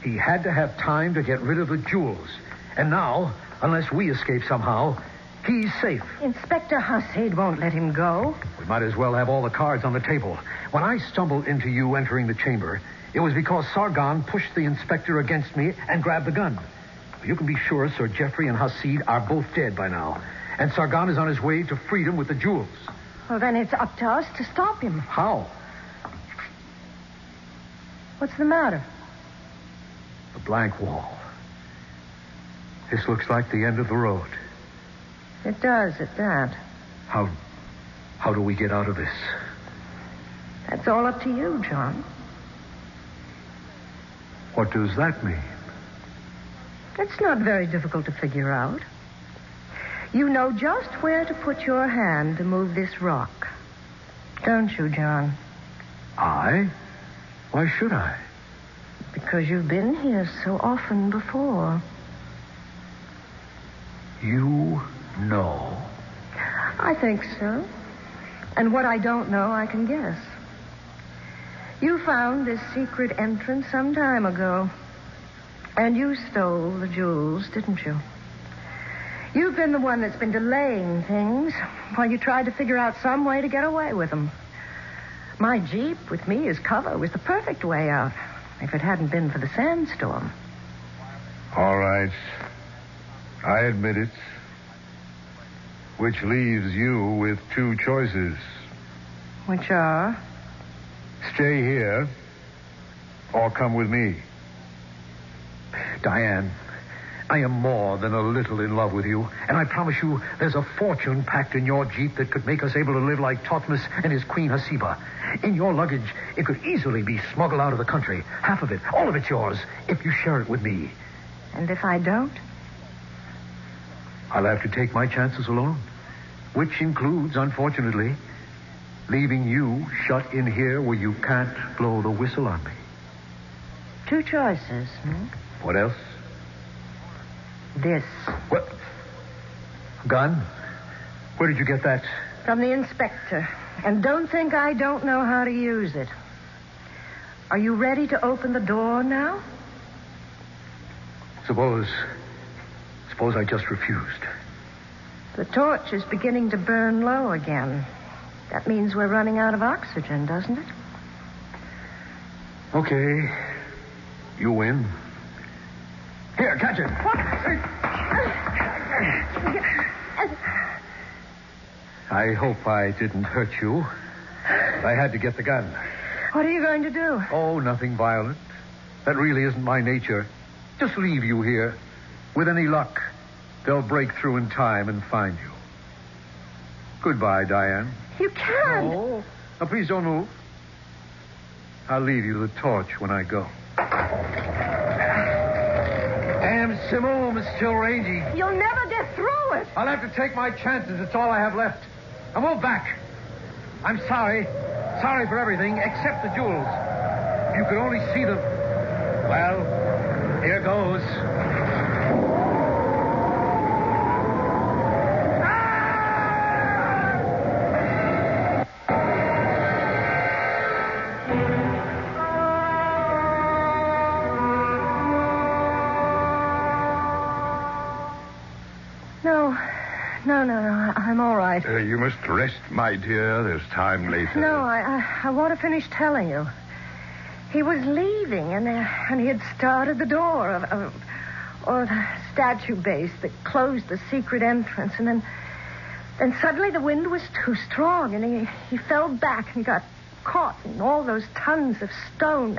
He had to have time to get rid of the jewels. And now, unless we escape somehow, he's safe. Inspector Hasid won't let him go. We might as well have all the cards on the table. When I stumbled into you entering the chamber, it was because Sargon pushed the inspector against me and grabbed the gun. You can be sure Sir Geoffrey and Hasid are both dead by now. And Sargon is on his way to freedom with the jewels. Well, then it's up to us to stop him. How? What's the matter? The blank wall. This looks like the end of the road. It does, at that. How do we get out of this? That's all up to you, John. What does that mean? It's not very difficult to figure out. You know just where to put your hand to move this rock. Don't you, John? I? Why should I? Because you've been here so often before. You know? I think so. And what I don't know, I can guess. You found this secret entrance some time ago. And you stole the jewels, didn't you? You've been the one that's been delaying things while you tried to figure out some way to get away with them. My Jeep with me as cover was the perfect way out, if it hadn't been for the sandstorm. All right. I admit it. Which leaves you with two choices. Which are? Stay here or come with me. Diane, I am more than a little in love with you, and I promise you there's a fortune packed in your Jeep that could make us able to live like Thutmose and his queen Hasiba. In your luggage, it could easily be smuggled out of the country. Half of it, all of it's yours, if you share it with me. And if I don't? I'll have to take my chances alone, which includes, unfortunately, leaving you shut in here where you can't blow the whistle on me. 2 choices, What else? This. What? Gun? Where did you get that? From the inspector. And don't think I don't know how to use it. Are you ready to open the door now? Suppose I just refused. The torch is beginning to burn low again. That means we're running out of oxygen, doesn't it? Okay. You win. Here, catch it. I hope I didn't hurt you. I had to get the gun. What are you going to do? Oh, nothing violent. That really isn't my nature. Just leave you here. With any luck, they'll break through in time and find you. Goodbye, Diane. You can't. No. Now, please don't move. I'll leave you the torch when I go. Damn Simone is still rangy. You'll never get through it. I'll have to take my chances. It's all I have left. Now move back. I'm sorry. Sorry for everything except the jewels. If you could only see them. Well, here goes. No. I'm all right. You must rest, my dear. There's time later. No, I want to finish telling you. He was leaving, and he had started the door of the statue base that closed the secret entrance, and then suddenly the wind was too strong, and he fell back and got caught in all those tons of stone,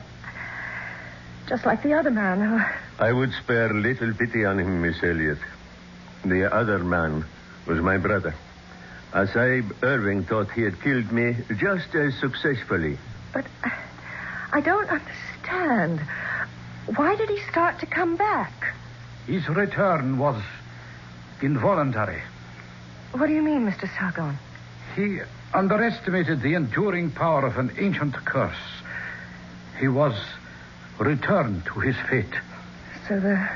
just like the other man. I would spare little pity on him, Miss Elliot. The other man was my brother. Sahib Irving thought he had killed me just as successfully. But I don't understand. Why did he start to come back? His return was involuntary. What do you mean, Mr. Sargon? He underestimated the enduring power of an ancient curse. He was returned to his fate. So the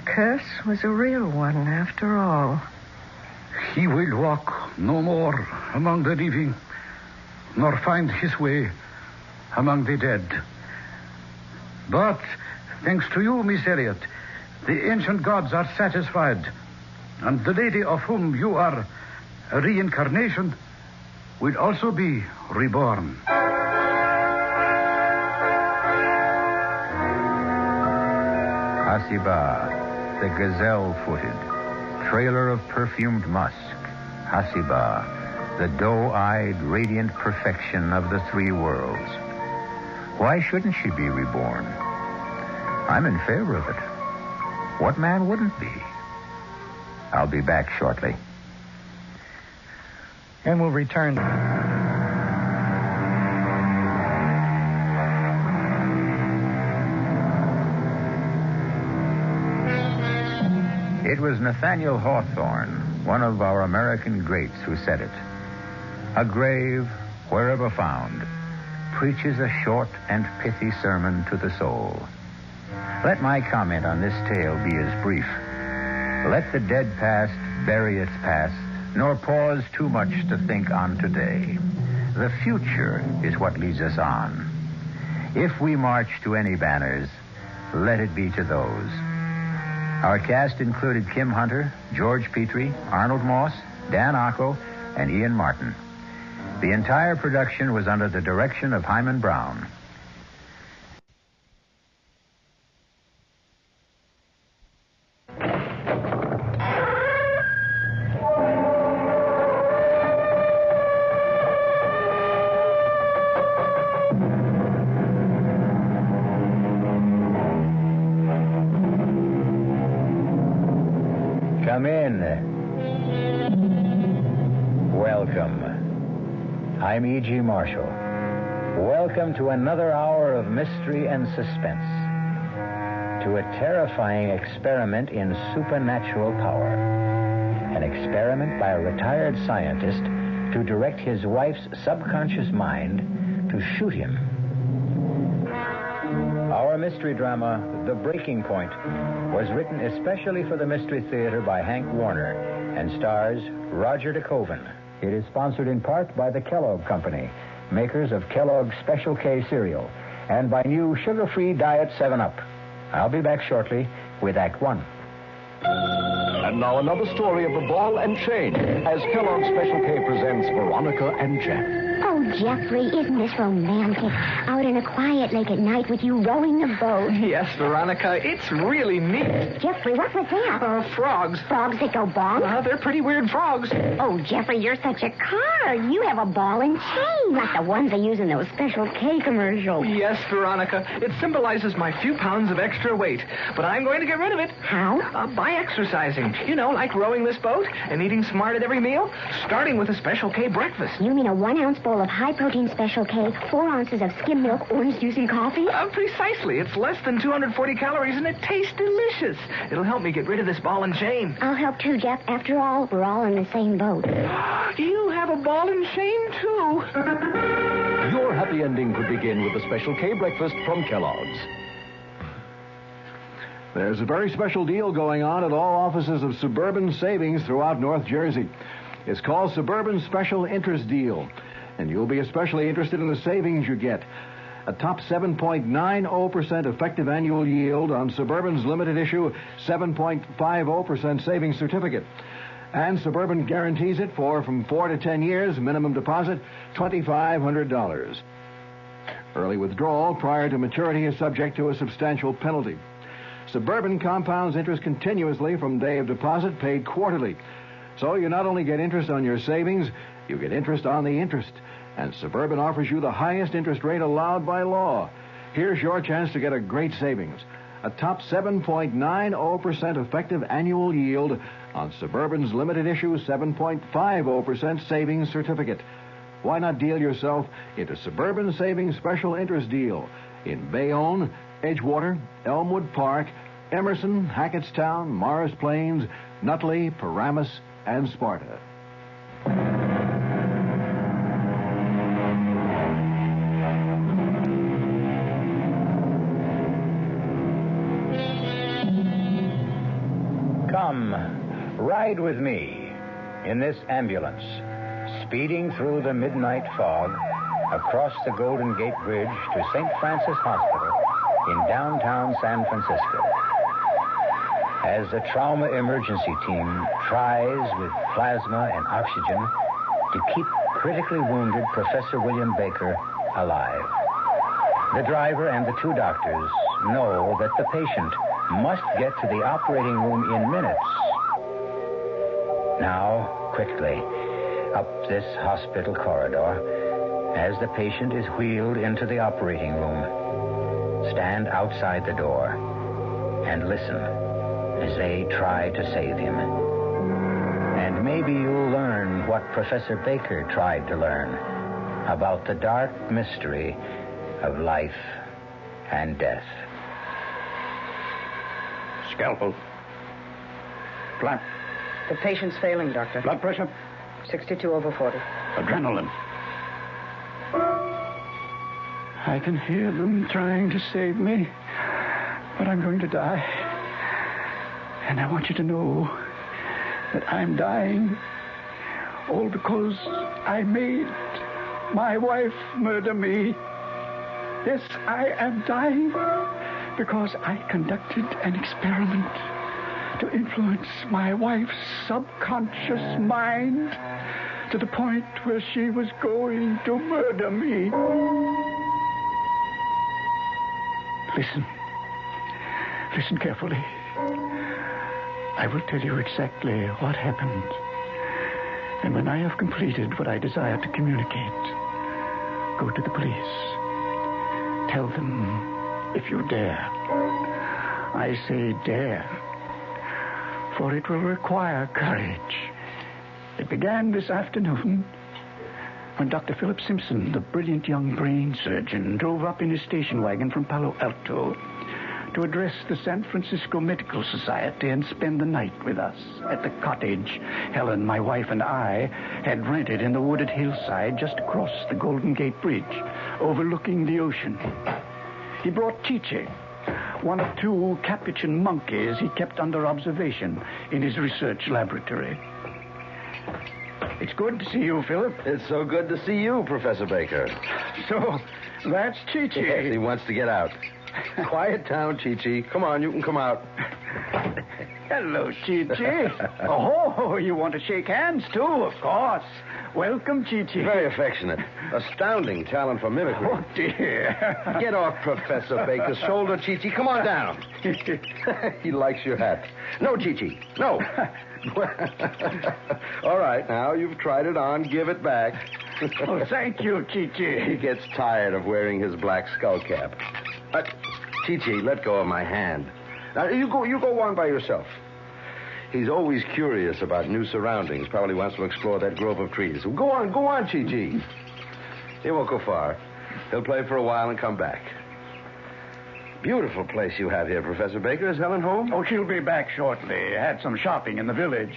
curse was a real one, after all. He will walk no more among the living, nor find his way among the dead. But, thanks to you, Miss Elliot, the ancient gods are satisfied, and the lady of whom you are a reincarnation will also be reborn. Hasiba, the gazelle-footed, trailer of perfumed musk. Hasiba, the doe-eyed, radiant perfection of the 3 worlds. Why shouldn't she be reborn? I'm in favor of it. What man wouldn't be? I'll be back shortly. And we'll return. It was Nathaniel Hawthorne, one of our American greats, who said it. A grave, wherever found, preaches a short and pithy sermon to the soul. Let my comment on this tale be as brief. Let the dead past bury its past, nor pause too much to think on today. The future is what leads us on. If we march to any banners, let it be to those. Our cast included Kim Hunter, George Petrie, Arnold Moss, Dan Ocko, and Ian Martin. The entire production was under the direction of Hyman Brown. in. Welcome. I'm E.G. Marshall. Welcome to another hour of mystery and suspense. To a terrifying experiment in supernatural power. An experiment by a retired scientist to direct his wife's subconscious mind to shoot him. Our mystery drama, The Breaking Point, was written especially for the Mystery Theater by Hank Warner and stars Roger DeCoven. It is sponsored in part by the Kellogg Company, makers of Kellogg's Special K cereal, and by new sugar-free Diet 7-Up. I'll be back shortly with Act One. And now another story of the ball and chain as Kellogg's Special K presents Veronica and Jack. Oh, Jeffrey, isn't this romantic? Out in a quiet lake at night with you rowing the boat. Yes, Veronica, it's really neat. Jeffrey, what was that? Frogs. Frogs that go bonk? They're pretty weird frogs. Oh, Jeffrey, you're such a card. You have a ball and chain, like the ones they use in those Special K commercials. Yes, Veronica, it symbolizes my few pounds of extra weight. But I'm going to get rid of it. How? By exercising. You know, like rowing this boat and eating smart at every meal, starting with a Special K breakfast. You mean a 1-ounce bowl of high-protein Special K, 4 ounces of skim milk, orange juice, and coffee? Precisely. It's less than 240 calories, and it tastes delicious. It'll help me get rid of this ball and chain. I'll help too, Jeff. After all, we're all in the same boat. You have a ball and chain, too. Your happy ending could begin with the Special K breakfast from Kellogg's. There's a very special deal going on at all offices of Suburban Savings throughout North Jersey. It's called Suburban Special Interest Deal, and you'll be especially interested in the savings you get. A top 7.90% effective annual yield on Suburban's limited issue 7.50% savings certificate. And Suburban guarantees it for from 4 to 10 years, minimum deposit $2,500. Early withdrawal prior to maturity is subject to a substantial penalty. Suburban compounds interest continuously from day of deposit, paid quarterly. So you not only get interest on your savings, you get interest on the interest. And Suburban offers you the highest interest rate allowed by law. Here's your chance to get a great savings. A top 7.90% effective annual yield on Suburban's limited issue 7.50% savings certificate. Why not deal yourself into Suburban Savings Special Interest Deal in Bayonne, Edgewater, Elmwood Park, Emerson, Hackettstown, Morris Plains, Nutley, Paramus, and Sparta. Come, ride with me in this ambulance, speeding through the midnight fog, across the Golden Gate Bridge to St. Francis Hospital in downtown San Francisco. As the trauma emergency team tries with plasma and oxygen to keep critically wounded Professor William Baker alive. The driver and the 2 doctors know that the patient must get to the operating room in minutes. Now, quickly, up this hospital corridor, as the patient is wheeled into the operating room, stand outside the door and listen as they try to save him. And maybe you'll learn what Professor Baker tried to learn about the dark mystery of life and death. Scalpel. Flap. The patient's failing, Doctor. Blood pressure? 62/40. Adrenaline. I can hear them trying to save me, but I'm going to die. And I want you to know that I'm dying, all because I made my wife murder me. Yes, I am dying because I conducted an experiment to influence my wife's subconscious mind to the point where she was going to murder me. Listen carefully. I will tell you exactly what happened. And when I have completed what I desire to communicate, go to the police. Tell them, if you dare, I say dare, for it will require courage. It began this afternoon when Dr. Philip Simpson, the brilliant young brain surgeon, drove up in his station wagon from Palo Alto to address the San Francisco Medical Society and spend the night with us at the cottage Helen, my wife, and I had rented in the wooded hillside just across the Golden Gate Bridge, overlooking the ocean. He brought Chichi, one of 2 capuchin monkeys he kept under observation in his research laboratory. It's good to see you, Philip. It's so good to see you, Professor Baker. So, that's Chichi. Yes, he wants to get out. Quiet down, Chichi. Come on, you can come out. Hello, Chichi. Oh, you want to shake hands, too, of course. Welcome, Chichi. Very affectionate. Astounding talent for mimicry. Oh, dear. Get off Professor Baker's shoulder, Chichi. Come on down. He likes your hat. No, Chichi. No. All right, now you've tried it on. Give it back. Oh, thank you, Chichi. He gets tired of wearing his black skull cap. Chichi, let go of my hand. Now, you go on by yourself. He's always curious about new surroundings. Probably wants to explore that grove of trees. So go on, Chi-Chi. He won't go far. He'll play for a while and come back. Beautiful place you have here, Professor Baker. Is Helen home? Oh, she'll be back shortly. Had some shopping in the village.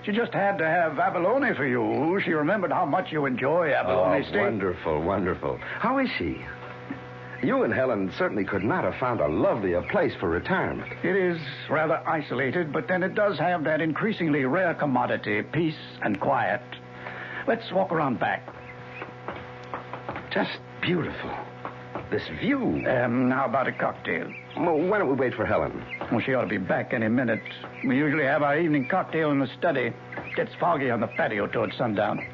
She just had to have abalone for you. She remembered how much you enjoy abalone steak. Wonderful, wonderful. How is she? You and Helen certainly could not have found a lovelier place for retirement. It is rather isolated, but then it does have that increasingly rare commodity, peace and quiet. Let's walk around back. Just beautiful. This view. How about a cocktail? Well, why don't we wait for Helen? Well, she ought to be back any minute. We usually have our evening cocktail in the study. Gets foggy on the patio towards sundown.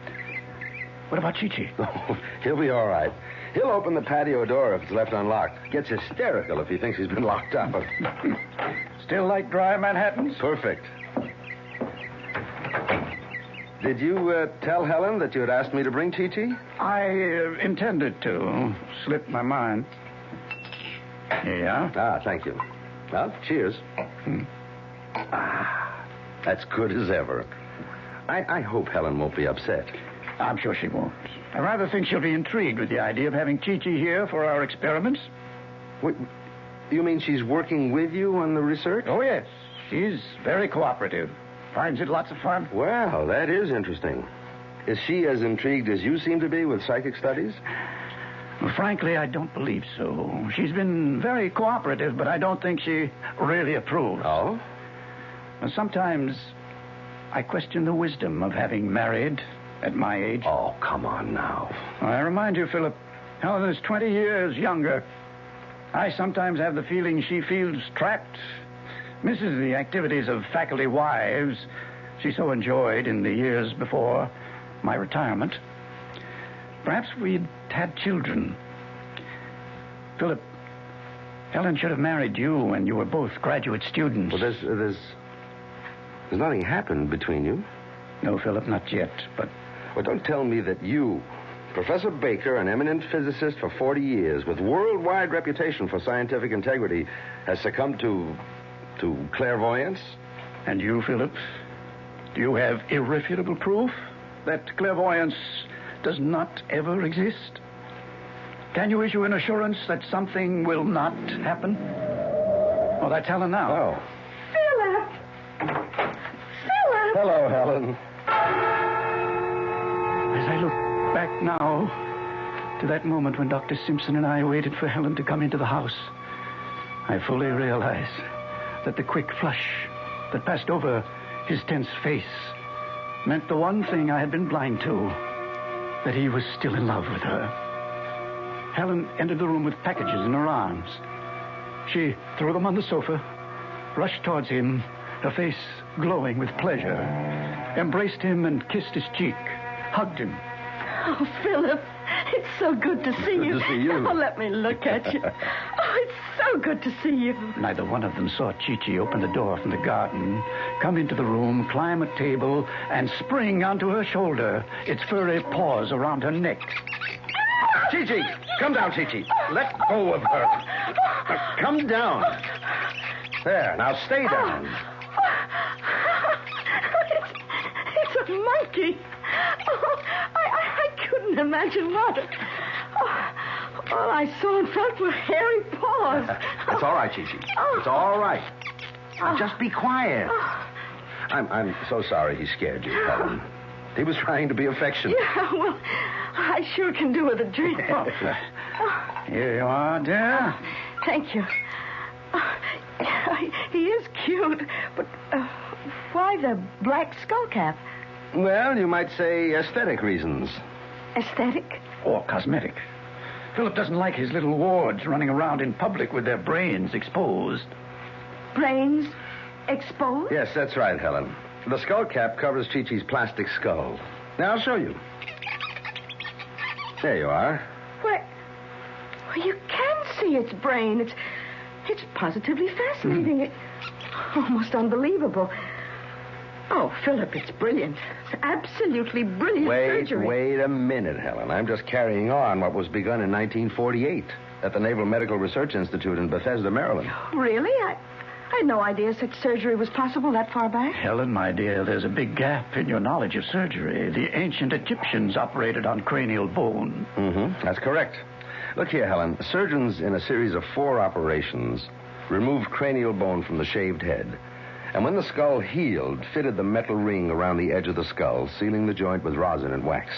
What about Chi-Chi? Oh, he'll be all right. He'll open the patio door if it's left unlocked. Gets hysterical if he thinks he's been locked up. Still like dry Manhattans? Perfect. Did you tell Helen that you had asked me to bring Chi-Chi? I intended to. Slipped my mind. Here you are. Ah, thank you. Well, cheers. That's good as ever. I hope Helen won't be upset. I'm sure she won't. I rather think she'll be intrigued with the idea of having Chi-Chi here for our experiments. Wait, you mean she's working with you on the research? Oh, yes. She's very cooperative. Finds it lots of fun. Well, that is interesting. Is she as intrigued as you seem to be with psychic studies? Well, frankly, I don't believe so. She's been very cooperative, but I don't think she really approves. Oh? And sometimes I question the wisdom of having married at my age. Oh, come on now. I remind you, Philip, Helen is 20 years younger. I sometimes have the feeling she feels trapped, misses the activities of faculty wives she so enjoyed in the years before my retirement. Perhaps we'd had children. Philip, Helen should have married you when you were both graduate students. Well, there's nothing happened between you. No, Philip, not yet, but... Well, don't tell me that you, Professor Baker, an eminent physicist for 40 years, with worldwide reputation for scientific integrity, has succumbed to clairvoyance? And you, Philip? Do you have irrefutable proof that clairvoyance does not ever exist? Can you issue an assurance that something will not happen? Oh, that's Helen now. Oh. Philip! Hello, Helen. As I look back now to that moment when Dr. Simpson and I waited for Helen to come into the house, I fully realize that the quick flush that passed over his tense face meant the one thing I had been blind to, that he was still in love with her. Helen entered the room with packages in her arms. She threw them on the sofa, rushed towards him, her face glowing with pleasure, embraced him and kissed his cheek, hugged him. Oh, Philip, it's so good to see you. Good to see you. Oh, let me look at you. Oh, it's so good to see you. Neither one of them saw Chi-Chi open the door from the garden, come into the room, climb a table, and spring onto her shoulder, its furry paws around her neck. Chi-Chi, come down, Chi-Chi. Let go of her. Now, come down. There, now stay down. monkey. Oh, I couldn't imagine what. All I saw and felt were hairy paws. It's all right, Chi-Chi. It's all right. Now, just be quiet. I'm so sorry he scared you, Helen. He was trying to be affectionate. Yeah, well, I sure can do with a drink. Here you are, dear. Thank you. He is cute, but why the black skull cap? Well, you might say aesthetic reasons. Aesthetic? Or cosmetic. Philip doesn't like his little wards running around in public with their brains exposed. Brains exposed? Yes, that's right, Helen. The skull cap covers Chi-Chi's plastic skull. Now, I'll show you. There you are. Well, you can see its brain. It's positively fascinating. It's almost unbelievable. Oh, Philip, it's brilliant. It's absolutely brilliant surgery. Wait a minute, Helen. I'm just carrying on what was begun in 1948 at the Naval Medical Research Institute in Bethesda, Maryland. Really? I had no idea such surgery was possible that far back. Helen, my dear, there's a big gap in your knowledge of surgery. The ancient Egyptians operated on cranial bone. Mm-hmm. That's correct. Look here, Helen. Surgeons, in a series of 4 operations, removed cranial bone from the shaved head. And when the skull healed, fitted the metal ring around the edge of the skull, sealing the joint with rosin and wax.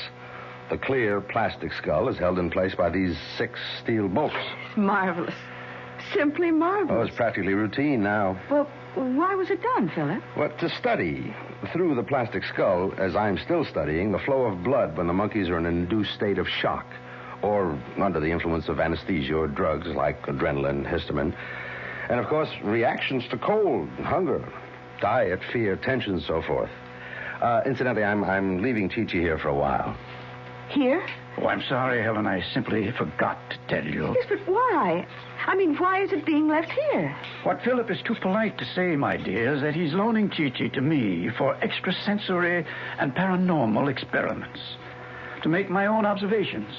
The clear plastic skull is held in place by these 6 steel bolts. Marvelous. Simply marvelous. Oh, it's practically routine now. Well, why was it done, Philip? Well, to study through the plastic skull, as I'm still studying, the flow of blood when the monkeys are in an induced state of shock or under the influence of anesthesia or drugs like adrenaline, histamine. And, of course, reactions to cold, hunger, diet, fear, tension, so forth. Incidentally, I'm leaving Chi-Chi here for a while. Here? Oh, I'm sorry, Helen. I simply forgot to tell you. Yes, but why? I mean, why is it being left here? What Philip is too polite to say, my dear, is that he's loaning Chi-Chi to me for extrasensory and paranormal experiments, to make my own observations.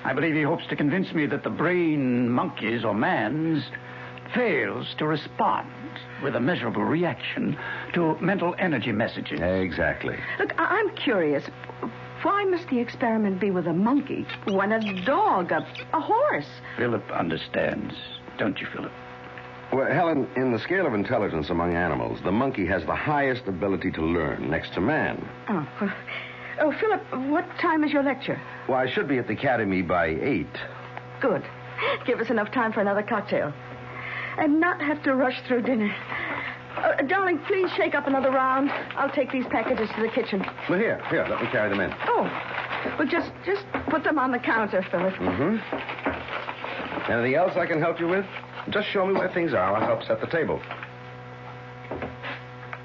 I believe he hopes to convince me that the brain monkeys or man's fails to respond with a measurable reaction to mental energy messages. Exactly. Look, I'm curious. Why must the experiment be with a monkey when a dog, a horse? Philip understands, don't you, Philip? Well, Helen, in the scale of intelligence among animals, the monkey has the highest ability to learn next to man. Oh, Philip, what time is your lecture? Well, I should be at the academy by 8. Good. Give us enough time for another cocktail. And not have to rush through dinner. Darling, please shake up another round. I'll take these packages to the kitchen. Well, here, let me carry them in. Oh, well, just put them on the counter, Philip. Mm-hmm. Anything else I can help you with? Just show me where things are. I'll help set the table.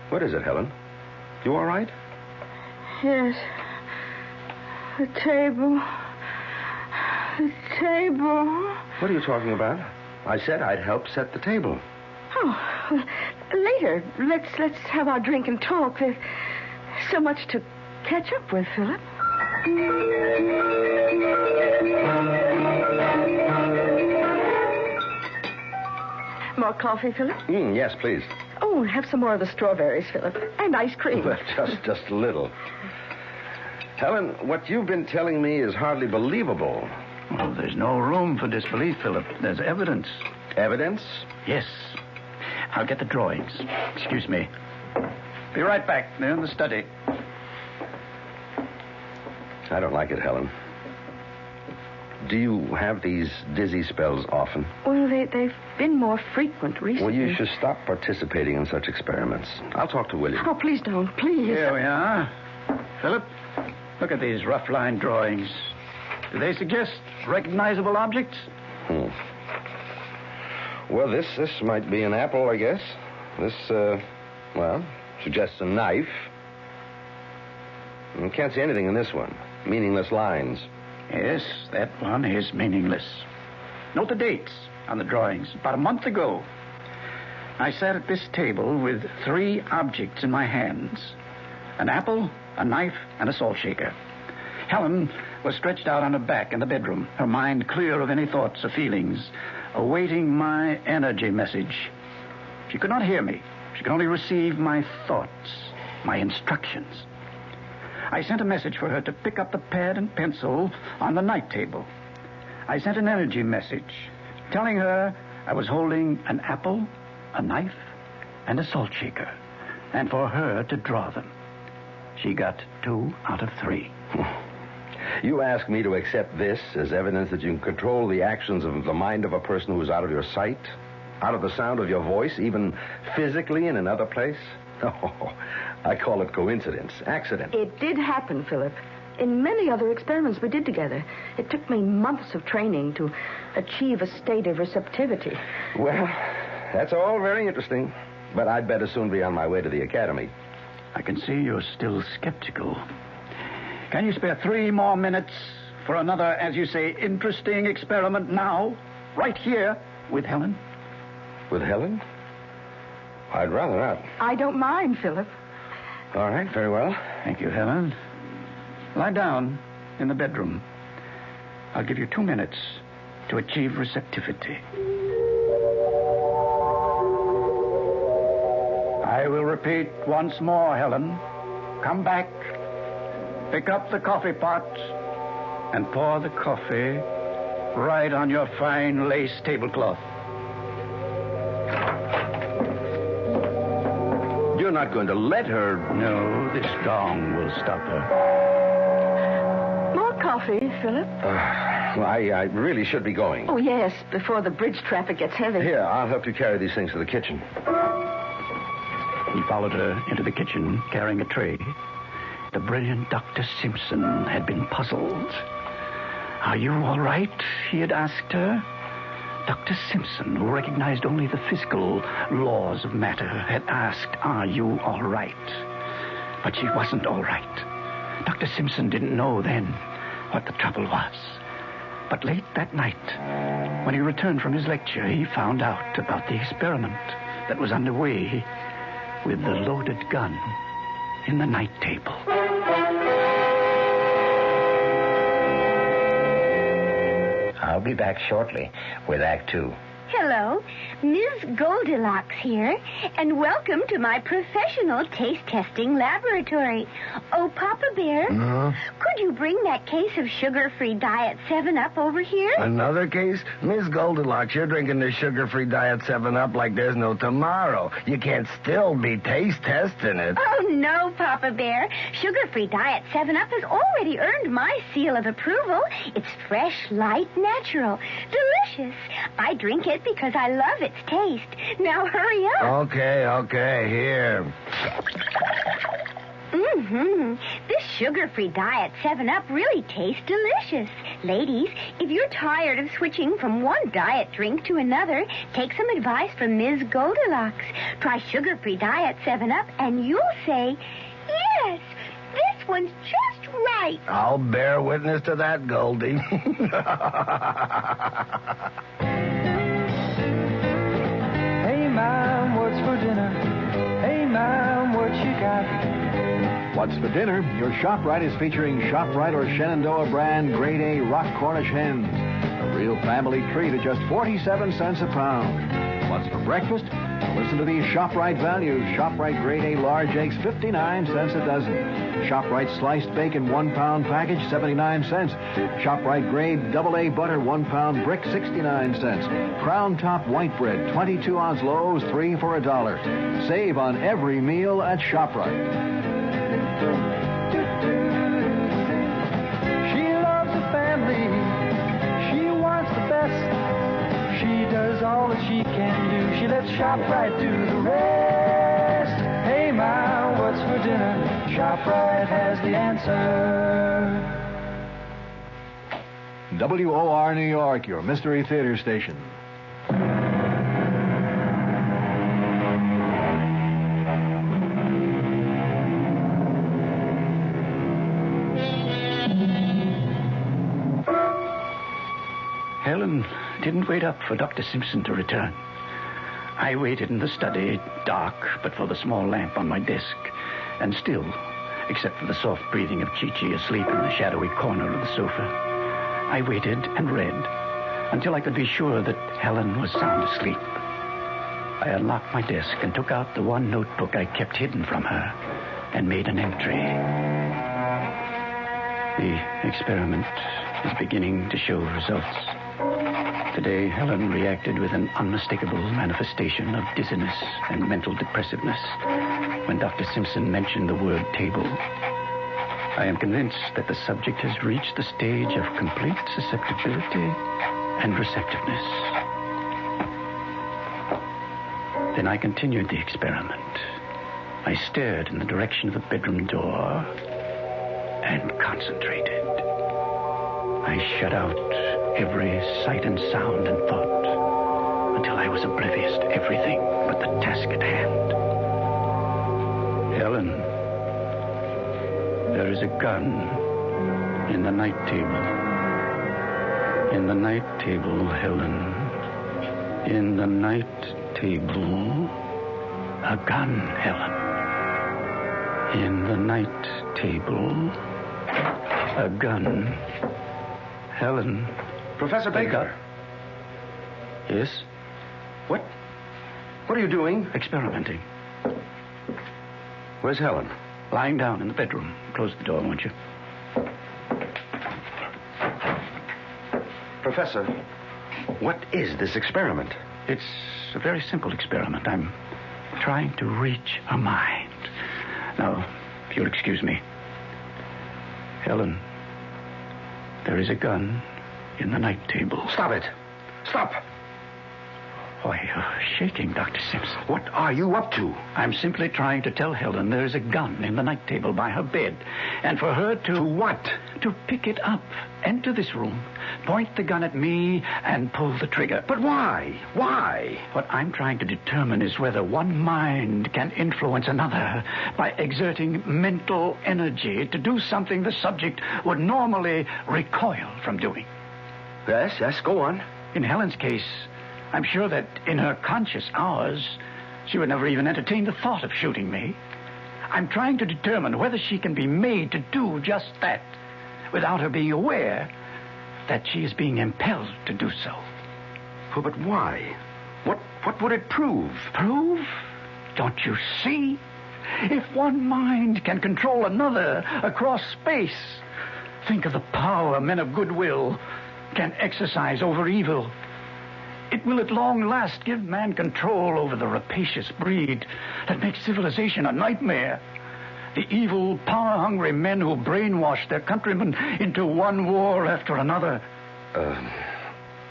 What is it, Helen? You all right? Yes. The table. The table. What are you talking about? I said I'd help set the table. Oh, well, later. Let's have our drink and talk. There's so much to catch up with, Philip. More coffee, Philip? Yes, please. Oh, have some more of the strawberries, Philip. And ice cream. Well, just a little. Helen, what you've been telling me is hardly believable. Well, there's no room for disbelief, Philip. There's evidence. Evidence? Yes. I'll get the drawings. Excuse me. Be right back. They're in the study. I don't like it, Helen. Do you have these dizzy spells often? Well, they've been more frequent recently. Well, you should stop participating in such experiments. I'll talk to William. Oh, please don't. Please. Here we are. Philip, look at these rough line drawings. Do they suggest recognizable objects? Well, this might be an apple, I guess. This, suggests a knife. I can't see anything in this one. Meaningless lines. Yes, that one is meaningless. Note the dates on the drawings. About a month ago, I sat at this table with 3 objects in my hands. An apple, a knife, and a salt shaker. Helen was stretched out on her back in the bedroom, her mind clear of any thoughts or feelings, awaiting my energy message. She could not hear me. She could only receive my thoughts, my instructions. I sent a message for her to pick up the pad and pencil on the night table. I sent an energy message telling her I was holding an apple, a knife, and a salt shaker, and for her to draw them. She got 2 out of 3. You ask me to accept this as evidence that you can control the actions of the mind of a person who is out of your sight, out of the sound of your voice, even physically in another place? Oh, I call it coincidence, accident. It did happen, Philip. In many other experiments we did together. It took me months of training to achieve a state of receptivity. Well, that's all very interesting, but I'd better soon be on my way to the academy. I can see you're still skeptical. Can you spare 3 more minutes for another, as you say, interesting experiment now, right here, with Helen? With Helen? I'd rather not. I don't mind, Philip. All right, very well. Thank you, Helen. Lie down in the bedroom. I'll give you 2 minutes to achieve receptivity. I will repeat once more, Helen. Come back, pick up the coffee pot, and pour the coffee right on your fine lace tablecloth. You're not going to let her... No, this gong will stop her. More coffee, Philip? Well, I really should be going. Oh, yes, before the bridge traffic gets heavy. Here, I'll help you carry these things to the kitchen. He followed her into the kitchen, carrying a tray. The brilliant Dr. Simpson had been puzzled. Are you all right? He had asked her. Dr. Simpson, who recognized only the physical laws of matter, had asked, are you all right? But she wasn't all right. Dr. Simpson didn't know then what the trouble was. But late that night, when he returned from his lecture, he found out about the experiment that was underway with the loaded gun in the night table. I'll be back shortly with Act 2. Hello, Ms. Goldilocks here, and welcome to my professional taste testing laboratory. Oh, Papa Bear, could you bring that case of sugar-free Diet 7-Up over here? Another case? Miss Goldilocks, you're drinking the sugar-free Diet 7-Up like there's no tomorrow. You can't still be taste testing it. Oh, no, Papa Bear. Sugar-free Diet 7-Up has already earned my seal of approval. It's fresh, light, natural, delicious. I drink it because I love its taste. Now hurry up. Okay, here. This sugar-free Diet 7-Up really tastes delicious. Ladies, if you're tired of switching from one diet drink to another, take some advice from Ms. Goldilocks. Try sugar-free Diet 7-Up and you'll say, yes, this one's just right. I'll bear witness to that, Goldie. Hey, Mom, what's for dinner? Hey, Mom, what you got? What's for dinner? Your ShopRite is featuring ShopRite or Shenandoah brand Grade A Rock Cornish hens. A real family treat at just 47 cents a pound. What's for breakfast? Listen to these ShopRite values. ShopRite Grade A large eggs, 59 cents a dozen. ShopRite sliced bacon, 1 pound package, 79 cents. ShopRite Grade Double A butter, 1 pound brick, 69 cents. Crown Top white bread, 22-ounce loaves, 3 for $1. Save on every meal at ShopRite. She loves the family. She wants the best. She does all that she can do. She lets ShopRite do the rest. Hey, Ma, what's for dinner? ShopRite has the answer. WOR New York, your Mystery Theater station. Helen didn't wait up for Dr. Simpson to return. I waited in the study, dark, but for the small lamp on my desk, and still, except for the soft breathing of Chi-Chi asleep in the shadowy corner of the sofa. I waited and read until I could be sure that Helen was sound asleep. I unlocked my desk and took out the one notebook I kept hidden from her and made an entry. The experiment is beginning to show results. Today, Helen reacted with an unmistakable manifestation of dizziness and mental depressiveness when Dr. Simpson mentioned the word table. I am convinced that the subject has reached the stage of complete susceptibility and receptiveness. Then I continued the experiment. I stared in the direction of the bedroom door and concentrated. I shut out every sight and sound and thought until I was oblivious to everything but the task at hand. Helen, there is a gun in the night table. In the night table, Helen. In the night table, a gun, Helen. In the night table, a gun. Helen. Professor Baker. Yes? What are you doing? Experimenting. Where's Helen? Lying down in the bedroom. Close the door, won't you? Professor, what is this experiment? It's a very simple experiment. I'm trying to reach her mind. Now, if you'll excuse me. Helen, there is a gun in the night table. Stop it. Stop. Why, you're shaking, Dr. Simpson. What are you up to? I'm simply trying to tell Helen there is a gun in the night table by her bed. And for her to... To what? To pick it up, enter this room, point the gun at me, and pull the trigger. But why? Why? What I'm trying to determine is whether one mind can influence another by exerting mental energy to do something the subject would normally recoil from doing. Yes, go on. In Helen's case, I'm sure that in her conscious hours, she would never even entertain the thought of shooting me. I'm trying to determine whether she can be made to do just that without her being aware that she is being impelled to do so. Well, but why? What would it prove? Prove? Don't you see? If one mind can control another across space, think of the power men of goodwill can exercise over evil. It will at long last give man control over the rapacious breed that makes civilization a nightmare. The evil, power-hungry men who brainwash their countrymen into one war after another.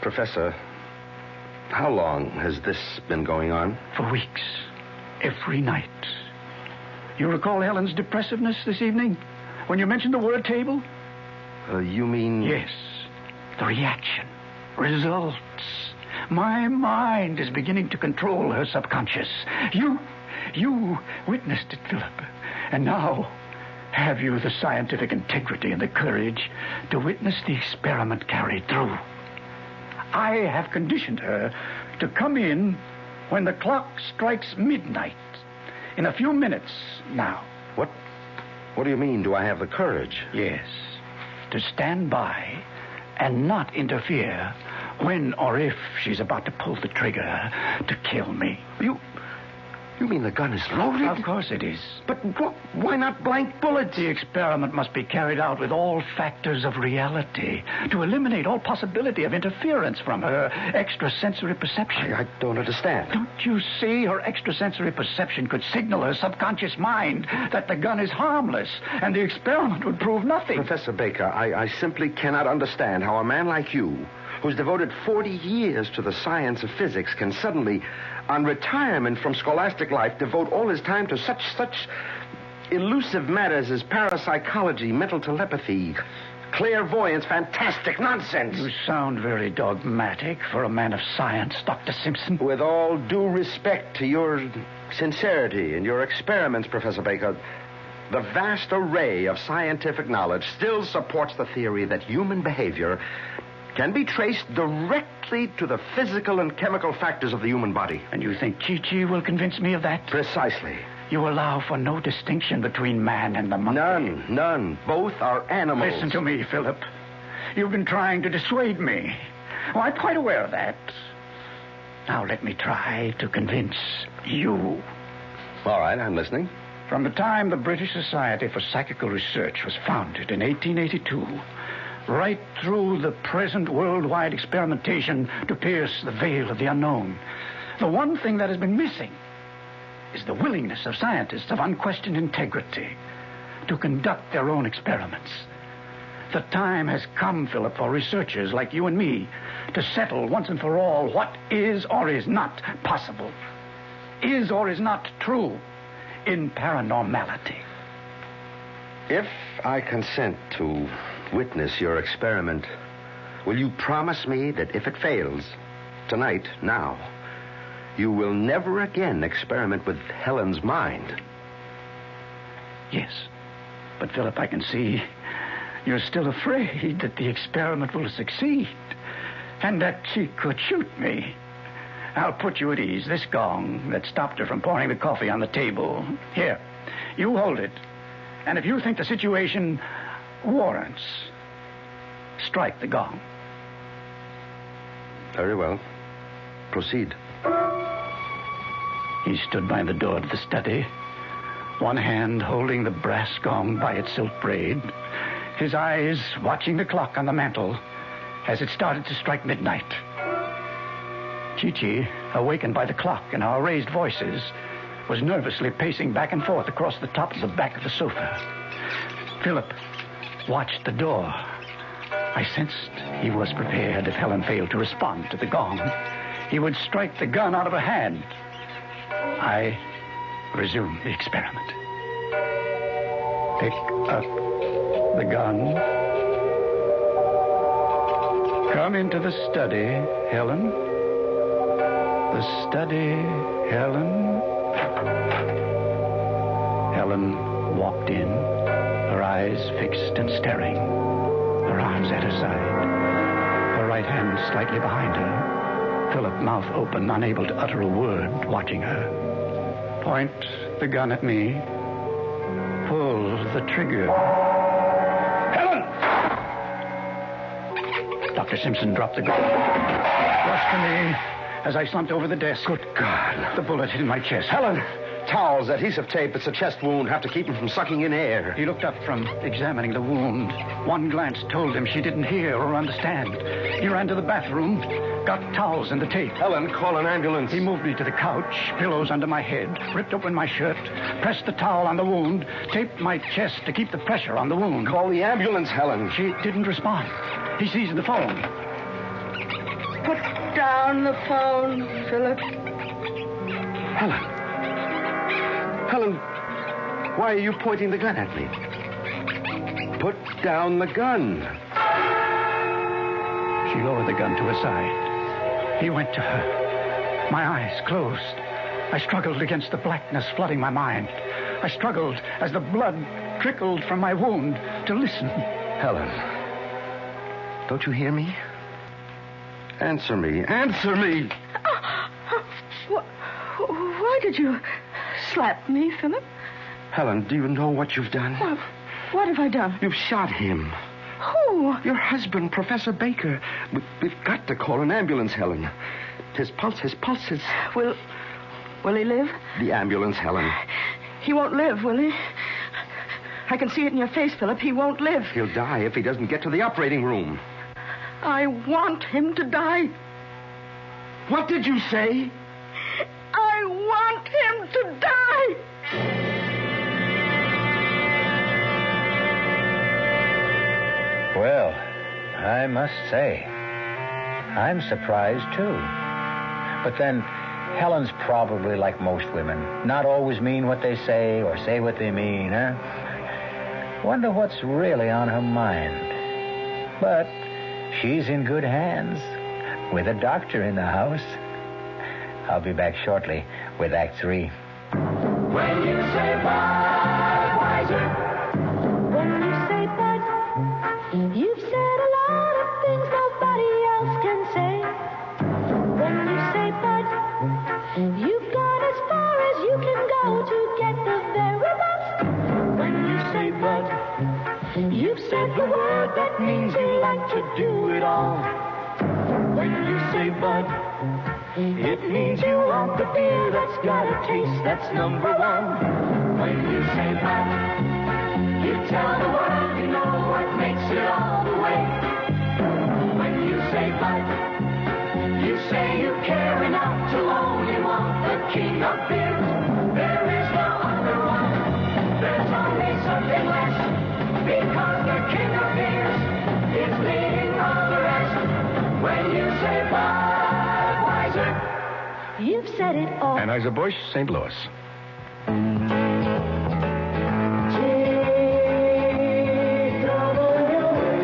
Professor, how long has this been going on? For weeks. Every night. You recall Helen's depressiveness this evening when you mentioned the word table? You mean... Yes. The reaction. Results. My mind is beginning to control her subconscious. You witnessed it, Philip. And now, have you the scientific integrity and the courage to witness the experiment carried through? I have conditioned her to come in when the clock strikes midnight. In a few minutes now. What do you mean, do I have the courage? Yes. To stand by and not interfere when or if she's about to pull the trigger to kill me. You mean the gun is loaded? Of course it is. But why not blank bullets? The experiment must be carried out with all factors of reality to eliminate all possibility of interference from her extrasensory perception. I don't understand. Don't you see? Her extrasensory perception could signal her subconscious mind that the gun is harmless, and the experiment would prove nothing. Professor Baker, I simply cannot understand how a man like you, who's devoted 40 years to the science of physics, can suddenly, on retirement from scholastic life, devote all his time to such elusive matters as parapsychology, mental telepathy, clairvoyance, fantastic nonsense. You sound very dogmatic for a man of science, Dr. Simpson. With all due respect to your sincerity and your experiments, Professor Baker, the vast array of scientific knowledge still supports the theory that human behavior can be traced directly to the physical and chemical factors of the human body. And you think Chi-Chi will convince me of that? Precisely. You allow for no distinction between man and the monkey? None. Both are animals. Listen to me, Philip. You've been trying to dissuade me. Oh, I'm quite aware of that. Now let me try to convince you. All right, I'm listening. From the time the British Society for Psychical Research was founded in 1882, right through the present worldwide experimentation to pierce the veil of the unknown, the one thing that has been missing is the willingness of scientists of unquestioned integrity to conduct their own experiments. The time has come, Philip, for researchers like you and me to settle once and for all what is or is not possible, is or is not true in paranormality. If I consent to witness your experiment, will you promise me that if it fails, tonight, now, you will never again experiment with Helen's mind? Yes. But, Philip, I can see you're still afraid that the experiment will succeed and that she could shoot me. I'll put you at ease. This gong that stopped her from pouring the coffee on the table. Here, you hold it. And if you think the situation warrants, strike the gong. Very well. Proceed. He stood by the door to the study, one hand holding the brass gong by its silk braid, his eyes watching the clock on the mantel as it started to strike midnight. Chi-Chi, awakened by the clock and our raised voices, was nervously pacing back and forth across the top of the back of the sofa. Philip watched the door. I sensed he was prepared if Helen failed to respond to the gong. He would strike the gun out of her hand. I resumed the experiment. Pick up the gun. Come into the study, Helen. The study, Helen. Helen walked in, her eyes fixed and staring, her arms at her side, her right hand slightly behind her, Philip, mouth open, unable to utter a word, watching her. Point the gun at me. Pull the trigger. Helen! Dr. Simpson dropped the gun. Rushed to me as I slumped over the desk. Good God. The bullet hit in my chest. Helen! Towels, adhesive tape. It's a chest wound. Have to keep him from sucking in air. He looked up from examining the wound. One glance told him she didn't hear or understand. He ran to the bathroom, got towels and the tape. Helen, call an ambulance. He moved me to the couch, pillows under my head, ripped open my shirt, pressed the towel on the wound, taped my chest to keep the pressure on the wound. Call the ambulance, Helen. She didn't respond. He seized the phone. Put down the phone, Philip. Helen. Helen, why are you pointing the gun at me? Put down the gun. She lowered the gun to her side. He went to her. My eyes closed. I struggled against the blackness flooding my mind. I struggled as the blood trickled from my wound to listen. Helen, don't you hear me? Answer me. Answer me! Why did you slap me, Philip? Helen, do you know what you've done? What have I done? You've shot him. Who? Your husband, Professor Baker. We've got to call an ambulance, Helen. His pulse. Will he live? The ambulance, Helen. He won't live, will he? I can see it in your face, Philip. He won't live. He'll die if he doesn't get to the operating room. I want him to die. What did you say? I want him to die. Well, I must say, I'm surprised, too. But then, Helen's probably like most women. Not always mean what they say or say what they mean, huh? Wonder what's really on her mind. But she's in good hands with a doctor in the house. I'll be back shortly with Act 3. When you say Budweiser, when you say Bud, you've said a lot of things nobody else can say. When you say Bud, you've gone as far as you can go to get the very best. When you say Bud, you've said the word that means you like to do it all. When you say Bud, It means you want the beer that's got a taste that's number one. When you say Bud, you tell the world you know what makes it all the way. When you say Bud, you say you care enough to only want the king of beers. There is no other one. There's only something less. Because the king of beers is leading all the rest. When you say Budweiser, You've said it all. Anheuser-Busch, St. Louis.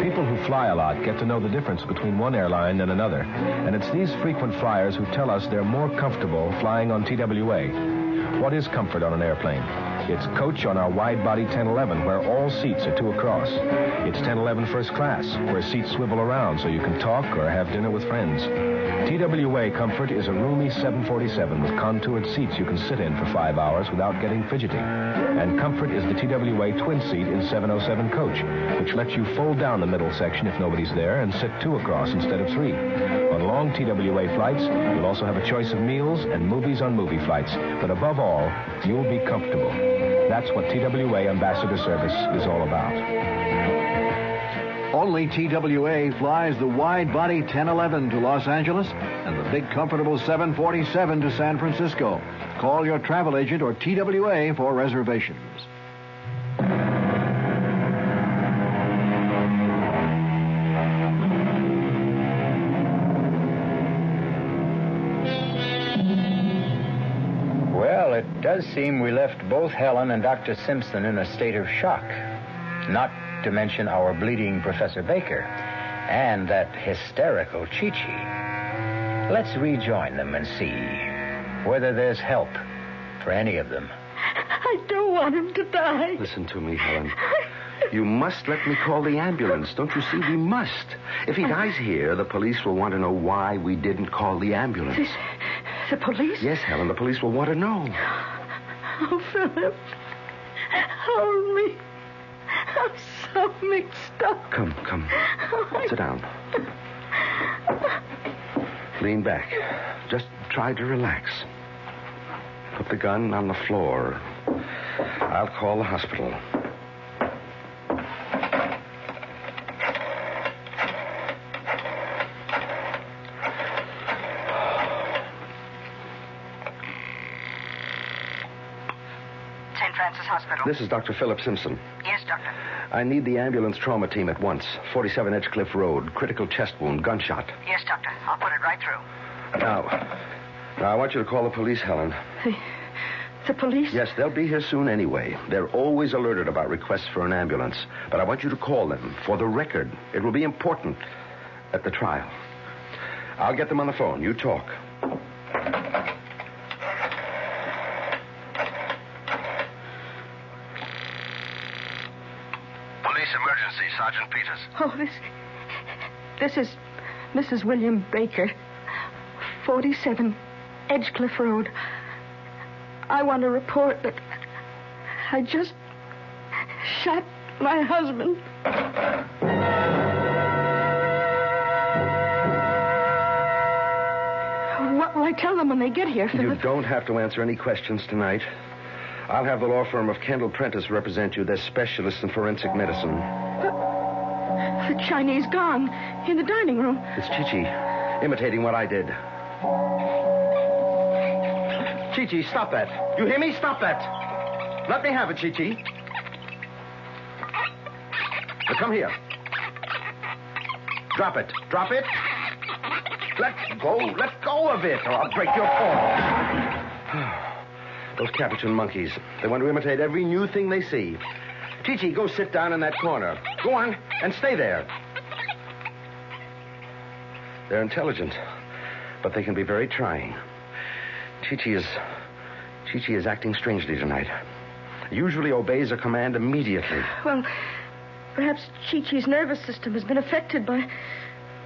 People who fly a lot get to know the difference between one airline and another. And it's these frequent flyers who tell us they're more comfortable flying on TWA. What is comfort on an airplane? It's coach on our wide-body 1011, where all seats are 2 across. It's 1011 first class, where seats swivel around so you can talk or have dinner with friends. TWA Comfort is a roomy 747 with contoured seats you can sit in for 5 hours without getting fidgety. And Comfort is the TWA twin seat in 707 coach, which lets you fold down the middle section if nobody's there and sit 2 across instead of 3. On long TWA flights, you'll also have a choice of meals and movies on movie flights. But above all, you'll be comfortable. That's what TWA Ambassador Service is all about. Only TWA flies the wide-body 1011 to Los Angeles and the big, comfortable 747 to San Francisco. Call your travel agent or TWA for reservations. Well, it does seem we left both Helen and Dr. Simpson in a state of shock. Not to mention our bleeding Professor Baker and that hysterical Chi-Chi. Let's rejoin them and see whether there's help for any of them. I don't want him to die. Listen to me, Helen. You must let me call the ambulance. Don't you see? We must. If he dies here, the police will want to know why we didn't call the ambulance. The police? Yes, Helen, the police will want to know. Oh, Philip. Hold me. I'm so mixed up. Come. Sit down. Lean back. Just try to relax. Put the gun on the floor. I'll call the hospital. St. Francis Hospital. This is Dr. Philip Simpson. Yes, doctor. I need the ambulance trauma team at once. 47 Edgecliff Road. Critical chest wound. Gunshot. Yes, doctor. I'll put it right through. Now, I want you to call the police, Helen. The police? Yes, they'll be here soon anyway. They're always alerted about requests for an ambulance. But I want you to call them for the record. It will be important at the trial. I'll get them on the phone. You talk. Police emergency, Sergeant Peters. Oh, this is Mrs. William Baker, 47 Edgecliff Road. I want to report that I just shot my husband. What will I tell them when they get here, Philip? You don't have to answer any questions tonight. I'll have the law firm of Kendall Prentice represent you. They're specialists in forensic medicine. The Chinese gong in the dining room. It's Chi-Chi, imitating what I did. Chi-Chi, stop that. You hear me? Stop that. Let me have it, Chi-Chi. Now, come here. Drop it. Drop it. Let go of it, or I'll break your paw. Those Capuchin monkeys. They want to imitate every new thing they see. Chi-Chi, go sit down in that corner. Go on, and stay there. They're intelligent, but they can be very trying. Chi-Chi is acting strangely tonight. Usually obeys a command immediately. Well, perhaps Chi-Chi's nervous system has been affected by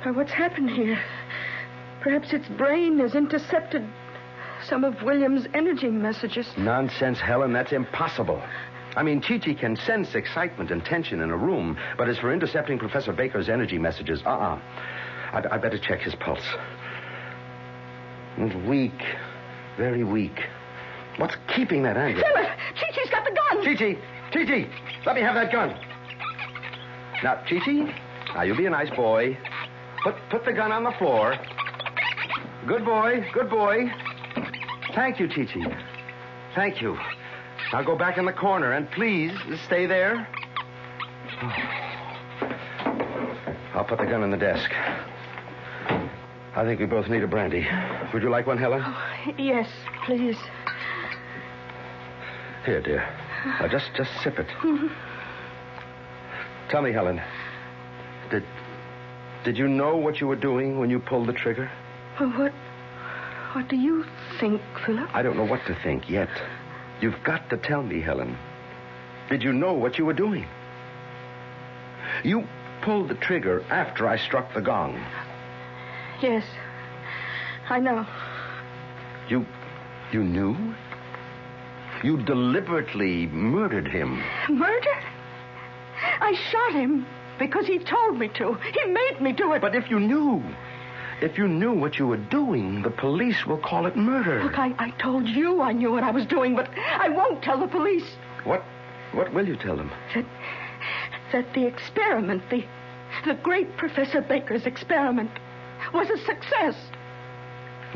what's happened here. Perhaps its brain has intercepted some of William's energy messages. Nonsense, Helen. That's impossible. I mean, Chi-Chi can sense excitement and tension in a room, but as for intercepting Professor Baker's energy messages, I'd better check his pulse. And weak. Very weak. What's keeping that anger? Philip! Chi-Chi's got the gun! Chi-Chi, let me have that gun. Now, Chi-Chi, now you be a nice boy. Put the gun on the floor. Good boy. Thank you, Chi-Chi. Thank you. Now go back in the corner and please stay there. I'll put the gun in the desk. I think we both need a brandy. Would you like one, Helen? Oh, yes, please. Here, dear. Now, just sip it. Tell me, Helen, did you know what you were doing when you pulled the trigger? What do you think, Philip? I don't know what to think yet. You've got to tell me, Helen. Did you know what you were doing? You pulled the trigger after I struck the gong. Yes, I know. You knew? You deliberately murdered him. Murder? I shot him because he told me to. He made me do it. But if you knew what you were doing, the police will call it murder. Look, I told you I knew what I was doing, but I won't tell the police. What will you tell them? That the experiment, the great Professor Baker's experiment, was a success.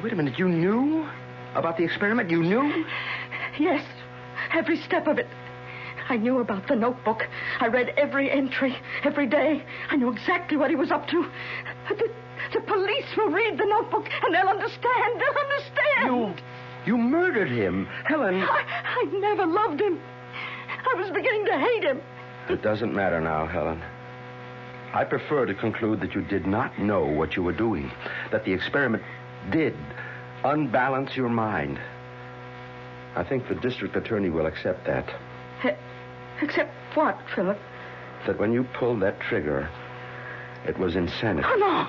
Wait a minute, you knew about the experiment? You knew? Yes, every step of it. I knew about the notebook. I read every entry, every day. I knew exactly what he was up to. The police will read the notebook, and they'll understand. They'll understand. You murdered him. Helen. I never loved him. I was beginning to hate him. It doesn't matter now, Helen. I prefer to conclude that you did not know what you were doing, that the experiment did unbalance your mind. I think the district attorney will accept that. Accept what, Philip? That when you pulled that trigger, it was insanity. Oh, no,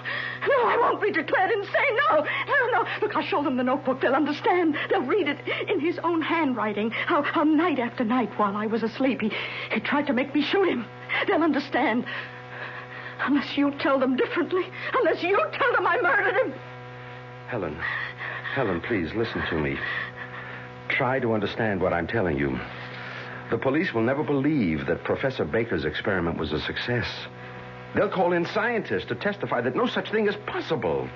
I won't be declared insane. No. Look, I'll show them the notebook. They'll understand. They'll read it in his own handwriting. How night after night while I was asleep, he tried to make me shoot him. They'll understand. Unless you tell them differently. Unless you tell them I murdered him. Helen, please listen to me. Try to understand what I'm telling you. The police will never believe that Professor Baker's experiment was a success. They'll call in scientists to testify that no such thing is possible.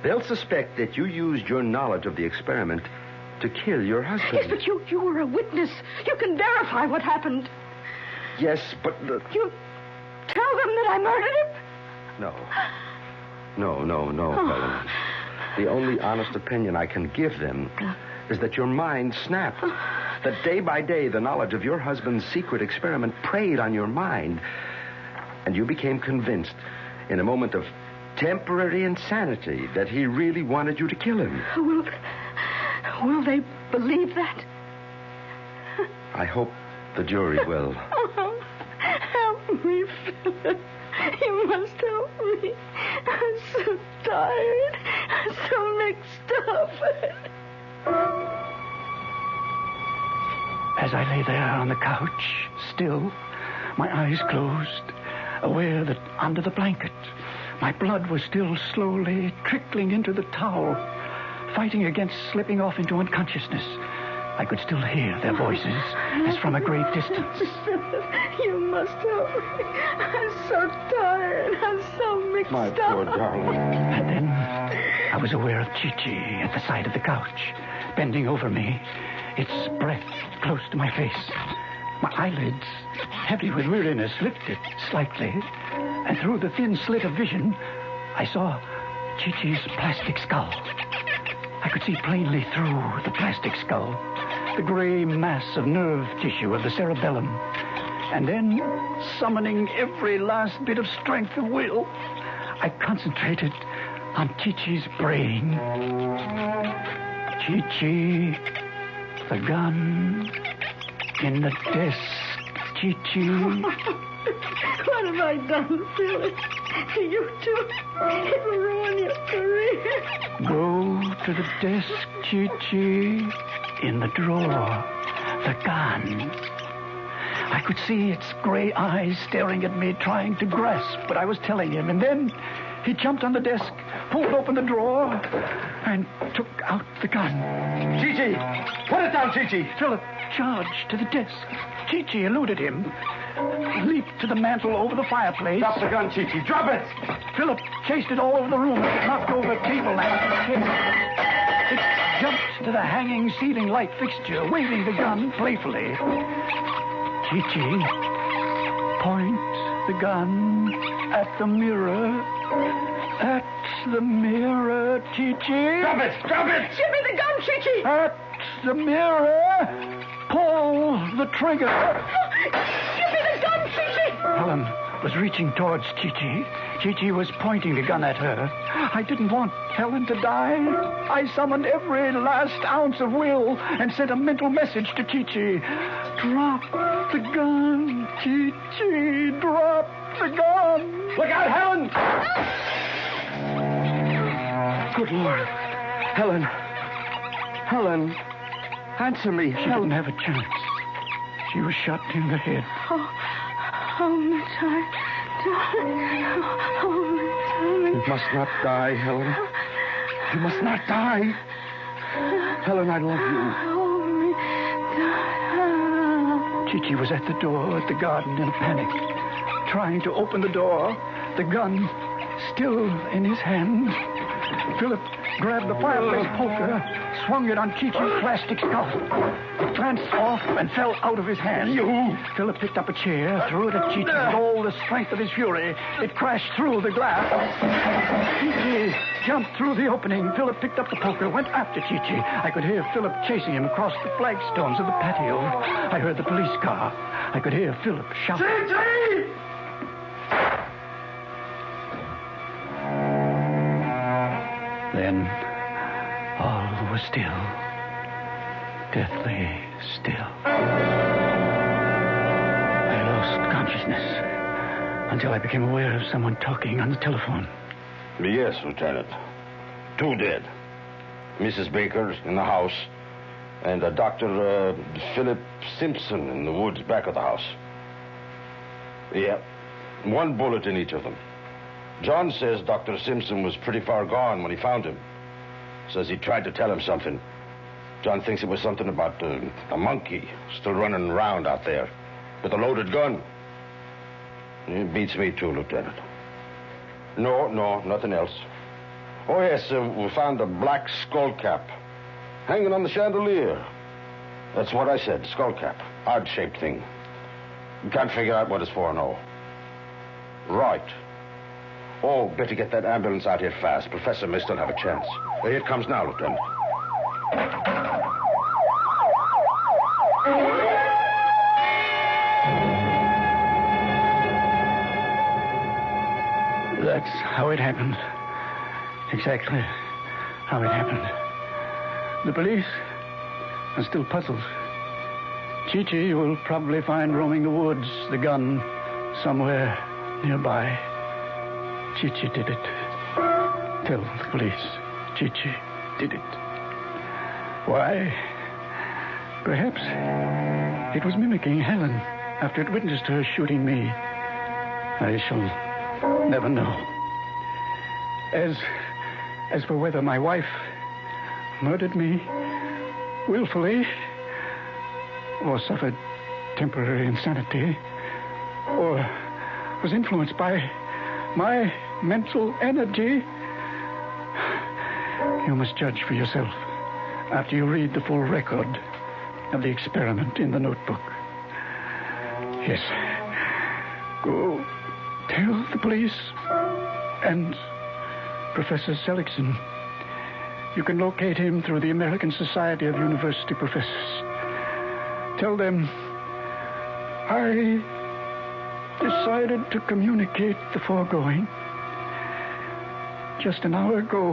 They'll suspect that you used your knowledge of the experiment to kill your husband. Yes, but you were a witness. You can verify what happened. Yes, but... You tell them that I murdered him? No, Helen. The only honest opinion I can give them is that your mind snapped. That day by day, the knowledge of your husband's secret experiment preyed on your mind. And you became convinced, in a moment of temporary insanity, that he really wanted you to kill him. Will they believe that? I hope the jury will. Oh, help me, Philip. You must help me. I'm so tired. I'm so mixed up. As I lay there on the couch, still, my eyes closed, aware that under the blanket, my blood was still slowly trickling into the towel, fighting against slipping off into unconsciousness. I could still hear their voices as from a great distance. You must help me. I'm so tired. I'm so mixed My up. poor darling. And then I was aware of Chi-Chi at the side of the couch, bending over me, its breath close to my face. My eyelids, heavy with weariness, lifted slightly, and through the thin slit of vision, I saw Chi-Chi's plastic skull. I could see plainly through the plastic skull the gray mass of nerve tissue of the cerebellum. And then, summoning every last bit of strength of will, I concentrated on Chi-Chi's brain. Chi-Chi, the gun, in the desk, Chi-Chi. What have I done, Philip? You too. It will ruin your career. Go to the desk, Chi-Chi. In the drawer, the gun. I could see its gray eyes staring at me, trying to grasp what I was telling him. And then he jumped on the desk, pulled open the drawer, and took out the gun. Chi-Chi! Put it down, Chi-Chi! Philip charged to the desk. Chi-Chi eluded him, leaped to the mantel over the fireplace. Drop the gun, Chi-Chi. Drop it! Philip chased it all over the room. It knocked over table lamps. It jumped to the hanging ceiling light fixture, waving the gun playfully. Chi-Chi points the gun at the mirror. At the mirror, Chi-Chi. Drop it! Drop it! Give me the gun, Chi-Chi. At the mirror, pull the trigger. Give me the gun, Chi-Chi. Helen was reaching towards Chi-Chi. Chi-Chi was pointing the gun at her. I didn't want Helen to die. I summoned every last ounce of will and sent a mental message to Chi-Chi. Drop the gun, Chi-Chi. Drop the gun. Look out, Helen! Good Lord. Helen. Answer me, She didn't have a chance. She was shot in the head. Oh, my darling. You must not die, Helen. You must not die. Helen, I love you. Chi-Chi was at the door at the garden in a panic, trying to open the door, the gun still in his hand. Philip grabbed the fireplace poker, swung it on Chi-Chi's plastic skull. It glanced off and fell out of his hand. Philip picked up a chair, threw it at Chi-Chi with all the strength of his fury. It crashed through the glass. Chi-Chi jumped through the opening. Philip picked up the poker, went after Chi-Chi. I could hear Philip chasing him across the flagstones of the patio. I heard the police car. I could hear Philip shouting. Chi-Chi! Then all was still, deathly still. I lost consciousness until I became aware of someone talking on the telephone. Yes, Lieutenant. 2 dead. Mrs. Baker in the house, and Dr. Philip Simpson in the woods back of the house. Yeah, 1 bullet in each of them. John says Dr. Simpson was pretty far gone when he found him. Says he tried to tell him something. John thinks it was something about a monkey still running around out there with a loaded gun. It beats me too, Lieutenant. No, nothing else. Oh, yes, we found a black skull cap hanging on the chandelier. That's what I said, skull cap. Odd-shaped thing. Can't figure out what it's for, no. Right. Oh, better get that ambulance out here fast. Professor may still have a chance. Here it comes now, Lieutenant. That's how it happened. Exactly how it happened. The police are still puzzled. Chi-Chi will probably find roaming the woods the gun somewhere nearby. Chi-Chi did it. Tell the police Chi-Chi did it. Why? Perhaps it was mimicking Helen after it witnessed her shooting me. I shall never know. As for whether my wife murdered me willfully or suffered temporary insanity or was influenced by my mental energy, you must judge for yourself after you read the full record of the experiment in the notebook. Yes. Go tell the police and Professor Seligson. You can locate him through the American Society of University Professors. Tell them I decided to communicate the foregoing just an hour ago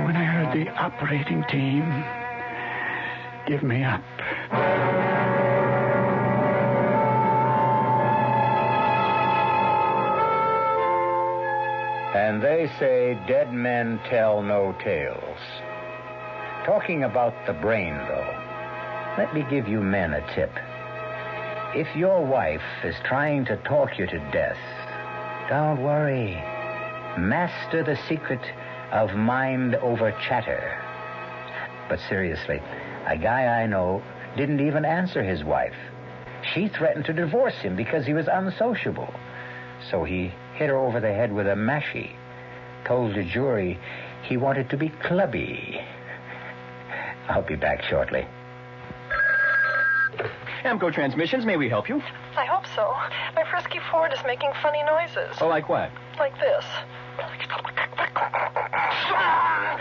when I heard the operating team give me up. And they say dead men tell no tales. Talking about the brain, though, let me give you men a tip. If your wife is trying to talk you to death, don't worry. Master the secret of mind over chatter. But seriously, a guy I know didn't even answer his wife. She threatened to divorce him because he was unsociable. So he hit her over the head with a mashie. Told the jury he wanted to be clubby. I'll be back shortly. Amco Transmissions, may we help you? I hope so. My frisky Ford is making funny noises. Oh, like what? Like this.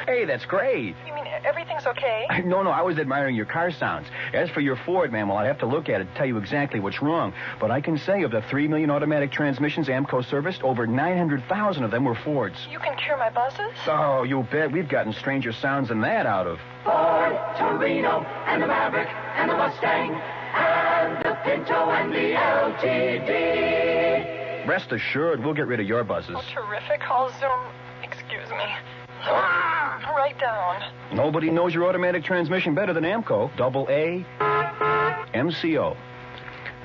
Hey, that's great. You mean everything's okay? No, I was admiring your car sounds. As for your Ford, ma'am, well, I'd have to look at it to tell you exactly what's wrong. But I can say of the 3 million automatic transmissions Amco serviced, over 900,000 of them were Fords. You can cure my buzzes? Oh, you bet. We've gotten stranger sounds than that out of Ford, Torino, and the Maverick, and the Mustang, and the Pinto, and the LTD. Rest assured, we'll get rid of your buzzes. Oh, terrific. I'll zoom. Excuse me. Right down. Nobody knows your automatic transmission better than Amco. AA MCO.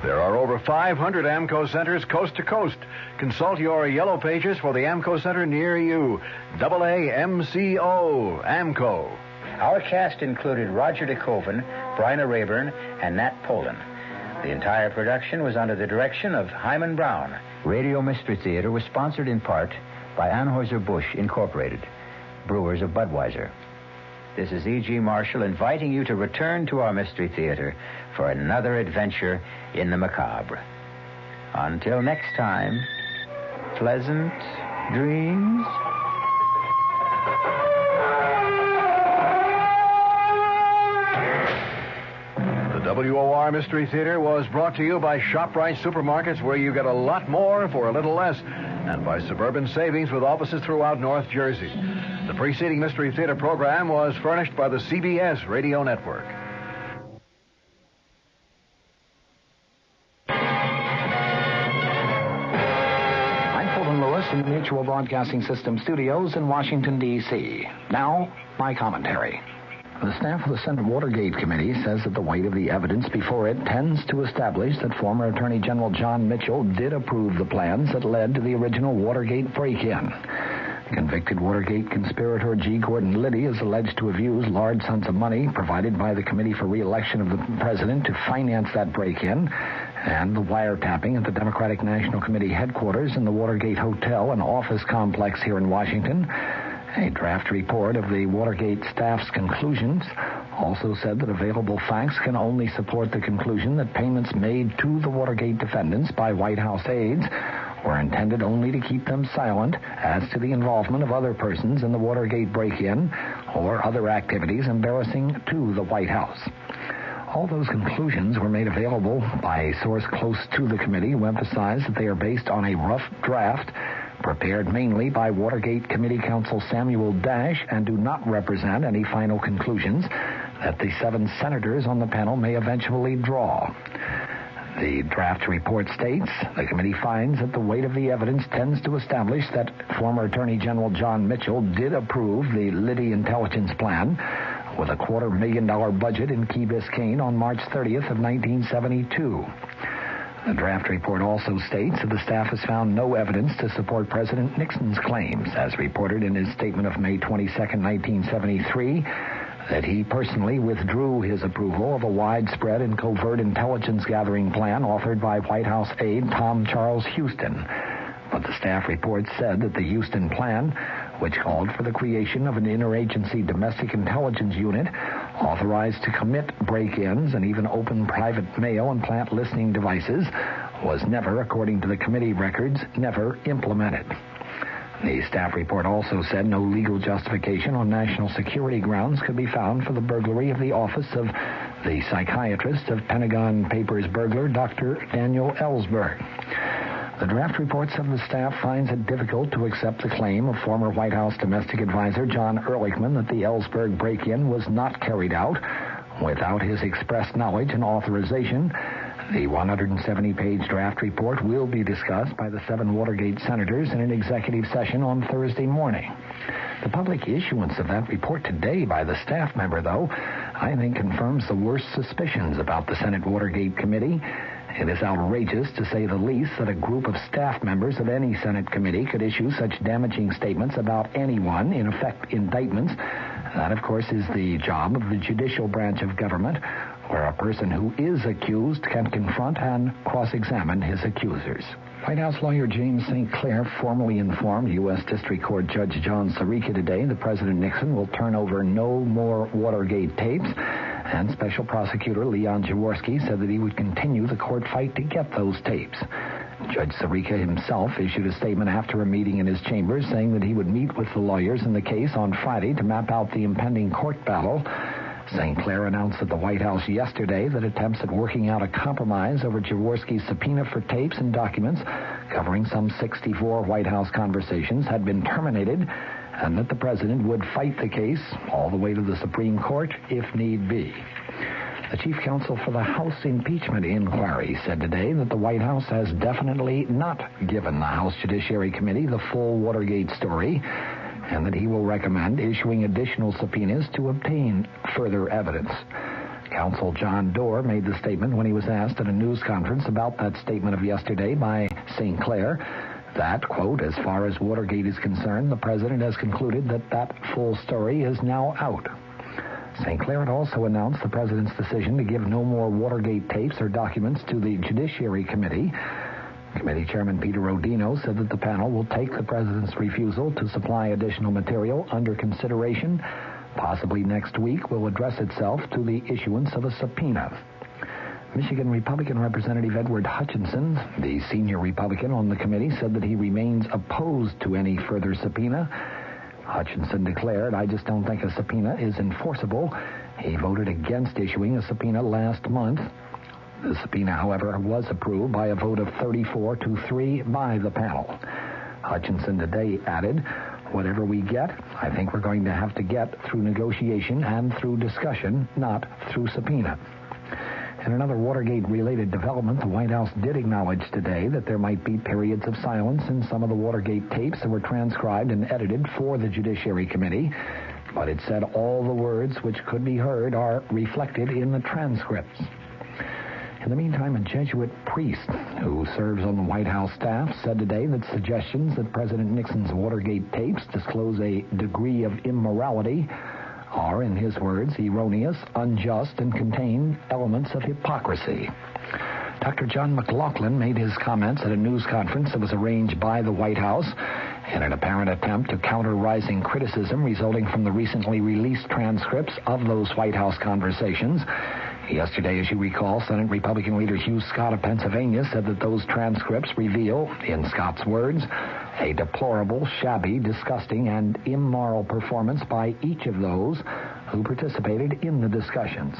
There are over 500 AMCO centers coast to coast. Consult your yellow pages for the AMCO center near you. AAMCO, AMCO. Our cast included Roger DeKoven, Bryna Rayburn, and Nat Polen. The entire production was under the direction of Hyman Brown. Radio Mystery Theater was sponsored in part by Anheuser-Busch Incorporated, brewers of Budweiser. This is E.G. Marshall inviting you to return to our Mystery Theater for another adventure in the macabre. Until next time, pleasant dreams. The WOR Mystery Theater was brought to you by ShopRite Supermarkets, where you get a lot more for a little less, and by Suburban Savings with offices throughout North Jersey. The preceding Mystery Theater program was furnished by the CBS Radio Network. I'm Fulton Lewis in the Mutual Broadcasting System studios in Washington, D.C. Now, my commentary. The staff of the Senate Watergate Committee says that the weight of the evidence before it tends to establish that former Attorney General John Mitchell did approve the plans that led to the original Watergate break-in. Convicted Watergate conspirator G. Gordon Liddy is alleged to have used large sums of money provided by the Committee for Re-election of the President to finance that break-in and the wiretapping at the Democratic National Committee headquarters in the Watergate Hotel and office complex here in Washington. A draft report of the Watergate staff's conclusions also said that available facts can only support the conclusion that payments made to the Watergate defendants by White House aides were intended only to keep them silent as to the involvement of other persons in the Watergate break-in or other activities embarrassing to the White House. All those conclusions were made available by a source close to the committee who emphasized that they are based on a rough draft prepared mainly by Watergate Committee Counsel Samuel Dash and do not represent any final conclusions that the 7 senators on the panel may eventually draw. The draft report states, the committee finds that the weight of the evidence tends to establish that former Attorney General John Mitchell did approve the Liddy intelligence plan with a $250,000 budget in Key Biscayne on March 30th of 1972. The draft report also states that the staff has found no evidence to support President Nixon's claims, as reported in his statement of May 22, 1973, that he personally withdrew his approval of a widespread and covert intelligence gathering plan authored by White House aide Tom Charles Houston. But the staff report said that the Houston plan, which called for the creation of an interagency domestic intelligence unit authorized to commit break-ins and even open private mail and plant listening devices, was never, according to the committee records, never implemented. The staff report also said no legal justification on national security grounds could be found for the burglary of the office of the psychiatrist of Pentagon Papers burglar, Dr. Daniel Ellsberg. The draft report said the staff finds it difficult to accept the claim of former White House domestic advisor John Ehrlichman that the Ellsberg break-in was not carried out without his express knowledge and authorization. The 170-page draft report will be discussed by the 7 Watergate senators in an executive session on Thursday morning. The public issuance of that report today by the staff member, though, I think confirms the worst suspicions about the Senate Watergate Committee It is outrageous, to say the least, that a group of staff members of any Senate committee could issue such damaging statements about anyone, in effect indictments. That, of course, is the job of the judicial branch of government, where a person who is accused can confront and cross-examine his accusers. White House lawyer James St. Clair formally informed U.S. District Court Judge John Sirica today that President Nixon will turn over no more Watergate tapes, and Special Prosecutor Leon Jaworski said that he would continue the court fight to get those tapes. Judge Sirica himself issued a statement after a meeting in his chambers saying that he would meet with the lawyers in the case on Friday to map out the impending court battle. St. Clair announced at the White House yesterday that attempts at working out a compromise over Jaworski's subpoena for tapes and documents covering some 64 White House conversations had been terminated, and that the president would fight the case all the way to the Supreme Court if need be. The chief counsel for the House impeachment inquiry said today that the White House has definitely not given the House Judiciary Committee the full Watergate story, and that he will recommend issuing additional subpoenas to obtain further evidence. Counsel John Doerr made the statement when he was asked at a news conference about that statement of yesterday by St. Clair that, quote, as far as Watergate is concerned, the president has concluded that that full story is now out. St. Clair had also announced the president's decision to give no more Watergate tapes or documents to the Judiciary Committee. Committee Chairman Peter Rodino said that the panel will take the president's refusal to supply additional material under consideration. Possibly next week will address itself to the issuance of a subpoena. Michigan Republican Representative Edward Hutchinson, the senior Republican on the committee, said that he remains opposed to any further subpoena. Hutchinson declared, "I just don't think a subpoena is enforceable." He voted against issuing a subpoena last month. The subpoena, however, was approved by a vote of 34-3 by the panel. Hutchinson today added, "Whatever we get, I think we're going to have to get through negotiation and through discussion, not through subpoena." In another Watergate-related development, the White House did acknowledge today that there might be periods of silence in some of the Watergate tapes that were transcribed and edited for the Judiciary Committee, but it said all the words which could be heard are reflected in the transcripts. In the meantime, a Jesuit priest who serves on the White House staff said today that suggestions that President Nixon's Watergate tapes disclose a degree of immorality are, in his words, erroneous, unjust, and contain elements of hypocrisy. Dr. John McLaughlin made his comments at a news conference that was arranged by the White House in an apparent attempt to counter rising criticism resulting from the recently released transcripts of those White House conversations. Yesterday, as you recall, Senate Republican leader Hugh Scott of Pennsylvania said that those transcripts reveal, in Scott's words, a deplorable, shabby, disgusting, and immoral performance by each of those who participated in the discussions.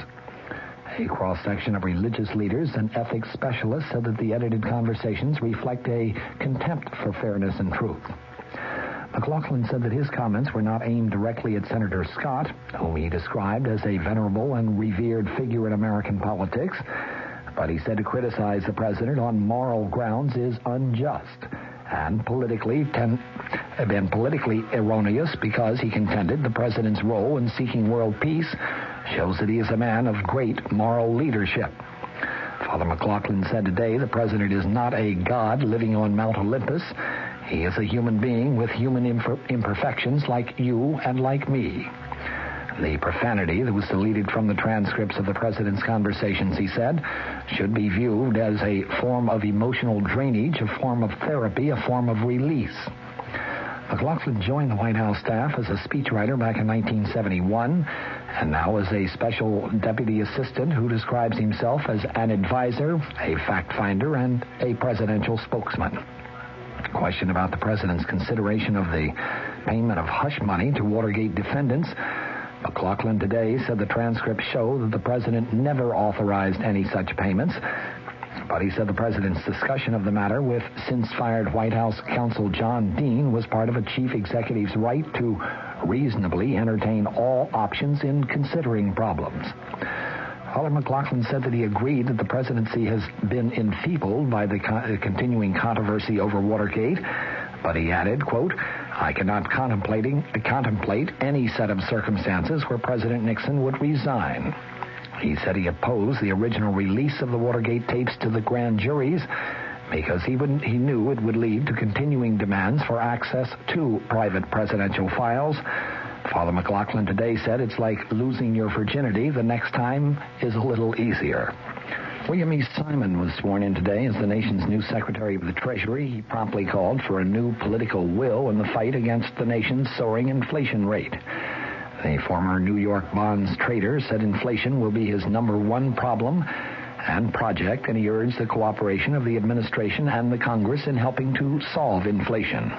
A cross-section of religious leaders and ethics specialists said that the edited conversations reflect a contempt for fairness and truth. McLaughlin said that his comments were not aimed directly at Senator Scott, whom he described as a venerable and revered figure in American politics, but he said to criticize the president on moral grounds is unjust and politically erroneous because he contended the president's role in seeking world peace shows that he is a man of great moral leadership. Father McLaughlin said today the president is not a god living on Mount Olympus. He is a human being with human imperfections like you and like me. The profanity that was deleted from the transcripts of the president's conversations, he said, should be viewed as a form of emotional drainage, a form of therapy, a form of release. McLaughlin joined the White House staff as a speechwriter back in 1971, and now as a special deputy assistant who describes himself as an advisor, a fact finder, and a presidential spokesman. Question about the president's consideration of the payment of hush money to Watergate defendants. McLaughlin today said the transcripts show that the president never authorized any such payments, but he said the president's discussion of the matter with since-fired White House counsel John Dean was part of a chief executive's right to reasonably entertain all options in considering problems. Father McLaughlin said that he agreed that the presidency has been enfeebled by the continuing controversy over Watergate, but he added, quote, I cannot contemplate any set of circumstances where President Nixon would resign. He said he opposed the original release of the Watergate tapes to the grand juries because he knew it would lead to continuing demands for access to private presidential files. Father McLaughlin today said it's like losing your virginity. The next time is a little easier. William E. Simon was sworn in today as the nation's new Secretary of the Treasury. He promptly called for a new political will in the fight against the nation's soaring inflation rate. The former New York bonds trader said inflation will be his number one problem and project, and he urged the cooperation of the administration and the Congress in helping to solve inflation.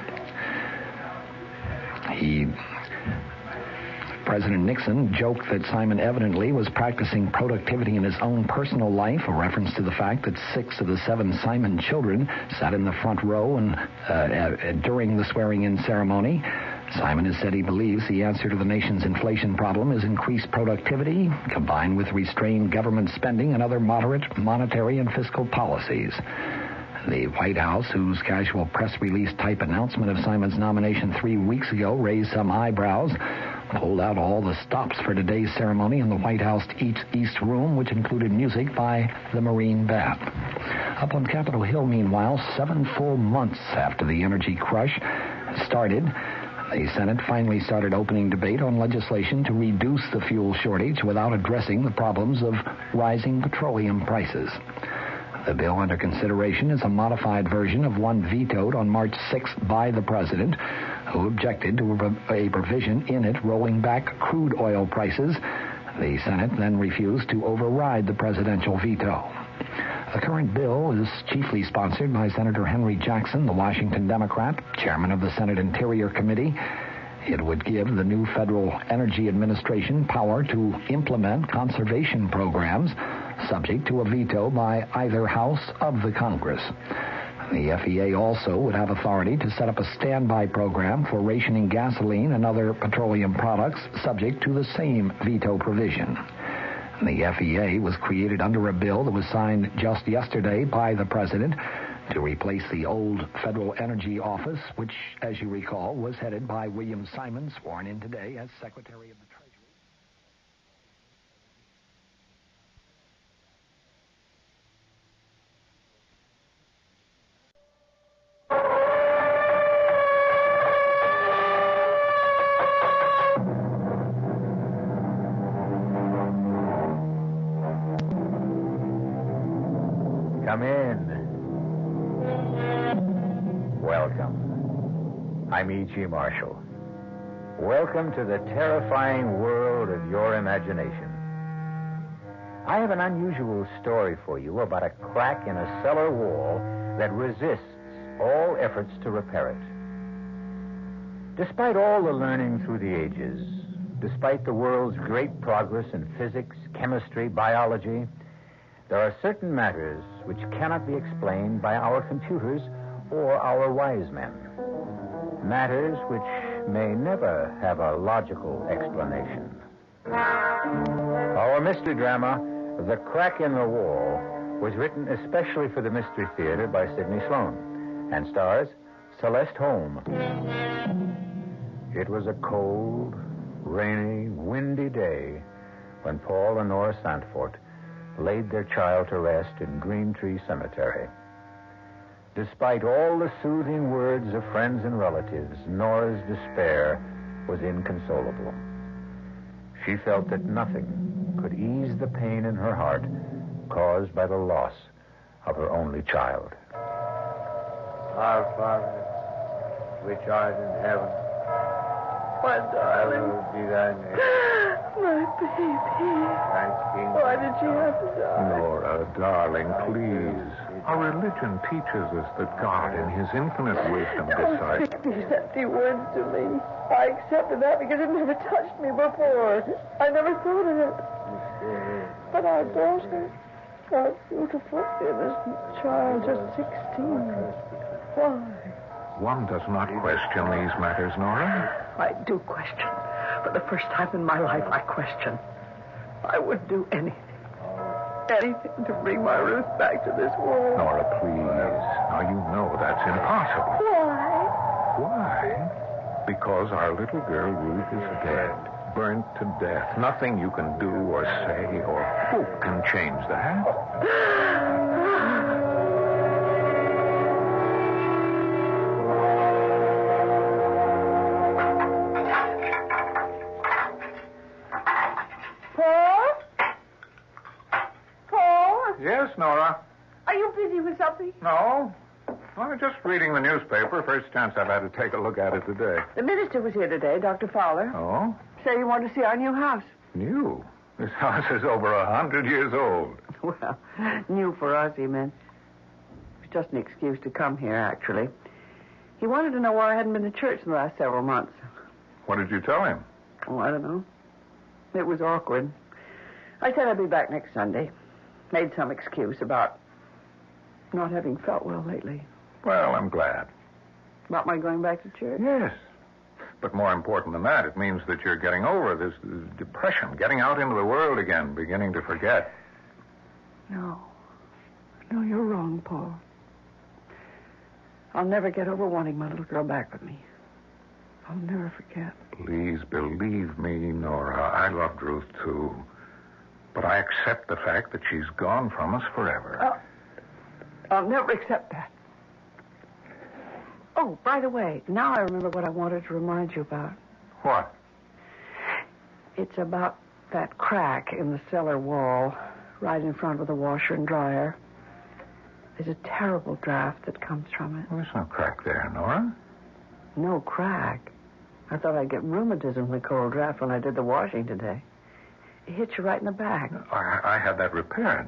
President Nixon joked that Simon evidently was practicing productivity in his own personal life, a reference to the fact that 6 of the 7 Simon children sat in the front row during the swearing-in ceremony. Simon has said he believes the answer to the nation's inflation problem is increased productivity, combined with restrained government spending and other moderate monetary and fiscal policies. The White House, whose casual press release type announcement of Simon's nomination 3 weeks ago raised some eyebrows, pulled out all the stops for today's ceremony in the White House East Room, which included music by the Marine Band. Up on Capitol Hill, meanwhile, 7 full months after the energy crush started, the Senate finally started opening debate on legislation to reduce the fuel shortage without addressing the problems of rising petroleum prices. The bill under consideration is a modified version of one vetoed on March 6th by the president, who objected to a provision in it rolling back crude oil prices. The Senate then refused to override the presidential veto. The current bill is chiefly sponsored by Senator Henry Jackson, the Washington Democrat, chairman of the Senate Interior Committee. It would give the new Federal Energy Administration power to implement conservation programs subject to a veto by either house of the Congress. The FEA also would have authority to set up a standby program for rationing gasoline and other petroleum products subject to the same veto provision. The FEA was created under a bill that was signed just yesterday by the president to replace the old Federal Energy Office, which, as you recall, was headed by William Simon, sworn in today as Secretary of the Treasury. Come in. Welcome. I'm E.G. Marshall. Welcome to the terrifying world of your imagination. I have an unusual story for you about a crack in a cellar wall that resists all efforts to repair it. Despite all the learning through the ages, despite the world's great progress in physics, chemistry, biology, there are certain matters which cannot be explained by our computers or our wise men. Matters which may never have a logical explanation. Our mystery drama, The Crack in the Wall, was written especially for the Mystery Theater by Sidney Sloan and stars Celeste Holm. It was a cold, rainy, windy day when Paul and Nora Santfort laid their child to rest in Green Tree Cemetery. Despite all the soothing words of friends and relatives, Nora's despair was inconsolable. She felt that nothing could ease the pain in her heart caused by the loss of her only child. Our Father, which art in heaven, My darling. hallowed be thy name. My baby. Thy kingdom. Why did you have to die? Nora, darling, please. Our religion teaches us that God, in his infinite wisdom, Don't decides... speak these empty words to me. I accepted that because it never touched me before. I never thought of it. But our daughter, our beautiful, innocent child, just 16. Why? One does not question these matters, Nora. I do question. For the first time in my life, I question. I would do anything. Anything to bring my Ruth back to this world. Nora, please. Now, you know that's impossible. Why? Why? Because our little girl Ruth is dead. burnt to death. Nothing you can do or say or hope can change that. Paul? Yes, Nora? Are you busy with something? No. I'm just reading the newspaper. First chance I've had to take a look at it today. The minister was here today, Dr. Fowler. Oh? Said he wanted to see our new house. New? This house is over 100 years old. Well, new for us, he meant. It was just an excuse to come here, actually. He wanted to know why I hadn't been to church in the last several months. What did you tell him? Oh, I don't know. It was awkward. I said I'd be back next Sunday. Made some excuse about not having felt well lately. Well, I'm glad. About my going back to church? Yes. But more important than that, it means that you're getting over this depression, getting out into the world again, beginning to forget. No. No, you're wrong, Paul. I'll never get over wanting my little girl back with me. I'll never forget. Please believe me, Nora. I loved Ruth, too. But I accept the fact that she's gone from us forever. I'll never accept that. Oh, by the way, now I remember what I wanted to remind you about. What? It's about that crack in the cellar wall right in front of the washer and dryer. There's a terrible draft that comes from it. Well, there's no crack there, Nora. No crack? I thought I'd get rheumatism from the cold draft when I did the washing today. It hit you right in the back. I had that repaired.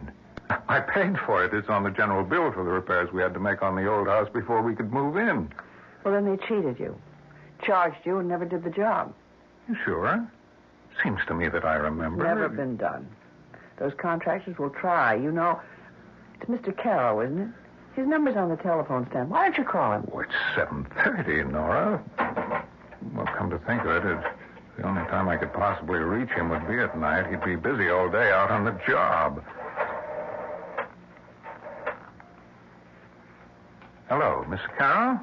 I paid for it. It's on the general bill for the repairs we had to make on the old house before we could move in. Well, then they cheated you. Charged you and never did the job. You sure? Seems to me that I remember. Never been done. Those contractors will try. You know, it's Mr. Carroll, isn't it? His number's on the telephone stand. Why don't you call him? Oh, it's 7:30, Nora. Well, come to think of it, the only time I could possibly reach him would be at night. He'd be busy all day out on the job. Hello, Miss Carroll?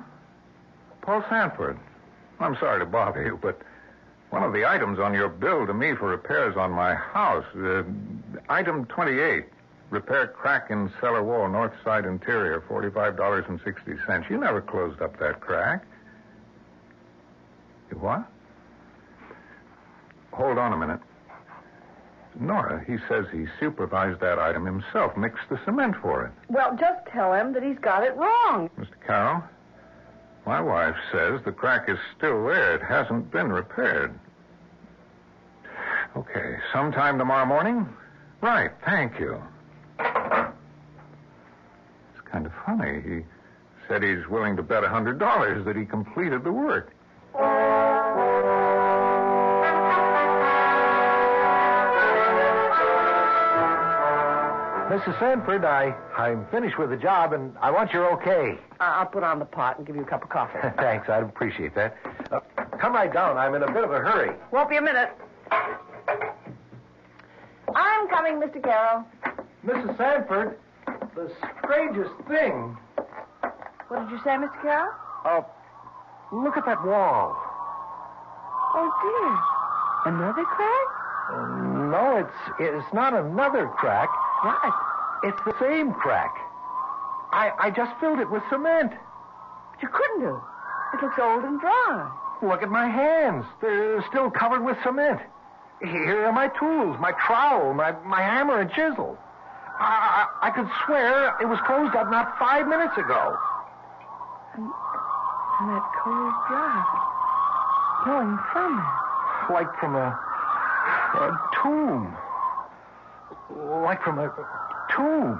Paul Sanford. I'm sorry to bother you, but one of the items on your bill to me for repairs on my house, item 28, repair crack in cellar wall, north side interior, $45.60. You never closed up that crack. You what? Hold on a minute. Nora, he says he supervised that item himself, mixed the cement for it. Well, just tell him that he's got it wrong. Mr. Carroll, my wife says the crack is still there. It hasn't been repaired. Okay, sometime tomorrow morning? Right, thank you. It's kind of funny. He said he's willing to bet $100 that he completed the work. Mrs. Sanford, I'm finished with the job, and I want your okay. I'll put on the pot and give you a cup of coffee. Thanks, I'd appreciate that. Come right down. I'm in a bit of a hurry. Won't be a minute. I'm coming, Mr. Carroll. Mrs. Sanford, the strangest thing. What did you say, Mr. Carroll? Look at that wall. Oh, dear. Another crack? No, it's not another crack. What? It's the same crack. I just filled it with cement. But you couldn't have. It looks old and dry. Look at my hands. They're still covered with cement. Here are my tools, my trowel, my hammer and chisel. I could swear it was closed up not 5 minutes ago. And that cold draft blowing from it. Like from a tomb. Like from a tomb.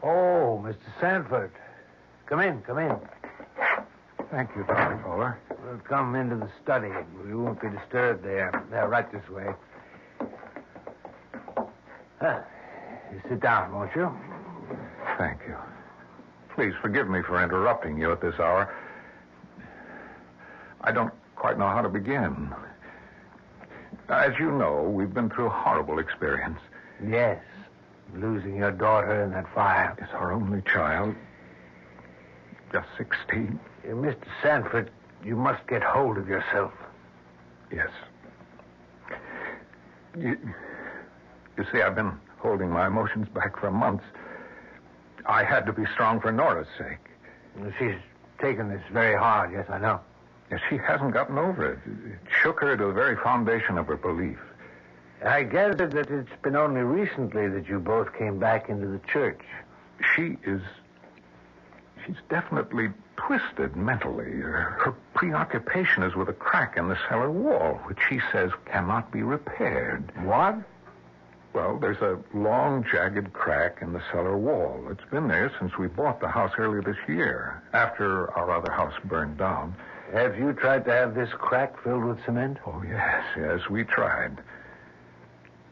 Oh, Mr. Sanford. Come in. Thank you, Dr. Fowler. We'll come into the study. We won't be disturbed there. Right this way. You sit down, won't you? Thank you. Please forgive me for interrupting you at this hour. I don't quite know how to begin. As you know, we've been through a horrible experience. Yes. losing your daughter in that fire. It's our only child. Just 16. Mr. Sanford, you must get hold of yourself. Yes. You see, I've been holding my emotions back for months. I had to be strong for Nora's sake. She's taken this very hard, yes, I know. Yes, she hasn't gotten over it. It shook her to the very foundation of her belief. I gather that it's been only recently that you both came back into the church. She's definitely twisted mentally. Her preoccupation is with a crack in the cellar wall, which she says cannot be repaired. What? Well, there's a long, jagged crack in the cellar wall. It's been there since we bought the house early this year, after our other house burned down. Have you tried to have this crack filled with cement? Oh, yes, we tried.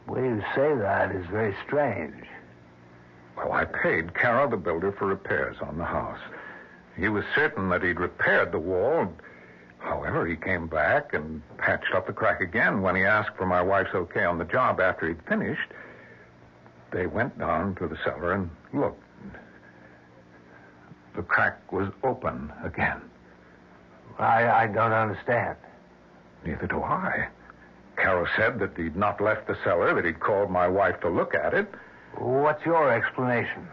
The way you say that is very strange. Well, I paid Carol, the builder, for repairs on the house. He was certain that he'd repaired the wall. However, he came back and patched up the crack again when he asked for my wife's okay on the job after he'd finished. They went down to the cellar and looked. The crack was open again. I don't understand. Neither do I. Carol said that he'd not left the cellar, that he'd called my wife to look at it. What's your explanation?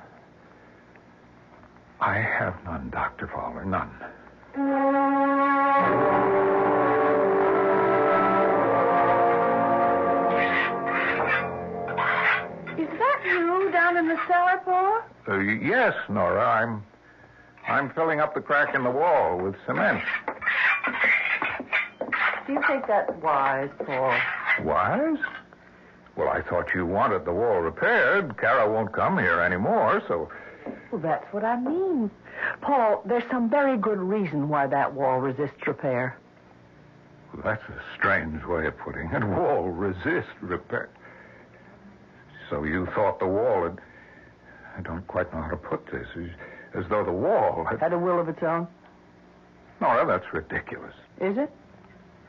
I have none, Dr. Fowler, none. Is that you down in the cellar, Paul? Yes, Nora. I'm filling up the crack in the wall with cement. Do you think that's wise, Paul? Wise? Well, I thought you wanted the wall repaired. Carol won't come here anymore, so... Well, that's what I mean. Paul, there's some very good reason why that wall resists repair. Well, that's a strange way of putting it. Wall resist repair. So you thought the wall had... I don't quite know how to put this. As though the wall had a will of its own? Nora, that's ridiculous. Is it?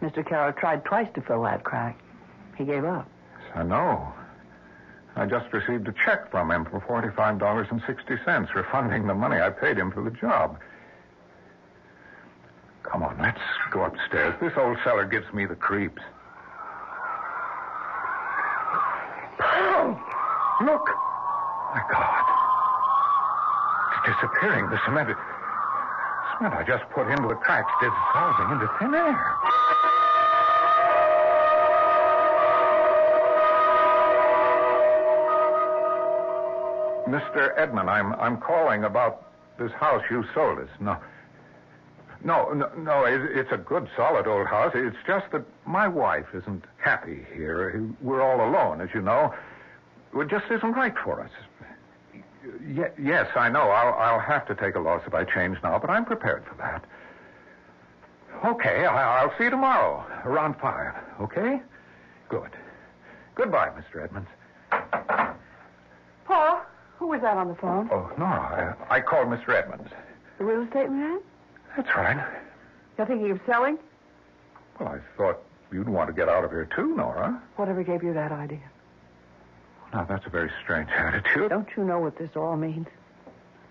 Mr. Carroll tried twice to fill that crack. He gave up. I know. I just received a check from him for $45.60, refunding the money I paid him for the job. Come on, let's go upstairs. This old cellar gives me the creeps. Oh, look! My God. It's disappearing. The cement I just put into the cracks dissolving into thin air. Mr. Edmund, I'm calling about this house you sold us. No, it's a good, solid old house. It's just that my wife isn't happy here. We're all alone, as you know. It just isn't right for us. Yes, I know. I'll have to take a loss if I change now, but I'm prepared for that. Okay, I'll see you tomorrow, around 5, okay? Good. Goodbye, Mr. Edmonds. Paul, who was that on the phone? Oh, Nora, I called Mr. Edmonds. The real estate man? That's right. You're thinking of selling? Well, I thought you'd want to get out of here, too, Nora. Whatever gave you that idea? Now, that's a very strange attitude. Don't you know what this all means?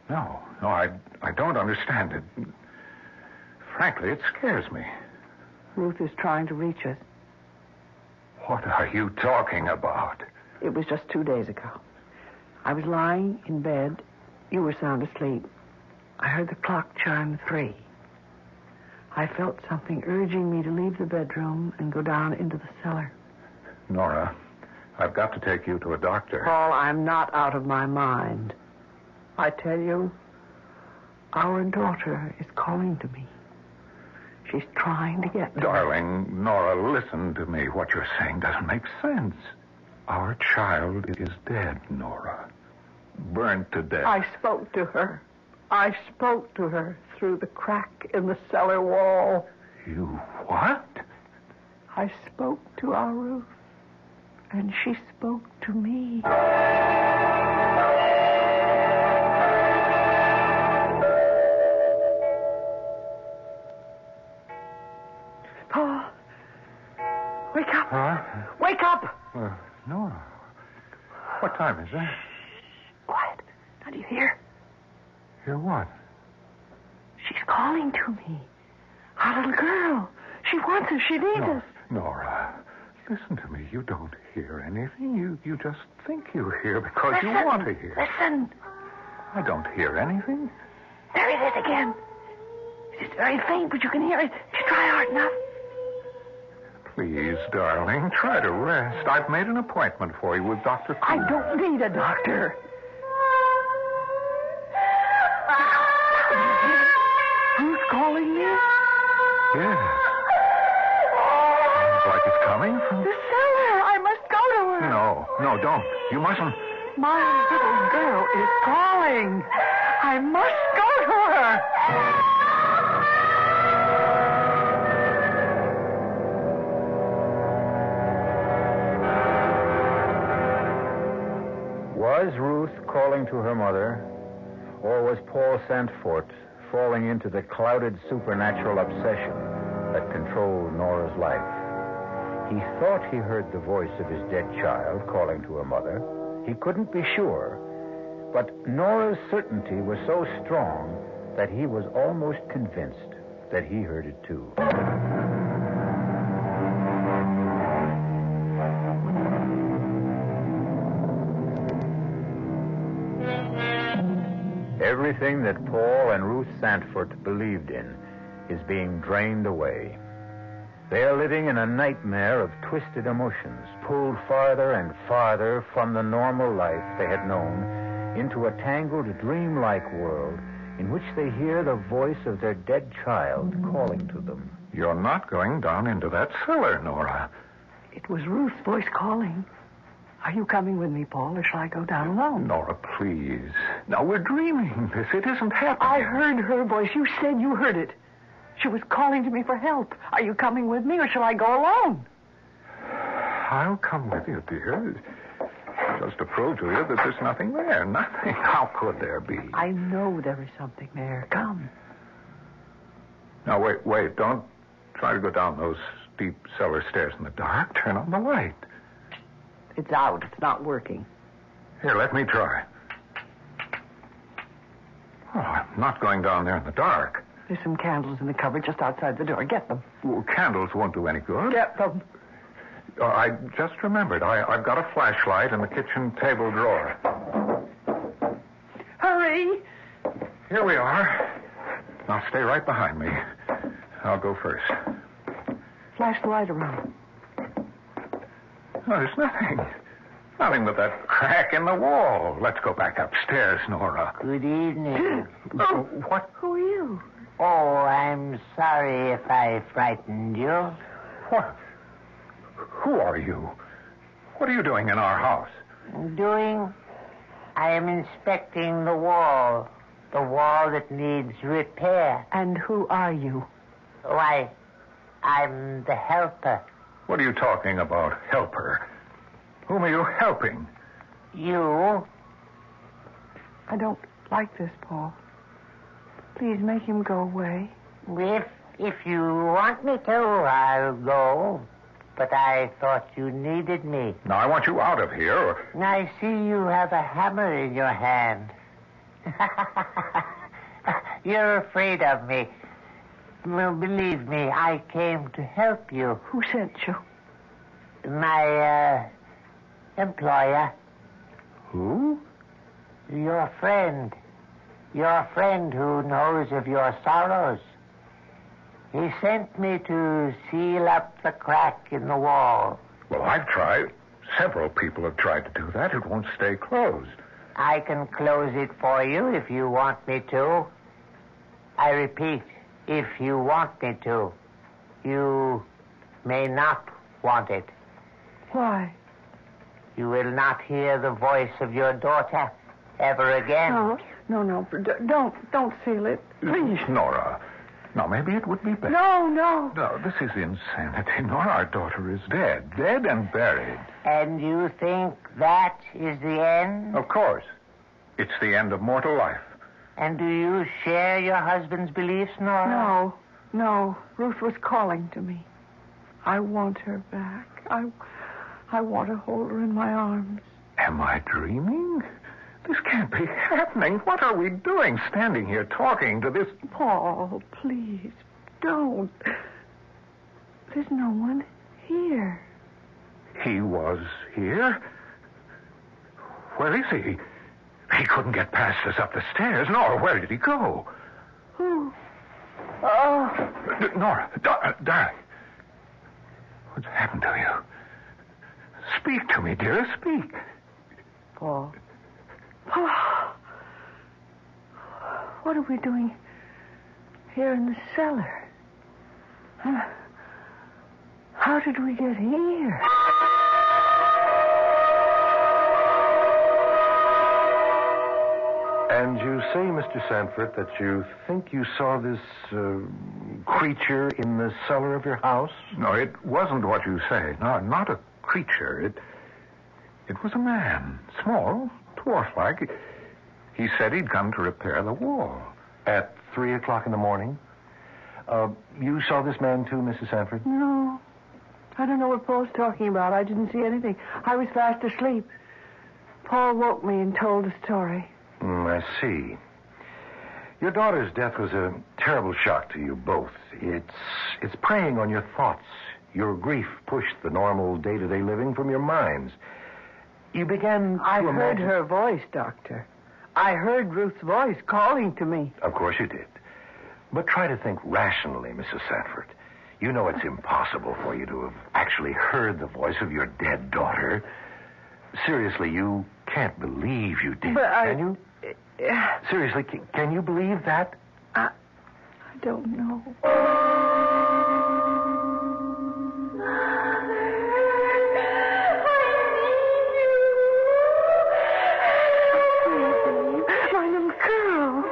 No, I don't understand it. Frankly, it scares me. Ruth is trying to reach us. What are you talking about? It was just 2 days ago. I was lying in bed. You were sound asleep. I heard the clock chime 3. I felt something urging me to leave the bedroom and go down into the cellar. Nora, I've got to take you to a doctor. Paul, I'm not out of my mind. I tell you, our daughter is calling to me. She's trying to get to Darling, me. Nora, listen to me. What you're saying doesn't make sense. Our child is dead, Nora. Burned to death. I spoke to her. I spoke to her through the crack in the cellar wall. You what? I spoke to our Ruth, and she spoke to me. Paul, wake up. Huh? Wake up. Nora, what time is it? Hear what? She's calling to me. Our little girl. She wants us. She needs us. Nora, listen to me. You don't hear anything. You just think you hear because you want to hear. Listen. I don't hear anything. There it is again. It's very faint, but you can hear it. Just try hard enough. Please, darling, try to rest. I've made an appointment for you with Dr. I Cooper. don't need a doctor. Who's calling me? Yes. Sounds like it's coming from... The cellar. I must go to her. No, don't. You mustn't. My little girl is calling. I must go to her. Was Ruth calling to her mother, or was Paul Sandfort falling into the clouded supernatural obsession that controlled Nora's life? He thought he heard the voice of his dead child calling to her mother. He couldn't be sure, but Nora's certainty was so strong that he was almost convinced that he heard it too. Everything that Paul and Ruth Sandfort believed in is being drained away. They are living in a nightmare of twisted emotions, pulled farther and farther from the normal life they had known into a tangled, dreamlike world in which they hear the voice of their dead child calling to them. You're not going down into that cellar, Nora. It was Ruth's voice calling. Are you coming with me, Paul, or shall I go down alone? Nora, please. Now, we're dreaming this. It isn't happening. I heard her voice. You said you heard it. She was calling to me for help. Are you coming with me, or shall I go alone? I'll come with you, dear. Just to prove to you that there's nothing there. Nothing. How could there be? I know there is something there. Come. Now, wait. Don't try to go down those steep cellar stairs in the dark. Turn on the light. It's out. It's not working. Here, let me try. Oh, I'm not going down there in the dark. There's some candles in the cupboard just outside the door. Get them. Well, candles won't do any good. Get them. I just remembered. I've got a flashlight in the kitchen table drawer. Hurry. Here we are. Now, stay right behind me. I'll go first. Flash the light around. Oh, there's nothing. Nothing but that crack in the wall. Let's go back upstairs, Nora. Good evening. What? Who are you? Oh, I'm sorry if I frightened you. What? Who are you? What are you doing in our house? I am inspecting the wall that needs repair. And who are you? Why, I'm the helper. What are you talking about, helper? Whom are you helping? You? I don't like this, Paul. Please make him go away. If you want me to, I'll go. But I thought you needed me. Now, I want you out of here. I see you have a hammer in your hand. You're afraid of me. Well, believe me, I came to help you. Who sent you? My, employer. Who? Your friend. Your friend who knows of your sorrows. He sent me to seal up the crack in the wall. Well, I've tried. Several people have tried to do that. It won't stay closed. I can close it for you if you want me to. I repeat, if you want me to. You may not want it. Why? You will not hear the voice of your daughter ever again. No. Don't seal it. Please. Nora. Now, maybe it would be better. No. No, this is insanity. Nora, our daughter is dead. Dead and buried. And you think that is the end? Of course. It's the end of mortal life. And do you share your husband's beliefs, Nora? No. Ruth was calling to me. I want her back. I want to hold her in my arms. Am I dreaming? This can't be happening. What are we doing standing here talking to this... Paul, please, don't. There's no one here. He was here? Where is he? He couldn't get past us up the stairs. Nora, where did he go? Who? Oh. Nora, darling. What's happened to you? Speak to me, dearest. Speak. Paul. Paul. What are we doing here in the cellar? Huh? How did we get here? And you say, Mr. Sanford, that you think you saw this creature in the cellar of your house? No, it wasn't what you say. No, not a creature. It was a man. Small, dwarf-like. He said he'd come to repair the wall. At 3 o'clock in the morning? You saw this man too, Mrs. Sanford? No. I don't know what Paul's talking about. I didn't see anything. I was fast asleep. Paul woke me and told the story. I see. Your daughter's death was a terrible shock to you both. It's preying on your thoughts. Your grief pushed the normal day-to-day living from your minds. You began to I heard imagine... her voice, Doctor. I heard Ruth's voice calling to me. Of course you did. But try to think rationally, Mrs. Sanford. You know it's impossible for you to have actually heard the voice of your dead daughter. Seriously, you can't believe you did, can you? Seriously, can you believe that? I don't know. My little girl.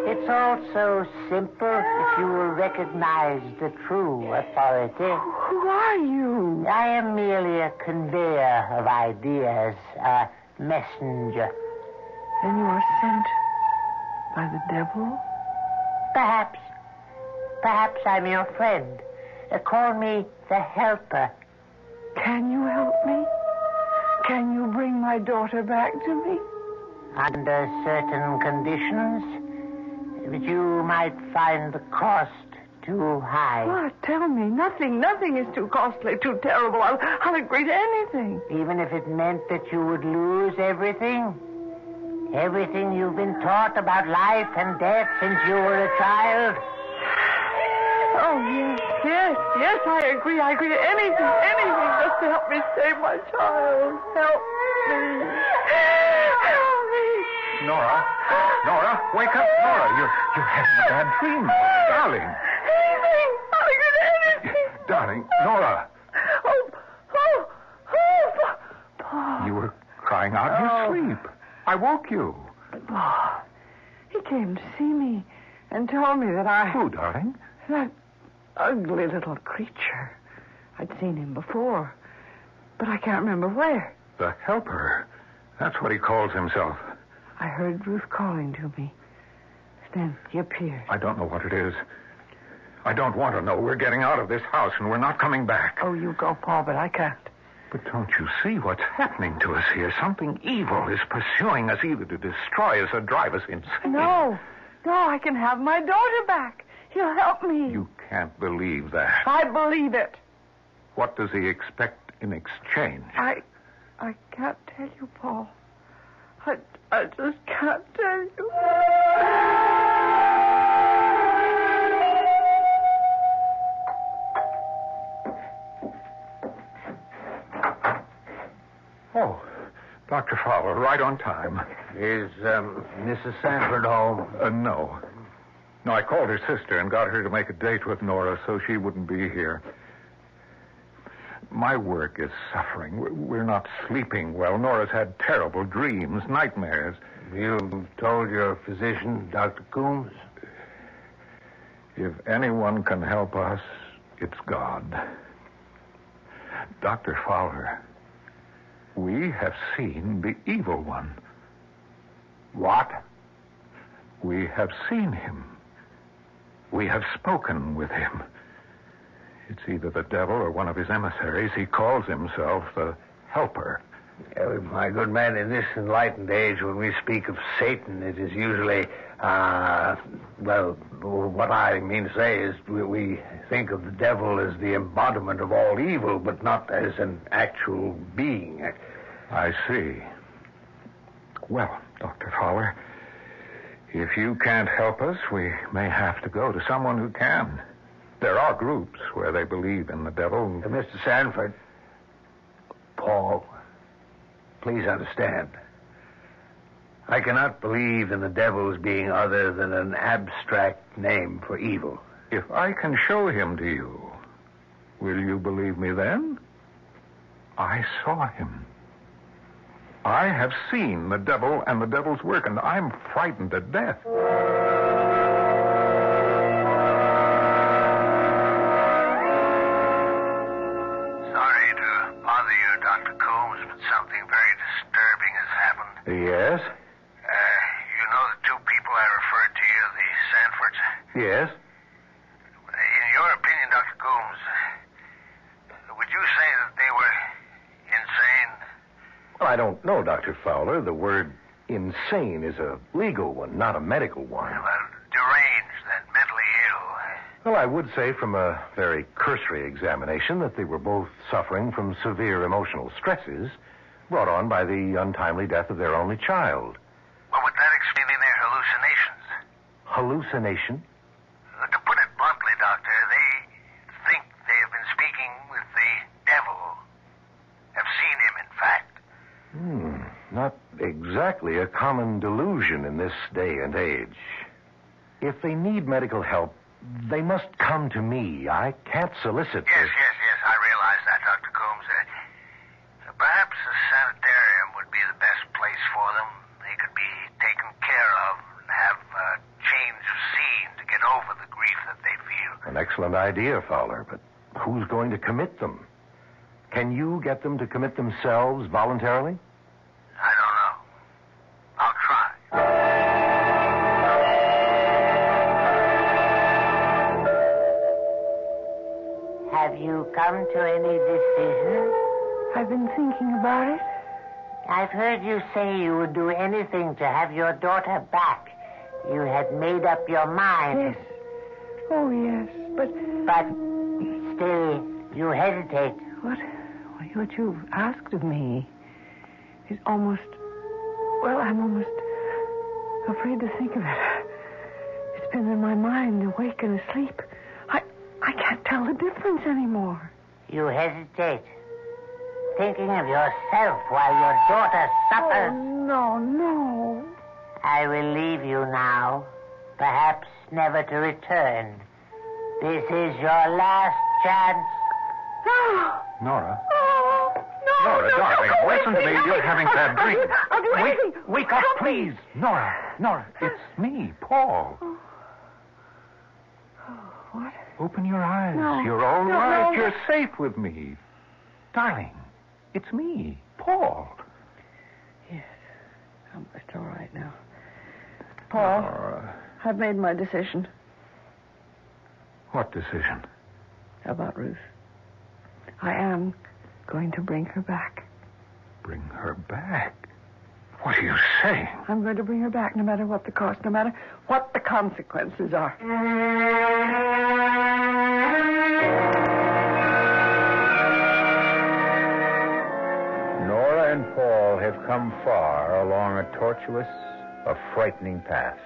It's all so simple if you will recognize the true authority. Who are you? I am merely a conveyor of ideas, a messenger. Then you are sent by the devil? Perhaps. Perhaps I'm your friend. Call me the helper. Can you help me? Can you bring my daughter back to me? Under certain conditions. But you might find the cost too high. What? Tell me. Nothing is too costly, too terrible. I'll agree to anything. Even if it meant that you would lose everything? Everything you've been taught about life and death since you were a child? Oh, yes, I agree to anything just to help me save my child. Help me. Nora, wake up, Nora. You're having a bad dream, darling. Anything. I'll agree to anything. Darling, Nora. Oh, Paul. You were crying out in your sleep. I woke you. Paul, he came to see me and told me that Who, darling? That ugly little creature. I'd seen him before, but I can't remember where. The helper. That's what he calls himself. I heard Ruth calling to me. Then he appeared. I don't know what it is. I don't want to know. We're getting out of this house and we're not coming back. Oh, you go, Paul, but I can't. But don't you see what's happening to us here? Something evil is pursuing us either to destroy us or drive us insane. No, I can have my daughter back. He'll help me. You can't believe that. I believe it. What does he expect in exchange? I can't tell you, Paul. I just can't tell you. Oh, Dr. Fowler, right on time. Is Mrs. Sanford home? No. No, I called her sister and got her to make a date with Nora so she wouldn't be here. My work is suffering. We're not sleeping well. Nora's had terrible dreams, nightmares. You told your physician, Dr. Coombs? If anyone can help us, it's God. Dr. Fowler, we have seen the evil one. What? We have seen him. We have spoken with him. It's either the devil or one of his emissaries. He calls himself the helper. My good man, in this enlightened age, when we speak of Satan, it is usually, well, what I mean to say is we think of the devil as the embodiment of all evil, but not as an actual being. I see. Well, Dr. Fowler, if you can't help us, we may have to go to someone who can. There are groups where they believe in the devil. Mr. Sanford, Paul, please understand. I cannot believe in the devil as being other than an abstract name for evil. If I can show him to you, will you believe me then? I saw him. I have seen the devil and the devil's work, and I'm frightened to death. Sorry to bother you, Dr. Coombs, but something very disturbing has happened. Yes? You know the two people I referred to you, the Sanfords? Yes? In your opinion, Dr. Coombs, would you say that they were insane? Well, I don't know, Dr. Fowler. The word insane is a legal one, not a medical one. Well, deranged and mentally ill. Well, I would say from a very cursory examination that they were both suffering from severe emotional stresses brought on by the untimely death of their only child. Well, would that explain their hallucinations? Hallucination? To put it bluntly, Doctor, they think they have been speaking with the devil. Have seen him, in fact. Not exactly a common delusion in this day and age. If they need medical help, they must come to me. I can't solicit Yes, I realize that, Dr. Coombs. Perhaps a sanitarium would be the best place for them. They could be taken care of and have a change of scene to get over the grief that they feel. An excellent idea, Fowler, but who's going to commit them? Can you get them to commit themselves voluntarily? I don't know. I'll try. Have you come to any decision? I've been thinking about it. I've heard you say you would do anything to have your daughter back. You had made up your mind. Yes. Oh, yes, but still, you hesitate. What you've asked of me is almost... Well, I'm almost afraid to think of it. It's been in my mind, awake and asleep. I can't tell the difference anymore. You hesitate. Thinking of yourself while your daughter suffers. Oh, no. I will leave you now, perhaps never to return. This is your last chance. Nora? No, Nora, darling, listen to me. You're having bad dreams. I'll do anything. Wake up, please. Nora, it's me, Paul. What? Open your eyes. No. You're all right. No. You're safe with me. Darling, it's me, Paul. Yes. It's all right now. Paul, Nora. I've made my decision What decision? about Ruth. I am going to bring her back. Bring her back? What are you saying? I'm going to bring her back no matter what the cost, no matter what the consequences are. Nora and Paul have come far along a tortuous, a frightening path.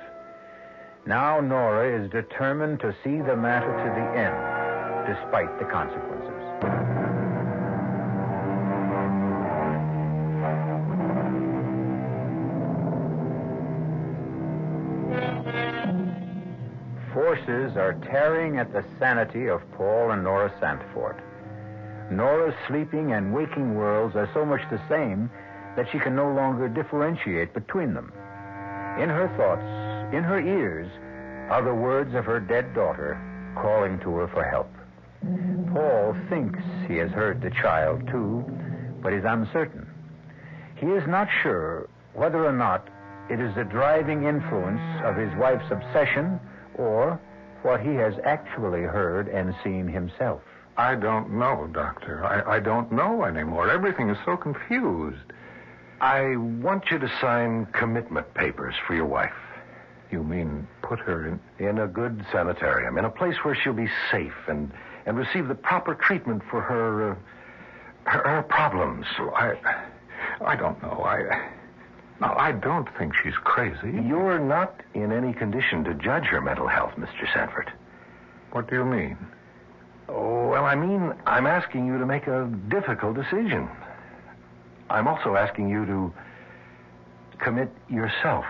Now Nora is determined to see the matter to the end, despite the consequences. Forces are tearing at the sanity of Paul and Nora Sandford. Nora's sleeping and waking worlds are so much the same that she can no longer differentiate between them. In her thoughts, in her ears, are the words of her dead daughter calling to her for help. Paul thinks he has heard the child, too, but is uncertain. He is not sure whether or not it is the driving influence of his wife's obsession or what he has actually heard and seen himself. I don't know, Doctor. I don't know anymore. Everything is so confused. I want you to sign commitment papers for your wife. You mean put her in a good sanitarium, in a place where she'll be safe and receive the proper treatment for her problems. I don't know. I don't think she's crazy. You're not in any condition to judge her mental health, Mr. Sanford. What do you mean? Oh, well, I mean, I'm asking you to make a difficult decision. I'm also asking you to commit yourself.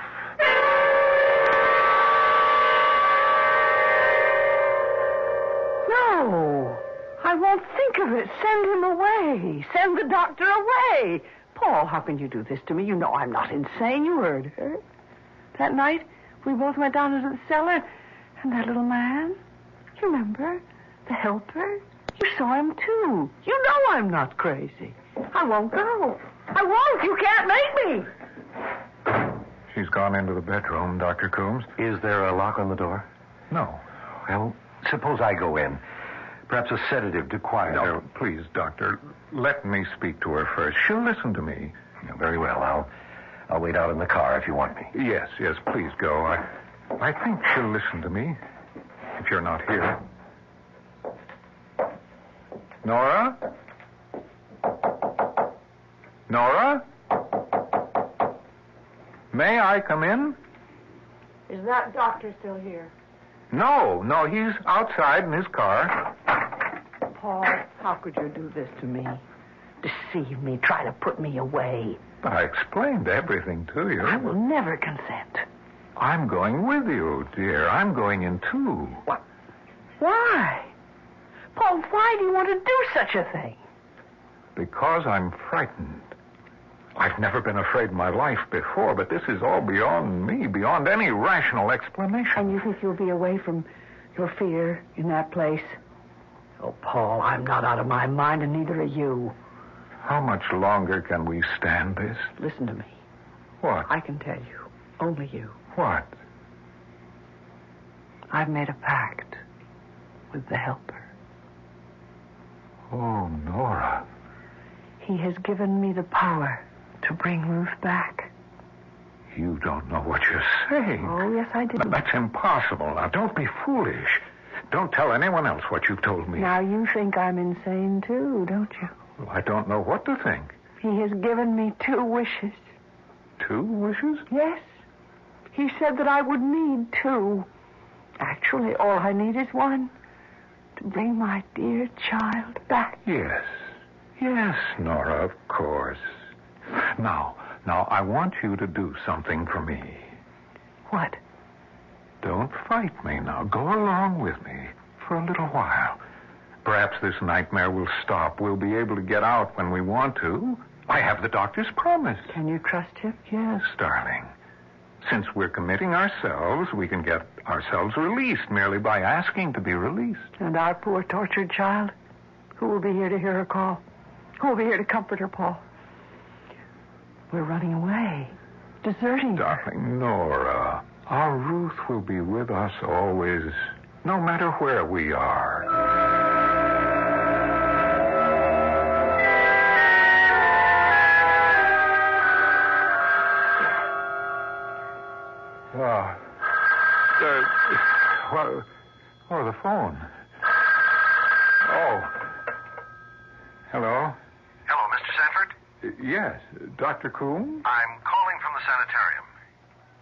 No, I won't think of it. Send him away. Send the doctor away. Paul, how can you do this to me? You know I'm not insane. You heard her. That night, we both went down into the cellar, and that little man, you remember? The helper? You saw him, too. You know I'm not crazy. I won't go. I won't. You can't make me. She's gone into the bedroom, Dr. Coombs. Is there a lock on the door? No. Well, suppose I go in. Perhaps a sedative to quiet her. No, please, Doctor. Let me speak to her first. She'll listen to me. Yeah, very well. I'll wait out in the car if you want me. Yes, please go. I think she'll listen to me if you're not here. Nora? Nora? May I come in? Is that doctor still here? No, he's outside in his car. Paul, how could you do this to me? Deceive me, try to put me away. I explained everything to you. I will never consent. I'm going with you, dear. I'm going in, too. What? Why? Paul, why do you want to do such a thing? Because I'm frightened. I've never been afraid in my life before, but this is all beyond me, beyond any rational explanation. And you think you'll be away from your fear in that place? Oh, Paul, I'm not out of my mind, and neither are you. How much longer can we stand this? Listen to me. What? I can tell you. Only you. What? I've made a pact with the helper. Oh, Nora. He has given me the power to bring Ruth back. You don't know what you're saying. Oh, yes, I do. That's impossible. Now, don't be foolish. Don't tell anyone else what you've told me. Now, you think I'm insane, too, don't you? Well, I don't know what to think. He has given me 2 wishes. 2 wishes? Yes. He said that I would need 2. Actually, all I need is 1. To bring my dear child back. Yes, Nora, of course. Now, I want you to do something for me. What? Don't fight me now. Go along with me for a little while. Perhaps this nightmare will stop. We'll be able to get out when we want to. I have the doctor's promise. Can you trust him? Yes, darling. Since we're committing ourselves, we can get ourselves released merely by asking to be released. And our poor tortured child? Who will be here to hear her call? Who will be here to comfort her, Paul? We're running away. Deserting her. Darling Nora, our Ruth will be with us always, no matter where we are. The phone. Oh. Hello? Hello, Mr. Sanford? Yes, Dr. Coombe? I'm calling from the sanitarium.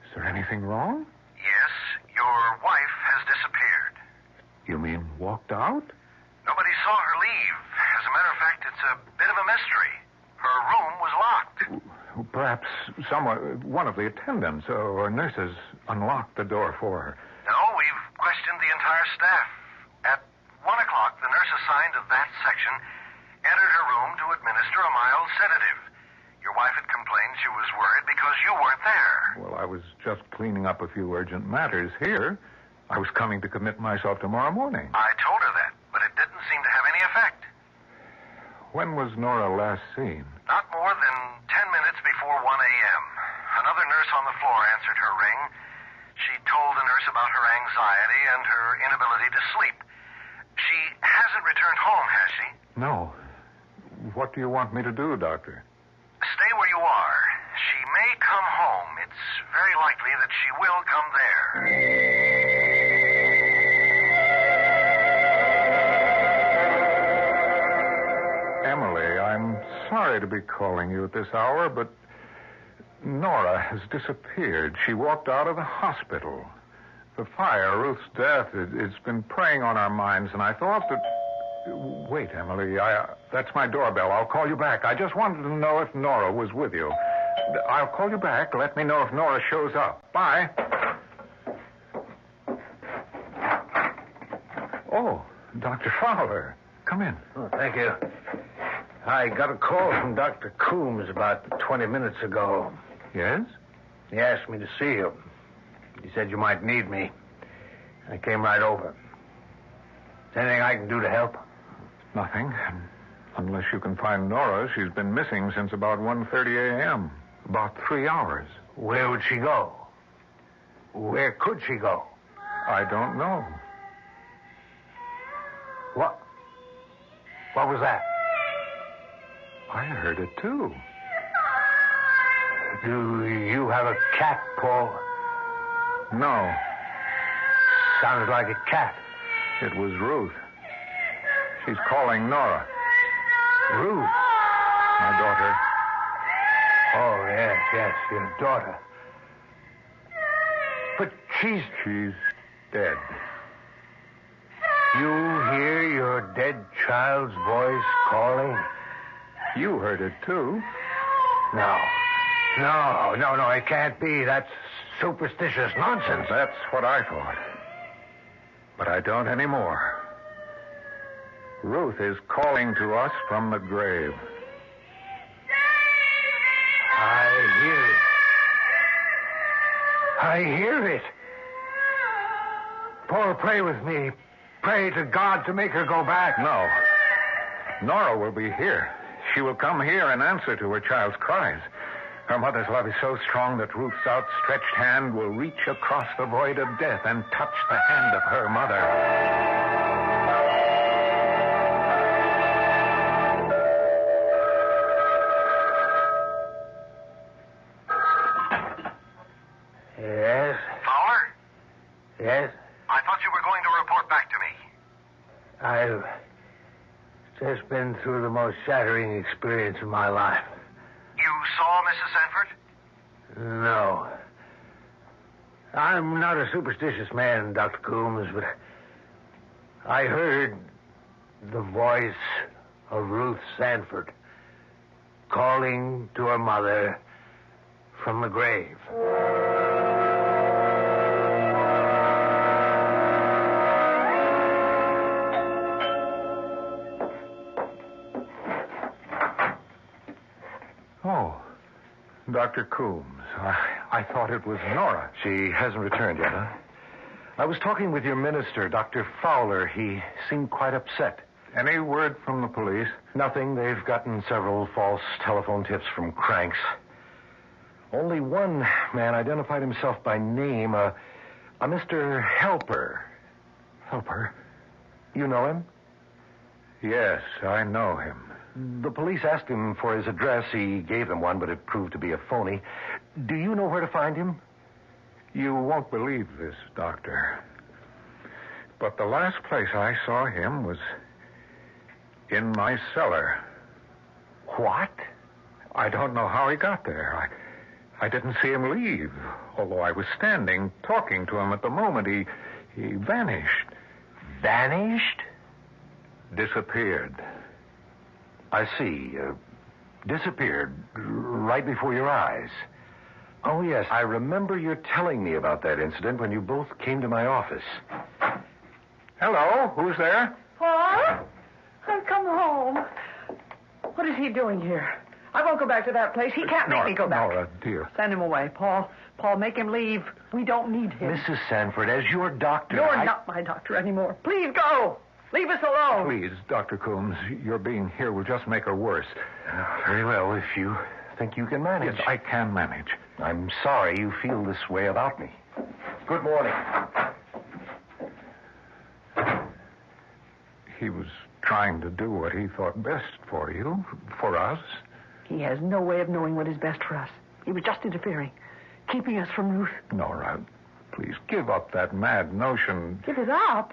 Is there anything wrong? Yes, your wife has disappeared. You mean walked out? Nobody saw her leave. As a matter of fact, it's a bit of a mystery. Her room was locked. Perhaps one of the attendants or nurses unlocked the door for her. No, we've questioned the entire staff. At 1 o'clock, the nurse assigned to that section entered her room to administer a mild sedative. Your wife had complained she was worried because you weren't there. Well, I was just cleaning up a few urgent matters here. I was coming to commit myself tomorrow morning. I told her that, but it didn't seem to have any effect. When was Nora last seen? Not more than 10 minutes before 1 a.m. Another nurse on the floor answered her ring. She told the nurse about her anxiety and her inability to sleep. She hasn't returned home, has she? No. What do you want me to do, Doctor? Stay where you are. She may come home. It's very likely that she will come there. Emily, I'm sorry to be calling you at this hour, but Nora has disappeared. She walked out of the hospital. The fire, Ruth's death, it's been preying on our minds, and I thought that... Wait, Emily, that's my doorbell. I'll call you back. I just wanted to know if Nora was with you. I'll call you back. Let me know if Nora shows up. Bye. Oh, Dr. Fowler. Come in. Oh, thank you. I got a call from Dr. Coombs about 20 minutes ago. Yes? He asked me to see you. He said you might need me. I came right over. Is there anything I can do to help? Nothing. Unless you can find Nora. She's been missing since about 1:30 a.m. About 3 hours. Where would she go? Where could she go? I don't know. What? What was that? I heard it, too. Do you have a cat, Paul? No. Sounded like a cat. It was Ruth. She's calling Nora. Ruth? My daughter. Oh, yes, your daughter. But she's dead. You hear your dead child's voice calling? You heard it, too. No, it can't be. That's superstitious nonsense. That's what I thought. But I don't anymore. Ruth is calling to us from the grave. I hear it. Paul, pray with me. Pray to God to make her go back. No. Nora will be here. She will come here and answer to her child's cries. Her mother's love is so strong that Ruth's outstretched hand will reach across the void of death and touch the hand of her mother. Yes? Fowler? Yes? I thought you were going to report back to me. I've just been through the most shattering experience of my life. You saw Mrs. Sanford? No. I'm not a superstitious man, Dr. Coombs, but I heard the voice of Ruth Sanford calling to her mother from the grave. Oh, Dr. Coombs. I thought it was Nora. She hasn't returned yet, huh? I was talking with your minister, Dr. Fowler. He seemed quite upset. Any word from the police? Nothing. They've gotten several false telephone tips from cranks. Only one man identified himself by name, a Mr. Helper. Helper? You know him? Yes, I know him. The police asked him for his address. He gave them one, but it proved to be a phony. Do you know where to find him? You won't believe this, Doctor. But the last place I saw him was in my cellar. What? I don't know how he got there. I didn't see him leave, although I was standing talking to him at the moment. He vanished. Vanished? Disappeared. I see. Disappeared right before your eyes. Oh, yes, I remember your telling me about that incident when you both came to my office. Hello, who's there? Paul? I've come home. What is he doing here? I won't go back to that place. He can't make me go back. Nora, dear. Send him away, Paul. Paul, make him leave. We don't need him. Mrs. Sanford, as your doctor... You're not my doctor anymore. Please go. Leave us alone. Please, Dr. Coombs, your being here will just make her worse. Very well, if you think you can manage. Yes, I can manage. I'm sorry you feel this way about me. Good morning. he was trying to do what he thought best for you, for us. He has no way of knowing what is best for us. He was just interfering, keeping us from Ruth. Nora, please give up that mad notion. Give it up?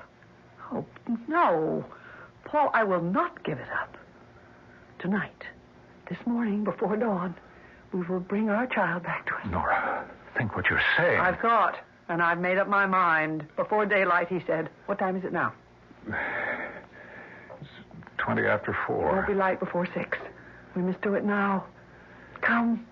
Oh, no. Paul, I will not give it up. Tonight, this morning, before dawn, we will bring our child back to us. Nora, think what you're saying. I've thought, and I've made up my mind. Before daylight, he said. What time is it now? It's 20 after 4. It won't be light before 6. We must do it now. Come.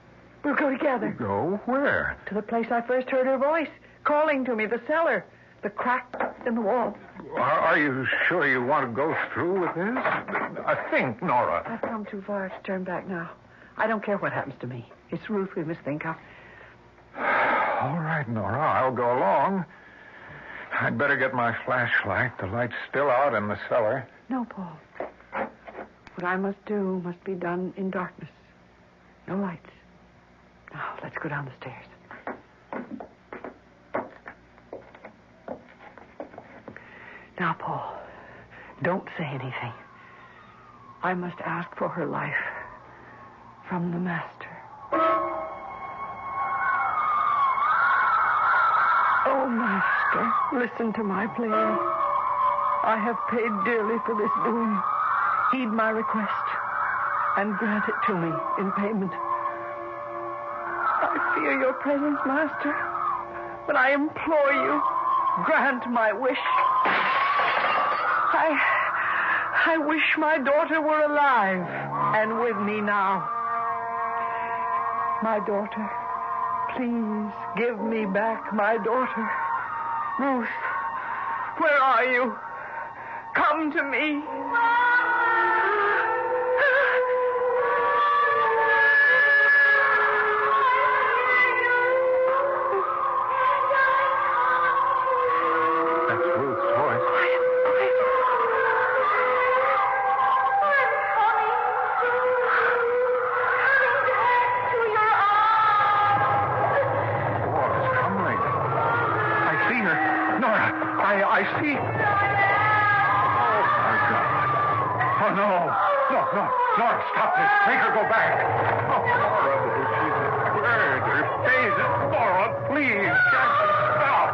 We'll go together. Go where? To the place I first heard her voice, calling to me, the cellar, the crack in the wall. Are you sure you want to go through with this? I think, Nora. I've come too far to turn back now. I don't care what happens to me. It's Ruth we must think of. All right, Nora, I'll go along. I'd better get my flashlight. The light's still out in the cellar. No, Paul. What I must do must be done in darkness. No lights. Now, let's go down the stairs. Now, Paul, don't say anything. I must ask for her life from the Master. Oh, Master, listen to my plea. I have paid dearly for this doing. Heed my request and grant it to me in payment. I fear your presence, Master, but I implore you, grant my wish. I wish my daughter were alive and with me now. My daughter, please give me back my daughter. Ruth, where are you? Come to me. I see. Oh, my God. Oh, no. No. Nora, stop this. Make her go back. Oh, Nora, she's a bird. Her face is... Nora, please. Can't you stop?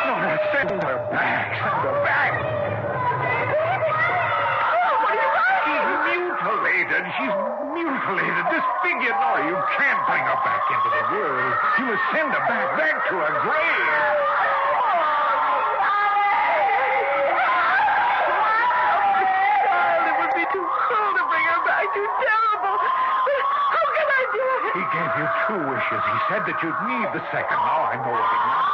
Nora, send her back. Send her back. She's mutilated. Disfigured. Nora, you can't bring her back into the world. You must send her back to her grave. He gave you 2 wishes. He said that you'd need the second. Now I know what he meant.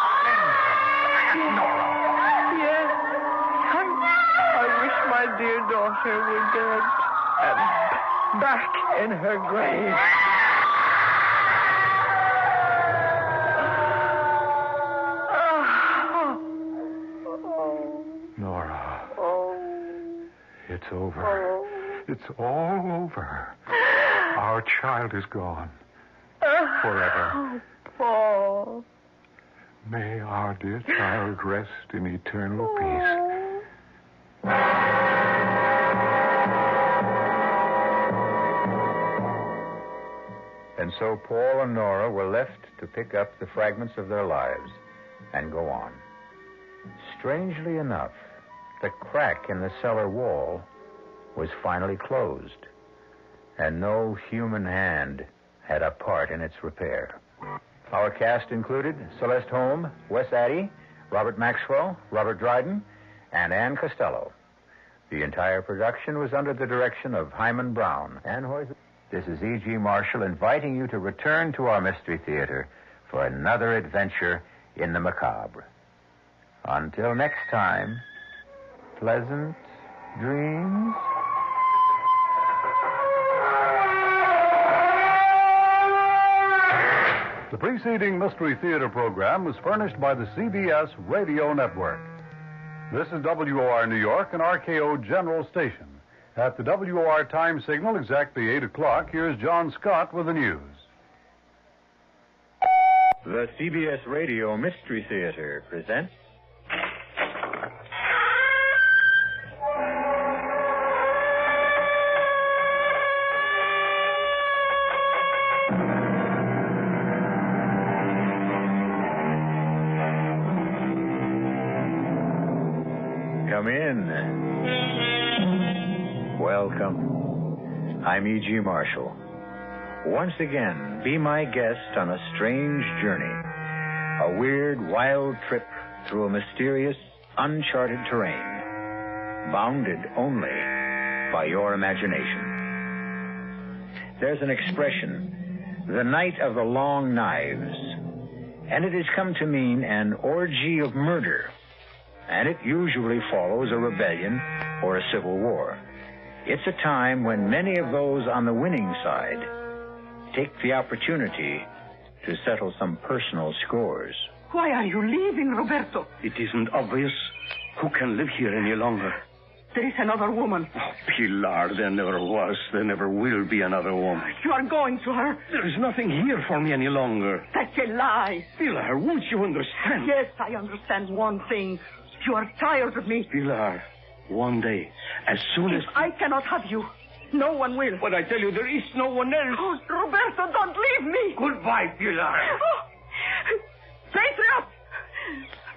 Nora. Yes. I wish my dear daughter were dead and back in her grave. Nora. It's over. It's all over. Our child is gone. Forever. Oh, Paul. May our dear child rest in eternal peace. And so Paul and Nora were left to pick up the fragments of their lives and go on. Strangely enough, the crack in the cellar wall was finally closed, and no human hand had a part in its repair. Our cast included Celeste Holm, Wes Addy, Robert Maxwell, Robert Dryden, and Ann Costello. The entire production was under the direction of Hyman Brown. This is E.G. Marshall inviting you to return to our Mystery Theater for another adventure in the macabre. Until next time, pleasant dreams. The preceding Mystery Theater program was furnished by the CBS Radio Network. This is WOR New York and RKO General Station. At the WOR time signal, exactly 8 o'clock, here's John Scott with the news. The CBS Radio Mystery Theater presents Come in. Welcome. I'm E.G. Marshall. Once again, be my guest on a strange journey. A weird, wild trip through a mysterious, uncharted terrain, bounded only by your imagination. There's an expression, the night of the long knives, and it has come to mean an orgy of murder, and it usually follows a rebellion or a civil war. It's a time when many of those on the winning side take the opportunity to settle some personal scores. Why are you leaving, Roberto? It isn't obvious. Who can live here any longer? There is another woman. Oh, Pilar, there never was. There never will be another woman. You are going to her. There is nothing here for me any longer. That's a lie. Pilar, won't you understand? Yes, I understand one thing. You are tired of me. Pilar, one day, as soon as... If I cannot have you, no one will. But I tell you, there is no one else. Oh, Roberto, don't leave me. Goodbye, Pilar. Oh. Patriot!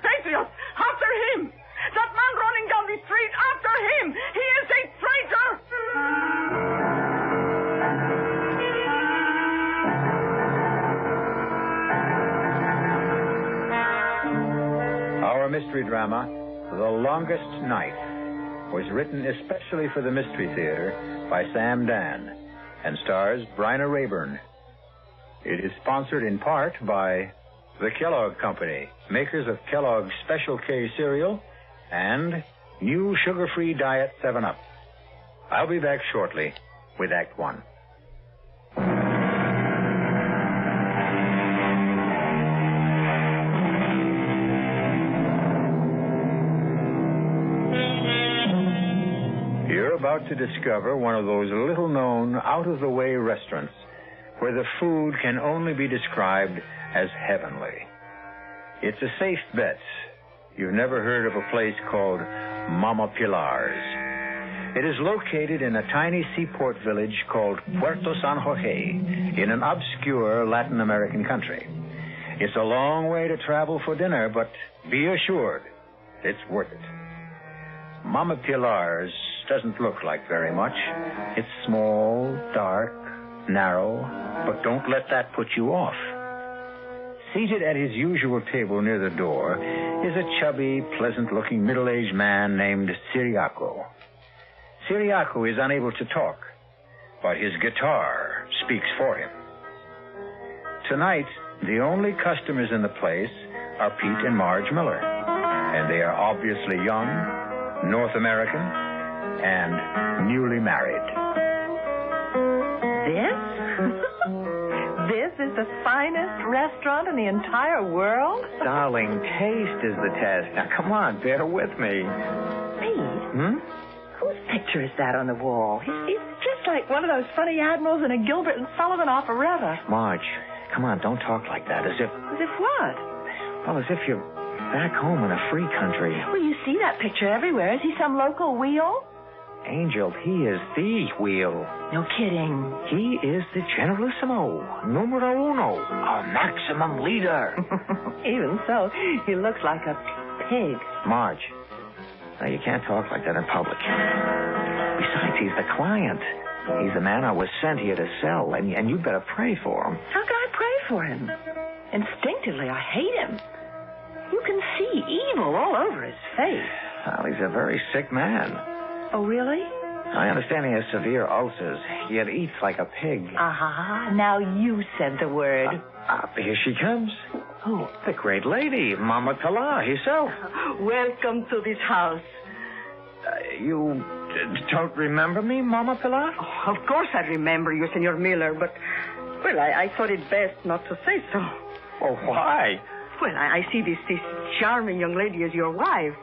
Patriot! After him! That man running down the street, after him! He is a traitor! Our mystery drama, The Longest Night, was written especially for the Mystery Theater by Sam Dan and stars Bryna Rayburn. It is sponsored in part by the Kellogg Company, makers of Kellogg's Special K cereal and new sugar-free Diet 7-Up. I'll be back shortly with Act One. You're about to discover one of those little-known, out-of-the-way restaurants where the food can only be described as heavenly. It's a safe bet you've never heard of a place called Mama Pilar's. It is located in a tiny seaport village called Puerto San Jorge in an obscure Latin American country. It's a long way to travel for dinner, but be assured it's worth it. Mama Pilar's doesn't look like very much. It's small, dark, narrow, but don't let that put you off. Seated at his usual table near the door is a chubby, pleasant-looking middle-aged man named Ciriaco. Ciriaco is unable to talk, but his guitar speaks for him. Tonight, the only customers in the place are Pete and Marge Miller, and they are obviously young, North American, and newly married. This is the finest restaurant in the entire world? Darling, taste is the test. Now, come on, bear with me. Pete? Whose picture is that on the wall? He's just like one of those funny admirals in a Gilbert and Sullivan operetta. Marge, come on, don't talk like that. As if what? Well, as if you're back home in a free country. Well, you see that picture everywhere. Is he some local wheel? Angel, he is the wheel. No kidding. He is the generalissimo, numero uno, our maximum leader. Even so, he looks like a pig. Marge, now you can't talk like that in public. Besides, he's the client. He's the man I was sent here to sell, and you'd better pray for him. How can I pray for him? Instinctively, I hate him. You can see evil all over his face. Well, he's a very sick man. Oh, really? I understand he has severe ulcers, yet eats like a pig. Aha, now you said the word. Here she comes. Who? The great lady, Mama Pilar herself. Welcome to this house. You don't remember me, Mama Pilar? Oh, of course I remember you, Senor Miller, but, well, I thought it best not to say so. Oh, why? Well, I see this charming young lady as your wife.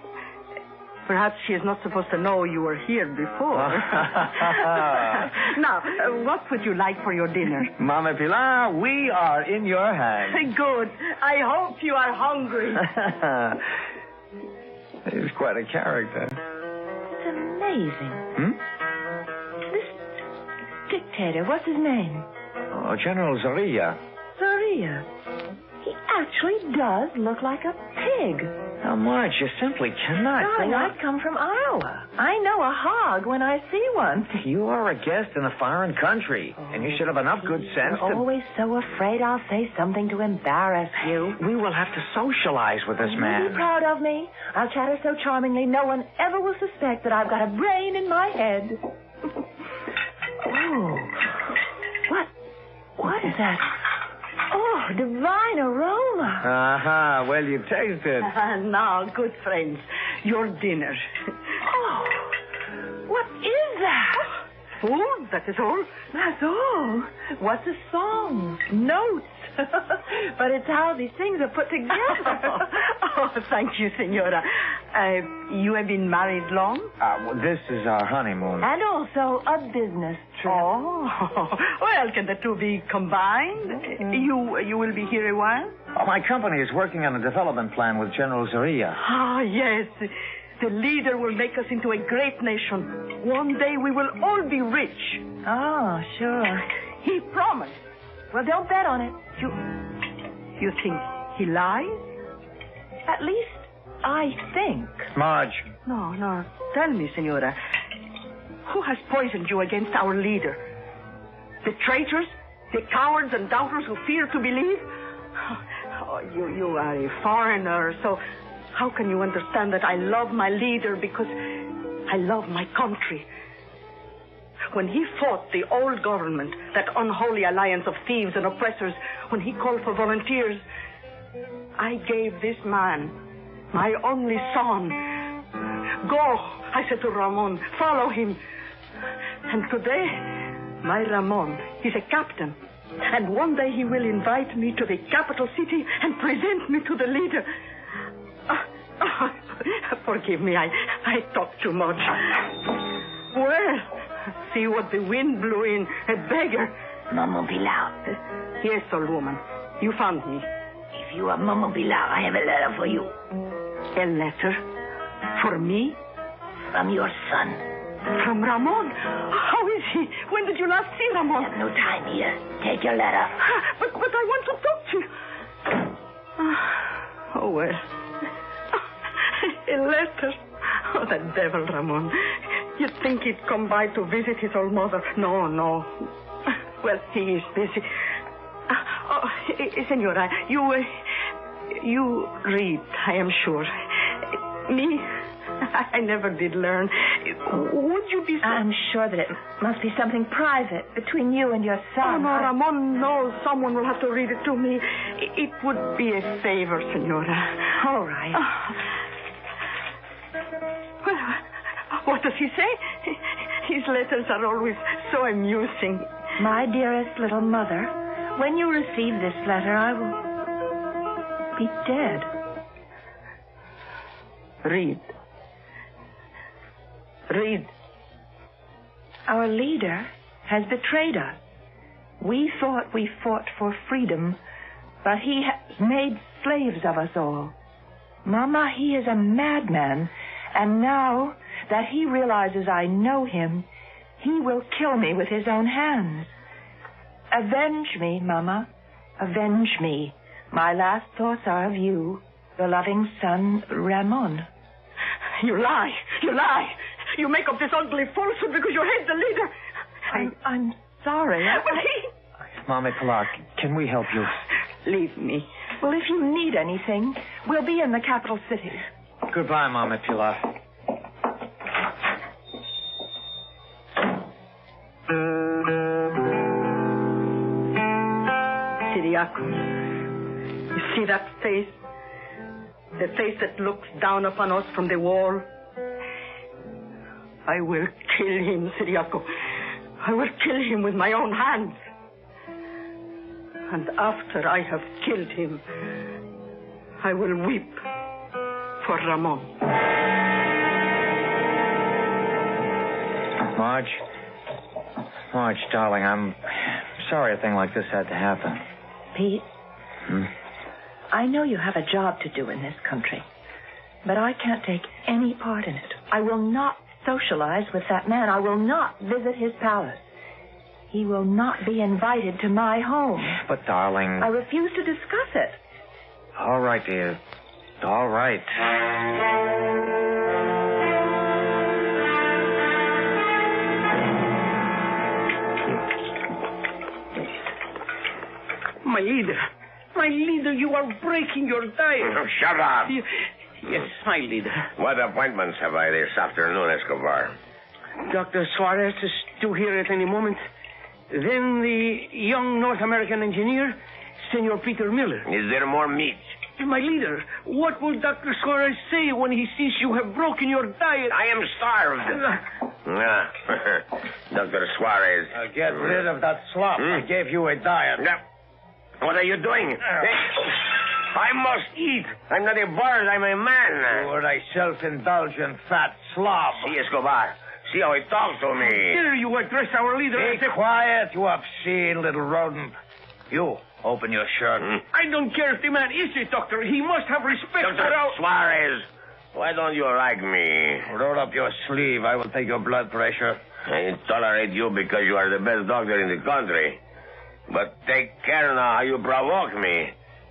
Perhaps she is not supposed to know you were here before. Now, what would you like for your dinner? Mama Pilar, we are in your hands. Good. I hope you are hungry. He's quite a character. It's amazing. This dictator, what's his name? Oh, General Zorilla. Zorilla. He actually does look like a pig. Now, Marge, you simply cannot. Darling, I come from Iowa. I know a hog when I see one. You are a guest in a foreign country, and you should have enough good sense You're to... always so afraid I'll say something to embarrass you. We will have to socialize with this You'll man. be proud of me. I'll chatter so charmingly no one ever will suspect that I've got a brain in my head. Oh. What is that? Oh, divine aroma. Uh-huh. Well, you taste it. Now, good friends, your dinner. Oh, what is that? Food, that is all. That's all. What's a song? Notes. But it's how these things are put together. Oh, thank you, Senora. You have been married long? Well, this is our honeymoon. And also a business trip. Oh, well, can the two be combined? You will be here a while? My company is working on a development plan with General Zorilla. Ah, yes. The leader will make us into a great nation. One day we will all be rich. Oh, sure. He promised. Well, don't bet on it. You think he lies? At least, I think. Marge. No. Tell me, Senora. Who has poisoned you against our leader? The traitors? The cowards and doubters who fear to believe? Oh, you are a foreigner, so how can you understand that I love my leader because I love my country? When he fought the old government, that unholy alliance of thieves and oppressors, when he called for volunteers, I gave this man, my only son. Go, I said to Ramon, follow him. And today, my Ramon is a captain. And one day he will invite me to the capital city and present me to the leader. Forgive me, I talk too much. Well, see what the wind blew in, a beggar. Mama Pilar. Yes, old woman, you found me. If you are Mama Pilar, I have a letter for you. A letter? For me? From your son. From Ramon? How is he? When did you last see Ramon? I have no time here. Take your letter. But I want to talk to you. Oh, well. A letter. Oh, that devil, Ramon. You'd think he'd come by to visit his old mother. No. Well, he is busy. Senora, you read, I am sure. Me, I never did learn. Would you be so... I'm sure that it must be something private between you and your son. Oh, no, Ramon knows someone will have to read it to me. It would be a favor, Senora. All right. Well, what does he say? His letters are always so amusing. My dearest little mother, when you receive this letter, I will be dead. Read. Our leader has betrayed us. We thought we fought for freedom, but he has made slaves of us all. Mama, he is a madman, and now that he realizes I know him, he will kill me with his own hands. Avenge me, Mama. Avenge me. My last thoughts are of you, the loving son, Ramon. You lie. You make up this ugly falsehood because you hate the leader. I'm sorry. But Mama Pilar, can we help you? Leave me. Well, if you need anything, we'll be in the capital city. Goodbye, Mama Pilar. Siriaco, you see that face? The face that looks down upon us from the wall? I will kill him, Siriaco. I will kill him with my own hands. And after I have killed him, I will weep for Ramon. Marge, darling, I'm sorry a thing like this had to happen. Pete, I know you have a job to do in this country, but I can't take any part in it. I will not socialize with that man. I will not visit his palace. He will not be invited to my home. But, darling... I refuse to discuss it. All right, dear. All right. My leader, you are breaking your diet. Shut up. Yes, my leader. What appointments have I this afternoon, Escobar? Dr. Suarez is due here at any moment. Then the young North American engineer, Senor Peter Miller. Is there more meat? My leader, what will Dr. Suarez say when he sees you have broken your diet? I am starved. Dr. Suarez. Get rid of that slop. I gave you a diet. What are you doing? I must eat. I'm not a bird. I'm a man. You are a self-indulgent fat slob. See, Escobar. See how he talks to me. Dare you address our leader? Be quiet, you obscene little rodent. You, open your shirt. I don't care if the man is a doctor. He must have respect Dr. Suarez, why don't you like me? Roll up your sleeve. I will take your blood pressure. I tolerate you because you are the best doctor in the country. But take care now how you provoke me.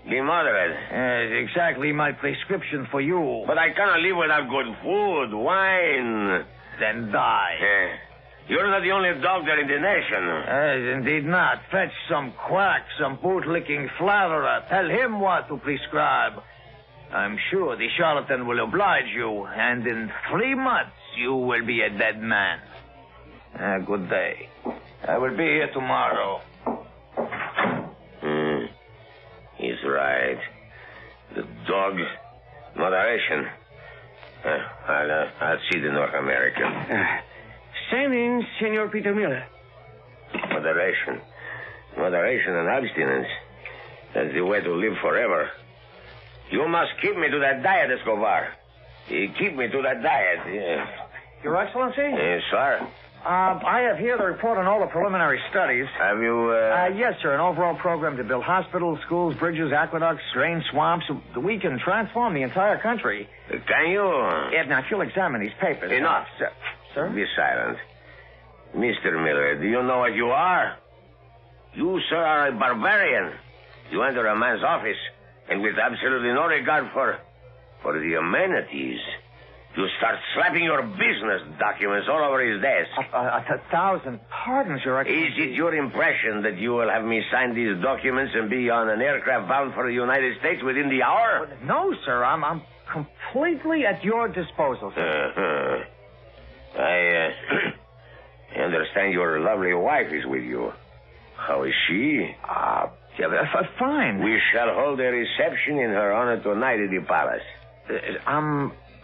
Be moderate. It's exactly my prescription for you. But I cannot live without good food, wine. Then die. You're not the only doctor in the nation. Indeed not. Fetch some quack, some boot-licking flatterer. Tell him what to prescribe. I'm sure the charlatan will oblige you, and in 3 months you will be a dead man. Good day. I will be here tomorrow. He's right. The dog. Moderation. I'll see the North American. Send in Senor Peter Miller. Moderation. Moderation and abstinence. That's the way to live forever. You must keep me to that diet, Escobar. Keep me to that diet. Yeah. Your Excellency? Yes, sir. I have here the report on all the preliminary studies. Have you, Yes, sir. An overall program to build hospitals, schools, bridges, aqueducts, drain swamps. We can transform the entire country. Can you? Yeah, now, if you'll examine these papers. Enough. Sir? Be silent. Mr. Miller, do you know what you are? You, sir, are a barbarian. You enter a man's office, and with absolutely no regard for the amenities, you start slapping your business documents all over his desk. 1,000 pardons, Your Excellency. Is it your impression that you will have me sign these documents and be on an aircraft bound for the United States within the hour? No, sir. I'm completely at your disposal, sir. I understand your lovely wife is with you. How is she? Fine. We shall hold a reception in her honor tonight at the palace.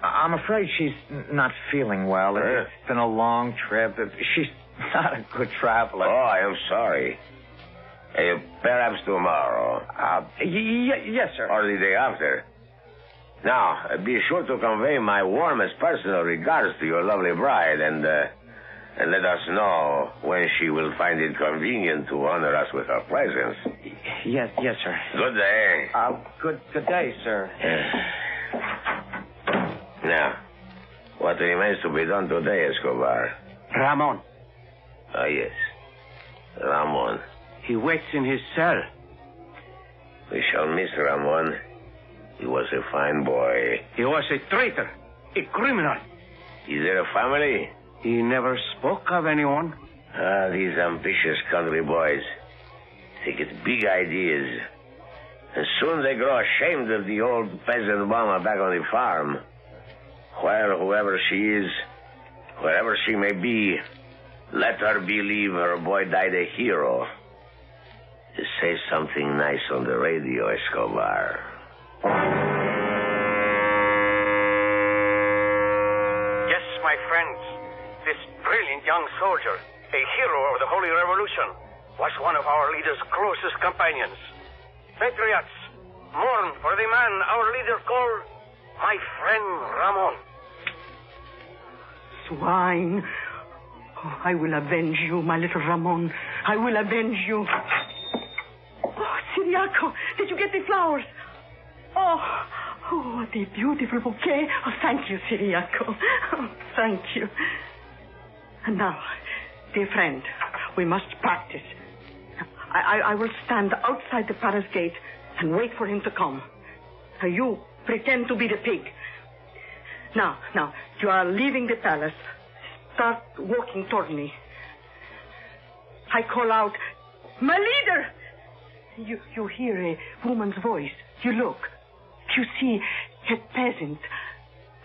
I'm afraid she's not feeling well. It's been a long trip. She's not a good traveler. Oh, I am sorry. Perhaps tomorrow. Yes, sir. Or the day after. Now, be sure to convey my warmest personal regards to your lovely bride and let us know when she will find it convenient to honor us with her presence. Yes, sir. Good day. Good day, sir. Now, what remains to be done today, Escobar? Ramon. Ah, yes. Ramon. He waits in his cell. We shall miss Ramon. He was a fine boy. He was a traitor, a criminal. Is there a family? He never spoke of anyone. These ambitious country boys. They get big ideas. And soon they grow ashamed of the old peasant mama back on the farm. Well, whoever she is, wherever she may be, let her believe her boy died a hero. Say something nice on the radio, Escobar. Yes, my friends, this brilliant young soldier, a hero of the Holy Revolution, was one of our leader's closest companions. Patriots, mourn for the man our leader called my friend Ramon. Swine. Oh, I will avenge you, my little Ramon. I will avenge you. Oh, Siriaco, did you get the flowers? Oh, what a beautiful bouquet. Oh, thank you, Siriaco. Oh, thank you. And now, dear friend, we must practice. I will stand outside the palace gate and wait for him to come. You pretend to be the pig. Now, you are leaving the palace. Start walking toward me. I call out, my leader! You hear a woman's voice. You look. You see a peasant.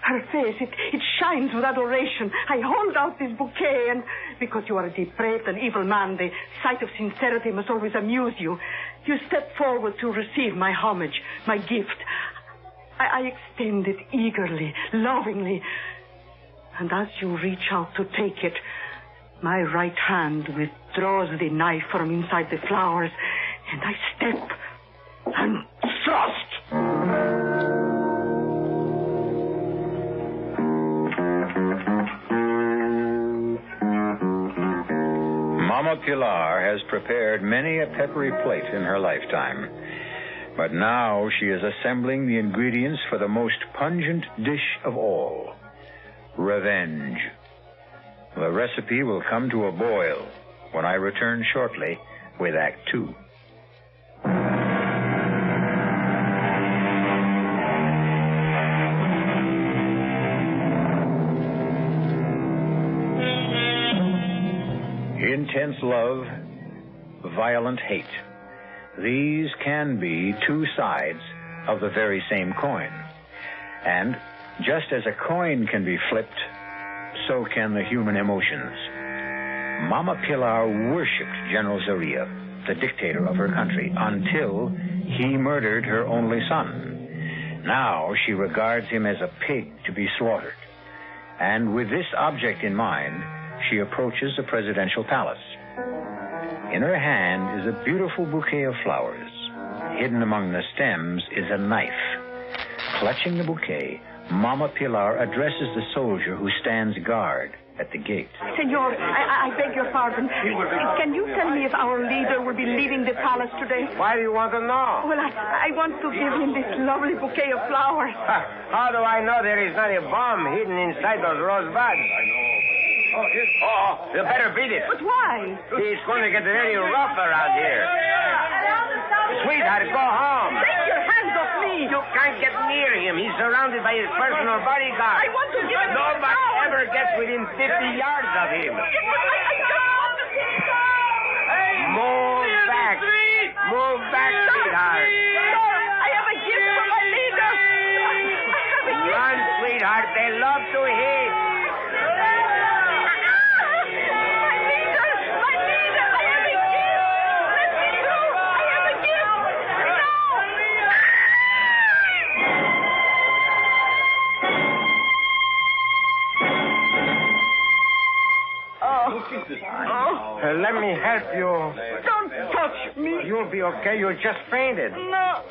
Her face, it shines with adoration. I hold out this bouquet, and because you are a depraved and evil man, the sight of sincerity must always amuse you. You step forward to receive my homage, my gift. I extend it eagerly, lovingly. And as you reach out to take it, my right hand withdraws the knife from inside the flowers, and I step and thrust. Mama Pilar has prepared many a peppery plate in her lifetime. But now she is assembling the ingredients for the most pungent dish of all, revenge. The recipe will come to a boil when I return shortly with Act 2. Intense love, violent hate. These can be two sides of the very same coin. And just as a coin can be flipped, so can the human emotions. Mama Pilar worshipped General Zaria, the dictator of her country, until he murdered her only son. Now she regards him as a pig to be slaughtered. And with this object in mind, she approaches the presidential palace. In her hand is a beautiful bouquet of flowers. Hidden among the stems is a knife. Clutching the bouquet, Mama Pilar addresses the soldier who stands guard at the gate. Senor, I beg your pardon. Can you tell me if our leader will be leaving the palace today? Why do you want to know? Well, I want to give him this lovely bouquet of flowers. How do I know there is not a bomb hidden inside those rose buds? Oh, you better beat it. But why? He's going to get very rough around here. Sweetheart, go home. Take your hands off me. You can't get near him. He's surrounded by his personal bodyguard. I want to give him Nobody ever gets within 50 yards of him. I just want to see him. Move back. Move back, sweetheart. I have a gift for my leader. Run, sweetheart. They love to hit. Let me help you. Don't touch me. You'll be okay. You just fainted. No.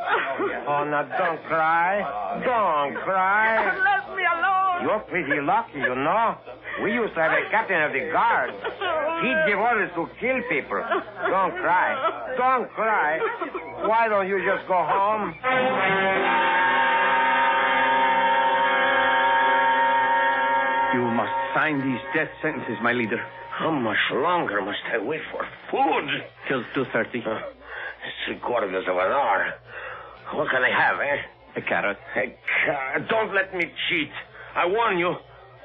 Oh, now don't cry. Don't cry. Let me alone. You're pretty lucky, you know. We used to have a captain of the guard. He'd give orders to kill people. Don't cry. Don't cry. Why don't you just go home? You must sign these death sentences, my leader. How much longer must I wait for food? Till 2:30. 3/4 of an hour. What can I have, eh? A carrot. A carrot. Don't let me cheat. I warn you.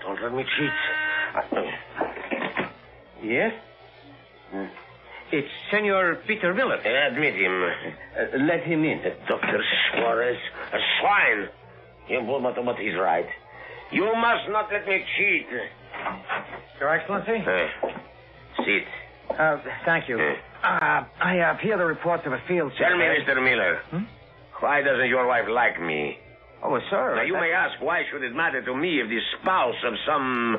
Don't let me cheat. Yes? It's Senor Peter Miller. Admit him. Let him in. Dr. Suarez. A swine. But he's right. You must not let me cheat. Your Excellency? Sit. Thank you. I hear the reports of a field Tell me, survey. Mr. Miller. Why doesn't your wife like me? Oh, well, sir. Now, you may ask, why should it matter to me if the spouse of some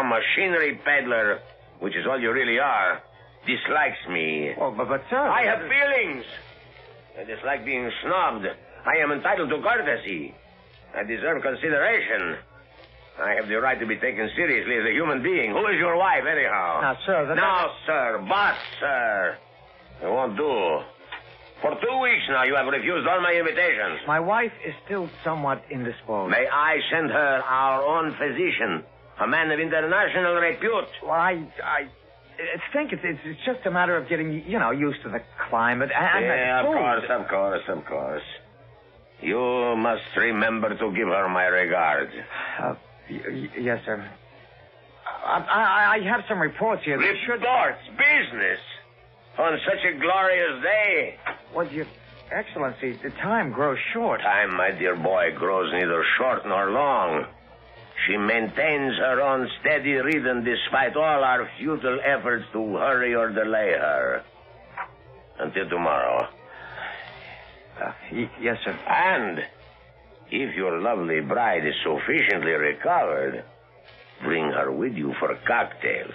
machinery peddler, which is all you really are, dislikes me? Oh, but sir... I have feelings. I dislike being snubbed. I am entitled to courtesy. I deserve consideration. I have the right to be taken seriously as a human being. Who is your wife, anyhow? Now, sir... Sir. Boss, sir. It won't do. For 2 weeks now, you have refused all my invitations. My wife is still somewhat indisposed. May I send her our own physician, a man of international repute? Well, I think it's just a matter of getting, used to the climate and yeah, the food. of course. You must remember to give her my regards. Yes, sir. I have some reports here. Reports? Business? On such a glorious day? Well, Your Excellency, the time grows short. Time, my dear boy, grows neither short nor long. She maintains her own steady rhythm despite all our futile efforts to hurry or delay her. Until tomorrow. Yes, sir. And if your lovely bride is sufficiently recovered, bring her with you for cocktails.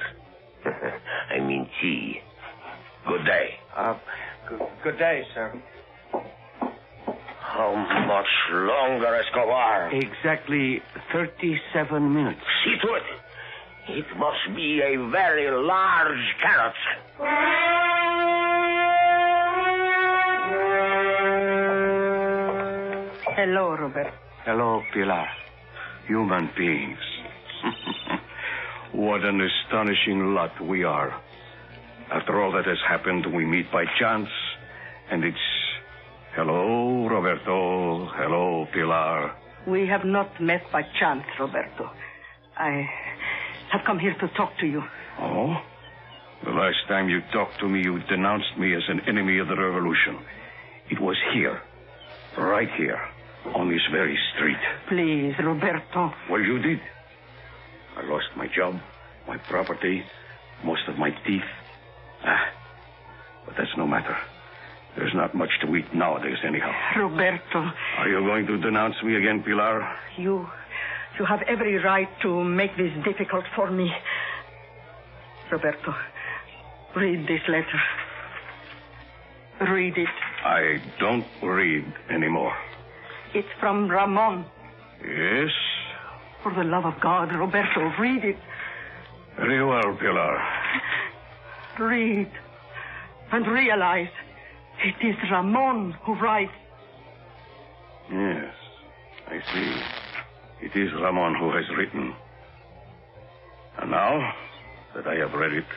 I mean tea. Good day. Good day, sir. How much longer, Escobar? Exactly 37 minutes. See to it. It must be a very large carrot. Hello, Robert. Hello, Pilar. Human beings. What an astonishing lot we are. After all that has happened, we meet by chance, and it's hello, Roberto. Hello, Pilar. We have not met by chance, Roberto. I have come here to talk to you. Oh? The last time you talked to me, you denounced me as an enemy of the revolution. It was here. Right here. On this very street. Please, Roberto. Well, you did. I lost my job, my property, most of my teeth. But that's no matter. There's not much to eat nowadays, anyhow. Roberto. Are you going to denounce me again, Pilar? You have every right to make this difficult for me. Roberto, read this letter. Read it. I don't read anymore. It's from Ramon. Yes? For the love of God, Roberto, read it. Very well, Pilar. Read and realize it is Ramon who writes. Yes, I see. It is Ramon who has written. And now that I have read it...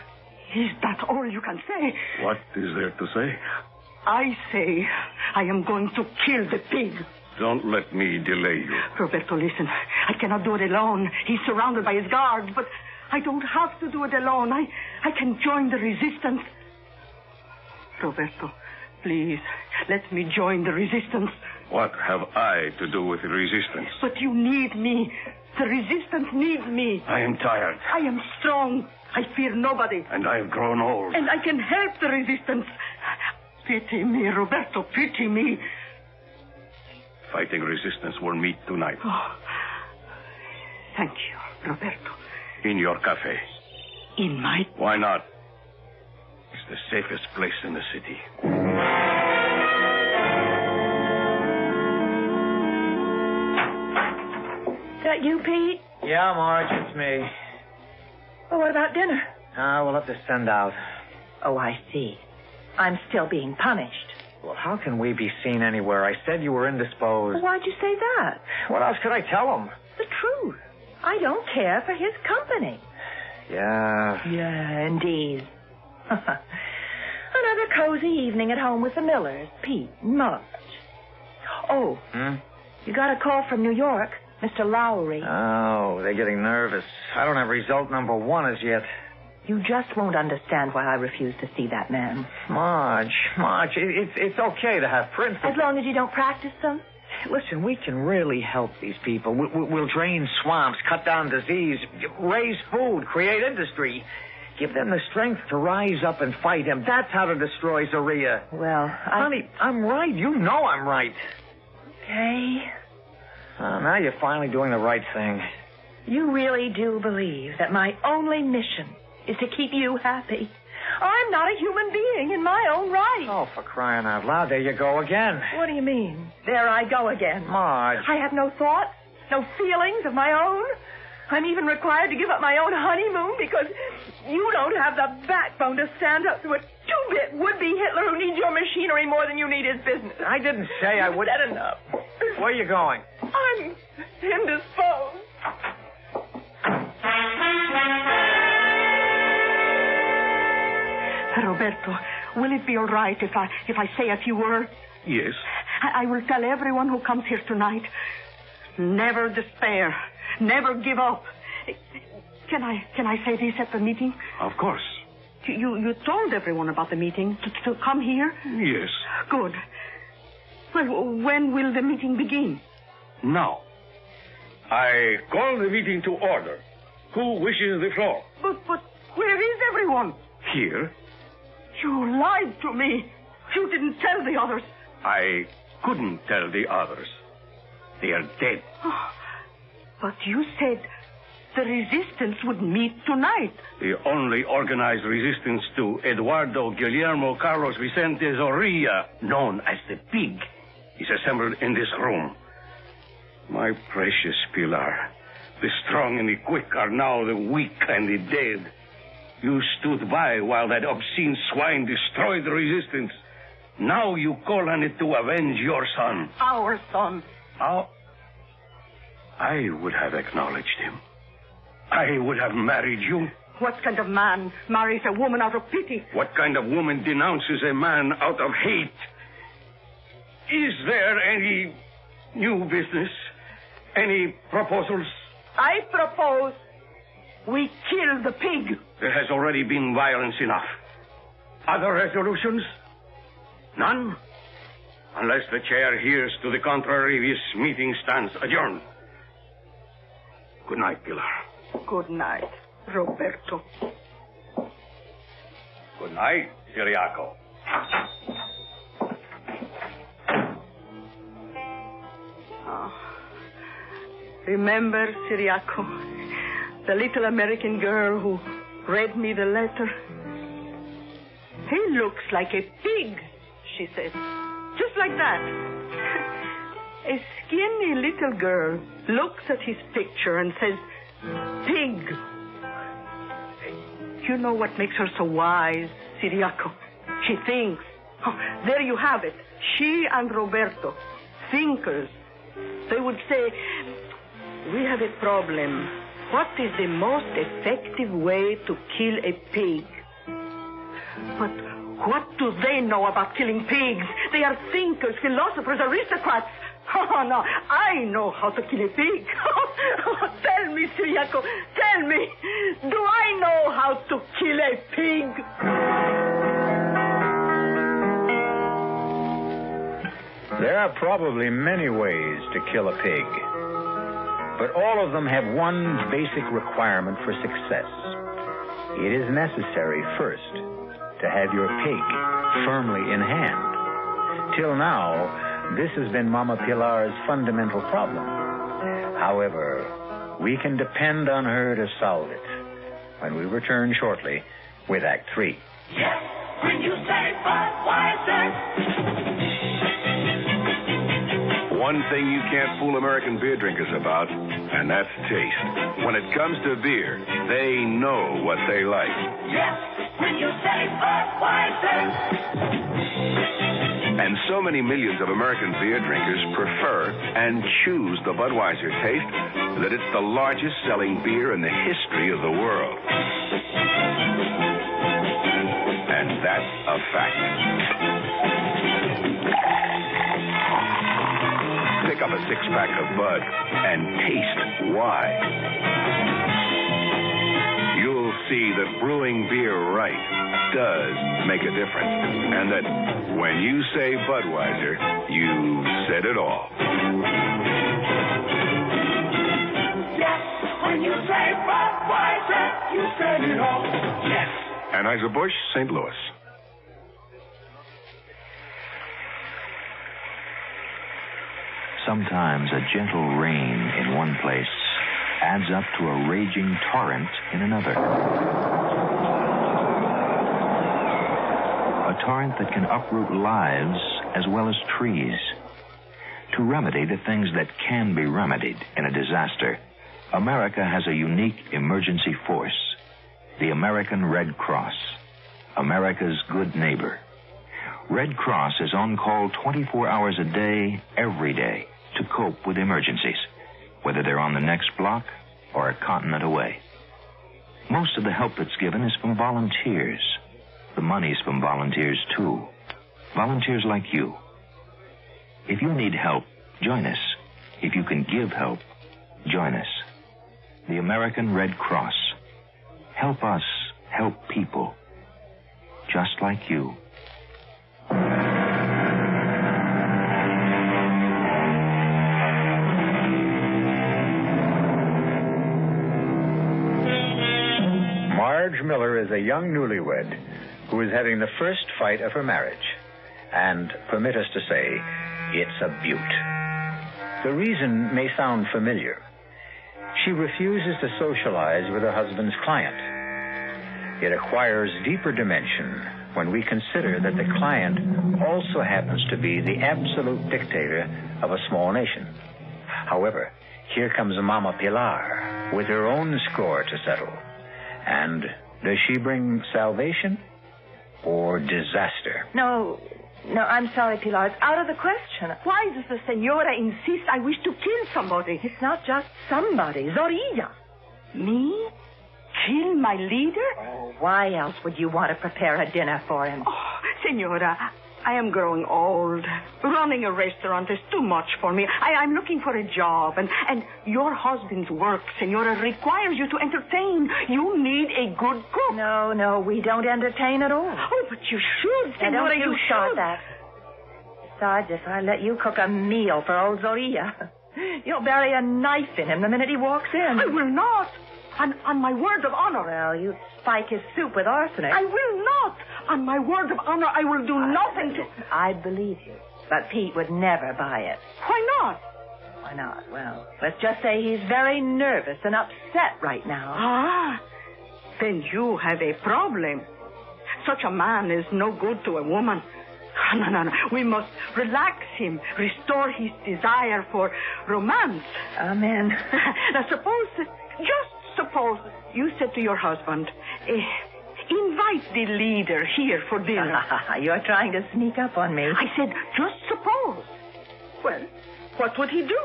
Is that all you can say? What is there to say? I say I am going to kill the pig. Don't let me delay you. Roberto, listen. I cannot do it alone. He's surrounded by his guards, but I don't have to do it alone. I can join the resistance. Roberto, please, let me join the resistance. What have I to do with the resistance? But you need me. The resistance needs me. I am tired. I am strong. I fear nobody. And I have grown old. And I can help the resistance. Pity me, Roberto, pity me. Fighting resistance will meet tonight. Oh, thank you, Roberto. In your cafe. In my... Why not? It's the safest place in the city. Is that you, Pete? Yeah, Marge, it's me. Well, what about dinner? We'll have to send out. Oh, I see. I'm still being punished. Well, how can we be seen anywhere? I said you were indisposed. Well, why'd you say that? What else could I tell him? The truth. I don't care for his company. Yeah. Yeah, indeed. Another cozy evening at home with the Millers, Pete, Marge. Oh, you got a call from New York, Mr. Lowry. Oh, they're getting nervous. I don't have result number 1 as yet. You just won't understand why I refuse to see that man. Marge, it's okay to have principles. As long as you don't practice them. Listen, we can really help these people. We'll drain swamps, cut down disease, raise food, create industry. Give them the strength to rise up and fight him. That's how to destroy Zaria. Well, Honey, I'm right. You know I'm right. Okay. Now you're finally doing the right thing. You really do believe that my only mission is to keep you happy. I'm not a human being in my own right. Oh, for crying out loud, there you go again. What do you mean? There I go again. Marge. I have no thoughts, no feelings of my own. I'm even required to give up my own honeymoon because you don't have the backbone to stand up to a two-bit would-be Hitler who needs your machinery more than you need his business. I didn't say I would. Said enough. Where are you going? I'm indisposed. Roberto, will it be all right if I say a few words? Yes. I will tell everyone who comes here tonight. Never despair. Never give up. Can I say this at the meeting? Of course. You told everyone about the meeting to come here? Yes. Good. Well, when will the meeting begin? Now. I call the meeting to order. Who wishes the floor? But where is everyone? Here. You lied to me. You didn't tell the others. I couldn't tell the others. They are dead. Oh, but you said the resistance would meet tonight. The only organized resistance to Eduardo Guillermo Carlos Vicente Zorrilla, known as the Pig, is assembled in this room. My precious Pilar, the strong and the quick are now the weak and the dead. You stood by while that obscene swine destroyed the resistance. Now you call on it to avenge your son. Our son. I would have acknowledged him. I would have married you. What kind of man marries a woman out of pity? What kind of woman denounces a man out of hate? Is there any new business? Any proposals? I propose we kill the pig. There has already been violence enough. Other resolutions? None? Unless the chair hears to the contrary, this meeting stands adjourned. Good night, Pilar. Good night, Roberto. Good night, Ciriaco. Remember, Ciriaco, the little American girl who read me the letter? He looks like a pig, she said. Just like that. A skinny little girl looks at his picture and says, pig. You know what makes her so wise, Ciriaco? She thinks. Oh, there you have it. She and Roberto, thinkers. They would say, we have a problem. What is the most effective way to kill a pig? But what do they know about killing pigs? They are thinkers, philosophers, aristocrats. Oh, no, I know how to kill a pig. Tell me, Ciriaco, tell me, do I know how to kill a pig? There are probably many ways to kill a pig, but all of them have one basic requirement for success. It is necessary first to have your pig firmly in hand. Till now, this has been Mama Pilar's fundamental problem. However, we can depend on her to solve it when we return shortly with Act 3. Yes, when you say Budweiser. One thing you can't fool American beer drinkers about, and that's taste. When it comes to beer, they know what they like. Yes, when you say Budweiser. And so many millions of American beer drinkers prefer and choose the Budweiser taste that it's the largest selling beer in the history of the world. And that's a fact. Pick up a six-pack of Bud and taste why. You'll see that brewing beer right does make a difference. And that when you say Budweiser, you said it all. Yes, when you say Budweiser, you said it all. Yes. Anheuser-Busch, St. Louis. Sometimes a gentle rain in one place adds up to a raging torrent in another. A torrent that can uproot lives as well as trees. To remedy the things that can be remedied in a disaster, America has a unique emergency force, the American Red Cross, America's good neighbor. Red Cross is on call 24 hours a day, every day, to cope with emergencies, whether they're on the next block or a continent away. Most of the help that's given is from volunteers. The money's from volunteers, too. Volunteers like you. If you need help, join us. If you can give help, join us. The American Red Cross. Help us help people just like you. Marge Miller is a young newlywed who is having the first fight of her marriage. And permit us to say, it's a beaut. The reason may sound familiar. She refuses to socialize with her husband's client. It acquires deeper dimension when we consider that the client also happens to be the absolute dictator of a small nation. However, here comes Mama Pilar with her own score to settle. And does she bring salvation or disaster? No, I'm sorry, Pilar. It's out of the question. Why does the senora insist I wish to kill somebody? It's not just somebody. Zorilla. Me? Kill my leader? Oh, why else would you want to prepare a dinner for him? Oh, senora, I am growing old. Running a restaurant is too much for me. I'm looking for a job, and your husband's work, senora, requires you to entertain. You need a good cook. No, we don't entertain at all. Oh, but you should, senora. Don't you start that. Besides, if I let you cook a meal for old Zorilla, you'll bury a knife in him the minute he walks in. I will not. On my word of honor. Well, you spike his soup with arsenic. I will not. On my word of honor, I will do nothing to... I believe you. But Pete would never buy it. Why not? Why not? Well, let's just say he's very nervous and upset right now. Ah, then you have a problem. Such a man is no good to a woman. No. We must relax him, restore his desire for romance. Amen. Now, suppose you said to your husband, invite the leader here for dinner. You're trying to sneak up on me. I said, just suppose. Well, what would he do?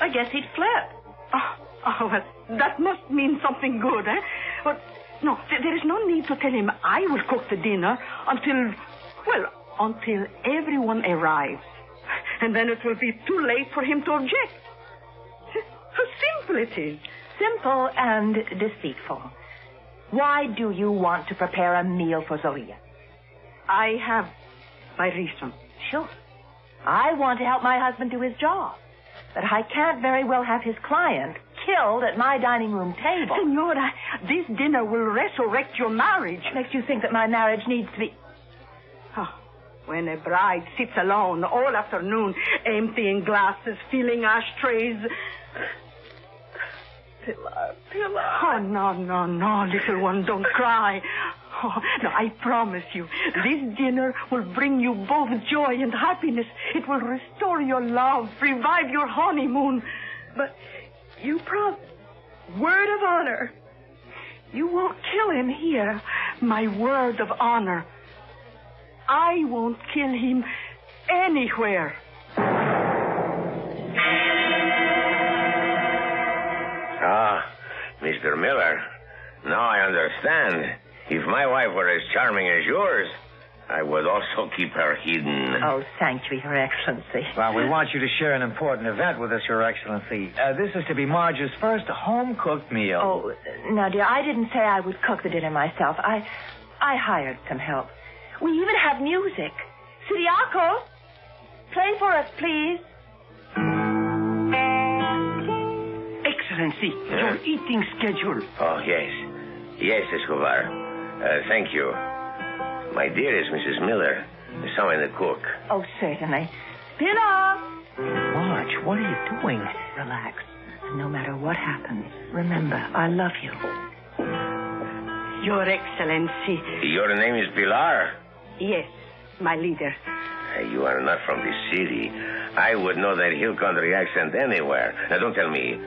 I guess he'd flip. Oh, well, that must mean something good, eh? But, no, there is no need to tell him I will cook the dinner until everyone arrives. And then it will be too late for him to object. How simple it is. Simple and deceitful. Why do you want to prepare a meal for Zorilla? I have my reason. Sure. I want to help my husband do his job. But I can't very well have his client killed at my dining room table. Senora, this dinner will resurrect your marriage. What makes you think that my marriage needs to be... When a bride sits alone all afternoon, emptying glasses, filling ashtrays... Pilar. Oh, no, little one, don't cry. Oh, no, I promise you, this dinner will bring you both joy and happiness. It will restore your love, revive your honeymoon. But you promised. Word of honor. You won't kill him here. My word of honor. I won't kill him anywhere. Mr. Miller, now I understand. If my wife were as charming as yours, I would also keep her hidden. Oh, thank you, Your Excellency. Well, we want you to share an important event with us, Your Excellency. This is to be Marge's first home-cooked meal. Oh, now, dear, I didn't say I would cook the dinner myself. I hired some help. We even have music. Siriaco, play for us, please. Excellency, your eating schedule. Oh, yes. Yes, Escobar. Thank you. My dearest Mrs. Miller, someone to cook. Oh, certainly. Pilar! Marge, what are you doing? Relax. No matter what happens, remember, I love you. Your Excellency. Your name is Pilar? Yes, my leader. You are not from this city. I would know that hill country accent anywhere. Now, don't tell me.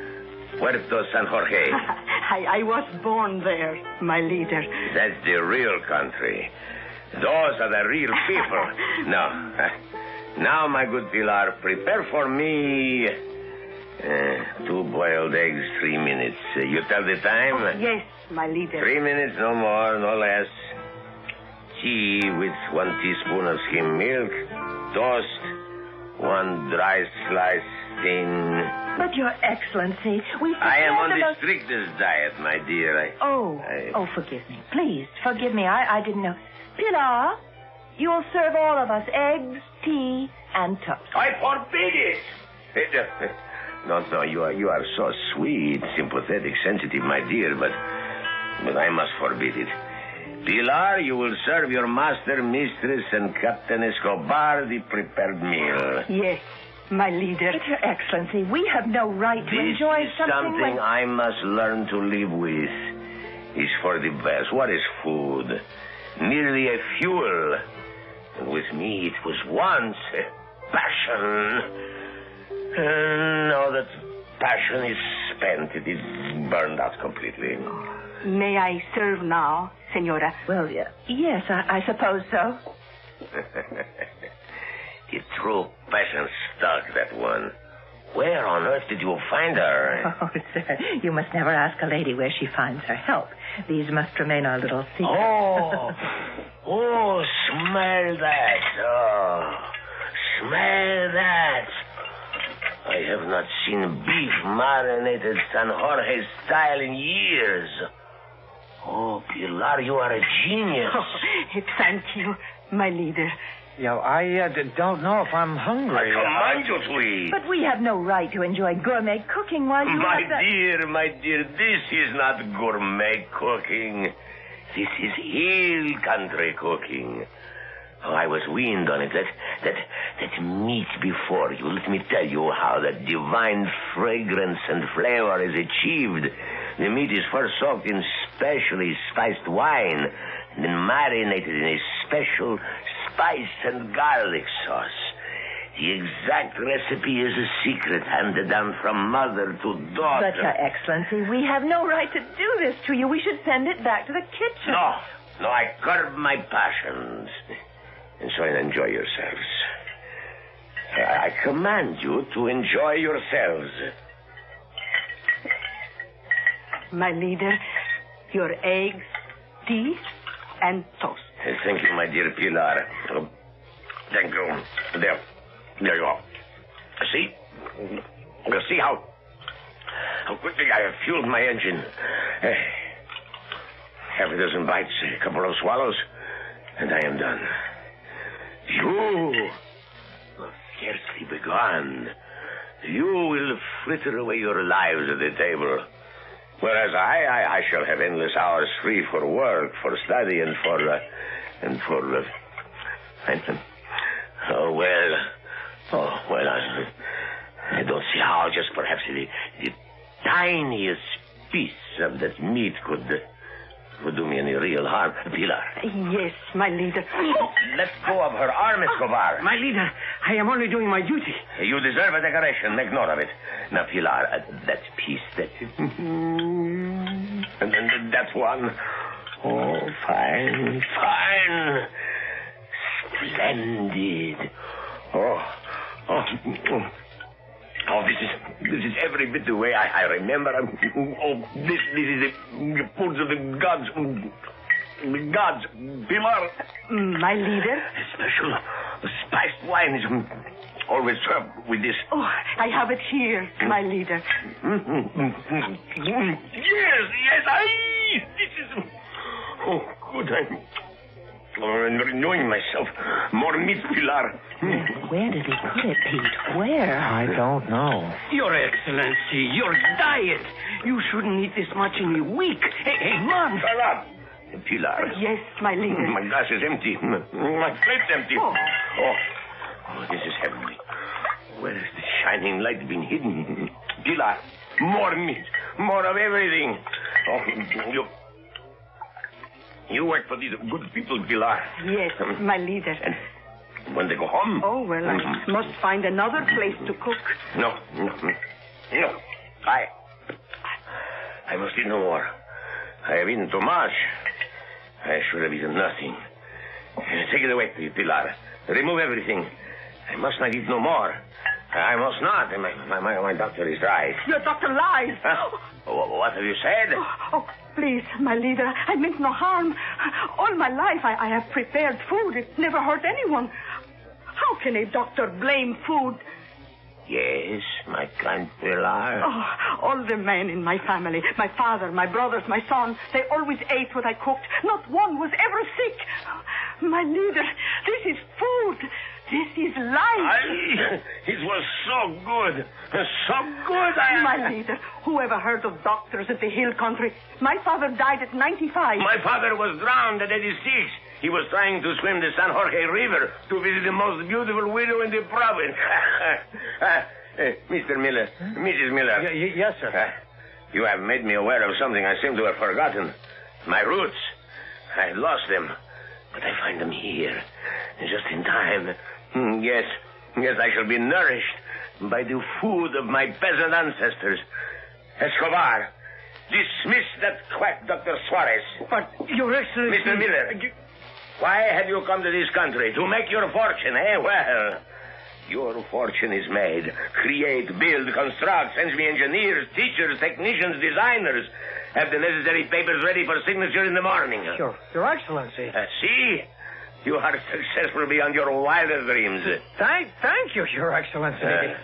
Puerto San Jorge. I was born there, my leader. That's the real country. Those are the real people. Now, my good Pilar, prepare for me 2 boiled eggs, 3 minutes. You tell the time? Oh, yes, my leader. 3 minutes, no more, no less. Tea with 1 teaspoon of skim milk, toast, One dry slice thin. But, Your Excellency, we... I am on the strictest diet, my dear. Oh, forgive me. Please, forgive me. I didn't know. Pilar, you'll serve all of us eggs, tea, and toast. I forbid it! No, you are so sweet, sympathetic, sensitive, my dear, but I must forbid it. Pilar, you will serve your master, mistress, and Captain Escobar the prepared meal. Yes, my leader. But, Your Excellency, we have no right to enjoy This is something I must learn to live with. It's for the best. What is food? Merely a fuel. And with me, it was once a passion. And now that passion is spent, it is burned out completely. May I serve now, Senora? Well, yes, I suppose so. The true passion stuck, that one. Where on earth did you find her? Oh, sir, you must never ask a lady where she finds her help. These must remain our little secret. Oh, smell that. Oh, smell that. I have not seen beef marinated San Jorge style in years. Oh, Pilar, you are a genius. Thank you, my leader. I don't know if I'm hungry. I command you to eat. But we have no right to enjoy gourmet cooking while you My dear, this is not gourmet cooking. This is hill country cooking. Oh, I was weaned on it. That meat before you. Let me tell you how that divine fragrance and flavor is achieved. The meat is first soaked in specially spiced wine, and then marinated in a special spice and garlic sauce. The exact recipe is a secret handed down from mother to daughter. But, Your Excellency, we have no right to do this to you. We should send it back to the kitchen. No, I curb my passions. And so enjoy yourselves. I command you to enjoy yourselves. My leader, your eggs, tea, and toast. Thank you, my dear Pilar. Thank you. There you are. See? You see how quickly I have fueled my engine. Half a dozen bites, a couple of swallows, and I am done. You have scarcely begun. You will fritter away your lives at the table. Whereas I shall have endless hours free for work, for study, and for I don't see how just perhaps the tiniest piece of that meat could do me any real harm. Pilar. Yes, my leader. Let go of her arm, Escobar. My leader, I am only doing my duty. You deserve a decoration. Make note of it. Now, Pilar, that piece, and then that one. Oh, fine. Splendid. Oh, this is every bit the way I remember. This is the foods of the gods. The gods. Pilar. My leader? Special spiced wine is always served with this. Oh, I have it here, my leader. Yes, this is... Oh, good. I'm renewing myself. More meat, Pilar. Where did he put it, Pete? Where? I don't know. Your Excellency, your diet. You shouldn't eat this much in a week. Hey, man. Shut up. Pilar. Yes, my leader. My glass is empty. My plate's empty. Oh, this is heavenly. Where has the shining light been hidden? Pilar, more meat. More of everything. Oh, you work for these good people, Pilar. Yes, my leader. And when they go home... Oh, well, I must find another place to cook. No. I must eat no more. I have eaten too much. I should have eaten nothing. Take it away, Pilar. Remove everything. I must not eat no more. I must not. My doctor is right. Your doctor lies. Huh? What have you said? Oh, please, my leader. I meant no harm. All my life I have prepared food. It never hurt anyone. How can a doctor blame food? Yes, my kind Pilar. Oh, all the men in my family, my father, my brothers, my son, they always ate what I cooked. Not one was ever sick. My leader, this is food. This is life. It was so good. So good. My leader, who ever heard of doctors at the hill country? My father died at 95. My father was drowned at 86. He was trying to swim the San Jorge River to visit the most beautiful widow in the province. Mr. Miller, Mrs. Miller. Yes, sir. You have made me aware of something I seem to have forgotten. My roots. I lost them, but I find them here, just in time. Yes, I shall be nourished by the food of my peasant ancestors. Escobar, dismiss that quack Dr. Suarez. But, Your Excellency... Mr. Miller, why have you come to this country? To make your fortune, eh? Well, your fortune is made. Create, build, construct, send me engineers, teachers, technicians, designers. Have the necessary papers ready for signature in the morning. Sure. Your Excellency. See? You are successful beyond your wildest dreams. Thank you, Your Excellency.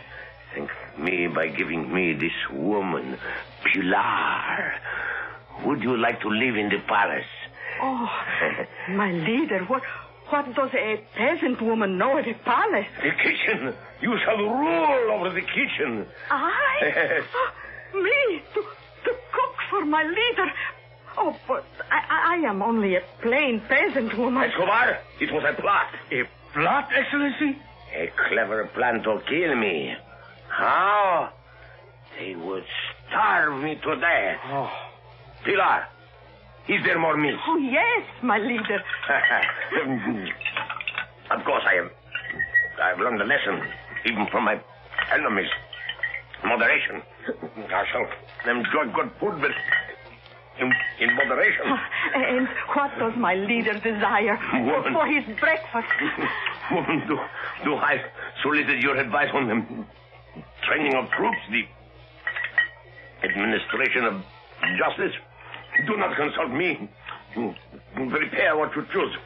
Thank me by giving me this woman, Pilar. Would you like to live in the palace? Oh, my leader, what does a peasant woman know of the palace? The kitchen. You shall rule over the kitchen. I? Yes. Me? To cook for my leader? Oh, but I am only a plain peasant woman. Escobar, it was a plot. A plot, Excellency? A clever plan to kill me. How? They would starve me to death. Oh. Pilar, is there more meat? Oh, yes, my leader. Of course, I've learned a lesson, even from my enemies. Moderation. I shall enjoy good food, but in moderation. And what does my leader desire for his breakfast? Woman, do I solicit your advice on the training of troops, the administration of justice? Do not consult me. Prepare what you choose.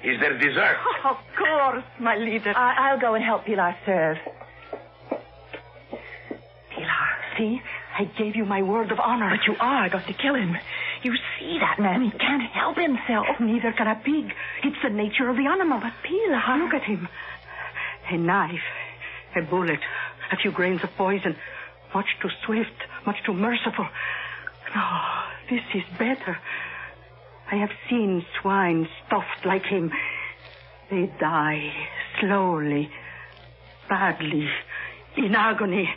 Is there dessert? Of course, my leader. I'll go and help Pilar serve. Pilar, see? I gave you my word of honor. But you are going to kill him. You see that man. He can't help himself. Neither can a pig. It's the nature of the animal. But Pilar, look at him. A knife, a bullet, a few grains of poison. Much too swift, much too merciful. No, this is better. I have seen swine stuffed like him. They die slowly, badly, in agony.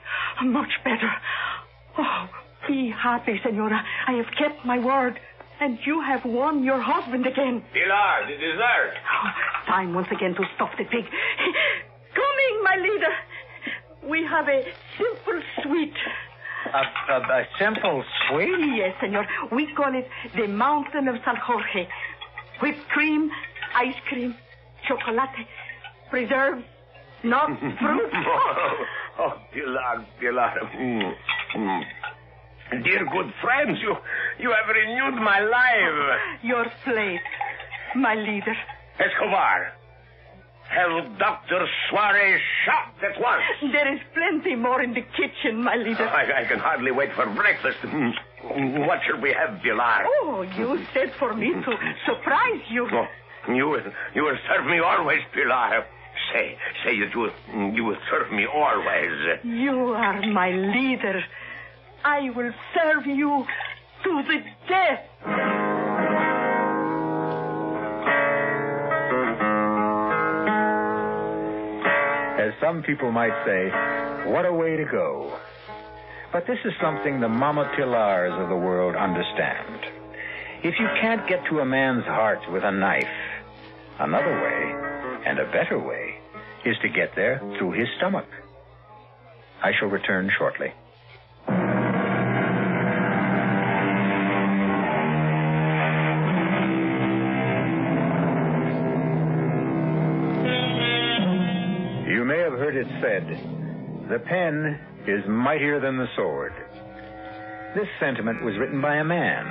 Much better. Oh, be happy, Senora. I have kept my word, and you have won your husband again. Pilar, the dessert. Oh, time once again to stuff the pig. Coming, my leader. We have a simple sweet. A simple sweet? Yes, senor. We call it the Mountain of San Jorge. Whipped cream, ice cream, chocolate, preserves, nuts, fruit. Oh, Pilar. Dear good friends, you have renewed my life. Your plate, my leader. Escobar, have Dr. Suarez shot at once. There is plenty more in the kitchen, my leader. I can hardly wait for breakfast. What shall we have, Pilar? Oh, you said for me to surprise you. Oh, you will serve me always, Pilar. Say that you will serve me always. You are my leader. I will serve you to the death. As some people might say, what a way to go. But this is something the Mama Pilars of the world understand. If you can't get to a man's heart with a knife, another way, and a better way, is to get there through his stomach. I shall return shortly. You may have heard it said, the pen is mightier than the sword. This sentiment was written by a man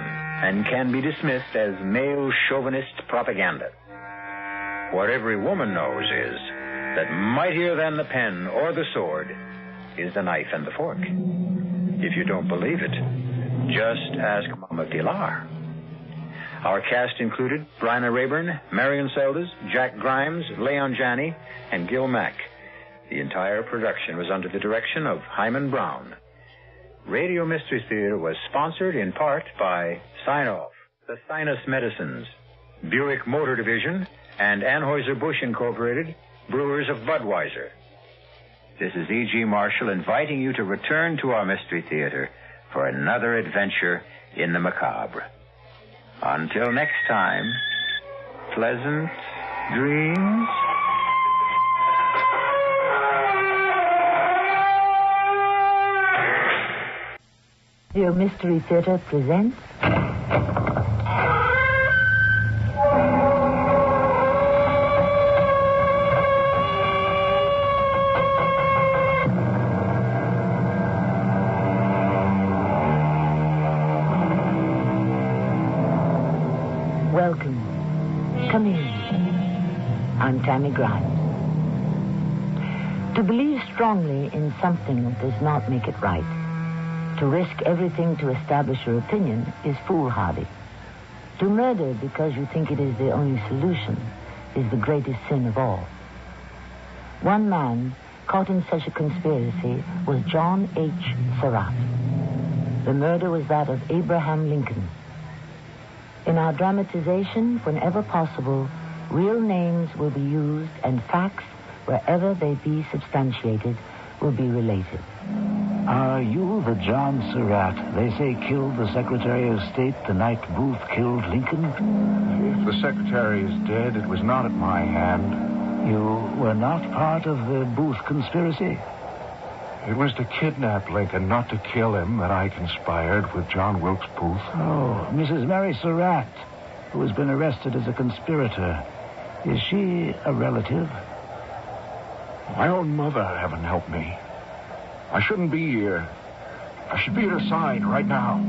and can be dismissed as male chauvinist propaganda. What every woman knows is that mightier than the pen or the sword is the knife and the fork. If you don't believe it, just ask Mama Pilar. Our cast included Bryna Rayburn, Marion Seldes, Jack Grimes, Leon Janney, and Gil Mack. The entire production was under the direction of Hyman Brown. Radio Mystery Theater was sponsored in part by Sign-Off, the Sinus Medicines, Buick Motor Division, and Anheuser-Busch Incorporated, Brewers of Budweiser. This is E.G. Marshall inviting you to return to our Mystery Theater for another adventure in the macabre. Until next time, pleasant dreams. Your Mystery Theater presents Welcome. Come in. I'm Tammy Grimes. To believe strongly in something does not make it right. To risk everything to establish your opinion is foolhardy. To murder because you think it is the only solution is the greatest sin of all. One man caught in such a conspiracy was John H. Surratt. The murder was that of Abraham Lincoln. In our dramatization, whenever possible, real names will be used and facts, wherever they be substantiated, will be related. Are you the John Surratt they say killed the Secretary of State the night Booth killed Lincoln? If the Secretary is dead, it was not at my hand. You were not part of the Booth conspiracy? It was to kidnap Lincoln, not to kill him, that I conspired with John Wilkes Booth. Oh, Mrs. Mary Surratt, who has been arrested as a conspirator. Is she a relative? My own mother, heaven help me. I shouldn't be here. I should be at her side right now.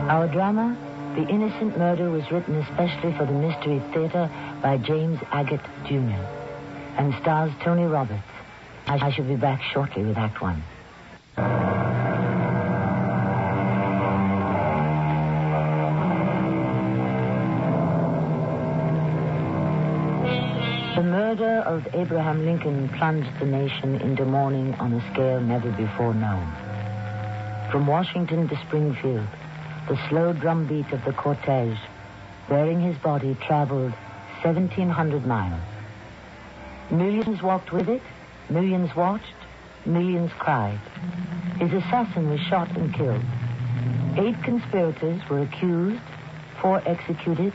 Our drama, The Innocent Murder, was written especially for the Mystery Theater by James Agate, Jr. and stars Tony Roberts. I shall be back shortly with Act One. The murder of Abraham Lincoln plunged the nation into mourning on a scale never before known. From Washington to Springfield, the slow drumbeat of the cortege bearing his body traveled 1,700 miles. Millions walked with it, millions watched, millions cried. His assassin was shot and killed. 8 conspirators were accused, 4 executed,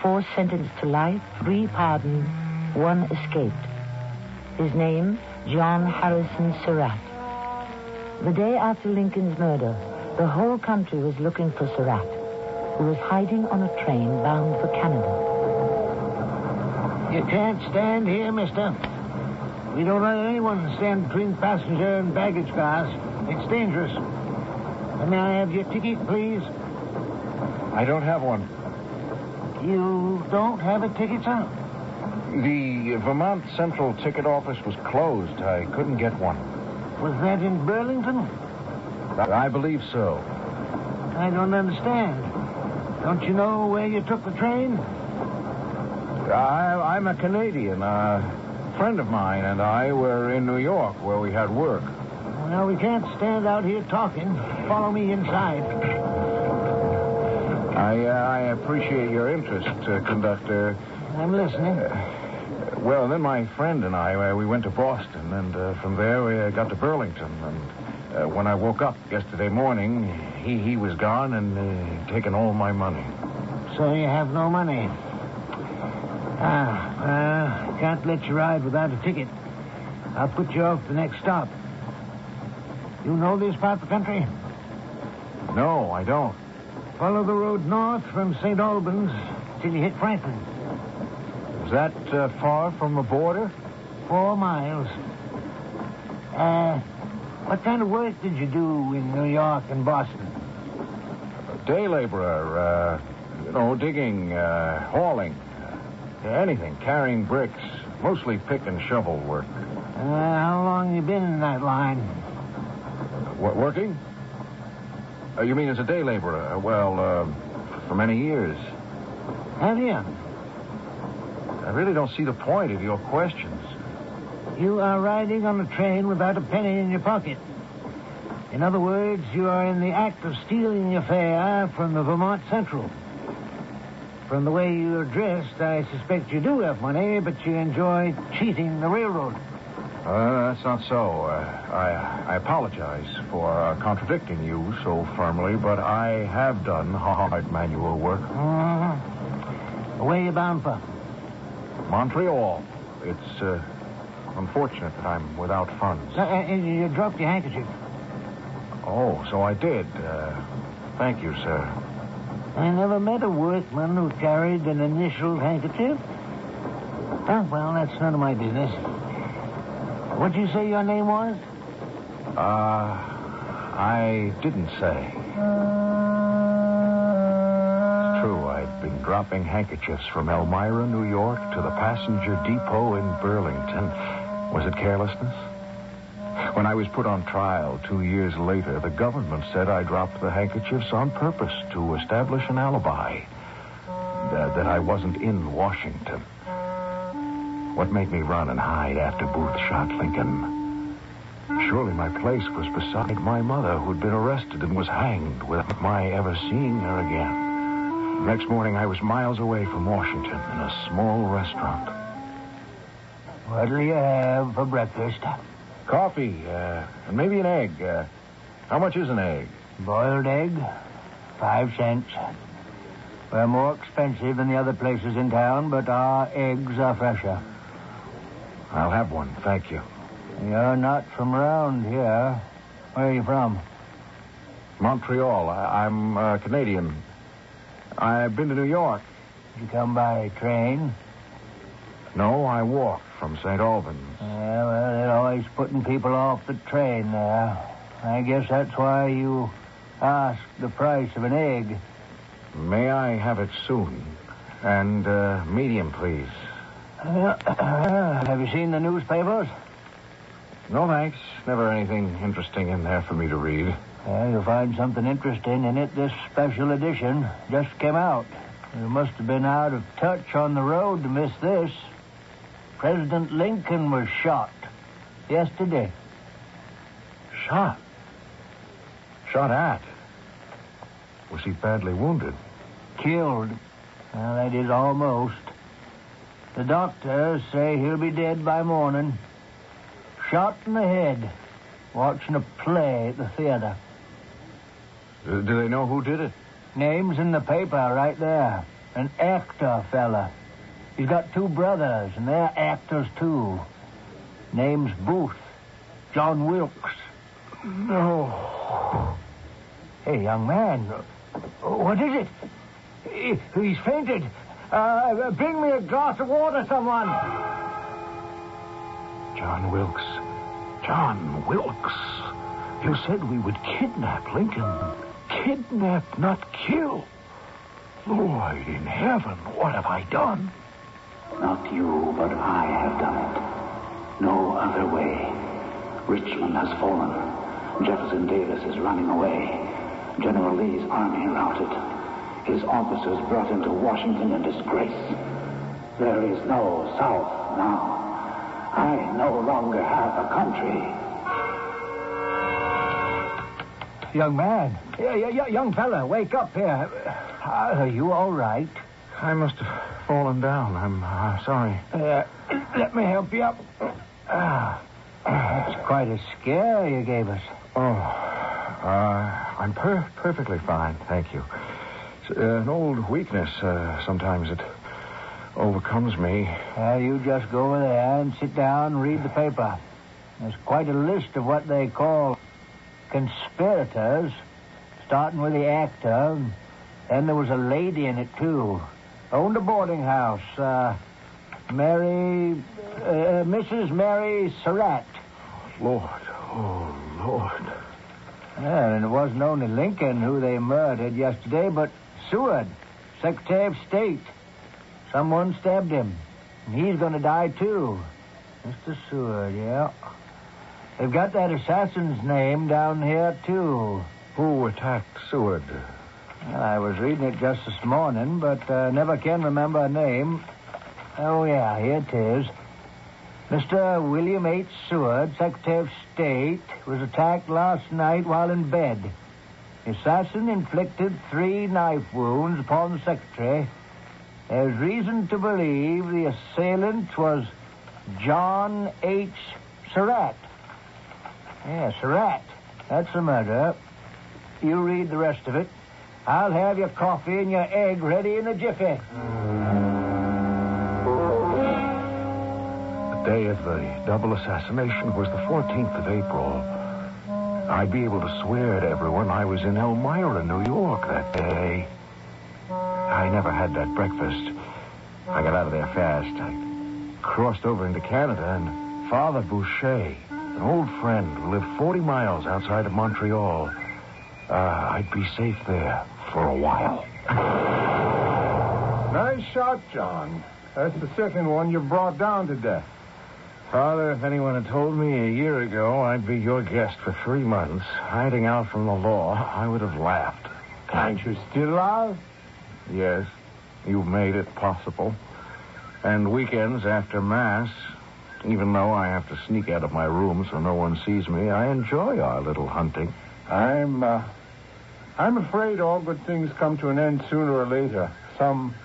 4 sentenced to life, 3 pardoned, 1 escaped. His name, John Harrison Surratt. The day after Lincoln's murder, the whole country was looking for Surratt, who was hiding on a train bound for Canada. You can't stand here, mister. We don't let anyone stand between passenger and baggage cars. It's dangerous. May I have your ticket, please? I don't have one. You don't have a ticket, sir? The Vermont Central Ticket Office was closed. I couldn't get one. Was that in Burlington? I believe so. I don't understand. Don't you know where you took the train? I'm a Canadian. A friend of mine and I were in New York where we had work. Well, we can't stand out here talking. Follow me inside. I appreciate your interest, conductor. I'm listening. Well, then my friend and I, we went to Boston, and from there we got to Burlington. And when I woke up yesterday morning, he was gone and taken all my money. So you have no money? Can't let you ride without a ticket. I'll put you off the next stop. You know this part of the country? No, I don't. Follow the road north from St. Albans till you hit Franklin. Is that far from the border? 4 miles. What kind of work did you do in New York and Boston? Day laborer, digging, hauling, anything, carrying bricks, mostly pick and shovel work. How long you been in that line? Working? You mean as a day laborer? Well, for many years. Have you? I really don't see the point of your questions. You are riding on a train without a penny in your pocket. In other words, you are in the act of stealing your fare from the Vermont Central. From the way you're dressed, I suspect you do have money, but you enjoy cheating the railroad. That's not so. I apologize for contradicting you so firmly, but I have done hard manual work. Where are you bound for? Montreal. It's unfortunate that I'm without funds. You dropped your handkerchief. Oh, so I did. Thank you, sir. I never met a workman who carried an initialed handkerchief. Oh, well, that's none of my business. What'd you say your name was? I didn't say. It's true, I'd been dropping handkerchiefs from Elmira, New York, to the passenger depot in Burlington. Was it carelessness? When I was put on trial 2 years later, the government said I dropped the handkerchiefs on purpose to establish an alibi. That I wasn't in Washington. What made me run and hide after Booth shot Lincoln? Surely my place was beside my mother, who'd been arrested and was hanged without my ever seeing her again. Next morning, I was miles away from Washington in a small restaurant. What'll you have for breakfast? Coffee, and maybe an egg. How much is an egg? Boiled egg, 5 cents. We're more expensive than the other places in town, but our eggs are fresher. I'll have one, thank you. You're not from around here. Where are you from? Montreal. I'm Canadian. I've been to New York. Did you come by train? No, I walked from St. Albans. Yeah, well, they're always putting people off the train there. I guess that's why you asked the price of an egg. May I have it soon? And medium, please. Have you seen the newspapers? No, thanks. Never anything interesting in there for me to read. Well, you'll find something interesting in it. This special edition just came out. You must have been out of touch on the road to miss this. President Lincoln was shot yesterday. Shot? Shot at? Was he badly wounded? Killed. Well, that is almost. The doctors say he'll be dead by morning. Shot in the head, watching a play at the theater. Do they know who did it? Name's in the paper right there. An actor fella. He's got 2 brothers, and they're actors, too. Name's Booth. John Wilkes. No. Hey, young man. What is it? He's fainted. Bring me a glass of water, someone. John Wilkes. John Wilkes. You said we would kidnap Lincoln. Kidnap, not kill. Lord in heaven, what have I done? Not you, but I have done it. No other way. Richmond has fallen. Jefferson Davis is running away. General Lee's army routed. His officers brought into Washington in disgrace. There is no South now. I no longer have a country. Young man. Young fella, wake up here. Are you all right? I must have fallen down. I'm sorry. Let me help you up. It's quite a scare you gave us. I'm perfectly fine, thank you. It's an old weakness. Sometimes it overcomes me. You just go over there and sit down and read the paper. There's quite a list of what they call conspirators, starting with the actor. Then there was a lady in it, too. Owned a boarding house. Mrs. Mary Surratt. Lord, Oh, Lord. Yeah, and it wasn't only Lincoln who they murdered yesterday, but Seward, Secretary of State. Someone stabbed him, and he's going to die, too. Mr. Seward, yeah. They've got that assassin's name down here, too. Who attacked Seward? Well, I was reading it just this morning, but never can remember a name. Oh, yeah, here it is. Mr. William H. Seward, Secretary of State, was attacked last night while in bed. The assassin inflicted 3 knife wounds upon the Secretary. There's reason to believe the assailant was John H. Surratt. Yeah, Surratt. That's the murderer. You read the rest of it. I'll have your coffee and your egg ready in a jiffy. The day of the double assassination was the 14th of April. I'd be able to swear to everyone I was in Elmira, New York that day. I never had that breakfast. I got out of there fast. I crossed over into Canada, and Father Boucher, an old friend who lived 40 miles outside of Montreal, I'd be safe there for a while. Nice shot, John. That's the second one you brought down to death. Father, if anyone had told me a year ago I'd be your guest for 3 months, hiding out from the law, I would have laughed. Aren't you still alive? Yes, you've made it possible. And weekends after Mass, even though I have to sneak out of my room so no one sees me, I enjoy our little hunting. I'm afraid all good things come to an end sooner or later. Some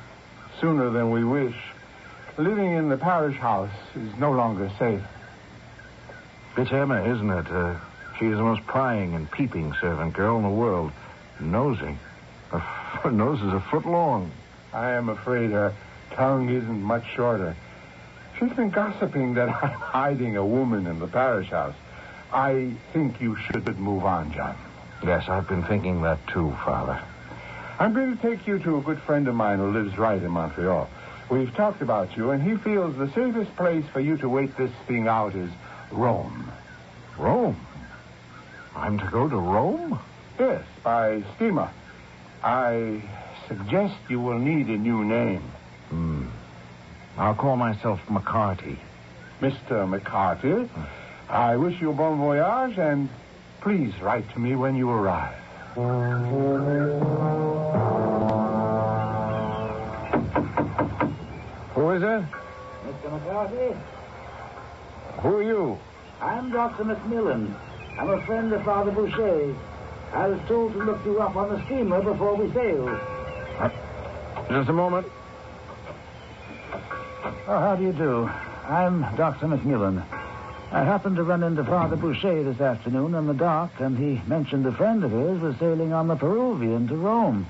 sooner than we wish. Living in the parish house is no longer safe. It's Emma, isn't it? She is the most prying and peeping servant girl in the world. Nosy. Her nose is a foot long. I am afraid her tongue isn't much shorter. She's been gossiping that I'm hiding a woman in the parish house. I think you should move on, John. Yes, I've been thinking that too, Father. I'm going to take you to a good friend of mine who lives right in Montreal. We've talked about you, and he feels the safest place for you to wait this thing out is Rome. Rome? I'm to go to Rome? Yes, by steamer. I suggest you will need a new name. I'll call myself McCarty. Mr. McCarty, I wish you bon voyage, and please write to me when you arrive. Who is it? Mr. McCarty? Who are you? I'm Dr. Macmillan. I'm a friend of Father Boucher. I was told to look you up on the steamer before we sailed. Just a moment. Oh, how do you do? I'm Dr. Macmillan. I happened to run into Father Boucher this afternoon on the dock, and he mentioned a friend of his was sailing on the Peruvian to Rome.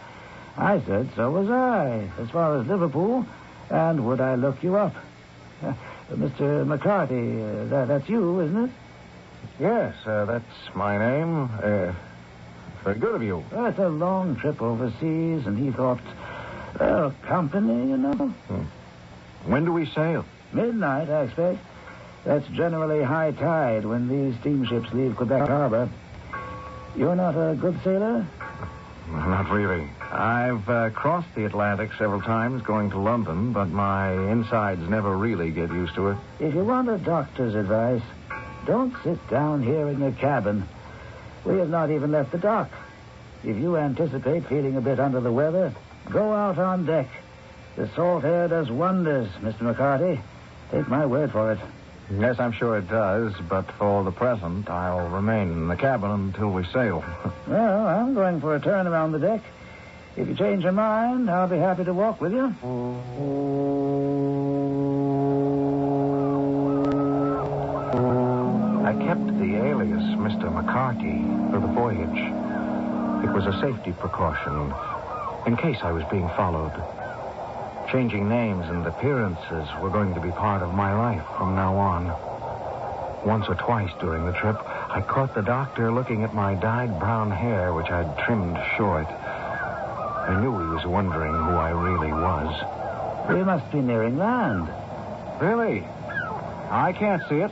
I said so was I, as far as Liverpool, and would I look you up? Mr. McCarty, that's you, isn't it? Yes, that's my name. Very good of you. Well, it's a long trip overseas, and he thought, well, company, you know. When do we sail? Midnight, I expect. That's generally high tide when these steamships leave Quebec Harbor. You're not a good sailor? Not really. I've crossed the Atlantic several times going to London, but my insides never really get used to it. If you want a doctor's advice, don't sit down here in your cabin. We have not even left the dock. If you anticipate feeling a bit under the weather, go out on deck. The salt air does wonders, Mr. McCarty. Take my word for it. Yes, I'm sure it does, but for the present, I'll remain in the cabin until we sail. Well, I'm going for a turn around the deck. If you change your mind, I'll be happy to walk with you. I kept the alias Mr. McCarty for the voyage. It was a safety precaution in case I was being followed. Changing names and appearances were going to be part of my life from now on. Once or twice during the trip, I caught the doctor looking at my dyed brown hair, which I'd trimmed short. I knew he was wondering who I really was. We must be nearing land. Really? I can't see it.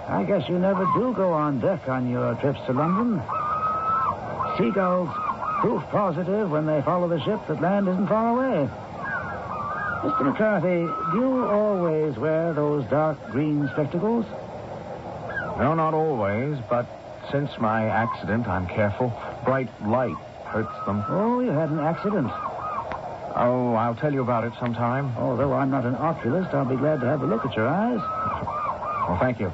I guess you never do go on deck on your trips to London. Seagulls, proof positive when they follow the ship that land isn't far away. Mr. McCarthy, do you always wear those dark green spectacles? No, not always, but since my accident, I'm careful. Bright light hurts them. Oh, you had an accident. Oh, I'll tell you about it sometime. Although I'm not an oculist, I'll be glad to have a look at your eyes. Well, thank you.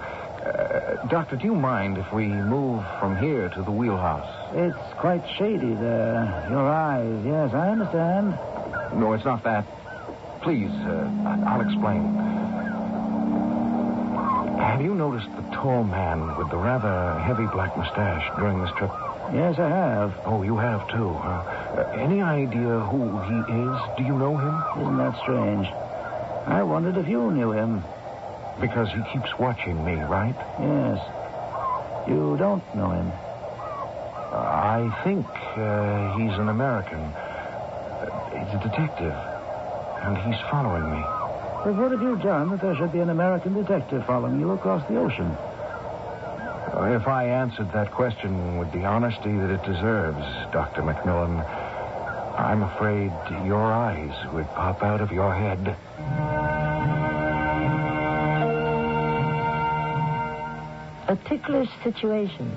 Doctor, do you mind if we move from here to the wheelhouse? It's quite shady there. Your eyes, yes, I understand. No, it's not that. Please, I'll explain. Have you noticed the tall man with the rather heavy black mustache during this trip? Yes, I have. Oh, you have, too, huh? Any idea who he is? Do you know him? Isn't that strange? I wondered if you knew him. Because he keeps watching me, right? Yes. You don't know him. I think he's an American. He's a detective. And he's following me. But what have you done that there should be an American detective following you across the ocean? If I answered that question with the honesty that it deserves, Dr. Macmillan, I'm afraid your eyes would pop out of your head. A ticklish situation.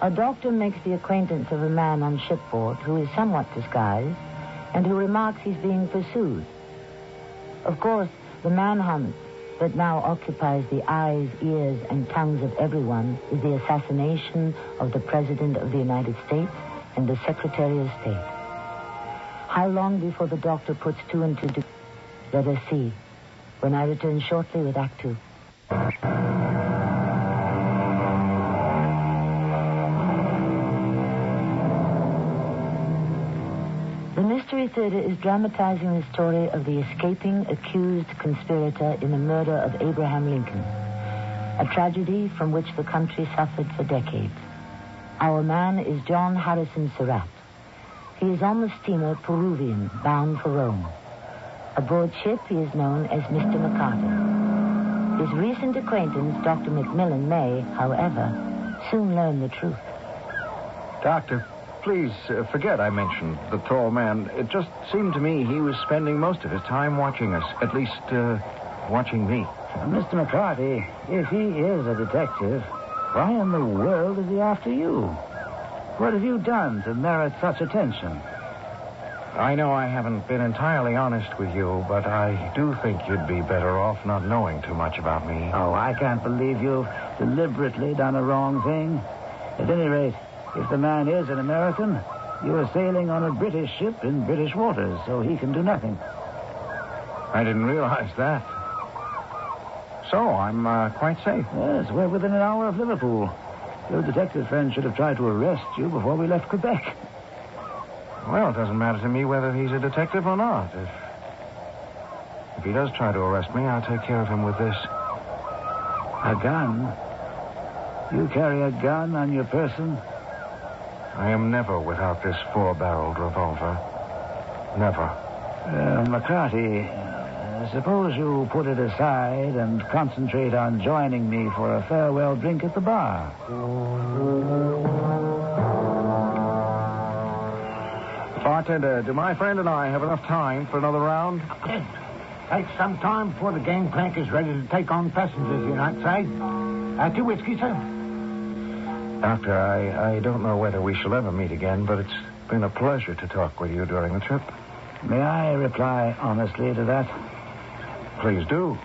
A doctor makes the acquaintance of a man on shipboard who is somewhat disguised and who remarks he's being pursued. Of course, the manhunt that now occupies the eyes, ears, and tongues of everyone is the assassination of the President of the United States and the Secretary of State. How long before the doctor puts two and two together? Let us see, when I return shortly with Act Two. The Mystery Theater is dramatizing the story of the escaping accused conspirator in the murder of Abraham Lincoln, a tragedy from which the country suffered for decades. Our man is John Harrison Surratt. He is on the steamer Peruvian, bound for Rome. Aboard ship, he is known as Mr. McCarthy. His recent acquaintance, Dr. Macmillan, may, however, soon learn the truth. Doctor, please forget I mentioned the tall man. It just seemed to me he was spending most of his time watching us. At least, watching me. Mr. McCarthy, if he is a detective, why in the world is he after you? What have you done to merit such attention? I know I haven't been entirely honest with you, but I do think you'd be better off not knowing too much about me. Oh, I can't believe you've deliberately done a wrong thing. At any rate, if the man is an American, you are sailing on a British ship in British waters, so he can do nothing. I didn't realize that. So, I'm quite safe. Yes, we're within an hour of Liverpool. Your detective friend should have tried to arrest you before we left Quebec. Well, it doesn't matter to me whether he's a detective or not. If he does try to arrest me, I'll take care of him with this. A gun? You carry a gun on your person? I am never without this 4-barreled revolver. Never. McCarthy, suppose you put it aside and concentrate on joining me for a farewell drink at the bar. Bartender, do my friend and I have enough time for another round? Takes some time before the gangplank is ready to take on passengers, you're not say? 2 whiskey, sir? Doctor, I don't know whether we shall ever meet again, but it's been a pleasure to talk with you during the trip. May I reply honestly to that? Please do.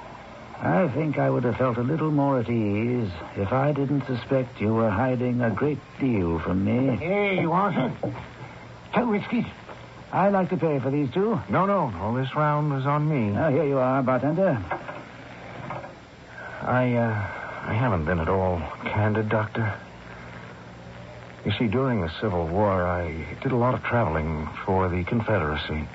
I think I would have felt a little more at ease if I didn't suspect you were hiding a great deal from me. Hey, you want it? 2 whiskeys. I'd like to pay for these 2. No. This round is on me. Now, here you are, bartender. I haven't been at all candid, Doctor. You see, during the Civil War, I did a lot of traveling for the Confederacy.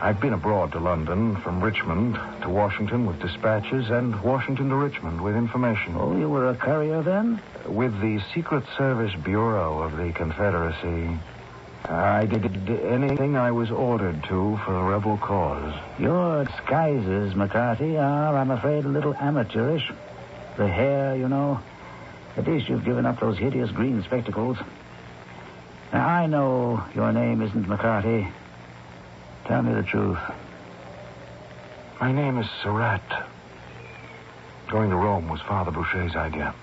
I've been abroad to London, from Richmond to Washington with dispatches, and Washington to Richmond with information. Oh, you were a courier then? With the Secret Service Bureau of the Confederacy. I did anything I was ordered to for the rebel cause. Your disguises, McCarthy, are, I'm afraid, a little amateurish. The hair, you know. At least you've given up those hideous green spectacles. Now, I know your name isn't McCarty. Tell me the truth. My name is Surratt. Going to Rome was Father Boucher's idea.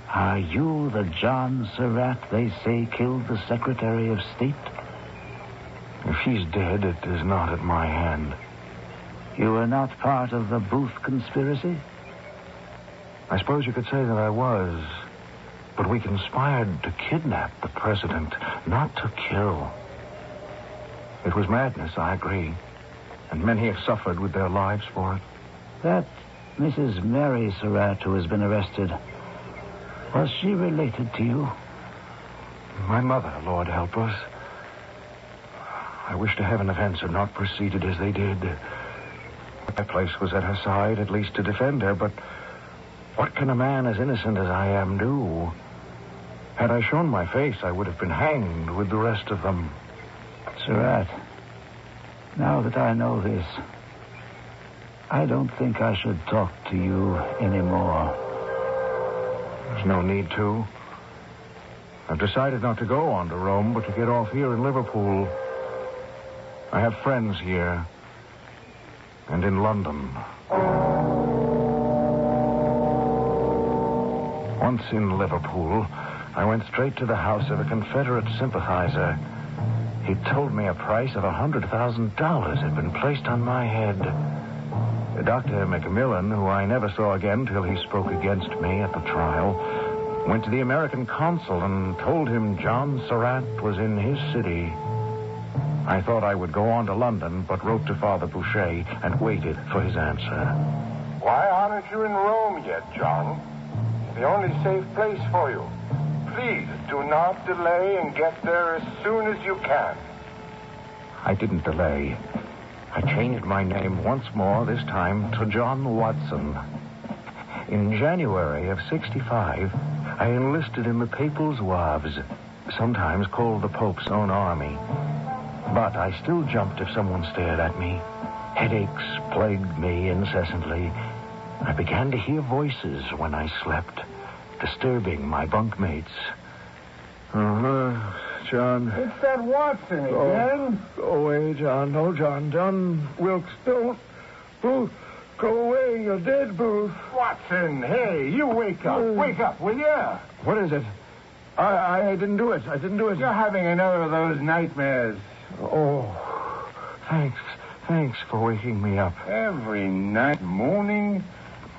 Are you the John Surratt they say killed the Secretary of State? If she's dead, it is not at my hand. You were not part of the Booth conspiracy? I suppose you could say that I was. But we conspired to kidnap the president, not to kill. It was madness, I agree. And many have suffered with their lives for it. That Mrs. Mary Surratt who has been arrested, was she related to you? My mother, Lord help us. I wish to heaven events had not proceeded as they did. My place was at her side, at least to defend her, but what can a man as innocent as I am do? Had I shown my face, I would have been hanged with the rest of them. Surratt, now that I know this, I don't think I should talk to you anymore. There's no need to. I've decided not to go on to Rome, but to get off here in Liverpool. I have friends here. And in London. Once in Liverpool, I went straight to the house of a Confederate sympathizer. He told me a price of $100,000 had been placed on my head. Dr. McMillan, who I never saw again till he spoke against me at the trial, went to the American consul and told him John Surratt was in his city. I thought I would go on to London, but wrote to Father Boucher and waited for his answer. Why aren't you in Rome yet, John? It's the only safe place for you. Please, do not delay and get there as soon as you can. I didn't delay. I changed my name once more, this time to John Watson. In January of '65, I enlisted in the Papal Zouaves, sometimes called the Pope's own army. But I still jumped if someone stared at me. Headaches plagued me incessantly. I began to hear voices when I slept, disturbing my bunkmates. John. It's that Watson again. Go away, John. No, John. John Wilkes, don't. Booth, go away. You're dead, Booth. Watson, hey, you wake up. Wake up, will you? What is it? I didn't do it. I didn't do it. You're having another of those nightmares. Oh, thanks for waking me up. Every night, moaning,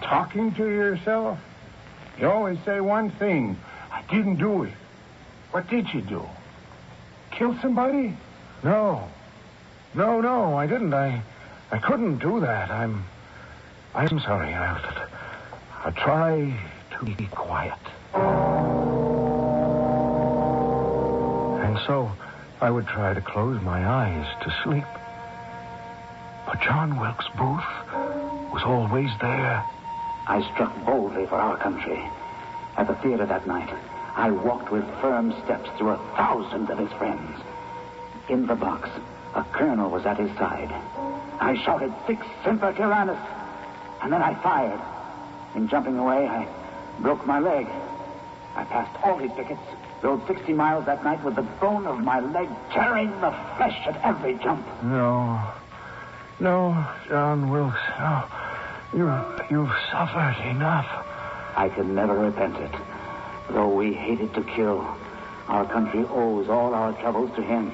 talking to yourself. You always say one thing. I didn't do it. What did you do? Kill somebody? No, I didn't. I couldn't do that. I'm sorry. I'll try to be quiet. And so I would try to close my eyes to sleep. But John Wilkes Booth was always there. I struck boldly for our country. At the theater that night, I walked with firm steps through 1,000 of his friends. In the box, a colonel was at his side. I shouted, "Sic semper tyrannis," and then I fired. In jumping away, I broke my leg. I passed all his pickets, rode 60 miles that night with the bone of my leg tearing the flesh at every jump. No, John Wilkes, no. You've suffered enough. I could never repent it. Though we hated to kill, our country owes all our troubles to him.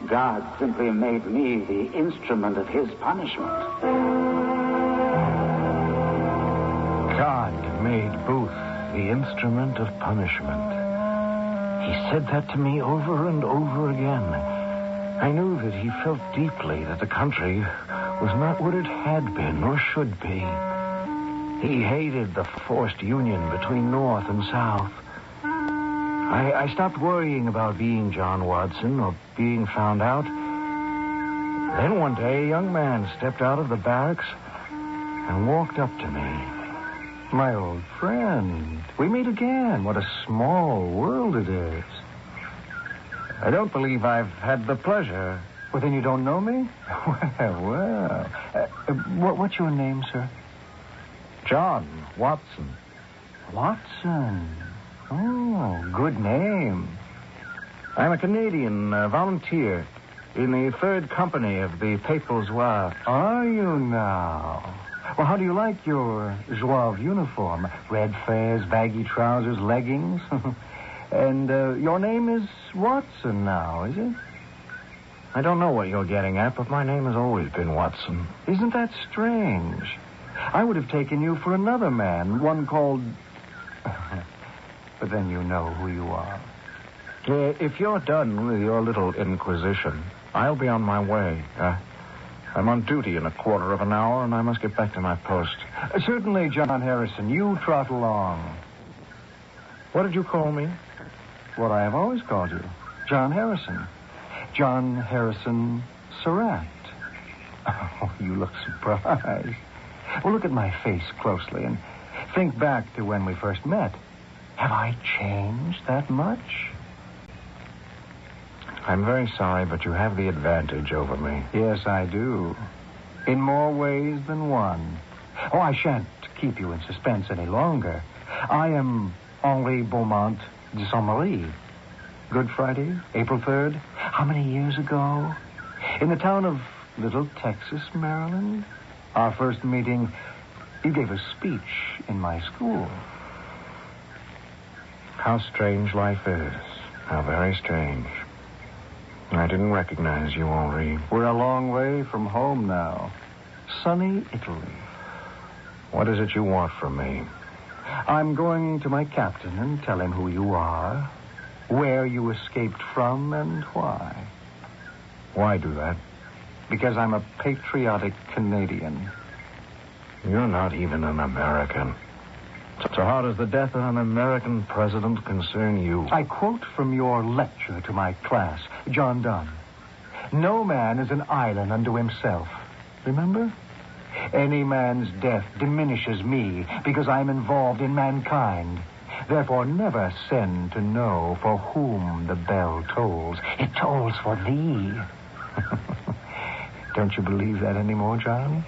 God simply made me the instrument of his punishment. God made Booth the instrument of punishment. He said that to me over and over again. I knew that he felt deeply that the country was not what it had been or should be. He hated the forced union between North and South. I stopped worrying about being John Watson or being found out. Then one day, a young man stepped out of the barracks and walked up to me. My old friend, we meet again. What a small world it is. I don't believe I've had the pleasure. Well, then you don't know me? Well. What's your name, sir? John Watson. Watson. Oh, good name. I'm a Canadian volunteer in the 3rd Company of the Papal Zouaves. Are you now? Well, how do you like your Zouave uniform? Red fez, baggy trousers, leggings. And your name is Watson now, is it? I don't know what you're getting at, but my name has always been Watson. Isn't that strange? I would have taken you for another man, one called... But then you know who you are. If you're done with your little inquisition, I'll be on my way. I'm on duty in a quarter of an hour, and I must get back to my post. Certainly, John Harrison. You trot along. What did you call me? What I have always called you. John Harrison. John Harrison Surratt. Oh, you look surprised. Well, look at my face closely and think back to when we first met. Have I changed that much? I'm very sorry, but you have the advantage over me. Yes, I do. In more ways than one. Oh, I shan't keep you in suspense any longer. I am Henri Beaumont de Saint-Marie. Good Friday, April 3rd. How many years ago? In the town of Little Texas, Maryland. Our first meeting, you gave a speech in my school. How strange life is. How very strange. I didn't recognize you, Henri. We're a long way from home now. Sunny Italy. What is it you want from me? I'm going to my captain and tell him who you are, where you escaped from, and why. Why do that? Because I'm a patriotic Canadian. You're not even an American. So how does the death of an American president concern you? I quote from your lecture to my class, John Donne. No man is an island unto himself. Remember? Any man's death diminishes me because I'm involved in mankind. Therefore, never send to know for whom the bell tolls. It tolls for thee. Don't you believe that anymore, John?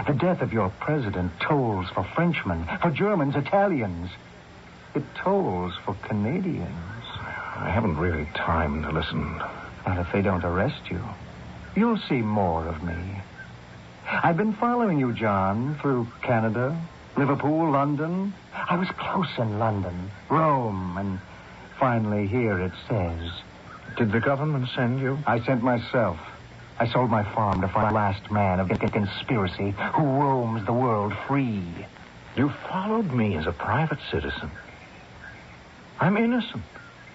The death of your president tolls for Frenchmen, for Germans, Italians. It tolls for Canadians. I haven't really time to listen. Not if they don't arrest you. You'll see more of me. I've been following you, John, through Canada, Liverpool, London. I was close in London, Rome, and finally here it says. Did the government send you? I sent myself. I sold my farm to find the last man of the conspiracy who roams the world free. You followed me as a private citizen. I'm innocent.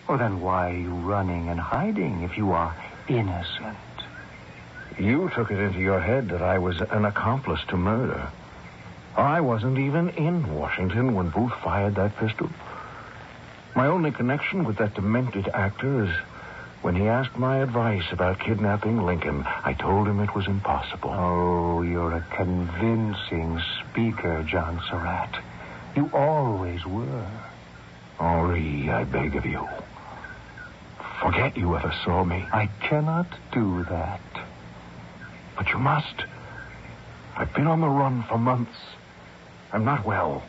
Well, then why are you running and hiding if you are innocent? You took it into your head that I was an accomplice to murder. I wasn't even in Washington when Booth fired that pistol. My only connection with that demented actor is when he asked my advice about kidnapping Lincoln. I told him it was impossible. Oh, you're a convincing speaker, John Surratt. You always were. Henri, I beg of you. Forget you ever saw me. I cannot do that. But you must. I've been on the run for months. I'm not well.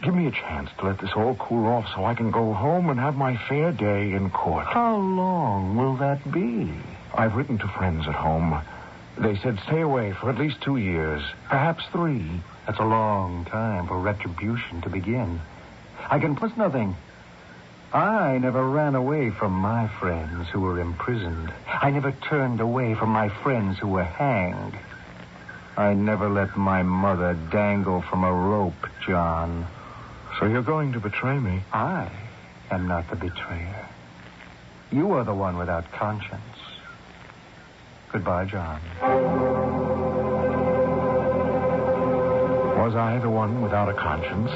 Give me a chance to let this all cool off so I can go home and have my fair day in court. How long will that be? I've written to friends at home. They said stay away for at least 2 years, perhaps 3. That's a long time for retribution to begin. I can promise nothing. I never ran away from my friends who were imprisoned. I never turned away from my friends who were hanged. I never let my mother dangle from a rope, John. So you're going to betray me? I am not the betrayer. You are the one without conscience. Goodbye, John. Was I the one without a conscience?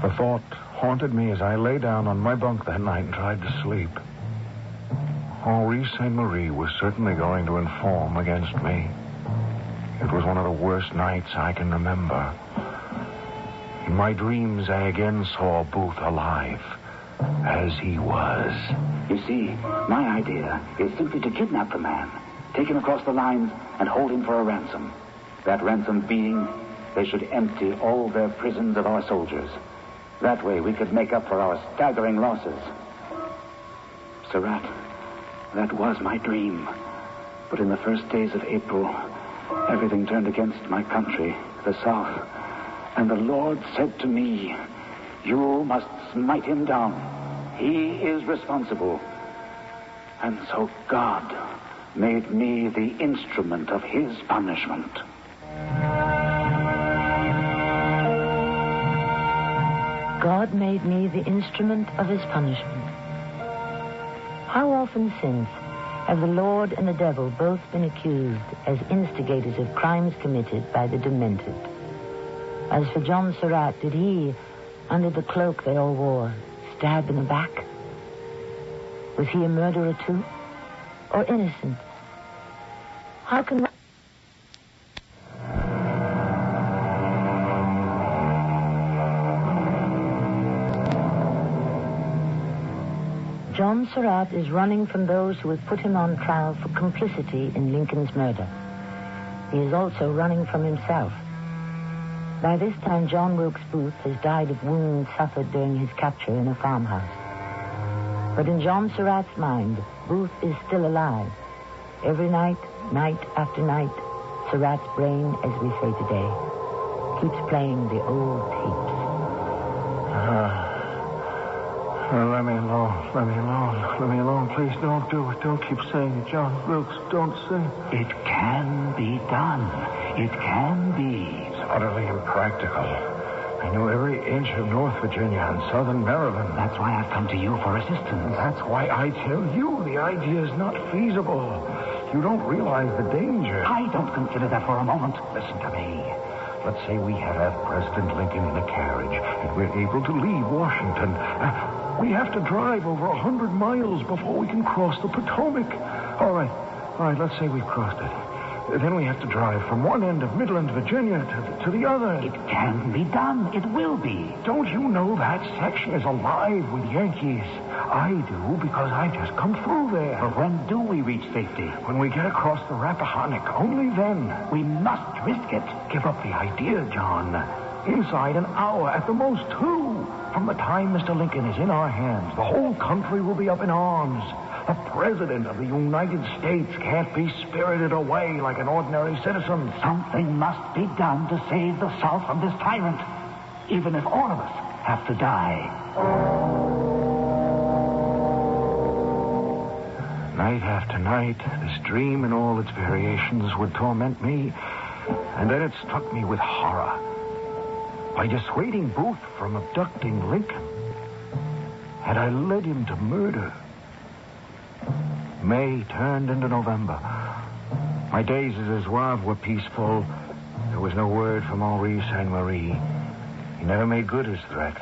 The thought haunted me as I lay down on my bunk that night and tried to sleep. Henri Saint-Marie was certainly going to inform against me. It was one of the worst nights I can remember. In my dreams, I again saw Booth alive, as he was. You see, my idea is simply to kidnap the man, take him across the lines, and hold him for a ransom. That ransom being they should empty all their prisons of our soldiers. That way we could make up for our staggering losses. Surratt, that was my dream. But in the first days of April, everything turned against my country, the South. And the Lord said to me, you must smite him down. He is responsible. And so God made me the instrument of his punishment. God made me the instrument of his punishment. How often since have the Lord and the devil both been accused as instigators of crimes committed by the demented? As for John Surratt, did he, under the cloak they all wore, stab in the back? Was he a murderer too? Or innocent? How can... John Surratt is running from those who have put him on trial for complicity in Lincoln's murder. He is also running from himself. By this time, John Wilkes Booth has died of wounds suffered during his capture in a farmhouse. But in John Surratt's mind, Booth is still alive. Every night, night after night, Surratt's brain, as we say today, keeps playing the old tapes. Let me alone. Let me alone. Let me alone. Please don't do it. Don't keep saying it, John Wilkes. Don't say it. It can be done. It can be. It's utterly impractical. I know every inch of North Virginia and southern Maryland. That's why I've come to you for assistance. That's why I tell you the idea is not feasible. You don't realize the danger. I don't consider that for a moment. Listen to me. Let's say we have President Lincoln in a carriage and we're able to leave Washington. We have to drive over 100 miles before we can cross the Potomac. All right, let's say we've crossed it. Then we have to drive from one end of Midland, Virginia to the other. It can be done. It will be. Don't you know that section is alive with Yankees? I do, because I've just come through there. But when do we reach safety? When we get across the Rappahannock. Only then. We must risk it. Give up the idea, John. Inside an hour, at the most 2. From the time Mr. Lincoln is in our hands, the whole country will be up in arms. The President of the United States can't be spirited away like an ordinary citizen. Something must be done to save the South from this tyrant, even if all of us have to die. Night after night, this dream and all its variations would torment me, and then it struck me with horror. By dissuading Booth from abducting Lincoln, had I led him to murder? May turned into November. My days as a Zouave were peaceful. There was no word from Henri Sainte-Marie. He never made good his threat.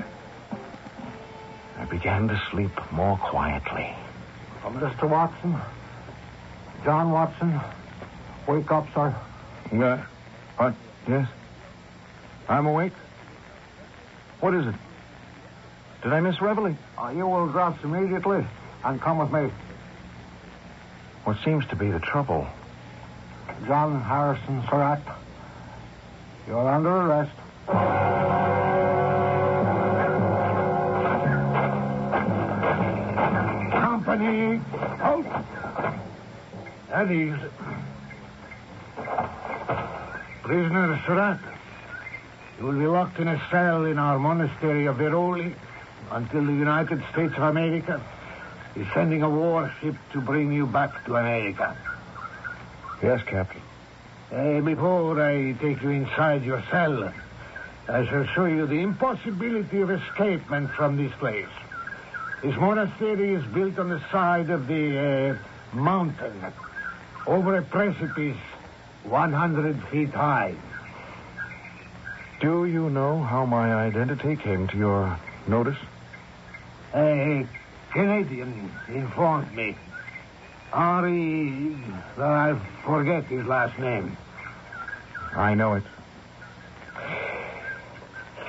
I began to sleep more quietly. Mr. Watson? John Watson? Wake up, sir. What? Yes? I'm awake? What is it? Did I miss reveille? You will dress immediately and come with me. What seems to be the trouble? John Harrison Surratt, you're under arrest. Company, out. At ease. Prisoner Surratt, you will be locked in a cell in our monastery of Veroli until the United States of America is sending a warship to bring you back to America. Yes, Captain. Before I take you inside your cell, I shall show you the impossibility of escapement from this place. This monastery is built on the side of the mountain, over a precipice 100 feet high. Do you know how my identity came to your notice? A Canadian informed me. Henri, I forget his last name. I know it.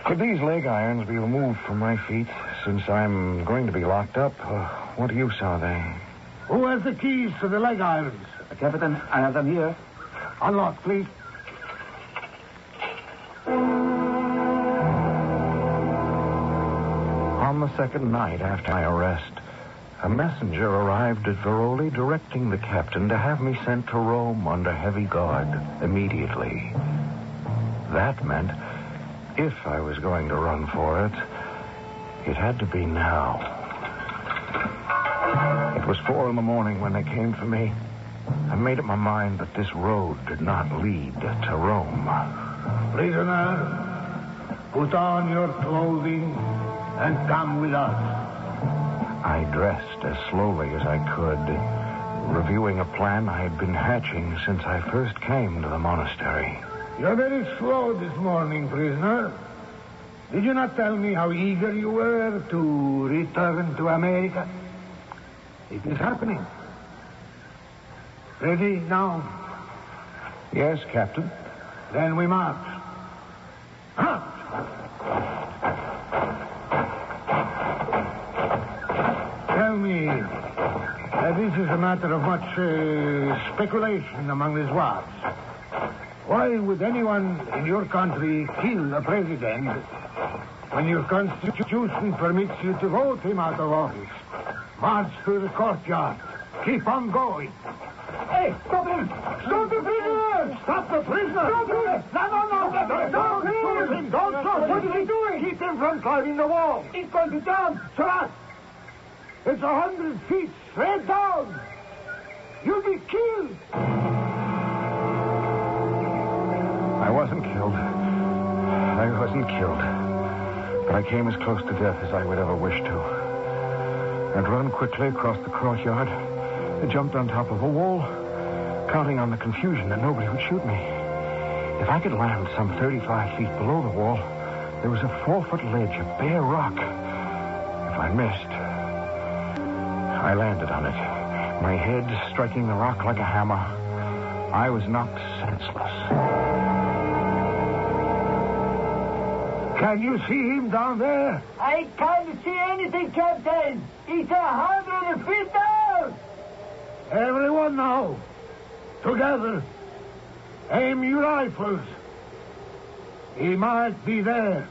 Could these leg irons be removed from my feet, since I'm going to be locked up? What use are they? Who has the keys to the leg irons? Captain, I have them here. Unlock, please. on the second night after my arrest, a messenger arrived at Veroli directing the captain to have me sent to Rome under heavy guard immediately. That meant, if I was going to run for it, it had to be now. It was 4 a.m. when they came for me. I made up my mind that this road did not lead to Rome. Prisoner, put on your clothing and come with us. I dressed as slowly as I could, reviewing a plan I had been hatching since I first came to the monastery. You're very slow this morning, prisoner. Did you not tell me how eager you were to return to America? It is happening. Ready now? Yes, Captain. Then we march. Tell me, this is a matter of much speculation among the Zouaves. Why would anyone in your country kill a president when your constitution permits you to vote him out of office? March through the courtyard. Keep on going. Hey, stop him! Stop the prisoner! Stop the prisoner! Stop him! No! Stop him! Don't stop! What is he doing? Keep him from climbing the wall. He's going to jump. Sarat! It's 100 feet straight down. You'll be killed. I wasn't killed. But I came as close to death as I would ever wish to. I'd run quickly across the courtyard. I jumped on top of a wall, counting on the confusion that nobody would shoot me. If I could land some 35 feet below the wall, there was a 4-foot ledge of bare rock. If I missed, I landed on it, my head striking the rock like a hammer. I was knocked senseless. Can you see him down there? I can't see anything, Captain. He's 100 feet down. Everyone now. Together. Aim your rifles. He might be there.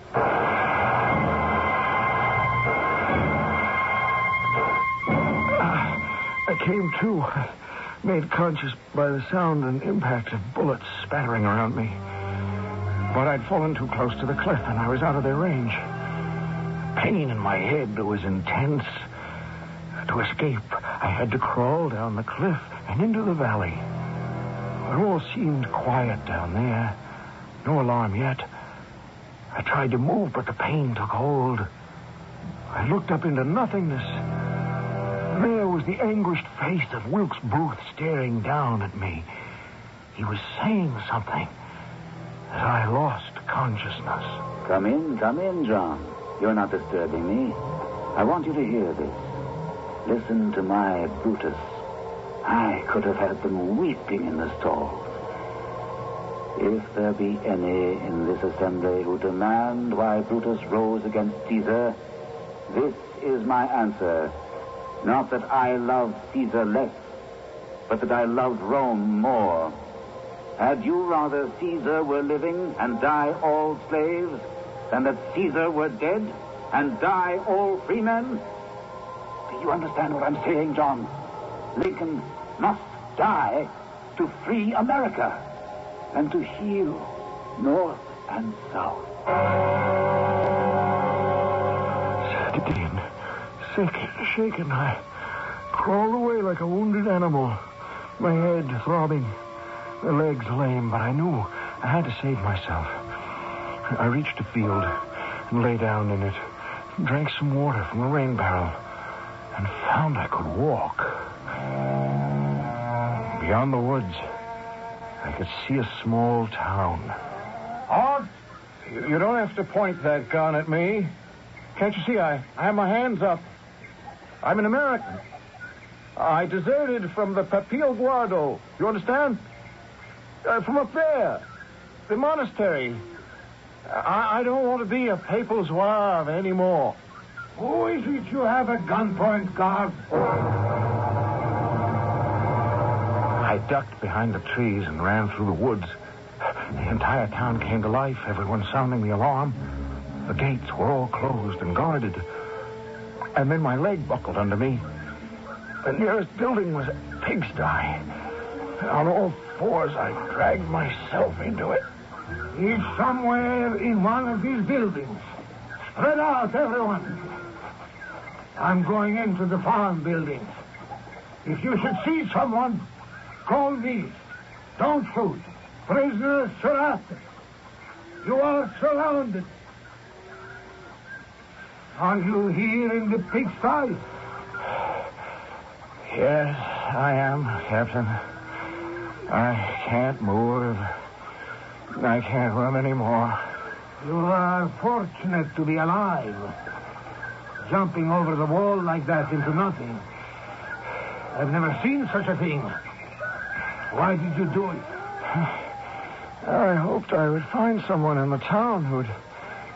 I came to, made conscious by the sound and impact of bullets spattering around me. But I'd fallen too close to the cliff, and I was out of their range. Pain in my head was intense. To escape, I had to crawl down the cliff and into the valley. It all seemed quiet down there. No alarm yet. I tried to move, but the pain took hold. I looked up into nothingness. There was the anguished face of Wilkes Booth staring down at me. He was saying something as I lost consciousness. Come in, John. You're not disturbing me. I want you to hear this. Listen to my Brutus. I could have had them weeping in the stalls. If there be any in this assembly who demand why Brutus rose against Caesar, this is my answer. Not that I love Caesar less, but that I loved Rome more. Had you rather Caesar were living and die all slaves than that Caesar were dead and die all free men? Do you understand what I'm saying, John? Lincoln must die to free America and to heal North and South. Again, sick, shaken, I crawled away like a wounded animal, my head throbbing, the legs lame, but I knew I had to save myself. I reached a field and lay down in it, drank some water from a rain barrel, and found I could walk. Beyond the woods, I could see a small town. Halt! You don't have to point that gun at me. Can't you see I have my hands up? I'm an American. I deserted from the Papil Guardo. You understand? From up there. The monastery. I don't want to be a papal Zouave anymore. Who is it you have at gunpoint, guard? I ducked behind the trees and ran through the woods. The entire town came to life, everyone sounding the alarm. The gates were all closed and guarded. And then my leg buckled under me. The nearest building was a pigsty. On all fours, I dragged myself into it. He's somewhere in one of these buildings. Spread out, everyone. I'm going into the farm buildings. If you should see someone, call me. Don't shoot. Prisoners surrounded. You are surrounded. Are you here in the pigsty? Yes, I am, Captain. I can't move. I can't run anymore. You are fortunate to be alive. Jumping over the wall like that into nothing. I've never seen such a thing. Why did you do it? I hoped I would find someone in the town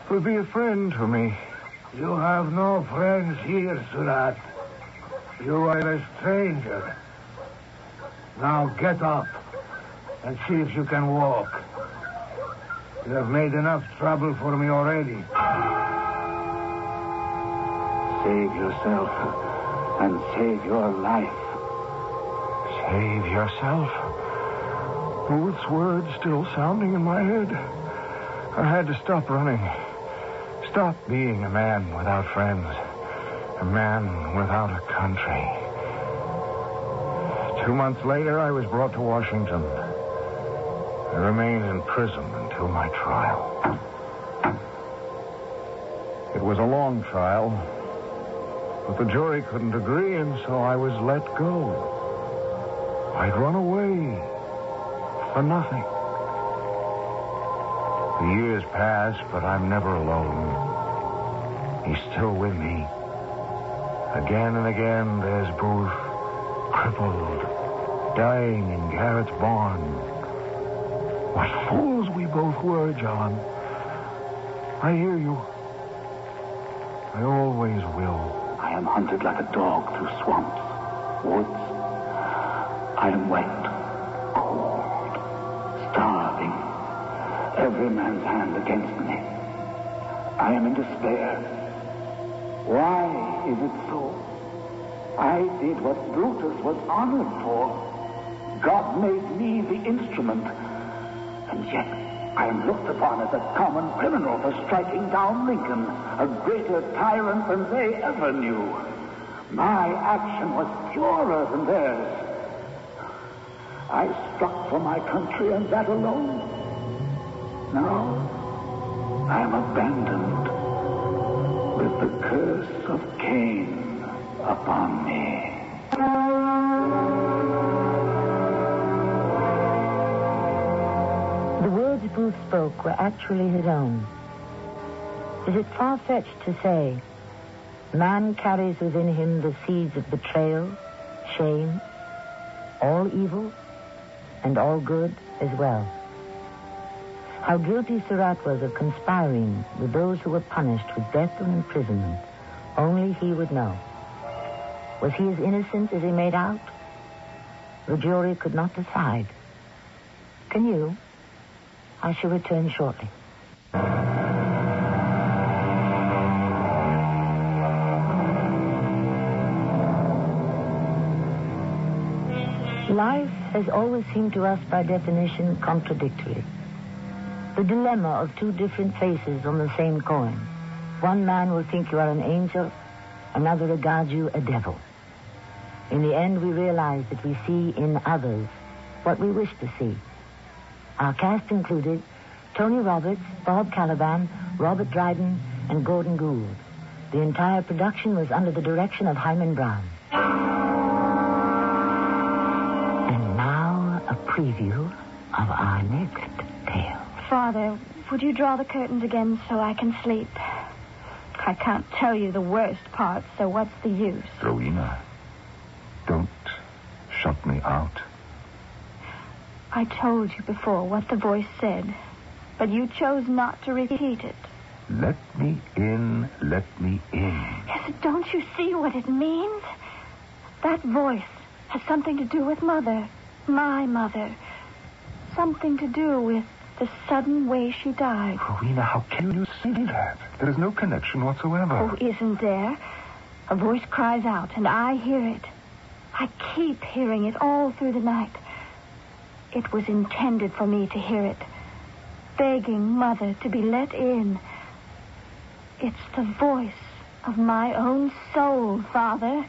who'd be a friend to me. You have no friends here, Surat. You are a stranger. Now get up and see if you can walk. You have made enough trouble for me already. Save yourself and save your life. Save yourself? Booth's words still sounding in my head. I had to stop running. Stop being a man without friends. A man without a country. 2 months later, I was brought to Washington. I remained in prison until my trial. It was a long trial, but the jury couldn't agree, and so I was let go. I'd run away for nothing. The years pass, but I'm never alone. He's still with me. Again and again, there's Booth, crippled, dying in Garrett's barn. What fools we both were, John. I hear you. I always will. I am hunted like a dog through swamps, woods. I am wet, cold, starving. Every man's hand against me. I am in despair. Why is it so? I did what Brutus was honored for. God made me the instrument. And yet, I am looked upon as a common criminal for striking down Lincoln, a greater tyrant than they ever knew. My action was purer than theirs. I struck for my country and that alone. Now, I am abandoned with the curse of Cain upon me. The words Booth spoke were actually his own. Is it far-fetched to say, man carries within him the seeds of betrayal, shame, all evil, and all good as well? How guilty Surratt was of conspiring with those who were punished with death or imprisonment, only he would know. Was he as innocent as he made out? The jury could not decide. Can you? I shall return shortly. Life has always seemed to us by definition contradictory. The dilemma of two different faces on the same coin. One man will think you are an angel, another regards you a devil. In the end, we realize that we see in others what we wish to see. Our cast included Tony Roberts, Bob Caliban, Robert Dryden, and Gordon Gould. The entire production was under the direction of Hyman Brown. And now, a preview of our next tale. Father, would you draw the curtains again so I can sleep? I can't tell you the worst part, so what's the use? Rowena, don't shut me out. I told you before what the voice said, but you chose not to repeat it. Let me in, let me in. Yes, don't you see what it means? That voice has something to do with Mother, my mother. Something to do with the sudden way she died. Rowena, how can you say that? There is no connection whatsoever. Oh, isn't there? A voice cries out, and I hear it. I keep hearing it all through the night. It was intended for me to hear it, begging Mother to be let in. It's the voice of my own soul, Father.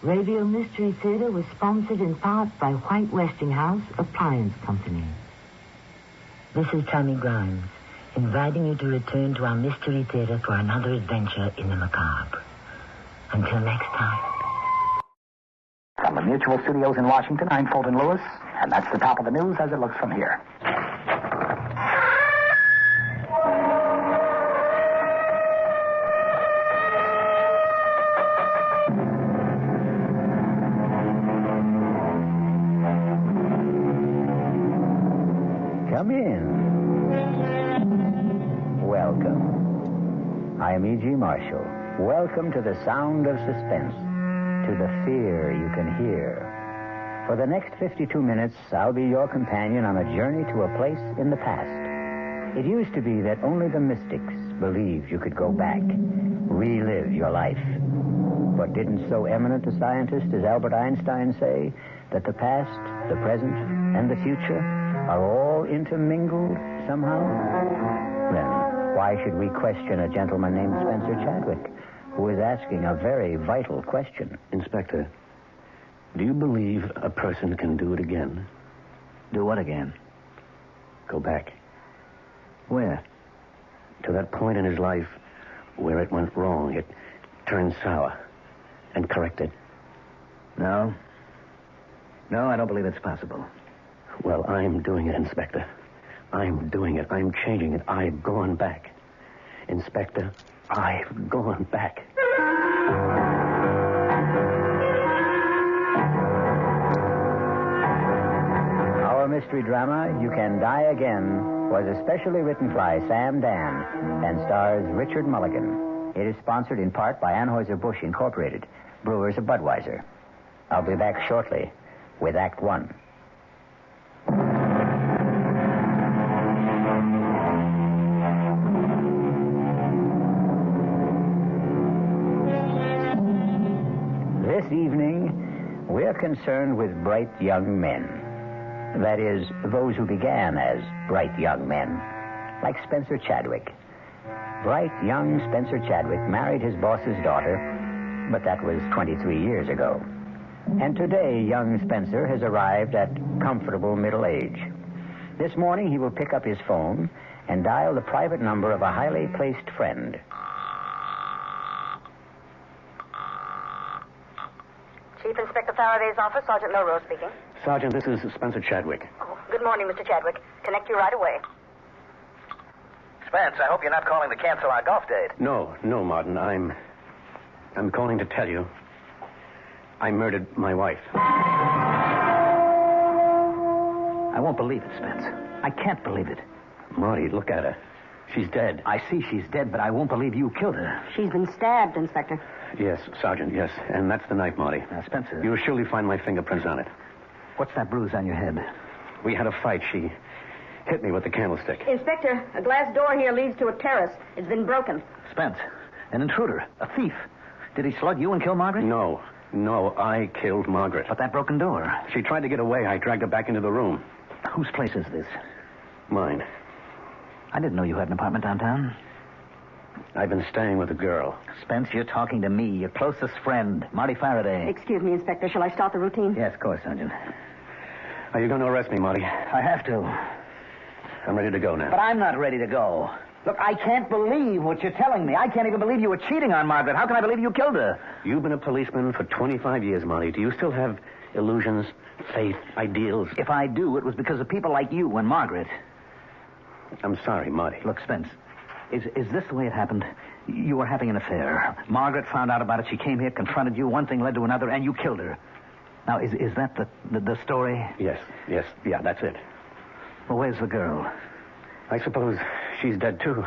Radio Mystery Theater was sponsored in part by White Westinghouse Appliance Company. This is Tammy Grimes, inviting you to return to our Mystery Theater for another adventure in the macabre. Until next time. From the Mutual Studios in Washington, I'm Fulton Lewis, and that's the top of the news as it looks from here. Come in. Welcome. I am E.G. Marshall. Welcome to the sound of suspense, to the fear you can hear. For the next 52 minutes, I'll be your companion on a journey to a place in the past. It used to be that only the mystics believed you could go back, relive your life. But didn't so eminent a scientist as Albert Einstein say that the past, the present, and the future are all intermingled somehow? Then why should we question a gentleman named Spencer Chadwick, who is asking a very vital question? Inspector, do you believe a person can do it again? Do what again? Go back. Where? To that point in his life where it went wrong. It turned sour. And correct it. No. No, I don't believe it's possible. Well, I'm doing it, Inspector. I'm doing it. I'm changing it. I've gone back. Inspector, I've gone back. Our mystery drama, You Can Die Again, was especially written by Sam Dan and stars Richard Mulligan. It is sponsored in part by Anheuser-Busch Incorporated, brewers of Budweiser. I'll be back shortly with Act One. This evening, we're concerned with bright young men. That is, those who began as bright young men, like Spencer Chadwick. Bright young Spencer Chadwick married his boss's daughter, but that was 23 years ago. And today, young Spencer has arrived at comfortable middle age. This morning, he will pick up his phone and dial the private number of a highly placed friend. Chief Inspector Faraday's office, Sergeant Melrose speaking. Sergeant, this is Spencer Chadwick. Oh, good morning, Mr. Chadwick. Connect you right away. Spence, I hope you're not calling to cancel our golf date. No, Martin. I'm calling to tell you I murdered my wife. I won't believe it, Spence. I can't believe it. Marty, look at her. She's dead. I see she's dead, but I won't believe you killed her. She's been stabbed, Inspector. Yes, Sergeant, yes. And that's the knife, Marty. Spencer. You'll surely find my fingerprints on it. What's that bruise on your head? We had a fight. She hit me with the candlestick. Inspector, a glass door here leads to a terrace. It's been broken. Spence, an intruder, a thief. Did he slug you and kill Margaret? No, I killed Margaret. But that broken door. She tried to get away. I dragged her back into the room. Whose place is this? Mine. I didn't know you had an apartment downtown. I've been staying with a girl. Spence, you're talking to me, your closest friend, Marty Faraday. Excuse me, Inspector. Shall I start the routine? Yes, of course, Sergeant. Are you going to arrest me, Marty? I have to. I'm ready to go now. But I'm not ready to go. Look, I can't believe what you're telling me. I can't even believe you were cheating on Margaret. How can I believe you killed her? You've been a policeman for 25 years, Marty. Do you still have illusions, faith, ideals? If I do, it was because of people like you and Margaret. I'm sorry, Marty. Look, Spence, is this the way it happened? You were having an affair. Margaret found out about it. She came here, confronted you. One thing led to another, and you killed her. Now, is that the story? Yes. Yeah, that's it. Well, where's the girl? I suppose she's dead, too.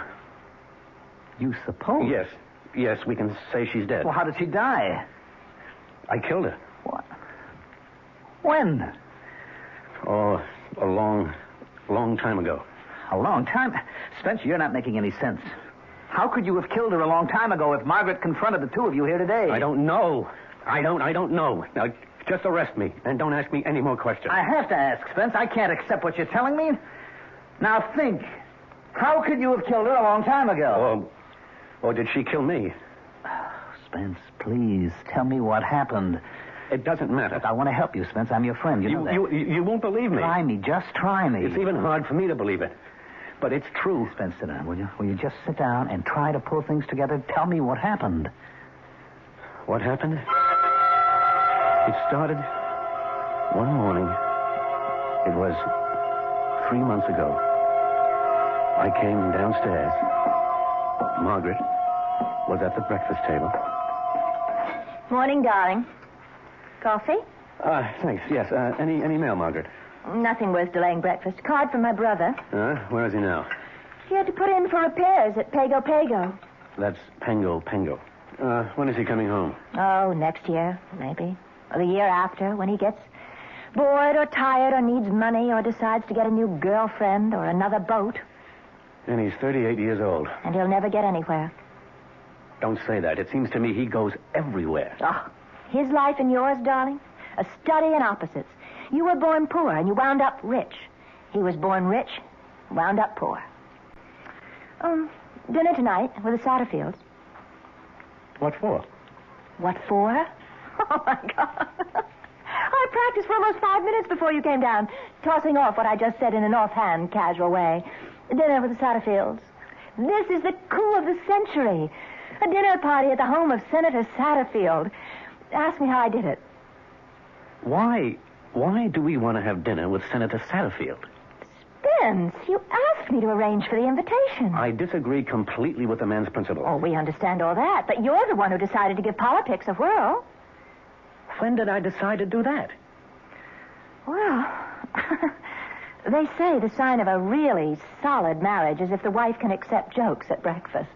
You suppose? Yes, we can say she's dead. Well, how did she die? I killed her. What? When? Oh, a long time ago. A long time? Spencer, you're not making any sense. How could you have killed her a long time ago if Margaret confronted the two of you here today? I don't know. I don't know. Now, just arrest me, and don't ask me any more questions. I have to ask, Spence. I can't accept what you're telling me. Now think. How could you have killed her a long time ago? Or did she kill me? Spence, please, tell me what happened. It doesn't matter. Look, I want to help you, Spence. I'm your friend. You know that. You won't believe me. Try me. Just try me. It's even hard for me to believe it. But it's true. Spence, sit down, will you? Will you just sit down and try to pull things together? Tell me what happened. What happened? It started one morning. It was 3 months ago. I came downstairs. Margaret was at the breakfast table. Morning, darling. Coffee? Thanks. Yes. Any mail, Margaret? Nothing worth delaying breakfast. Card from my brother. Where is he now? He had to put in for repairs at Pago Pago. That's Pengo. When is he coming home? Oh, next year, maybe. Or the year after, when he gets bored or tired or needs money or decides to get a new girlfriend or another boat. And he's 38 years old. And he'll never get anywhere. Don't say that. It seems to me he goes everywhere. Oh, his life and yours, darling, a study in opposites. You were born poor and you wound up rich. He was born rich, wound up poor. Dinner tonight with the Satterfields. What for? What for? Oh, my God. I practiced for almost 5 minutes before you came down, tossing off what I just said in an offhand, casual way. Dinner with the Satterfields. This is the coup of the century. A dinner party at the home of Senator Satterfield. Ask me how I did it. Why do we want to have dinner with Senator Satterfield? Spence, you asked me to arrange for the invitation. I disagree completely with the man's principles. Oh, we understand all that, but you're the one who decided to give politics a whirl. When did I decide to do that? Well, they say the sign of a really solid marriage is if the wife can accept jokes at breakfast.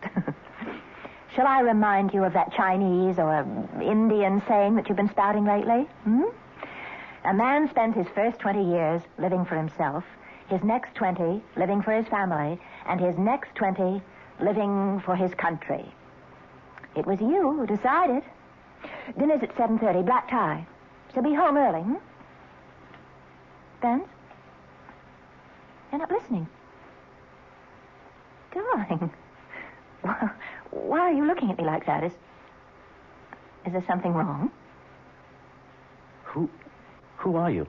Shall I remind you of that Chinese or Indian saying that you've been spouting lately? A man spends his first 20 years living for himself, his next 20 living for his family, and his next 20 living for his country. It was you who decided. Dinner's at 7:30, black tie. So be home early, Spence? You're not listening. Darling. Why are you looking at me like that? Is there something wrong? Who are you?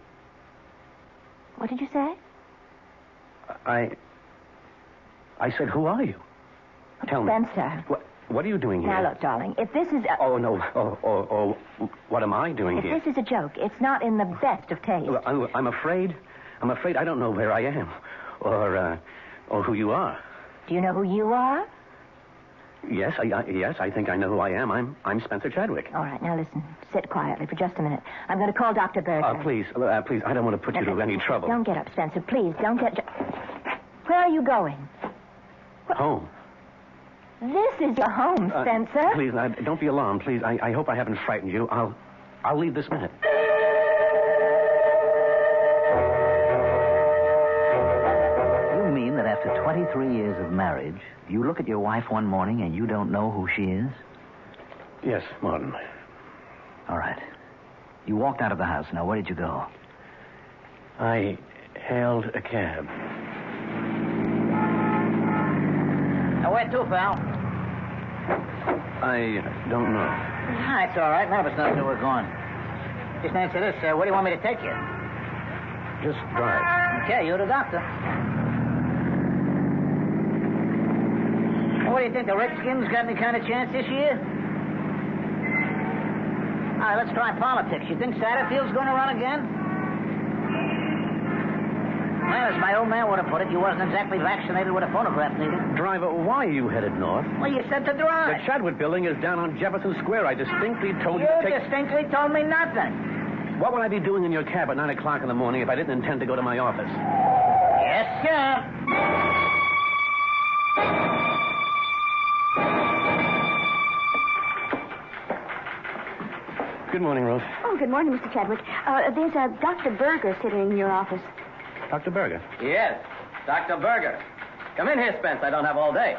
What did you say? I said, who are you? Tell me. Spencer. What are you doing here? Now, look, darling, if this is Oh, no. What am I doing here? If this is a joke, it's not in the best of taste. Well, I'm afraid I don't know where I am. Or who you are. Do you know who you are? Yes, I think I know who I am. I'm Spencer Chadwick. All right, now listen. Sit quietly for just a minute. I'm going to call Dr. Berger. Please, I don't want to put you to any trouble. Don't get up, Spencer. Please, don't get... Where are you going? Home. This is your home, Spencer. Please, don't be alarmed, please. I hope I haven't frightened you. I'll leave this minute. You mean that after 23 years of marriage, you look at your wife one morning and you don't know who she is? Yes, Martin. All right. You walked out of the house. Now, where did you go? I hailed a cab. Now, where to, pal? I don't know. It's all right. None of us knows where we're going. Just answer this. Where do you want me to take you? Just drive. Okay, you're the doctor. What do you think? The Redskins got any kind of chance this year? All right, let's try politics. You think Satterfield's going to run again? Well, as my old man would have put it, you wasn't exactly vaccinated with a phonograph needle. Driver, why are you headed north? Well, you said to drive. The Chadwick building is down on Jefferson Square. I distinctly told you to take... You distinctly told me nothing. What would I be doing in your cab at 9 o'clock in the morning if I didn't intend to go to my office? Yes, sir. Good morning, Rose. Oh, good morning, Mr. Chadwick. There's a Dr. Berger sitting in your office. Dr. Berger? Yes, Dr. Berger. Come in here, Spence. I don't have all day.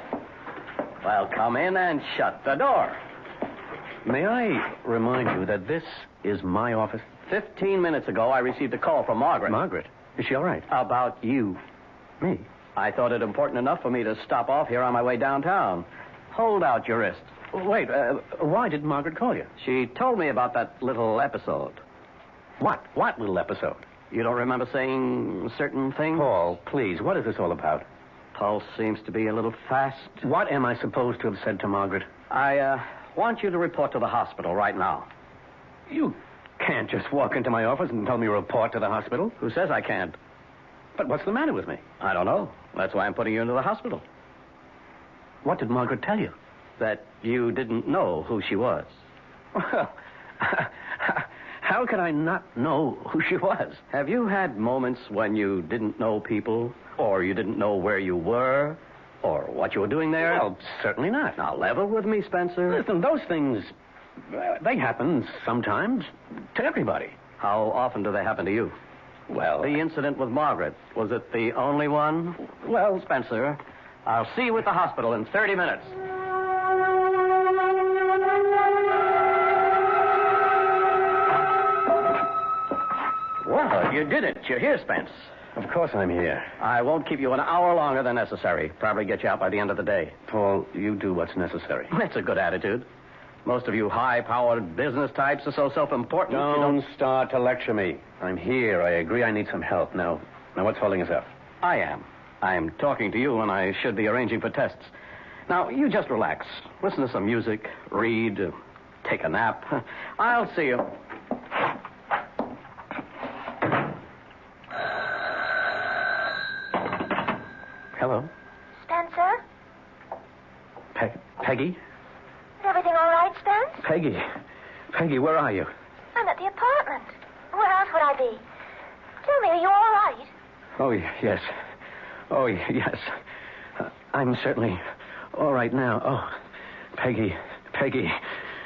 Well, come in and shut the door. May I remind you that this is my office? 15 minutes ago, I received a call from Margaret. Margaret? Is she all right? About you. Me? I thought it important enough for me to stop off here on my way downtown. Hold out your wrist. Wait, why did Margaret call you? She told me about that little episode. What? What little episode? You don't remember saying certain things? Paul, please, what is this all about? Pulse seems to be a little fast. What am I supposed to have said to Margaret? I want you to report to the hospital right now. You can't just walk into my office and tell me to report to the hospital. Who says I can't? But what's the matter with me? I don't know. That's why I'm putting you into the hospital. What did Margaret tell you? That you didn't know who she was. Well, how could I not know who she was? Have you had moments when you didn't know people, or you didn't know where you were, or what you were doing there? Well, certainly not. Now, level with me, Spencer. Listen, those things, they happen sometimes to everybody. How often do they happen to you? Well, the incident with Margaret, was it the only one? Well, Spencer, I'll see you at the hospital in 30 minutes. Well, you did it. You're here, Spence. Of course I'm here. I won't keep you an hour longer than necessary. Probably get you out by the end of the day. Paul, you do what's necessary. That's a good attitude. Most of you high-powered business types are so self-important. Don't start to lecture me. I'm here. I agree I need some help. Now, what's holding us up? I am. I'm talking to you when I should be arranging for tests. Now, you just relax. Listen to some music, read, take a nap. I'll see you. Hello? Spencer? Peggy? Is everything all right, Spence? Peggy, where are you? I'm at the apartment. Where else would I be? Tell me, are you all right? Oh, yes. Oh, yes. I'm certainly all right now. Oh, Peggy,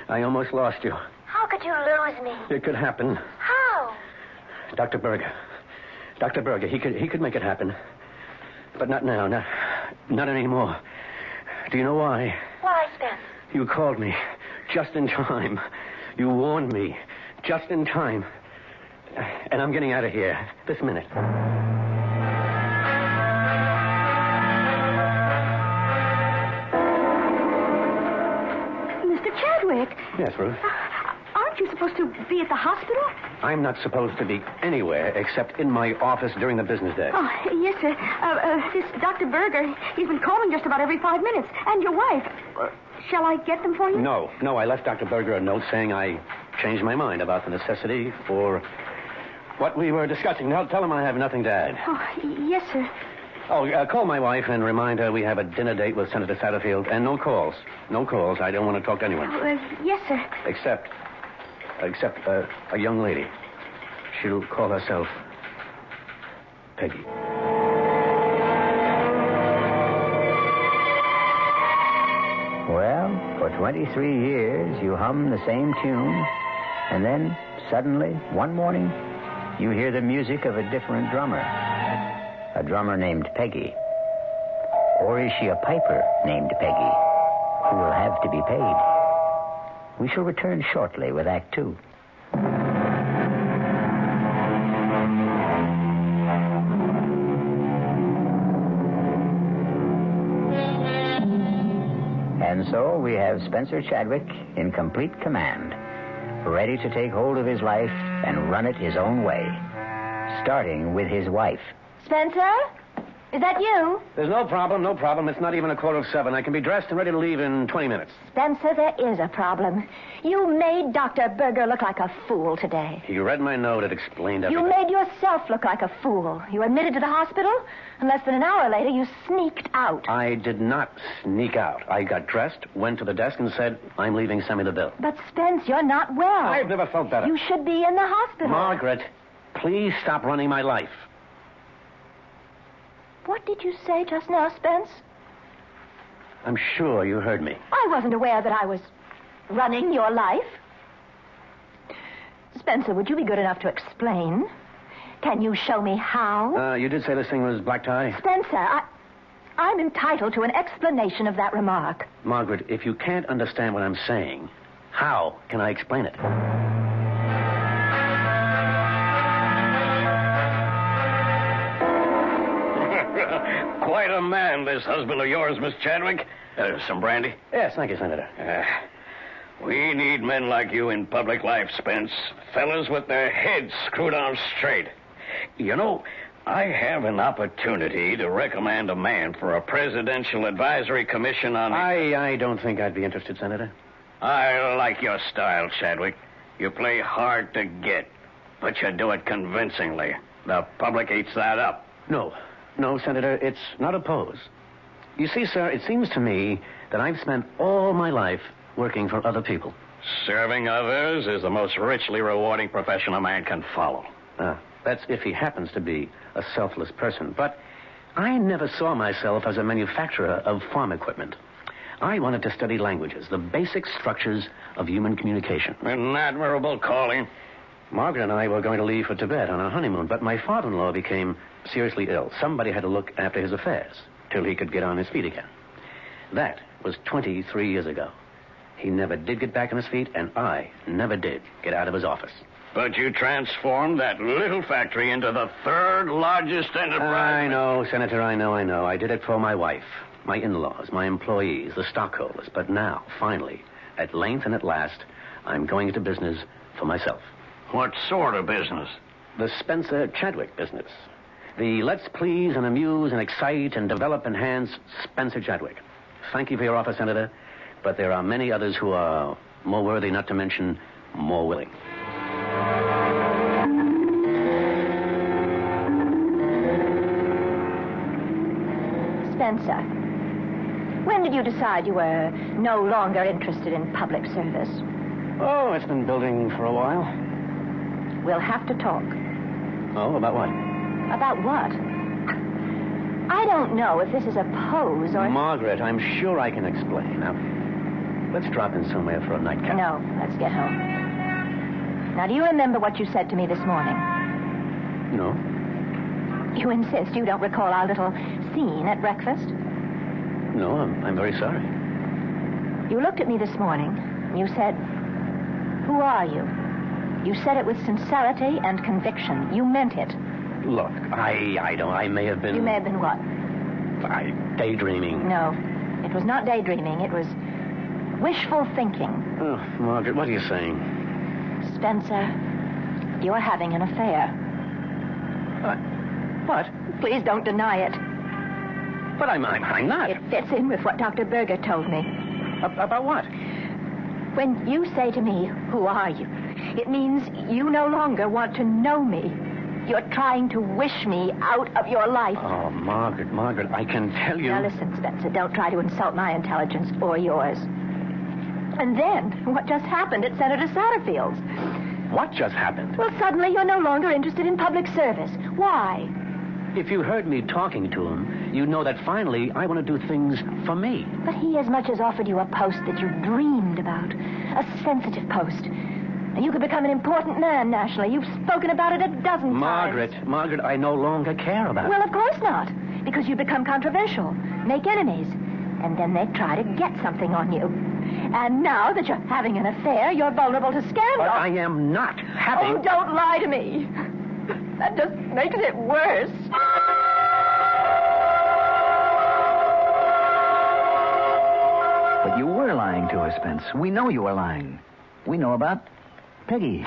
I almost lost you. How could you lose me? It could happen. How? Dr. Berger, he could make it happen. But not now, not anymore. Do you know why? Why, Spence? You called me just in time. You warned me just in time. And I'm getting out of here this minute. Mr. Chadwick. Yes, Ruth? Aren't you supposed to be at the hospital? I'm not supposed to be anywhere except in my office during the business day. Oh, yes, sir. This Dr. Berger, he's been calling just about every 5 minutes. And your wife. Shall I get them for you? No. I left Dr. Berger a note saying I changed my mind about the necessity for what we were discussing. Now, tell him I have nothing to add. Oh, yes, sir. Oh, call my wife and remind her we have a dinner date with Senator Satterfield. And no calls. No calls. I don't want to talk to anyone. Yes, sir. Except a young lady. She'll call herself Peggy. Well, for 23 years, you hum the same tune, and then, suddenly, one morning, you hear the music of a different drummer. A drummer named Peggy. Or is she a piper named Peggy, who will have to be paid? We shall return shortly with Act Two. And so we have Spencer Chadwick in complete command, ready to take hold of his life and run it his own way, starting with his wife. Spencer? Is that you? There's no problem. It's not even 6:45. I can be dressed and ready to leave in 20 minutes. Spencer, there is a problem. You made Dr. Berger look like a fool today. You read my note. It explained everything. You made yourself look like a fool. You admitted to the hospital, and less than an hour later, you sneaked out. I did not sneak out. I got dressed, went to the desk, and said, I'm leaving. Send me the bill. But, Spence, you're not well. I've never felt better. You should be in the hospital. Margaret, please stop running my life. What did you say just now, Spence? I'm sure you heard me. I wasn't aware that I was running your life. Spencer, would you be good enough to explain? Can you show me how? You did say this thing was black tie? Spencer, I'm entitled to an explanation of that remark. Margaret, if you can't understand what I'm saying, how can I explain it? Quite a man, this husband of yours, Miss Chadwick. Some brandy? Yes, thank you, Senator. We need men like you in public life, Spence. Fellas with their heads screwed on straight. You know, I have an opportunity to recommend a man for a presidential advisory commission on... I don't think I'd be interested, Senator. I like your style, Chadwick. You play hard to get, but you do it convincingly. The public eats that up. No, Senator, it's not a pose. You see, sir, it seems to me that I've spent all my life working for other people. Serving others is the most richly rewarding profession a man can follow. That's if he happens to be a selfless person. But I never saw myself as a manufacturer of farm equipment. I wanted to study languages, the basic structures of human communication. An admirable calling. Margaret and I were going to leave for Tibet on our honeymoon, but my father-in-law became seriously ill. Somebody had to look after his affairs till he could get on his feet again. That was 23 years ago. He never did get back on his feet, and I never did get out of his office. But you transformed that little factory into the third largest enterprise. I know, Senator, I know. I did it for my wife, my in-laws, my employees, the stockholders. But now, finally, at length and at last, I'm going into business for myself. What sort of business? The Spencer Chadwick business. The let's please and amuse and excite and develop and enhance Spencer Chadwick. Thank you for your offer, Senator, but there are many others who are more worthy, not to mention more willing. Spencer, when did you decide you were no longer interested in public service? Oh, it's been building for a while. We'll have to talk. Oh, about what? About what? I don't know if this is a pose or... Margaret, I'm sure I can explain. Now, let's drop in somewhere for a nightcap. No, let's get home. Now, do you remember what you said to me this morning? No. You insist you don't recall our little scene at breakfast? No, I'm very sorry. You looked at me this morning, and you said, "Who are you?" You said it with sincerity and conviction. You meant it. Look, I may have been... You may have been what? Daydreaming. No, it was not daydreaming. It was wishful thinking. Oh, Margaret, what are you saying? Spencer, you're having an affair. What? Please don't deny it. But I'm not. It fits in with what Dr. Berger told me. About what? When you say to me, "Who are you?" it means you no longer want to know me. You're trying to wish me out of your life. Oh, Margaret, I can tell you... Now listen, Spencer, don't try to insult my intelligence or yours. And then, what just happened at Senator Satterfield's? What just happened? Well, suddenly you're no longer interested in public service. Why? If you heard me talking to him, you'd know that finally I want to do things for me. But he as much as offered you a post that you dreamed about. A sensitive post. And you could become an important man nationally. You've spoken about it a dozen times. Margaret, I no longer care about it. Well, of course not. Because you become controversial, make enemies, and then they try to get something on you. And now that you're having an affair, you're vulnerable to scandal. But I am not having... Oh, don't lie to me. That just makes it worse. But you were lying to us, Spence. We know you were lying. We know about Peggy.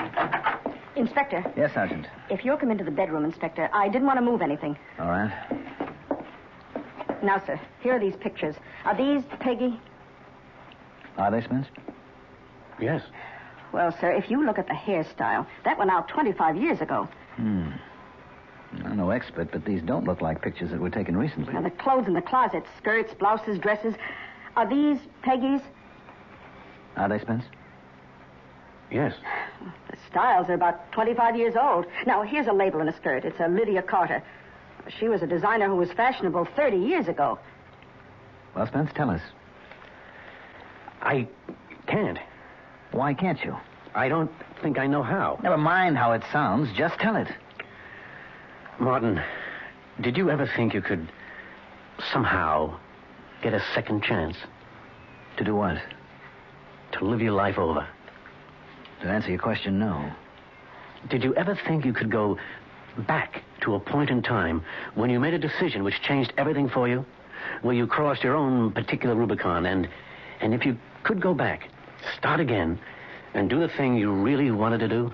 Inspector. Yes, Sergeant. If you'll come into the bedroom, Inspector, I didn't want to move anything. All right. Now, sir, here are these pictures. Are these Peggy? Are they, Spence? Yes. Well, sir, if you look at the hairstyle, that went out 25 years ago. I'm no expert, but these don't look like pictures that were taken recently. Now, the clothes in the closet, skirts, blouses, dresses, are these Peggy's? Are they, Spence? Yes. The styles are about 25 years old. Now, here's a label in a skirt. It's a Lydia Carter. She was a designer who was fashionable 30 years ago. Well, Spence, tell us. I can't. Why can't you? I don't think I know how. Never mind how it sounds. Just tell it. Martin, did you ever think you could somehow get a second chance. To do what? To live your life over. To answer your question, no. Did you ever think you could go back to a point in time when you made a decision which changed everything for you? Where you crossed your own particular Rubicon, and if you could go back, start again, and do the thing you really wanted to do?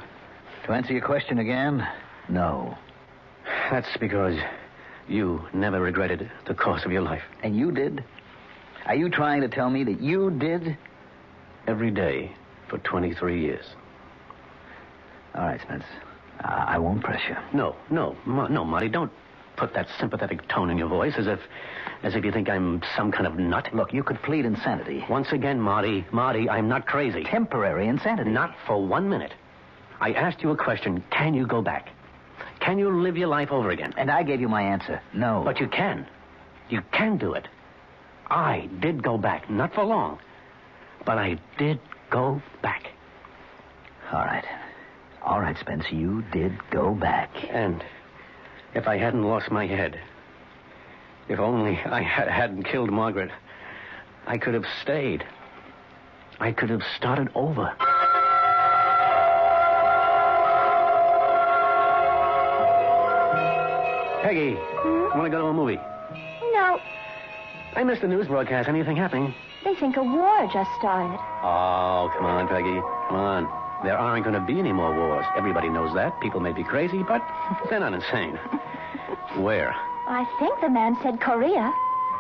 To answer your question again, no. That's because you never regretted the course of your life. And you did? Are you trying to tell me that you did? Every day for 23 years. All right, Spence. I won't press you. No, Marty, don't put that sympathetic tone in your voice as if you think I'm some kind of nut. Look, you could plead insanity. Once again, Marty, I'm not crazy. Temporary insanity. Not for 1 minute. I asked you a question. Can you go back? Can you live your life over again? And I gave you my answer. No. But you can. You can do it. I did go back. Not for long. But I did go back. All right. All right, Spence, you did go back. And if I hadn't lost my head, if only I hadn't killed Margaret, I could have stayed. I could have started over. Peggy, want to go to a movie? No. I missed the news broadcast. Anything happening? They think a war just started. Oh, come on, Peggy. Come on. There aren't going to be any more wars. Everybody knows that. People may be crazy, but they're not insane. Where? I think the man said Korea.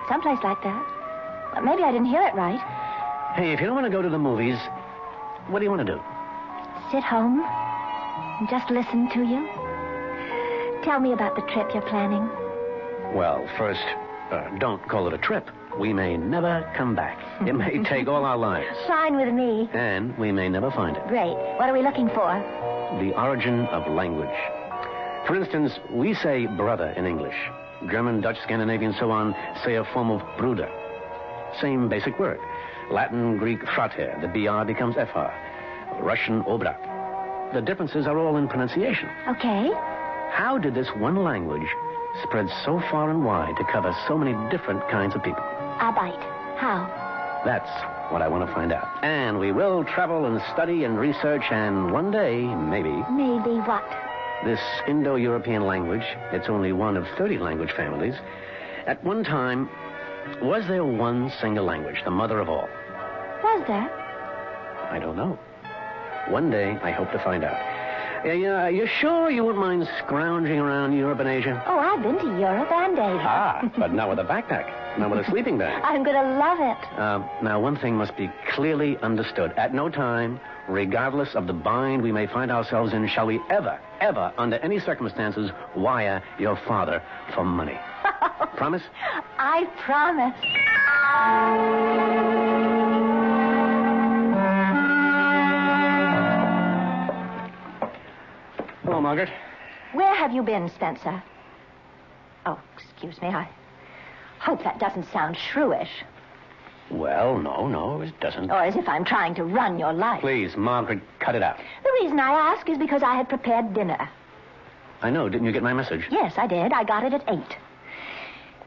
Someplace like that. But maybe I didn't hear it right. Hey, if you don't want to go to the movies, what do you want to do? Sit home and just listen to you. Tell me about the trip you're planning. Well, first, don't call it a trip. We may never come back. It may take all our lives. Fine with me. And we may never find it. Great. What are we looking for? The origin of language. For instance, we say brother in English. German, Dutch, Scandinavian, so on, say a form of Bruder. Same basic word. Latin, Greek, frater. The BR becomes FR. Russian, obrat. The differences are all in pronunciation. Okay. How did this one language spread so far and wide to cover so many different kinds of people? Arbeit. How? That's what I want to find out. And we will travel and study and research, and one day, maybe... Maybe what? This Indo-European language, it's only one of 30 language families. At one time, was there one single language, the mother of all? Was there? I don't know. One day, I hope to find out. You sure you wouldn't mind scrounging around Europe and Asia? Oh, I've been to Europe and Asia. Ah, but not with a backpack. Not with a sleeping bag. I'm going to love it. Now, one thing must be clearly understood. At no time, regardless of the bind we may find ourselves in, shall we ever, under any circumstances, wire your father for money. Promise? I promise. Hello, Margaret. Where have you been, Spencer? Oh, excuse me. I hope that doesn't sound shrewish. Well, no, it doesn't. Or as if I'm trying to run your life. Please, Margaret, cut it out. The reason I ask is because I had prepared dinner. I know. Didn't you get my message? Yes, I did. I got it at 8.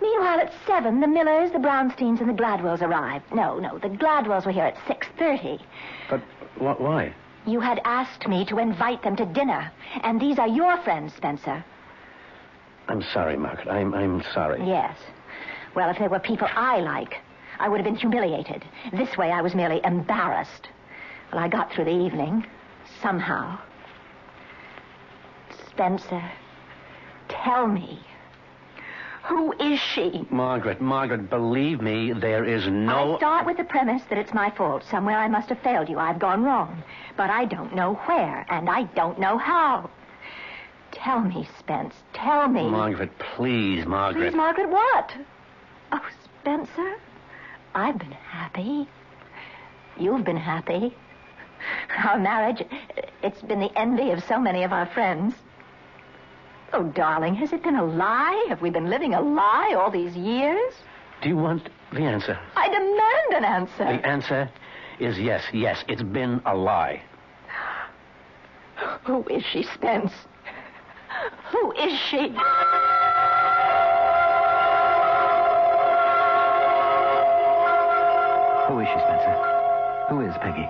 Meanwhile, at 7, the Millers, the Brownsteins, and the Gladwells arrived. No, the Gladwells were here at 6:30. But why? You had asked me to invite them to dinner. And these are your friends, Spencer. I'm sorry, Margaret. I'm sorry. Yes. Well, if they were people I like, I would have been humiliated. This way, I was merely embarrassed. Well, I got through the evening. Somehow. Spencer, tell me. Who is she? Margaret, believe me, there is no... I start with the premise that it's my fault. Somewhere I must have failed you. I've gone wrong. But I don't know where, and I don't know how. Tell me, Spence. Tell me. Margaret, please, Margaret. Please, Margaret, what? Oh, Spencer, I've been happy. You've been happy. Our marriage, it's been the envy of so many of our friends. Oh, darling, has it been a lie? Have we been living a lie all these years? Do you want the answer? I demand an answer. The answer is yes, it's been a lie. Who is she, Spence? Who is she? Who is she, Spencer? Who is Peggy?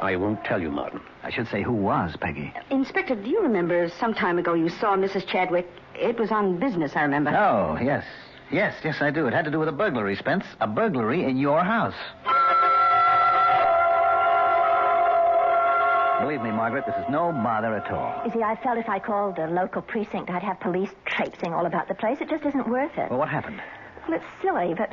I won't tell you, Martin. I should say, who was Peggy? Inspector, do you remember some time ago you saw Mrs. Chadwick? It was on business, I remember. Oh, yes. Yes, I do. It had to do with a burglary, Spence. A burglary in your house. Believe me, Margaret, this is no bother at all. You see, I felt if I called the local precinct, I'd have police traipsing all about the place. It just isn't worth it. Well, what happened? Well, it's silly, but,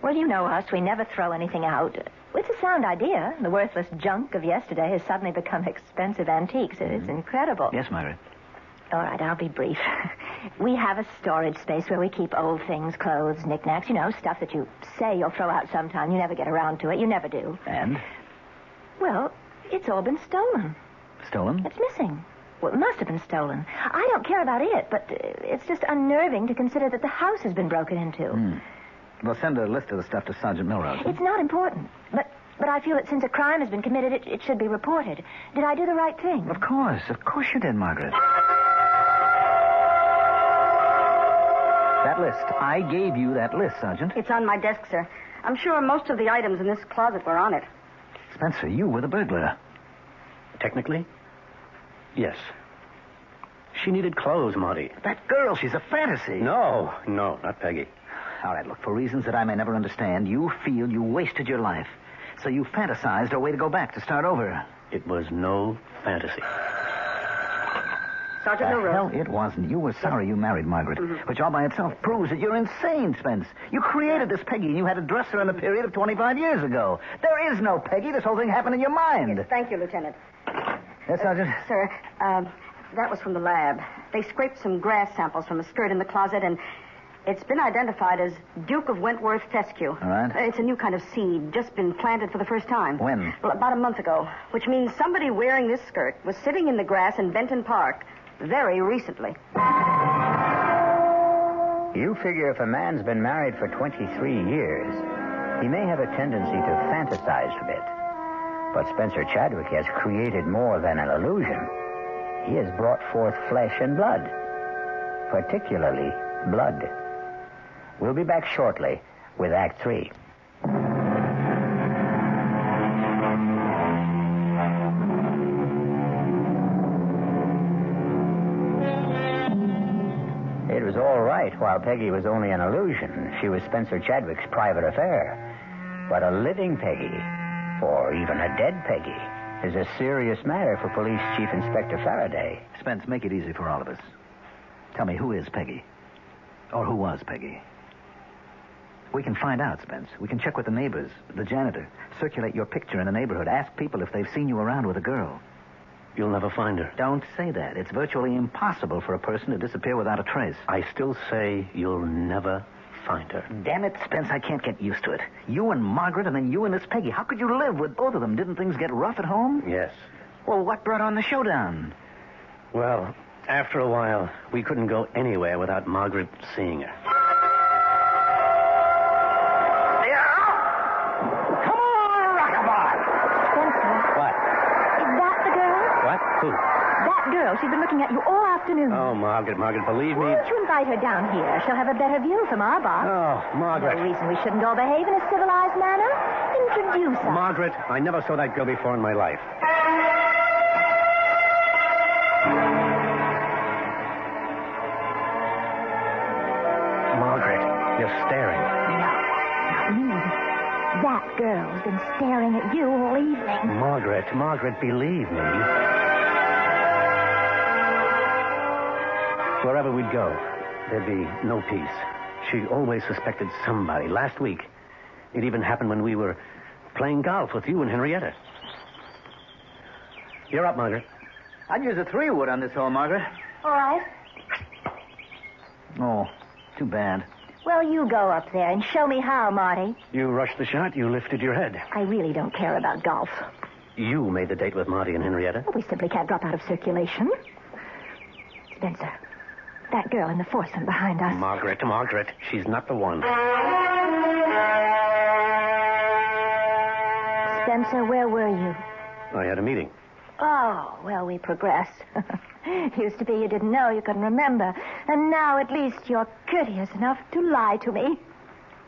well, you know us. We never throw anything out. It's a sound idea. The worthless junk of yesterday has suddenly become expensive antiques. It's incredible. Yes, Margaret. All right, I'll be brief. We have a storage space where we keep old things, clothes, knickknacks, stuff that you say you'll throw out sometime. You never get around to it. You never do. And? Well, it's all been stolen. Stolen? It's missing. Well, it must have been stolen. I don't care about it, but it's just unnerving to consider that the house has been broken into. Well, send a list of the stuff to Sergeant Milrose. It's not important, but I feel that since a crime has been committed, it should be reported. Did I do the right thing? Of course you did, Margaret. That list. I gave you that list, Sergeant. It's on my desk, sir. I'm sure most of the items in this closet were on it. Spencer, you were the burglar. Technically, yes. She needed clothes, Marty. That girl, she's a fantasy. No, not Peggy. All right, look, for reasons that I may never understand, you feel you wasted your life. So you fantasized a way to go back, to start over. It was no fantasy. Sergeant Milrose. Hell, it wasn't. You were sorry you married Margaret, which all by itself proves that you're insane, Spence. You created this Peggy, and you had to dress her in a period of 25 years ago. There is no Peggy. This whole thing happened in your mind. Yes, thank you, Lieutenant. Yes, Sergeant? Sir, that was from the lab. They scraped some grass samples from a skirt in the closet, and it's been identified as Duke of Wentworth fescue. All right. It's a new kind of seed, just been planted for the first time. When? Well, about a month ago, which means somebody wearing this skirt was sitting in the grass in Benton Park very recently. You figure if a man's been married for 23 years, he may have a tendency to fantasize a bit. But Spencer Chadwick has created more than an illusion. He has brought forth flesh and blood, particularly blood. We'll be back shortly with Act 3. It was all right while Peggy was only an illusion. She was Spencer Chadwick's private affair. But a living Peggy, or even a dead Peggy, is a serious matter for Police Chief Inspector Faraday. Spence, make it easy for all of us. Tell me, who is Peggy? Or who was Peggy? We can find out, Spence. We can check with the neighbors, the janitor, circulate your picture in the neighborhood, ask people if they've seen you around with a girl. You'll never find her. Don't say that. It's virtually impossible for a person to disappear without a trace. I still say you'll never find her. Damn it, Spence, I can't get used to it. You and Margaret, and then you and this Peggy. How could you live with both of them? Didn't things get rough at home? Yes. Well, what brought on the showdown? Well, after a while, we couldn't go anywhere without Margaret seeing her. Come on, rockabye! Spencer. What? Is that the girl? What? Who? That girl. She's been looking at you all afternoon. Oh, Margaret, believe me. Won't you invite her down here? She'll have a better view from our box. Oh, Margaret. No reason we shouldn't all behave in a civilized manner. Introduce her. Margaret, I never saw that girl before in my life. Margaret, you're staring. Not me. That girl's been staring at you all evening. Margaret, believe me. Wherever we'd go, there'd be no peace. She always suspected somebody. Last week, it even happened when we were playing golf with you and Henrietta. You're up, Margaret. I'd use a 3-wood on this hole, Margaret. All right. Oh, too bad. Well, you go up there and show me how, Marty. You rushed the shot. You lifted your head. I really don't care about golf. You made the date with Marty and Henrietta. Well, we simply can't drop out of circulation. Spencer, that girl in the foursome behind us. Margaret, she's not the one. Spencer, where were you? I had a meeting. Oh, well, we progress. Used to be you didn't know, you couldn't remember. And now at least you're courteous enough to lie to me.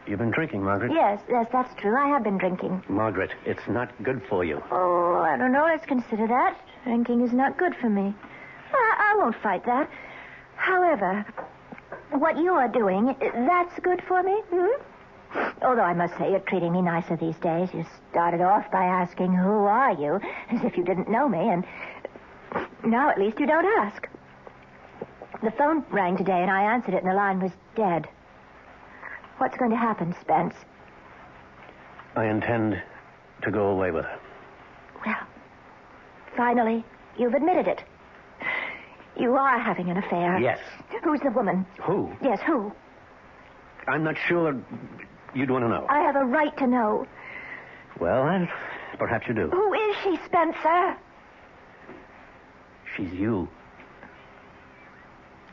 You've been drinking, Margaret. Yes, that's true. I have been drinking. Margaret, it's not good for you. Oh, I don't know. Let's consider that. Drinking is not good for me. I won't fight that. However, what you are doing, that's good for me, Although I must say you're treating me nicer these days. You started off by asking, who are you? As if you didn't know me, and now at least you don't ask. The phone rang today, and I answered it, and the line was dead. What's going to happen, Spence? I intend to go away with her. Well, finally, you've admitted it. You are having an affair. Yes. Who's the woman? Who? Yes, who? I'm not sure you'd want to know. I have a right to know. Well, perhaps you do. Who is she, Spencer? She's you.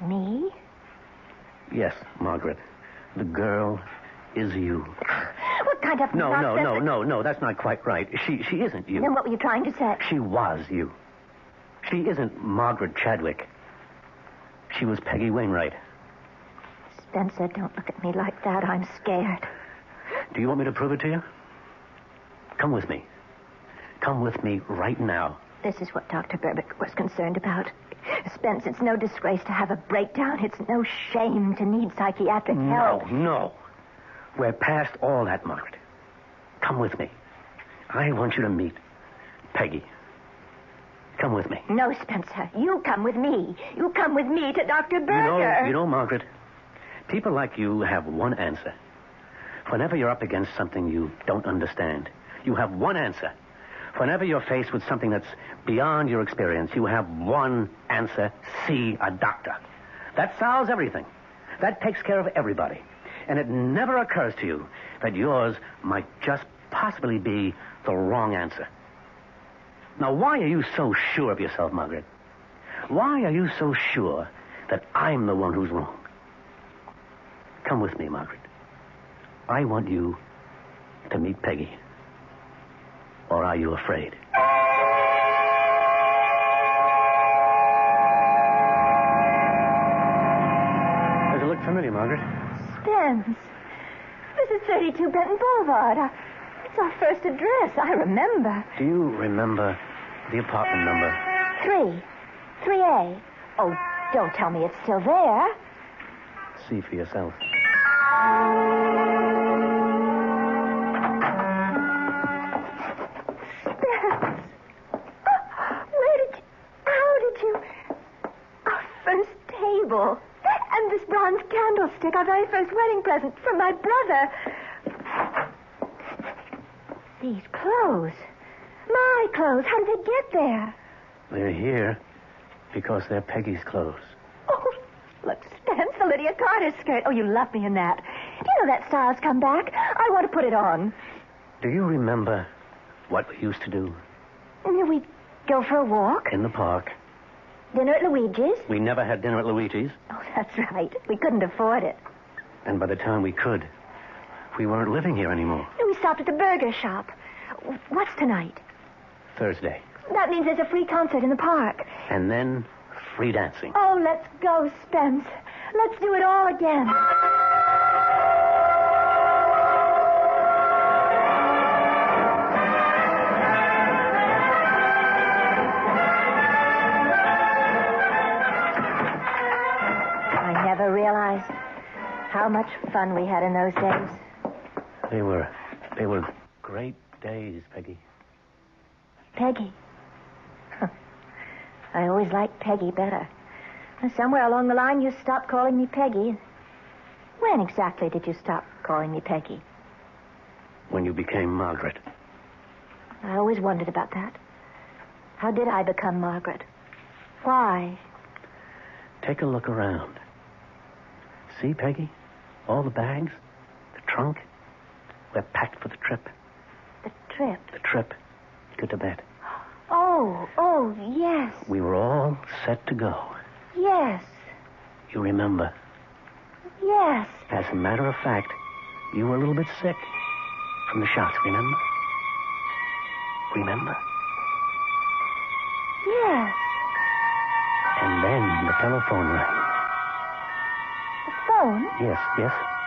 Me? Yes, Margaret. The girl is you. What kind of nonsense? No, that's not quite right. She isn't you. Then what were you trying to say? She was you. She isn't Margaret Chadwick. She was Peggy Wainwright. Spencer, don't look at me like that. I'm scared. Do you want me to prove it to you? Come with me. Come with me right now. This is what Dr. Berbick was concerned about. Spence, it's no disgrace to have a breakdown. It's no shame to need psychiatric help. No. We're past all that, Margaret. Come with me. I want you to meet Peggy. Come with me. No, Spencer. You come with me. You come with me to Dr. Berger. You know, Margaret, people like you have one answer. Whenever you're up against something you don't understand, you have one answer. Whenever you're faced with something that's beyond your experience, you have one answer: see a doctor. That solves everything. That takes care of everybody. And it never occurs to you that yours might just possibly be the wrong answer. Now, why are you so sure of yourself, Margaret? Why are you so sure that I'm the one who's wrong? Come with me, Margaret. I want you to meet Peggy. Or are you afraid? Does it look familiar, Margaret? Spence. This is 32 Benton Boulevard. It's our first address. I remember. Do you remember the apartment number? 3A. Oh, don't tell me it's still there. See for yourself. And this bronze candlestick, our very first wedding present from my brother. These clothes. My clothes. How did they get there? They're here because they're Peggy's clothes. Oh, look, Spence, the Lydia Carter skirt. Oh, you love me in that. Do you know that style's come back? I want to put it on. Do you remember what we used to do? We'd go for a walk. In the park. Dinner at Luigi's? We never had dinner at Luigi's. Oh, that's right. We couldn't afford it. And by the time we could, we weren't living here anymore. We stopped at the burger shop. What's tonight? Thursday. That means there's a free concert in the park. And then free dancing. Oh, let's go, Spence. Let's do it all again. Realized how much fun we had in those days. They were great days, Peggy. Peggy? I always liked Peggy better. Somewhere along the line, you stopped calling me Peggy. When exactly did you stop calling me Peggy? When you became Margaret. I always wondered about that. How did I become Margaret? Why? Take a look around. See, Peggy? All the bags, the trunk. We're packed for the trip. The trip? The trip to Tibet. Oh, yes. We were all set to go. Yes. You remember? Yes. As a matter of fact, you were a little bit sick from the shots, remember? Remember? Yes. And then the telephone rang. Phone? Yes.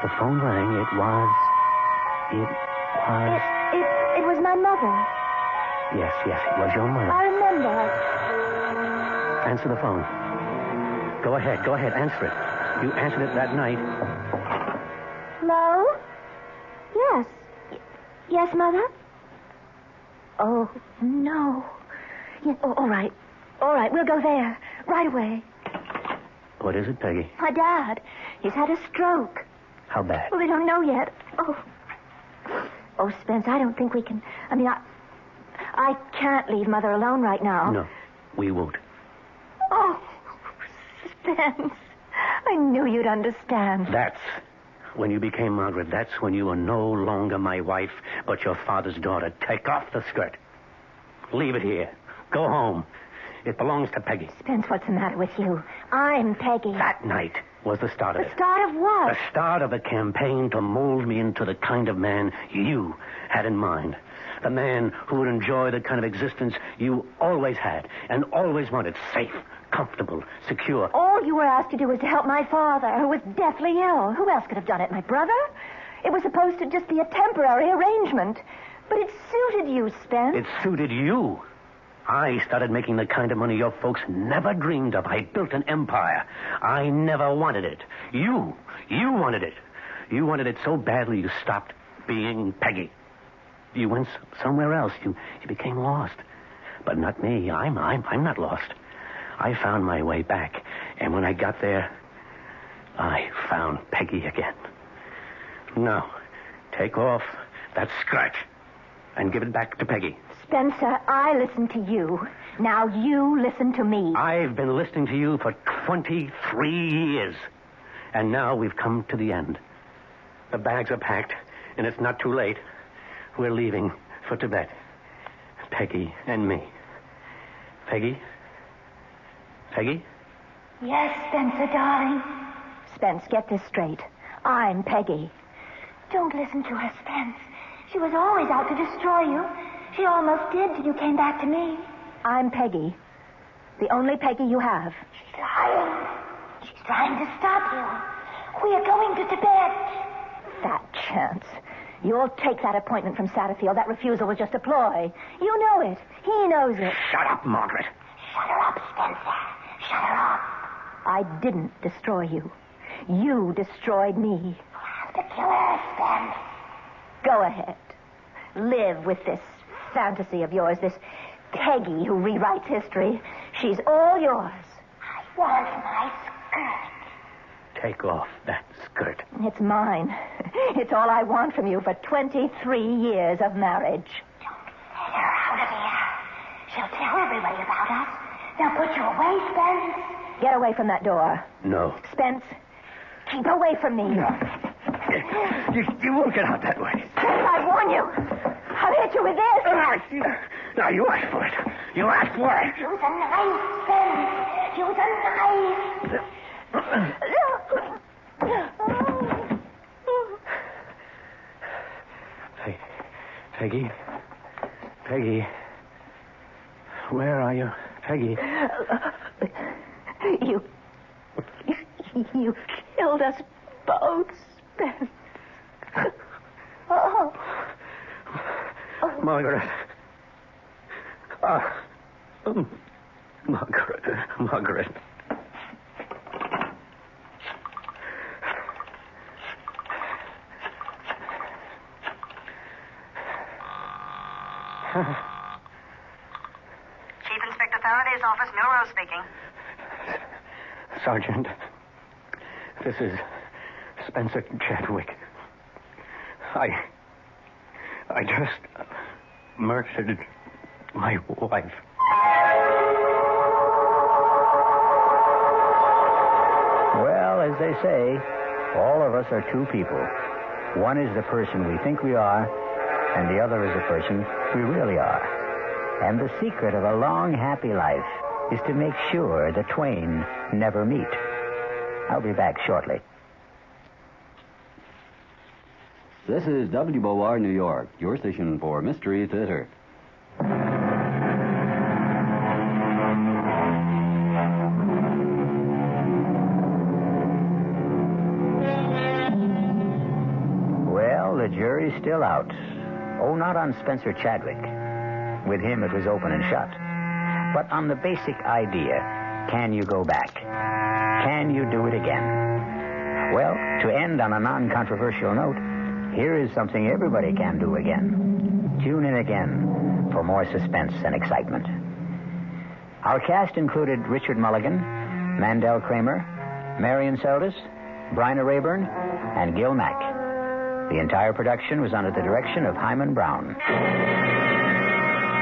The phone rang. It was It was my mother. Yes, it was your mother. I remember. Answer the phone. Go ahead, answer it. You answered it that night. Hello? Yes. Yes, Mother? Oh, no. Yeah, all right. All right, we'll go there. Right away. What is it, Peggy? My dad. He's had a stroke. How bad? Well, they don't know yet. Oh, Spence, I don't think we can... I can't leave Mother alone right now. No, we won't. Oh, Spence. I knew you'd understand. That's when you became Margaret. That's when you were no longer my wife, but your father's daughter. Take off the skirt. Leave it here. Go home. It belongs to Peggy. Spence, what's the matter with you? I'm Peggy. That night was the start of it. The start of what? The start of a campaign to mold me into the kind of man you had in mind. The man who would enjoy the kind of existence you always had and always wanted. Safe, comfortable, secure. All you were asked to do was to help my father, who was deathly ill. Who else could have done it? My brother? It was supposed to just be a temporary arrangement. But it suited you, Spence. It suited you. I started making the kind of money your folks never dreamed of. I built an empire. I never wanted it. You wanted it. You wanted it so badly you stopped being Peggy. You went somewhere else. You became lost. But not me. I'm not lost. I found my way back. And when I got there, I found Peggy again. Now, take off that skirt and give it back to Peggy. Spencer, I listened to you. Now you listen to me. I've been listening to you for 23 years. And now we've come to the end. The bags are packed, and it's not too late. We're leaving for Tibet. Peggy and me. Peggy? Peggy? Yes, Spencer, darling. Spence, get this straight. I'm Peggy. Don't listen to her, Spence. She was always out to destroy you. She almost did till you came back to me. I'm Peggy. The only Peggy you have. She's lying. She's trying to stop you. We are going to Tibet. Fat chance. You'll take that appointment from Satterfield. That refusal was just a ploy. You know it. He knows it. Shut up, Margaret. Shut her up, Spencer. Shut her up. I didn't destroy you. You destroyed me. We'll have to kill her, Spence. Go ahead. Live with this fantasy of yours, this Peggy who rewrites history. She's all yours. I want my skirt. Take off that skirt. It's mine. It's all I want from you for 23 years of marriage. Don't let her out of here. She'll tell everybody about us. They'll put you away, Spence. Get away from that door. No. Spence, keep away from me. No. You won't get out that way. Spence, I warn you. I'll hit you with this. Now, you asked for it. You asked for it. Use a knife, Spence. Use a knife. Peggy? Peggy? Where are you? Peggy? You killed us both, Spence. Oh. Margaret. Margaret. Chief Inspector Faraday's office, Milrose speaking. Sergeant, this is Spencer Chadwick. I just murdered my wife. Well, as they say, all of us are two people. One is the person we think we are, and the other is the person we really are. And the secret of a long, happy life is to make sure the twain never meet. I'll be back shortly. This is WOR New York, your station for Mystery Theater. Well, the jury jury's still out. Oh, not on Spencer Chadwick. With him, it was open and shut. But on the basic idea, can you go back? Can you do it again? Well, to end on a non-controversial note, here is something everybody can do again. Tune in again for more suspense and excitement. Our cast included Richard Mulligan, Mandel Kramer, Marion Seldes, Bryna Rayburn, and Gil Mack. The entire production was under the direction of Hyman Brown.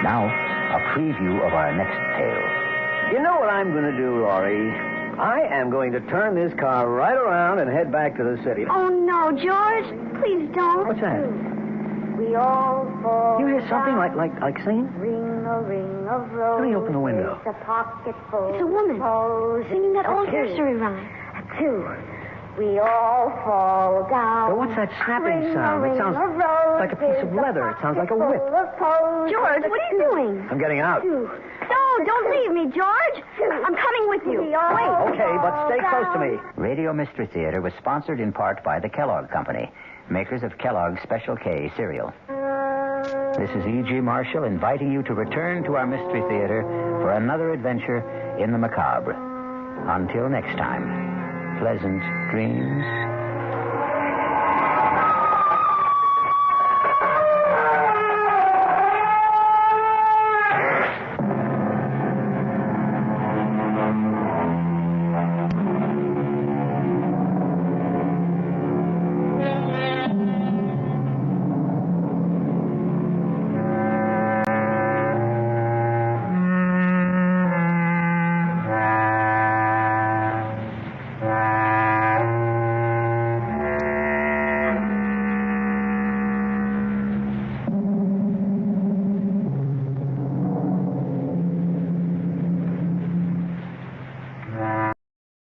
Now, a preview of our next tale. You know what I'm going to do, Laurie? I am going to turn this car right around and head back to the city. Oh, no, George. Please don't. What's that? We all fall. You hear something like singing? Ring a ring of roses. Let me open the window. A pocket full. It's a woman singing that old nursery rhyme. Two. We all fall down. But what's that snapping sound? It sounds like a piece of leather. It sounds like a whip. George, what are you doing? I'm getting out. No, don't leave me, George. I'm coming with you. Wait. Okay, but stay close to me. Radio Mystery Theater was sponsored in part by the Kellogg Company, makers of Kellogg's Special K cereal. This is E.G. Marshall inviting you to return to our Mystery Theater for another adventure in the macabre. Until next time, pleasant dreams.